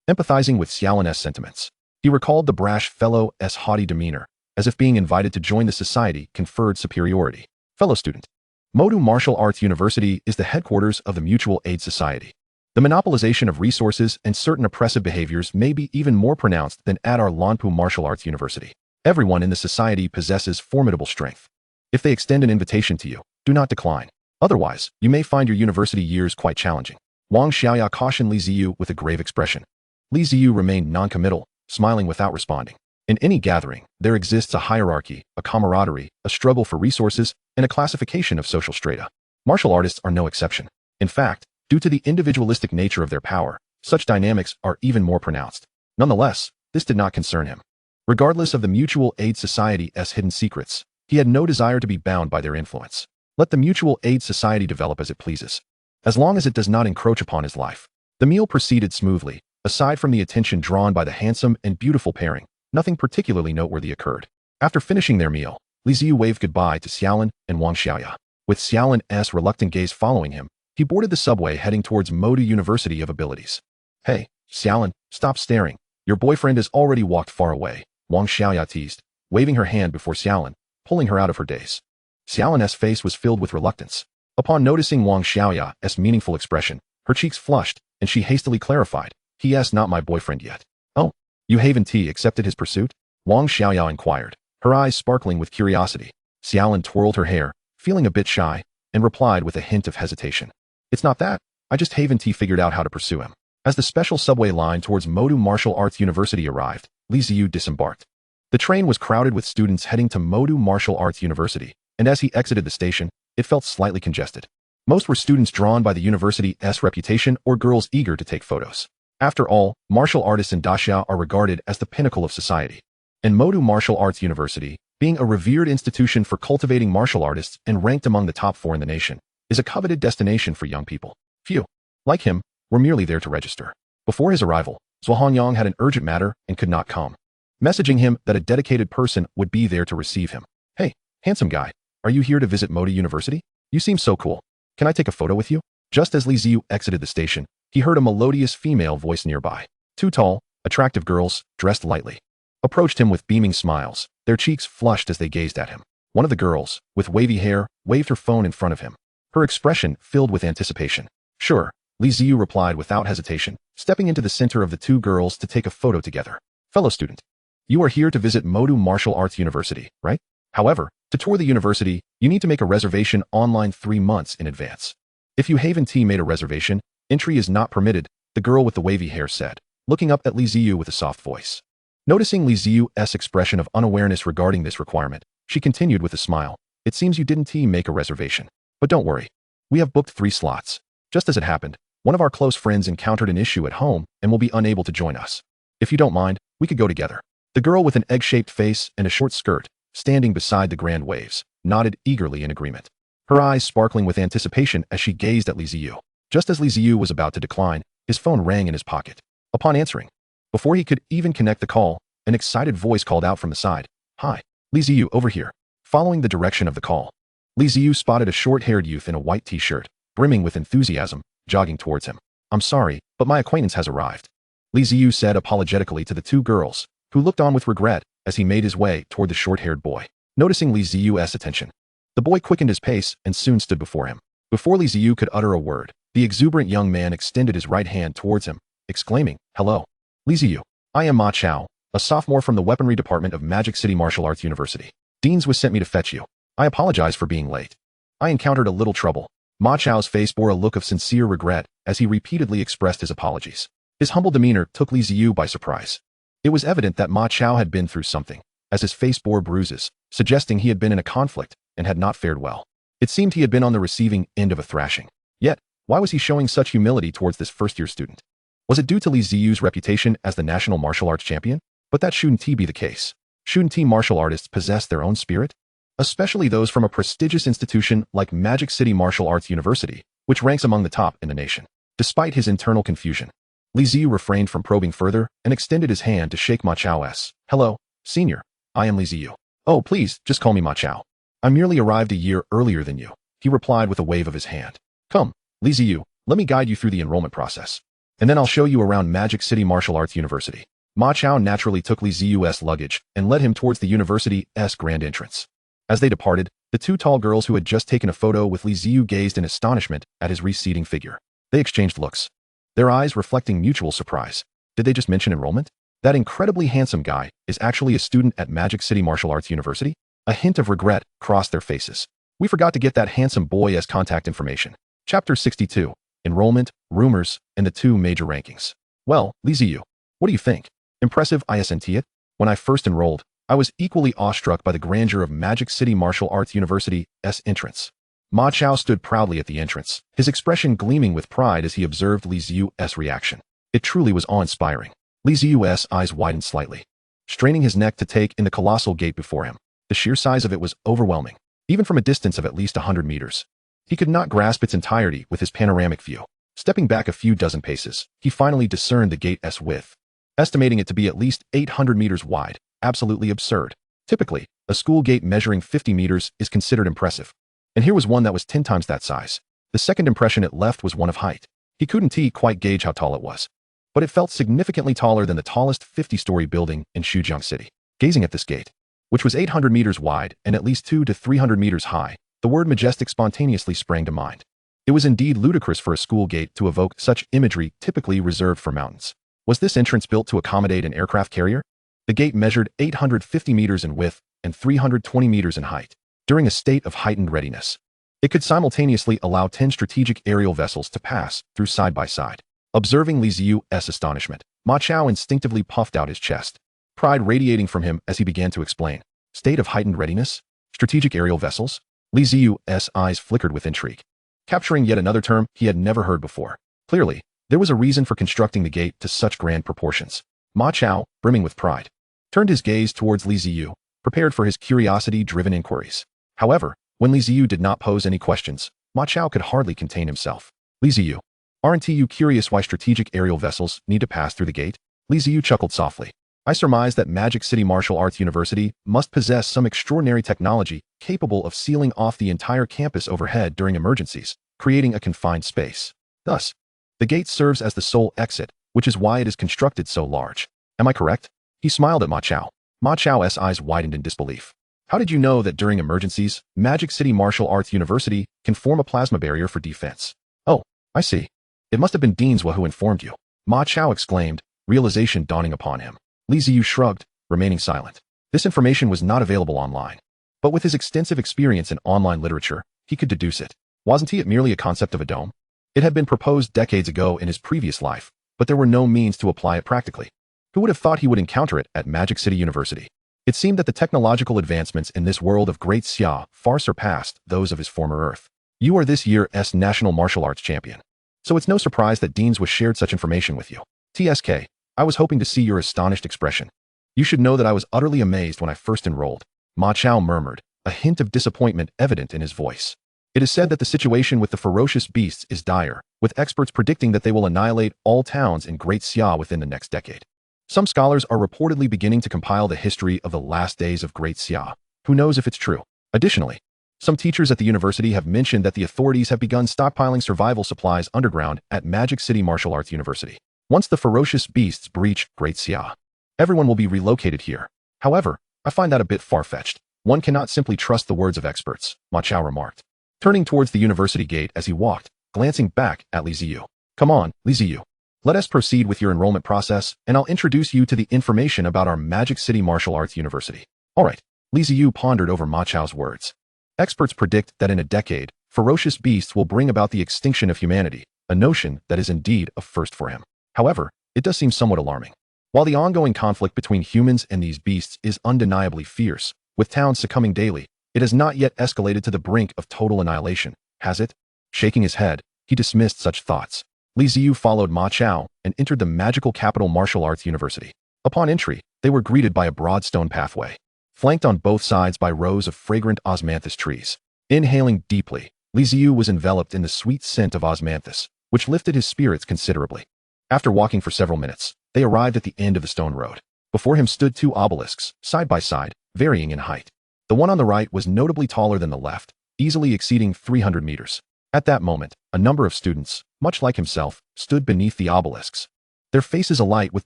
empathizing with Xiaolin's sentiments. He recalled the brash fellow's haughty demeanor, as if being invited to join the society conferred superiority. Fellow student, Moudu Martial Arts University is the headquarters of the Mutual Aid Society. The monopolization of resources and certain oppressive behaviors may be even more pronounced than at our Lanpu Martial Arts University. Everyone in the society possesses formidable strength. If they extend an invitation to you, do not decline. Otherwise, you may find your university years quite challenging. Wang Xiaoya cautioned Li Ziyu with a grave expression. Li Ziyu remained non-committal, smiling without responding. In any gathering, there exists a hierarchy, a camaraderie, a struggle for resources, and a classification of social strata. Martial artists are no exception. In fact, due to the individualistic nature of their power, such dynamics are even more pronounced. Nonetheless, this did not concern him. Regardless of the Mutual Aid Society's hidden secrets, he had no desire to be bound by their influence. Let the Mutual Aid Society develop as it pleases, as long as it does not encroach upon his life. The meal proceeded smoothly. Aside from the attention drawn by the handsome and beautiful pairing, nothing particularly noteworthy occurred. After finishing their meal, Li Ziyu waved goodbye to Xiaolin and Wang Xiaoya. With Xiaolin's reluctant gaze following him, he boarded the subway heading towards Moudu University of Abilities. Hey, Xiaolin, stop staring. Your boyfriend has already walked far away, Wang Xiaoya teased, waving her hand before Xiaolin, pulling her out of her daze. Xiaolin's face was filled with reluctance. Upon noticing Wang Xiaoya's meaningful expression, her cheeks flushed, and she hastily clarified, "He not my boyfriend yet." "Oh, you haven't accepted his pursuit?" Wang Xiaoya inquired, her eyes sparkling with curiosity. Xiaolin twirled her hair, feeling a bit shy, and replied with a hint of hesitation. "It's not that. I just haven't figured out how to pursue him." As the special subway line towards Moudu Martial Arts University arrived, Li Ziyu disembarked. The train was crowded with students heading to Moudu Martial Arts University, and as he exited the station, it felt slightly congested. Most were students drawn by the university's reputation or girls eager to take photos. After all, martial artists in Dachau are regarded as the pinnacle of society. And Moudu Martial Arts University, being a revered institution for cultivating martial artists and ranked among the top 4 in the nation, is a coveted destination for young people. Few, like him, were merely there to register. Before his arrival, Zhuangyang had an urgent matter and could not come, messaging him that a dedicated person would be there to receive him. "Hey, handsome guy, are you here to visit Moudu University? You seem so cool. Can I take a photo with you?" Just as Li Ziyu exited the station, he heard a melodious female voice nearby. 2 tall, attractive girls, dressed lightly, approached him with beaming smiles, their cheeks flushed as they gazed at him. One of the girls, with wavy hair, waved her phone in front of him, her expression filled with anticipation. "Sure," Li Ziyu replied without hesitation, stepping into the center of the 2 girls to take a photo together. "Fellow student, you are here to visit Moudu Martial Arts University, right? However, to tour the university, you need to make a reservation online 3 months in advance. If you haven't made a reservation, entry is not permitted," the girl with the wavy hair said, looking up at Li Ziyu with a soft voice. Noticing Li Ziyu's expression of unawareness regarding this requirement, she continued with a smile, "It seems you didn't make a reservation. But don't worry. We have booked 3 slots. Just as it happened, one of our close friends encountered an issue at home and will be unable to join us. If you don't mind, We could go together. The girl with an egg-shaped face and a short skirt, standing beside the grand waves, nodded eagerly in agreement, her eyes sparkling with anticipation as she gazed at Li Ziyu. Just as Li Ziyu was about to decline, his phone rang in his pocket. Upon answering, before he could even connect the call, an excited voice called out from the side, "Hi, Li Ziyu, over here." Following the direction of the call, Li Ziyu spotted a short-haired youth in a white t-shirt, brimming with enthusiasm, jogging towards him. "I'm sorry, but my acquaintance has arrived," Li Ziyu said apologetically to the two girls, who looked on with regret as he made his way toward the short-haired boy. Noticing Li Ziyu's attention, the boy quickened his pace and soon stood before him. Before Li Ziyu could utter a word, the exuberant young man extended his right hand towards him, exclaiming, "Hello, Li Ziyu. I am Ma Chao, a sophomore from the weaponry department of Magic City Martial Arts University. Deans was sent me to fetch you. I apologize for being late. I encountered a little trouble." Ma Chao's face bore a look of sincere regret as he repeatedly expressed his apologies. His humble demeanor took Li Ziyu by surprise. It was evident that Ma Chao had been through something, as his face bore bruises, suggesting he had been in a conflict and had not fared well. It seemed he had been on the receiving end of a thrashing. Yet, why was he showing such humility towards this first-year student? Was it due to Li Ziyu's reputation as the national martial arts champion? But that shouldn't be the case. Shouldn't martial artists possess their own spirit? Especially those from a prestigious institution like Magic City Martial Arts University, which ranks among the top in the nation. Despite his internal confusion, Li Ziyu refrained from probing further and extended his hand to shake Ma Chao's. "Hello, senior. I am Li Ziyu. Oh, please, just call me Ma Chao. I merely arrived a year earlier than you," he replied with a wave of his hand. "Come, Li Ziyu, let me guide you through the enrollment process. And then I'll show you around Magic City Martial Arts University." Ma Chao naturally took Li Ziyu's luggage and led him towards the university's grand entrance. As they departed, the two tall girls who had just taken a photo with Li Ziyu gazed in astonishment at his receding figure. They exchanged looks, their eyes reflecting mutual surprise. Did they just mention enrollment? That incredibly handsome guy is actually a student at Magic City Martial Arts University? A hint of regret crossed their faces. We forgot to get that handsome boy as contact information. Chapter 62. Enrollment, Rumors, and the Two Major Rankings. Well, Li Ziyu, what do you think? Impressive, isn't it? When I first enrolled, I was equally awestruck by the grandeur of Magic City Martial Arts University's entrance. Ma Chao stood proudly at the entrance, his expression gleaming with pride as he observed Li Ziyu's reaction. It truly was awe-inspiring. Li Ziyu's eyes widened slightly, straining his neck to take in the colossal gate before him. The sheer size of it was overwhelming, even from a distance of at least 100 meters. He could not grasp its entirety with his panoramic view. Stepping back a few dozen paces, he finally discerned the gate's width, estimating it to be at least 800 meters wide. Absolutely absurd. Typically, a school gate measuring 50 meters is considered impressive. And here was one that was 10 times that size. The second impression it left was one of height. He couldn't quite gauge how tall it was, but it felt significantly taller than the tallest 50-story building in Xujiang City. Gazing at this gate, which was 800 meters wide and at least 200 to 300 meters high, the word majestic spontaneously sprang to mind. It was indeed ludicrous for a school gate to evoke such imagery typically reserved for mountains. Was this entrance built to accommodate an aircraft carrier? The gate measured 850 meters in width and 320 meters in height. During a state of heightened readiness, it could simultaneously allow 10 strategic aerial vessels to pass through side by side. Observing Li Ziyu's astonishment, Ma Chao instinctively puffed out his chest, pride radiating from him as he began to explain. State of heightened readiness? Strategic aerial vessels? Li Ziyu's eyes flickered with intrigue, capturing yet another term he had never heard before. Clearly, there was a reason for constructing the gate to such grand proportions. Ma Chao, brimming with pride, turned his gaze towards Li Ziyu, prepared for his curiosity-driven inquiries. However, when Li Ziyu did not pose any questions, Ma Chao could hardly contain himself. Li Ziyu, aren't you curious why strategic aerial vessels need to pass through the gate? Li Ziyu chuckled softly. I surmise that Magic City Martial Arts University must possess some extraordinary technology capable of sealing off the entire campus overhead during emergencies, creating a confined space. Thus, the gate serves as the sole exit, which is why it is constructed so large. Am I correct? He smiled at Ma Chao. Ma Chao's eyes widened in disbelief. How did you know that during emergencies, Magic City Martial Arts University can form a plasma barrier for defense? Oh, I see. It must have been Deanswa who informed you. Ma Chao exclaimed, realization dawning upon him. Li Ziyu shrugged, remaining silent. This information was not available online. But with his extensive experience in online literature, he could deduce it. Wasn't it merely a concept of a dome? It had been proposed decades ago in his previous life, but there were no means to apply it practically. Who would have thought he would encounter it at Magic City University? It seemed that the technological advancements in this world of Great Xia far surpassed those of his former Earth. You are this year's national martial arts champion. So it's no surprise that Deanswa shared such information with you. TSK, I was hoping to see your astonished expression. You should know that I was utterly amazed when I first enrolled, Ma Chao murmured, a hint of disappointment evident in his voice. It is said that the situation with the ferocious beasts is dire, with experts predicting that they will annihilate all towns in Great Xia within the next decade. Some scholars are reportedly beginning to compile the history of the last days of Great Xia. Who knows if it's true? Additionally, some teachers at the university have mentioned that the authorities have begun stockpiling survival supplies underground at Magic City Martial Arts University. Once the ferocious beasts breach Great Xia, everyone will be relocated here. However, I find that a bit far-fetched. One cannot simply trust the words of experts, Ma Chao remarked, turning towards the university gate as he walked, glancing back at Li Ziyu. Come on, Li Ziyu. Let us proceed with your enrollment process, and I'll introduce you to the information about our Magic City Martial Arts University. All right, Li Ziyu pondered over Ma Chao's words. Experts predict that in a decade, ferocious beasts will bring about the extinction of humanity, a notion that is indeed a first for him. However, it does seem somewhat alarming. While the ongoing conflict between humans and these beasts is undeniably fierce, with towns succumbing daily, it has not yet escalated to the brink of total annihilation, has it? Shaking his head, he dismissed such thoughts. Li Ziyu followed Ma Chao and entered the magical capital martial arts university. Upon entry, they were greeted by a broad stone pathway, flanked on both sides by rows of fragrant osmanthus trees. Inhaling deeply, Li Ziyu was enveloped in the sweet scent of osmanthus, which lifted his spirits considerably. After walking for several minutes, they arrived at the end of the stone road. Before him stood two obelisks, side by side, varying in height. The one on the right was notably taller than the left, easily exceeding 300 meters. At that moment, a number of students, much like himself, stood beneath the obelisks, their faces alight with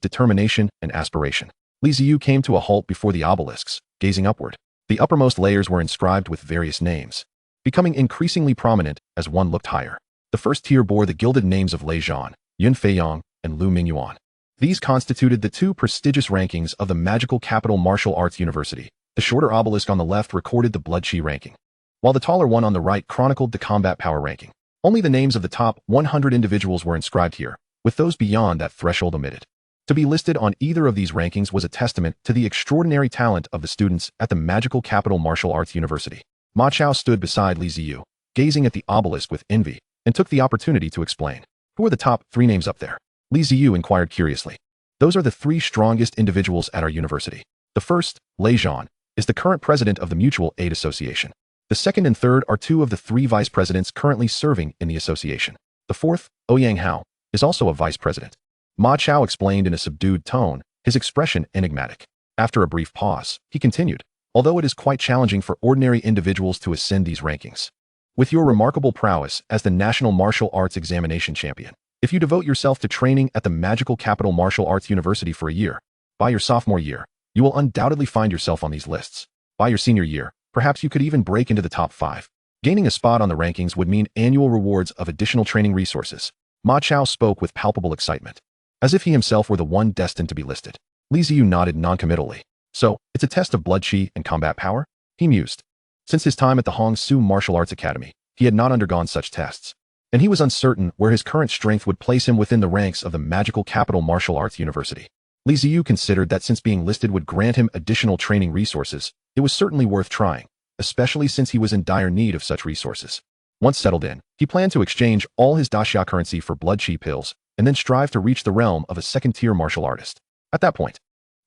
determination and aspiration. Li Ziyu came to a halt before the obelisks, gazing upward. The uppermost layers were inscribed with various names, becoming increasingly prominent as one looked higher. The first tier bore the gilded names of Lei Zhan, Yun Feiyang, and Lu Mingyuan. These constituted the two prestigious rankings of the magical capital martial arts university. The shorter obelisk on the left recorded the blood chi ranking, while the taller one on the right chronicled the combat power ranking. Only the names of the top 100 individuals were inscribed here, with those beyond that threshold omitted. To be listed on either of these rankings was a testament to the extraordinary talent of the students at the magical capital martial arts university. Ma Chao stood beside Li Ziyu, gazing at the obelisk with envy, and took the opportunity to explain. Who are the top 3 names up there? Li Ziyu inquired curiously. Those are the 3 strongest individuals at our university. The first, Lei Zhan, is the current president of the Mutual Aid Association. The second and third are 2 of the 3 vice presidents currently serving in the association. The fourth, Ouyang Hao, is also a vice president. Ma Chao explained in a subdued tone, his expression enigmatic. After a brief pause, he continued, although it is quite challenging for ordinary individuals to ascend these rankings. With your remarkable prowess as the National Martial Arts Examination Champion, if you devote yourself to training at the Magical Capital Martial Arts University for a year, by your sophomore year, you will undoubtedly find yourself on these lists. By your senior year, perhaps you could even break into the top 5. Gaining a spot on the rankings would mean annual rewards of additional training resources. Ma Chao spoke with palpable excitement, as if he himself were the one destined to be listed. Li Ziyu nodded noncommittally. So, it's a test of blood chi and combat power? He mused. Since his time at the Hongsu Martial Arts Academy, he had not undergone such tests, and he was uncertain where his current strength would place him within the ranks of the Magical Capital Martial Arts University. Li Ziyu considered that since being listed would grant him additional training resources, it was certainly worth trying, especially since he was in dire need of such resources. Once settled in, he planned to exchange all his daxia currency for blood chi pills, and then strive to reach the realm of a second-tier martial artist. At that point,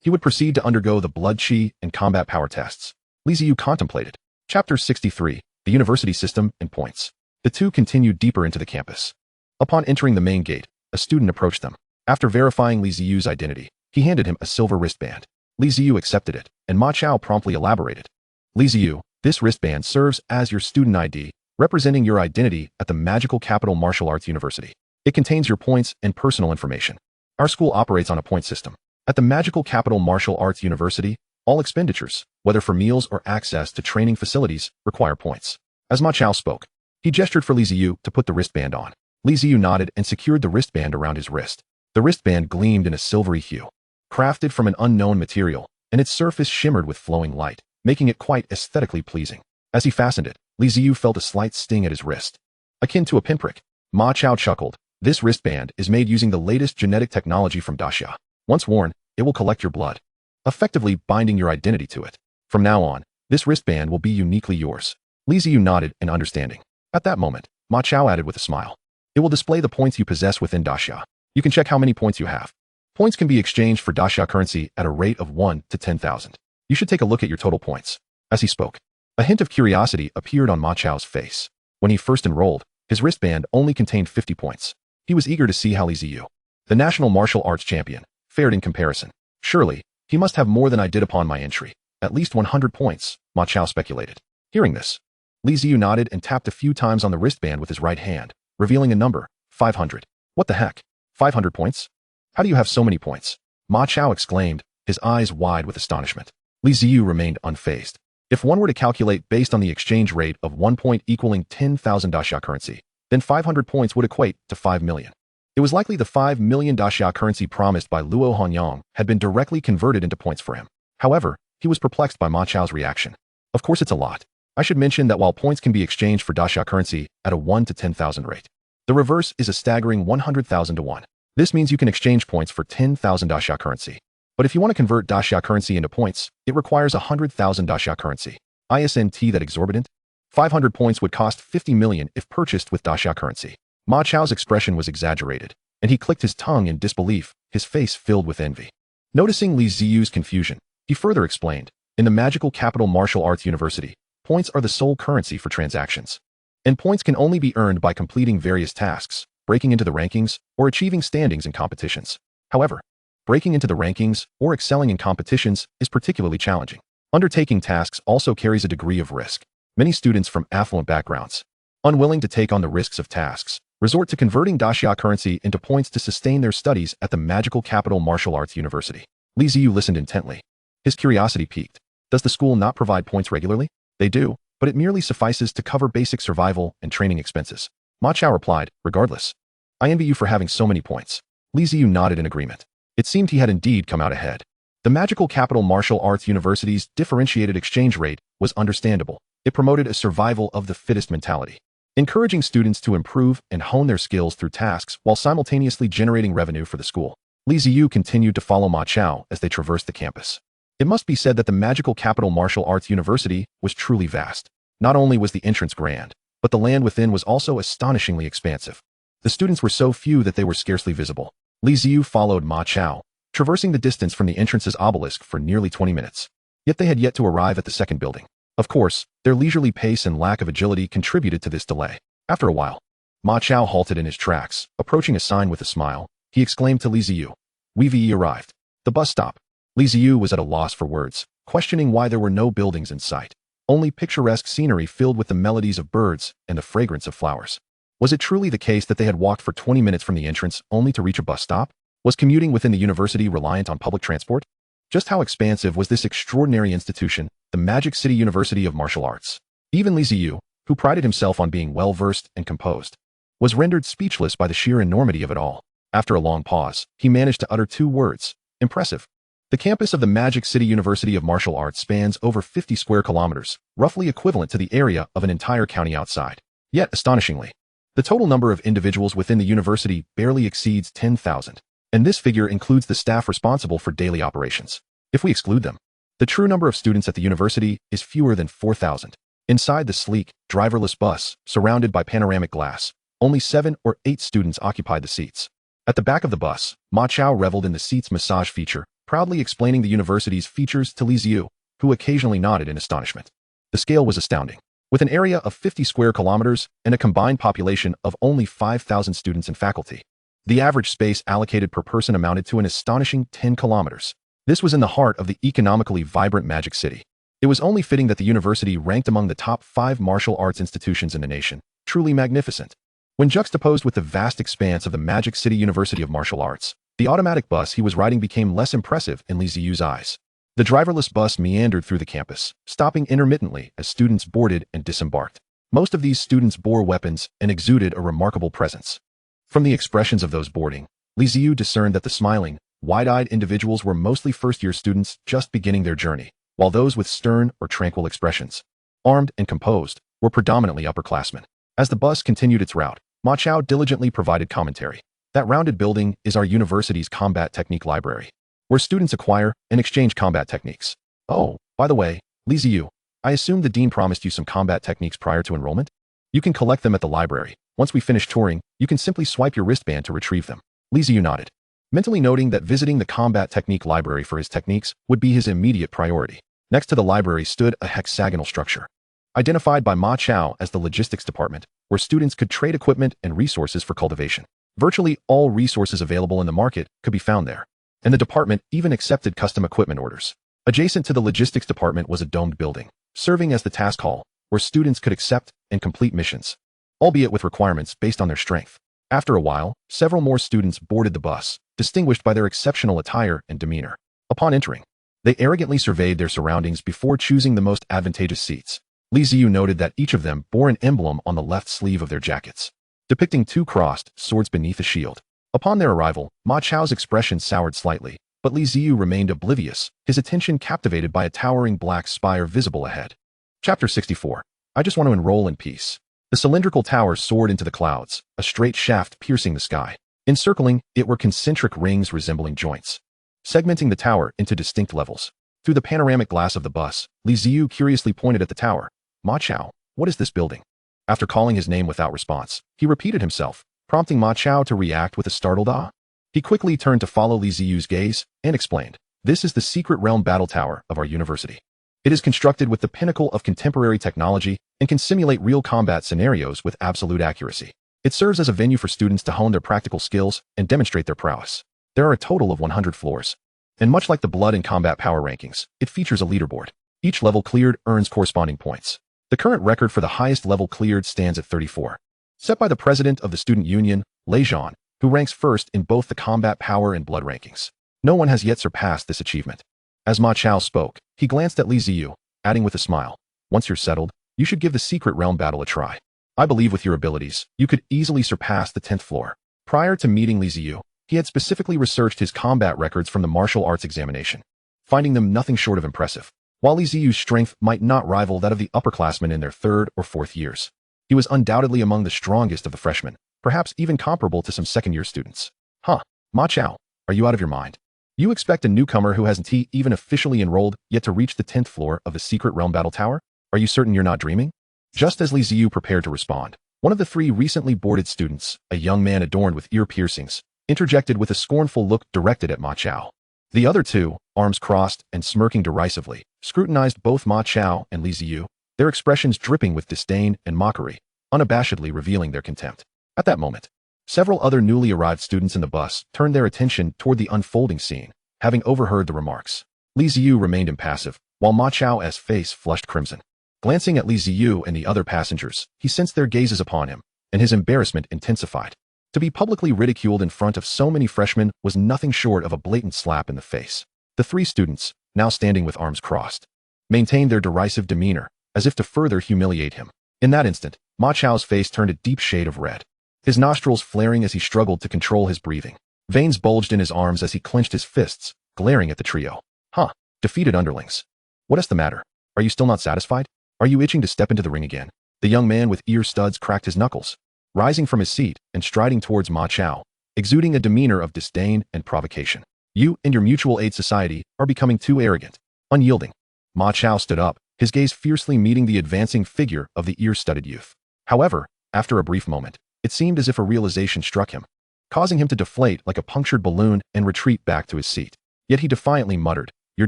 he would proceed to undergo the blood chi and combat power tests. Li Ziyu contemplated. Chapter 63, The University System and Points. The two continued deeper into the campus. Upon entering the main gate, a student approached them. After verifying Li Ziyu's identity, he handed him a silver wristband. Li Ziyu accepted it, and Ma Chao promptly elaborated. Li Ziyu, this wristband serves as your student ID, representing your identity at the Magical Capital Martial Arts University. It contains your points and personal information. Our school operates on a point system. At the Magical Capital Martial Arts University, all expenditures, whether for meals or access to training facilities, require points. As Ma Chao spoke, he gestured for Li Ziyu to put the wristband on. Li Ziyu nodded and secured the wristband around his wrist. The wristband gleamed in a silvery hue, crafted from an unknown material, and its surface shimmered with flowing light, making it quite aesthetically pleasing. As he fastened it, Li Ziyu felt a slight sting at his wrist, akin to a pinprick. Ma Chao chuckled. This wristband is made using the latest genetic technology from daxia. Once worn, it will collect your blood, effectively binding your identity to it. From now on, this wristband will be uniquely yours. Li Ziyu nodded in understanding. At that moment, Ma Chao added with a smile. It will display the points you possess within daxia. You can check how many points you have. Points can be exchanged for daxia currency at a rate of 1 to 10,000. You should take a look at your total points. As he spoke, a hint of curiosity appeared on Ma Chao's face. When he first enrolled, his wristband only contained 50 points. He was eager to see how Li Ziyu, the national martial arts champion, fared in comparison. Surely, he must have more than I did upon my entry. At least 100 points, Ma Chao speculated. Hearing this, Li Ziyu nodded and tapped a few times on the wristband with his right hand, revealing a number, 500. What the heck? 500 points? How do you have so many points? Ma Chao exclaimed, his eyes wide with astonishment. Li Ziyu remained unfazed. If one were to calculate based on the exchange rate of 1 point equaling 10,000 daxia currency, then 500 points would equate to 5 million. It was likely the 5 million daxia currency promised by Luo Honyang had been directly converted into points for him. However, he was perplexed by Ma Chao's reaction. Of course it's a lot. I should mention that while points can be exchanged for daxia currency at a 1 to 10,000 rate, the reverse is a staggering 100,000 to 1. This means you can exchange points for 10,000 daxia currency. But if you want to convert daxia currency into points, it requires 100,000 daxia currency. Isn't that exorbitant? 500 points would cost 50 million if purchased with daxia currency. Ma Chao's expression was exaggerated, and he clicked his tongue in disbelief, his face filled with envy. Noticing Li Ziyu's confusion, he further explained, in the magical capital martial arts university, points are the sole currency for transactions. And points can only be earned by completing various tasks, breaking into the rankings, or achieving standings in competitions. However, breaking into the rankings or excelling in competitions is particularly challenging. Undertaking tasks also carries a degree of risk. Many students from affluent backgrounds, unwilling to take on the risks of tasks, resort to converting daxia currency into points to sustain their studies at the magical capital martial arts university. Li Ziyu listened intently. His curiosity piqued. Does the school not provide points regularly? They do, but it merely suffices to cover basic survival and training expenses. Ma Chao replied, regardless. I envy you for having so many points. Li Ziyu nodded in agreement. It seemed he had indeed come out ahead. The magical capital martial arts university's differentiated exchange rate was understandable. It promoted a survival of the fittest mentality, encouraging students to improve and hone their skills through tasks while simultaneously generating revenue for the school. Li Ziyu continued to follow Ma Chao as they traversed the campus. It must be said that the magical capital martial arts university was truly vast. Not only was the entrance grand, but the land within was also astonishingly expansive. The students were so few that they were scarcely visible. Li Ziyu followed Ma Chao, traversing the distance from the entrance's obelisk for nearly 20 minutes. Yet they had yet to arrive at the second building. Of course, their leisurely pace and lack of agility contributed to this delay. After a while, Ma Chao halted in his tracks, approaching a sign with a smile. He exclaimed to Li Ziyu, "We've arrived." The bus stop. Li Ziyu was at a loss for words, questioning why there were no buildings in sight. Only picturesque scenery filled with the melodies of birds and the fragrance of flowers. Was it truly the case that they had walked for 20 minutes from the entrance only to reach a bus stop? Was commuting within the university reliant on public transport? Just how expansive was this extraordinary institution, the Magic City University of Martial Arts? Even Li Ziyu, who prided himself on being well-versed and composed, was rendered speechless by the sheer enormity of it all. After a long pause, he managed to utter 2 words, impressive. The campus of the Magic City University of Martial Arts spans over 50 square kilometers, roughly equivalent to the area of an entire county outside. Yet, astonishingly, the total number of individuals within the university barely exceeds 10,000, and this figure includes the staff responsible for daily operations. If we exclude them, the true number of students at the university is fewer than 4,000. Inside the sleek, driverless bus, surrounded by panoramic glass, only 7 or 8 students occupied the seats. At the back of the bus, Ma Chao reveled in the seat's massage feature, proudly explaining the university's features to Li Ziyu, who occasionally nodded in astonishment. The scale was astounding. With an area of 50 square kilometers and a combined population of only 5,000 students and faculty, the average space allocated per person amounted to an astonishing 10 kilometers. This was in the heart of the economically vibrant Magic City. It was only fitting that the university ranked among the top 5 martial arts institutions in the nation, truly magnificent. When juxtaposed with the vast expanse of the Magic City University of Martial Arts, the automatic bus he was riding became less impressive in Li Ziyu's eyes. The driverless bus meandered through the campus, stopping intermittently as students boarded and disembarked. Most of these students bore weapons and exuded a remarkable presence. From the expressions of those boarding, Li Ziyu discerned that the smiling, wide-eyed individuals were mostly first-year students just beginning their journey, while those with stern or tranquil expressions, armed and composed, were predominantly upperclassmen. As the bus continued its route, Ma Chao diligently provided commentary. That rounded building is our university's combat technique library, where students acquire and exchange combat techniques. Oh, by the way, Li Ziyu, I assume the dean promised you some combat techniques prior to enrollment? You can collect them at the library. Once we finish touring, you can simply swipe your wristband to retrieve them. Li Ziyu nodded. mentally noting that visiting the combat technique library for his techniques would be his immediate priority. Next to the library stood a hexagonal structure, identified by Ma Chao as the logistics department, where students could trade equipment and resources for cultivation. Virtually all resources available in the market could be found there, and the department even accepted custom equipment orders. Adjacent to the logistics department was a domed building, serving as the task hall, where students could accept and complete missions, albeit with requirements based on their strength. After a while, several more students boarded the bus, distinguished by their exceptional attire and demeanor. Upon entering, they arrogantly surveyed their surroundings before choosing the most advantageous seats. Li Ziyu noted that each of them bore an emblem on the left sleeve of their jackets, depicting two crossed swords beneath a shield. Upon their arrival, Ma Chao's expression soured slightly, but Li Ziyu remained oblivious, his attention captivated by a towering black spire visible ahead. Chapter 64. I just want to enroll in peace. The cylindrical tower soared into the clouds, a straight shaft piercing the sky. Encircling it were concentric rings resembling joints, segmenting the tower into distinct levels. Through the panoramic glass of the bus, Li Ziyu curiously pointed at the tower. Ma Chao, what is this building? After calling his name without response, he repeated himself, prompting Ma Chao to react with a startled ah. He quickly turned to follow Li Ziyu's gaze and explained, "This is the secret realm battle tower of our university. It is constructed with the pinnacle of contemporary technology and can simulate real combat scenarios with absolute accuracy. It serves as a venue for students to hone their practical skills and demonstrate their prowess. There are a total of 100 floors, and much like the blood and combat power rankings, it features a leaderboard. Each level cleared earns corresponding points. The current record for the highest level cleared stands at 34, set by the president of the student union, Lei Zhan, who ranks first in both the combat power and blood rankings. No one has yet surpassed this achievement." As Ma Chao spoke, he glanced at Li Ziyu, adding with a smile, "Once you're settled, you should give the secret realm battle a try. I believe with your abilities, you could easily surpass the 10th floor." Prior to meeting Li Ziyu, he had specifically researched his combat records from the martial arts examination, finding them nothing short of impressive. While Li Ziyu's strength might not rival that of the upperclassmen in their 3rd or 4th years, he was undoubtedly among the strongest of the freshmen, perhaps even comparable to some second-year students. "Huh, Ma Chao, are you out of your mind? You expect a newcomer who hasn't even officially enrolled yet to reach the 10th floor of the secret realm battle tower? Are you certain you're not dreaming?" Just as Li Ziyu prepared to respond, one of the 3 recently boarded students, a young man adorned with ear piercings, interjected with a scornful look directed at Ma Chao. The other 2, arms crossed and smirking derisively, scrutinized both Ma Chao and Li Ziyu, their expressions dripping with disdain and mockery, unabashedly revealing their contempt. At that moment, several other newly arrived students in the bus turned their attention toward the unfolding scene, having overheard the remarks. Li Ziyu remained impassive, while Ma Chao's face flushed crimson. Glancing at Li Ziyu and the other passengers, he sensed their gazes upon him, and his embarrassment intensified. To be publicly ridiculed in front of so many freshmen was nothing short of a blatant slap in the face. The 3 students, now standing with arms crossed, maintained their derisive demeanor, as if to further humiliate him. In that instant, Ma Chao's face turned a deep shade of red, his nostrils flaring as he struggled to control his breathing. Veins bulged in his arms as he clenched his fists, glaring at the trio. "Huh, defeated underlings. What is the matter? Are you still not satisfied? Are you itching to step into the ring again?" The young man with ear studs cracked his knuckles, rising from his seat and striding towards Ma Chao, exuding a demeanor of disdain and provocation. "You and your mutual aid society are becoming too arrogant, unyielding." Ma Chao stood up, his gaze fiercely meeting the advancing figure of the ear-studded youth. However, after a brief moment, it seemed as if a realization struck him, causing him to deflate like a punctured balloon and retreat back to his seat. Yet he defiantly muttered, "Your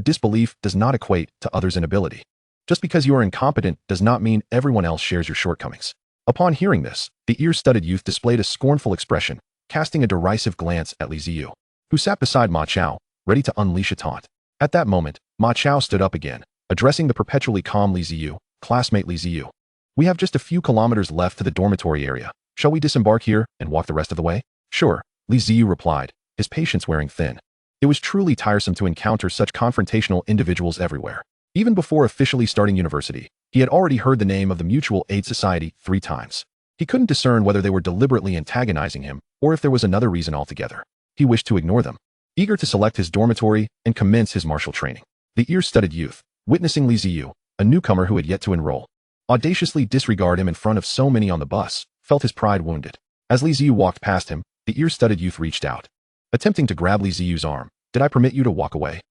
disbelief does not equate to others' inability. Just because you are incompetent does not mean everyone else shares your shortcomings." Upon hearing this, the ear-studded youth displayed a scornful expression, casting a derisive glance at Li Ziyu, who sat beside Ma Chao, ready to unleash a taunt. At that moment, Ma Chao stood up again, addressing the perpetually calm Li Ziyu. "Classmate Li Ziyu, we have just a few kilometers left to the dormitory area. Shall we disembark here and walk the rest of the way?" "Sure," Li Ziyu replied, his patience wearing thin. It was truly tiresome to encounter such confrontational individuals everywhere. Even before officially starting university, he had already heard the name of the Mutual Aid Society 3 times. He couldn't discern whether they were deliberately antagonizing him or if there was another reason altogether. He wished to ignore them, eager to select his dormitory and commence his martial training. The ear-studded youth, witnessing Li Ziyu, a newcomer who had yet to enroll, audaciously disregard him in front of so many on the bus, felt his pride wounded. As Li Ziyu walked past him, the ear-studded youth reached out, attempting to grab Li Ziyu's arm. "Did I permit you to walk away?"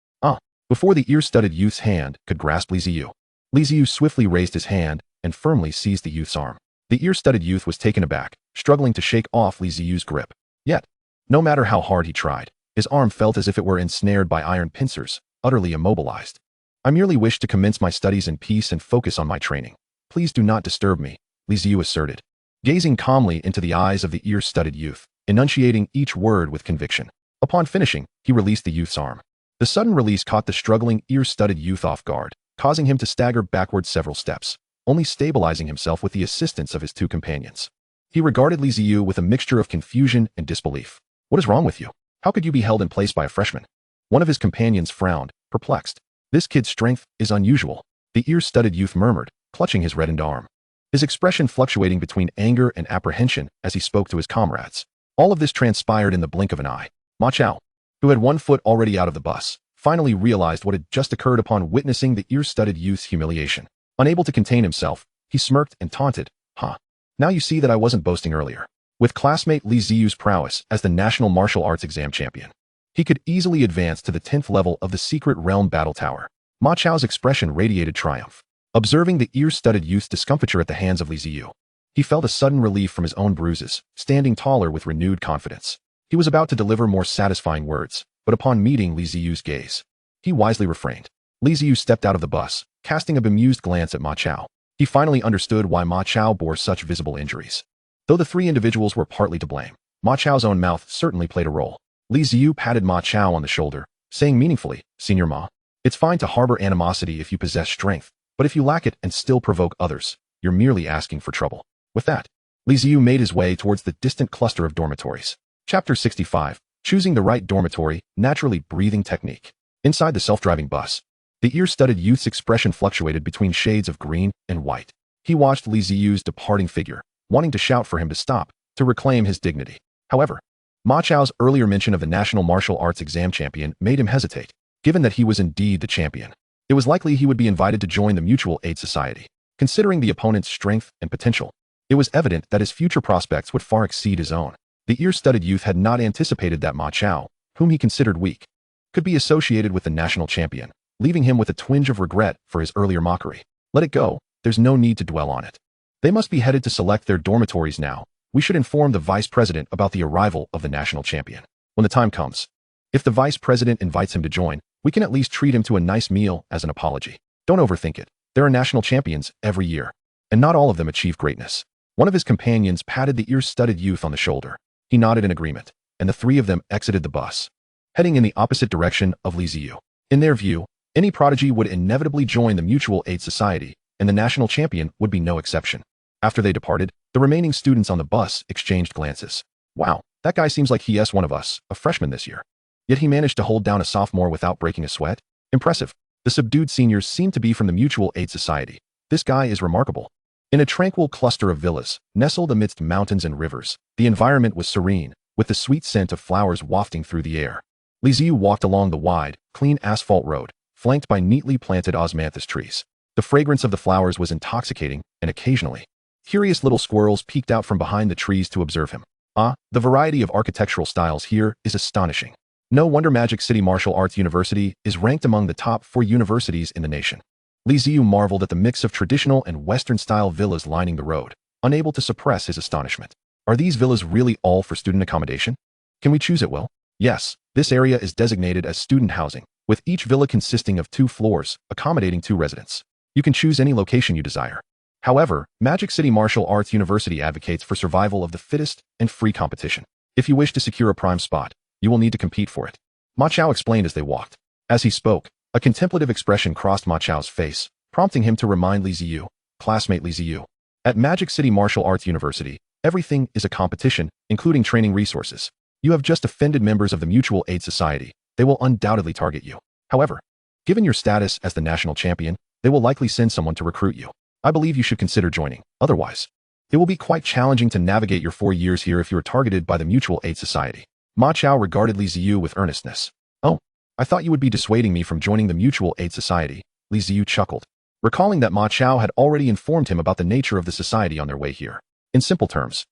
Before the ear-studded youth's hand could grasp Li Ziyu swiftly raised his hand and firmly seized the youth's arm. The ear-studded youth was taken aback, struggling to shake off Li Ziyu's grip. Yet, no matter how hard he tried, His arm felt as if it were ensnared by iron pincers, utterly immobilized. I merely wish to commence my studies in peace and focus on my training. Please do not disturb me, Li Ziyu asserted, gazing calmly into the eyes of the ear-studded youth, enunciating each word with conviction. Upon finishing, he released the youth's arm. The sudden release caught the struggling, ear-studded youth off guard, causing him to stagger backward several steps, only stabilizing himself with the assistance of his two companions. He regarded Li Ziyu with a mixture of confusion and disbelief. What is wrong with you? How could you be held in place by a freshman? One of his companions frowned, perplexed. This kid's strength is unusual, the ear-studded youth murmured, clutching his reddened arm. His expression fluctuating between anger and apprehension as he spoke to his comrades. All of this transpired in the blink of an eye. Ma Chao, who had one foot already out of the bus, finally realized what had just occurred upon witnessing the ear-studded youth's humiliation. Unable to contain himself, he smirked and taunted, "Huh. Now you see that I wasn't boasting earlier." With classmate Li Ziyu's prowess as the national martial arts exam champion, he could easily advance to the 10th level of the secret realm battle tower. Ma Chao's expression radiated triumph. Observing the ear-studded youth's discomfiture at the hands of Li Ziyu, he felt a sudden relief from his own bruises, standing taller with renewed confidence. He was about to deliver more satisfying words, but upon meeting Li Ziyu's gaze, he wisely refrained. Li Ziyu stepped out of the bus, casting a bemused glance at Ma Chao. He finally understood why Ma Chao bore such visible injuries. Though the three individuals were partly to blame, Ma Chao's own mouth certainly played a role. Li Ziyu patted Ma Chao on the shoulder, saying meaningfully, "Senior Ma, it's fine to harbor animosity if you possess strength, but if you lack it and still provoke others, you're merely asking for trouble." With that, Li Ziyu made his way towards the distant cluster of dormitories. Chapter 65, Choosing the Right Dormitory, Naturally Breathing Technique. Inside the self-driving bus, the ear-studded youth's expression fluctuated between shades of green and white. He watched Li Ziyu's departing figure, wanting to shout for him to stop, to reclaim his dignity. However, Ma Chao's earlier mention of the national martial arts exam champion made him hesitate. Given that he was indeed the champion, it was likely he would be invited to join the Mutual Aid Society. Considering the opponent's strength and potential, it was evident that his future prospects would far exceed his own. The ear-studded youth had not anticipated that Ma Chao, whom he considered weak, could be associated with the national champion, leaving him with a twinge of regret for his earlier mockery. Let it go, there's no need to dwell on it. They must be headed to select their dormitories now. We should inform the vice president about the arrival of the national champion. When the time comes, if the vice president invites him to join, we can at least treat him to a nice meal as an apology. Don't overthink it. There are national champions every year, and not all of them achieve greatness. One of his companions patted the ear-studded youth on the shoulder. He nodded in agreement, and the three of them exited the bus, heading in the opposite direction of Li Ziyu. In their view, any prodigy would inevitably join the Mutual Aid Society, and the national champion would be no exception. After they departed, the remaining students on the bus exchanged glances. Wow, that guy seems like he's one of us, a freshman this year. Yet he managed to hold down a sophomore without breaking a sweat. Impressive. The subdued seniors seem to be from the Mutual Aid Society. This guy is remarkable. In a tranquil cluster of villas, nestled amidst mountains and rivers, the environment was serene, with the sweet scent of flowers wafting through the air. Li Ziyu walked along the wide, clean asphalt road, flanked by neatly planted osmanthus trees. The fragrance of the flowers was intoxicating, and occasionally, curious little squirrels peeked out from behind the trees to observe him. The variety of architectural styles here is astonishing. No wonder Magic City Martial Arts University is ranked among the top 4 universities in the nation. Li Ziyu marveled at the mix of traditional and Western-style villas lining the road, unable to suppress his astonishment. Are these villas really all for student accommodation? Can we choose at will? Yes, this area is designated as student housing, with each villa consisting of 2 floors, accommodating 2 residents. You can choose any location you desire. However, Magic City Martial Arts University advocates for survival of the fittest and free competition. If you wish to secure a prime spot, you will need to compete for it. Ma Chao explained as they walked. As he spoke, a contemplative expression crossed Ma Chao's face, prompting him to remind Li Ziyu, classmate Li Ziyu. At Magic City Martial Arts University, everything is a competition, including training resources. You have just offended members of the Mutual Aid Society. They will undoubtedly target you. However, given your status as the national champion, they will likely send someone to recruit you. I believe you should consider joining. Otherwise, it will be quite challenging to navigate your 4 years here if you are targeted by the Mutual Aid Society. Ma Chao regarded Li Ziyu with earnestness. Oh, I thought you would be dissuading me from joining the Mutual Aid Society, Li Ziyu chuckled, recalling that Ma Chao had already informed him about the nature of the society on their way here. In simple terms,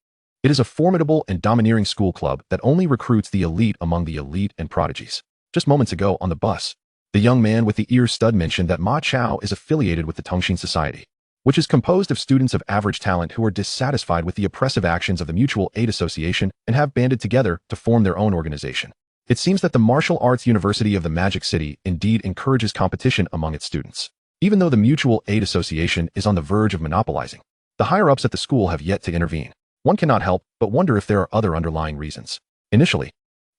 it is a formidable and domineering school club that only recruits the elite among the elite and prodigies. Just moments ago on the bus, the young man with the ear stud mentioned that Ma Chao is affiliated with the Tongxin Society, which is composed of students of average talent who are dissatisfied with the oppressive actions of the Mutual Aid Association and have banded together to form their own organization. It seems that the Martial Arts University of the Magic City indeed encourages competition among its students. Even though the Mutual Aid Association is on the verge of monopolizing, the higher-ups at the school have yet to intervene. One cannot help but wonder if there are other underlying reasons. Initially,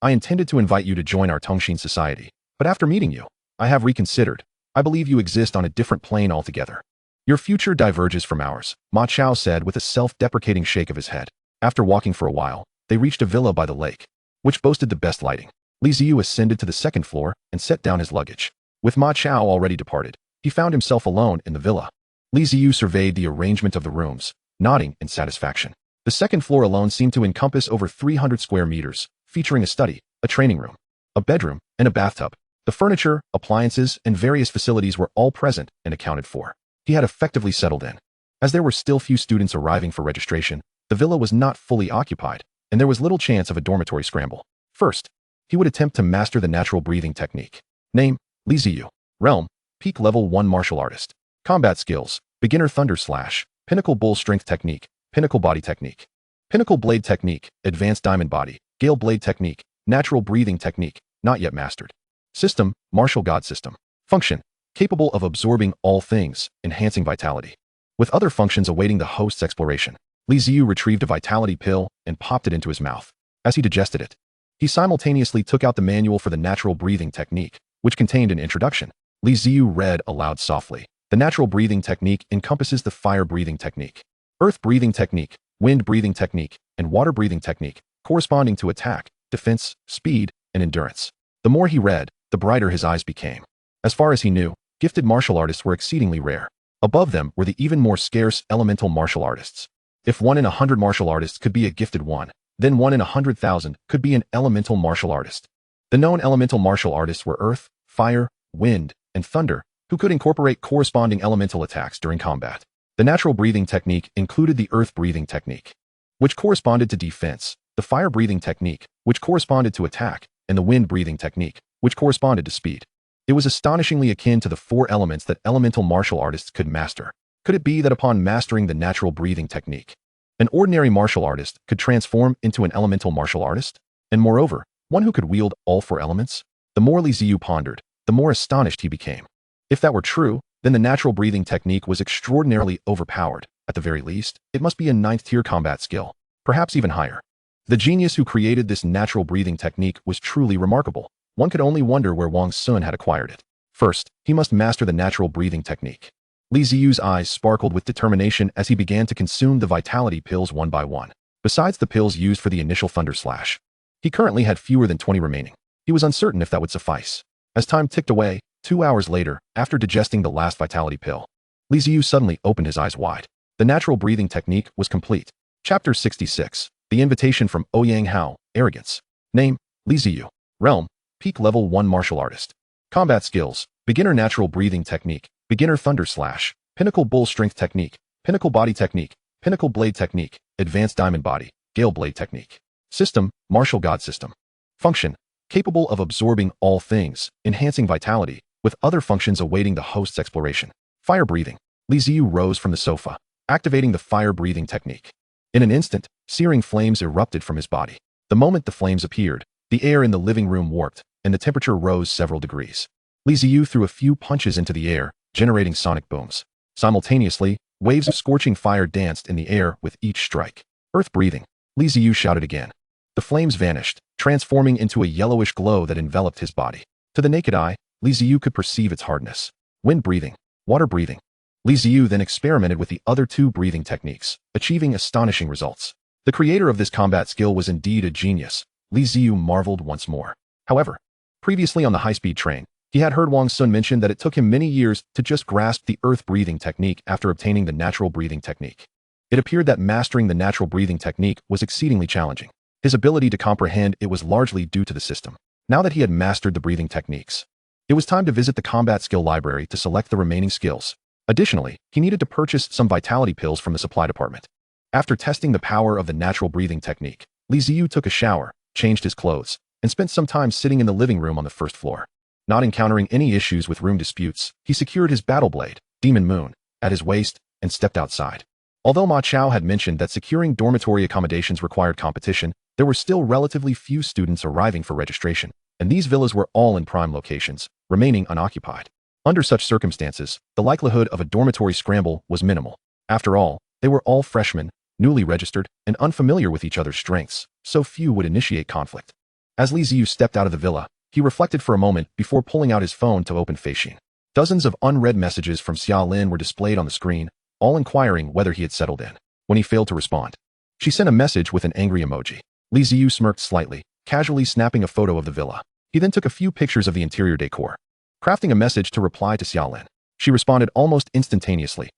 I intended to invite you to join our Tongshin Society, but after meeting you, I have reconsidered. I believe you exist on a different plane altogether. Your future diverges from ours, Ma Chao said with a self-deprecating shake of his head. After walking for a while, they reached a villa by the lake, which boasted the best lighting. Li Ziyu ascended to the second floor and set down his luggage. With Ma Chao already departed, he found himself alone in the villa. Li Ziyu surveyed the arrangement of the rooms, nodding in satisfaction. The second floor alone seemed to encompass over 300 square meters, featuring a study, a training room, a bedroom, and a bathtub. The furniture, appliances, and various facilities were all present and accounted for. He had effectively settled in. As there were still few students arriving for registration, the villa was not fully occupied, and there was little chance of a dormitory scramble. First, he would attempt to master the natural breathing technique. Name, Li Ziyu. Realm, Peak Level 1 Martial Artist. Combat Skills, Beginner Thunder Slash, Pinnacle Bull Strength Technique, Pinnacle Body Technique. Pinnacle Blade Technique, Advanced Diamond Body, Gale Blade Technique, Natural Breathing Technique, not yet mastered. System, Martial God System. Function, capable of absorbing all things, enhancing vitality. With other functions awaiting the host's exploration, Li Ziyu retrieved a vitality pill and popped it into his mouth. As he digested it, he simultaneously took out the manual for the natural breathing technique, which contained an introduction. Li Ziyu read aloud softly. The natural breathing technique encompasses the fire breathing technique, earth breathing technique, wind breathing technique, and water breathing technique, corresponding to attack, defense, speed, and endurance. The more he read, the brighter his eyes became. As far as he knew, gifted martial artists were exceedingly rare. Above them were the even more scarce elemental martial artists. If 1 in 100 martial artists could be a gifted one, then 1 in 100,000 could be an elemental martial artist. The known elemental martial artists were earth, fire, wind, and thunder, who could incorporate corresponding elemental attacks during combat. The natural breathing technique included the earth breathing technique, which corresponded to defense, the fire breathing technique, which corresponded to attack, and the wind breathing technique, which corresponded to speed. It was astonishingly akin to the 4 elements that elemental martial artists could master. Could it be that upon mastering the natural breathing technique, an ordinary martial artist could transform into an elemental martial artist? And moreover, one who could wield all 4 elements? The more Li Ziyu pondered, the more astonished he became. If that were true, then the natural breathing technique was extraordinarily overpowered. At the very least, it must be a 9th-tier combat skill, perhaps even higher. The genius who created this natural breathing technique was truly remarkable. One could only wonder where Wang Sun had acquired it. First, he must master the natural breathing technique. Li Ziyu's eyes sparkled with determination as he began to consume the vitality pills one by one. Besides the pills used for the initial thunder slash, he currently had fewer than 20 remaining. He was uncertain if that would suffice. As time ticked away, 2 hours later, after digesting the last vitality pill, Li Ziyu suddenly opened his eyes wide. The natural breathing technique was complete. Chapter 66. The Invitation from Ouyang Hao, Arrogance. Name, Li Ziyu. Realm, Peak Level 1 Martial Artist. Combat Skills, Beginner Natural Breathing Technique, Beginner Thunder Slash, Pinnacle Bull Strength Technique, Pinnacle Body Technique, Pinnacle Blade Technique, Advanced Diamond Body, Gale Blade Technique. System, Martial God System. Function, capable of absorbing all things, enhancing vitality, with other functions awaiting the host's exploration. Fire breathing. Li Ziyu rose from the sofa, activating the fire breathing technique. In an instant, searing flames erupted from his body. The moment the flames appeared, the air in the living room warped, and the temperature rose several degrees. Li Ziyu threw a few punches into the air, generating sonic booms. Simultaneously, waves of scorching fire danced in the air with each strike. Earth breathing. Li Ziyu shouted again. The flames vanished, transforming into a yellowish glow that enveloped his body. To the naked eye, Li Ziyu could perceive its hardness. Wind breathing. Water breathing. Li Ziyu then experimented with the other 2 breathing techniques, achieving astonishing results. The creator of this combat skill was indeed a genius. Li Ziyu marveled once more. However, previously on the high-speed train, he had heard Wang Sun mention that it took him many years to just grasp the earth breathing technique after obtaining the natural breathing technique. It appeared that mastering the natural breathing technique was exceedingly challenging. His ability to comprehend it was largely due to the system. Now that he had mastered the breathing techniques, it was time to visit the combat skill library to select the remaining skills. Additionally, he needed to purchase some vitality pills from the supply department. After testing the power of the natural breathing technique, Li Ziyu took a shower, changed his clothes, and spent some time sitting in the living room on the first floor. Not encountering any issues with room disputes, he secured his battle blade, Demon Moon, at his waist and stepped outside. Although Ma Chao had mentioned that securing dormitory accommodations required competition, there were still relatively few students arriving for registration. and these villas were all in prime locations, remaining unoccupied. Under such circumstances, the likelihood of a dormitory scramble was minimal. After all, they were all freshmen, newly registered, and unfamiliar with each other's strengths, so few would initiate conflict. As Li Ziyu stepped out of the villa, he reflected for a moment before pulling out his phone to open Feishin. Dozens of unread messages from Xia Lin were displayed on the screen, all inquiring whether he had settled in. When he failed to respond, she sent a message with an angry emoji. Li Ziyu smirked slightly, casually snapping a photo of the villa. He then took a few pictures of the interior decor, crafting a message to reply to Xia Lin. She responded almost instantaneously.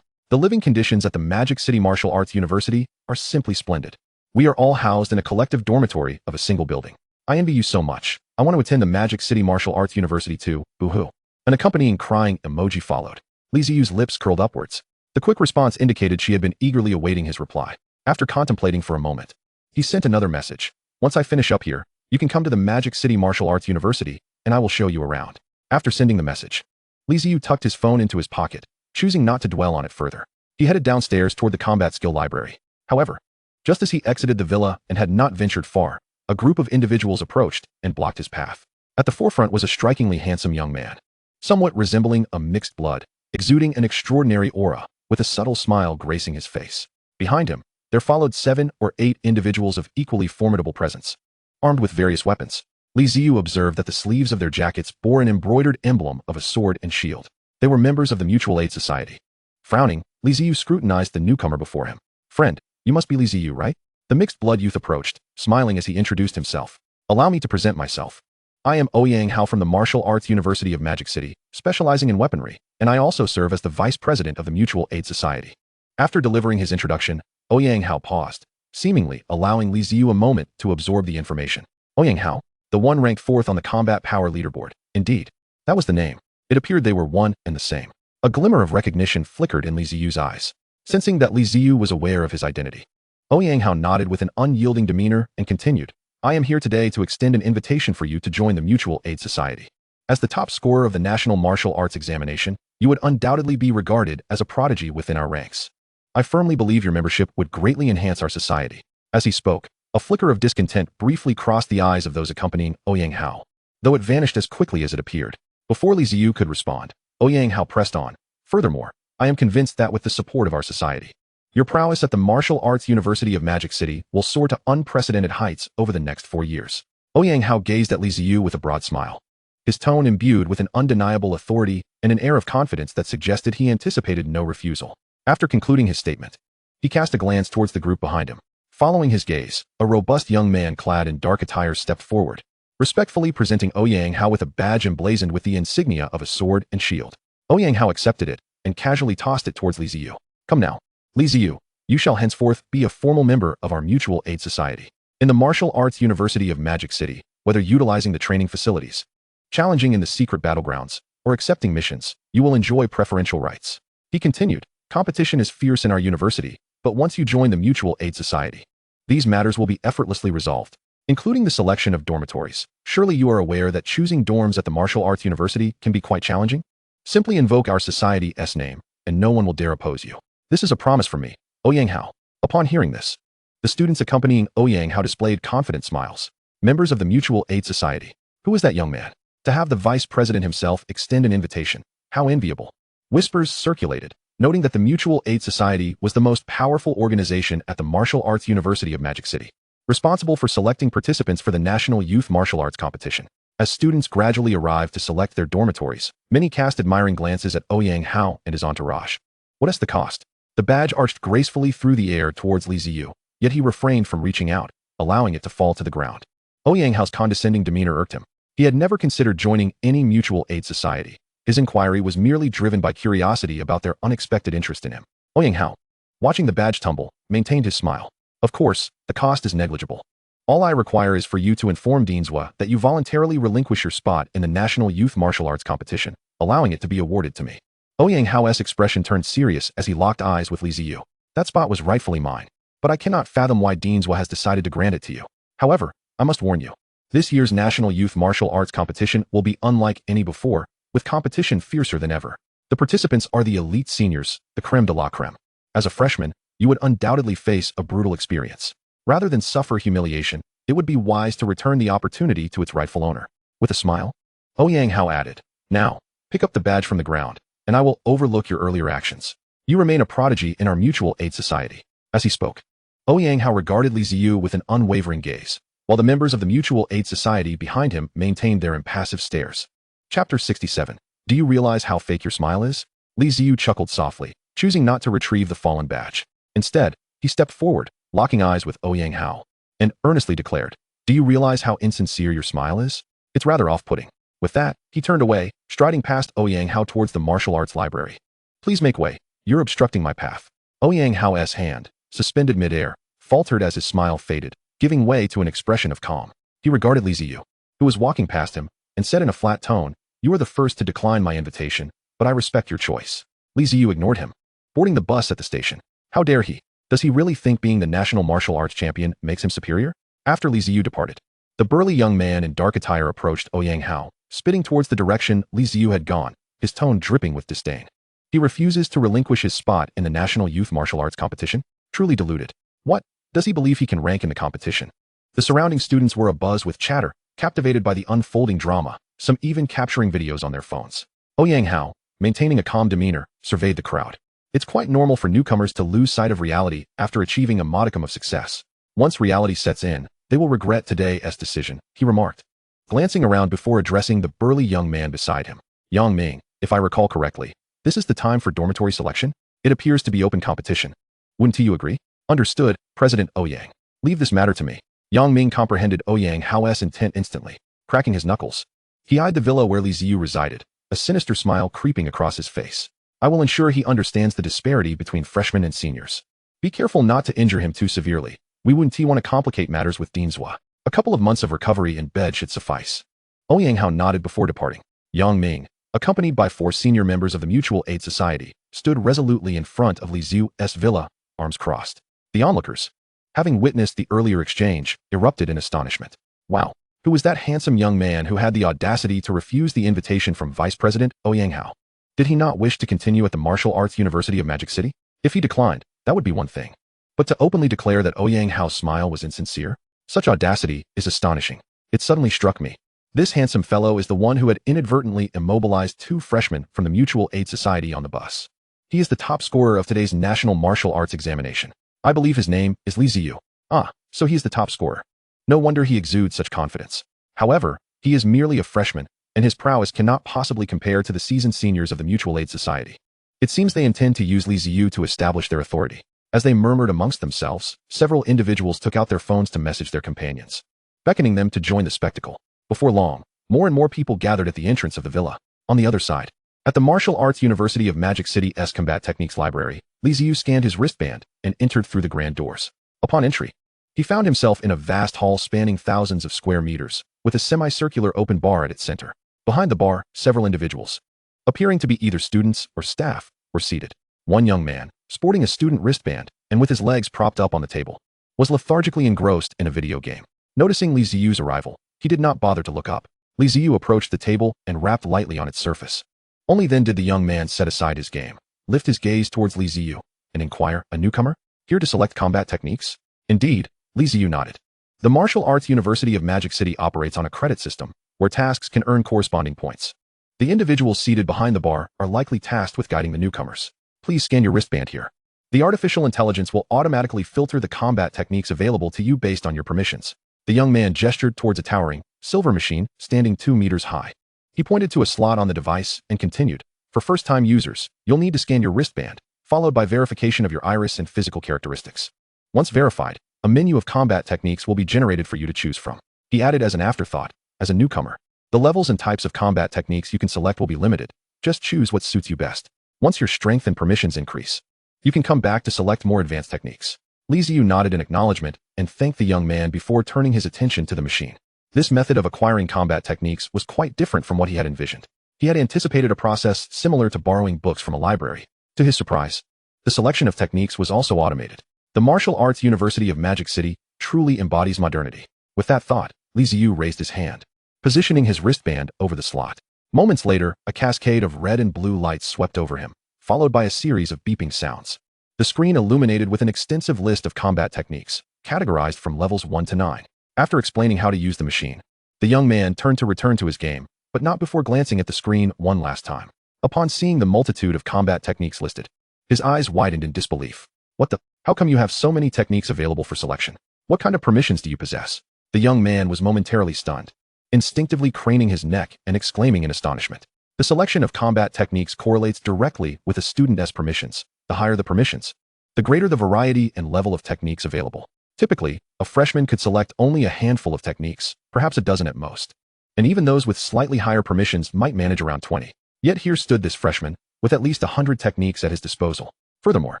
The living conditions at the Magic City Martial Arts University are simply splendid. We are all housed in a collective dormitory of a single building. I envy you so much. I want to attend the Magic City Martial Arts University too, boo-hoo. An accompanying crying emoji followed. Li Ziyu's lips curled upwards. The quick response indicated she had been eagerly awaiting his reply. After contemplating for a moment, he sent another message. Once I finish up here, you can come to the Magic City Martial Arts University, and I will show you around. After sending the message, Li Ziyu tucked his phone into his pocket, choosing not to dwell on it further. He headed downstairs toward the combat skill library. However, just as he exited the villa and had not ventured far, a group of individuals approached and blocked his path. At the forefront was a strikingly handsome young man, somewhat resembling a mixed blood, exuding an extraordinary aura, with a subtle smile gracing his face. Behind him, there followed 7 or 8 individuals of equally formidable presence, armed with various weapons. Li Ziyu observed that the sleeves of their jackets bore an embroidered emblem of a sword and shield. They were members of the Mutual Aid Society. Frowning, Li Ziyu scrutinized the newcomer before him. Friend, you must be Li Ziyu, right? The mixed blood youth approached, smiling as he introduced himself. Allow me to present myself. I am Ouyang Hao from the Martial Arts University of Magic City, specializing in weaponry, and I also serve as the vice president of the Mutual Aid Society. After delivering his introduction, Ouyang Hao paused, seemingly allowing Li Ziyu a moment to absorb the information. Ouyang Hao, the one ranked 4th on the combat power leaderboard. Indeed, that was the name. It appeared they were one and the same. A glimmer of recognition flickered in Li Ziyu's eyes, sensing that Li Ziyu was aware of his identity. Ouyang Hao nodded with an unyielding demeanor and continued, I am here today to extend an invitation for you to join the Mutual Aid Society. As the top scorer of the National Martial Arts Examination, you would undoubtedly be regarded as a prodigy within our ranks. I firmly believe your membership would greatly enhance our society. As he spoke, a flicker of discontent briefly crossed the eyes of those accompanying Ouyang Hao, though it vanished as quickly as it appeared. Before Li Ziyu could respond, Ouyang Hao pressed on. Furthermore, I am convinced that with the support of our society, your prowess at the Martial Arts University of Magic City will soar to unprecedented heights over the next 4 years. Ouyang Hao gazed at Li Ziyu with a broad smile, his tone imbued with an undeniable authority and an air of confidence that suggested he anticipated no refusal. After concluding his statement, he cast a glance towards the group behind him. Following his gaze, a robust young man clad in dark attire stepped forward, respectfully presenting Ouyang Hao with a badge emblazoned with the insignia of a sword and shield. Ouyang Hao accepted it and casually tossed it towards Li Ziyu. Come now, Li Ziyu, you shall henceforth be a formal member of our Mutual Aid Society. In the Martial Arts University of Magic City, whether utilizing the training facilities, challenging in the secret battlegrounds, or accepting missions, you will enjoy preferential rights. He continued, competition is fierce in our university, but once you join the Mutual Aid Society, these matters will be effortlessly resolved, including the selection of dormitories. Surely you are aware that choosing dorms at the Martial Arts University can be quite challenging? Simply invoke our society's name, and no one will dare oppose you. This is a promise from me, Ouyang Hao. Upon hearing this, the students accompanying Ouyang Hao displayed confident smiles. Members of the Mutual Aid Society. Who is that young man? To have the vice president himself extend an invitation. How enviable. Whispers circulated, noting that the Mutual Aid Society was the most powerful organization at the Martial Arts University of Magic City, responsible for selecting participants for the National Youth Martial Arts Competition. As students gradually arrived to select their dormitories, many cast admiring glances at Ouyang Hao and his entourage. What is the cost? The badge arched gracefully through the air towards Li Ziyu, yet he refrained from reaching out, allowing it to fall to the ground. Ouyang Hao's condescending demeanor irked him. He had never considered joining any mutual aid society. His inquiry was merely driven by curiosity about their unexpected interest in him. Ouyang Hao, watching the badge tumble, maintained his smile. Of course, the cost is negligible. All I require is for you to inform Dinswa that you voluntarily relinquish your spot in the National Youth Martial Arts Competition, allowing it to be awarded to me. Ouyang Hao's expression turned serious as he locked eyes with Li Ziyu. That spot was rightfully mine, but I cannot fathom why Dinswa has decided to grant it to you. However, I must warn you, this year's National Youth Martial Arts Competition will be unlike any before, with competition fiercer than ever. The participants are the elite seniors, the creme de la creme. As a freshman, you would undoubtedly face a brutal experience. Rather than suffer humiliation, it would be wise to return the opportunity to its rightful owner. With a smile, Ouyang Hao added, "Now, pick up the badge from the ground, and I will overlook your earlier actions. You remain a prodigy in our mutual aid society." As he spoke, Ouyang Hao regarded Li Ziyu with an unwavering gaze, while the members of the mutual aid society behind him maintained their impassive stares. Chapter 67. Do you realize how fake your smile is? Li Ziyu chuckled softly, choosing not to retrieve the fallen badge. Instead, he stepped forward, locking eyes with Ouyang Hao, and earnestly declared, "Do you realize how insincere your smile is? It's rather off-putting." With that, he turned away, striding past Ouyang Hao towards the martial arts library. "Please make way. You're obstructing my path." Ouyang Hao's hand, suspended midair, faltered as his smile faded, giving way to an expression of calm. He regarded Li Ziyu, who was walking past him, and said in a flat tone, "You are the first to decline my invitation, but I respect your choice." Li Ziyu ignored him, boarding the bus at the station. How dare he? Does he really think being the national martial arts champion makes him superior? After Li Ziyu departed, the burly young man in dark attire approached Ouyang Hao, spitting towards the direction Li Ziyu had gone, his tone dripping with disdain. He refuses to relinquish his spot in the national youth martial arts competition? Truly deluded. What? Does he believe he can rank in the competition? The surrounding students were abuzz with chatter, captivated by the unfolding drama, some even capturing videos on their phones. Ouyang Hao, maintaining a calm demeanor, surveyed the crowd. It's quite normal for newcomers to lose sight of reality after achieving a modicum of success. Once reality sets in, they will regret today's decision, he remarked, glancing around before addressing the burly young man beside him. "Yang Ming, if I recall correctly, this is the time for dormitory selection? It appears to be open competition. Wouldn't you agree?" "Understood, President Ouyang. Leave this matter to me." Yang Ming comprehended Ouyang Hao's intent instantly, cracking his knuckles. He eyed the villa where Li Ziyu resided, a sinister smile creeping across his face. "I will ensure he understands the disparity between freshmen and seniors. Be careful not to injure him too severely. We wouldn't want to complicate matters with Dinswa. A couple of months of recovery in bed should suffice." Ouyang Hao nodded before departing. Yang Ming, accompanied by 4 senior members of the Mutual Aid Society, stood resolutely in front of Li Ziyu's villa, arms crossed. The onlookers, having witnessed the earlier exchange, erupted in astonishment. Wow, who was that handsome young man who had the audacity to refuse the invitation from Vice President Ouyang Hao? Did he not wish to continue at the Martial Arts University of Magic City? If he declined, that would be one thing. But to openly declare that Ouyang Hao's smile was insincere? Such audacity is astonishing. It suddenly struck me. This handsome fellow is the one who had inadvertently immobilized 2 freshmen from the Mutual Aid Society on the bus. He is the top scorer of today's National Martial Arts examination. I believe his name is Li Ziyu. Ah, so he is the top scorer. No wonder he exudes such confidence. However, he is merely a freshman, and his prowess cannot possibly compare to the seasoned seniors of the Mutual Aid Society. It seems they intend to use Li Ziyu to establish their authority. As they murmured amongst themselves, several individuals took out their phones to message their companions, beckoning them to join the spectacle. Before long, more and more people gathered at the entrance of the villa. On the other side, at the Martial Arts University of Magic City's Combat Techniques Library, Li Ziyu scanned his wristband and entered through the grand doors. Upon entry, he found himself in a vast hall spanning thousands of square meters, with a semicircular open bar at its center. Behind the bar, several individuals, appearing to be either students or staff, were seated. One young man, sporting a student wristband and with his legs propped up on the table, was lethargically engrossed in a video game. Noticing Li Ziyu's arrival, he did not bother to look up. Li Ziyu approached the table and rapped lightly on its surface. Only then did the young man set aside his game, lift his gaze towards Li Ziyu, and inquire, "A newcomer? Here to select combat techniques?" Indeed, Li Ziyu nodded. The Martial Arts University of Magic City operates on a credit system, where tasks can earn corresponding points. The individuals seated behind the bar are likely tasked with guiding the newcomers. Please scan your wristband here. The artificial intelligence will automatically filter the combat techniques available to you based on your permissions. The young man gestured towards a towering, silver machine standing 2 meters high. He pointed to a slot on the device and continued, "For first-time users, you'll need to scan your wristband, followed by verification of your iris and physical characteristics. Once verified, a menu of combat techniques will be generated for you to choose from." He added as an afterthought, "As a newcomer, the levels and types of combat techniques you can select will be limited. Just choose what suits you best. Once your strength and permissions increase, you can come back to select more advanced techniques." Li Ziyu nodded in acknowledgement and thanked the young man before turning his attention to the machine. This method of acquiring combat techniques was quite different from what he had envisioned. He had anticipated a process similar to borrowing books from a library. To his surprise, the selection of techniques was also automated. The Martial Arts University of Magic City truly embodies modernity. With that thought, Li Ziyu raised his hand, positioning his wristband over the slot. Moments later, a cascade of red and blue lights swept over him, followed by a series of beeping sounds. The screen illuminated with an extensive list of combat techniques, categorized from levels 1 to 9. After explaining how to use the machine, The young man turned to return to his game, but not before glancing at the screen one last time. Upon seeing the multitude of combat techniques listed, his eyes widened in disbelief. What the? How come you have so many techniques available for selection? What kind of permissions do you possess? The young man was momentarily stunned, instinctively craning his neck and exclaiming in astonishment. The selection of combat techniques correlates directly with a student's permissions. The higher the permissions, the greater the variety and level of techniques available. Typically, a freshman could select only a handful of techniques, perhaps a dozen at most. And even those with slightly higher permissions might manage around 20. Yet here stood this freshman, with at least 100 techniques at his disposal. Furthermore,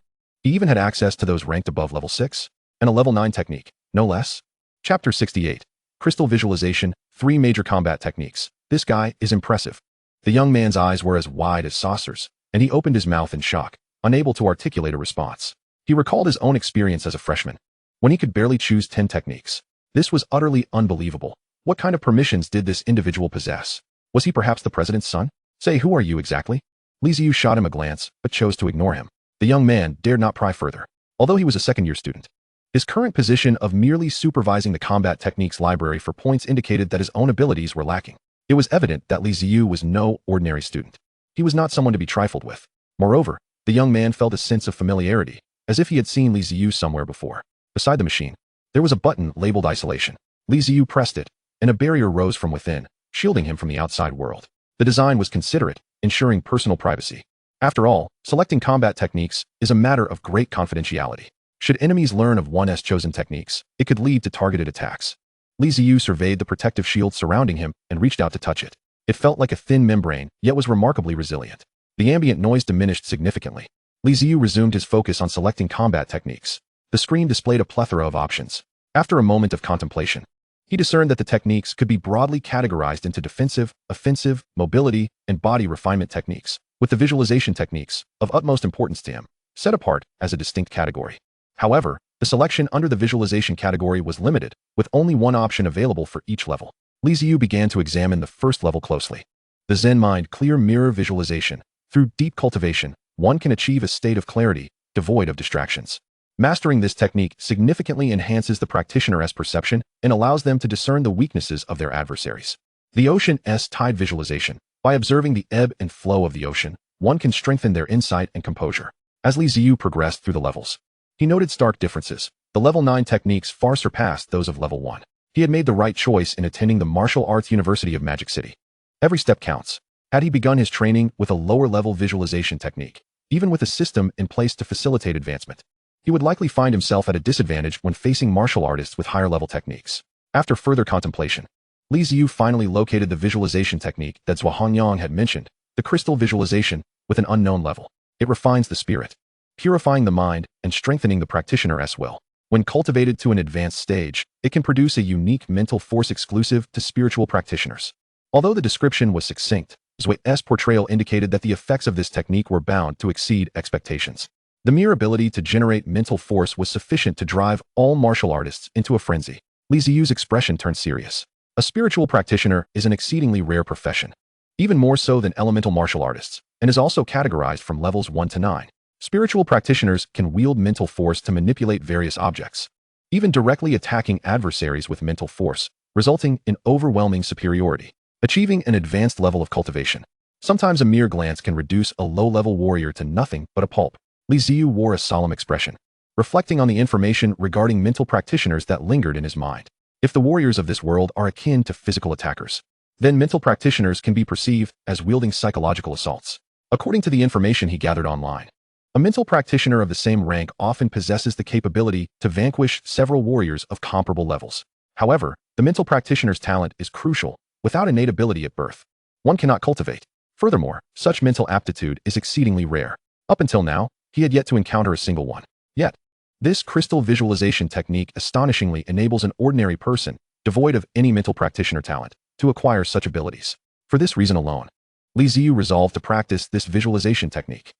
he even had access to those ranked above level 6, and a level 9 technique, no less. Chapter 68. Crystal Visualization, 3 Major Combat Techniques. This guy is impressive. The young man's eyes were as wide as saucers, and he opened his mouth in shock, unable to articulate a response. He recalled his own experience as a freshman, when he could barely choose 10 techniques. This was utterly unbelievable. What kind of permissions did this individual possess? Was he perhaps the president's son? Say, who are you exactly? Li Ziyu shot him a glance, but chose to ignore him. The young man dared not pry further, although he was a second-year student. His current position of merely supervising the combat techniques library for points indicated that his own abilities were lacking. It was evident that Li Ziyu was no ordinary student. He was not someone to be trifled with. Moreover, the young man felt a sense of familiarity, as if he had seen Li Ziyu somewhere before. Beside the machine, there was a button labeled Isolation. Li Ziyu pressed it, and a barrier rose from within, shielding him from the outside world. The design was considerate, ensuring personal privacy. After all, selecting combat techniques is a matter of great confidentiality. Should enemies learn of one's chosen techniques, it could lead to targeted attacks. Li Ziyu surveyed the protective shield surrounding him and reached out to touch it. It felt like a thin membrane, yet was remarkably resilient. The ambient noise diminished significantly. Li Ziyu resumed his focus on selecting combat techniques. The screen displayed a plethora of options. After a moment of contemplation, he discerned that the techniques could be broadly categorized into defensive, offensive, mobility, and body refinement techniques, with the visualization techniques, of utmost importance to him, set apart as a distinct category. However, the selection under the visualization category was limited, with only one option available for each level. Li Ziyu began to examine the first level closely. The Zen Mind Clear Mirror Visualization. Through deep cultivation, one can achieve a state of clarity, devoid of distractions. Mastering this technique significantly enhances the practitioner's perception and allows them to discern the weaknesses of their adversaries. The Ocean's Tide Visualization. By observing the ebb and flow of the ocean, one can strengthen their insight and composure. As Li Ziyu progressed through the levels, he noted stark differences. The level 9 techniques far surpassed those of level 1. He had made the right choice in attending the Martial Arts University of Magic City. Every step counts. Had he begun his training with a lower-level visualization technique, even with a system in place to facilitate advancement, he would likely find himself at a disadvantage when facing martial artists with higher-level techniques. After further contemplation, Li Ziyu finally located the visualization technique that Zhao Hongyang had mentioned, the crystal visualization, with an unknown level. It refines the spirit, purifying the mind and strengthening the practitioner's will. When cultivated to an advanced stage, it can produce a unique mental force exclusive to spiritual practitioners. Although the description was succinct, Zhui's portrayal indicated that the effects of this technique were bound to exceed expectations. The mere ability to generate mental force was sufficient to drive all martial artists into a frenzy. Li Ziyu's expression turned serious. A spiritual practitioner is an exceedingly rare profession, even more so than elemental martial artists, and is also categorized from levels 1 to 9. Spiritual practitioners can wield mental force to manipulate various objects, even directly attacking adversaries with mental force, resulting in overwhelming superiority, achieving an advanced level of cultivation. Sometimes a mere glance can reduce a low-level warrior to nothing but a pulp. Li Ziyu wore a solemn expression, reflecting on the information regarding mental practitioners that lingered in his mind. If the warriors of this world are akin to physical attackers, then mental practitioners can be perceived as wielding psychological assaults. According to the information he gathered online, a mental practitioner of the same rank often possesses the capability to vanquish several warriors of comparable levels. However, the mental practitioner's talent is crucial. Without innate ability at birth, one cannot cultivate. Furthermore, such mental aptitude is exceedingly rare. Up until now, he had yet to encounter a single one. Yet, this crystal visualization technique astonishingly enables an ordinary person, devoid of any mental practitioner talent, to acquire such abilities. For this reason alone, Li Ziyu resolved to practice this visualization technique.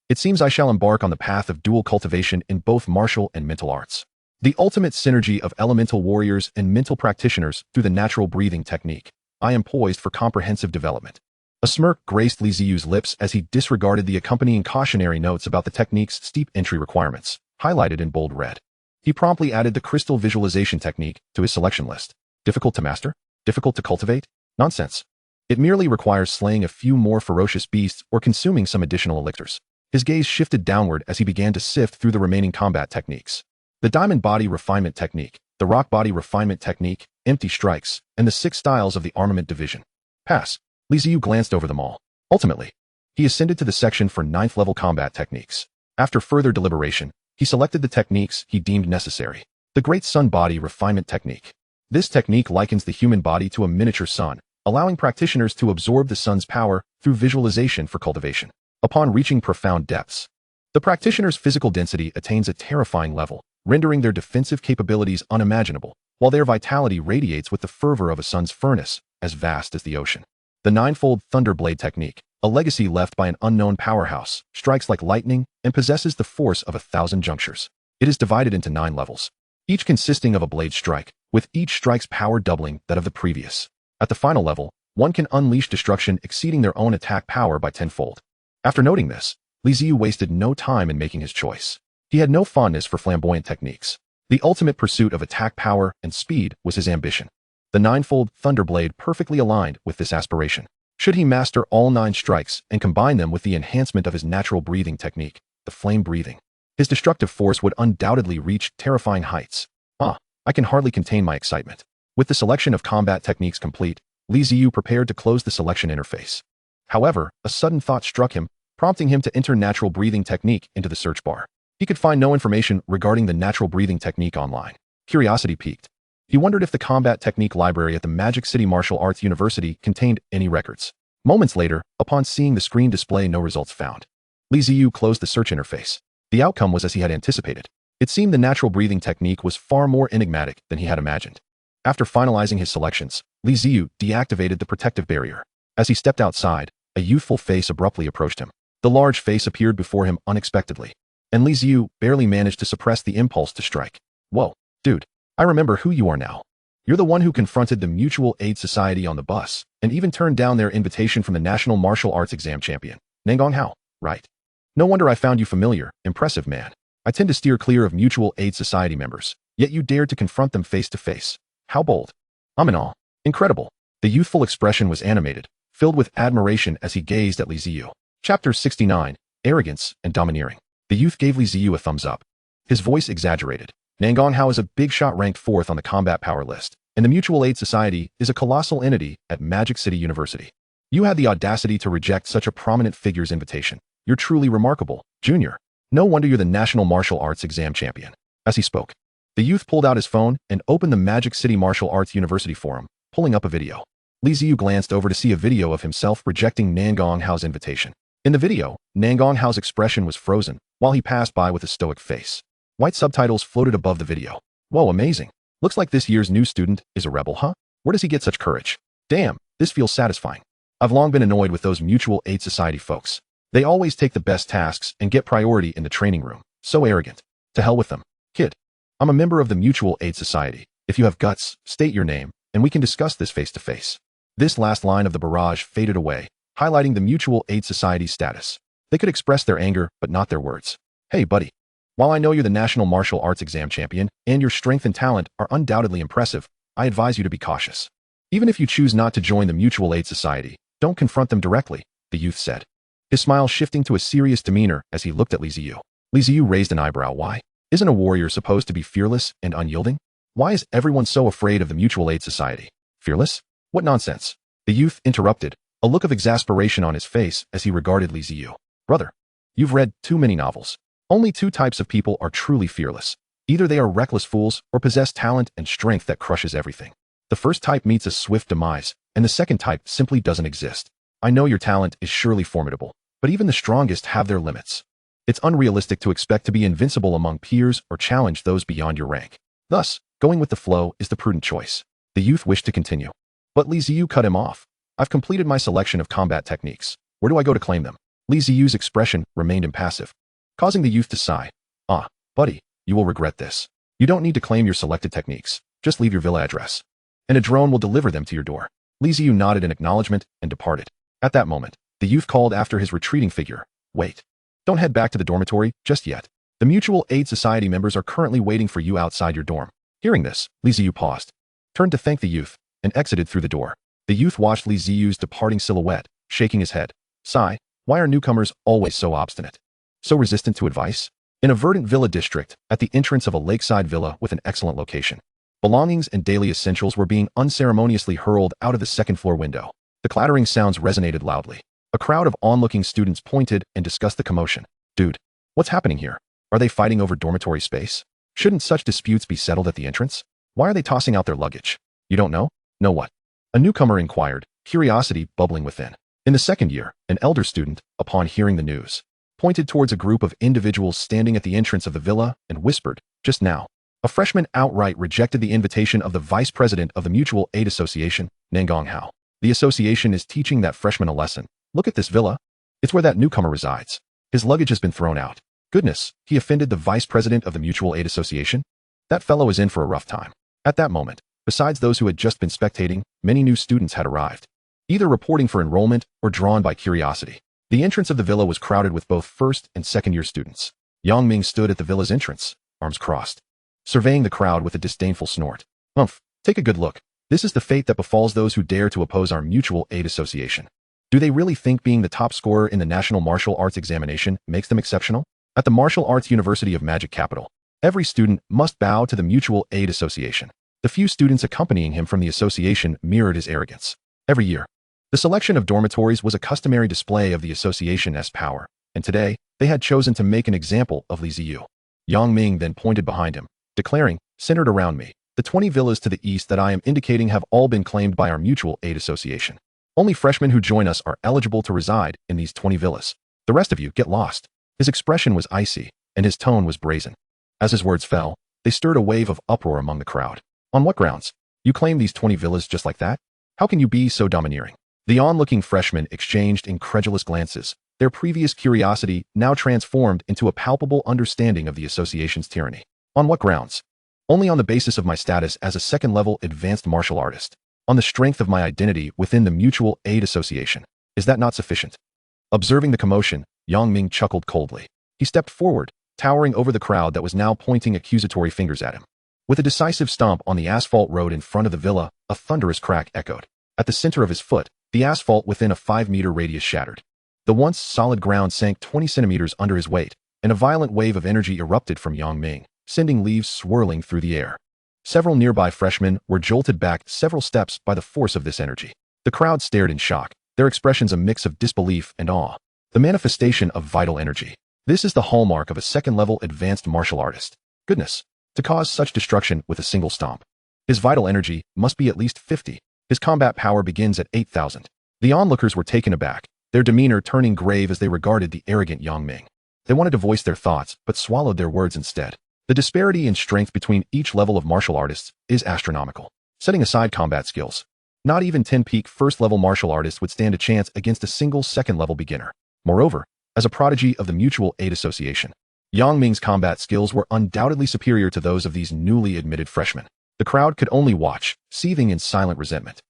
It seems I shall embark on the path of dual cultivation in both martial and mental arts. The ultimate synergy of elemental warriors and mental practitioners through the natural breathing technique. I am poised for comprehensive development. A smirk graced Li Ziyu's lips as he disregarded the accompanying cautionary notes about the technique's steep entry requirements, highlighted in bold red. He promptly added the crystal visualization technique to his selection list. Difficult to master? Difficult to cultivate? Nonsense. It merely requires slaying a few more ferocious beasts or consuming some additional elixirs. His gaze shifted downward as he began to sift through the remaining combat techniques. The diamond body refinement technique, the rock body refinement technique, empty strikes, and the 6 styles of the armament division. Pass. Li Ziyu glanced over them all. Ultimately, he ascended to the section for 9th level combat techniques. After further deliberation, he selected the techniques he deemed necessary. The Great Sun Body Refinement Technique. This technique likens the human body to a miniature sun, allowing practitioners to absorb the sun's power through visualization for cultivation. Upon reaching profound depths, the practitioner's physical density attains a terrifying level, rendering their defensive capabilities unimaginable, while their vitality radiates with the fervor of a sun's furnace, as vast as the ocean. The Ninefold Thunderblade Technique, a legacy left by an unknown powerhouse, strikes like lightning and possesses the force of 1,000 junctures. It is divided into 9 levels, each consisting of a blade strike, with each strike's power doubling that of the previous. At the final level, one can unleash destruction exceeding their own attack power by 10-fold. After noting this, Li Ziyu wasted no time in making his choice. He had no fondness for flamboyant techniques. The ultimate pursuit of attack power and speed was his ambition. The Ninefold Thunderblade perfectly aligned with this aspiration. Should he master all 9 strikes and combine them with the enhancement of his natural breathing technique, the flame breathing, his destructive force would undoubtedly reach terrifying heights. I can hardly contain my excitement. With the selection of combat techniques complete, Li Ziyu prepared to close the selection interface. However, a sudden thought struck him, prompting him to enter natural breathing technique into the search bar. He could find no information regarding the natural breathing technique online. Curiosity piqued. He wondered if the combat technique library at the Magic City Martial Arts University contained any records. Moments later, upon seeing the screen display no results found, Li Ziyu closed the search interface. The outcome was as he had anticipated. It seemed the natural breathing technique was far more enigmatic than he had imagined. After finalizing his selections, Li Ziyu deactivated the protective barrier. As he stepped outside, a youthful face abruptly approached him. The large face appeared before him unexpectedly, and Li Ziyu barely managed to suppress the impulse to strike. Whoa, dude, I remember who you are now. You're the one who confronted the Mutual Aid Society on the bus, and even turned down their invitation from the National Martial Arts Exam Champion, Nangonghao, right? No wonder I found you familiar. Impressive, man. I tend to steer clear of Mutual Aid Society members, yet you dared to confront them face to face. How bold. I'm in awe. Incredible. The youthful expression was animated, filled with admiration as he gazed at Li Ziyu. Chapter 69, Arrogance and Domineering. The youth gave Li Ziyu a thumbs up. His voice exaggerated. Nangonghao is a big shot ranked 4th on the combat power list, and the Mutual Aid Society is a colossal entity at Magic City University. You had the audacity to reject such a prominent figure's invitation. You're truly remarkable, Junior. No wonder you're the National Martial Arts Exam Champion. As he spoke, the youth pulled out his phone and opened the Magic City Martial Arts University forum, pulling up a video. Li Ziyu glanced over to see a video of himself rejecting Nangonghao's invitation. In the video, Nangonghao's expression was frozen, while he passed by with a stoic face. White subtitles floated above the video. Whoa, amazing. Looks like this year's new student is a rebel, huh? Where does he get such courage? Damn, this feels satisfying. I've long been annoyed with those Mutual Aid Society folks. They always take the best tasks and get priority in the training room. So arrogant. To hell with them. Kid, I'm a member of the Mutual Aid Society. If you have guts, state your name, and we can discuss this face to face. This last line of the barrage faded away, highlighting the Mutual Aid Society's status. They could express their anger, but not their words. Hey, buddy. While I know you're the National Martial Arts Exam Champion, and your strength and talent are undoubtedly impressive, I advise you to be cautious. Even if you choose not to join the Mutual Aid Society, don't confront them directly, the youth said, his smile shifting to a serious demeanor as he looked at Li Ziyu. Li Ziyu raised an eyebrow. Why? Isn't a warrior supposed to be fearless and unyielding? Why is everyone so afraid of the Mutual Aid Society? Fearless? What nonsense. The youth interrupted, a look of exasperation on his face as he regarded Li Ziyu. Brother, you've read too many novels. Only 2 types of people are truly fearless. Either they are reckless fools or possess talent and strength that crushes everything. The first type meets a swift demise, and the second type simply doesn't exist. I know your talent is surely formidable, but even the strongest have their limits. It's unrealistic to expect to be invincible among peers or challenge those beyond your rank. Thus, going with the flow is the prudent choice. The youth wished to continue, but Li Ziyu cut him off. I've completed my selection of combat techniques. Where do I go to claim them? Li Ziyu's expression remained impassive, causing the youth to sigh. Buddy, you will regret this. You don't need to claim your selected techniques. Just leave your villa address, and a drone will deliver them to your door. Li Ziyu nodded in acknowledgement and departed. At that moment, the youth called after his retreating figure. Wait. Don't head back to the dormitory just yet. The Mutual Aid Society members are currently waiting for you outside your dorm. Hearing this, Li Ziyu paused, turned to thank the youth, and exited through the door. The youth watched Li Ziyu's departing silhouette, shaking his head. Sigh, why are newcomers always so obstinate? So resistant to advice? In a verdant villa district, at the entrance of a lakeside villa with an excellent location, belongings and daily essentials were being unceremoniously hurled out of the second-floor window. The clattering sounds resonated loudly. A crowd of onlooking students pointed and discussed the commotion. Dude, what's happening here? Are they fighting over dormitory space? Shouldn't such disputes be settled at the entrance? Why are they tossing out their luggage? You don't know? Know what? A newcomer inquired, curiosity bubbling within. In the second year, an elder student, upon hearing the news, pointed towards a group of individuals standing at the entrance of the villa and whispered, just now. A freshman outright rejected the invitation of the vice president of the Mutual Aid Association, Nangonghao. The association is teaching that freshman a lesson. Look at this villa. It's where that newcomer resides. His luggage has been thrown out. Goodness, he offended the vice president of the Mutual Aid Association? That fellow is in for a rough time. At that moment, besides those who had just been spectating, many new students had arrived, either reporting for enrollment or drawn by curiosity. The entrance of the villa was crowded with both first and second-year students. Yang Ming stood at the villa's entrance, arms crossed, surveying the crowd with a disdainful snort. Take a good look. This is the fate that befalls those who dare to oppose our Mutual Aid Association. Do they really think being the top scorer in the National Martial Arts Examination makes them exceptional? At the Martial Arts University of Magic Capital, every student must bow to the Mutual Aid Association. The few students accompanying him from the association mirrored his arrogance. Every year, the selection of dormitories was a customary display of the association's power, and today, they had chosen to make an example of Li Ziyu. Yang Ming then pointed behind him, declaring, centered around me, the 20 villas to the east that I am indicating have all been claimed by our Mutual Aid Association. Only freshmen who join us are eligible to reside in these 20 villas. The rest of you get lost. His expression was icy, and his tone was brazen. As his words fell, they stirred a wave of uproar among the crowd. On what grounds? You claim these 20 villas just like that? How can you be so domineering? The onlooking freshmen exchanged incredulous glances, their previous curiosity now transformed into a palpable understanding of the association's tyranny. On what grounds? Only on the basis of my status as a second-level advanced martial artist. On the strength of my identity within the Mutual Aid Association. Is that not sufficient? Observing the commotion, Yang Ming chuckled coldly. He stepped forward, towering over the crowd that was now pointing accusatory fingers at him. With a decisive stomp on the asphalt road in front of the villa, a thunderous crack echoed. At the center of his foot, the asphalt within a 5-meter radius shattered. The once solid ground sank 20 centimeters under his weight, and a violent wave of energy erupted from Yang Ming, sending leaves swirling through the air. Several nearby freshmen were jolted back several steps by the force of this energy. The crowd stared in shock, their expressions a mix of disbelief and awe. The manifestation of vital energy. This is the hallmark of a second-level advanced martial artist. Goodness, to cause such destruction with a single stomp. His vital energy must be at least 50. His combat power begins at 8,000. The onlookers were taken aback, their demeanor turning grave as they regarded the arrogant Yang Ming. They wanted to voice their thoughts, but swallowed their words instead. The disparity in strength between each level of martial artists is astronomical. Setting aside combat skills, not even 10 peak first-level martial artists would stand a chance against a single second-level beginner. Moreover, as a prodigy of the Mutual Aid Association, Yang Ming's combat skills were undoubtedly superior to those of these newly admitted freshmen. The crowd could only watch, seething in silent resentment.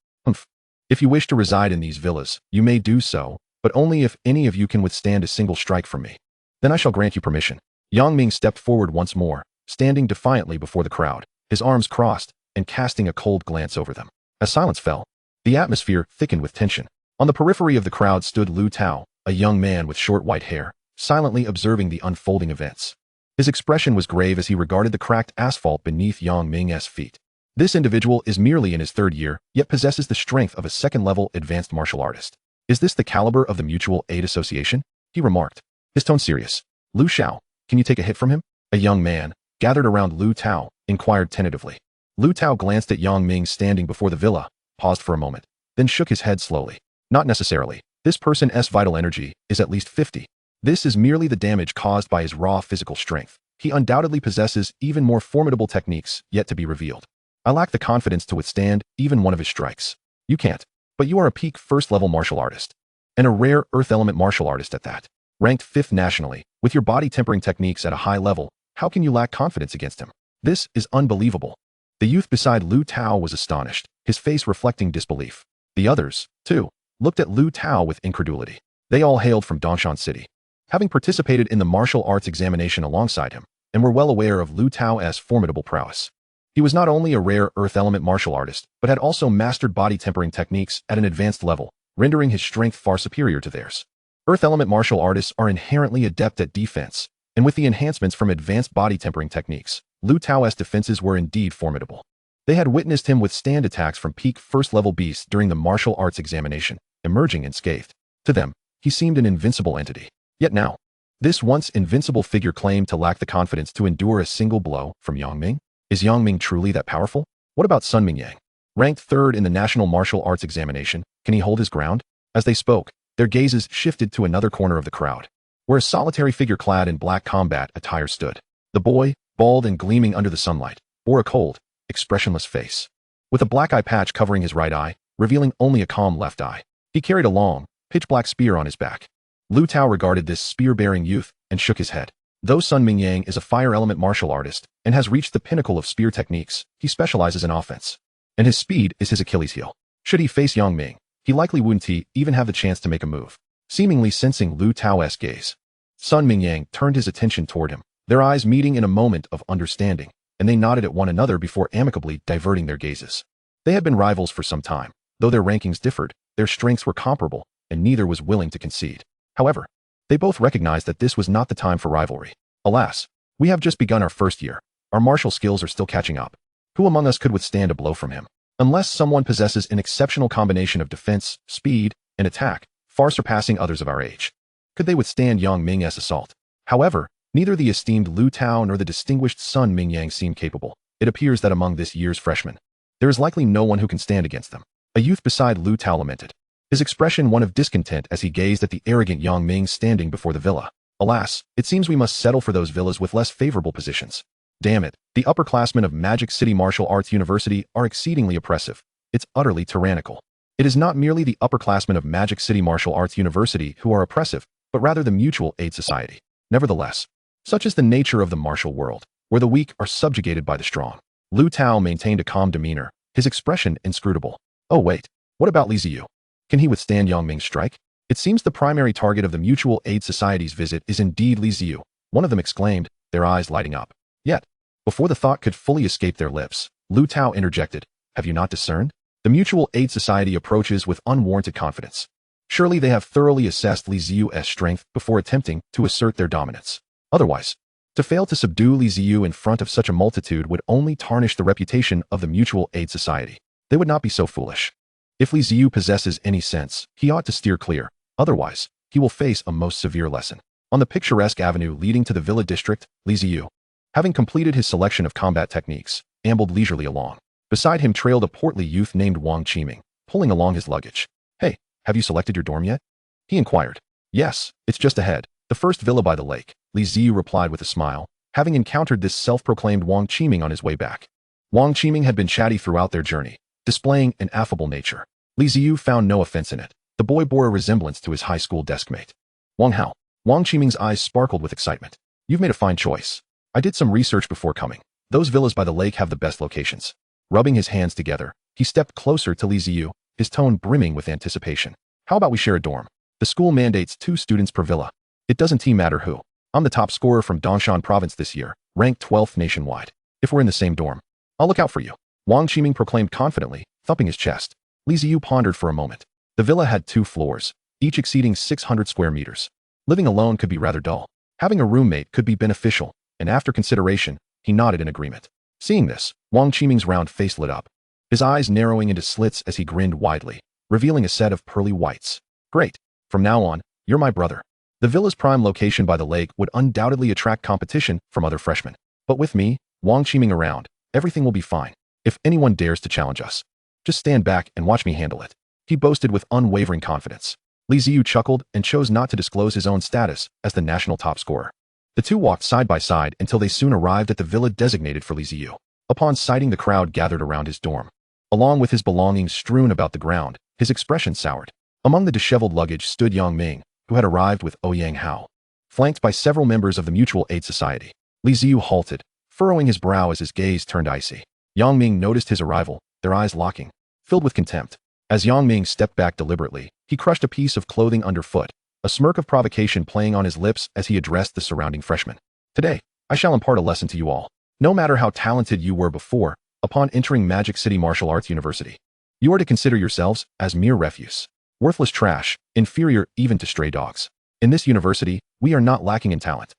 If you wish to reside in these villas, you may do so, but only if any of you can withstand a single strike from me. Then I shall grant you permission. Yang Ming stepped forward once more, standing defiantly before the crowd, his arms crossed, and casting a cold glance over them. As silence fell, the atmosphere thickened with tension. On the periphery of the crowd stood Lu Tao, a young man with short white hair, silently observing the unfolding events. His expression was grave as he regarded the cracked asphalt beneath Yang Ming's feet. This individual is merely in his third year, yet possesses the strength of a second-level advanced martial artist. Is this the caliber of the Mutual Aid Association? He remarked, his tone serious. Lu Xiao, can you take a hit from him? A young man, gathered around Lu Tao, inquired tentatively. Lu Tao glanced at Yang Ming standing before the villa, paused for a moment, then shook his head slowly. Not necessarily. This person's vital energy is at least 50. This is merely the damage caused by his raw physical strength. He undoubtedly possesses even more formidable techniques yet to be revealed. I lack the confidence to withstand even one of his strikes. You can't. But you are a peak first-level martial artist. And a rare earth element martial artist at that. Ranked 5th nationally, with your body tempering techniques at a high level, how can you lack confidence against him? This is unbelievable. The youth beside Lu Tao was astonished, his face reflecting disbelief. The others, too, looked at Lu Tao with incredulity. They all hailed from Dongshan City, having participated in the martial arts examination alongside him, and were well aware of Lu Tao's formidable prowess. He was not only a rare earth element martial artist, but had also mastered body tempering techniques at an advanced level, rendering his strength far superior to theirs. Earth element martial artists are inherently adept at defense, and with the enhancements from advanced body tempering techniques, Lu Tao's defenses were indeed formidable. They had witnessed him withstand attacks from peak first-level beasts during the martial arts examination, emerging unscathed. To them, he seemed an invincible entity. Yet now, this once invincible figure claimed to lack the confidence to endure a single blow from Yang Ming. Is Yang Ming truly that powerful? What about Sun Mingyang? Ranked third in the national martial arts examination, can he hold his ground? As they spoke, their gazes shifted to another corner of the crowd, where a solitary figure clad in black combat attire stood. The boy, bald and gleaming under the sunlight, bore a cold, expressionless face, with a black eye patch covering his right eye, revealing only a calm left eye. He carried a long, pitch-black spear on his back. Lu Tao regarded this spear-bearing youth and shook his head. Though Sun Mingyang is a fire element martial artist and has reached the pinnacle of spear techniques, he specializes in offense, and his speed is his Achilles heel. Should he face Yang Ming, he likely wouldn't even have the chance to make a move. Seemingly sensing Lu Tao's gaze, Sun Mingyang turned his attention toward him, their eyes meeting in a moment of understanding, and they nodded at one another before amicably diverting their gazes. They had been rivals for some time. Though their rankings differed, their strengths were comparable, and neither was willing to concede. However, they both recognized that this was not the time for rivalry. Alas, we have just begun our first year. Our martial skills are still catching up. Who among us could withstand a blow from him? Unless someone possesses an exceptional combination of defense, speed, and attack, far surpassing others of our age. Could they withstand Yang Ming's assault? However, neither the esteemed Lu Tao nor the distinguished Sun Mingyang seemed capable. It appears that among this year's freshmen, there is likely no one who can stand against them. A youth beside Lu Tao lamented, his expression one of discontent as he gazed at the arrogant Yang Ming standing before the villa. Alas, it seems we must settle for those villas with less favorable positions. Damn it, the upperclassmen of Magic City Martial Arts University are exceedingly oppressive. It's utterly tyrannical. It is not merely the upperclassmen of Magic City Martial Arts University who are oppressive, but rather the mutual aid society. Nevertheless, such is the nature of the martial world, where the weak are subjugated by the strong. Lu Tao maintained a calm demeanor, his expression inscrutable. Oh wait, what about Li Ziyu? Can he withstand Yang Ming's strike? It seems the primary target of the Mutual Aid Society's visit is indeed Li Ziyu, one of them exclaimed, their eyes lighting up. Yet, before the thought could fully escape their lips, Lu Tao interjected, have you not discerned? The Mutual Aid Society approaches with unwarranted confidence. Surely they have thoroughly assessed Li Ziyu's strength before attempting to assert their dominance. Otherwise, to fail to subdue Li Ziyu in front of such a multitude would only tarnish the reputation of the Mutual Aid Society. They would not be so foolish. If Li Ziyu possesses any sense, he ought to steer clear. Otherwise, he will face a most severe lesson. On the picturesque avenue leading to the villa district, Li Ziyu, having completed his selection of combat techniques, ambled leisurely along. Beside him trailed a portly youth named Wang Qiming, pulling along his luggage. Hey, have you selected your dorm yet? He inquired. Yes, it's just ahead, the first villa by the lake, Li Ziyu replied with a smile, having encountered this self-proclaimed Wang Qiming on his way back. Wang Qiming had been chatty throughout their journey, displaying an affable nature. Li Ziyu found no offense in it. The boy bore a resemblance to his high school deskmate. Wang Hao. Wang Qiming's eyes sparkled with excitement. You've made a fine choice. I did some research before coming. Those villas by the lake have the best locations. Rubbing his hands together, he stepped closer to Li Ziyu, his tone brimming with anticipation. How about we share a dorm? The school mandates 2 students per villa. It doesn't matter who. I'm the top scorer from Dongshan province this year, ranked 12th nationwide. If we're in the same dorm, I'll look out for you, Wang Qiming proclaimed confidently, thumping his chest. Li Ziyu pondered for a moment. The villa had 2 floors, each exceeding 600 square meters. Living alone could be rather dull. Having a roommate could be beneficial, and after consideration, he nodded in agreement. Seeing this, Wang Qiming's round face lit up, his eyes narrowing into slits as he grinned widely, revealing a set of pearly whites. Great. From now on, you're my brother. The villa's prime location by the lake would undoubtedly attract competition from other freshmen. But with me, Wang Qiming around, everything will be fine. If anyone dares to challenge us, just stand back and watch me handle it. He boasted with unwavering confidence. Li Ziyu chuckled and chose not to disclose his own status as the national top scorer. The two walked side by side until they soon arrived at the villa designated for Li Ziyu. Upon sighting the crowd gathered around his dorm, along with his belongings strewn about the ground, his expression soured. Among the disheveled luggage stood Yang Ming, who had arrived with Ouyang Hao, flanked by several members of the Mutual Aid Society. Li Ziyu halted, furrowing his brow as his gaze turned icy. Yang Ming noticed his arrival, their eyes locking, filled with contempt. As Yang Ming stepped back deliberately, he crushed a piece of clothing underfoot, a smirk of provocation playing on his lips as he addressed the surrounding freshmen. Today, I shall impart a lesson to you all. No matter how talented you were before, upon entering Magic City Martial Arts University. You are to consider yourselves as mere refuse, worthless trash, inferior even to stray dogs. In this university, we are not lacking in talent.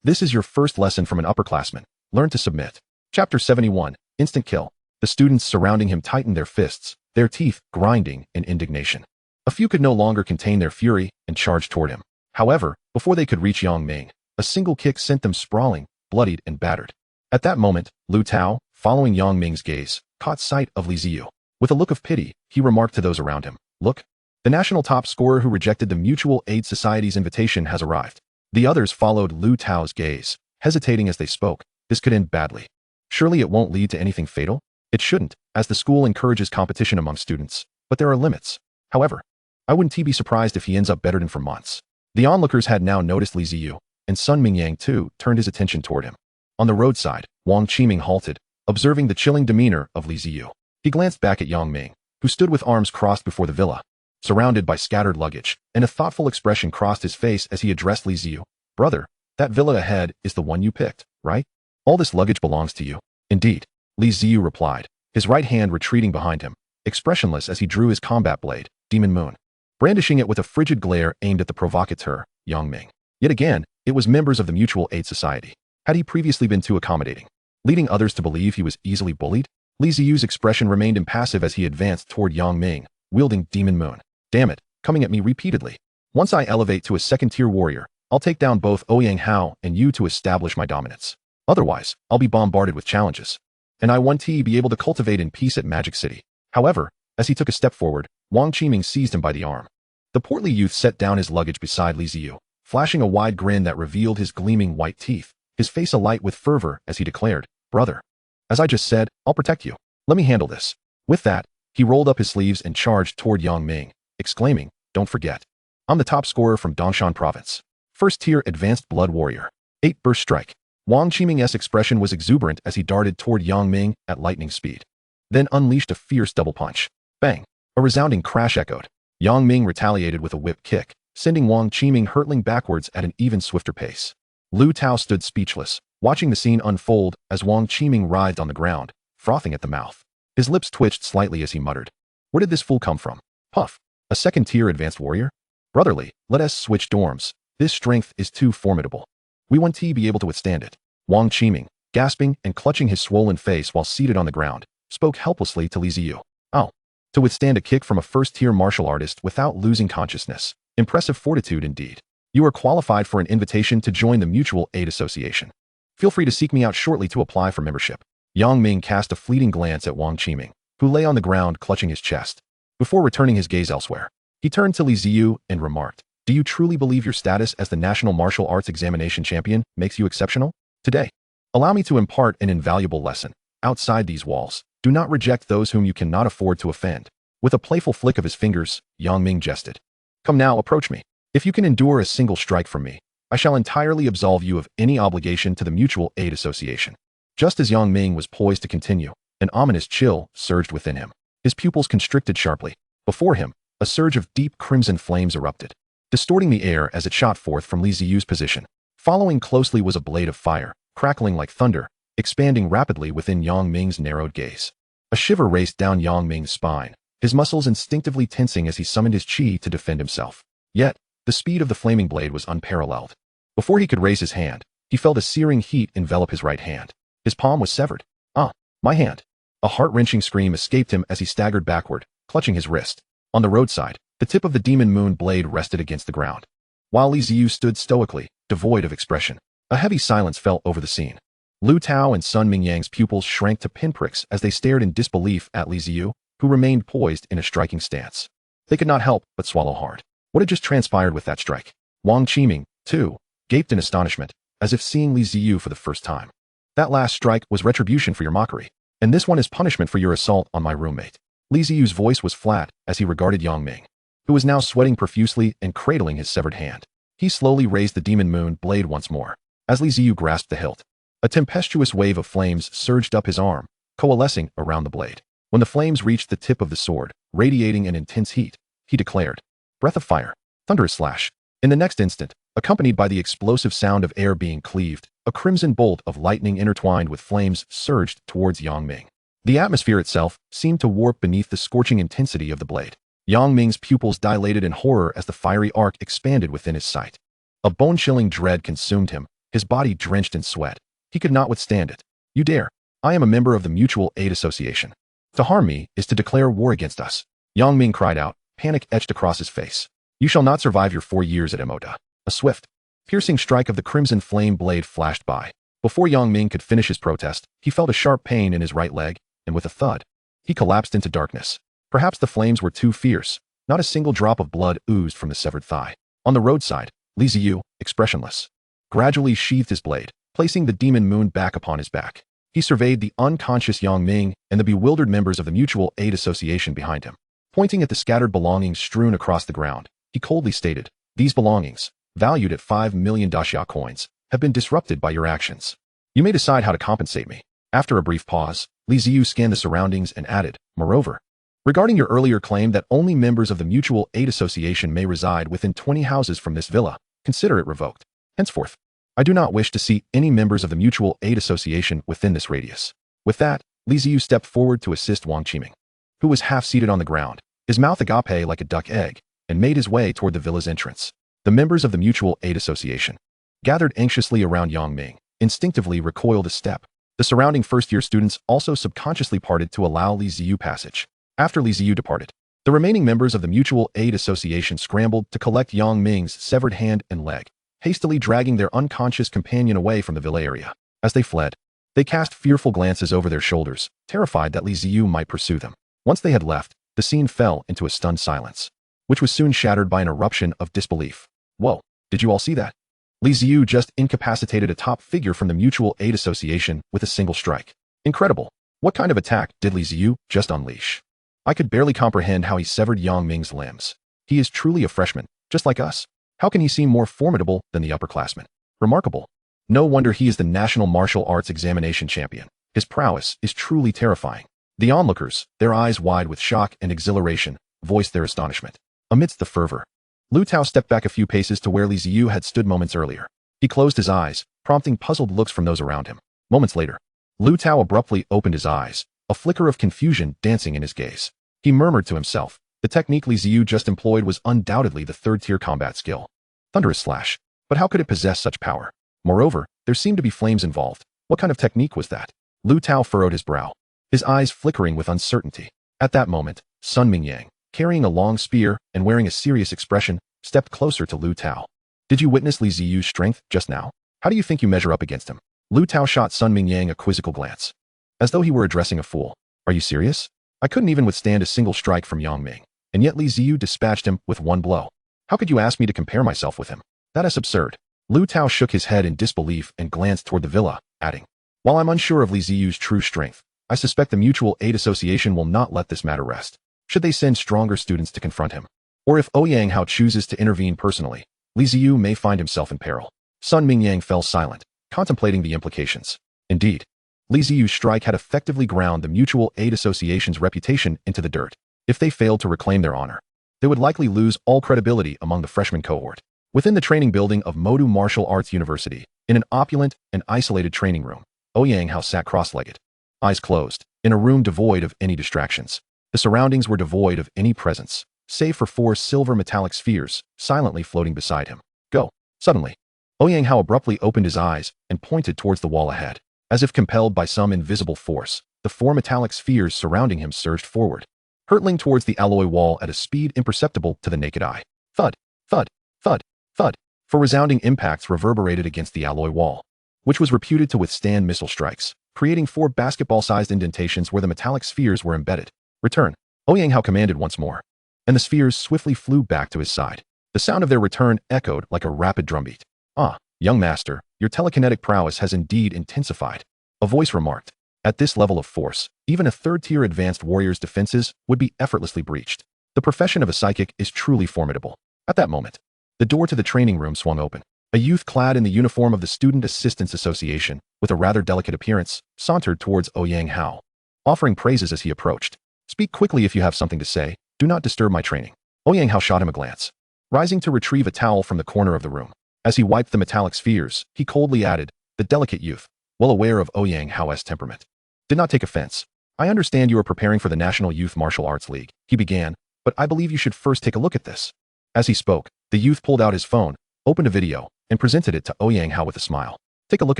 This is your first lesson from an upperclassman. Learn to submit. Chapter 71, Instant Kill. The students surrounding him tightened their fists, their teeth grinding in indignation. A few could no longer contain their fury and charged toward him. However, before they could reach Yang Ming, a single kick sent them sprawling, bloodied and battered. At that moment, Lu Tao, following Yang Ming's gaze, caught sight of Li Ziyu. With a look of pity, he remarked to those around him, "Look, the national top scorer who rejected the Mutual Aid Society's invitation has arrived." The others followed Lu Tao's gaze, hesitating as they spoke. This could end badly. Surely it won't lead to anything fatal? It shouldn't, as the school encourages competition among students, but there are limits. However, I wouldn't be surprised if he ends up bettered in for months. The onlookers had now noticed Li Ziyu, and Sun Mingyang too turned his attention toward him. On the roadside, Wang Qiming halted, observing the chilling demeanor of Li Ziyu. He glanced back at Yang Ming, who stood with arms crossed before the villa, surrounded by scattered luggage, and a thoughtful expression crossed his face as he addressed Li Ziyu. "Brother, that villa ahead is the one you picked, right? All this luggage belongs to you." "Indeed," Li Ziyu replied, his right hand retreating behind him, expressionless as he drew his combat blade, Demon Moon, brandishing it with a frigid glare aimed at the provocateur, Yang Ming. Yet again, it was members of the Mutual Aid Society. Had he previously been too accommodating, leading others to believe he was easily bullied? Li Ziyu's expression remained impassive as he advanced toward Yang Ming, wielding Demon Moon. "Damn it, coming at me repeatedly. Once I elevate to a second-tier warrior, I'll take down both Ouyang Hao and you to establish my dominance. Otherwise, I'll be bombarded with challenges. And I want to be able to cultivate in peace at Magic City." However, as he took a step forward, Wang Qiming seized him by the arm. The portly youth set down his luggage beside Li Ziyu, flashing a wide grin that revealed his gleaming white teeth, his face alight with fervor as he declared, "Brother, as I just said, I'll protect you. Let me handle this." With that, he rolled up his sleeves and charged toward Yang Ming, exclaiming, "Don't forget, I'm the top scorer from Dongshan Province. First-tier advanced blood warrior. 8 burst strike." Wang Qiming's expression was exuberant as he darted toward Yang Ming at lightning speed, then unleashed a fierce double punch. Bang! A resounding crash echoed. Yang Ming retaliated with a whip kick, sending Wang Qiming hurtling backwards at an even swifter pace. Lu Tao stood speechless, watching the scene unfold as Wang Qiming writhed on the ground, frothing at the mouth. His lips twitched slightly as he muttered, "Where did this fool come from? Puff! A second-tier advanced warrior? Brotherly, let us switch dorms. This strength is too formidable. We want to be able to withstand it." Wang Qiming, gasping and clutching his swollen face while seated on the ground, spoke helplessly to Li Ziyu. "Oh, to withstand a kick from a first-tier martial artist without losing consciousness. Impressive fortitude indeed. You are qualified for an invitation to join the Mutual Aid Association. Feel free to seek me out shortly to apply for membership." Yang Ming cast a fleeting glance at Wang Qiming, who lay on the ground clutching his chest. Before returning his gaze elsewhere, he turned to Li Ziyu and remarked, "Do you truly believe your status as the National Martial Arts Examination Champion makes you exceptional? Today, allow me to impart an invaluable lesson. Outside these walls, do not reject those whom you cannot afford to offend." With a playful flick of his fingers, Yang Ming jested. "Come now, approach me. If you can endure a single strike from me, I shall entirely absolve you of any obligation to the Mutual Aid Association." Just as Yang Ming was poised to continue, an ominous chill surged within him. His pupils constricted sharply. Before him, a surge of deep crimson flames erupted, distorting the air as it shot forth from Li Ziyu's position. Following closely was a blade of fire, crackling like thunder, expanding rapidly within Yang Ming's narrowed gaze. A shiver raced down Yang Ming's spine, his muscles instinctively tensing as he summoned his chi to defend himself. Yet, the speed of the flaming blade was unparalleled. Before he could raise his hand, he felt a searing heat envelop his right hand. His palm was severed. "Ah, my hand." A heart-wrenching scream escaped him as he staggered backward, clutching his wrist. On the roadside, the tip of the Demon Moon blade rested against the ground. While Li Ziyu stood stoically, devoid of expression, a heavy silence fell over the scene. Lu Tao and Sun Mingyang's pupils shrank to pinpricks as they stared in disbelief at Li Ziyu, who remained poised in a striking stance. They could not help but swallow hard. What had just transpired with that strike? Wang Qiming, too, gaped in astonishment, as if seeing Li Ziyu for the first time. "That last strike was retribution for your mockery, and this one is punishment for your assault on my roommate." Li Ziyu's voice was flat as he regarded Yang Ming, who was now sweating profusely and cradling his severed hand. He slowly raised the Demon Moon blade once more. As Li Ziyu grasped the hilt, a tempestuous wave of flames surged up his arm, coalescing around the blade. When the flames reached the tip of the sword, radiating an intense heat, he declared, "Breath of fire, thunderous slash." In the next instant, accompanied by the explosive sound of air being cleaved, a crimson bolt of lightning intertwined with flames surged towards Yang Ming. The atmosphere itself seemed to warp beneath the scorching intensity of the blade. Yang Ming's pupils dilated in horror as the fiery arc expanded within his sight. A bone-chilling dread consumed him, his body drenched in sweat. He could not withstand it. You dare! I am a member of the Mutual Aid Association. To harm me is to declare war against us. Yang Ming cried out, panic etched across his face. You shall not survive your 4 years at Emoda. A swift, piercing strike of the crimson flame blade flashed by. Before Yang Ming could finish his protest, he felt a sharp pain in his right leg, and with a thud, he collapsed into darkness. Perhaps the flames were too fierce. Not a single drop of blood oozed from the severed thigh. On the roadside, Li Ziyu, expressionless, gradually sheathed his blade, placing the demon moon back upon his back. He surveyed the unconscious Yang Ming and the bewildered members of the Mutual Aid Association behind him. Pointing at the scattered belongings strewn across the ground, he coldly stated, these belongings, valued at 5 million daxia coins, have been disrupted by your actions. You may decide how to compensate me. After a brief pause, Li Ziyu scanned the surroundings and added, moreover, regarding your earlier claim that only members of the Mutual Aid Association may reside within 20 houses from this villa, consider it revoked. Henceforth, I do not wish to see any members of the Mutual Aid Association within this radius. With that, Li Ziyu stepped forward to assist Wang Qiming, who was half-seated on the ground, his mouth agape like a duck egg, and made his way toward the villa's entrance. The members of the Mutual Aid Association, gathered anxiously around Yang Ming, instinctively recoiled a step. The surrounding first-year students also subconsciously parted to allow Li Ziyu passage. After Li Ziyu departed, the remaining members of the Mutual Aid Association scrambled to collect Yang Ming's severed hand and leg, hastily dragging their unconscious companion away from the villa area. As they fled, they cast fearful glances over their shoulders, terrified that Li Ziyu might pursue them. Once they had left, the scene fell into a stunned silence, which was soon shattered by an eruption of disbelief. Whoa, did you all see that? Li Ziyu just incapacitated a top figure from the Mutual Aid Association with a single strike. Incredible. What kind of attack did Li Ziyu just unleash? I could barely comprehend how he severed Yang Ming's limbs. He is truly a freshman, just like us. How can he seem more formidable than the upperclassmen? Remarkable. No wonder he is the National Martial Arts Examination Champion. His prowess is truly terrifying. The onlookers, their eyes wide with shock and exhilaration, voiced their astonishment. Amidst the fervor, Lu Tao stepped back a few paces to where Li Ziyu had stood moments earlier. He closed his eyes, prompting puzzled looks from those around him. Moments later, Lu Tao abruptly opened his eyes, a flicker of confusion dancing in his gaze. He murmured to himself, the technique Li Ziyu just employed was undoubtedly the third-tier combat skill. Thunderous slash. But how could it possess such power? Moreover, there seemed to be flames involved. What kind of technique was that? Lu Tao furrowed his brow, his eyes flickering with uncertainty. At that moment, Sun Mingyang, carrying a long spear and wearing a serious expression, stepped closer to Lu Tao. Did you witness Li Ziyu's strength just now? How do you think you measure up against him? Lu Tao shot Sun Mingyang a quizzical glance, as though he were addressing a fool. Are you serious? I couldn't even withstand a single strike from Yang Ming, and yet Li Ziyu dispatched him with one blow. How could you ask me to compare myself with him? That is absurd. Lu Tao shook his head in disbelief and glanced toward the villa, adding, while I'm unsure of Li Ziyu's true strength, I suspect the Mutual Aid Association will not let this matter rest. Should they send stronger students to confront him? Or if Ouyang Hao chooses to intervene personally, Li Ziyu may find himself in peril. Sun Mingyang fell silent, contemplating the implications. Indeed, Li Ziyu's strike had effectively ground the Mutual Aid Association's reputation into the dirt. If they failed to reclaim their honor, they would likely lose all credibility among the freshman cohort. Within the training building of Modu Martial Arts University, in an opulent and isolated training room, Ouyang Hao sat cross-legged, eyes closed, in a room devoid of any distractions. The surroundings were devoid of any presence, save for 4 silver metallic spheres silently floating beside him. Go. Suddenly, Ouyang Hao abruptly opened his eyes and pointed towards the wall ahead. As if compelled by some invisible force, the 4 metallic spheres surrounding him surged forward, hurtling towards the alloy wall at a speed imperceptible to the naked eye. Thud, thud, thud, thud, for resounding impacts reverberated against the alloy wall, which was reputed to withstand missile strikes, creating 4 basketball-sized indentations where the metallic spheres were embedded. Return, Ouyang Hao commanded once more, and the spheres swiftly flew back to his side. The sound of their return echoed like a rapid drumbeat. Ah, young master, your telekinetic prowess has indeed intensified, a voice remarked. At this level of force, even a third-tier advanced warrior's defenses would be effortlessly breached. The profession of a psychic is truly formidable. At that moment, the door to the training room swung open. A youth clad in the uniform of the Student Assistants Association, with a rather delicate appearance, sauntered towards Ouyang Hao, offering praises as he approached. Speak quickly if you have something to say. Do not disturb my training. Ouyang Hao shot him a glance, rising to retrieve a towel from the corner of the room. As he wiped the metallic spheres, he coldly added, the delicate youth, well aware of Ouyang Hao's temperament, did not take offense. I understand you are preparing for the National Youth Martial Arts League, he began, but I believe you should first take a look at this. As he spoke, the youth pulled out his phone, opened a video, and presented it to Ouyang Hao with a smile. Take a look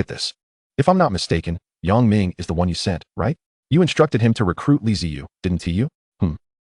at this. If I'm not mistaken, Yang Ming is the one you sent, right? You instructed him to recruit Li Ziyu, didn't he?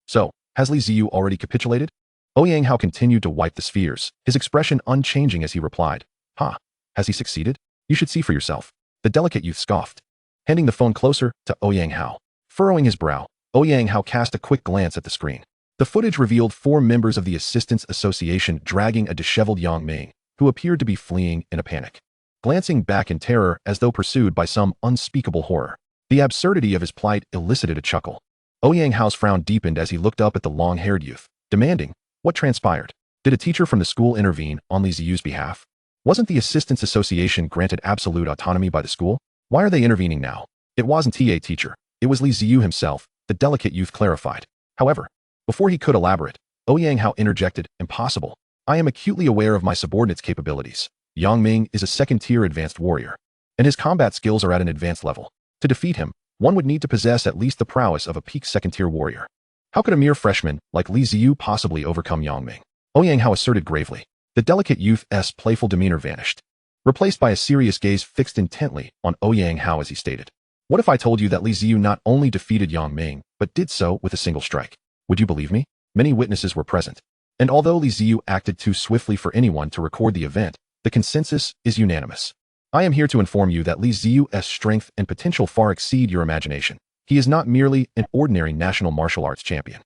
So, has Li Ziyu already capitulated? Ouyang Hao continued to wipe the spheres, his expression unchanging as he replied. Has he succeeded? You should see for yourself. The delicate youth scoffed, handing the phone closer to Ouyang Hao. Furrowing his brow, Ouyang Hao cast a quick glance at the screen. The footage revealed 4 members of the Assistants Association dragging a disheveled Yang Ming, who appeared to be fleeing in a panic. Glancing back in terror as though pursued by some unspeakable horror, the absurdity of his plight elicited a chuckle. Ouyang Hao's frown deepened as he looked up at the long-haired youth, demanding, what transpired? Did a teacher from the school intervene on Li Ziyu's behalf? Wasn't the Assistants Association granted absolute autonomy by the school? Why are they intervening now? It wasn't a teacher. It was Li Ziyu himself, the delicate youth clarified. However, before he could elaborate, Ouyang Hao interjected, impossible. I am acutely aware of my subordinate's capabilities. Yang Ming is a second-tier advanced warrior, and his combat skills are at an advanced level. To defeat him, one would need to possess at least the prowess of a peak second-tier warrior. How could a mere freshman like Li Ziyu possibly overcome Yang Ming? Ouyang Hao asserted gravely. The delicate youth's playful demeanor vanished, replaced by a serious gaze fixed intently on Ouyang Hao as he stated. What if I told you that Li Ziyu not only defeated Yang Ming, but did so with a single strike? Would you believe me? Many witnesses were present, and although Li Ziyu acted too swiftly for anyone to record the event, the consensus is unanimous. I am here to inform you that Li Ziyu's strength and potential far exceed your imagination. He is not merely an ordinary national martial arts champion.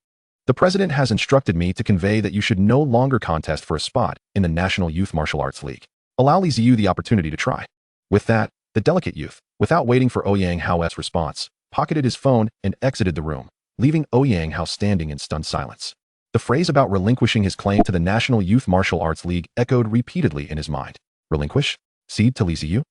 The president has instructed me to convey that you should no longer contest for a spot in the National Youth Martial Arts League. Allow Li Ziyu the opportunity to try. With that, the delicate youth, without waiting for Ouyang Hao's response, pocketed his phone and exited the room, leaving Ouyang Hao standing in stunned silence. The phrase about relinquishing his claim to the National Youth Martial Arts League echoed repeatedly in his mind. Relinquish? Cede to Li Ziyu?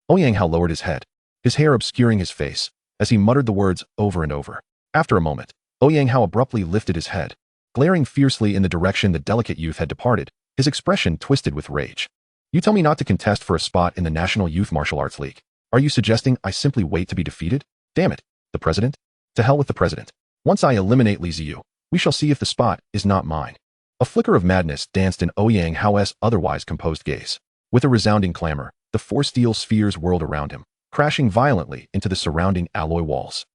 Ouyang Hao lowered his head, his hair obscuring his face, as he muttered the words over and over. After a moment, Ouyang Hao abruptly lifted his head, glaring fiercely in the direction the delicate youth had departed, his expression twisted with rage. You tell me not to contest for a spot in the National Youth Martial Arts League. Are you suggesting I simply wait to be defeated? Damn it. The president? To hell with the president. Once I eliminate Li Ziyu, we shall see if the spot is not mine. A flicker of madness danced in Ouyang Hao's otherwise composed gaze. With a resounding clamor, the 4 steel spheres whirled around him, crashing violently into the surrounding alloy walls.